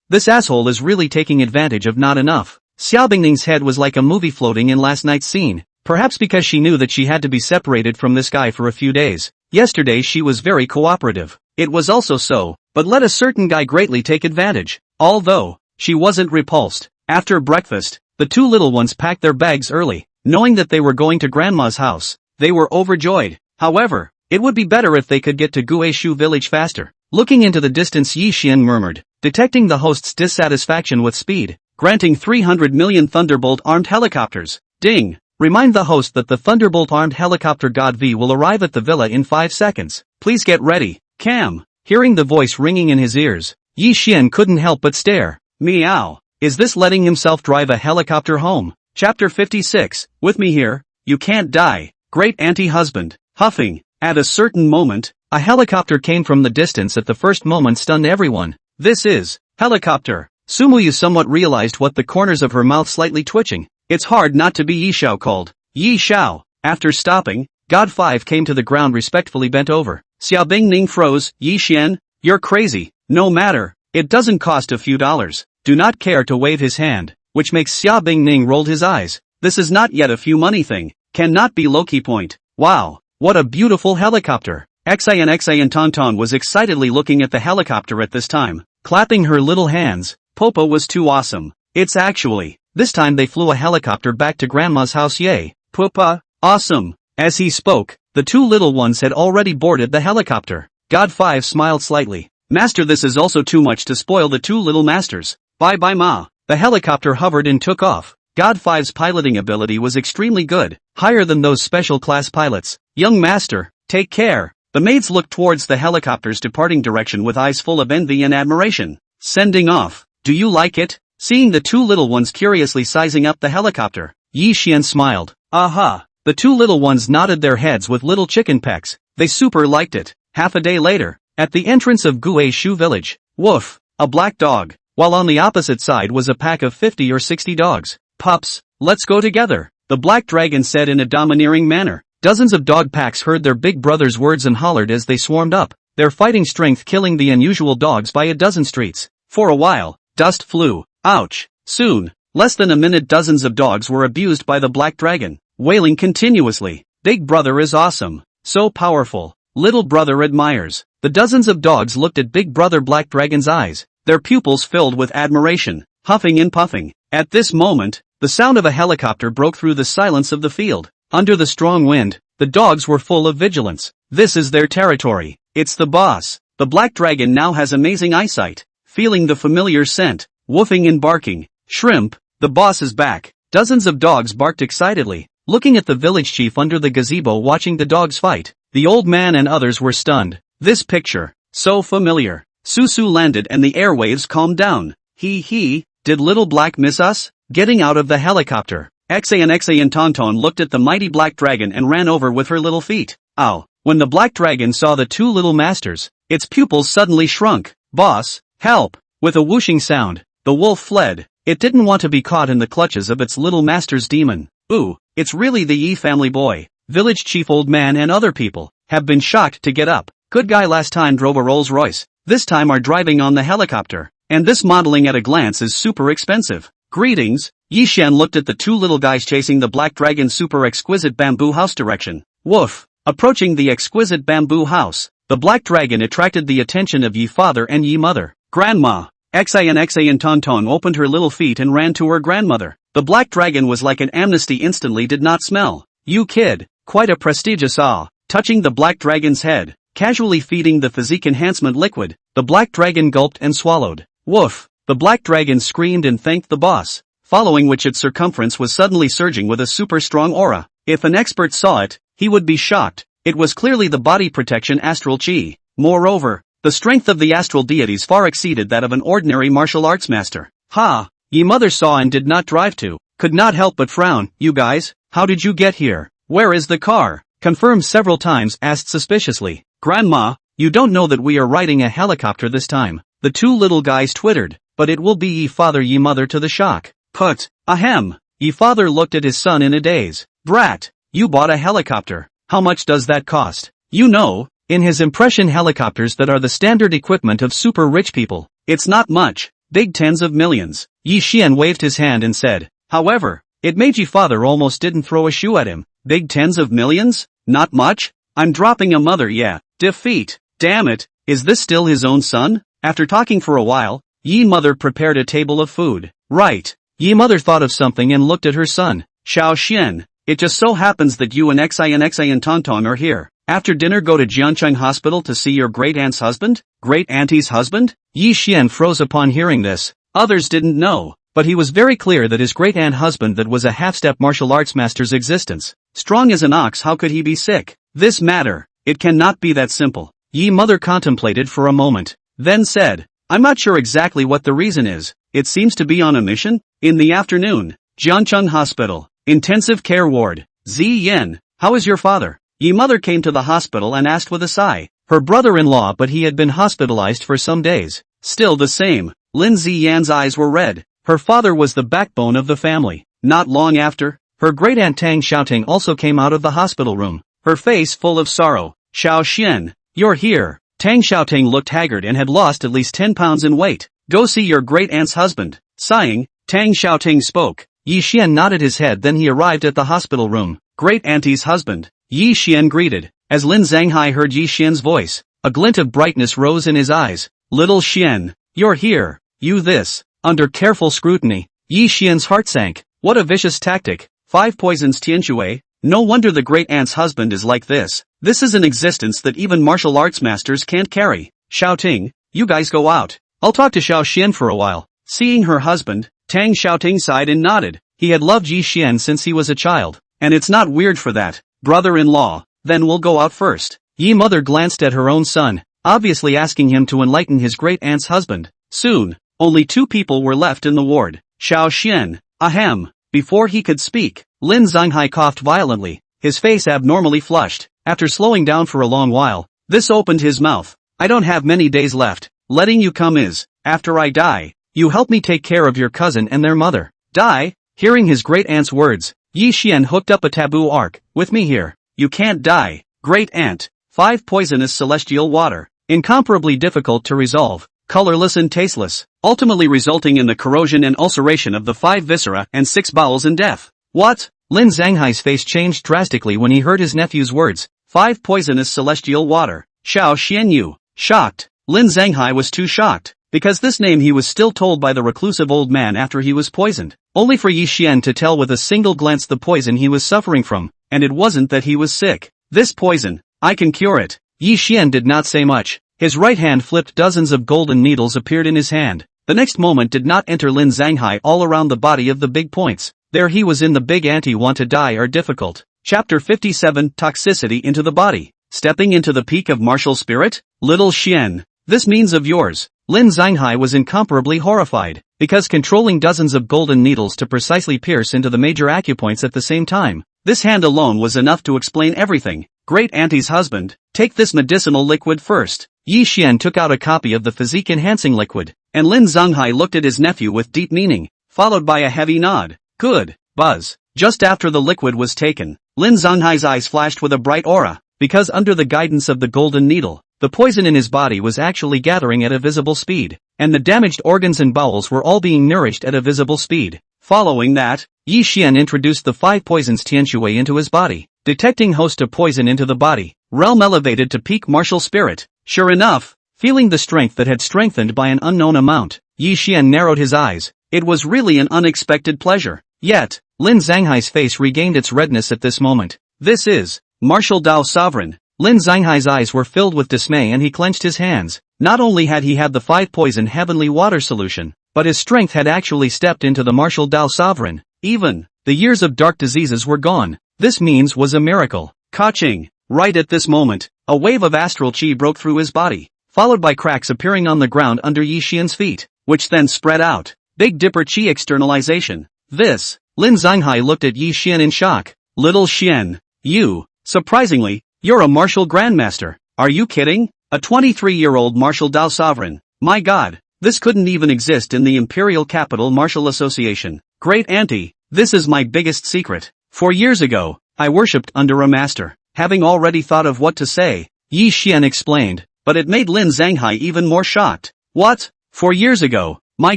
This asshole is really taking advantage of not enough. Xia Bingning's head was like a movie floating in last night's scene. Perhaps because she knew that she had to be separated from this guy for a few days. Yesterday she was very cooperative. It was also so, but let a certain guy greatly take advantage. Although, she wasn't repulsed. After breakfast, the 2 little ones packed their bags early, knowing that they were going to grandma's house. They were overjoyed. However, it would be better if they could get to Guishu village faster. Looking into the distance Yi Xian murmured, detecting the host's dissatisfaction with speed, granting 300 million Thunderbolt armed helicopters. Ding! Remind the host that the Thunderbolt armed helicopter God V will arrive at the villa in 5 seconds. Please get ready. Cam. Hearing the voice ringing in his ears, Yi Xian couldn't help but stare. Meow. Is this letting himself drive a helicopter home? Chapter 56. With me here, you can't die. Great auntie husband, huffing. At a certain moment, a helicopter came from the distance at the first moment stunned everyone. This is, helicopter. Sumuyu somewhat realized what the corners of her mouth slightly twitching. It's hard not to be Yi Xiao called. Yi Xiao. After stopping, God 5 came to the ground respectfully bent over. Xiao Bingning froze. Yi Xian, you're crazy. No matter, it doesn't cost a few dollars. Do not care to wave his hand, which makes Xiao Bingning rolled his eyes. This is not yet a few money thing. Cannot be Loki point. Wow, what a beautiful helicopter. Xian Tonton was excitedly looking at the helicopter at this time, clapping her little hands. Popo was too awesome. It's actually, this time they flew a helicopter back to Grandma's house. Yay, Papa, awesome. As he spoke, the two little ones had already boarded the helicopter. God 5 smiled slightly. Master, this is also too much to spoil the two little masters. Bye bye ma. The helicopter hovered and took off. God 5's piloting ability was extremely good, higher than those special class pilots. Young master, take care. The maids looked towards the helicopter's departing direction with eyes full of envy and admiration. Sending off. Do you like it? Seeing the two little ones curiously sizing up the helicopter, Yi Xian smiled. Aha. The two little ones nodded their heads with little chicken pecks. They super liked it. Half a day later, at the entrance of Gue Shu village, woof, a black dog, while on the opposite side was a pack of 50 or 60 dogs. Pups, let's go together, the black dragon said in a domineering manner. Dozens of dog packs heard their big brother's words and hollered as they swarmed up, their fighting strength killing the unusual dogs by a dozen streets. For a while, dust flew. Ouch. Soon, less than a minute, dozens of dogs were abused by the black dragon, wailing continuously. Big brother is awesome. So powerful. Little brother admires. The dozens of dogs looked at big brother black dragon's eyes, their pupils filled with admiration, huffing and puffing. At this moment, the sound of a helicopter broke through the silence of the field. Under the strong wind, the dogs were full of vigilance. This is their territory. It's the boss. The black dragon now has amazing eyesight, feeling the familiar scent, woofing and barking. Shrimp, the boss is back. Dozens of dogs barked excitedly, looking at the village chief under the gazebo watching the dogs fight. The old man and others were stunned. This picture, so familiar. Susu landed and the airwaves calmed down. He, did little black miss us? Getting out of the helicopter, Xian Tonton looked at the mighty black dragon and ran over with her little feet. Ow. When the black dragon saw the two little masters, its pupils suddenly shrunk. Boss, help. With a whooshing sound, the wolf fled. It didn't want to be caught in the clutches of its little master's demon. Ooh, it's really the Yi family boy. Village chief, old man and other people have been shocked to get up. Good guy last time drove a Rolls Royce. This time are driving on the helicopter. And this modeling at a glance is super expensive. Greetings. Yi Xian looked at the two little guys chasing the black dragon's super exquisite bamboo house direction. Woof. Approaching the exquisite bamboo house, the black dragon attracted the attention of Yi father and Yi mother. Grandma. Xian Tonton opened her little feet and ran to her grandmother. The black dragon was like an amnesty, instantly did not smell. You kid, quite a prestigious awe. Touching the black dragon's head, casually feeding the physique enhancement liquid, the black dragon gulped and swallowed. Woof. The black dragon screamed and thanked the boss, following which its circumference was suddenly surging with a super strong aura. If an expert saw it, he would be shocked. It was clearly the body protection astral chi. Moreover, the strength of the astral deities far exceeded that of an ordinary martial arts master. Ha! Yi mother saw and did not drive to, could not help but frown. You guys, how did you get here? Where is the car? Confirmed several times, asked suspiciously. Grandma, you don't know that we are riding a helicopter this time. The two little guys twittered. But it will be Yi father, Yi mother to the shock. Put, ahem. Yi father looked at his son in a daze. Brat, you bought a helicopter. How much does that cost? You know, in his impression, helicopters that are the standard equipment of super rich people. It's not much, big tens of millions. Yi Xian waved his hand and said. However, it made Yi father almost didn't throw a shoe at him. Big tens of millions? Not much? I'm dropping a mother, yeah. Defeat. Damn it, is this still his own son? After talking for a while, Yi mother prepared a table of food. Right. Yi mother thought of something and looked at her son. Xiao Xian, it just so happens that you and Xian Tonton are here. After dinner go to Jiancheng Hospital to see your great aunt's husband? Great auntie's husband? Yi Xian froze upon hearing this. Others didn't know, but he was very clear that his great aunt husband that was a half-step martial arts master's existence. Strong as an ox, how could he be sick? This matter, it cannot be that simple. Yi mother contemplated for a moment, then said. I'm not sure exactly what the reason is. It seems to be on a mission. In the afternoon, Jiancheng Hospital, intensive care ward. Yen, how is your father? Ye mother came to the hospital and asked with a sigh. Her brother-in-law, but he had been hospitalized for some days. Still the same. Lin Ziyan's eyes were red. Her father was the backbone of the family. Not long after, her great-aunt Tang Xiaoting also came out of the hospital room, her face full of sorrow. Xiao Xian, you're here. Tang Xiaoting looked haggard and had lost at least 10 pounds in weight. Go see your great-aunt's husband. Sighing, Tang Xiaoting spoke. Yi Xian nodded his head, then he arrived at the hospital room. Great-auntie's husband. Yi Xian greeted. As Lin Zhanghai heard Yi Xian's voice, a glint of brightness rose in his eyes. Little Xian, you're here. You this. Under careful scrutiny, Yi Xian's heart sank. What a vicious tactic. 5 poisons Tianshui. No wonder the great-aunt's husband is like this. This is an existence that even martial arts masters can't carry. Xiaoting, you guys go out. I'll talk to Xiao Xian for a while. Seeing her husband, Tang Xiaoting sighed and nodded. He had loved Yi Xian since he was a child, and it's not weird for that. Brother-in-law, then we'll go out first. Yi mother glanced at her own son, obviously asking him to enlighten his great-aunt's husband. Soon, only 2 people were left in the ward. Xiao Xian, ahem. Before he could speak, Lin Zhanghai coughed violently, his face abnormally flushed. After slowing down for a long while, this opened his mouth. I don't have many days left. Letting you come is, after I die, you help me take care of your cousin and their mother. Die? Hearing his great-aunt's words, Yi Xian hooked up a taboo arc. With me here, you can't die. Great-aunt. 5 poisonous celestial water. Incomparably difficult to resolve. Colorless and tasteless, ultimately resulting in the corrosion and ulceration of the 5 viscera and 6 bowels and death. What? Lin Zhanghai's face changed drastically when he heard his nephew's words. 5 poisonous celestial water. Xiao Xianyu. Shocked. Lin Zhanghai was too shocked, because this name he was still told by the reclusive old man after he was poisoned, only for Yi Xian to tell with a single glance the poison he was suffering from, and it wasn't that he was sick. This poison, I can cure it. Yi Xian did not say much. His right hand flipped, dozens of golden needles appeared in his hand. The next moment did not enter Lin Zhanghai all around the body of the big points. There he was in the big anti want to die are difficult. Chapter 57 Toxicity into the body. Stepping into the peak of martial spirit? Little Xian, this means of yours. Lin Zhanghai was incomparably horrified, because controlling dozens of golden needles to precisely pierce into the major acupoints at the same time. This hand alone was enough to explain everything. Great-auntie's husband, take this medicinal liquid first. Yi Xian took out a copy of the physique-enhancing liquid, and Lin Zhanghai looked at his nephew with deep meaning, followed by a heavy nod. Good. Buzz. Just after the liquid was taken, Lin Zhanghai's eyes flashed with a bright aura, because under the guidance of the golden needle, the poison in his body was actually gathering at a visible speed, and the damaged organs and bowels were all being nourished at a visible speed. Following that, Yi Xian introduced the 5 poisons Tianshui into his body, detecting host of poison into the body, realm elevated to peak martial spirit. Sure enough, feeling the strength that had strengthened by an unknown amount, Yi Xian narrowed his eyes. It was really an unexpected pleasure. Yet, Lin Zhanghai's face regained its redness at this moment. This is martial Dao Sovereign. Lin Zhanghai's eyes were filled with dismay and he clenched his hands. Not only had he had the 5 poison heavenly water solution, but his strength had actually stepped into the martial Dao Sovereign. Even the years of dark diseases were gone. This means was a miracle. Ka-ching. Right at this moment, a wave of astral chi broke through his body, followed by cracks appearing on the ground under Yi Xian's feet, which then spread out. Big Dipper chi externalization. This. Lin Zhanghai looked at Yi Xian in shock. Little Xian, you, surprisingly, you're a martial grandmaster. Are you kidding? A 23-year-old martial Dao sovereign. My god, this couldn't even exist in the Imperial Capital Martial Association. Great auntie, this is my biggest secret. 4 years ago, I worshipped under a master. Having already thought of what to say, Yi Xian explained, but it made Lin Zhanghai even more shocked. What? 4 years ago? My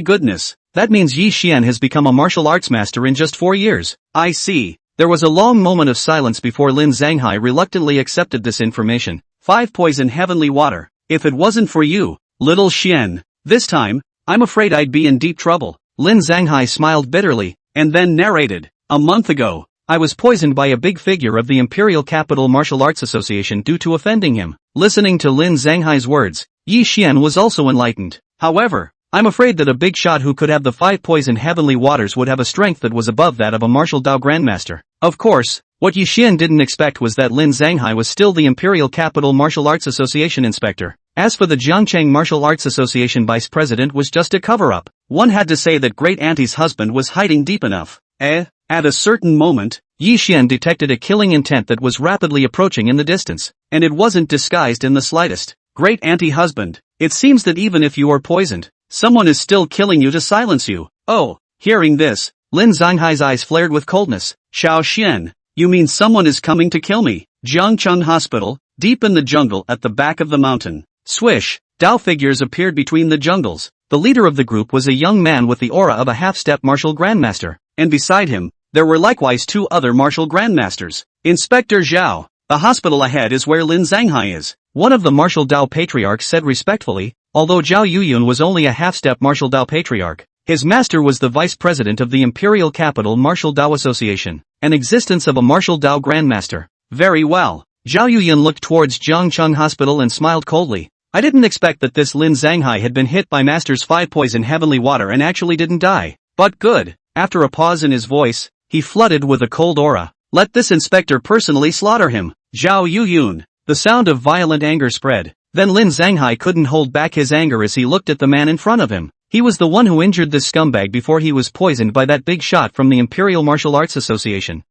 goodness, that means Yi Xian has become a martial arts master in just 4 years. I see. There was a long moment of silence before Lin Zhanghai reluctantly accepted this information. 5 poison heavenly water. If it wasn't for you, little Xian, this time, I'm afraid I'd be in deep trouble. Lin Zhanghai smiled bitterly, and then narrated. A month ago, I was poisoned by a big figure of the Imperial Capital Martial Arts Association due to offending him. Listening to Lin Zhanghai's words, Yi Xian was also enlightened. However, I'm afraid that a big shot who could have the 5 poison heavenly waters would have a strength that was above that of a martial Dao Grandmaster. Of course, what Yi Xian didn't expect was that Lin Zhanghai was still the Imperial Capital Martial Arts Association inspector. As for the Jiangcheng Martial Arts Association vice president was just a cover-up. One had to say that Great Auntie's husband was hiding deep enough. At a certain moment, Yi Xian detected a killing intent that was rapidly approaching in the distance, and it wasn't disguised in the slightest. Great anti-husband, it seems that even if you are poisoned, someone is still killing you to silence you. Oh, hearing this, Lin Zhanghai's eyes flared with coldness. Xiao Xian, you mean someone is coming to kill me? Jiangcheng Hospital, deep in the jungle at the back of the mountain. Swish, Dao figures appeared between the jungles. The leader of the group was a young man with the aura of a half-step martial grandmaster, and beside him, there were likewise two other martial grandmasters. Inspector Zhao, the hospital ahead is where Lin Zhanghai is. One of the martial Dao patriarchs said respectfully, although Zhao Yuyun was only a half-step martial Dao patriarch. His master was the vice president of the Imperial Capital Martial Dao Association, an existence of a martial Dao grandmaster. Very well. Zhao Yuyun looked towards Jiangcheng Hospital and smiled coldly. I didn't expect that this Lin Zhanghai had been hit by Master's 5 poison heavenly water and actually didn't die. But good. After a pause in his voice, he flooded with a cold aura. Let this inspector personally slaughter him. Zhao Yuyun. The sound of violent anger spread. Then Lin Zhanghai couldn't hold back his anger as he looked at the man in front of him. He was the one who injured this scumbag before he was poisoned by that big shot from the Imperial Martial Arts Association.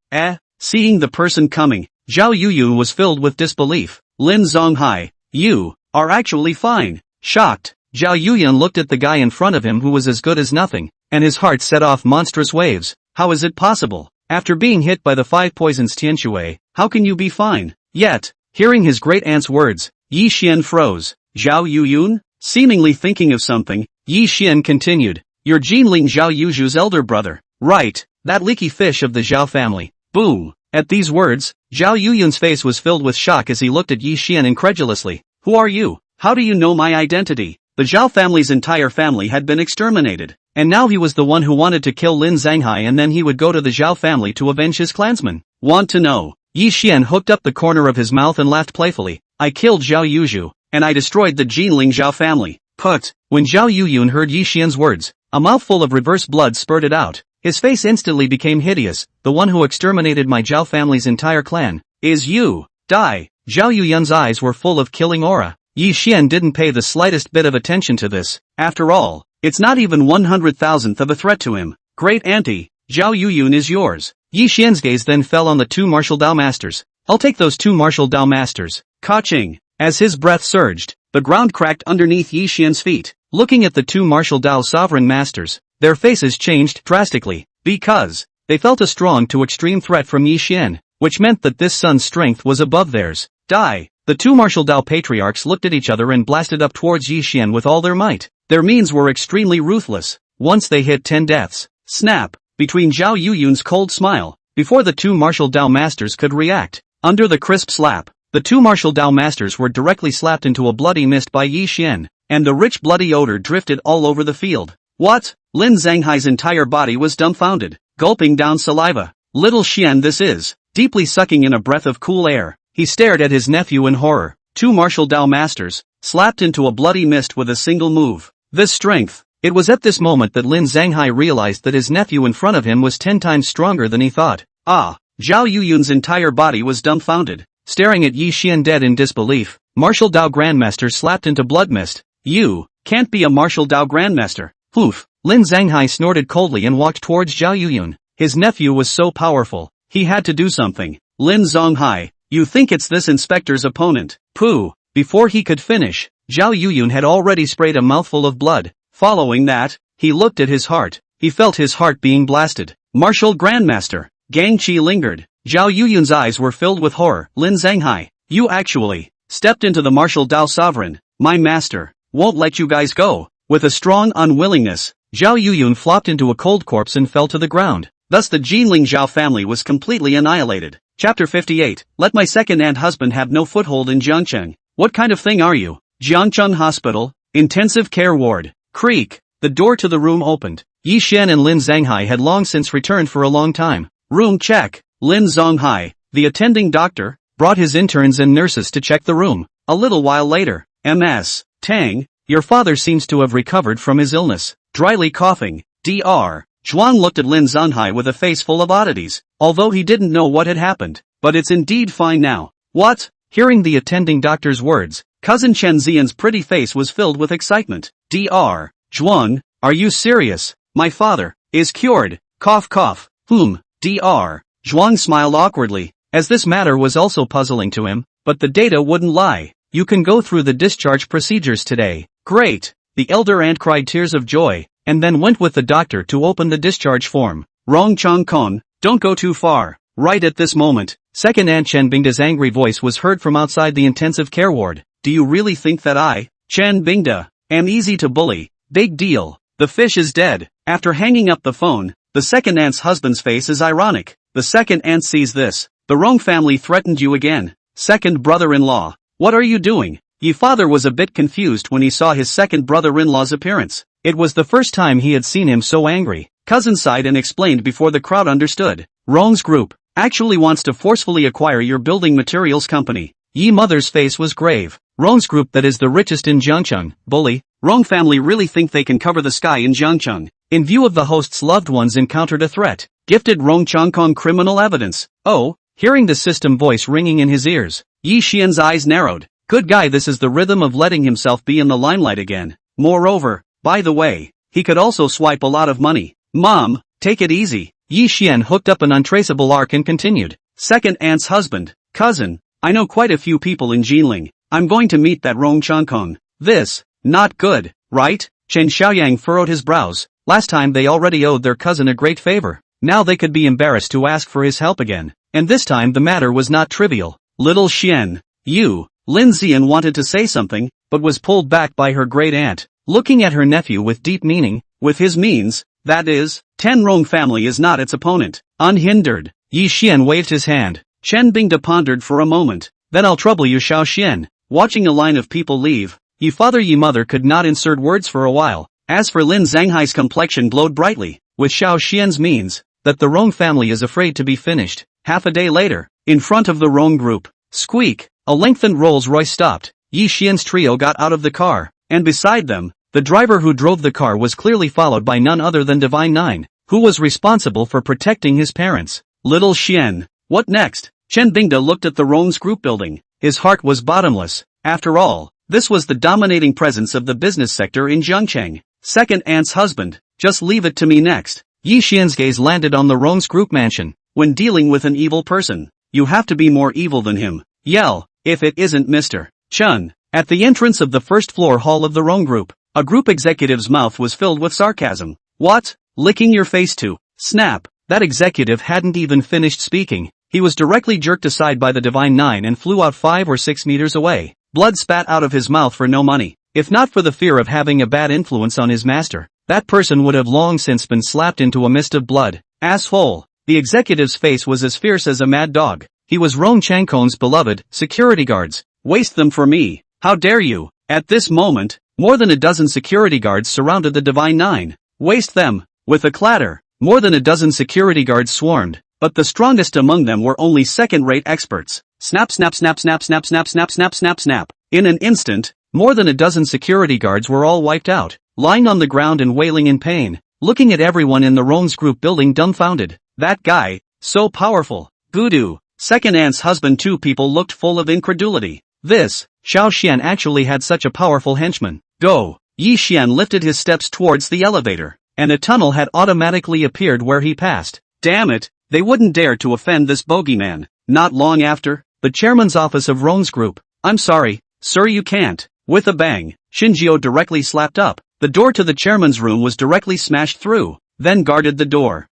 Seeing the person coming, Zhao Yuyun was filled with disbelief. Lin Zhanghai, you are actually fine. Shocked, Zhao Yuyun looked at the guy in front of him who was as good as nothing, and his heart set off monstrous waves. How is it possible? After being hit by the 5 poisons Tianshui, how can you be fine? Yet, hearing his great aunt's words, Yi Xian froze. Zhao Yuyun? Seemingly thinking of something, Yi Xian continued. You're Jinling Zhao Yuju's elder brother. Right, that leaky fish of the Zhao family. Boom. At these words, Zhao Yuyun's face was filled with shock as he looked at Yi Xian incredulously. Who are you? How do you know my identity? The Zhao family's entire family had been exterminated, and now he was the one who wanted to kill Lin Zhanghai, and then he would go to the Zhao family to avenge his clansmen. Want to know? Yi Xian hooked up the corner of his mouth and laughed playfully. I killed Zhao Yuju, and I destroyed the Jinling Zhao family. Put. When Zhao Yuyun heard Yi Xian's words, a mouthful of reverse blood spurted out. His face instantly became hideous. The one who exterminated my Zhao family's entire clan is you. Die. Zhao Yuyun's eyes were full of killing aura. Yi Xian didn't pay the slightest bit of attention to this. After all, it's not even 100,000th of a threat to him. Great auntie, Zhao Yuyun is yours. Yi Xian's gaze then fell on the 2 martial Dao masters. I'll take those 2 martial Dao masters. Ka-ching. As his breath surged, the ground cracked underneath Yi Xian's feet. Looking at the 2 martial Dao sovereign masters, their faces changed drastically, because they felt a strong to extreme threat from Yi Xian, which meant that this son's strength was above theirs. Die! The 2 martial Dao patriarchs looked at each other and blasted up towards Yi Xian with all their might. Their means were extremely ruthless. Once they hit 10 deaths. Snap! Between Zhao Yuyun's cold smile, before the 2 martial Dao masters could react. Under the crisp slap, the 2 martial Dao masters were directly slapped into a bloody mist by Yi Xian, and the rich bloody odor drifted all over the field. What? Lin Zhanghai's entire body was dumbfounded, gulping down saliva. Little Xian this is. Deeply sucking in a breath of cool air, he stared at his nephew in horror. 2 martial Dao masters, slapped into a bloody mist with a single move. This strength. It was at this moment that Lin Zhanghai realized that his nephew in front of him was 10 times stronger than he thought. Zhao Yuyun's entire body was dumbfounded, staring at Yi Xian dead in disbelief. Martial Dao Grandmaster slapped into blood mist. You can't be a martial Dao Grandmaster. Poof. Lin Zhanghai snorted coldly and walked towards Zhao Yuyun. His nephew was so powerful, he had to do something. Lin Zhanghai, you think it's this inspector's opponent? Pooh. Before he could finish, Zhao Yuyun had already sprayed a mouthful of blood. Following that, he looked at his heart. He felt his heart being blasted. Martial Grandmaster. Gang Qi lingered. Zhao Yuyun's eyes were filled with horror. Lin Zhanghai, you actually stepped into the martial Dao sovereign. My master won't let you guys go. With a strong unwillingness, Zhao Yuyun flopped into a cold corpse and fell to the ground. Thus the Jinling Zhao family was completely annihilated. Chapter 58. Let my second and husband have no foothold in Jiangcheng. What kind of thing are you? Jiangcheng Hospital, Intensive Care Ward. Creak. The door to the room opened. Yi Xian and Lin Zhanghai had long since returned for a long time. Room check. Lin Zhanghai, the attending doctor, brought his interns and nurses to check the room. A little while later, Ms. Tang, your father seems to have recovered from his illness. Dryly coughing. Dr. Zhuang looked at Lin Zhanghai with a face full of oddities, although he didn't know what had happened. But it's indeed fine now. What? Hearing the attending doctor's words, cousin Chen Xian's pretty face was filled with excitement. Dr. Zhuang, are you serious? My father is cured. Cough cough. Dr. Zhuang smiled awkwardly, as this matter was also puzzling to him, but the data wouldn't lie. You can go through the discharge procedures today. Great! The elder aunt cried tears of joy, and then went with the doctor to open the discharge form. Rong Chang-kon, don't go too far. Right at this moment, second aunt Chen Bingda's angry voice was heard from outside the intensive care ward. Do you really think that I, Chen Bingda, am easy to bully? Big deal. The fish is dead. After hanging up the phone, the second aunt's husband's face is ironic. The second aunt sees this. The Rong family threatened you again. Second brother-in-law. What are you doing? Ye father was a bit confused when he saw his second brother-in-law's appearance. It was the first time he had seen him so angry. Cousin sighed and explained before the crowd understood. Rong's group actually wants to forcefully acquire your building materials company. Ye mother's face was grave. Rong's group that is the richest in Jiangcheng, bully. Rong family really think they can cover the sky in Jiangcheng. In view of the host's loved ones encountered a threat. Gifted Rong Changkong criminal evidence. Oh, hearing the system voice ringing in his ears, Yi Xian's eyes narrowed. Good guy, this is the rhythm of letting himself be in the limelight again. Moreover, by the way, he could also swipe a lot of money. Mom, take it easy. Yi Xian hooked up an untraceable arc and continued. Second aunt's husband, cousin, I know quite a few people in Jinling. I'm going to meet that Rong Changkong. This, not good, right? Chen Xiaoyang furrowed his brows. Last time they already owed their cousin a great favor. Now they could be embarrassed to ask for his help again. And this time the matter was not trivial. Little Xian, you, Lin Zian wanted to say something, but was pulled back by her great aunt, looking at her nephew with deep meaning. With his means, that is, Tenrong family is not its opponent. Unhindered, Yi Xian waved his hand. Chen Bingda pondered for a moment. Then I'll trouble you, Xiao Xian. Watching a line of people leave, ye father ye mother could not insert words for a while. As for Lin Zhanghai's complexion glowed brightly, with Xiao Xian's means, that the Rong family is afraid to be finished. Half a day later, in front of the Rong group, squeak, a lengthened Rolls-Royce stopped. Yi Xian's trio got out of the car, and beside them, the driver who drove the car was clearly followed by none other than Divine Nine, who was responsible for protecting his parents. Little Xian, what next? Chen Bingda looked at the Rong's group building. His heart was bottomless. After all, this was the dominating presence of the business sector in Jiangcheng. Second aunt's husband, just leave it to me next. Yi Xian's gaze landed on the Rong's group mansion. When dealing with an evil person, you have to be more evil than him. Yell, if it isn't Mr. Chun. At the entrance of the first floor hall of the Rong group, a group executive's mouth was filled with sarcasm. What? Licking your face too? Snap. That executive hadn't even finished speaking. He was directly jerked aside by the Divine Nine and flew out 5 or 6 meters away. Blood spat out of his mouth for no money. If not for the fear of having a bad influence on his master, that person would have long since been slapped into a mist of blood. Asshole. The executive's face was as fierce as a mad dog. He was Rong Changkong's beloved. Security guards. Waste them for me. How dare you? At this moment, more than a dozen security guards surrounded the Divine Nine. Waste them. With a clatter, more than a dozen security guards swarmed, but the strongest among them were only second-rate experts. Snap snap snap snap snap snap snap snap snap snap. In an instant, more than a dozen security guards were all wiped out, lying on the ground and wailing in pain, looking at everyone in the Rong's group building dumbfounded. That guy, so powerful. Voodoo. Second aunt's husband. Two people looked full of incredulity. This, Xiao Xian actually had such a powerful henchman. Go. Yi Xian lifted his steps towards the elevator, and a tunnel had automatically appeared where he passed. Damn it, they wouldn't dare to offend this bogeyman. Not long after, the chairman's office of Rong's group. I'm sorry, sir, you can't. With a bang, Shinjio directly slapped up. The door to the chairman's room was directly smashed through, then guarded the door.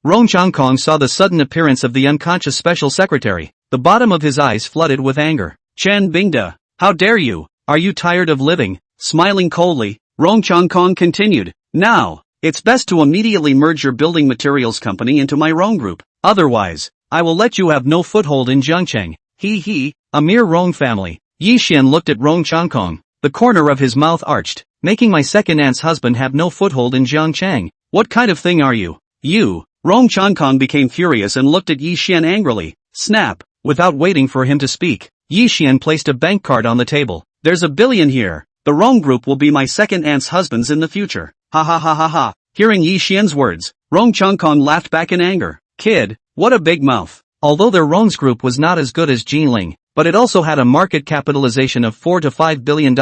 Rong Changkong saw the sudden appearance of the unconscious special secretary. The bottom of his eyes flooded with anger. Chen Bingda, how dare you? Are you tired of living? Smiling coldly, Rong Changkong continued. Now, it's best to immediately merge your building materials company into my Rong group. Otherwise, I will let you have no foothold in Jiangcheng. He, a mere Rong family. Yi Xian looked at Rong Changkong. The corner of his mouth arched, making my second aunt's husband have no foothold in Jiangcheng. What kind of thing are you? You. Rong Changkong became furious and looked at Yi Xian angrily. Snap. Without waiting for him to speak, Yi Xian placed a bank card on the table. There's $1 billion here. The Rong group will be my second aunt's husbands in the future. Ha ha ha ha ha. Hearing Yi Xian's words, Rong Changkong laughed back in anger. Kid, what a big mouth. Although their Rong's group was not as good as Jinling, but it also had a market capitalization of $4 to $5 billion.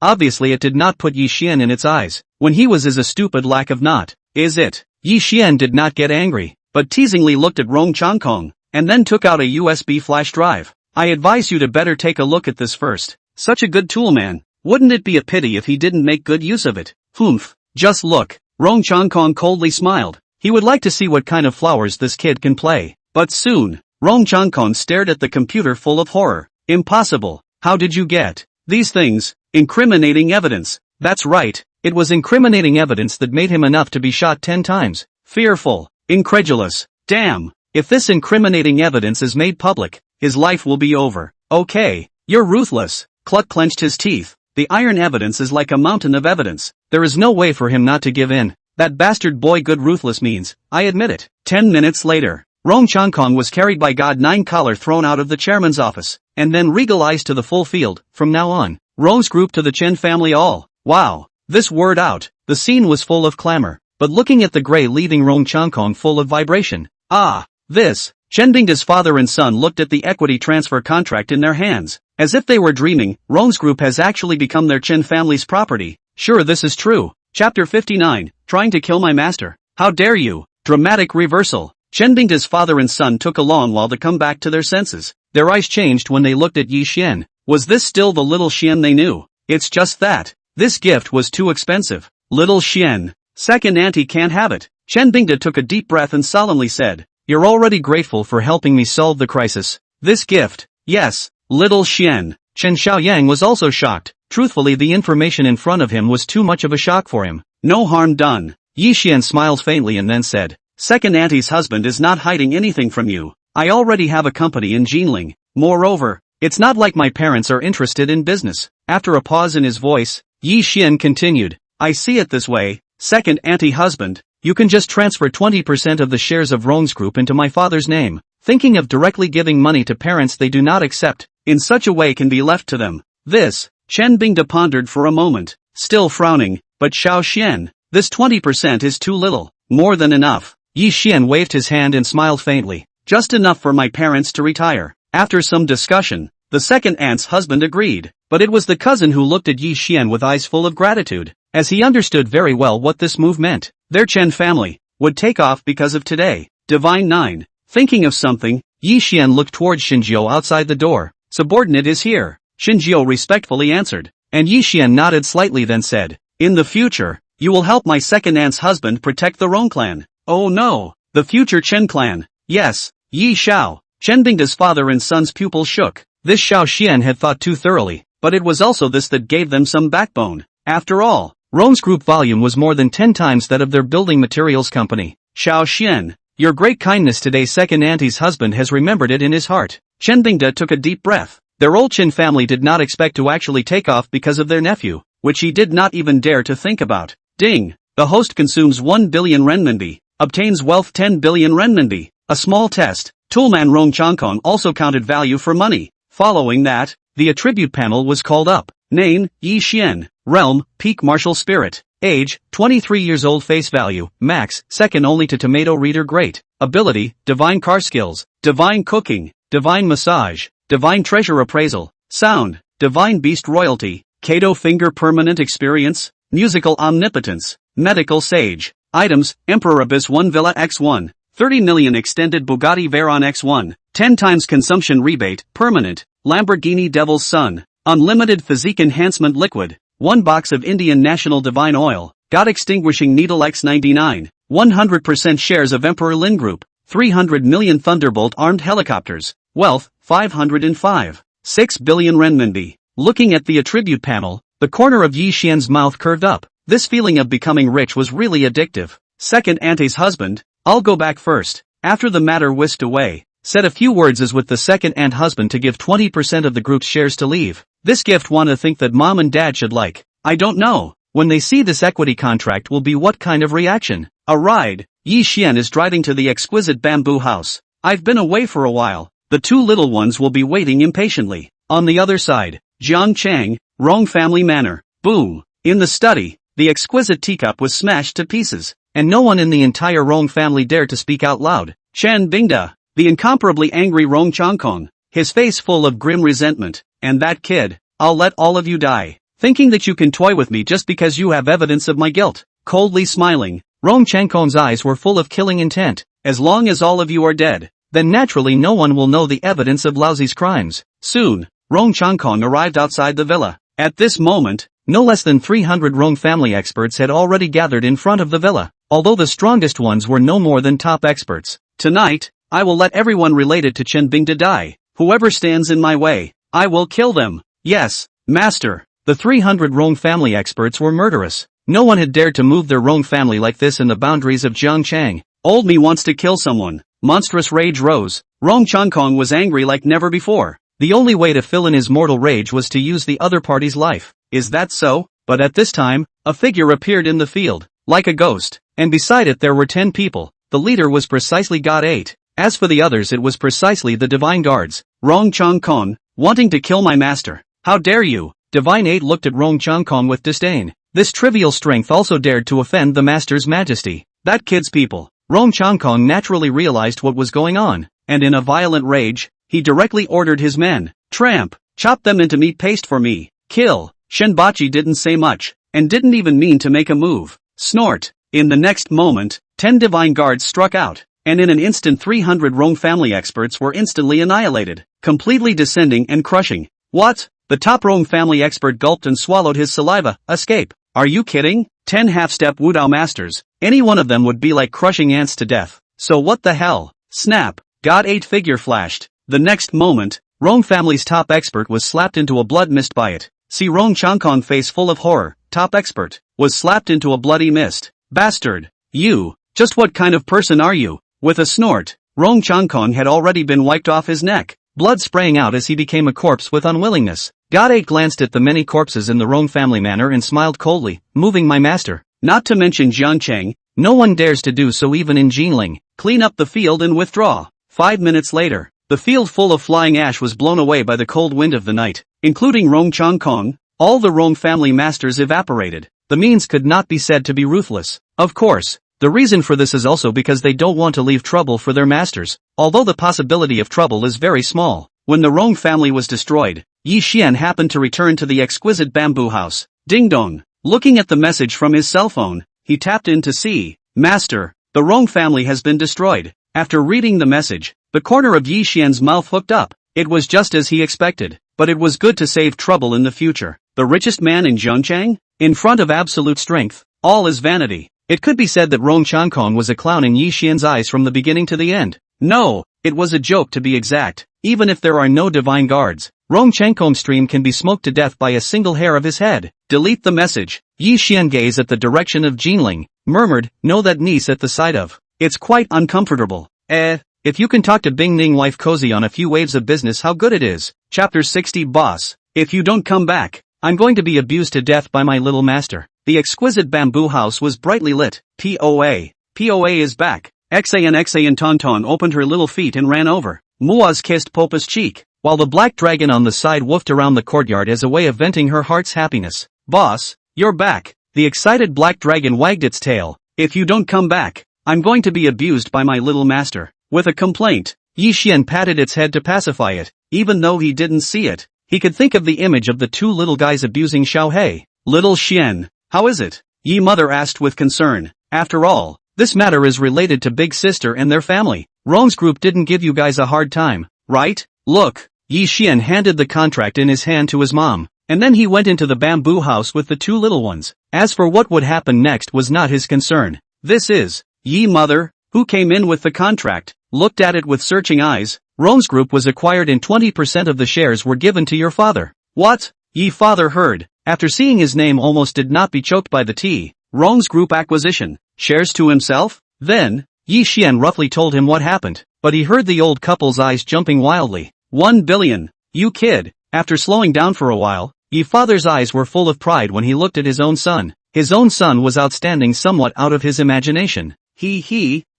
Obviously it did not put Yi Xian in its eyes. When he was as a stupid lack of not. Is it? Yi Xian did not get angry. but teasingly looked at Rong Changkong, and then took out a USB flash drive. I advise you to better take a look at this first. Such a good tool, man. Wouldn't it be a pity if he didn't make good use of it? Humph. Just look. Rong Changkong coldly smiled. He would like to see what kind of flowers this kid can play. But soon, Rong Changkong stared at the computer full of horror. Impossible. How did you get these things? Incriminating evidence. That's right. It was incriminating evidence that made him enough to be shot 10 times. Fearful. Incredulous. Damn. If this incriminating evidence is made public, his life will be over. Okay. You're ruthless. Cluck clenched his teeth. The iron evidence is like a mountain of evidence. There is no way for him not to give in. That bastard boy good ruthless means, I admit it. 10 minutes later, Rong Changkong was carried by God-9 collar thrown out of the chairman's office, and then regalized to the full field. From now on, Rong's group to the Chen family all. Wow. This word out, the scene was full of clamor, but looking at the gray leaving Rong Changkong full of vibration. Ah, this. Chen Bingda's father and son looked at the equity transfer contract in their hands. As if they were dreaming, Rong's group has actually become their Chen family's property. Sure, this is true. Chapter 59, Trying to Kill My Master. How dare you? Dramatic reversal. Chen Bingda's father and son took a long while to come back to their senses. Their eyes changed when they looked at Yi Xian. Was this still the little Xian they knew? It's just that. This gift was too expensive. Little Xian. Second auntie can't have it. Chen Bingda took a deep breath and solemnly said, You're already grateful for helping me solve the crisis. This gift. Yes. Little Xian. Chen Xiaoyang was also shocked. Truthfully, the information in front of him was too much of a shock for him. No harm done. Yi Xian smiled faintly and then said, Second auntie's husband is not hiding anything from you. I already have a company in Jinling. Moreover, it's not like my parents are interested in business. After a pause in his voice, Yi Xian continued, I see it this way, second auntie husband, you can just transfer 20% of the shares of Rong's group into my father's name. Thinking of directly giving money to parents they do not accept, in such a way can be left to them. This, Chen Bingda pondered for a moment, still frowning, but Xiao Xian, this 20% is too little. More than enough. Yi Xian waved his hand and smiled faintly. Just enough for my parents to retire. After some discussion, the second aunt's husband agreed, but it was the cousin who looked at Yi Xian with eyes full of gratitude, as he understood very well what this move meant. Their Chen family would take off because of today. Divine 9. Thinking of something, Yi Xian looked towards Xinjiu outside the door. Subordinate is here. Xinjiu respectfully answered, and Yi Xian nodded slightly then said, In the future, you will help my second aunt's husband protect the Rong clan. Oh no, the future Chen clan. Yes, Yi Xiao. Chen Bingda's father and son's pupils shook. This Xiao Xian had thought too thoroughly, but it was also this that gave them some backbone. After all, Rong's group volume was more than 10 times that of their building materials company. Xiao Xian, your great kindness today second auntie's husband has remembered it in his heart. Chen Bingda took a deep breath. Their old Chen family did not expect to actually take off because of their nephew, which he did not even dare to think about. Ding! The host consumes 1 billion renminbi. Obtains wealth 10 billion renminbi. A small test. Toolman Rong Changkong also counted value for money. Following that, the attribute panel was called up. Name, Yi Xian. Realm, Peak Martial Spirit. Age, 23 years old. Face value, max, second only to Tomato Reader. Great. Ability, Divine Car Skills. Divine Cooking. Divine Massage. Divine Treasure Appraisal. Sound, Divine Beast Royalty. Kato Finger Permanent Experience. Musical Omnipotence. Medical Sage. Items, Emperor Abyss 1 Villa X1. 30 million extended Bugatti Veyron X1. 10 times consumption rebate, permanent. Lamborghini Devil's Son. Unlimited Physique Enhancement Liquid. 1 box of Indian National Divine Oil. God Extinguishing Needle X99. 100% shares of Emperor Lin Group. 300 million Thunderbolt Armed Helicopters. Wealth, 505. 6 billion renminbi. Looking at the attribute panel, the corner of Yi Xian's mouth curved up. This feeling of becoming rich was really addictive. Second auntie's husband, I'll go back first. After the matter whisked away, said a few words as with the second aunt husband to give 20% of the group's shares to leave. This gift wanna think that mom and dad should like. I don't know. When they see this equity contract will be what kind of reaction? A ride. Yi Xian is driving to the exquisite bamboo house. I've been away for a while. The two little ones will be waiting impatiently. On the other side, Jiang Chang, Rong Family Manor. Boom. In the study, the exquisite teacup was smashed to pieces, and no one in the entire Rong family dared to speak out loud. Chen Bingda, the incomparably angry Rong Changkong, his face full of grim resentment, and that kid, I'll let all of you die, thinking that you can toy with me just because you have evidence of my guilt. Coldly smiling, Rong Changkong's eyes were full of killing intent. as long as all of you are dead, then naturally no one will know the evidence of Laozi's crimes. Soon, Rong Changkong arrived outside the villa. At this moment, no less than 300 Rong family experts had already gathered in front of the villa, although the strongest ones were no more than top experts. Tonight, I will let everyone related to Chen Bing to die. Whoever stands in my way, I will kill them. Yes, master. The 300 Rong family experts were murderous. No one had dared to move their Rong family like this in the boundaries of Jiangchang. Old me wants to kill someone. Monstrous rage rose. Rong Changkong was angry like never before. The only way to fill in his mortal rage was to use the other party's life. Is that so? But at this time, a figure appeared in the field, like a ghost, and beside it there were 10 people. The leader was precisely God 8. As for the others, it was precisely the Divine Guards. Rong Changkong, wanting to kill my master. How dare you? Divine 8 looked at Rong Changkong with disdain. This trivial strength also dared to offend the master's majesty. That kid's people. Rong Changkong naturally realized what was going on, and in a violent rage, he directly ordered his men, "Tramp, chop them into meat paste for me. Kill." Shenbachi didn't say much, and didn't even mean to make a move. Snort. In the next moment, 10 divine guards struck out, and in an instant 300 Rong family experts were instantly annihilated, completely descending and crushing. What? The top Rong family expert gulped and swallowed his saliva. Escape. Are you kidding? 10 half-step Wudao masters. Any one of them would be like crushing ants to death. So what the hell? Snap. God 8 figure flashed. The next moment, Rong family's top expert was slapped into a blood mist by it. See Rong Changkong face full of horror. Top expert was slapped into a bloody mist. Bastard. You. Just what kind of person are you? With a snort, Rong Changkong had already been wiped off his neck, blood spraying out as he became a corpse with unwillingness. God 8 glanced at the many corpses in the Rong family manor and smiled coldly, moving my master. Not to mention Jiangcheng, no one dares to do so even in Jinling. Clean up the field and withdraw. 5 minutes later, the field full of flying ash was blown away by the cold wind of the night, including Rong Changkong. All the Rong family masters evaporated. The means could not be said to be ruthless. Of course. The reason for this is also because they don't want to leave trouble for their masters, although the possibility of trouble is very small. When the Rong family was destroyed, Yi Xian happened to return to the exquisite bamboo house. Ding dong. Looking at the message from his cell phone, he tapped in to see. Master, the Rong family has been destroyed. After reading the message, the corner of Yi Xian's mouth hooked up. It was just as he expected, but it was good to save trouble in the future. The richest man in Zhongchang? In front of absolute strength, all is vanity. It could be said that Rong Changkong was a clown in Yi Xian's eyes from the beginning to the end. No, it was a joke to be exact. Even if there are no divine guards, Rong Changkong's stream can be smoked to death by a single hair of his head. Delete the message. Yi Xian gazed at the direction of Jinling, murmured, know that niece at the sight of. It's quite uncomfortable. If you can talk to Bing Ning wife cozy on a few waves of business, how good it is. Chapter 60 Boss. If you don't come back, I'm going to be abused to death by my little master. The exquisite bamboo house was brightly lit. POA. POA is back. Xan Tonton opened her little feet and ran over. Muaz kissed Popa's cheek, while the black dragon on the side woofed around the courtyard as a way of venting her heart's happiness. Boss, you're back. The excited black dragon wagged its tail. If you don't come back, I'm going to be abused by my little master. With a complaint, Yi Xian patted its head to pacify it. Even though he didn't see it, he could think of the image of the two little guys abusing Xiao Hei. Little Xian, how is it? Yi mother asked with concern. After all, this matter is related to Big Sister and their family. Rong's group didn't give you guys a hard time, right? Look, Yi Xian handed the contract in his hand to his mom, and then he went into the bamboo house with the two little ones. As for what would happen next was not his concern. This is, Yi mother, who came in with the contract, looked at it with searching eyes. Rong's group was acquired and 20% of the shares were given to your father. What? Yi father heard, after seeing his name almost did not be choked by the tea. Rong's group acquisition, shares to himself? Then, Yi Xian roughly told him what happened, but he heard the old couple's eyes jumping wildly. 1 billion. You kid. After slowing down for a while, Yi father's eyes were full of pride when he looked at his own son. His own son was outstanding somewhat out of his imagination.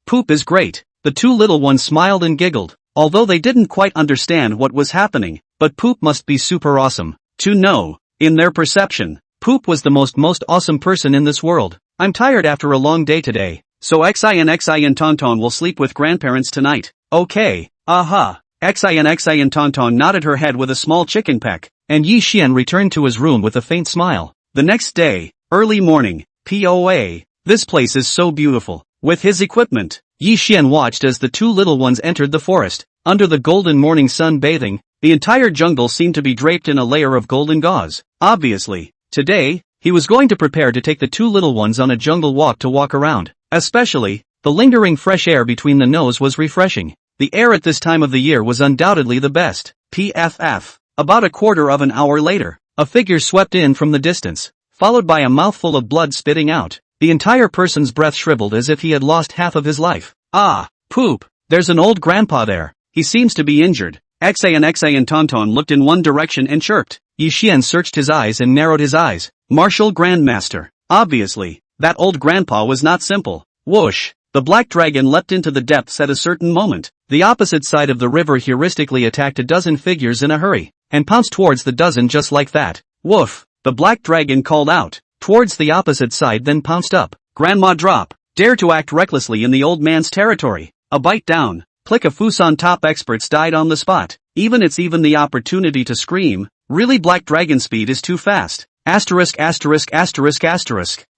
Poop is great. The two little ones smiled and giggled, although they didn't quite understand what was happening, but Poop must be super awesome. To know, in their perception, Poop was the most awesome person in this world. I'm tired after a long day today, so Xian Tonton will sleep with grandparents tonight. Okay, aha. Xian Tonton nodded her head with a small chicken peck, and Yi Xian returned to his room with a faint smile. The next day, early morning, POA. This place is so beautiful. with his equipment. Yi Xian watched as the two little ones entered the forest. Under the golden morning sun bathing, the entire jungle seemed to be draped in a layer of golden gauze. Obviously, today, he was going to prepare to take the two little ones on a jungle walk to walk around. Especially, the lingering fresh air between the nose was refreshing. The air at this time of the year was undoubtedly the best. PFF. About a quarter of an hour later, a figure swept in from the distance, followed by a mouthful of blood spitting out. The entire person's breath shriveled as if he had lost half of his life. Ah, poop, there's an old grandpa there. He seems to be injured. Xan Tonton looked in one direction and chirped. Yi Xian searched his eyes and narrowed his eyes. Martial Grandmaster. Obviously, that old grandpa was not simple. Whoosh! The black dragon leapt into the depths at a certain moment. The opposite side of the river heuristically attacked a dozen figures in a hurry, and pounced towards the dozen just like that. Woof! The black dragon called out, towards the opposite side, then pounced up. Grandma drop! Dare to act recklessly in the old man's territory. A bite down. Click of Fusan top experts died on the spot. Even the opportunity to scream. Really, black dragon speed is too fast. Asterisk.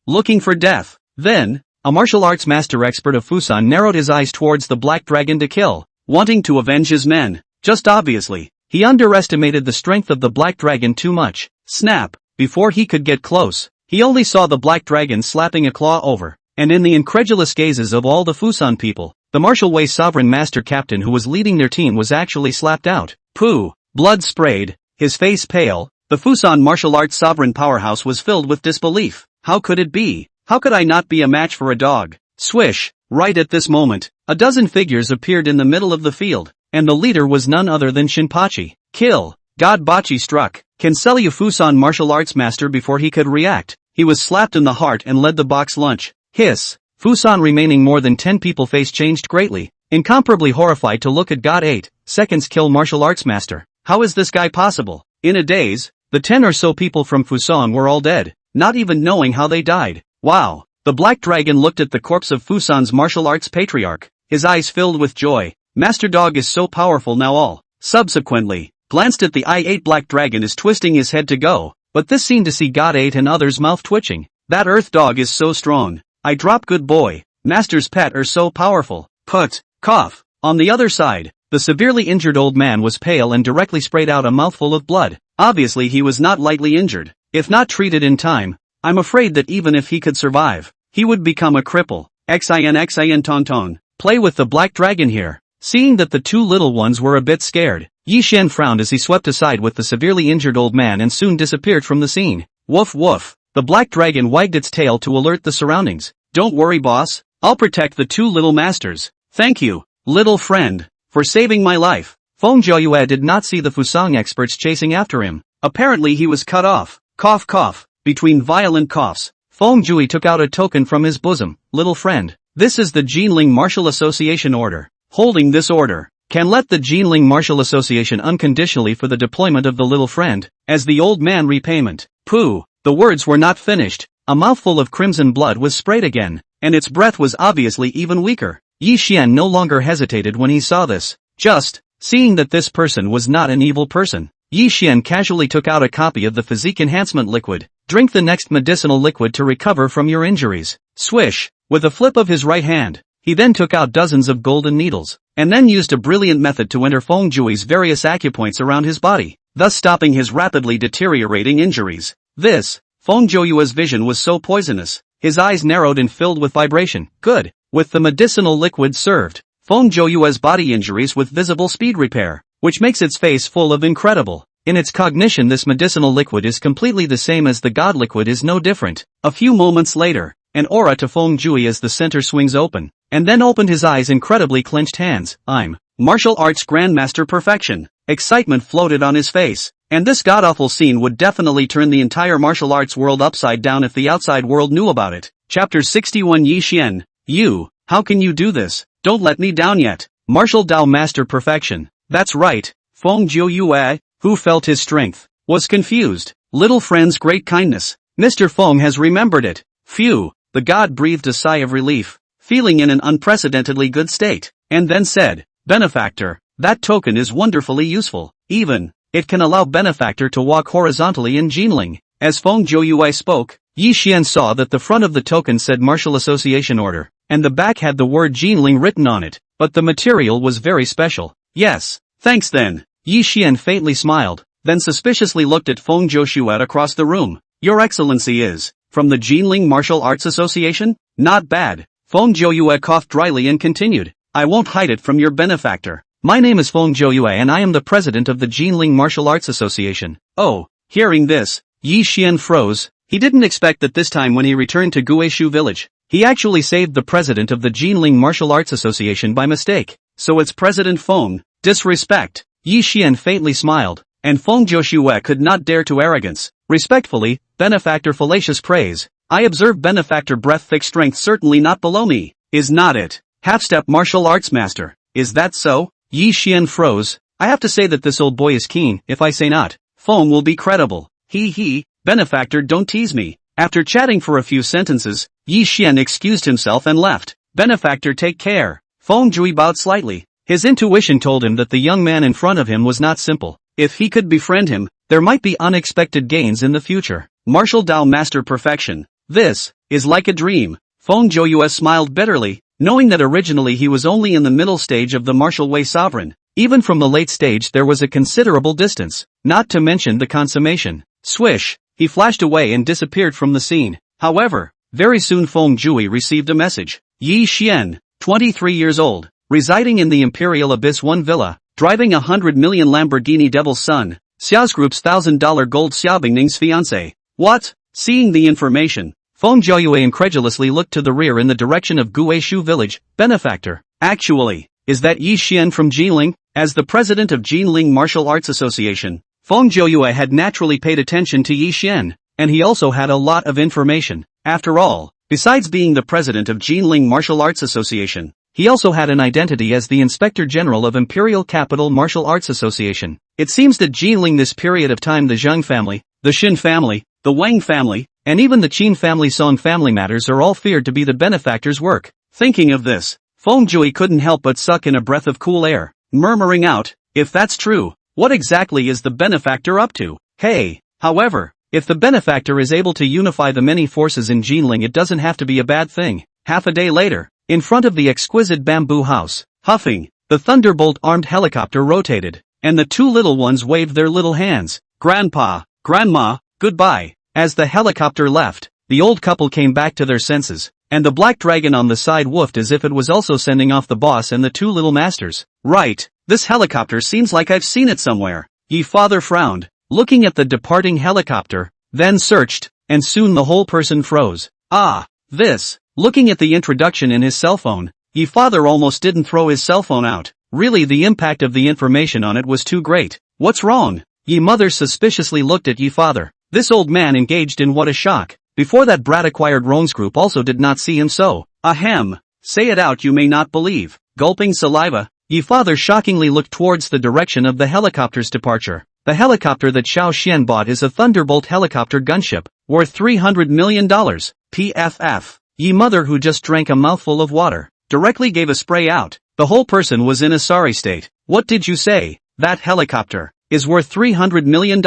Looking for death. Then, a martial arts master expert of Fusan narrowed his eyes towards the black dragon to kill, wanting to avenge his men. Just obviously, he underestimated the strength of the black dragon too much. Snap! Before he could get close, he only saw the black dragon slapping a claw over, and in the incredulous gazes of all the Fusan people, the martial way sovereign master captain who was leading their team was actually slapped out. Pooh! Blood sprayed, his face pale. The Fusan martial arts sovereign powerhouse was filled with disbelief. How could it be? How could I not be a match for a dog? Swish! Right at this moment, a dozen figures appeared in the middle of the field, and the leader was none other than Shinpachi. Kill! God Bachi struck. Cancel Fusan martial arts master before he could react. He was slapped in the heart and led the box lunch. Hiss! Fusan remaining more than 10 people face changed greatly, incomparably horrified to look at God 8 seconds kill martial arts master. How is this guy possible? In a daze, the 10 or so people from Fusan were all dead, not even knowing how they died. Wow! The black dragon looked at the corpse of Fusan's martial arts patriarch, his eyes filled with joy. Master dog is so powerful now. All subsequently glanced at the I-8 black dragon is twisting his head to go, but this seemed to see God 8 and others' mouth twitching. That earth dog is so strong. I drop good boy. Master's pet are so powerful. Put. Cough. On the other side, the severely injured old man was pale and directly sprayed out a mouthful of blood. Obviously he was not lightly injured. If not treated in time, I'm afraid that even if he could survive, he would become a cripple. Xin Tonton. Play with the black dragon here. Seeing that the two little ones were a bit scared, Yi Xian frowned as he swept aside with the severely injured old man and soon disappeared from the scene. Woof woof. The black dragon wagged its tail to alert the surroundings. Don't worry, boss. I'll protect the two little masters. Thank you, little friend, for saving my life. Feng Zhouye did not see the Fusang experts chasing after him. Apparently he was cut off. Cough cough. Between violent coughs, Feng Zhui took out a token from his bosom. Little friend, this is the Jinling Martial Association order. Holding this order, can let the Jinling Martial Association unconditionally for the deployment of the little friend, as the old man repayment. Pooh, the words were not finished. A mouthful of crimson blood was sprayed again, and its breath was obviously even weaker. Yi Xian no longer hesitated when he saw this. Just, seeing that this person was not an evil person, Yi Xian casually took out a copy of the physique enhancement liquid. Drink the next medicinal liquid to recover from your injuries. Swish, with a flip of his right hand, he then took out dozens of golden needles, and then used a brilliant method to enter Feng Zhui's various acupoints around his body, thus stopping his rapidly deteriorating injuries. This, Feng Zhouye's vision was so poisonous, his eyes narrowed and filled with vibration. Good. With the medicinal liquid served, Feng Zhouye's body injuries with visible speed repair, which makes its face full of incredible. In its cognition, this medicinal liquid is completely the same as the god liquid is no different. A few moments later, an aura to Feng Zhui as the center swings open, and then opened his eyes incredibly clenched hands. I'm martial arts grandmaster perfection. Excitement floated on his face, and this god-awful scene would definitely turn the entire martial arts world upside down if the outside world knew about it. Chapter 61 Yi Xian. You, how can you do this? Don't let me down yet. Martial Dao master perfection. That's right. Feng Zhouye, who felt his strength, was confused. Little friend's great kindness. Mr. Feng has remembered it. Phew, the god breathed a sigh of relief, feeling in an unprecedentedly good state, and then said, Benefactor, that token is wonderfully useful. Even, it can allow Benefactor to walk horizontally in Jinling. As Feng Zhouye spoke, Yi Xian saw that the front of the token said Martial Association Order, and the back had the word Jinling written on it, but the material was very special. Yes, thanks then. Yi Xian faintly smiled, then suspiciously looked at Feng Joshua across the room. Your Excellency is from the Jinling Martial Arts Association? Not bad. Feng Joshua coughed dryly and continued. I won't hide it from your benefactor. My name is Feng Joshua and I am the president of the Jinling Martial Arts Association. Oh, hearing this, Yi Xian froze. He didn't expect that this time when he returned to Guishu village, he actually saved the president of the Jinling Martial Arts Association by mistake. So it's President Feng. Disrespect. Yi Xian faintly smiled, and Feng Joshua could not dare to arrogance. Respectfully, benefactor fallacious praise. I observe benefactor breath thick strength certainly not below me. Is not it? Half-step martial arts master. Is that so? Yi Xian froze. I have to say that this old boy is keen. If I say not, Feng will be credible. He. Benefactor don't tease me. After chatting for a few sentences, Yi Xian excused himself and left. Benefactor take care. Feng Jui bowed slightly. His intuition told him that the young man in front of him was not simple. If he could befriend him, there might be unexpected gains in the future. Martial Dao master perfection. This is like a dream. Feng Joyue smiled bitterly, knowing that originally he was only in the middle stage of the martial way sovereign. Even from the late stage there was a considerable distance, not to mention the consummation. Swish, he flashed away and disappeared from the scene. However, very soon Feng Jui received a message. Yi Xian, 23 years old, residing in the Imperial Abyss 1 villa, driving 100 million Lamborghini Devil's Son, Xiao's Group's $1,000 gold Xiaobingning's fiancé. What? Seeing the information, Feng Joyue incredulously looked to the rear in the direction of Guishu village. Benefactor. Actually, is that Yi Xian from Jinling? As the president of Jinling Martial Arts Association, Feng Joyue had naturally paid attention to Yi Xian, and he also had a lot of information. After all, besides being the president of Jinling Martial Arts Association, he also had an identity as the Inspector General of Imperial Capital Martial Arts Association. It seems that Jinling this period of time the Zheng family, the Xin family, the Wang family, and even the Qin family Song family matters are all feared to be the benefactor's work. Thinking of this, Feng Jui couldn't help but suck in a breath of cool air, murmuring out, if that's true, what exactly is the benefactor up to? Hey, however, if the benefactor is able to unify the many forces in Jinling it doesn't have to be a bad thing. Half a day later, in front of the exquisite bamboo house, huffing, the Thunderbolt armed helicopter rotated, and the two little ones waved their little hands. Grandpa, Grandma, goodbye. As the helicopter left, the old couple came back to their senses, and the black dragon on the side woofed as if it was also sending off the boss and the two little masters. Right, this helicopter seems like I've seen it somewhere. Ye father frowned, looking at the departing helicopter, then searched, and soon the whole person froze. Ah, this. Looking at the introduction in his cell phone, Ye father almost didn't throw his cell phone out. Really the impact of the information on it was too great. What's wrong? Ye mother suspiciously looked at Ye father. This old man engaged in what a shock. Before that brat acquired Roan's group also did not see him so. Ahem. Say it out you may not believe. Gulping saliva, Ye father shockingly looked towards the direction of the helicopter's departure. The helicopter that Xiao Xian bought is a Thunderbolt helicopter gunship, worth $300 million. PFF. Ye mother who just drank a mouthful of water, directly gave a spray out. The whole person was in a sorry state. What did you say? That helicopter is worth $300 million.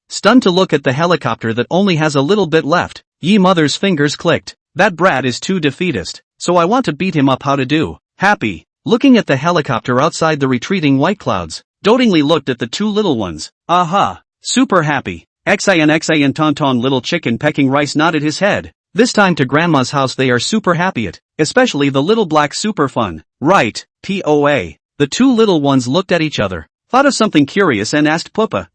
Stunned to look at the helicopter that only has a little bit left, Ye mother's fingers clicked. That brat is too defeatist, so I want to beat him up. How to do? Happy. Looking at the helicopter outside the retreating white clouds, dotingly looked at the two little ones. Aha. Super happy. Xin Tonton little chicken pecking rice nodded his head. This time to grandma's house they are super happy at, especially the little black super fun. Right, POA. The two little ones looked at each other, thought of something curious and asked Puppa,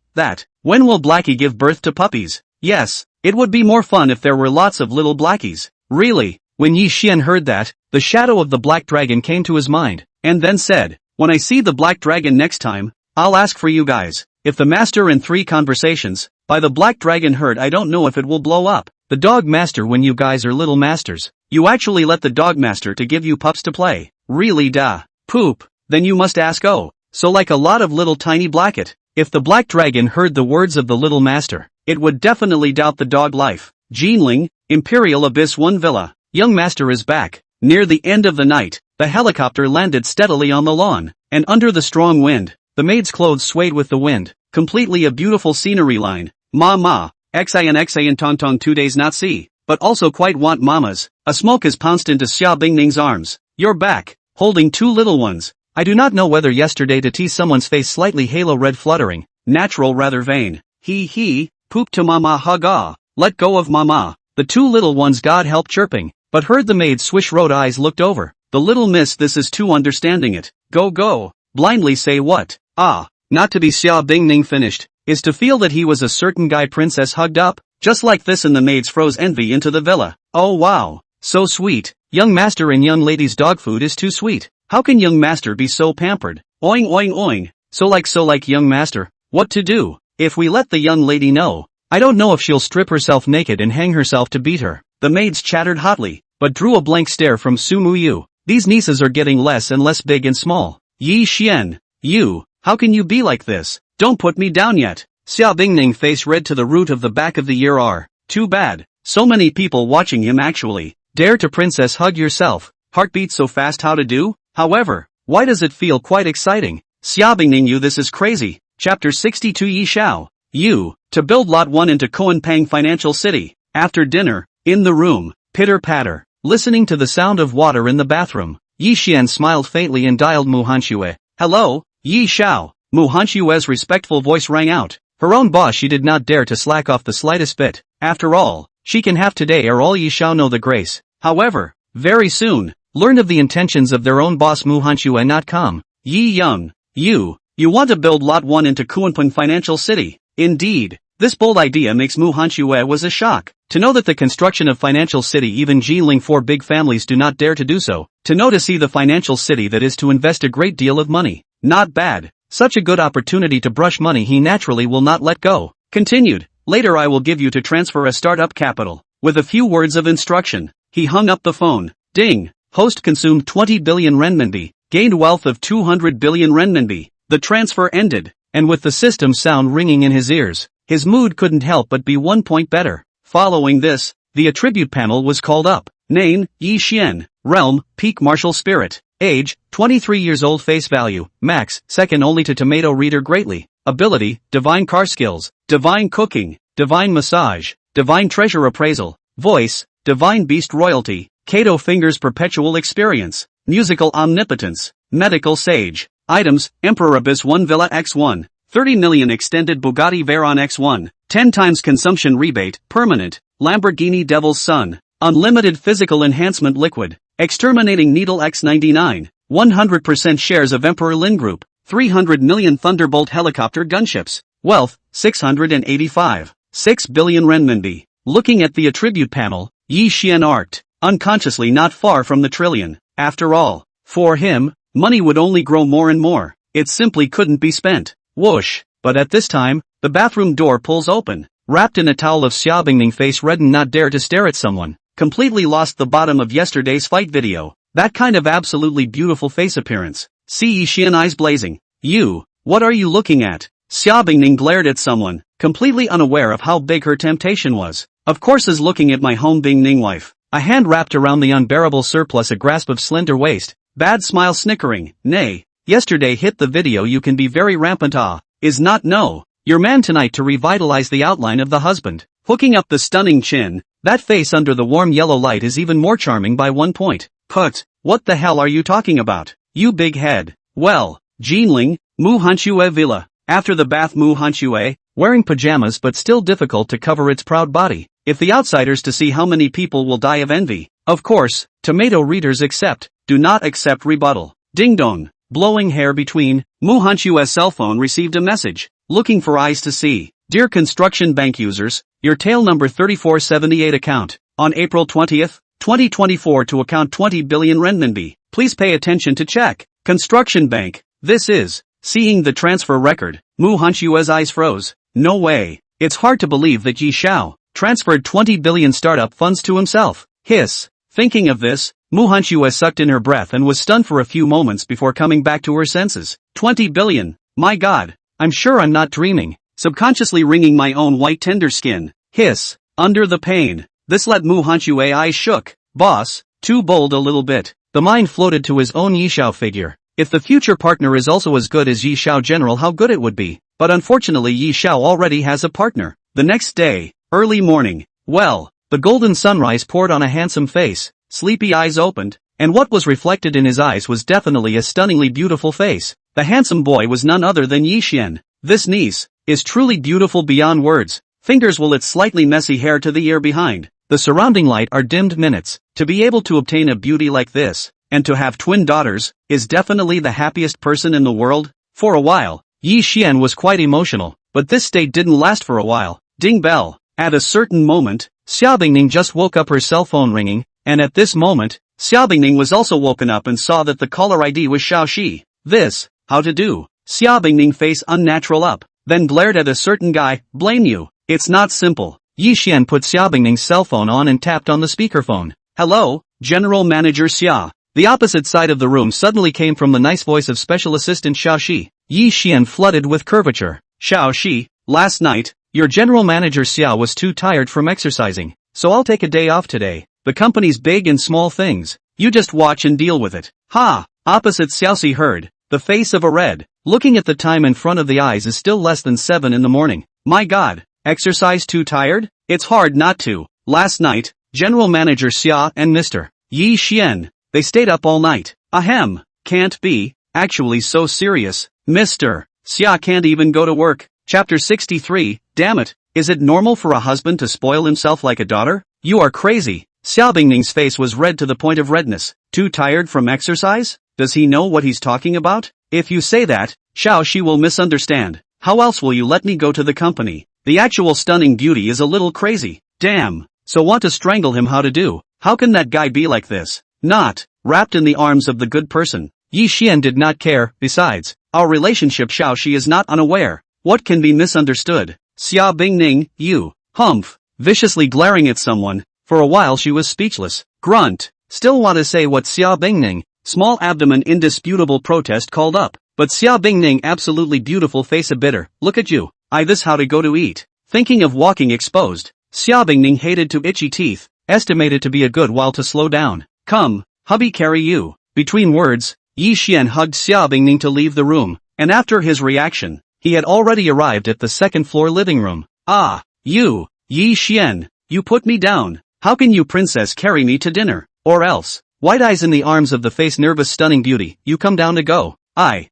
when will Blackie give birth to puppies? Yes, it would be more fun if there were lots of little Blackies. Really? When Yi Xian heard that, the shadow of the black dragon came to his mind, and then said, when I see the black dragon next time, I'll ask for you guys. If the master in 3 conversations, by the black dragon herd I don't know if it will blow up. The dog master when you guys are little masters, you actually let the dog master to give you pups to play. Really da. Poop. Then you must ask so like a lot of little tiny blacket. If the black dragon heard the words of the little master, it would definitely doubt the dog life. Jinling, Imperial Abyss 1 Villa. Young master is back. Near the end of the night, the helicopter landed steadily on the lawn, and under the strong wind, the maid's clothes swayed with the wind, completely a beautiful scenery line. Ma. Xin Tonton 2 days not see. but also quite want mamas. A smoke has pounced into Xia Bingning's arms. You're back, holding two little ones. I do not know whether yesterday to tease someone's face slightly halo red fluttering, natural rather vain. He, poop to mama haga, let go of mama. The two little ones God help chirping, but heard the maid's swish-road eyes looked over. The little miss this is too understanding it. Go. Blindly say what? Not to be Xia Bingning finished, is to feel that he was a certain guy princess hugged up, just like this and the maids froze envy into the villa. Oh wow, so sweet, young master and young lady's dog food is too sweet. How can young master be so pampered? Oing. So like young master, what to do? If we let the young lady know, I don't know if she'll strip herself naked and hang herself to beat her. The maids chattered hotly, but drew a blank stare from Su Muyu. These nieces are getting less and less big and small. Yi Xian, you, how can you be like this? Don't put me down yet. Xia Bingning face red to the root of the back of the ear are. Too bad. So many people watching him actually. Dare to princess hug yourself. Heartbeat so fast how to do? However, why does it feel quite exciting? Xia Bingning you this is crazy. Chapter 62 Yi Xiao. You, to build Lot 1 into Koanpang Financial City. After dinner, in the room, pitter-patter, listening to the sound of water in the bathroom, Yi Xian smiled faintly and dialed Mu Hanxue. Hello, Yi Xiao. Mu Hanxue's respectful voice rang out. Her own boss she did not dare to slack off the slightest bit. After all, she can have today or all Yi Xiao know the grace. However, very soon, learn of the intentions of their own boss Mu Hanxue not come. Yi Young, you want to build Lot 1 into Koanpang Financial City. Indeed, this bold idea makes Mu Hanxue was a shock. To know that the construction of Financial City even Jiling 4 big families do not dare to do so. To know to see the financial city that is to invest a great deal of money. Not bad. Such a good opportunity to brush money he naturally will not let go. Continued, later I will give you to transfer a startup capital. With a few words of instruction, he hung up the phone. Ding. Host consumed 20 billion renminbi, gained wealth of 200 billion renminbi. The transfer ended, and with the system sound ringing in his ears, his mood couldn't help but be 1 point better. Following this, the attribute panel was called up. Name, Yi Xian. Realm, Peak Martial Spirit. Age, 23 years old. Face value, max, second only to Tomato Reader greatly. Ability, Divine Car Skills, Divine Cooking, Divine Massage, Divine Treasure Appraisal. Voice, Divine Beast Royalty, Kato Fingers Perpetual Experience, Musical Omnipotence, Medical Sage. Items, Emperor Abyss 1 Villa X1, 30 million Extended Bugatti Veyron X1, 10 times Consumption Rebate, Permanent, Lamborghini Devil's Son, Unlimited Physical Enhancement Liquid, Exterminating Needle X99, 100% shares of Emperor Lin Group, 300 million Thunderbolt Helicopter Gunships, Wealth, 685, 6 billion renminbi. Looking at the attribute panel, Yi Xian arced, unconsciously not far from the trillion. After all, for him, money would only grow more and more. It simply couldn't be spent. Whoosh. But at this time, the bathroom door pulls open. Wrapped in a towel of Xia Bingning face reddened not dare to stare at someone. Completely lost the bottom of yesterday's fight video. That kind of absolutely beautiful face appearance. See Yi Xian eyes blazing. You, what are you looking at? Xia Bingning glared at someone, completely unaware of how big her temptation was. Of course is looking at my home Bingning wife. A hand wrapped around the unbearable surplus, a grasp of slender waist. Bad smile snickering. Nay, yesterday hit the video you can be very rampant is not no. Your man tonight to revitalize the outline of the husband. Hooking up the stunning chin, that face under the warm yellow light is even more charming by 1 point. Put, what the hell are you talking about? You big head. Well, Jinling, Mu Hanxue Villa. After the bath Mu Hanxue, wearing pajamas but still difficult to cover its proud body. If the outsiders to see how many people will die of envy. Of course, tomato readers accept, do not accept rebuttal. Ding dong, blowing hair between, Mu Hanxue's cell phone received a message. Looking for eyes to see. Dear construction bank users, your tail number 3478 account, on April 20th, 2024 to account 20 billion renminbi. Please pay attention to check. Construction bank, this is. Seeing the transfer record, Mu Hanxue's eyes froze. No way. It's hard to believe that Yi Xiao transferred 20 billion startup funds to himself. Hiss. Thinking of this, Mu Hanxue sucked in her breath and was stunned for a few moments before coming back to her senses. 20 billion. My god. I'm sure I'm not dreaming. Subconsciously wringing my own white tender skin. Hiss. Under the pain. This let Mu Hanxue eyes shook. Boss, too bold a little bit. The mind floated to his own Yi Xiao figure. If the future partner is also as good as Yi Xiao General, how good it would be. But unfortunately Yi Xiao already has a partner. The next day, early morning. Well, The golden sunrise poured on a handsome face, sleepy eyes opened, and what was reflected in his eyes was definitely a stunningly beautiful face. The handsome boy was none other than Yi Xian. This niece is truly beautiful beyond words. Fingers will its slightly messy hair to the ear behind. The surrounding light are dimmed minutes. To be able to obtain a beauty like this, and to have twin daughters, is definitely the happiest person in the world. For a while, Yi Xian was quite emotional, but this state didn't last for a while. Ding bell. At a certain moment, Xia Bingning just woke up, her cell phone ringing, and at this moment, Xia Bingning was also woken up and saw that the caller ID was Xiao Shi. This, how to do? Xia Bingning face unnatural up, then glared at a certain guy. Blame you. It's not simple. Yi Xian put Xia Bingning's cell phone on and tapped on the speakerphone. Hello, General Manager Xia. The opposite side of the room suddenly came from the nice voice of Special Assistant Xiao Shi. Yi Xian flooded with curvature. Xiao Shi, last night, your General Manager Xia was too tired from exercising, so I'll take a day off today. The company's big and small things. You just watch and deal with it. Ha! Opposite Xiao Shi heard, the face of a red. Looking at the time in front of the eyes is still less than 7 in the morning. My god, exercise too tired? It's hard not to. Last night, General Manager Xia and Mr. Yi Xian, they stayed up all night. Ahem, can't be, actually so serious. Mr. Xia can't even go to work. Chapter 63, damn it, is it normal for a husband to spoil himself like a daughter? You are crazy. Xia Bingning's face was red to the point of redness. Too tired from exercise? Does he know what he's talking about? If you say that, Xiao Shi will misunderstand. How else will you let me go to the company? The actual stunning beauty is a little crazy. Damn. So want to strangle him? How to do? How can that guy be like this? Not wrapped in the arms of the good person. Yi Xian did not care. Besides, our relationship, Xiao Shi is not unaware. What can be misunderstood? Xia Bingning, you, humph, viciously glaring at someone. For a while she was speechless. Grunt. Still want to say what? Xia Bingning. Small abdomen indisputable protest called up. But Xia Bingning absolutely beautiful face a bitter. Look at you. This how to go to eat. Thinking of walking exposed. Xia Bingning hated to itchy teeth. Estimated to be a good while to slow down. Come, hubby carry you. Between words, Yi Xian hugged Xia Bingning to leave the room. And after his reaction, he had already arrived at the second floor living room. Ah, you, Yi Xian, you put me down. How can you princess carry me to dinner? Or else, white eyes in the arms of the face nervous stunning beauty, you come down to go. Xia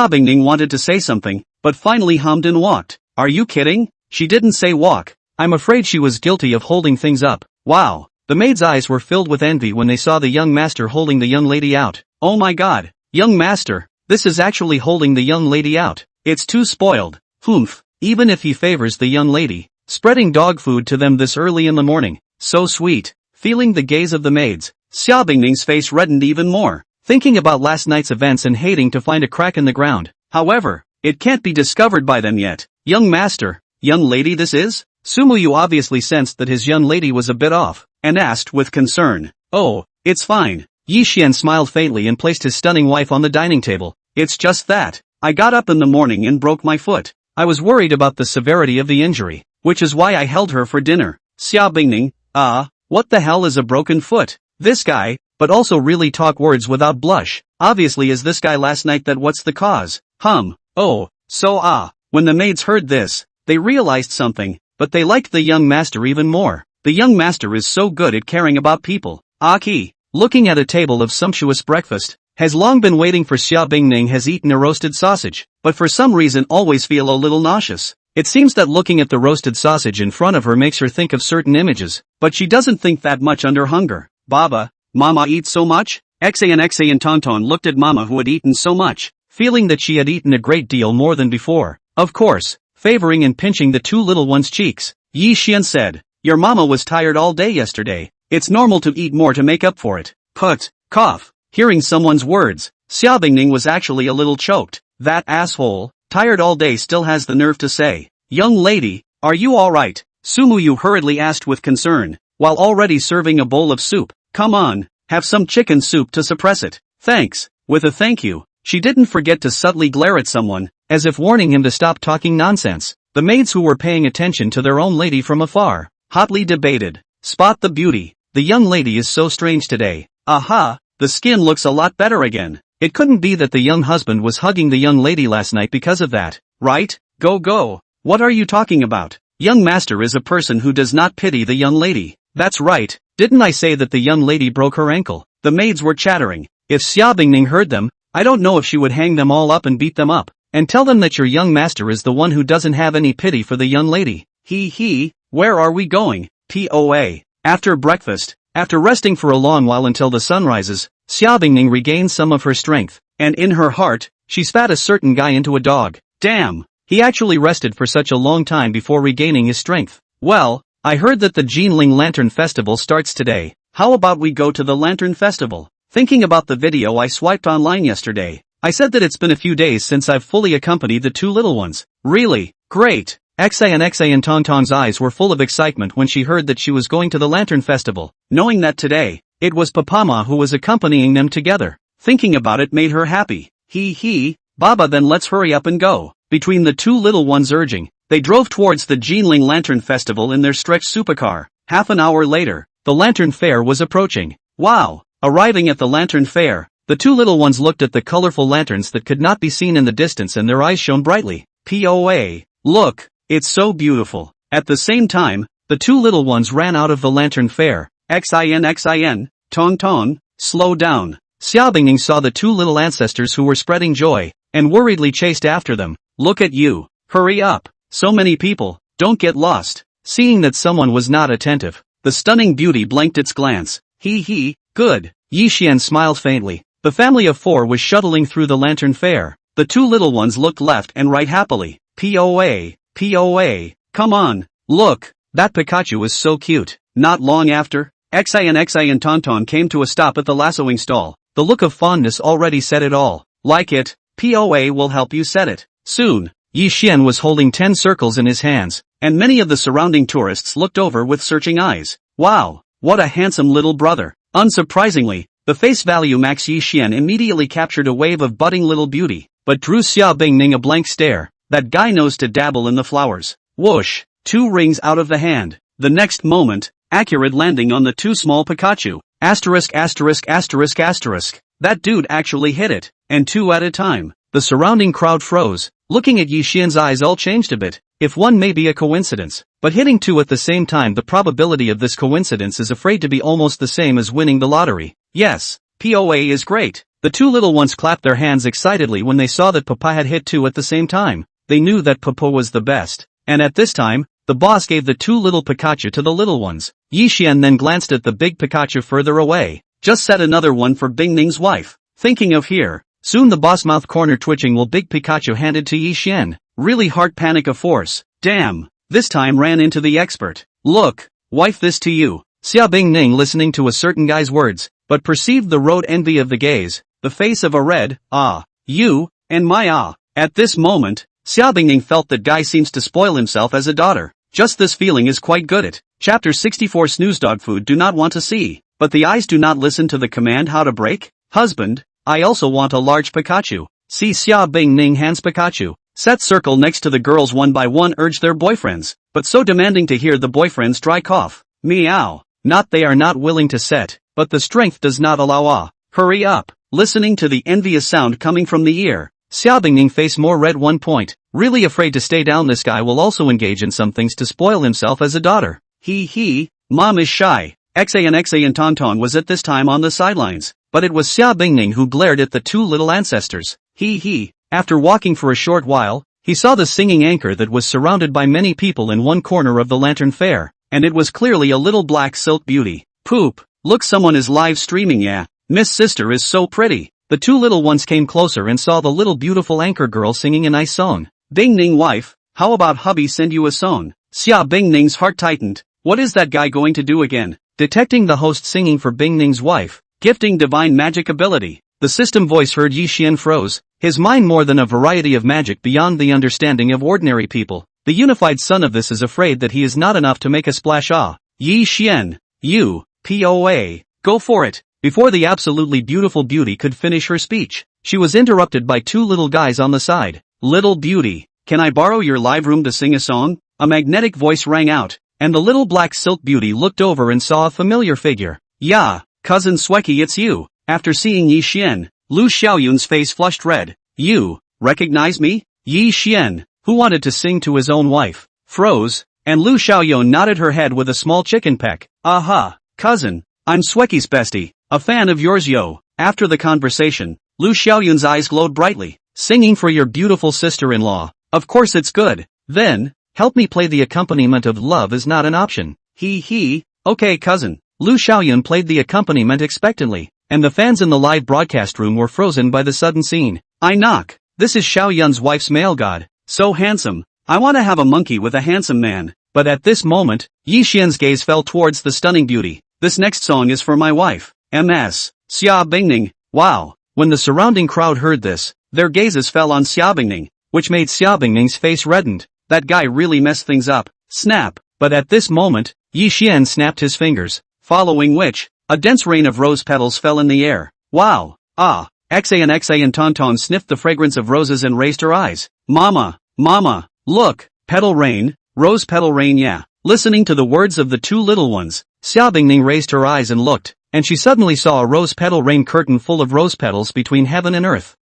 Bingning wanted to say something, but finally hummed and walked. Are you kidding? She didn't say walk. I'm afraid she was guilty of holding things up. Wow. The maid's eyes were filled with envy when they saw the young master holding the young lady out. Oh my god. Young master, this is actually holding the young lady out. It's too spoiled. Humph. Even if he favors the young lady, spreading dog food to them this early in the morning. So sweet. Feeling the gaze of the maids, Xia Bingning's face reddened even more. Thinking about last night's events and hating to find a crack in the ground. However, it can't be discovered by them yet. Young master, young lady this is? Sumuyu obviously sensed that his young lady was a bit off, and asked with concern. Oh, it's fine. Yi Xian smiled faintly and placed his stunning wife on the dining table. It's just that, I got up in the morning and broke my foot. I was worried about the severity of the injury, which is why I held her for dinner. Xia Bingning, what the hell is a broken foot? This guy, but also really talk words without blush. Obviously is this guy last night that what's the cause? Oh, so when the maids heard this, they realized something, but they liked the young master even more. The young master is so good at caring about people. Aki, looking at a table of sumptuous breakfast, has long been waiting for Xia Bingning has eaten a roasted sausage, but for some reason always feel a little nauseous. It seems that looking at the roasted sausage in front of her makes her think of certain images, but she doesn't think that much under hunger. Baba, Mama eats so much? Xa and Tonton looked at Mama who had eaten so much, feeling that she had eaten a great deal more than before. Of course, favoring and pinching the two little one's cheeks, Yi Xian said, your mama was tired all day yesterday. It's normal to eat more to make up for it. Cough. Hearing someone's words, Xia Bingning was actually a little choked. That asshole, tired all day still has the nerve to say, young lady, are you alright? Sumuyu hurriedly asked with concern, while already serving a bowl of soup. Come on, have some chicken soup to suppress it. Thanks. With a thank you, she didn't forget to subtly glare at someone, as if warning him to stop talking nonsense. The maids who were paying attention to their own lady from afar, hotly debated. Spot the beauty. The young lady is so strange today. Aha, the skin looks a lot better again. It couldn't be that the young husband was hugging the young lady last night because of that, right? Go. What are you talking about? Young master is a person who does not pity the young lady. That's right, didn't I say that the young lady broke her ankle? The maids were chattering. If Xia Bingning heard them, I don't know if she would hang them all up and beat them up, and tell them that your young master is the one who doesn't have any pity for the young lady. Where are we going? POA. After breakfast, after resting for a long while until the sun rises, Xia Bingning regains some of her strength, and in her heart, she spat a certain guy into a dog. Damn, he actually rested for such a long time before regaining his strength. Well, I heard that the Jinling Lantern Festival starts today. How about we go to the Lantern Festival? Thinking about the video I swiped online yesterday, I said that it's been a few days since I've fully accompanied the two little ones. Really? Great. Xa and Tonton's eyes were full of excitement when she heard that she was going to the Lantern Festival, knowing that today, it was Papama who was accompanying them together. Thinking about it made her happy. Baba, then let's hurry up and go. Between the two little ones urging, they drove towards the Jinling Lantern Festival in their stretch supercar. Half an hour later, the Lantern Fair was approaching. Wow! Arriving at the Lantern Fair, the two little ones looked at the colorful lanterns that could not be seen in the distance and their eyes shone brightly. POA. Look, it's so beautiful. At the same time, the two little ones ran out of the Lantern Fair. Xin, Ton, slow down. Xia Bingning saw the two little ancestors who were spreading joy, and worriedly chased after them. Look at you. Hurry up. So many people, don't get lost. Seeing that someone was not attentive, the stunning beauty blanked its glance. Good. Yi Xian smiled faintly. The family of four was shuttling through the Lantern Fair. The two little ones looked left and right happily. POA. Come on. Look, that Pikachu is so cute. Not long after, Xin Tonton came to a stop at the lassoing stall. The look of fondness already said it all. Like it, POA will help you set it. Soon, Yi Xian was holding 10 circles in his hands, and many of the surrounding tourists looked over with searching eyes. Wow, what a handsome little brother. Unsurprisingly, the face value max Yi Xian immediately captured a wave of budding little beauty, but drew Xia Bingning a blank stare. That guy knows to dabble in the flowers. Whoosh, 2 rings out of the hand. The next moment, accurate landing on the 2 small Pikachu. Asterisk. That dude actually hit it, and 2 at a time. The surrounding crowd froze. Looking at Yi Xian's eyes all changed a bit. If one may be a coincidence, but hitting 2 at the same time, the probability of this coincidence is afraid to be almost the same as winning the lottery. Yes, POA is great. The two little ones clapped their hands excitedly when they saw that Papa had hit 2 at the same time. They knew that Papa was the best. And at this time, the boss gave the 2 little Pikachu to the little ones. Yi Xian then glanced at the big Pikachu further away. Just set another one for Bingning's wife. Thinking of here. Soon the boss mouth corner twitching while big Pikachu handed to Yi Xian. Really heart panic of force. Damn. This time ran into the expert. Look, wife, this to you. Xia Bingning listening to a certain guy's words, but perceived the road envy of the gaze, the face of a red, you, and my At this moment, Xia Bingning felt that guy seems to spoil himself as a daughter. Just this feeling is quite good at. Chapter 64 Snooze dog food do not want to see, but the eyes do not listen to the command how to break. Husband, I also want a large Pikachu. See Xia Bingning hands Pikachu. Set circle next to the girls one by one urge their boyfriends, but so demanding to hear the boyfriend's dry cough. Meow. Not they are not willing to set, but the strength does not allow. Hurry up. Listening to the envious sound coming from the ear. Xia Bingning face more red 1 point. Really afraid to stay down, this guy will also engage in some things to spoil himself as a daughter. Mom is shy. Xa and Tonton was at this time on the sidelines, but it was Xia Bingning who glared at the 2 little ancestors. After walking for a short while, he saw the singing anchor that was surrounded by many people in one corner of the Lantern Fair, and it was clearly a little black silk beauty. Poop, look, someone is live streaming. Yeah, Miss Sister is so pretty. The 2 little ones came closer and saw the little beautiful anchor girl singing a nice song. Bingning wife, how about hubby send you a song? Xia Bingning's heart tightened. What is that guy going to do again? Detecting the host singing for Bingning's wife, gifting divine magic ability. The system voice heard Yi Xian froze, his mind more than a variety of magic beyond the understanding of ordinary people. The unified son of this is afraid that he is not enough to make a splash. Yi Xian, you, POA, go for it. Before the absolutely beautiful beauty could finish her speech, she was interrupted by 2 little guys on the side. Little beauty, can I borrow your live room to sing a song? A magnetic voice rang out, and the little black silk beauty looked over and saw a familiar figure. Yeah, cousin Sweki, it's you. After seeing Yi Xian, Lu Xiaoyun's face flushed red. You, recognize me? Yi Xian, who wanted to sing to his own wife, froze. And Lu Xiaoyun nodded her head with a small chicken peck. Aha, cousin. I'm Sweky's bestie, a fan of yours yo. After the conversation, Lu Xiaoyun's eyes glowed brightly. Singing for your beautiful sister-in-law. Of course it's good. Then, help me play the accompaniment of Love Is Not an Option. He. Okay cousin. Lu Xiaoyun played the accompaniment expectantly, and the fans in the live broadcast room were frozen by the sudden scene. I knock. This is Xiaoyun's wife's male god. So handsome. I want to have a monkey with a handsome man. But at this moment, Yi Xian's gaze fell towards the stunning beauty. This next song is for my wife. MS. Xia Bingning. Wow. When the surrounding crowd heard this, their gazes fell on Xia Bingning, which made Xia Bingning's face reddened. That guy really messed things up. Snap. But at this moment, Yi Xian snapped his fingers, following which, a dense rain of rose petals fell in the air. Wow. Ah. Xa and Tonton sniffed the fragrance of roses and raised her eyes. Mama. Look. Petal rain, rose petal rain yeah. Listening to the words of the two little ones, Xia Bingning raised her eyes and looked, and she suddenly saw a rose petal rain curtain full of rose petals between heaven and earth.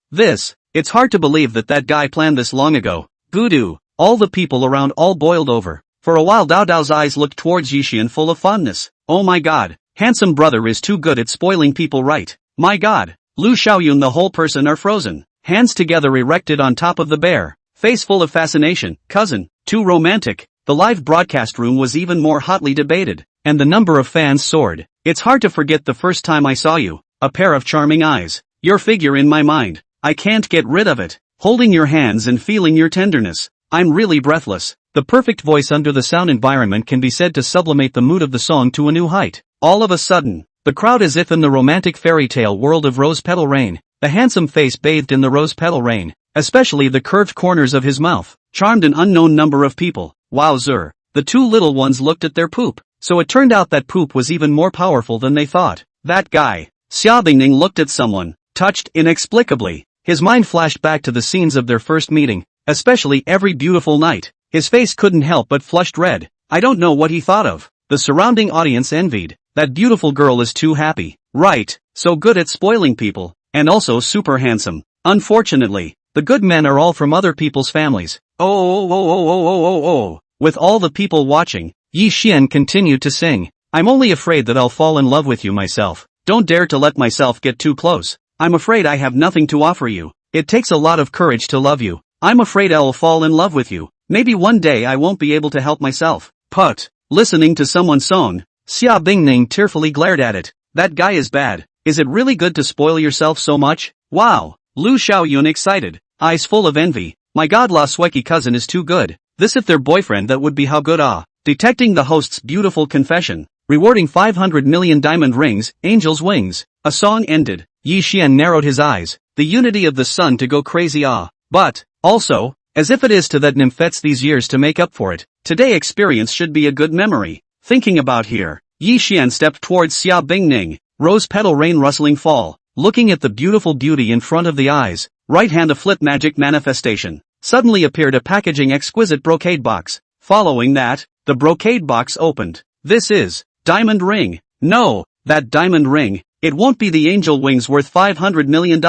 It's hard to believe that guy planned this long ago. Voodoo. All the people around all boiled over. For a while Dao Dao's eyes looked towards Yi Xian full of fondness. Oh my god, handsome brother is too good at spoiling people right. My god. Lu Xiaoyun the whole person are frozen, hands together erected on top of the bear, face full of fascination. Cousin, too romantic. The live broadcast room was even more hotly debated, and the number of fans soared. It's hard to forget the first time I saw you, a pair of charming eyes, your figure in my mind, I can't get rid of it, holding your hands and feeling your tenderness, I'm really breathless. The perfect voice under the sound environment can be said to sublimate the mood of the song to a new height. All of a sudden, the crowd as if in the romantic fairy tale world of rose petal rain, the handsome face bathed in the rose petal rain, especially the curved corners of his mouth, charmed an unknown number of people. Wowzer, the two little ones looked at their poop, so it turned out that poop was even more powerful than they thought. That guy. Xia Bingning looked at someone, touched inexplicably. His mind flashed back to the scenes of their first meeting, especially every beautiful night. His face couldn't help but flushed red. I don't know what he thought of. The surrounding audience envied. That beautiful girl is too happy. Right, so good at spoiling people, and also super handsome. Unfortunately, the good men are all from other people's families. Oh. With all the people watching, Yi Xian continued to sing. I'm only afraid that I'll fall in love with you myself. Don't dare to let myself get too close. I'm afraid I have nothing to offer you. It takes a lot of courage to love you. I'm afraid I'll fall in love with you. Maybe one day I won't be able to help myself. Put. Listening to someone's song, Xia Bingning tearfully glared at it. That guy is bad. Is it really good to spoil yourself so much? Wow. Lu Xiaoyun excited, eyes full of envy. My god La Sweky cousin is too good. This if their boyfriend that would be how good ah. Detecting the host's beautiful confession, rewarding 500 million diamond rings, angel's wings. A song ended. Yi Xian narrowed his eyes, the unity of the sun to go crazy ah. But, also, as if it is to that nymphets these years to make up for it, today experience should be a good memory. Thinking about here, Yi Xian stepped towards Xia Bingning, rose petal rain rustling fall, looking at the beautiful beauty in front of the eyes, right hand a flip magic manifestation. Suddenly appeared a packaging exquisite brocade box. Following that, the brocade box opened. This is, diamond ring. No, that diamond ring, it won't be the angel wings worth $500 million.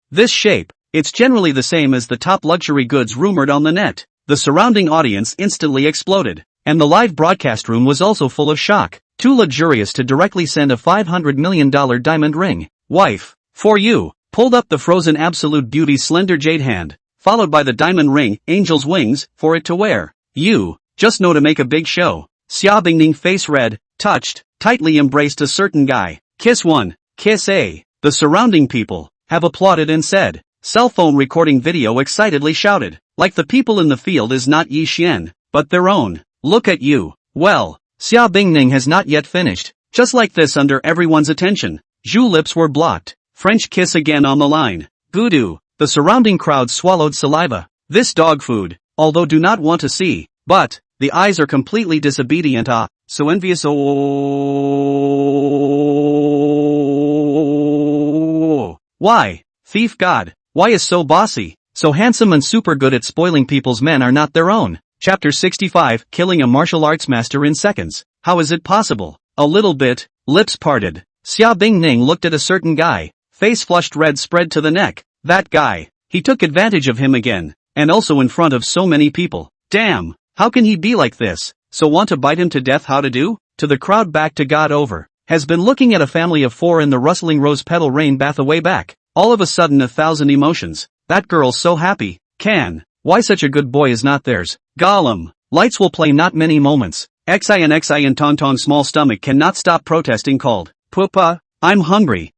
This shape, it's generally the same as the top luxury goods rumored on the net. The surrounding audience instantly exploded, and the live broadcast room was also full of shock. Too luxurious to directly send a $500 million diamond ring. Wife, for you, pulled up the frozen absolute beauty's slender jade hand, followed by the diamond ring, angel's wings, for it to wear. You, just know to make a big show. Xia Bingning face red, touched, tightly embraced a certain guy. Kiss one, kiss a. The surrounding people have applauded and said. Cell phone recording video excitedly shouted, like the people in the field is not Yi Xian, but their own. Look at you. Well, Xia Bingning has not yet finished. Just like this under everyone's attention. Zhu lips were blocked. French kiss again on the line. Voodoo. The surrounding crowd swallowed saliva. This dog food, although do not want to see, but, the eyes are completely disobedient ah, so envious oh. Why? Thief god. Why is so bossy, so handsome and super good at spoiling people's men are not their own. Chapter 65, Killing a Martial Arts Master in Seconds. How is it possible? A little bit, lips parted. Xia Bingning looked at a certain guy, face flushed red spread to the neck. That guy. He took advantage of him again, and also in front of so many people. Damn, how can he be like this? so want to bite him to death? How to do? To the crowd back to God over. Has been looking at a family of 4 in the rustling rose petal rain bath away back. All of a sudden 1,000 emotions. That girl's so happy. Why such a good boy is not theirs. Gollum. Lights will play not many moments. Xin Tong Tong small stomach cannot stop protesting called. Papa, I'm hungry.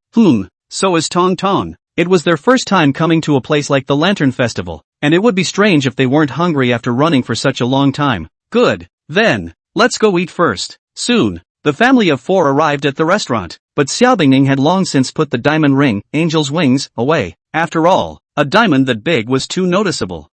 So is Tong Tong. It was their first time coming to a place like the Lantern Festival, and it would be strange if they weren't hungry after running for such a long time. Good. Then, let's go eat first. Soon, the family of 4 arrived at the restaurant, but Xiao Bingning had long since put the diamond ring, angel's wings, away. After all, a diamond that big was too noticeable.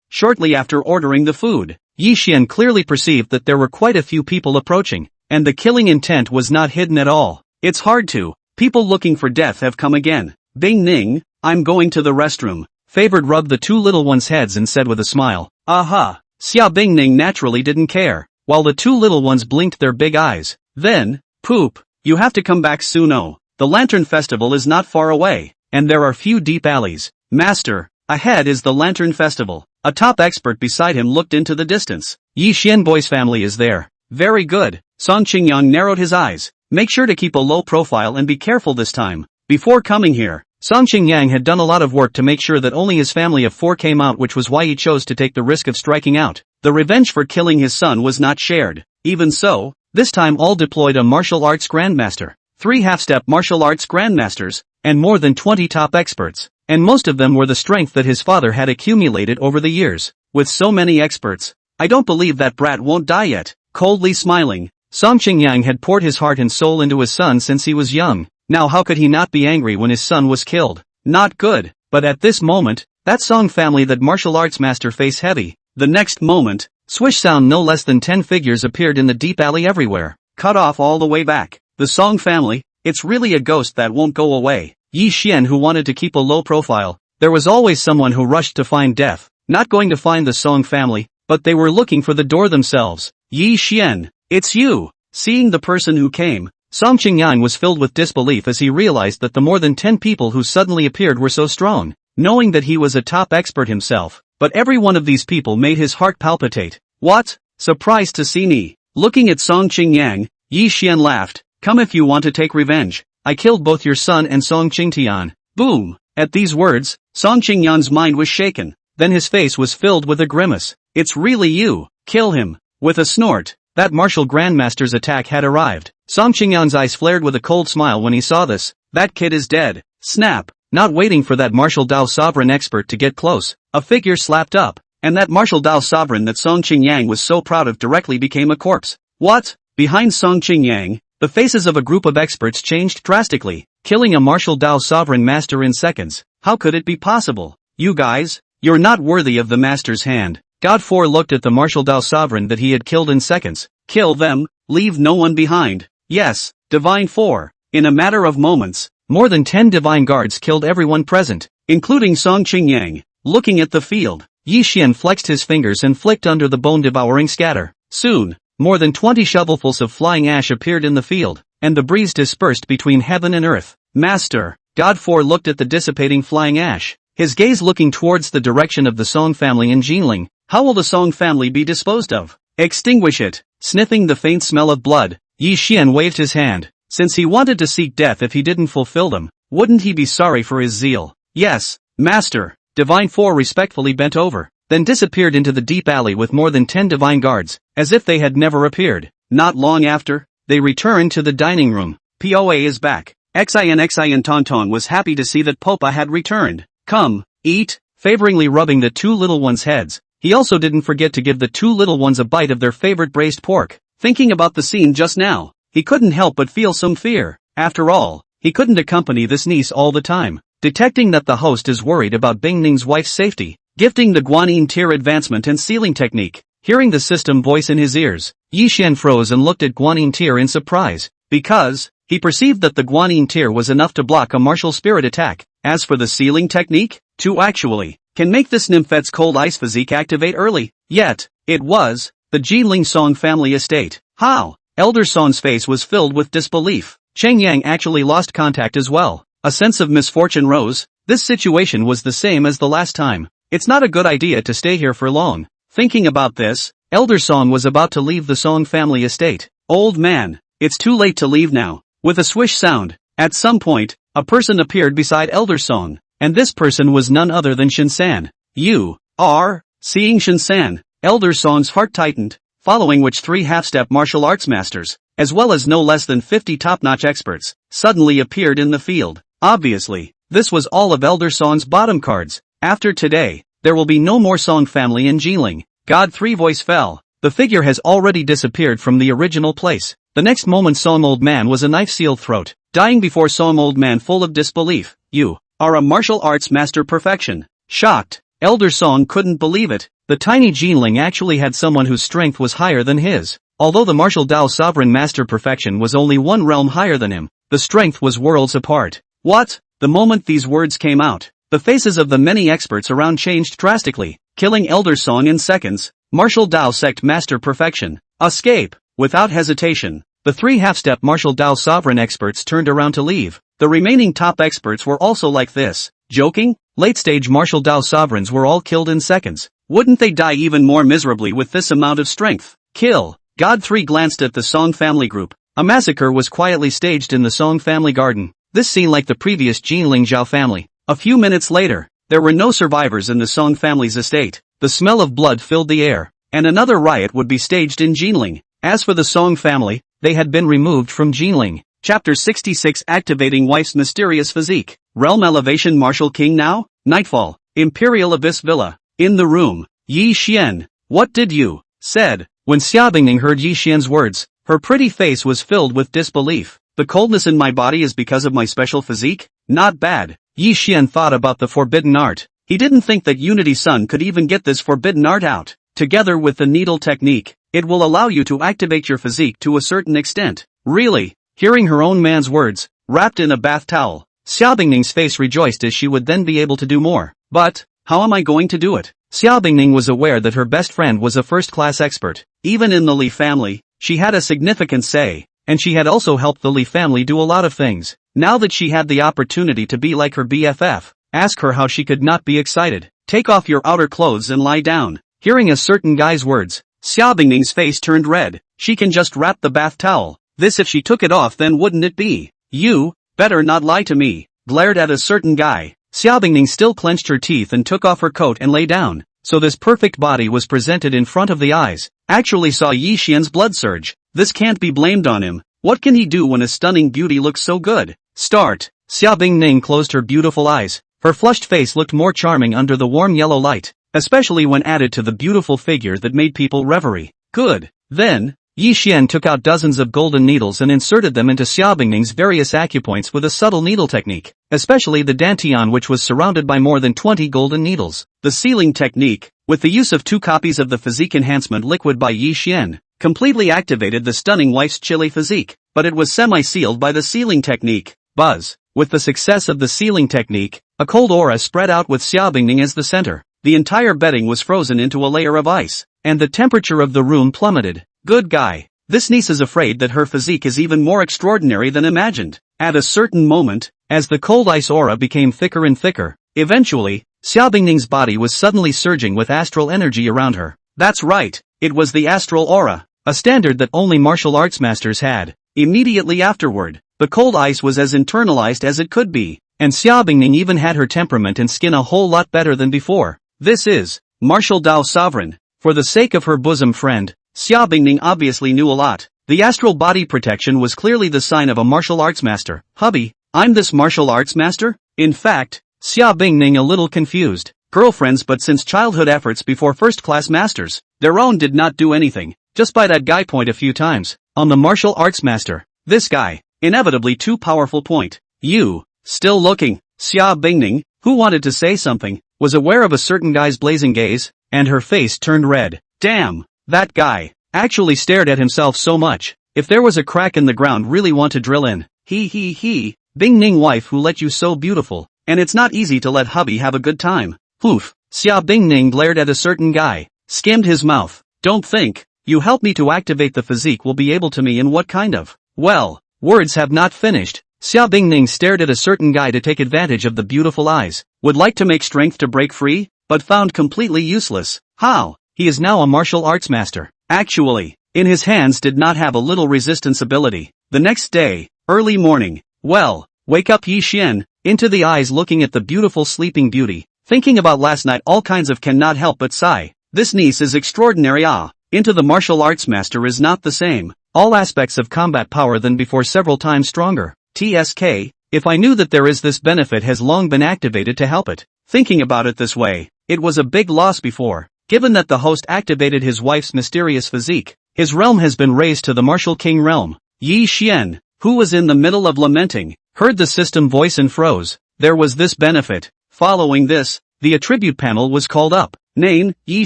Shortly after ordering the food, Yi Xian clearly perceived that there were quite a few people approaching, and the killing intent was not hidden at all. It's hard to. People looking for death have come again. Bing Ning, I'm going to the restroom. Favored rubbed the 2 little ones' heads and said with a smile. Aha. Xiao Bing Ning naturally didn't care, while the 2 little ones blinked their big eyes. Then, poop, you have to come back soon. Oh, the Lantern Festival is not far away, and there are few deep alleys. Master, ahead is the Lantern Festival. A top expert beside him looked into the distance. Yi Xian boy's family is there. Very good. Song Qingyang narrowed his eyes. Make sure to keep a low profile and be careful this time. Before coming here, Song Qingyang had done a lot of work to make sure that only his family of 4 came out, which was why he chose to take the risk of striking out. The revenge for killing his son was not shared. Even so, this time all deployed a martial arts grandmaster, 3 half-step martial arts grandmasters, and more than 20 top experts. And most of them were the strength that his father had accumulated over the years. With so many experts, I don't believe that brat won't die yet. Coldly smiling, Song Qingyang had poured his heart and soul into his son since he was young. Now how could he not be angry when his son was killed? Not good. But at this moment, that Song family, that martial arts master, face heavy. The next moment, swish sound, no less than 10 figures appeared in the deep alley everywhere. Cut off all the way back. The Song family, it's really a ghost that won't go away. Yi Xian, who wanted to keep a low profile, there was always someone who rushed to find death. Not going to find the Song family, but they were looking for the door themselves. Yi Xian, it's you. Seeing the person who came, Song Qingyang was filled with disbelief as he realized that the more than 10 people who suddenly appeared were so strong. Knowing that he was a top expert himself, but every one of these people made his heart palpitate. What? Surprised to see me? Looking at Song Qingyang, Yi Xian laughed. Come if you want to take revenge. I killed both your son and Song Qingtian. Boom! At these words, Song Qingyang's mind was shaken. Then his face was filled with a grimace. It's really you. Kill him. With a snort, that martial grandmaster's attack had arrived. Song Qingyang's eyes flared with a cold smile when he saw this. That kid is dead. Snap! Not waiting for that martial Dao sovereign expert to get close, a figure slapped up, and that martial Dao sovereign that Song Qingyang was so proud of directly became a corpse. What? Behind Song Qingyang, the faces of a group of experts changed drastically, killing a martial Dao sovereign master in seconds. How could it be possible? You guys, you're not worthy of the master's hand. God 4 looked at the martial Dao sovereign that he had killed in seconds. Kill them, leave no one behind. Yes, Divine 4. In a matter of moments, more than 10 divine guards killed everyone present, including Song Qingyang. Looking at the field, Yi Xian flexed his fingers and flicked under the bone-devouring scatter. Soon, more than 20 shovelfuls of flying ash appeared in the field, and the breeze dispersed between heaven and earth. Master, God 4 looked at the dissipating flying ash, his gaze looking towards the direction of the Song family in Jinling. How will the Song family be disposed of? Extinguish it. Sniffing the faint smell of blood, Yi Xian waved his hand. Since he wanted to seek death if he didn't fulfill them, wouldn't he be sorry for his zeal? Yes, Master. Divine 4 respectfully bent over, then disappeared into the deep alley with more than 10 divine guards, as if they had never appeared. Not long after, they returned to the dining room. POA is back. Xin Tonton was happy to see that Popa had returned. Come, eat, favoringly rubbing the 2 little ones' heads. He also didn't forget to give the 2 little ones a bite of their favorite braised pork. Thinking about the scene just now, he couldn't help but feel some fear. After all, he couldn't accompany this niece all the time. Detecting that the host is worried about Bing Ning's wife's safety, gifting the Guanyin tier advancement and sealing technique. Hearing the system voice in his ears, Yi Xian froze and looked at Guanyin tier in surprise, because he perceived that the Guanyin tier was enough to block a martial spirit attack. As for the sealing technique, to actually can make this nymphet's cold ice physique activate early. Yet, it was the Jiling Song family estate. How? Elder Song's face was filled with disbelief. Cheng Yang actually lost contact as well. A sense of misfortune rose. This situation was the same as the last time. It's not a good idea to stay here for long. Thinking about this, Elder Song was about to leave the Song family estate. Old man, it's too late to leave now. With a swish sound, at some point, a person appeared beside Elder Song, and this person was none other than Shinsan. You are. Seeing Shinsan, Elder Song's heart tightened, following which 3 half-step martial arts masters, as well as no less than 50 top-notch experts, suddenly appeared in the field. Obviously, this was all of Elder Song's bottom cards. After today, there will be no more Song family in Jinling. God 3 voice fell. The figure has already disappeared from the original place. The next moment Song Old Man was a knife-sealed throat, dying before Song Old Man full of disbelief. You are a martial arts master perfection. Shocked, Elder Song couldn't believe it. The tiny Jinling actually had someone whose strength was higher than his. Although the martial Dao sovereign master perfection was only one realm higher than him, the strength was worlds apart. What? The moment these words came out, the faces of the many experts around changed drastically, killing Elder Song in seconds. Martial Dao sect master perfection. Escape. Without hesitation, the 3 half-step martial Dao sovereign experts turned around to leave. The remaining top experts were also like this. Joking? Late-stage martial Dao sovereigns were all killed in seconds. Wouldn't they die even more miserably with this amount of strength? Kill. God 3 glanced at the Song family group. A massacre was quietly staged in the Song family garden. This scene like the previous Jinling Zhao family. A few minutes later, there were no survivors in the Song family's estate. The smell of blood filled the air, and another riot would be staged in Jinling. As for the Song family, they had been removed from Jinling. Chapter 66 Activating Wife's Mysterious Physique. Realm Elevation Martial King now? Nightfall. Imperial Abyss Villa. In the room. Yi Xian. What did you? Said. When Xia Bingning heard Yi Xian's words, her pretty face was filled with disbelief. The coldness in my body is because of my special physique? Not bad. Yi Xian thought about the forbidden art. He didn't think that Unity Sun could even get this forbidden art out. Together with the needle technique, it will allow you to activate your physique to a certain extent. Really? Hearing her own man's words, wrapped in a bath towel, Xia Bingning's face rejoiced as she would then be able to do more. But, how am I going to do it? Xia Bingning was aware that her best friend was a first-class expert. Even in the Li family, she had a significant say, and she had also helped the Li family do a lot of things. Now that she had the opportunity to be like her BFF, ask her how she could not be excited. Take off your outer clothes and lie down. Hearing a certain guy's words, Xia Bingning's face turned red. She can just wrap the bath towel. This if she took it off then wouldn't it be? You, better not lie to me. Glared at a certain guy. Xia Bingning still clenched her teeth and took off her coat and lay down. So this perfect body was presented in front of the eyes. Actually saw Yi Xian's blood surge. This can't be blamed on him. What can he do when a stunning beauty looks so good? Start. Xia Bingning closed her beautiful eyes. Her flushed face looked more charming under the warm yellow light, especially when added to the beautiful figure that made people reverie. Good. Then, Yi Xian took out dozens of golden needles and inserted them into Xia Bingning's various acupoints with a subtle needle technique, especially the dantian which was surrounded by more than 20 golden needles. The sealing technique, with the use of 2 copies of the physique enhancement liquid by Yi Xian, completely activated the stunning wife's chilly physique, but it was semi-sealed by the sealing technique. Buzz. With the success of the sealing technique, a cold aura spread out with Xia Bingning as the center. The entire bedding was frozen into a layer of ice, and the temperature of the room plummeted. Good guy. This niece is afraid that her physique is even more extraordinary than imagined. At a certain moment, as the cold ice aura became thicker and thicker, eventually, Xia Bingning's body was suddenly surging with astral energy around her. That's right, it was the astral aura, a standard that only martial arts masters had. Immediately afterward, the cold ice was as internalized as it could be, and Xia Bingning even had her temperament and skin a whole lot better than before. This is martial Dao sovereign. For the sake of her bosom friend, Xia Bingning obviously knew a lot. The astral body protection was clearly the sign of a martial arts master. Hubby, I'm this martial arts master? In fact, Xia Bingning a little confused. Girlfriends but since childhood efforts before first-class masters. Their own did not do anything. Just by that guy point a few times. On the martial arts master. This guy. Inevitably too powerful point. You. Still looking. Xia Bingning, who wanted to say something, was aware of a certain guy's blazing gaze, and her face turned red. Damn. That guy. Actually stared at himself so much. If there was a crack in the ground really want to drill in. He. Bingning wife who let you so beautiful. And it's not easy to let hubby have a good time. Poof. Xia Bingning glared at a certain guy. Skimmed his mouth. Don't think. You help me to activate the physique will be able to me in what kind of? Well, words have not finished. Xia Bingning stared at a certain guy to take advantage of the beautiful eyes. Would like to make strength to break free, but found completely useless. How? he is now a martial arts master. Actually, in his hands did not have a little resistance ability. The next day, early morning. Well, wake up Yi Xian, into the eyes looking at the beautiful sleeping beauty. Thinking about last night all kinds of cannot help but sigh. This niece is extraordinary. Into the martial arts master is not the same. All aspects of combat power than before several times stronger. TSK, if I knew that there is this benefit has long been activated to help it. Thinking about it this way, it was a big loss before. Given that the host activated his wife's mysterious physique, his realm has been raised to the martial king realm. Yi Xian, who was in the middle of lamenting, heard the system voice and froze. There was this benefit. Following this, the attribute panel was called up. Name, Yi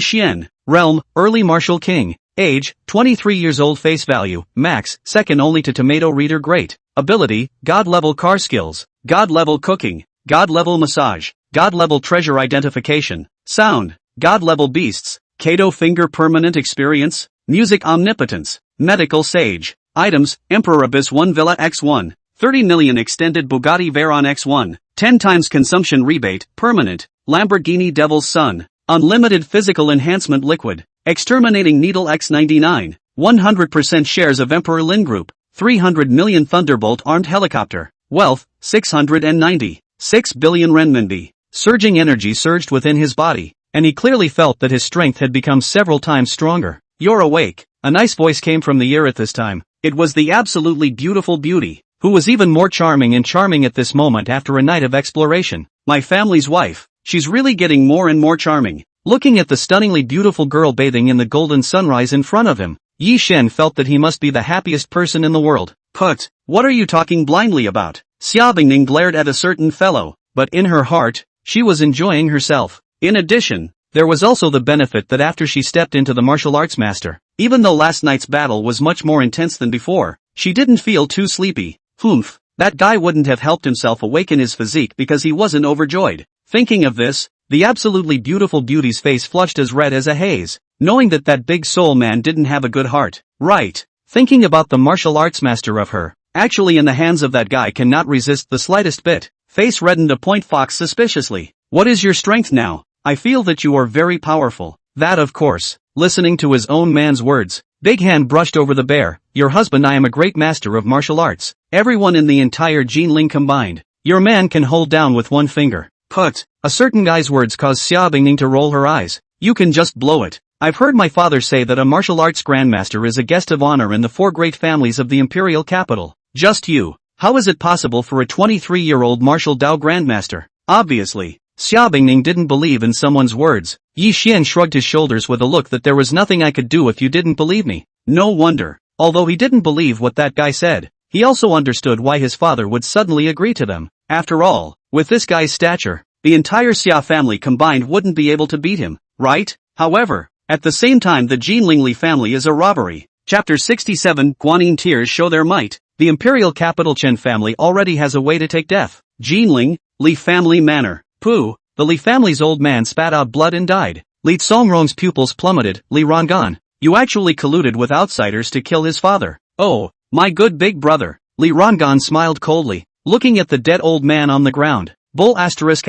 Xian. Realm, early martial king. Age, 23 years old. Face value, max, second only to tomato reader. Great. Ability, God level car skills, God level cooking, God level massage, God level treasure identification, sound, God level beasts, Kato finger permanent experience, music omnipotence, medical sage, items, Emperor Abyss 1 Villa X1, 30 million extended Bugatti Veyron X1, 10 times consumption rebate, permanent, Lamborghini Devil's Son, unlimited physical enhancement liquid, exterminating needle X99, 100% shares of Emperor Lin Group, 300 million Thunderbolt armed helicopter, wealth, 696 billion renminbi. Surging energy surged within his body, and he clearly felt that his strength had become several times stronger. You're awake. A nice voice came from the ear at this time. It was the absolutely beautiful beauty, who was even more charming at this moment after a night of exploration. My family's wife. She's really getting more and more charming. Looking at the stunningly beautiful girl bathing in the golden sunrise in front of him, Yi Xian felt that he must be the happiest person in the world. Put, what are you talking blindly about? Xia Bingning glared at a certain fellow, but in her heart, she was enjoying herself. In addition, there was also the benefit that after she stepped into the martial arts master, even though last night's battle was much more intense than before, she didn't feel too sleepy. Humph, that guy wouldn't have helped himself awaken his physique because he wasn't overjoyed. Thinking of this, the absolutely beautiful beauty's face flushed as red as a haze, knowing that that big soul man didn't have a good heart. Right. Thinking about the martial arts master of her, actually in the hands of that guy cannot resist the slightest bit. Face reddened a point fox suspiciously. What is your strength now? I feel that you are very powerful. That of course. Listening to his own man's words, Big Hand brushed over the bear. Your husband I am a great master of martial arts. Everyone in the entire Jinling combined. Your man can hold down with one finger. Put. A certain guy's words caused Xia Bingning to roll her eyes. You can just blow it. I've heard my father say that a martial arts grandmaster is a guest of honor in the 4 great families of the imperial capital. Just you. How is it possible for a 23-year-old martial Dao grandmaster? Obviously, Xia Bingning didn't believe in someone's words. Yi Xian shrugged his shoulders with a look that there was nothing I could do if you didn't believe me. No wonder. Although he didn't believe what that guy said, he also understood why his father would suddenly agree to them. After all, with this guy's stature, the entire Xia family combined wouldn't be able to beat him, right? However, at the same time the Jinling Li family is a robbery. Chapter 67 Guanyin tears show their might. The imperial capital Chen family already has a way to take death. Jinling, Li family manor. Pooh, the Li family's old man spat out blood and died. Li Songrong's pupils plummeted. Li Rongan, you actually colluded with outsiders to kill his father. Oh, my good big brother. Li Rongan smiled coldly, looking at the dead old man on the ground. Bull asterisk.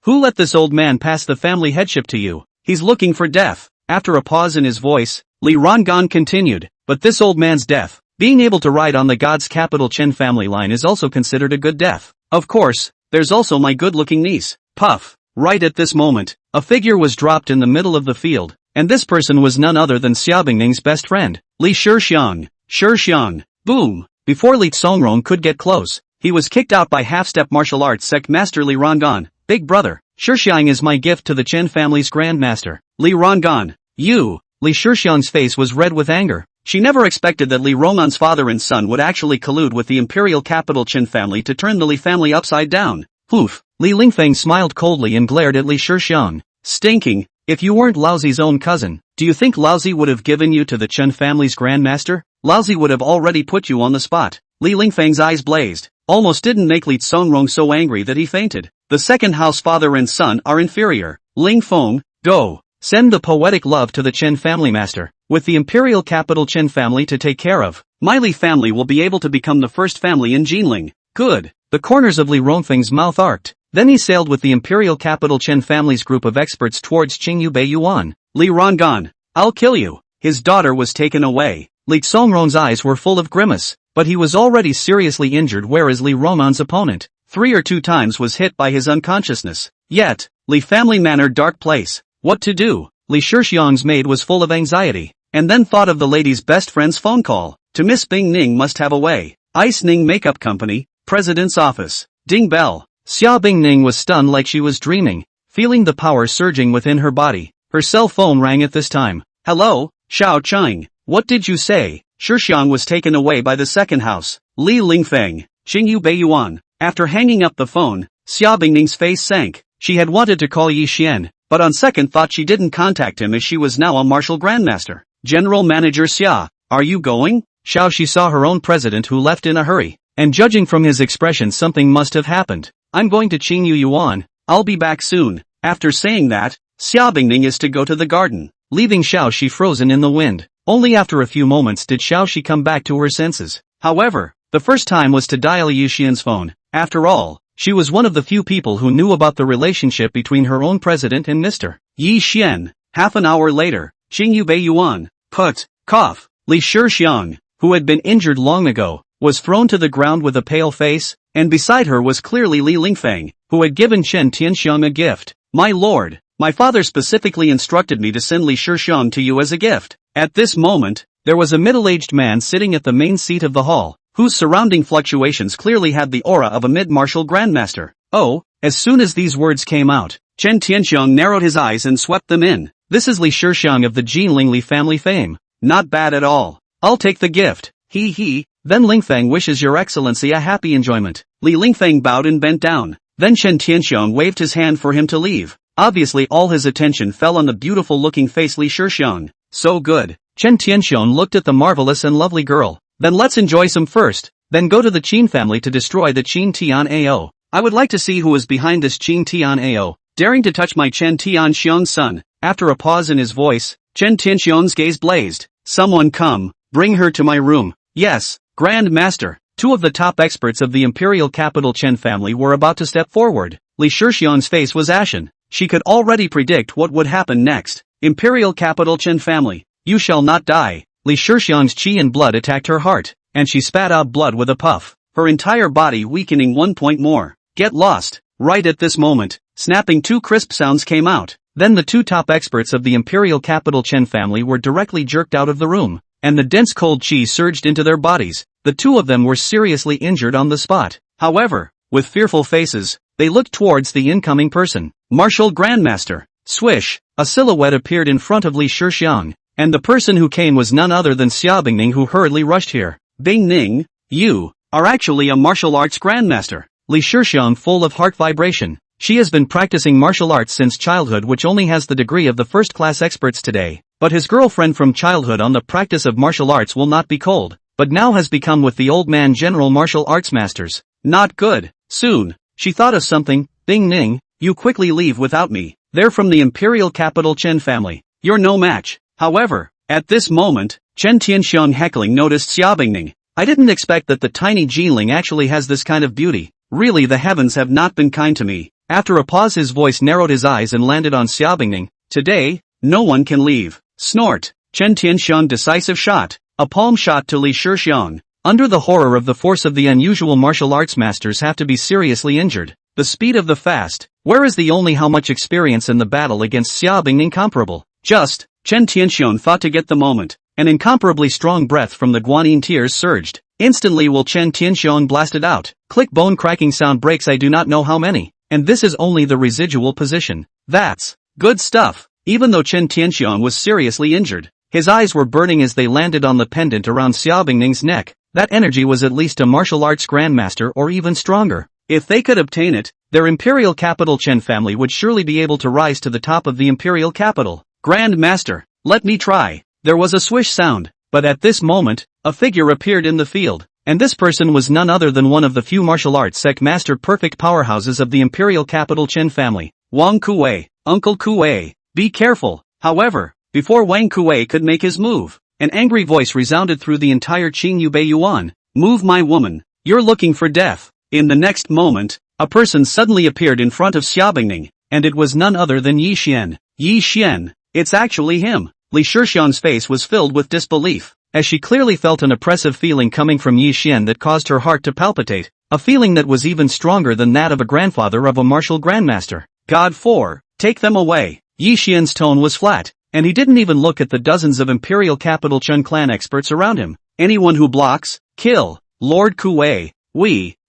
Who let this old man pass the family headship to you? He's looking for death. After a pause in his voice, Li Rongan continued, but this old man's death, being able to ride on the god's capital Chen family line is also considered a good death. Of course, there's also my good-looking niece. Puff. Right at this moment, a figure was dropped in the middle of the field, and this person was none other than Xia Bingning's best friend, Li Shixiang. Shixiang. Boom. Before Li Songrong could get close, he was kicked out by half-step martial arts sect master Li Rongan. Big brother, Shixiang is my gift to the Chen family's grandmaster. Li Rongan. You. Li Shixiang's face was red with anger. She never expected that Li Rongan's father and son would actually collude with the imperial capital Chen family to turn the Li family upside down. Poof. Li Lingfeng smiled coldly and glared at Li Shixiang. Stinking. If you weren't Laozi's own cousin, do you think Laozi would have given you to the Chen family's grandmaster? Laozi would have already put you on the spot. Li Lingfeng's eyes blazed. Almost didn't make Li Songrong so angry that he fainted. The second house father and son are inferior. Ling Feng, go. Send the poetic love to the Chen family master. With the imperial capital Chen family to take care of, my Li family will be able to become the first family in Jinling. Good. The corners of Li Rongfeng's mouth arced. Then he sailed with the imperial capital Chen family's group of experts towards Qingyu Beiyuan. Li Rongan, I'll kill you. His daughter was taken away. Li Xongron's eyes were full of grimace, but he was already seriously injured, whereas Li Rongan's opponent, 3 or 2 times, was hit by his unconsciousness. Yet, Li family mannered dark place. What to do? Li Shixiang's maid was full of anxiety, and then thought of the lady's best friend's phone call. To Miss Bing Ning must have a way. Ice Ning Makeup Company, President's Office. Ding bell. Xia Bing Ning was stunned like she was dreaming, feeling the power surging within her body. Her cell phone rang at this time. Hello, Xiao Chang. What did you say? Shixiang was taken away by the second house. Li Lingfeng, Qingyu Beiyuan. After hanging up the phone, Xia Bingning's face sank. She had wanted to call Yi Xian, but on second thought she didn't contact him as she was now a martial grandmaster. General Manager Xia, are you going? She saw her own president who left in a hurry, and judging from his expression something must have happened. I'm going to Qingyu Yuan, I'll be back soon. After saying that, Xia Bingning is to go to the garden. Leaving Xiaoxi frozen in the wind. Only after a few moments did Xiaoxi come back to her senses. However, the first time was to dial Yi Xian's phone. After all, she was one of the few people who knew about the relationship between her own president and Mr. Yi Xian. Half an hour later, Qingyu Beiyuan, cough. Li Shixiang, who had been injured long ago, was thrown to the ground with a pale face, and beside her was clearly Li Lingfeng, who had given Chen Tianxiang a gift. My lord, my father specifically instructed me to send Li Shixiang to you as a gift. At this moment, there was a middle-aged man sitting at the main seat of the hall, whose surrounding fluctuations clearly had the aura of a mid-martial grandmaster. Oh, as soon as these words came out, Chen Tianxiang narrowed his eyes and swept them in. This is Li Shixiang of the Jinling Li family fame. Not bad at all. I'll take the gift. He. Then Lingfeng wishes your excellency a happy enjoyment. Li Lingfeng bowed and bent down. Then Chen Tianxiang waved his hand for him to leave. Obviously all his attention fell on the beautiful-looking face Li Shixiang. So good. Chen Tianxiang looked at the marvelous and lovely girl. Then let's enjoy some first, then go to the Qin family to destroy the Qin Tian Ao. I would like to see who is behind this Qin Tian Ao, daring to touch my Chen Tianxiang's son. After a pause in his voice, Chen Tianxiang's gaze blazed. Someone come, bring her to my room. Yes, Grand Master. 2 of the top experts of the imperial capital Chen family were about to step forward. Li Shixiang's face was ashen. She could already predict what would happen next. Imperial capital Chen family, you shall not die. Li Shixiang's qi and blood attacked her heart, and she spat out blood with a puff, her entire body weakening 1 point more. Get lost. Right at this moment, snapping 2 crisp sounds came out. Then the 2 top experts of the imperial capital Chen family were directly jerked out of the room, and the dense cold qi surged into their bodies. The 2 of them were seriously injured on the spot. However, with fearful faces, they looked towards the incoming person. Martial Grandmaster. Swish, a silhouette appeared in front of Li Shixiang, and the person who came was none other than Xia Bingning, who hurriedly rushed here. Bingning, you are actually a martial arts grandmaster. Li Shixiang full of heart vibration. She has been practicing martial arts since childhood, which only has the degree of the first-class experts today. But his girlfriend from childhood on the practice of martial arts will not be cold, but now has become with the old man general martial arts masters. Not good. Soon, she thought of something. Bingning, you quickly leave without me. They're from the imperial capital Chen family. You're no match. However, at this moment, Chen Tianxiang heckling noticed Xia Bingning. I didn't expect that the tiny Jinling actually has this kind of beauty. Really, the heavens have not been kind to me. After a pause his voice narrowed his eyes and landed on Xia Bingning. Today, no one can leave. Snort. Chen Tianxiang decisive shot. A palm shot to Li Shixiang. Under the horror of the force of the unusual martial arts masters have to be seriously injured. The speed of the fast. Where is the only how much experience in the battle against Xia Bingning comparable? Just. Chen Tianxiang thought to get the moment. An incomparably strong breath from the guanyin tears surged. Instantly will Chen Tianxiang blasted out. Click bone cracking sound breaks I do not know how many. And this is only the residual position. That's good stuff. Even though Chen Tianxiang was seriously injured, his eyes were burning as they landed on the pendant around Xia Bingning's neck. That energy was at least a martial arts grandmaster or even stronger. If they could obtain it, their imperial capital Chen family would surely be able to rise to the top of the imperial capital. Grand Master, let me try. There was a swish sound, but at this moment, a figure appeared in the field, and this person was none other than one of the few martial arts sec-mastered perfect powerhouses of the imperial capital Chen family. Wang Kuei, Uncle Kuei, be careful. However, before Wang Kuei could make his move, an angry voice resounded through the entire Qingyu Beiyuan. Move, my woman, you're looking for death. In the next moment, a person suddenly appeared in front of Xiaobingning, and it was none other than Yi Xian. Yi Xian, it's actually him. Li Shixian's face was filled with disbelief, as she clearly felt an oppressive feeling coming from Yi Xian that caused her heart to palpitate, a feeling that was even stronger than that of a grandfather of a martial grandmaster. God 4, take them away. Yi Xian's tone was flat, and he didn't even look at the dozens of Imperial Capital Chen clan experts around him. Anyone who blocks, kill. Lord Kuei,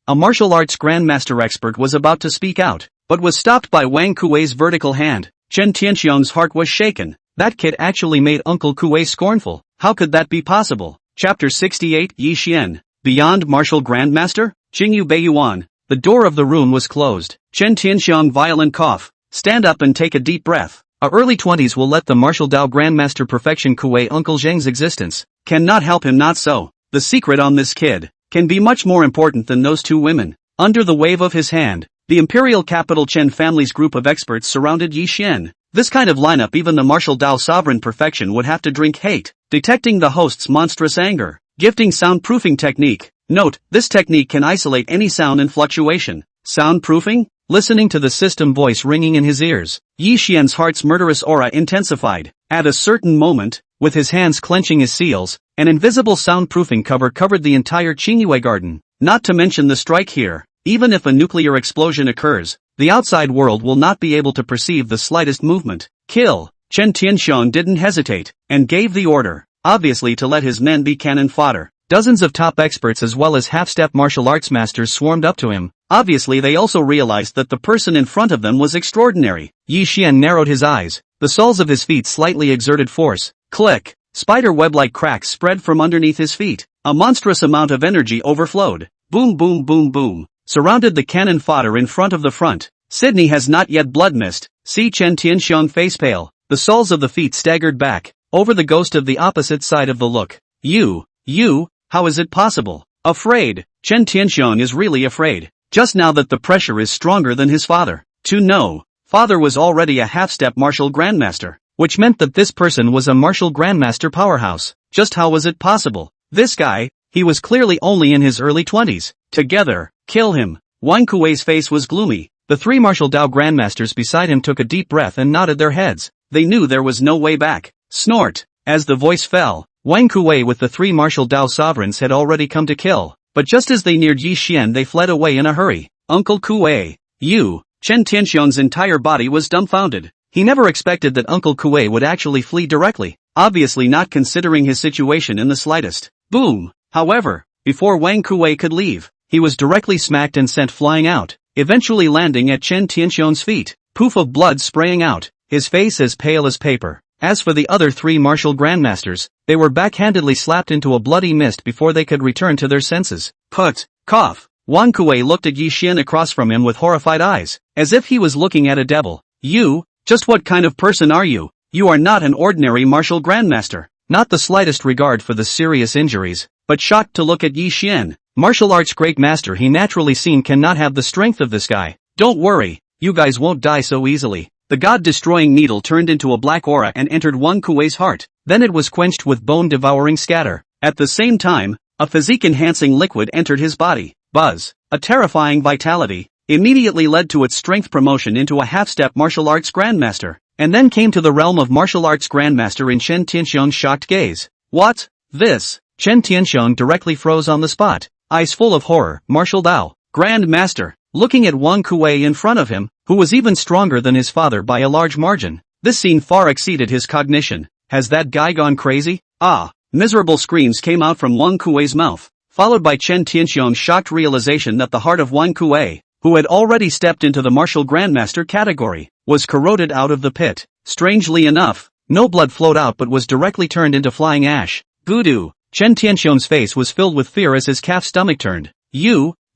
a martial arts grandmaster expert was about to speak out, but was stopped by Wang Kuei's vertical hand. Chen Tianxiang's heart was shaken. That kid actually made Uncle Kuei scornful. How could that be possible? Chapter 68 Yi Xian, Beyond Martial Grandmaster? Qingyu Beiyuan. The door of the room was closed. Chen Tianxiang violent cough. Stand up and take a deep breath. Our early 20s will let the martial Dao Grandmaster perfection Kuei Uncle Zheng's existence. Cannot help him not so. The secret on this kid can be much more important than those two women. Under the wave of his hand, the Imperial Capital Chen family's group of experts surrounded Yi Xian. This kind of lineup even the martial Dao sovereign perfection would have to drink hate. Detecting the host's monstrous anger. Gifting soundproofing technique. Note, this technique can isolate any sound and fluctuation. Soundproofing? Listening to the system voice ringing in his ears, Yi Xian's heart's murderous aura intensified. At a certain moment, with his hands clenching his seals, an invisible soundproofing cover covered the entire Qingyue garden. Not to mention the strike here. Even if a nuclear explosion occurs, the outside world will not be able to perceive the slightest movement. Kill. Chen Tianxiang didn't hesitate, and gave the order, obviously to let his men be cannon fodder. Dozens of top experts as well as half-step martial arts masters swarmed up to him. Obviously they also realized that the person in front of them was extraordinary. Yi Xian narrowed his eyes. The soles of his feet slightly exerted force. Click. Spider web-like cracks spread from underneath his feet. A monstrous amount of energy overflowed. Boom boom boom boom. Surrounded the cannon fodder in front of the front. Sydney has not yet blood mist. See Chen Tianxiang face pale. The soles of the feet staggered back, over the ghost of the opposite side of the look. You, how is it possible? Afraid. Chen Tianxiang is really afraid. Just now that the pressure is stronger than his father. Father was already a half-step martial grandmaster, which meant that this person was a martial grandmaster powerhouse. Just how was it possible? This guy, he was clearly only in his early 20s. Together, kill him. Wang Kuei's face was gloomy. The three martial Dao grandmasters beside him took a deep breath and nodded their heads. They knew there was no way back. Snort. As the voice fell, Wang Kuei with the three martial Dao sovereigns had already come to kill. But just as they neared Yi Xian they fled away in a hurry. Uncle Kuei. Chen Tianxiang's entire body was dumbfounded. He never expected that Uncle Kuei would actually flee directly, obviously not considering his situation in the slightest. Boom! However, before Wang Kuei could leave, he was directly smacked and sent flying out, eventually landing at Chen Tianxiang's feet. Poof of blood spraying out, his face as pale as paper. As for the other three martial grandmasters, they were backhandedly slapped into a bloody mist before they could return to their senses. Cough. Wang Kuei looked at Yi Xian across from him with horrified eyes, as if he was looking at a devil. Just what kind of person are you? You are not an ordinary martial grandmaster. Not the slightest regard for the serious injuries, but shocked to look at Yi Xian. Martial arts great master he naturally seen cannot have the strength of this guy. Don't worry, you guys won't die so easily. The god-destroying needle turned into a black aura and entered Wang Kuei's heart. Then it was quenched with bone-devouring scatter. At the same time, a physique-enhancing liquid entered his body. Buzz. A terrifying vitality immediately led to its strength promotion into a half-step martial arts grandmaster, and then came to the realm of martial arts grandmaster in Chen Tianxiang's shocked gaze. What? This? Chen Tianxiang directly froze on the spot, eyes full of horror. Martial Dao Grandmaster. Looking at Wang Kuei in front of him, who was even stronger than his father by a large margin. This scene far exceeded his cognition. Has that guy gone crazy? Miserable screams came out from Wang Kuei's mouth, followed by Chen Tianxiang's shocked realization that the heart of Wang Kuei, who had already stepped into the martial grandmaster category, was corroded out of the pit. Strangely enough, no blood flowed out but was directly turned into flying ash. Voodoo. Chen Tianxiang's face was filled with fear as his calf stomach turned.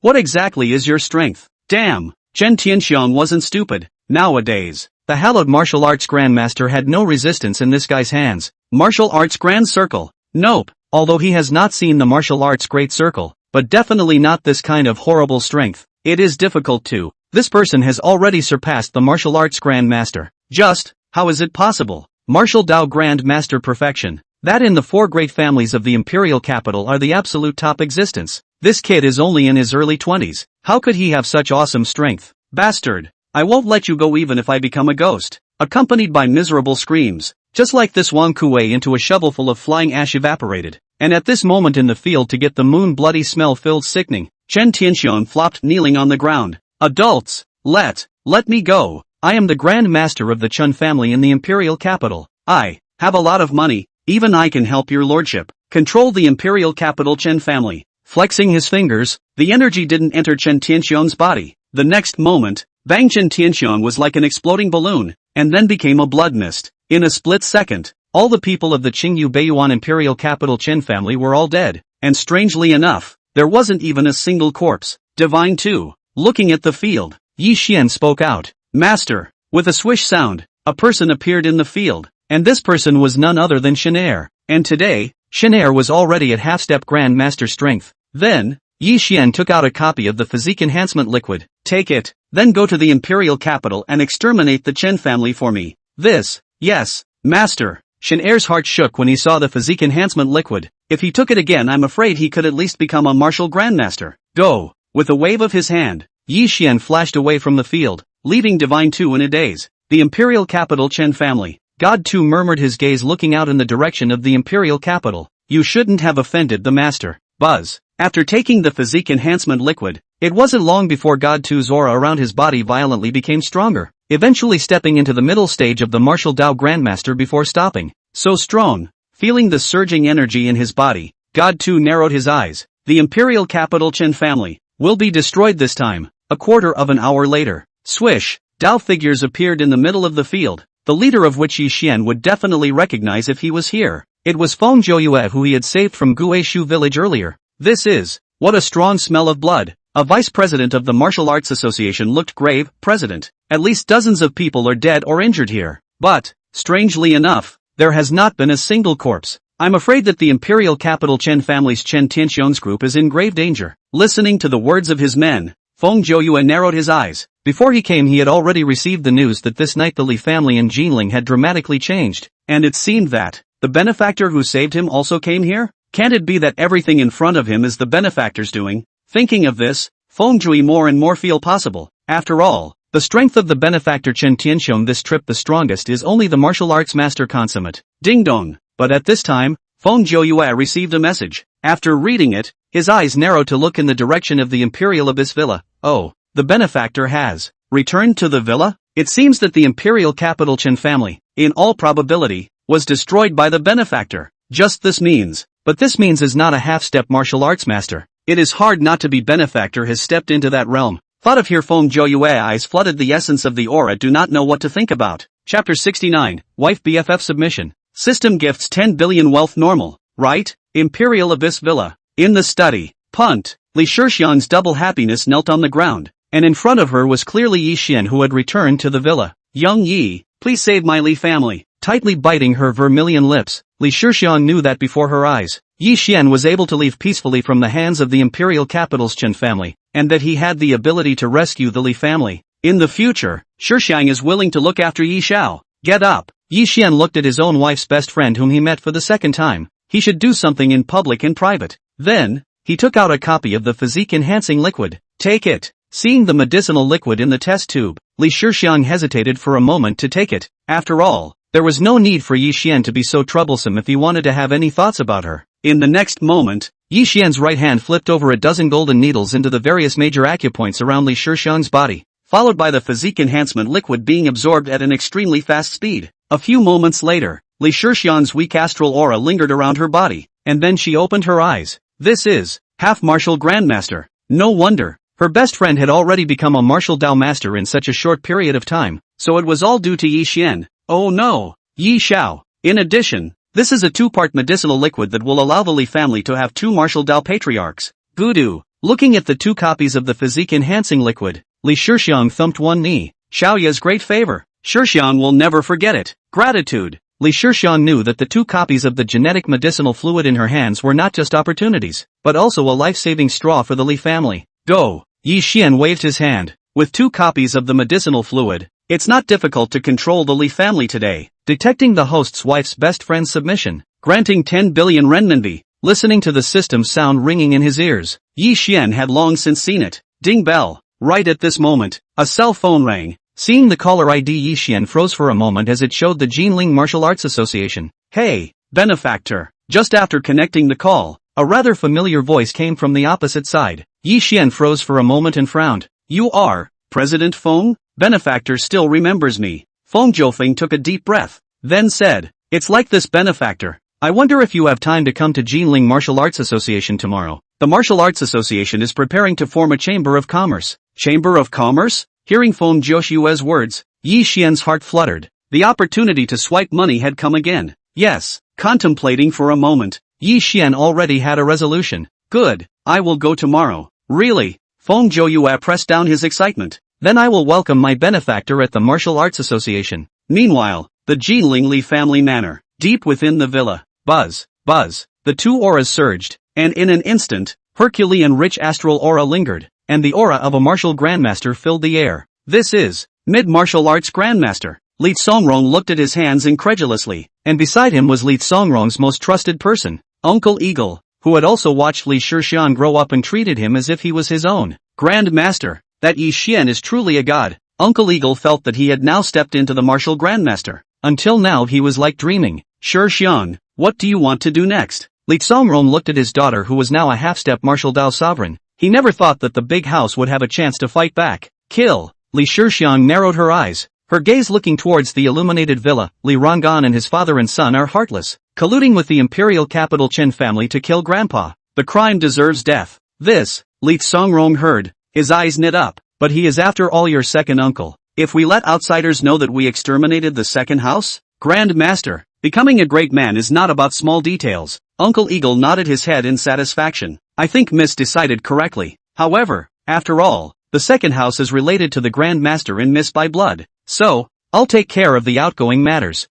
What exactly is your strength? Damn! Chen Tianxiang wasn't stupid. Nowadays, the hallowed martial arts grandmaster had no resistance in this guy's hands. Martial arts grand circle? Nope. Although he has not seen the martial arts great circle, but definitely not this kind of horrible strength. It is difficult to. This person has already surpassed the martial arts grandmaster. Just, how is it possible? Martial Dao grandmaster perfection. That in the four great families of the imperial capital are the absolute top existence. This kid is only in his early 20s. How could he have such awesome strength? Bastard. I won't let you go even if I become a ghost. Accompanied by miserable screams. Just like this, Wang Kuei into a shovelful of flying ash evaporated. And at this moment in the field, to get the moon, bloody smell-filled sickening, Chen Tianxiong flopped kneeling on the ground. Adults, let me go. I am the Grand Master of the Chun family in the imperial capital. I have a lot of money. Even I can help your lordship control the imperial capital Chen family. Flexing his fingers, the energy didn't enter Chen Tianxiong's body. The next moment, bang, Chen Tianxiong was like an exploding balloon, and then became a blood mist. In a split second, all the people of the Qingyu Beiyuan imperial capital Chen family were all dead, and strangely enough, there wasn't even a single corpse. Divine too. Looking at the field, Yi Xian spoke out. Master. With a swish sound, a person appeared in the field, and this person was none other than Shanair. And today, Shanair was already at half-step Grand Master strength. Then, Yi Xian took out a copy of the physique enhancement liquid. Take it, then go to the imperial capital and exterminate the Chen family for me. This, yes, master. Shanair's heart shook when he saw the physique enhancement liquid. If he took it again, I'm afraid he could at least become a martial grandmaster. Go. With a wave of his hand, Yi Xian flashed away from the field, leaving Divine Tu in a daze. The imperial capital Chen family. God Tu murmured, his gaze looking out in the direction of the imperial capital. You shouldn't have offended the master. Buzz. After taking the physique enhancement liquid, it wasn't long before God Tu's aura around his body violently became stronger, eventually stepping into the middle stage of the martial Dao Grandmaster before stopping. So strong. Feeling the surging energy in his body, God Tu narrowed his eyes. The imperial capital Chen family will be destroyed this time. A quarter of an hour later, swish, Dao figures appeared in the middle of the field, the leader of which Yi Xian would definitely recognize if he was here. It was Feng Zhouyue, who he had saved from Guishu village earlier. This is, what a strong smell of blood. A vice president of the Martial Arts Association looked grave. President, at least dozens of people are dead or injured here. But, strangely enough, there has not been a single corpse. I'm afraid that the imperial capital Chen family's Chen Tianxiong's group is in grave danger. Listening to the words of his men, Feng Zhouyue narrowed his eyes. Before he came, he had already received the news that this night the Li family in Jinling had dramatically changed, and it seemed that the benefactor who saved him also came here? Can't it be that everything in front of him is the benefactor's doing? Thinking of this, Feng Zhui more and more feel possible. After all, the strength of the benefactor Chen Tianxiong this trip, the strongest is only the martial arts master consummate. Ding dong. But at this time, Feng Zhouyue received a message. After reading it, his eyes narrowed to look in the direction of the Imperial Abyss Villa. Oh, the benefactor has returned to the villa? It seems that the imperial capital Chen family, in all probability, was destroyed by the benefactor. Just this means. But this means is not a half-step martial arts master. It is hard not to be benefactor has stepped into that realm. Thought of here, Feng Zhouyue eyes flooded the essence of the aura, do not know what to think about. Chapter 69, Wife BFF Submission. System gifts 10 billion wealth normal, right? Imperial Abyss Villa. In the study, punt, Li Shixiang's double happiness knelt on the ground, and in front of her was clearly Yi Xian, who had returned to the villa. Young Yi, please save my Li family. Tightly biting her vermilion lips, Li Shixiang knew that before her eyes, Yi Xian was able to leave peacefully from the hands of the imperial capital's Chen family, and that he had the ability to rescue the Li family. In the future, Shixiang is willing to look after Yi Xiao. Get up. Yi Xian looked at his own wife's best friend whom he met for the second time. He should do something in public and private. Then, he took out a copy of the physique-enhancing liquid. Take it. Seeing the medicinal liquid in the test tube, Li Shixiang hesitated for a moment to take it. After all, there was no need for Yi Xian to be so troublesome if he wanted to have any thoughts about her. In the next moment, Yi Xian's right hand flipped over a dozen golden needles into the various major acupoints around Li Shixiang's body, followed by the physique enhancement liquid being absorbed at an extremely fast speed. A few moments later, Li Shixiang's weak astral aura lingered around her body, and then she opened her eyes. This is half-martial grandmaster. No wonder. Her best friend had already become a martial Dao master in such a short period of time, so it was all due to Yi Xian. Oh no! Yi Xiao. In addition, this is a two-part medicinal liquid that will allow the Li family to have two martial Dao patriarchs. Gudu. Looking at the two copies of the physique-enhancing liquid, Li Shixiang thumped one knee. Xiaoya's great favor. Shixiang will never forget it. Gratitude. Li Shixiang knew that the two copies of the genetic medicinal fluid in her hands were not just opportunities, but also a life-saving straw for the Li family. Go. Yi Xian waved his hand. With two copies of the medicinal fluid, it's not difficult to control the Li family today. Detecting the host's wife's best friend's submission, granting 10 billion renminbi, listening to the system's sound ringing in his ears. Yi Xian had long since seen it. Ding bell. Right at this moment, a cell phone rang. Seeing the caller ID, Yi Xian froze for a moment as it showed the Jinling Martial Arts Association. Hey, benefactor. Just after connecting the call, a rather familiar voice came from the opposite side. Yi Xian froze for a moment and frowned. You are President Feng? Benefactor still remembers me. Feng Jiufeng took a deep breath, then said, it's like this, benefactor. I wonder if you have time to come to Jinling Martial Arts Association tomorrow. The Martial Arts Association is preparing to form a Chamber of Commerce. Chamber of Commerce? Hearing Feng Jiushue's words, Yi Xian's heart fluttered. The opportunity to swipe money had come again. Yes. Contemplating for a moment, Yi Xian already had a resolution. Good, I will go tomorrow. Really? Feng Jiuyue pressed down his excitement. Then I will welcome my benefactor at the Martial Arts Association. Meanwhile, the Jinling Li family manor, deep within the villa. Buzz, buzz, the two auras surged, and in an instant, Herculean rich astral aura lingered, and the aura of a martial grandmaster filled the air. This is mid-martial arts grandmaster. Li Songrong looked at his hands incredulously, and beside him was Li Songrong's most trusted person, Uncle Eagle, who had also watched Li Shixian grow up and treated him as if he was his own. Grand Master, that Yi Xian is truly a god. Uncle Eagle felt that he had now stepped into the martial grandmaster. Until now he was like dreaming. Shixian, what do you want to do next? Li Songrong looked at his daughter, who was now a half-step martial Dao sovereign. He never thought that the big house would have a chance to fight back. Kill. Li Shixian narrowed her eyes, her gaze looking towards the illuminated villa. Li Rangan and his father and son are heartless, colluding with the imperial capital Chen family to kill grandpa. The crime deserves death. This, Li Songrong heard, his eyes knit up, but he is after all your second uncle. If we let outsiders know that we exterminated the second house? Grand Master, becoming a great man is not about small details. Uncle Eagle nodded his head in satisfaction. I think Miss decided correctly. However, after all, the second house is related to the Grand Master and Miss by blood. So, I'll take care of the outgoing matters.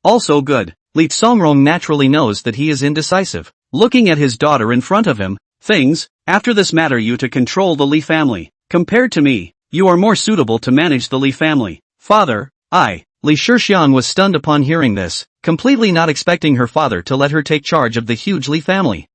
Also good. Li Songrong naturally knows that he is indecisive. Looking at his daughter in front of him, after this matter you to control the Li family. Compared to me, you are more suitable to manage the Li family. Father, Li Shixian was stunned upon hearing this, completely not expecting her father to let her take charge of the huge Li family.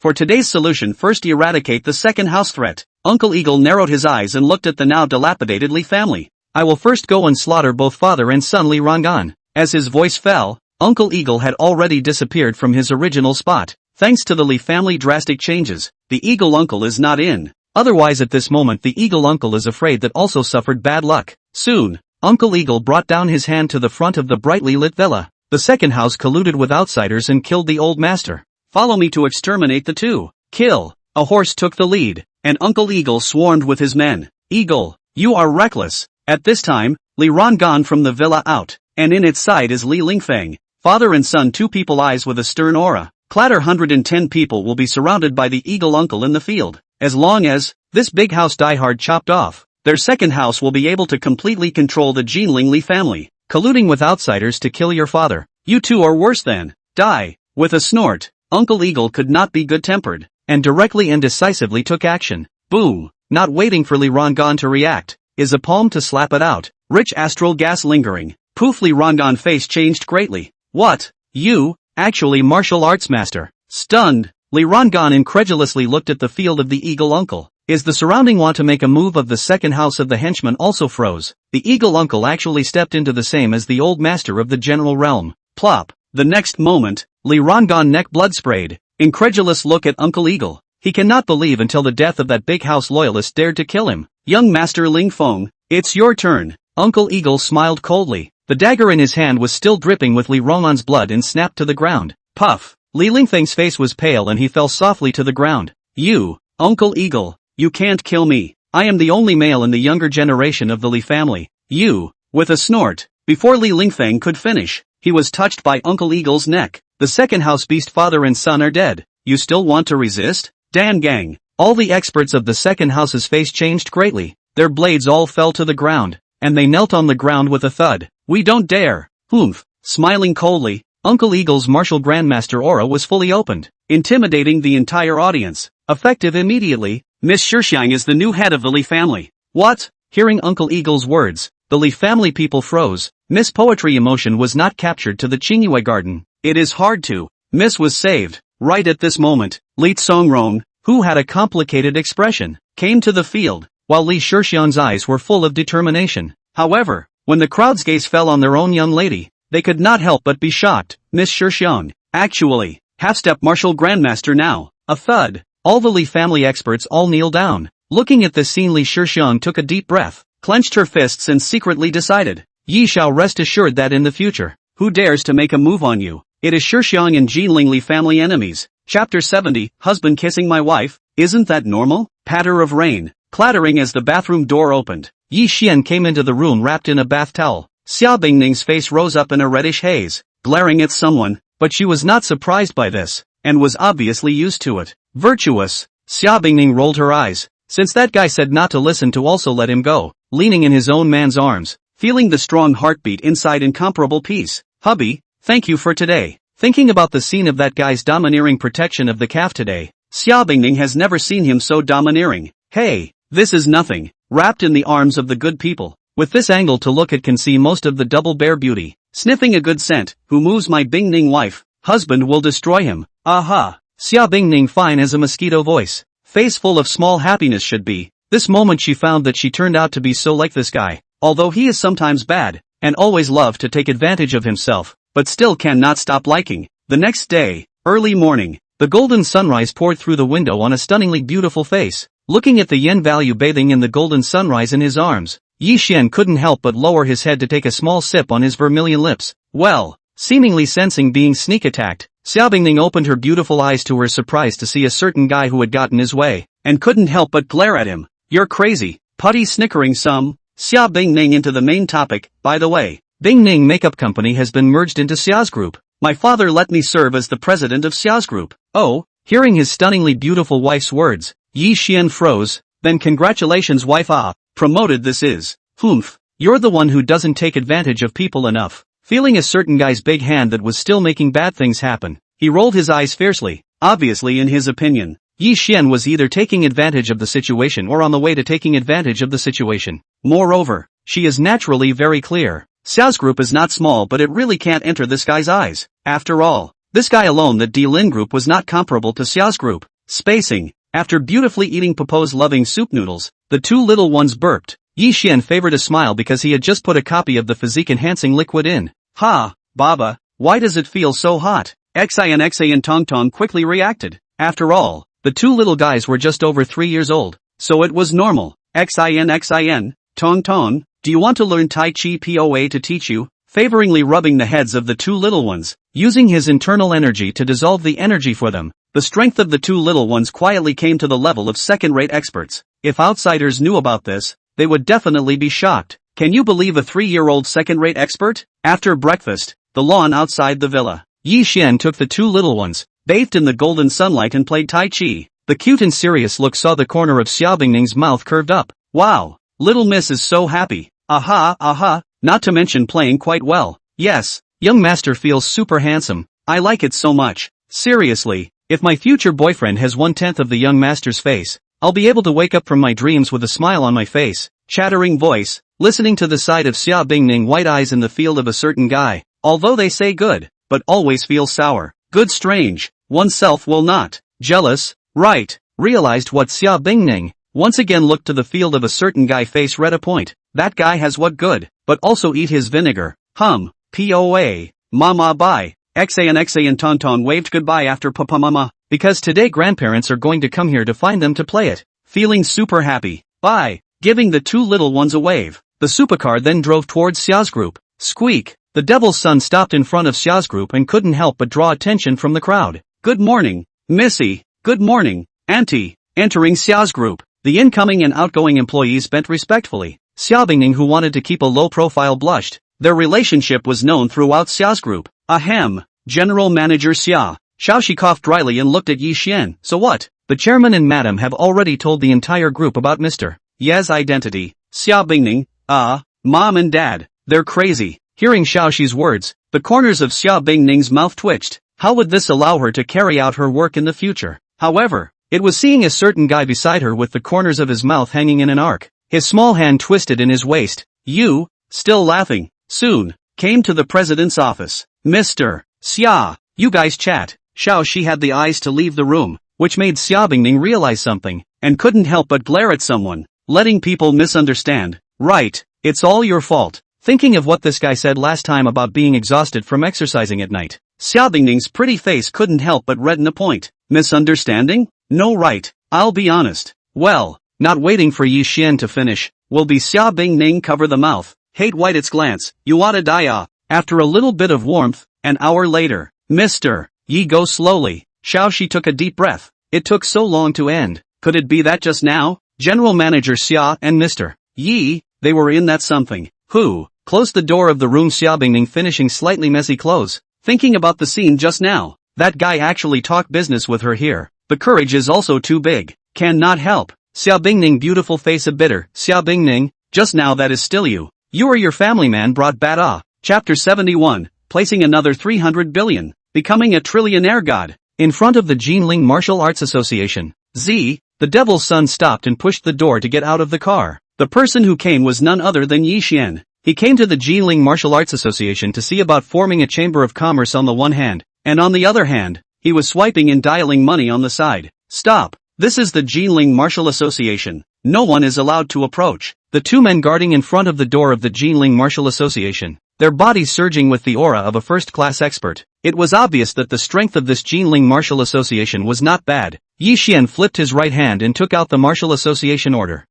For today's solution, first eradicate the second house threat. Uncle Eagle narrowed his eyes and looked at the now dilapidated Li family. I will first go and slaughter both father and son Li Rangan. As his voice fell, Uncle Eagle had already disappeared from his original spot. Thanks to the Li family drastic changes, the Eagle uncle is not in. Otherwise at this moment the Eagle uncle is afraid that also suffered bad luck. Soon, Uncle Eagle brought down his hand to the front of the brightly lit villa. The second house colluded with outsiders and killed the old master. Follow me to exterminate the two. Kill. A horse took the lead, and Uncle Eagle swarmed with his men. Eagle, you are reckless. At this time, Li Rangan from the villa out, and in its side is Li Lingfeng, father and son, two people eyes with a stern aura. Clatter 110 people will be surrounded by the Eagle uncle in the field. As long as this big house die hard chopped off, their second house will be able to completely control the Jinling Li family, colluding with outsiders to kill your father. You two are worse than die. With a snort, Uncle Eagle could not be good-tempered, and directly and decisively took action. Boom! Not waiting for Li Rangan to react, is a palm to slap it out. Rich astral gas lingering. Poof! Li Rangan face changed greatly. What? You, actually martial arts master? Stunned, Li Rangan incredulously looked at the field of the Eagle uncle. Is the surrounding want to make a move of the second house of the henchman also froze. The Eagle uncle actually stepped into the same as the old master of the general realm. Plop. The next moment, Li Rangan neck blood sprayed. Incredulous look at Uncle Eagle. He cannot believe until the death of that big house loyalist dared to kill him. Young Master Ling Feng, it's your turn. Uncle Eagle smiled coldly. The dagger in his hand was still dripping with Li Rangan's blood and snapped to the ground. Puff. Li Lingfeng's face was pale and he fell softly to the ground. You, Uncle Eagle, you can't kill me. I am the only male in the younger generation of the Li family. You, with a snort, before Li Lingfeng could finish, he was touched by Uncle Eagle's neck. The second house beast father and son are dead. You still want to resist? Dan gang. All the experts of the second house's face changed greatly. Their blades all fell to the ground, and they knelt on the ground with a thud. We don't dare. Humph. Smiling coldly, Uncle Eagle's martial grandmaster aura was fully opened, intimidating the entire audience. Effective immediately, Miss Shixiang is the new head of the Li family. What? Hearing Uncle Eagle's words, the Li family people froze. Miss Poetry emotion was not captured to the Qingyue garden. It is hard to. Miss was saved. Right at this moment, Li Songrong, who had a complicated expression, came to the field, while Li Shixian's eyes were full of determination. However, when the crowd's gaze fell on their own young lady, they could not help but be shocked. Miss Shixian, actually, half-step martial grandmaster now. A thud. All the Li family experts all kneel down. Looking at this scene, Li Shixian took a deep breath, clenched her fists and secretly decided, Yi shall rest assured that in the future, who dares to make a move on you? It is Shixiang and Jinling Li family enemies. Chapter 70, Husband kissing my wife, isn't that normal? Patter of rain, clattering as the bathroom door opened. Yi Xian came into the room wrapped in a bath towel. Xia Bingning's face rose up in a reddish haze, glaring at someone, but she was not surprised by this, and was obviously used to it. Virtuous. Xia Bingning rolled her eyes. Since that guy said not to listen to also let him go, leaning in his own man's arms, feeling the strong heartbeat inside incomparable peace. Hubby, thank you for today. Thinking about the scene of that guy's domineering protection of the calf today, Xia Bingning has never seen him so domineering. Hey, this is nothing. Wrapped in the arms of the good people. With this angle to look at can see most of the double bear beauty. Sniffing a good scent, who moves my Bingning wife, husband will destroy him. Aha. Xia Bingning fine as a mosquito voice. Face full of small happiness should be. This moment she found that she turned out to be so like this guy. Although he is sometimes bad, and always loved to take advantage of himself, but still cannot stop liking. The next day, early morning, the golden sunrise poured through the window on a stunningly beautiful face. Looking at the yen value bathing in the golden sunrise in his arms, Yi Xian couldn't help but lower his head to take a small sip on his vermilion lips. Well, seemingly sensing being sneak attacked, Xia Bingning opened her beautiful eyes to her surprise to see a certain guy who had gotten his way, and couldn't help but glare at him. You're crazy. Putty snickering some. Xia Bingning into the main topic. By the way, Bingning Makeup Company has been merged into Xia's group. My father let me serve as the president of Xia's group. Oh, hearing his stunningly beautiful wife's words, Yi Xian froze. Then congratulations wife promoted this is. Humph, you're the one who doesn't take advantage of people enough. Feeling a certain guy's big hand that was still making bad things happen, he rolled his eyes fiercely. Obviously in his opinion, Yi Xian was either taking advantage of the situation or on the way to taking advantage of the situation. Moreover, she is naturally very clear. Xiao's group is not small but it really can't enter this guy's eyes. After all, this guy alone that Lin group was not comparable to Xiao's group. Spacing. After beautifully eating Popo's loving soup noodles, the two little ones burped. Yi Xian favored a smile because he had just put a copy of the physique-enhancing liquid in. Ha, Baba, why does it feel so hot? Xin Tong Tong quickly reacted. After all, the two little guys were just over 3 years old, so it was normal. Xin Tong Tong, do you want to learn Tai Chi POA to teach you? Favoringly rubbing the heads of the two little ones, using his internal energy to dissolve the energy for them. The strength of the two little ones quietly came to the level of second-rate experts. If outsiders knew about this, they would definitely be shocked. Can you believe a 3-year-old second-rate expert? After breakfast, the lawn outside the villa, Yi Xian took the two little ones, bathed in the golden sunlight and played Tai Chi. The cute and serious look saw the corner of Xia Bingning's mouth curved up. Wow, little miss is so happy. Aha, not to mention playing quite well. Yes, young master feels super handsome. I like it so much. Seriously, if my future boyfriend has 1/10 of the young master's face, I'll be able to wake up from my dreams with a smile on my face. Chattering voice, listening to the side of Xia Bingning white eyes in the field of a certain guy. Although they say good, but always feel sour. Good strange, oneself will not. Jealous, right, realized what Xia Bingning, once again looked to the field of a certain guy face read a point. That guy has what good, but also eat his vinegar. POA, mama bye. Xin Tonton waved goodbye after papa mama, because today grandparents are going to come here to find them to play it. Feeling super happy. Bye. Giving the two little ones a wave, the supercar then drove towards Xia's group. Squeak. The devil's son stopped in front of Xia's group and couldn't help but draw attention from the crowd. Good morning, Missy. Good morning, Auntie. Entering Xia's group, the incoming and outgoing employees bent respectfully. Xia Bingning, who wanted to keep a low profile, blushed. Their relationship was known throughout Xia's group. Ahem. General Manager Xia. Xiaoxi coughed dryly and looked at Yi Xian. So what? The chairman and madam have already told the entire group about Mr. Ye's identity. Xia Bingning, mom and dad, they're crazy. Hearing Xiaoxi's words, the corners of Xia Bingning's mouth twitched. How would this allow her to carry out her work in the future? However, it was seeing a certain guy beside her with the corners of his mouth hanging in an arc. His small hand twisted in his waist. You, still laughing, soon, came to the president's office. Mr. Xia, you guys chat. Xiao Shi had the eyes to leave the room, which made Xiaobingning realize something, and couldn't help but glare at someone, letting people misunderstand. Right, it's all your fault. Thinking of what this guy said last time about being exhausted from exercising at night, Xiaobingning's pretty face couldn't help but redden a point. Misunderstanding? No, right, I'll be honest. Well, not waiting for Yi Xian to finish, will be Xiaobingning cover the mouth. Hate white its glance, you oughta die. After a little bit of warmth, an hour later, Mr. Yi go slowly. Xiao Shi took a deep breath. It took so long to end. Could it be that just now? General Manager Xia and Mr. Yi, they were in that something. Who? Closed the door of the room. Xiaobingning finishing slightly messy clothes. Thinking about the scene just now. That guy actually talked business with her here. The courage is also too big. Cannot help. Xiaobingning beautiful face a bitter. Xiaobingning, just now that is still you. You or your family man brought bad. Chapter 71, placing another 300 billion. Becoming a trillionaire god. In front of the Jinling Martial Arts Association. The devil's son stopped and pushed the door to get out of the car. The person who came was none other than Yi Xian. He came to the Jinling Martial Arts Association to see about forming a chamber of commerce on the one hand, and on the other hand, he was swiping and dialing money on the side. Stop. This is the Jinling Martial Association. No one is allowed to approach. The two men guarding in front of the door of the Jinling Martial Association, their bodies surging with the aura of a first-class expert. It was obvious that the strength of this Jinling Martial Association was not bad. Yi Xian flipped his right hand and took out the Martial Association order.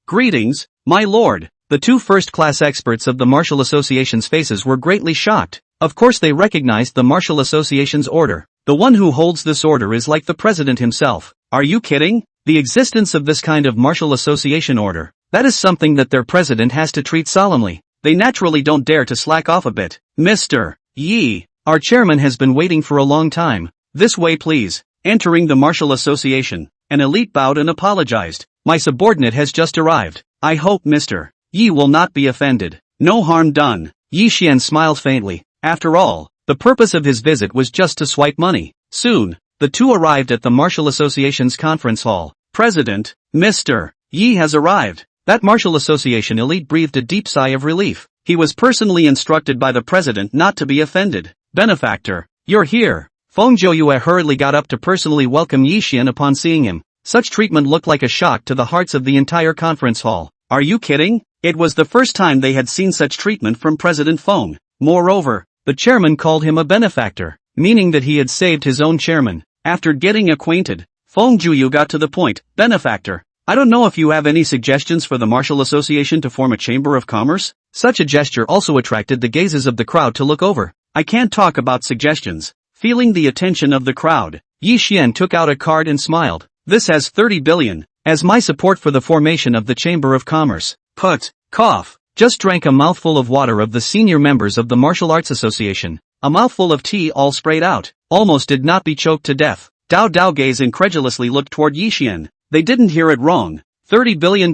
Greetings, my lord. The two first-class experts of the Martial Association's faces were greatly shocked. Of course they recognized the Martial Association's order. The one who holds this order is like the president himself. Are you kidding? The existence of this kind of Martial Association order, that is something that their president has to treat solemnly. They naturally don't dare to slack off a bit. Mr. Yi, our chairman has been waiting for a long time. This way please. Entering the Martial Association, an elite bowed and apologized. My subordinate has just arrived. I hope Mr. Yi will not be offended. No harm done. Yi Xian smiled faintly. After all, the purpose of his visit was just to swipe money. Soon, the two arrived at the Martial Association's conference hall. President, Mr. Yi has arrived. That Martial Association elite breathed a deep sigh of relief. He was personally instructed by the president not to be offended. Benefactor, you're here. Feng Zhouyu hurriedly got up to personally welcome Yi Xian upon seeing him. Such treatment looked like a shock to the hearts of the entire conference hall. Are you kidding? It was the first time they had seen such treatment from President Feng. Moreover, the chairman called him a benefactor, meaning that he had saved his own chairman. After getting acquainted, Feng Zhouyu got to the point. Benefactor, I don't know if you have any suggestions for the Martial Association to form a chamber of commerce? Such a gesture also attracted the gazes of the crowd to look over. I can't talk about suggestions. Feeling the attention of the crowd, Yi Xian took out a card and smiled. This has 30 billion, as my support for the formation of the Chamber of Commerce. Cough. Just drank a mouthful of water of the senior members of the Martial Arts Association. A mouthful of tea all sprayed out. Almost did not be choked to death. Dao gaze incredulously looked toward Yi Xian. They didn't hear it wrong. $30 billion.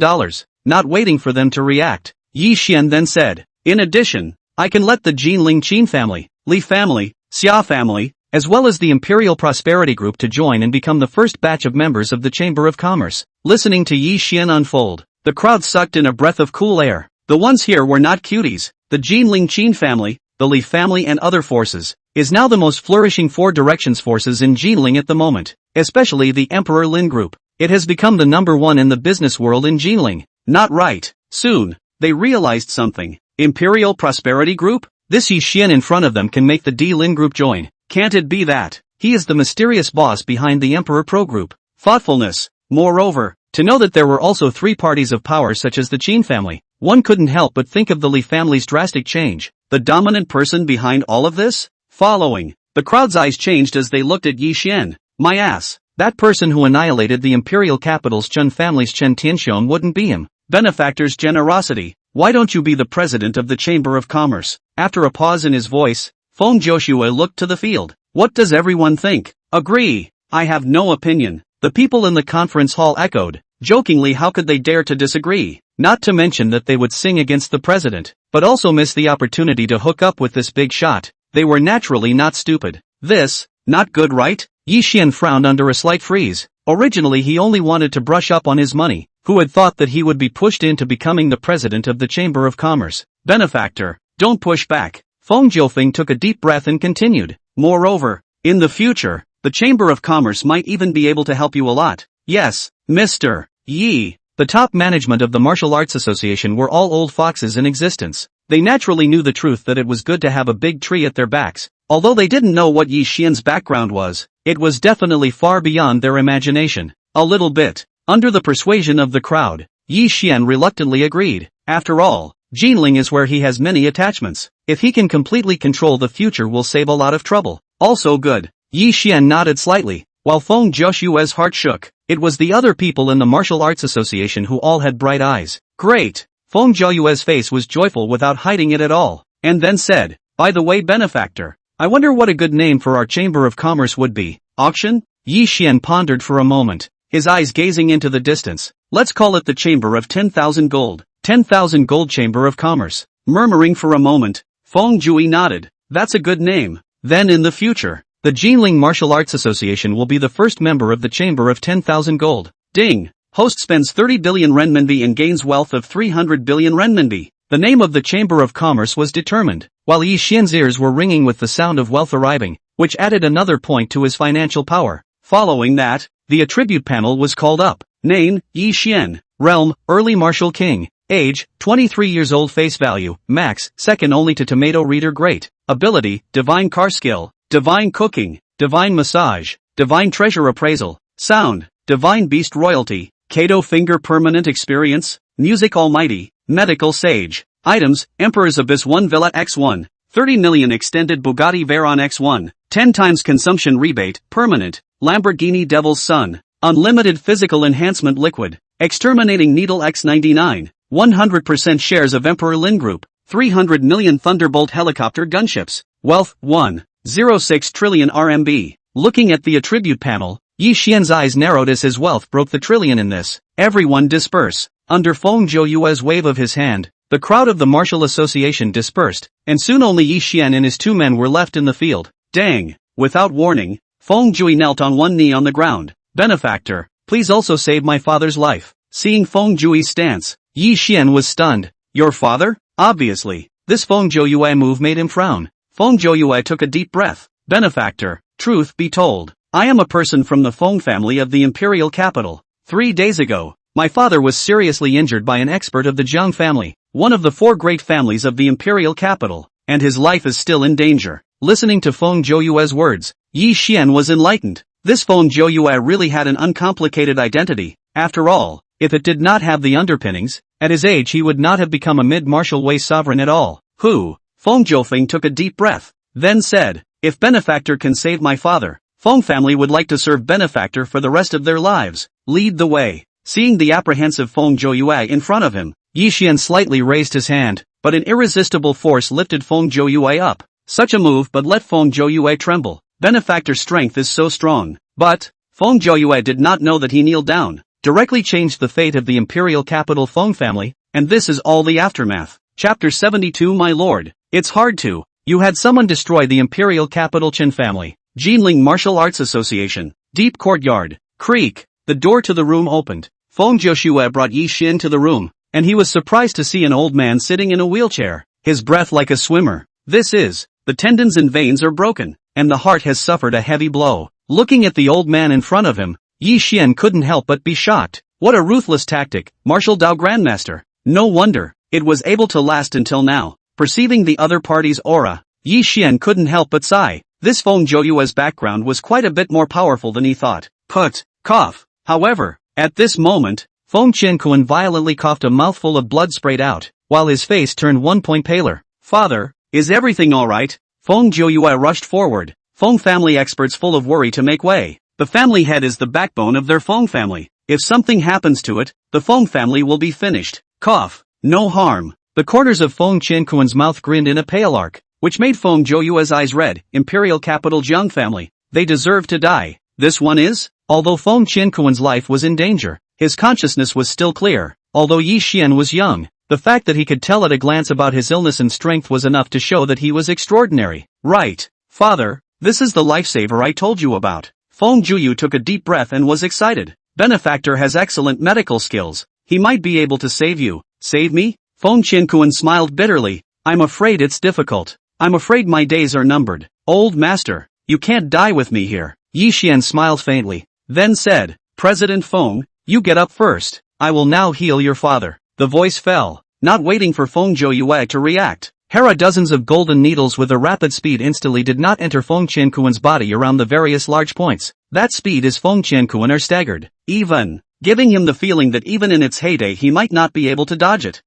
Not waiting for them to react, Yi Xian then said, in addition, I can let the Jinling Qin family, Li family, Xia family, as well as the Imperial Prosperity Group to join and become the first batch of members of the Chamber of Commerce. Listening to Yi Xian unfold, the crowd sucked in a breath of cool air. The ones here were not cuties. The Jinling Qin family, the Li family and other forces, is now the most flourishing Four Directions forces in Jinling at the moment, especially the Emperor Lin Group. It has become the number one in the business world in Jinling. Not right. Soon, they realized something. Imperial Prosperity Group? This Yi Xian in front of them can make the D Lin Group join. Can't it be that? He is the mysterious boss behind the Emperor Pro Group. Thoughtfulness. Moreover, to know that there were also three parties of power such as the Qin family, one couldn't help but think of the Li family's drastic change. The dominant person behind all of this? Following. The crowd's eyes changed as they looked at Yi Xian. My ass. That person who annihilated the imperial capital's Chen family's Chen Tianxiong wouldn't be him. Benefactor's generosity. Why don't you be the president of the Chamber of Commerce? After a pause in his voice, Feng Joshua looked to the field. What does everyone think? Agree. I have no opinion. The people in the conference hall echoed. Jokingly, how could they dare to disagree? Not to mention that they would sing against the president, but also miss the opportunity to hook up with this big shot. They were naturally not stupid. This, not good, right? Yi Xian frowned under a slight freeze. Originally he only wanted to brush up on his money. Who had thought that he would be pushed into becoming the president of the Chamber of Commerce? Benefactor, don't push back. Feng Jiufeng took a deep breath and continued. Moreover, In the future, the Chamber of Commerce might even be able to help you a lot. Yes, Mr. Yi. The top management of the Martial Arts Association were all old foxes in existence. They naturally knew the truth that it was good to have a big tree at their backs. Although they didn't know what Yi Xian's background was, it was definitely far beyond their imagination. A little bit. Under the persuasion of the crowd, Yi Xian reluctantly agreed. After all, Jinling is where he has many attachments. If he can completely control the future, will save a lot of trouble. Also good. Yi Xian nodded slightly, while Feng Joshua's heart shook. It was the other people in the Martial Arts Association who all had bright eyes. Great! Feng Jiuyue's face was joyful without hiding it at all, and then said, by the way, benefactor, I wonder what a good name for our Chamber of Commerce would be. Auction? Yi Xian pondered for a moment, his eyes gazing into the distance. Let's call it the Chamber of 10,000 Gold. 10,000 Gold Chamber of Commerce. Murmuring for a moment, Feng Jui nodded. That's a good name. Then in the future, the Jinling Martial Arts Association will be the first member of the Chamber of 10,000 Gold. Ding! Host spends 30 billion renminbi and gains wealth of 300 billion renminbi. The name of the Chamber of Commerce was determined, while Yi Xian's ears were ringing with the sound of wealth arriving, which added another point to his financial power. Following that, the attribute panel was called up. Name, Yi Xian. Realm, Early Martial King. Age, 23 years old. Face value, max, second only to Tomato Reader. Great. Ability, Divine Car Skill, Divine Cooking, Divine Massage, Divine Treasure Appraisal, Sound, Divine Beast Royalty, Kato Finger. Permanent Experience, Music Almighty, Medical Sage. Items, Emperor's Abyss 1 Villa X1, 30 million Extended Bugatti Veyron X1, 10 times Consumption Rebate, Permanent, Lamborghini Devil's Son, Unlimited Physical Enhancement Liquid, Exterminating Needle X99, 100% shares of Emperor Lin Group, 300 million Thunderbolt Helicopter Gunships, Wealth, 1.06 trillion RMB. Looking at the attribute panel, Yi Xian's eyes narrowed as his wealth broke the trillion in this. Everyone disperse. Under Feng Jiuyue's wave of his hand, the crowd of the Martial Association dispersed, and soon only Yi Xian and his two men were left in the field. Dang! Without warning, Feng Jui knelt on one knee on the ground. Benefactor, please also save my father's life. Seeing Feng Jui's stance, Yi Xian was stunned. Your father? Obviously. This Feng Jiuyue move made him frown. Feng Jiuyue took a deep breath. Benefactor, truth be told, I am a person from the Feng family of the imperial capital. 3 days ago, my father was seriously injured by an expert of the Jiang family, one of the 4 great families of the imperial capital, and his life is still in danger. Listening to Feng Jiuyue's words, Yi Xian was enlightened. This Feng Jiuyue really had an uncomplicated identity. After all, if it did not have the underpinnings, at his age he would not have become a mid-martial Wei sovereign at all. Who? Feng Jiufeng took a deep breath, then said, if Benefactor can save my father, Feng family would like to serve Benefactor for the rest of their lives. Lead the way. Seeing the apprehensive Feng Jiuyue in front of him, Yi Xian slightly raised his hand, but an irresistible force lifted Feng Jiuyue up. Such a move but let Feng Jiuyue tremble. Benefactor's strength is so strong. But, Feng Jiuyue did not know that he kneeled down, directly changed the fate of the imperial capital Feng family, and this is all the aftermath. Chapter 72. My lord, it's hard to. You had someone destroy the imperial capital Qin family. Jinling Martial Arts Association. Deep courtyard. Creak. The door to the room opened. Feng Joshua brought Yi Xian to the room, and he was surprised to see an old man sitting in a wheelchair, his breath like a swimmer. This is, the tendons and veins are broken, and the heart has suffered a heavy blow. Looking at the old man in front of him, Yi Xian couldn't help but be shocked. What a ruthless tactic, Martial Dao Grandmaster. No wonder, it was able to last until now. Perceiving the other party's aura, Yi Xian couldn't help but sigh. This Feng Jiuyue's background was quite a bit more powerful than he thought. Cough. However, at this moment, Feng Qianquan violently coughed, a mouthful of blood sprayed out, while his face turned 1 point paler. Father, is everything alright? Feng Jiuyue rushed forward, Feng family experts full of worry to make way. The family head is the backbone of their Feng family. If something happens to it, the Feng family will be finished. Cough. No harm. The corners of Feng Qianquan's mouth grinned in a pale arc, which made Feng Jiuyue's eyes red. Imperial capital Jiang family. They deserve to die. This one is? Although Feng Qianquan's life was in danger, his consciousness was still clear. Although Yi Xian was young, the fact that he could tell at a glance about his illness and strength was enough to show that he was extraordinary. Right. Father, this is the lifesaver I told you about. Feng Jiuyu took a deep breath and was excited. Benefactor has excellent medical skills. He might be able to save you. Save me? Feng Qianquan smiled bitterly. I'm afraid it's difficult. I'm afraid my days are numbered. Old master, you can't die with me here. Yi Xian smiled faintly, then said, President Feng, you get up first. I will now heal your father. The voice fell, not waiting for Feng Zhouyu to react. Dozens of golden needles with a rapid speed instantly did not enter Feng Qiankuan's body around the various large points. That speed is Feng Qiankuan are staggered, even giving him the feeling that even in its heyday he might not be able to dodge it.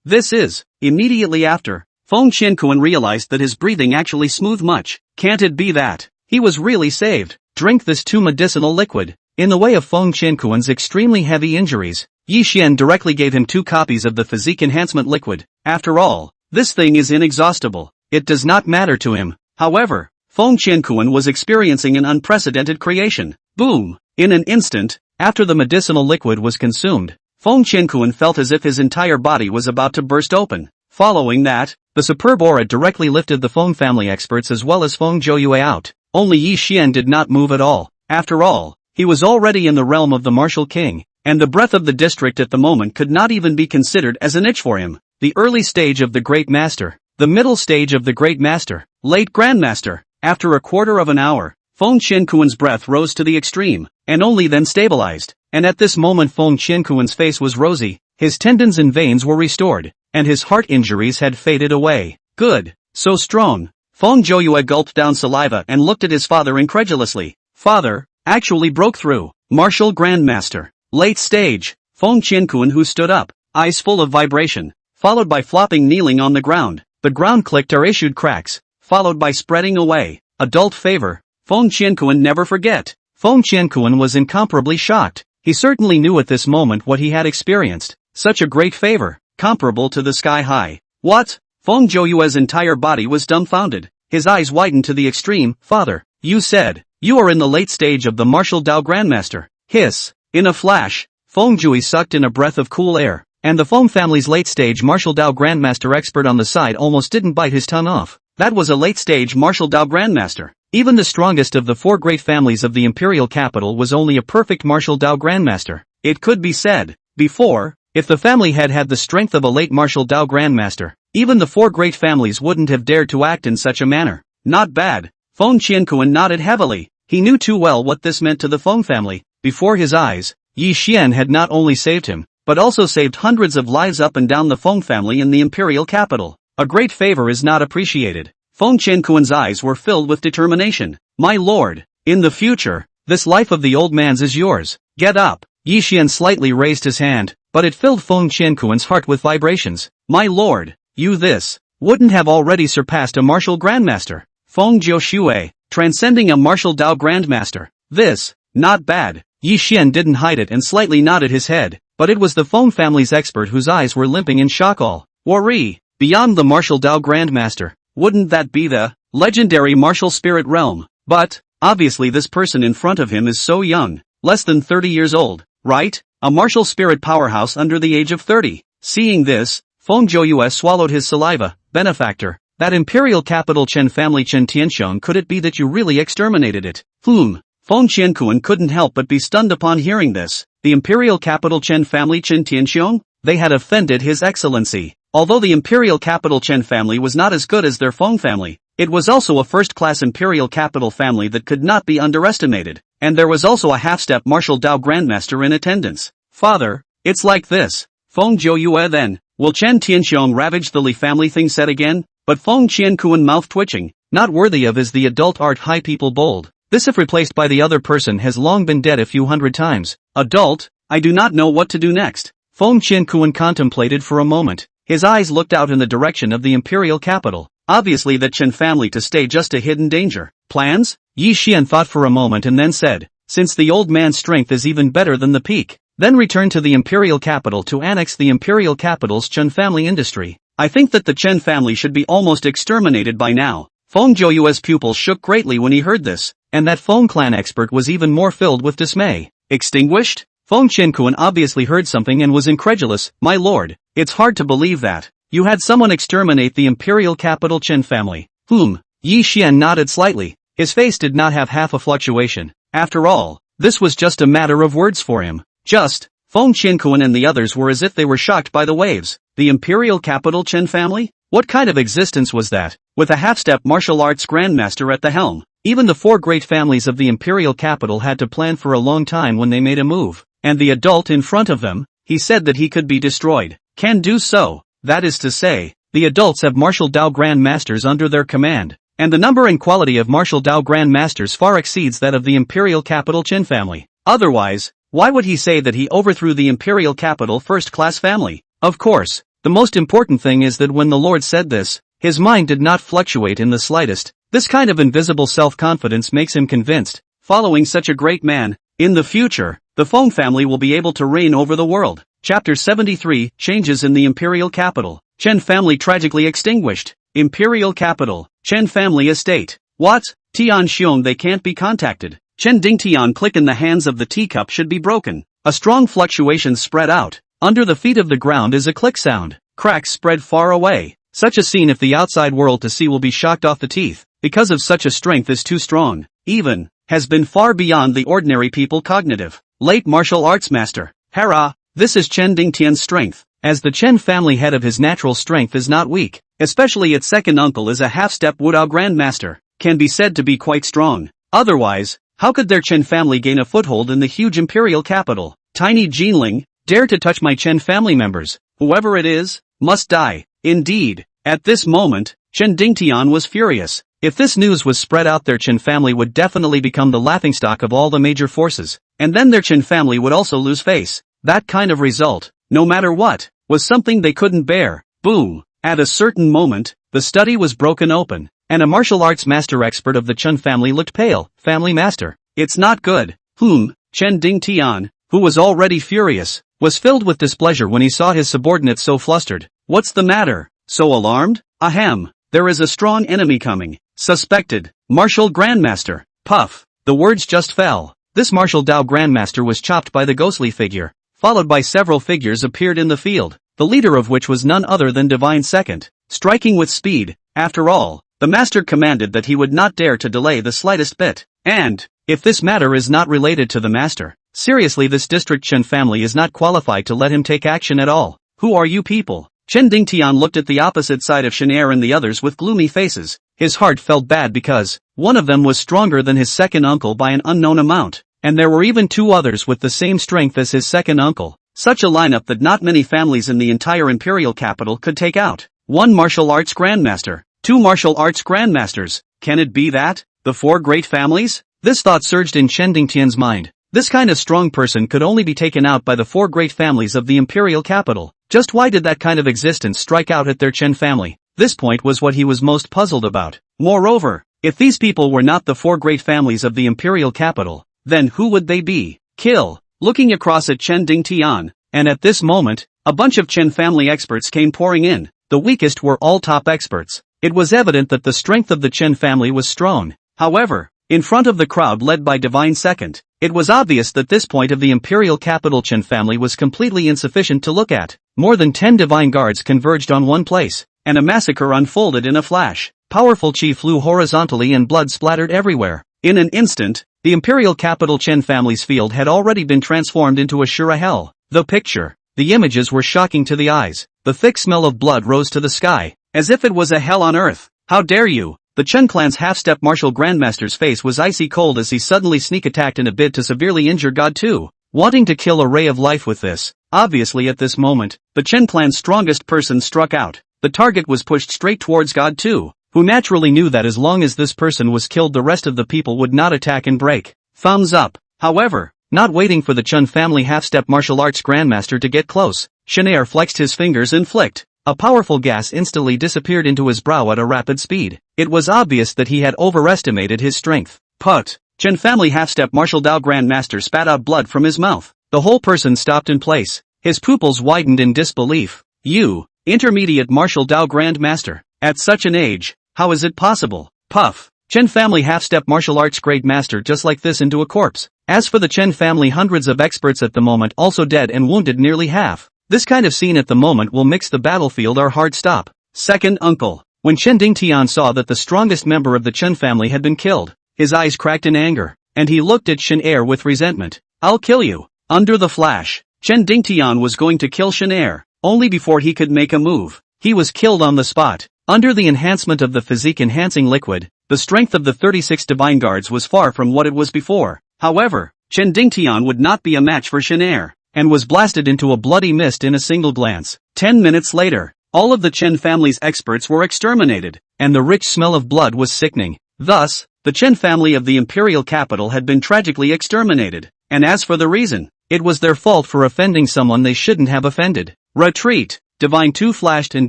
This is. Immediately after, Feng Qiankuan realized that his breathing actually smoothed much. Can't it be that he was really saved? Drink this too medicinal liquid. In the way of Feng Qiankuan's extremely heavy injuries, Yi Xian directly gave him 2 copies of the physique enhancement liquid. After all, this thing is inexhaustible. It does not matter to him. However, Feng Qiankuan was experiencing an unprecedented creation. Boom! In an instant, after the medicinal liquid was consumed, Feng Qiankuan felt as if his entire body was about to burst open. Following that, the superb aura directly lifted the Feng family experts as well as Feng Zhouyu out. Only Yi Xian did not move at all. After all, he was already in the realm of the martial king, and the breath of the district at the moment could not even be considered as an itch for him. The early stage of the Great Master, the middle stage of the Great Master, late Grandmaster. After a quarter of an hour, Feng Qiankuan's breath rose to the extreme, and only then stabilized. And at this moment Feng Qiankuan's face was rosy, his tendons and veins were restored, and his heart injuries had faded away. Good, so strong. Feng Zhouyu gulped down saliva and looked at his father incredulously. Father, actually broke through. Martial Grandmaster. Late stage. Feng Qiankuan who stood up, eyes full of vibration, followed by flopping kneeling on the ground. The ground clicked or issued cracks, followed by spreading away. Adult favor. Feng Qiankuan never forget. Feng Qiankuan was incomparably shocked. He certainly knew at this moment what he had experienced. Such a great favor, comparable to the sky high. What? Feng Zhouyu's entire body was dumbfounded. His eyes widened to the extreme. Father, you said, you are in the late stage of the martial Dao Grandmaster. Hiss. In a flash, Feng Zhui sucked in a breath of cool air, and the Feng family's late-stage martial Dao Grandmaster expert on the side almost didn't bite his tongue off. That was a late-stage martial Dao Grandmaster. Even the strongest of the 4 great families of the imperial capital was only a perfect martial Dao Grandmaster. It could be said, before, if the family had had the strength of a late martial Dao Grandmaster, even the 4 great families wouldn't have dared to act in such a manner. Not bad. Feng Qiankuan nodded heavily. He knew too well what this meant to the Feng family. Before his eyes, Yi Xian had not only saved him, but also saved hundreds of lives up and down the Feng family in the imperial capital. A great favor is not appreciated. Feng Qiankuan's eyes were filled with determination. My lord, in the future, this life of the old man's is yours. Get up. Yi Xian slightly raised his hand, but it filled Feng Qiankuan's heart with vibrations. My lord, you this wouldn't have already surpassed a martial grandmaster. Feng Jiuxue, transcending a martial Dao grandmaster. This, not bad. Yi Xian didn't hide it and slightly nodded his head, but it was the Feng family's expert whose eyes were limping in shock. All worry, beyond the martial Dao grandmaster, wouldn't that be the legendary martial spirit realm? But, obviously this person in front of him is so young, less than 30 years old, right? A martial spirit powerhouse under the age of 30. Seeing this, Feng Zhouyu swallowed his saliva. Benefactor, that imperial capital Chen family Chen Tianxiong, could it be that you really exterminated it? Feng Qiankuan couldn't help but be stunned upon hearing this. The imperial capital Chen family Chen Tianxiong? They had offended his excellency. Although the imperial capital Chen family was not as good as their Feng family, it was also a first-class imperial capital family that could not be underestimated, and there was also a half-step martial Dao grandmaster in attendance. Father, it's like this. Feng Zhouyu then, will Chen Tianxiong ravage the Li family thing said again? But Feng Qiankuan mouth twitching, not worthy of is the adult art high people bold. This if replaced by the other person has long been dead a few hundred times. Adult, I do not know what to do next. Feng Qiankuan contemplated for a moment. His eyes looked out in the direction of the imperial capital. Obviously that Chen family to stay just a hidden danger. Plans? Yi Xian thought for a moment and then said, since the old man's strength is even better than the peak, then return to the imperial capital to annex the imperial capital's Chen family industry. I think that the Chen family should be almost exterminated by now. Feng Zhouyu's pupils shook greatly when he heard this, and that Feng clan expert was even more filled with dismay. Extinguished? Feng Qiankuan obviously heard something and was incredulous. My lord, it's hard to believe that you had someone exterminate the imperial capital Chen family. Yi Xian nodded slightly. His face did not have half a fluctuation. After all, this was just a matter of words for him. Feng Qiankuan and the others were as if they were shocked by the waves. The imperial capital Chen family? What kind of existence was that, with a half-step martial arts grandmaster at the helm? Even the four great families of the imperial capital had to plan for a long time when they made a move, and the adult in front of them, he said that he could be destroyed, can do so, that is to say, the adults have martial Dao Grand Masters under their command, and the number and quality of martial Dao Grand Masters far exceeds that of the imperial capital Qin family. Otherwise, why would he say that he overthrew the imperial capital first-class family? Of course, the most important thing is that when the Lord said this, his mind did not fluctuate in the slightest. This kind of invisible self-confidence makes him convinced, following such a great man, in the future, the Feng family will be able to reign over the world. Chapter 73, Changes in the Imperial Capital. Chen family tragically extinguished. Imperial Capital. Chen family estate. What? Tian Xiong they can't be contacted. Chen Dingtian click in the hands of the teacup should be broken. A strong fluctuation spread out. Under the feet of the ground is a click sound. Cracks spread far away. Such a scene if the outside world to see will be shocked off the teeth, because of such a strength is too strong, even, has been far beyond the ordinary people cognitive. Late martial arts master. Hera, this is Chen Dingtian's strength, as the Chen family head of his natural strength is not weak, especially its second uncle is a half-step Wudao Grandmaster, can be said to be quite strong. Otherwise, how could their Chen family gain a foothold in the huge imperial capital? Tiny Jinling, dare to touch my Chen family members, whoever it is, must die. Indeed, at this moment, Chen Dingtian was furious. If this news was spread out, their Chen family would definitely become the laughingstock of all the major forces, and then their Chen family would also lose face. That kind of result, no matter what, was something they couldn't bear. Boom! At a certain moment, the study was broken open, and a martial arts master expert of the Chen family looked pale. Family master, it's not good. Chen Dingtian, who was already furious, was filled with displeasure when he saw his subordinate so flustered. What's the matter? So alarmed? Ahem, there is a strong enemy coming. Suspected. Martial Grandmaster. Puff. The words just fell. This martial Dao Grandmaster was chopped by the ghostly figure, followed by several figures appeared in the field, the leader of which was none other than Divine Second. Striking with speed, after all, the master commanded that he would not dare to delay the slightest bit. And, if this matter is not related to the master, seriously this district Chen family is not qualified to let him take action at all. Who are you people? Chen Dingtian looked at the opposite side of Shanair and the others with gloomy faces. His heart felt bad because one of them was stronger than his second uncle by an unknown amount, and there were even two others with the same strength as his second uncle. Such a lineup that not many families in the entire imperial capital could take out. One martial arts grandmaster, two martial arts grandmasters. Can it be that? The four great families? This thought surged in Chen Dingtian's mind. This kind of strong person could only be taken out by the four great families of the imperial capital. Just why did that kind of existence strike out at their Chen family? This point was what he was most puzzled about. Moreover, if these people were not the four great families of the imperial capital, then who would they be? Kill. Looking across at Chen Dingtian, and at this moment, a bunch of Chen family experts came pouring in. The weakest were all top experts. It was evident that the strength of the Chen family was strong. However, in front of the crowd led by Divine Second, it was obvious that this point of the imperial capital Chen family was completely insufficient to look at. More than 10 divine guards converged on one place, and a massacre unfolded in a flash. Powerful chi flew horizontally and blood splattered everywhere. In an instant, the imperial capital Chen family's field had already been transformed into a sure hell. The images were shocking to the eyes. The thick smell of blood rose to the sky, as if it was a hell on earth. How dare you! The Chen clan's half-step martial grandmaster's face was icy cold as he suddenly sneak-attacked in a bid to severely injure God 2, wanting to kill a ray of life with this. Obviously at this moment, the Chen clan's strongest person struck out. The target was pushed straight towards God 2, who naturally knew that as long as this person was killed the rest of the people would not attack and break. Thumbs up. However, not waiting for the Chen family half-step martial arts grandmaster to get close, Shanair flexed his fingers and flicked. A powerful gas instantly disappeared into his brow at a rapid speed. It was obvious that he had overestimated his strength. Put. Chen family half-step martial Dao grandmaster spat out blood from his mouth. The whole person stopped in place. His pupils widened in disbelief. You, intermediate martial Dao grandmaster, at such an age, how is it possible? Puff. Chen family half-step martial arts grade master just like this into a corpse. As for the Chen family, hundreds of experts at the moment also dead and wounded, nearly half. This kind of scene at the moment will mix the battlefield or hard stop. Second uncle. When Chen Dingtian saw that the strongest member of the Chen family had been killed, his eyes cracked in anger, and he looked at Shanair with resentment. I'll kill you. Under the flash, Chen Dingtian was going to kill Shanair, only before he could make a move, he was killed on the spot. Under the enhancement of the physique-enhancing liquid, the strength of the 36 divine guards was far from what it was before. However, Chen Dingtian would not be a match for Shen, and was blasted into a bloody mist in a single glance. 10 minutes later, all of the Chen family's experts were exterminated, and the rich smell of blood was sickening. Thus, the Chen family of the imperial capital had been tragically exterminated, and as for the reason, it was their fault for offending someone they shouldn't have offended. Retreat! Divine 2 flashed and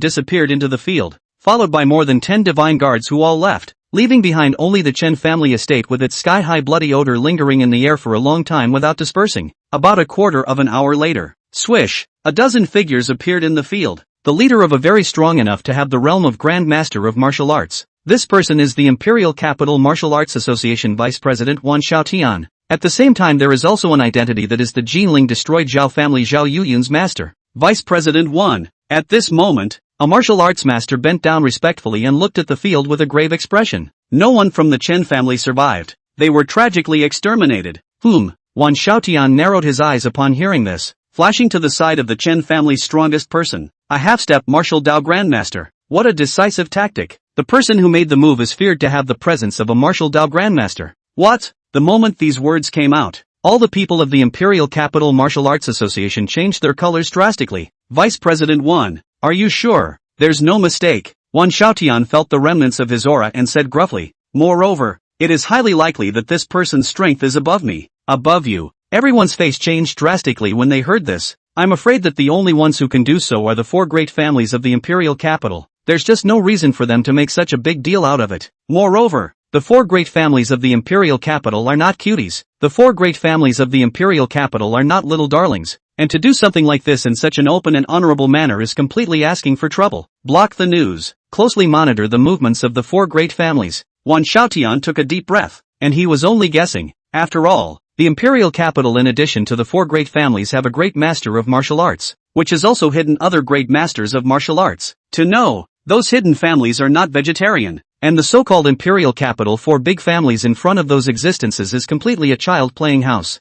disappeared into the field, followed by more than 10 divine guards who all left, leaving behind only the Chen family estate with its sky-high bloody odor lingering in the air for a long time without dispersing. About a quarter of an hour later, swish, a dozen figures appeared in the field, the leader of a very strong enough to have the realm of Grand Master of Martial Arts. This person is the Imperial Capital Martial Arts Association Vice President Wan Xiaotian. At the same time there is also an identity that is the Jinling destroyed Zhao family Zhao Yuyun's master. Vice President Wan. At this moment, a martial arts master bent down respectfully and looked at the field with a grave expression. No one from the Chen family survived. They were tragically exterminated. Wan Xiaotian narrowed his eyes upon hearing this, flashing to the side of the Chen family's strongest person. A half-step martial Dao Grandmaster. What a decisive tactic. The person who made the move is feared to have the presence of a martial Dao Grandmaster. What? The moment these words came out, all the people of the Imperial Capital Martial Arts Association changed their colors drastically. Vice President Wan, are you sure? There's no mistake. Wan Xiaotian felt the remnants of his aura and said gruffly, moreover, it is highly likely that this person's strength is above me. Above you. Everyone's face changed drastically when they heard this. I'm afraid that the only ones who can do so are the 4 great families of the Imperial Capital. There's just no reason for them to make such a big deal out of it. Moreover, the 4 great families of the Imperial Capital are not cuties. The 4 great families of the Imperial Capital are not little darlings. And to do something like this in such an open and honorable manner is completely asking for trouble. Block the news. Closely monitor the movements of the 4 great families. Wan Xiaotian took a deep breath, and he was only guessing. After all, the Imperial Capital in addition to the 4 great families have a great master of martial arts, which has also hidden other great masters of martial arts. To know, those hidden families are not vegetarian, and the so-called Imperial Capital 4 big families in front of those existences is completely a child playing house.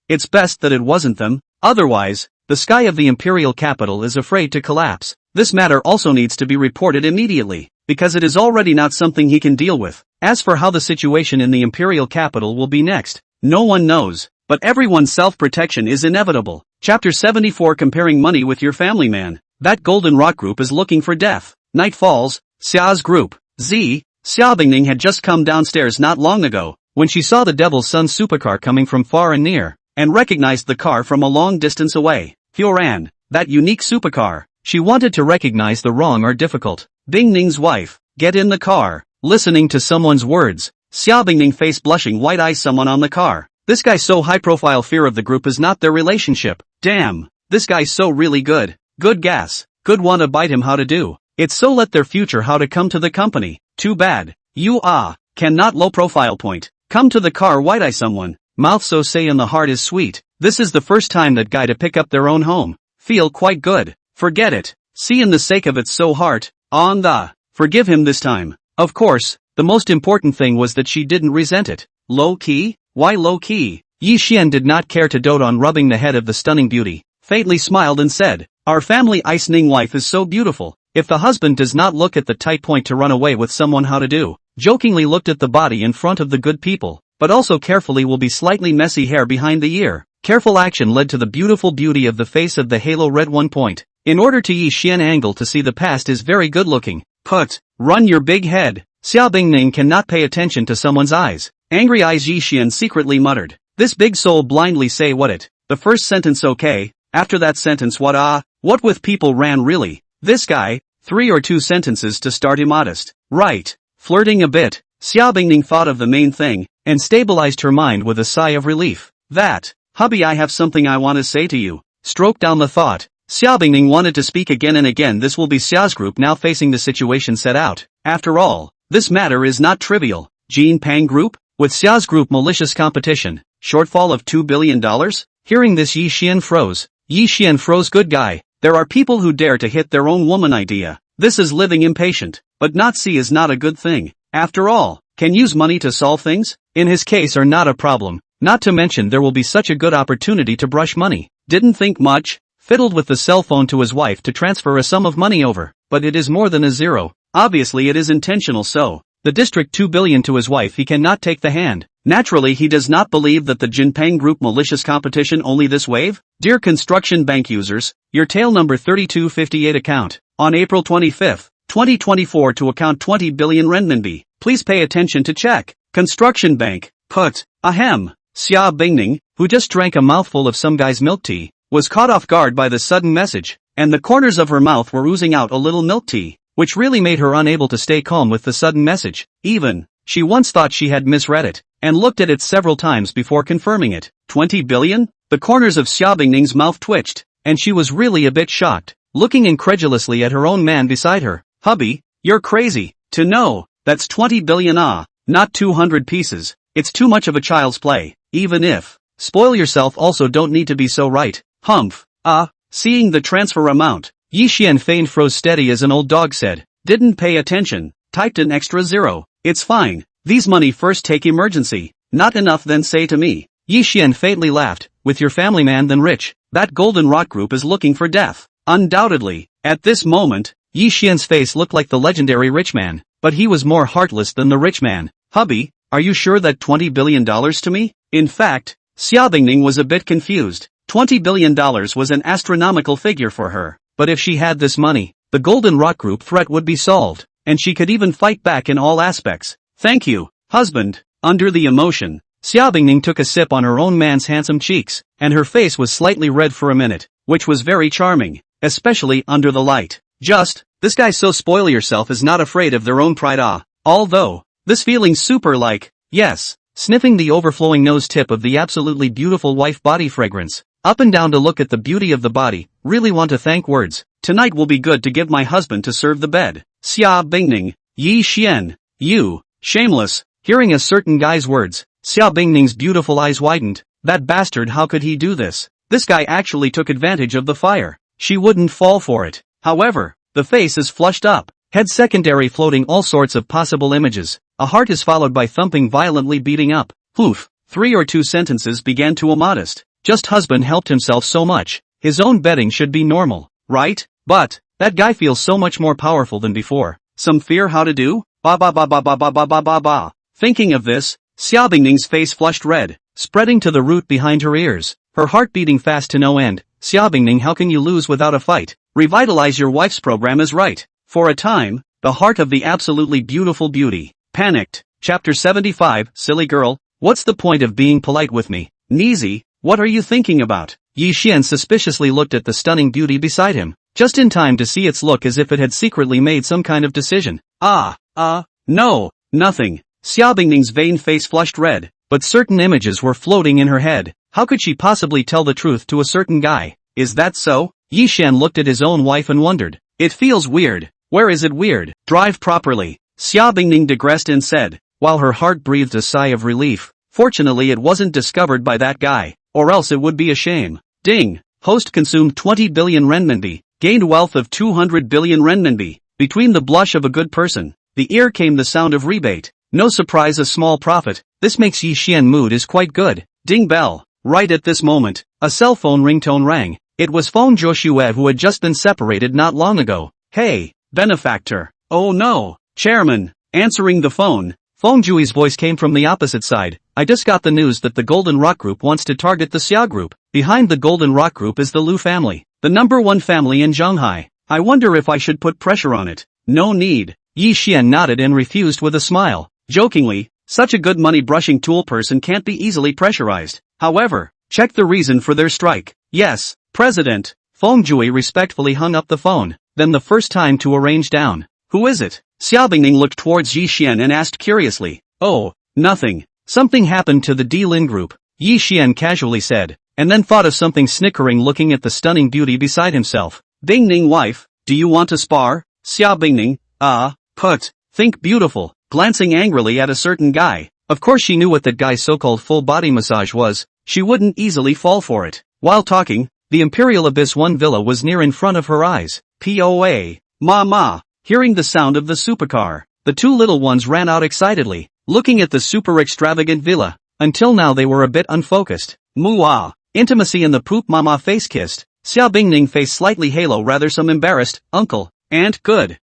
It's best that it wasn't them. Otherwise, the sky of the Imperial Capital is afraid to collapse. This matter also needs to be reported immediately, because it is already not something he can deal with. As for how the situation in the Imperial Capital will be next, no one knows, but everyone's self-protection is inevitable. Chapter 74 Comparing money with your family man. That golden rock group is looking for death. Night falls, Xia's group. Xia Bingning had just come downstairs not long ago, when she saw the Devil's Son supercar coming from far and near, and recognized the car from a long distance away. Fioran, that unique supercar. She wanted to recognize the wrong or difficult. Bingning's wife, get in the car. Listening to someone's words, Xia Bingning face blushing white eyes someone on the car. This guy's so high profile fear of the group is not their relationship. Damn, this guy's so really good. Good gas. Good wanna bite him how to do. It's so let their future how to come to the company. Too bad. You cannot low profile point. Come to the car white eye someone. Mouth so say and the heart is sweet. This is the first time that guy to pick up their own home. Feel quite good. Forget it. See in the sake of it so heart. On the. Forgive him this time. Of course, the most important thing was that she didn't resent it. Low key? Why low key? Yi Xian did not care to dote on rubbing the head of the stunning beauty, faintly smiled and said, our family Ice Ning wife is so beautiful. If the husband does not look at the tight point to run away with someone how to do, jokingly looked at the body in front of the good people, but also carefully will be slightly messy hair behind the ear. Careful action led to the beautiful beauty of the face of the halo red 1 point. In order to Yi Xian angle to see the past is very good looking. Run your big head. Xia Bingning cannot pay attention to someone's eyes. Angry eyes Yi Xian secretly muttered. This big soul blindly say what it. The first sentence okay, after that sentence what with people ran really. This guy, 3 or 2 sentences to start immodest. Right. Flirting a bit. Xia Bingning thought of the main thing, and stabilized her mind with a sigh of relief. That, hubby I have something I want to say to you. Stroke down the thought. Xia Bingning wanted to speak again and again. This will be Xia's group now facing the situation set out. After all, this matter is not trivial. Jin Pang group? With Xia's group malicious competition, shortfall of $2 billion? Hearing this Yi Xian froze. Yi Xian froze good guy. There are people who dare to hit their own woman idea. This is living impatient, but not see is not a good thing. After all, can use money to solve things? In his case are not a problem, not to mention there will be such a good opportunity to brush money. Didn't think much, fiddled with the cell phone to his wife to transfer a sum of money over, but it is more than a zero. Obviously it is intentional so. the district 2 billion to his wife he cannot take the hand. Naturally he does not believe that the Jinpeng Group malicious competition only this wave. Dear construction bank users, your tail number 3258 account, on April 25, 2024 to account 20 billion renminbi. Please pay attention to check. Construction bank, put, ahem. Xia Bingning, who just drank a mouthful of some guy's milk tea, was caught off guard by the sudden message, and the corners of her mouth were oozing out a little milk tea, which really made her unable to stay calm with the sudden message. Even, she once thought she had misread it, and looked at it several times before confirming it. 20 billion? The corners of Xia Bingning's mouth twitched, and she was really a bit shocked, looking incredulously at her own man beside her. Hubby, you're crazy. To know, that's 20 billion not 200 pieces. It's too much of a child's play, even if. Spoil yourself also don't need to be so right. Humph. Seeing the transfer amount, Yi Xian feigned froze steady as an old dog said. Didn't pay attention. Typed an extra 0. It's fine. These money first take emergency. Not enough then say to me. Yi Xian faintly laughed. With your family man then rich. That Golden Rock Group is looking for death. Undoubtedly. At this moment, Yi Xian's face looked like the legendary rich man, but he was more heartless than the rich man. Hubby, are you sure that $20 billion to me? In fact, Xia Bingning was a bit confused. $20 billion was an astronomical figure for her, but if she had this money, the Golden Rock Group threat would be solved, and she could even fight back in all aspects. Thank you, husband. Under the emotion, Xia Bingning took a sip on her own man's handsome cheeks, and her face was slightly red for a minute, which was very charming, especially under the light. This guy so spoil yourself is not afraid of their own pride although, this feeling super like, yes, sniffing the overflowing nose tip of the absolutely beautiful wife body fragrance, up and down to look at the beauty of the body, really want to thank words. Tonight will be good to give my husband to serve the bed. Xia Bingning, Yi Xian, you, shameless. Hearing a certain guy's words, Xia Bingning's beautiful eyes widened. That bastard, how could he do this? This guy actually took advantage of the fire. She wouldn't fall for it. However, the face is flushed up, head secondary floating all sorts of possible images. A heart is followed by thumping violently beating up. Poof. 3 or 2 sentences began to immodest. Just husband helped himself so much. His own betting should be normal, right? But, that guy feels so much more powerful than before. Some fear how to do? Ba ba ba ba ba ba ba ba ba ba. Thinking of this, Xia Bingning's face flushed red, spreading to the root behind her ears, her heart beating fast to no end. Xia Bingning, how can you lose without a fight? Revitalize your wife's program is right. For a time, the heart of the absolutely beautiful beauty panicked. Chapter 75, silly girl, what's the point of being polite with me? Neezy, what are you thinking about? Yi Xian suspiciously looked at the stunning beauty beside him, just in time to see its look as if it had secretly made some kind of decision. No, nothing. Xia Bingning's vain face flushed red, but certain images were floating in her head. How could she possibly tell the truth to a certain guy? Is that so? Yi Xian looked at his own wife and wondered. It feels weird. Where is it weird? Drive properly. Xia Bingning digressed and said, while her heart breathed a sigh of relief. Fortunately it wasn't discovered by that guy, or else it would be a shame. Ding. Host consumed 20 billion renminbi, gained wealth of 200 billion renminbi. Between the blush of a good person, the ear came the sound of rebate. No surprise, a small profit. This makes Yi Xian mood is quite good. Ding bell. Right at this moment, a cell phone ringtone rang. It was Feng Zhuoxue, who had just been separated not long ago. Hey, benefactor. Oh no, chairman. Answering the phone, Feng Zhui's voice came from the opposite side. I just got the news that the Golden Rock Group wants to target the Xia Group. Behind the Golden Rock Group is the Lu family, the #1 family in Shanghai. I wonder if I should put pressure on it. No need. Yi Xian nodded and refused with a smile. Jokingly, such a good money-brushing tool person can't be easily pressurized. However, check the reason for their strike. Yes, President. Feng Zhui respectfully hung up the phone, then the first time to arrange down. Who is it? Xia Bingning looked towards Yi Xian and asked curiously. Oh, nothing. Something happened to the D Lin Group, Yi Xian casually said, and then thought of something snickering looking at the stunning beauty beside himself. Bingning wife, do you want to spar? Xia Bingning, think beautiful, glancing angrily at a certain guy. Of course she knew what that guy's so-called full body massage was. She wouldn't easily fall for it. While talking, the Imperial Abyss 1 villa was near in front of her eyes. POA. Ma. Hearing the sound of the supercar, the two little ones ran out excitedly, looking at the super extravagant villa. Until now they were a bit unfocused. Muah. Intimacy in the poop mama face kissed. Xia Bingning face slightly halo rather some embarrassed. Uncle. Aunt good.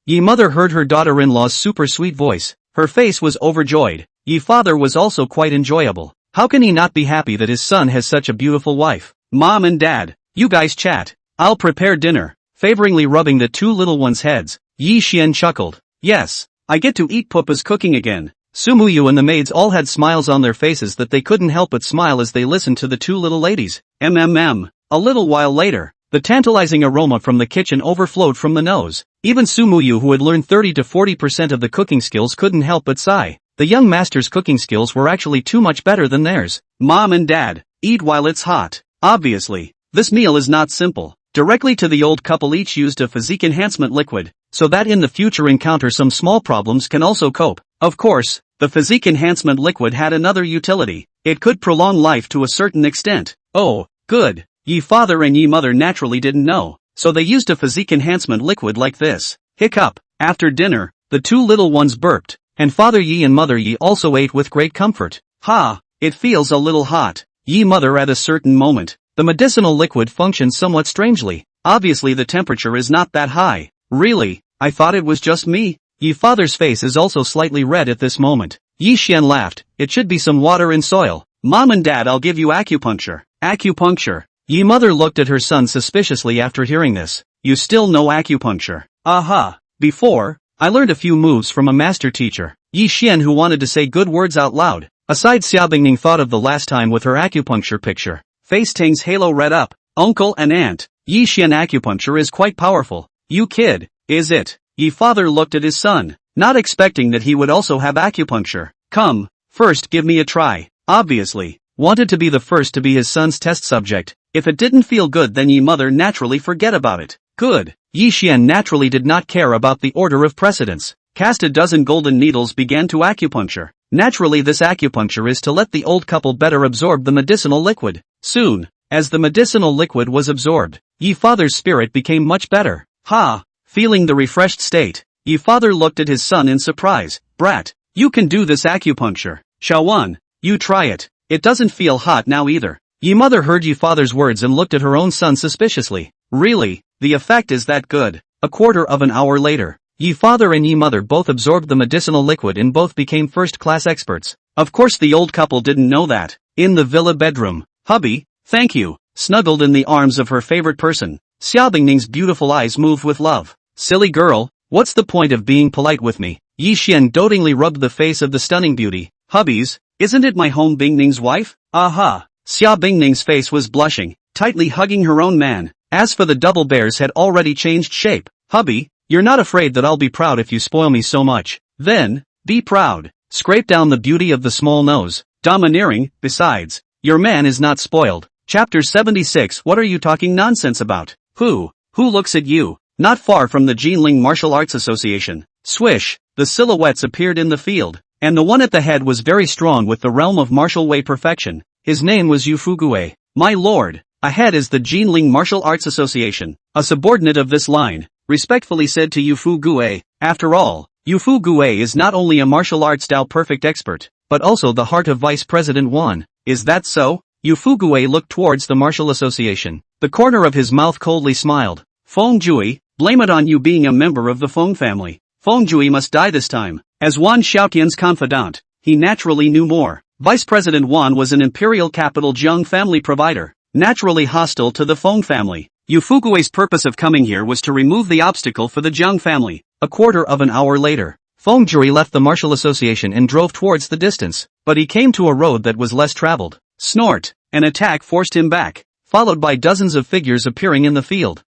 Yi mother heard her daughter-in-law's super sweet voice. Her face was overjoyed. Yi father was also quite enjoyable. How can he not be happy that his son has such a beautiful wife? Mom and dad, you guys chat. I'll prepare dinner. Favoringly rubbing the two little ones' heads, Yi Xian chuckled. Yes, I get to eat Pupa's cooking again. Sumuyu and the maids all had smiles on their faces that they couldn't help but smile as they listened to the two little ladies. A little while later, the tantalizing aroma from the kitchen overflowed from the nose. Even Sumuyu, who had learned 30 to 40% of the cooking skills, couldn't help but sigh. The young master's cooking skills were actually too much better than theirs. Mom and dad, eat while it's hot. Obviously, this meal is not simple. Directly to the old couple each used a physique enhancement liquid, so that in the future encounter some small problems can also cope. Of course, the physique enhancement liquid had another utility. It could prolong life to a certain extent. Oh, good. Yi father and Yi mother naturally didn't know, so they used a physique enhancement liquid like this. Hiccup. After dinner, the two little ones burped, and Father Yi and Mother Yi also ate with great comfort. Ha, it feels a little hot. Yi mother at a certain moment. The medicinal liquid functions somewhat strangely. Obviously the temperature is not that high. Really, I thought it was just me. Yi father's face is also slightly red at this moment. Yi Xian laughed. It should be some water in soil. Mom and dad, I'll give you acupuncture. Acupuncture. Yi mother looked at her son suspiciously after hearing this. You still know acupuncture? Aha. Before, I learned a few moves from a master teacher. Yi Xian, who wanted to say good words out loud. Aside, Xiaobingning thought of the last time with her acupuncture picture. Face Ting's halo red up. Uncle and aunt. Yi Xian, acupuncture is quite powerful. You kid, is it? Yi father looked at his son, not expecting that he would also have acupuncture. Come, first give me a try. Obviously, wanted to be the first to be his son's test subject. If it didn't feel good, then Yi mother naturally forget about it. Good. Yi Xian naturally did not care about the order of precedence. Cast a dozen golden needles began to acupuncture. Naturally, this acupuncture is to let the old couple better absorb the medicinal liquid. Soon, as the medicinal liquid was absorbed, Yi father's spirit became much better. Ha! Feeling the refreshed state, Yi father looked at his son in surprise. Brat, you can do this acupuncture. Xiaowan, you try it. It doesn't feel hot now either. Yi mother heard Yi father's words and looked at her own son suspiciously. Really, the effect is that good? A quarter of an hour later, Yi father and Yi mother both absorbed the medicinal liquid and both became first-class experts. Of course the old couple didn't know that. In the villa bedroom, hubby, thank you, snuggled in the arms of her favorite person. Xiaobingning's beautiful eyes moved with love. Silly girl, what's the point of being polite with me? Yi Xian dotingly rubbed the face of the stunning beauty. Hubbies, isn't it my home Bingning's wife? Aha! Xia Bingning's face was blushing, tightly hugging her own man. As for the double bears had already changed shape. Hubby, you're not afraid that I'll be proud if you spoil me so much. Then, be proud. Scrape down the beauty of the small nose. Domineering, besides, your man is not spoiled. Chapter 76. What are you talking nonsense about? Who looks at you? Not far from the Jinling Martial Arts Association. Swish, the silhouettes appeared in the field, and the one at the head was very strong with the realm of martial way perfection. His name was Yufugue. My lord, ahead is the Jinling Martial Arts Association. A subordinate of this line respectfully said to Yufugue. After all, Yufugue is not only a martial arts Tao perfect expert, but also the heart of Vice President Wan. Is that so? Yufugue looked towards the Martial Association. The corner of his mouth coldly smiled. Feng Jui, blame it on you being a member of the Feng family. Feng Jui must die this time. As Wan Xiaotian's confidant, he naturally knew more. Vice President Wan was an imperial capital Jiang family provider, naturally hostile to the Feng family. Yufugue's purpose of coming here was to remove the obstacle for the Jiang family. A quarter of an hour later, Feng Jui left the Martial Association and drove towards the distance, but he came to a road that was less traveled. Snort! An attack forced him back, followed by dozens of figures appearing in the field.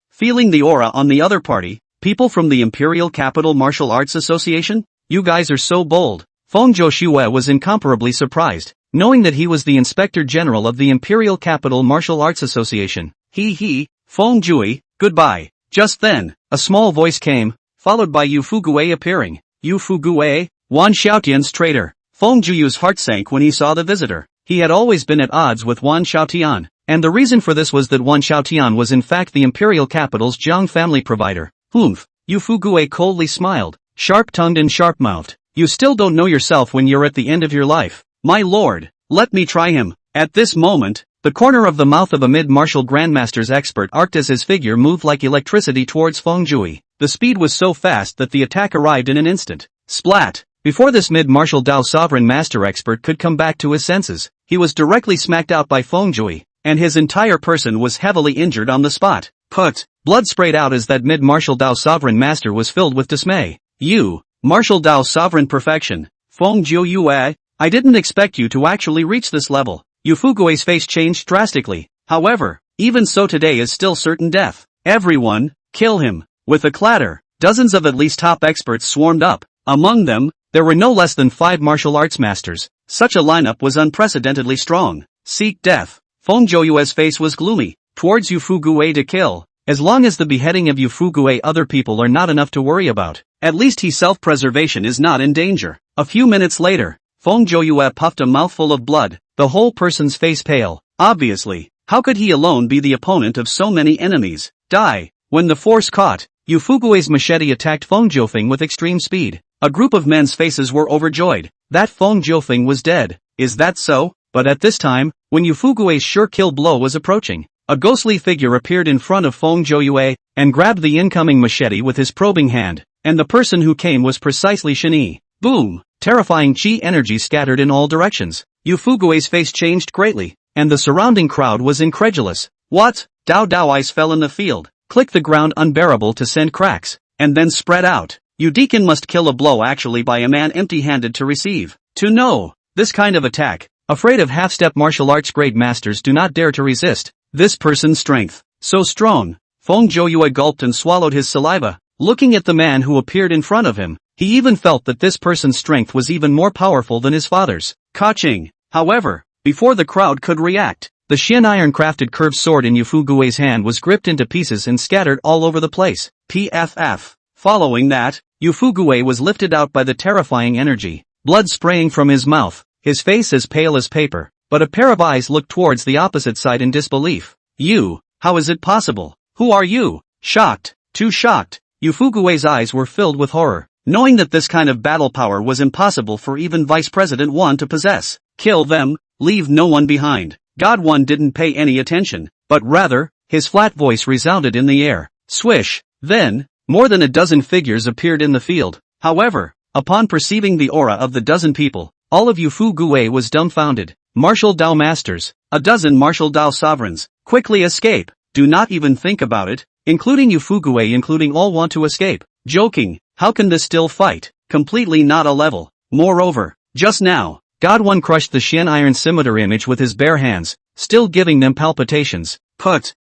Feeling the aura on the other party, people from the Imperial Capital Martial Arts Association? You guys are so bold. Feng Joshua was incomparably surprised, knowing that he was the Inspector General of the Imperial Capital Martial Arts Association. Feng Jui, goodbye. Just then, a small voice came, followed by Yufugue appearing. Yufugue, Wan Xiaotian's traitor. Feng Jui's heart sank when he saw the visitor. He had always been at odds with Wan Xiaotian, and the reason for this was that Wan Xiaotian was in fact the Imperial Capital's Jiang family provider. Yufugue coldly smiled, sharp-tongued and sharp-mouthed. You still don't know yourself when you're at the end of your life. My lord, let me try him. At this moment, the corner of the mouth of a mid-martial grandmaster's expert arced as his figure moved like electricity towards Feng Jui. the speed was so fast that the attack arrived in an instant. Splat! Before this mid-martial Dao sovereign master expert could come back to his senses, he was directly smacked out by Feng Jui, and his entire person was heavily injured on the spot. Put! Blood sprayed out as that mid-martial Dao sovereign master was filled with dismay. You! Martial Dao sovereign perfection. Feng Jui, I didn't expect you to actually reach this level. Yufugue's face changed drastically. However, even so today is still certain death. Everyone, kill him. With a clatter, dozens of at least top experts swarmed up. Among them, there were no less than 5 martial arts masters. Such a lineup was unprecedentedly strong. Seek death. Feng Joyue's face was gloomy. Towards Yufugue to kill. As long as the beheading of Yufugue other people are not enough to worry about, at least his self-preservation is not in danger. A few minutes later, Feng Joyue puffed a mouthful of blood, the whole person's face pale. Obviously, how could he alone be the opponent of so many enemies? Die! When the force caught, Yufugue's machete attacked Feng Jiufeng with extreme speed. A group of men's faces were overjoyed. That Feng Jiufeng was dead. Is that so? But at this time, when Yufugue's sure kill blow was approaching, a ghostly figure appeared in front of Feng Joyue, and grabbed the incoming machete with his probing hand, and the person who came was precisely Shini. Boom! Terrifying chi energy scattered in all directions. Yufugue's face changed greatly, and the surrounding crowd was incredulous. What? Dao eyes fell in the field, click the ground unbearable to send cracks, and then spread out. Deacon must kill a blow actually by a man empty-handed to receive. To know this kind of attack, afraid of half-step martial arts grade masters do not dare to resist. This person's strength, so strong. Feng Joyue gulped and swallowed his saliva, looking at the man who appeared in front of him. He even felt that this person's strength was even more powerful than his father's. Kaching. However, before the crowd could react, the Xian iron-crafted curved sword in Yufugue's hand was gripped into pieces and scattered all over the place. PFF. Following that, Yufugue was lifted out by the terrifying energy, blood spraying from his mouth, his face as pale as paper, but a pair of eyes looked towards the opposite side in disbelief. You, how is it possible? Who are you? Shocked, too shocked. Yufugue's eyes were filled with horror, knowing that this kind of battle power was impossible for even Vice President One to possess. Kill them, leave no one behind. God One didn't pay any attention, but rather, his flat voice resounded in the air. Swish. Then, more than a dozen figures appeared in the field. However, upon perceiving the aura of the dozen people, all of Yufugue was dumbfounded. Martial Dao masters, a dozen martial Dao sovereigns, quickly escape. Do not even think about it, including Yufugue, including all want to escape. Joking, how can this still fight? Completely not a level. Moreover, just now, God One crushed the Xian iron scimitar image with his bare hands, still giving them palpitations. Put,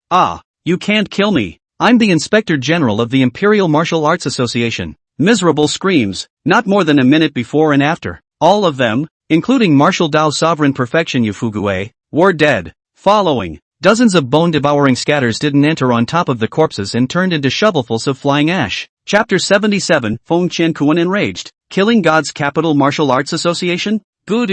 you can't kill me. I'm the Inspector General of the Imperial Martial Arts Association. Miserable screams, not more than a minute before and after. All of them, including Martial Dao Sovereign Perfection Yufugue, were dead. Following, dozens of bone-devouring scatters didn't enter on top of the corpses and turned into shovelfuls of flying ash. Chapter 77, Feng Qiankuan enraged. Killing God's Capital Martial Arts Association? Good.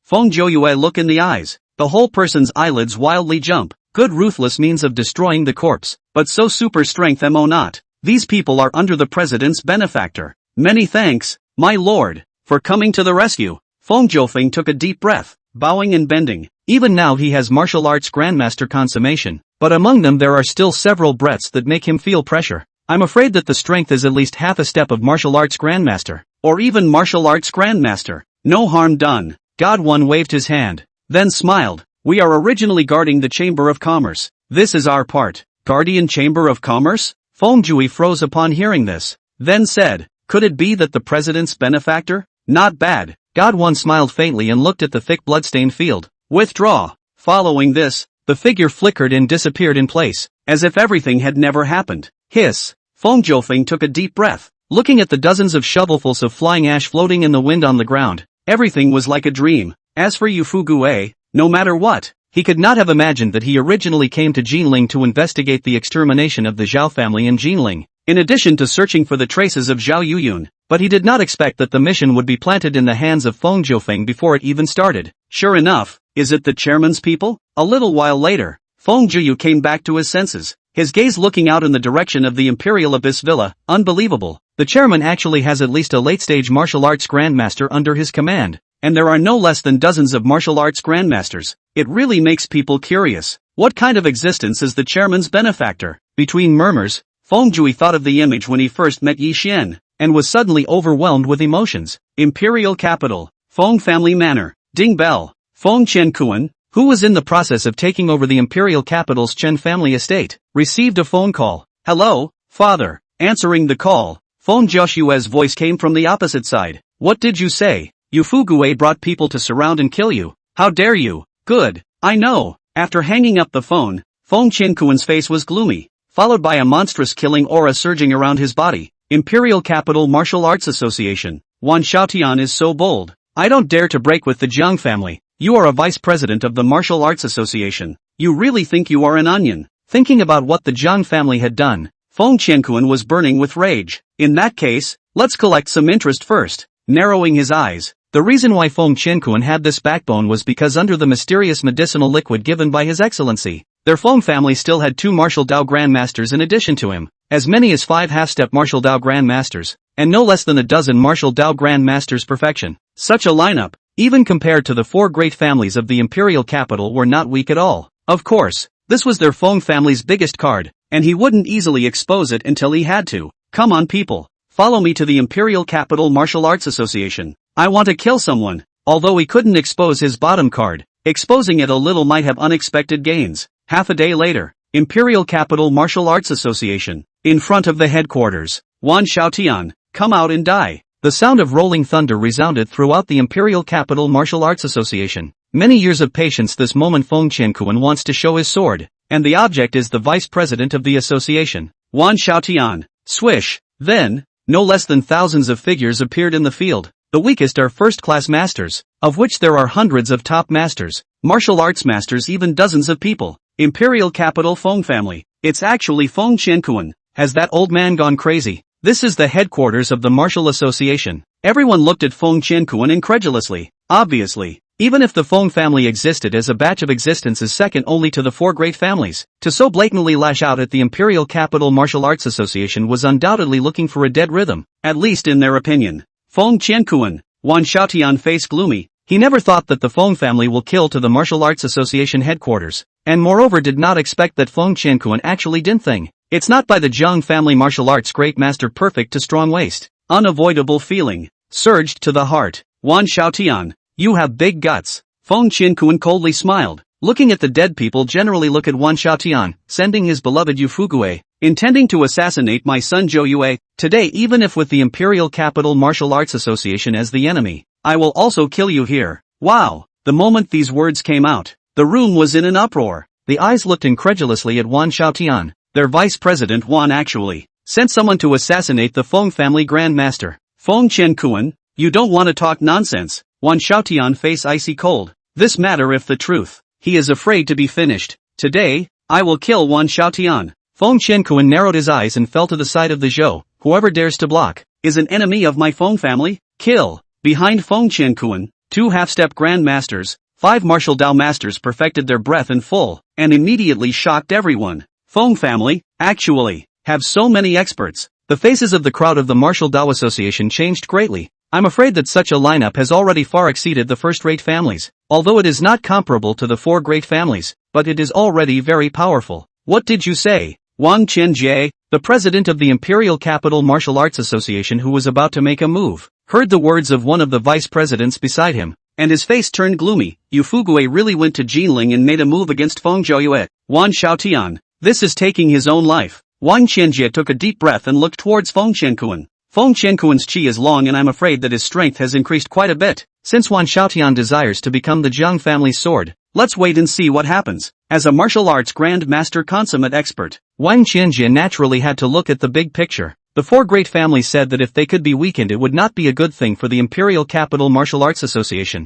Feng Joyue look in the eyes. The whole person's eyelids wildly jump. Good ruthless means of destroying the corpse, but so super strength mo not. These people are under the president's benefactor. Many thanks, my lord, for coming to the rescue. Feng Jiufeng took a deep breath, bowing and bending. Even now he has martial arts grandmaster consummation, but among them there are still several breaths that make him feel pressure. I'm afraid that the strength is at least half a step of martial arts grandmaster, or even martial arts grandmaster. No harm done. God One waved his hand, then smiled. We are originally guarding the Chamber of Commerce. This is our part. Guardian Chamber of Commerce? Feng Jui froze upon hearing this, then said, could it be that the president's benefactor? Not bad. God One smiled faintly and looked at the thick bloodstained field. Withdraw. Following this, the figure flickered and disappeared in place, as if everything had never happened. Hiss. Feng Jiufeng took a deep breath, looking at the dozens of shovelfuls of flying ash floating in the wind on the ground. Everything was like a dream. As for Yufugue, no matter what, he could not have imagined that he originally came to Jinling to investigate the extermination of the Zhao family in Jinling, in addition to searching for the traces of Zhao Yuyun, but he did not expect that the mission would be planted in the hands of Feng Jiufeng before it even started. Sure enough, is it the chairman's people? A little while later, Feng Jiu came back to his senses, his gaze looking out in the direction of the Imperial Abyss Villa. Unbelievable. The chairman actually has at least a late-stage martial arts grandmaster under his command, and there are no less than dozens of martial arts grandmasters. It really makes people curious. What kind of existence is the chairman's benefactor? Between murmurs, Feng Jui thought of the image when he first met Yi Xian, and was suddenly overwhelmed with emotions. Imperial capital, Feng family manor, Ding Bell, Feng Qiankuan, who was in the process of taking over the imperial capital's Chen family estate, received a phone call. Hello, father. Answering the call, Feng Jiaoshue's voice came from the opposite side. What did you say? Yu Fugue brought people to surround and kill you. How dare you? Good, I know. After hanging up the phone, Feng Qiankuan's face was gloomy, followed by a monstrous killing aura surging around his body. Imperial Capital Martial Arts Association. Wan Xiaotian is so bold. I don't dare to break with the Jiang family. You are a vice president of the Martial Arts Association. You really think you are an onion? Thinking about what the Jiang family had done, Feng Qiankuan was burning with rage. In that case, let's collect some interest first. Narrowing his eyes, the reason why Feng Qiankuan had this backbone was because under the mysterious medicinal liquid given by His Excellency, their Feng family still had 2 martial Dao grandmasters in addition to him, as many as 5 half-step martial Dao grandmasters, and no less than a dozen martial Dao grandmasters perfection. Such a lineup, even compared to the 4 great families of the imperial capital, were not weak at all. Of course, this was their Feng family's biggest card, and he wouldn't easily expose it until he had to. Come on people, follow me to the Imperial Capital Martial Arts Association. I want to kill someone. Although he couldn't expose his bottom card, exposing it a little might have unexpected gains. Half a day later, Imperial Capital Martial Arts Association. In front of the headquarters, Wan Xiaotian, come out and die. The sound of rolling thunder resounded throughout the Imperial Capital Martial Arts Association. Many years of patience. This moment Feng Qiankuan wants to show his sword, and the object is the vice president of the association. Wan Xiaotian, swish. Then, no less than thousands of figures appeared in the field. The weakest are first-class masters, of which there are hundreds of top masters, martial arts masters, even dozens of people. Imperial Capital Feng family. It's actually Feng Qiankuan. Has that old man gone crazy? This is the headquarters of the Martial Association. Everyone looked at Feng Qiankuan incredulously. Obviously, even if the Feng family existed as a batch of existences second only to the 4 great families, to so blatantly lash out at the Imperial Capital Martial Arts Association was undoubtedly looking for a dead rhythm, at least in their opinion. Feng Qiankuan, Wan Xiaotian face gloomy. He never thought that the Feng family will kill to the Martial Arts Association headquarters, and moreover did not expect that Feng Qiankuan actually did thing. It's not by the Jiang family martial arts great master perfect to strong waist. Unavoidable feeling surged to the heart. Wan Xiaotian, you have big guts. Feng Qiankuan coldly smiled. Looking at the dead people generally look at Wan Xiaotian, sending his beloved Yu Fugue, intending to assassinate my son Zhou Yue. Today, even if with the Imperial Capital Martial Arts Association as the enemy, I will also kill you here. Wow! The moment these words came out, the room was in an uproar. The eyes looked incredulously at Wan Xiaotian. Their vice president Wan actually sent someone to assassinate the Feng family grandmaster. Feng Qiankuan, you don't want to talk nonsense. Wan Xiaotian face icy cold. This matter if the truth. He is afraid to be finished. Today, I will kill Wan Xiaotian. Feng Qiankuan narrowed his eyes and fell to the side of the Zhou. Whoever dares to block is an enemy of my Feng family. Kill. Behind Feng Qiankuan, 2 half-step grandmasters, 5 martial Dao masters perfected their breath in full, and immediately shocked everyone. Feng family, actually, have so many experts. The faces of the crowd of the Martial Dao Association changed greatly. I'm afraid that such a lineup has already far exceeded the first-rate families, although it is not comparable to the 4 great families, but it is already very powerful. What did you say? Wang Qianjie, the president of the Imperial Capital Martial Arts Association who was about to make a move, heard the words of one of the vice presidents beside him, and his face turned gloomy. Yu Fugue really went to Jinling and made a move against Feng Zhouyue. Wan Xiaotian, this is taking his own life. Wang Qianjie took a deep breath and looked towards Feng Qiankuan. Feng Qiankuan's qi is long and I'm afraid that his strength has increased quite a bit. Since Wan Xiaotian desires to become the Jiang family's sword, let's wait and see what happens. As a martial arts grand master consummate expert, Wang Qianjie naturally had to look at the big picture. The 4 great families said that if they could be weakened it would not be a good thing for the Imperial Capital Martial Arts Association.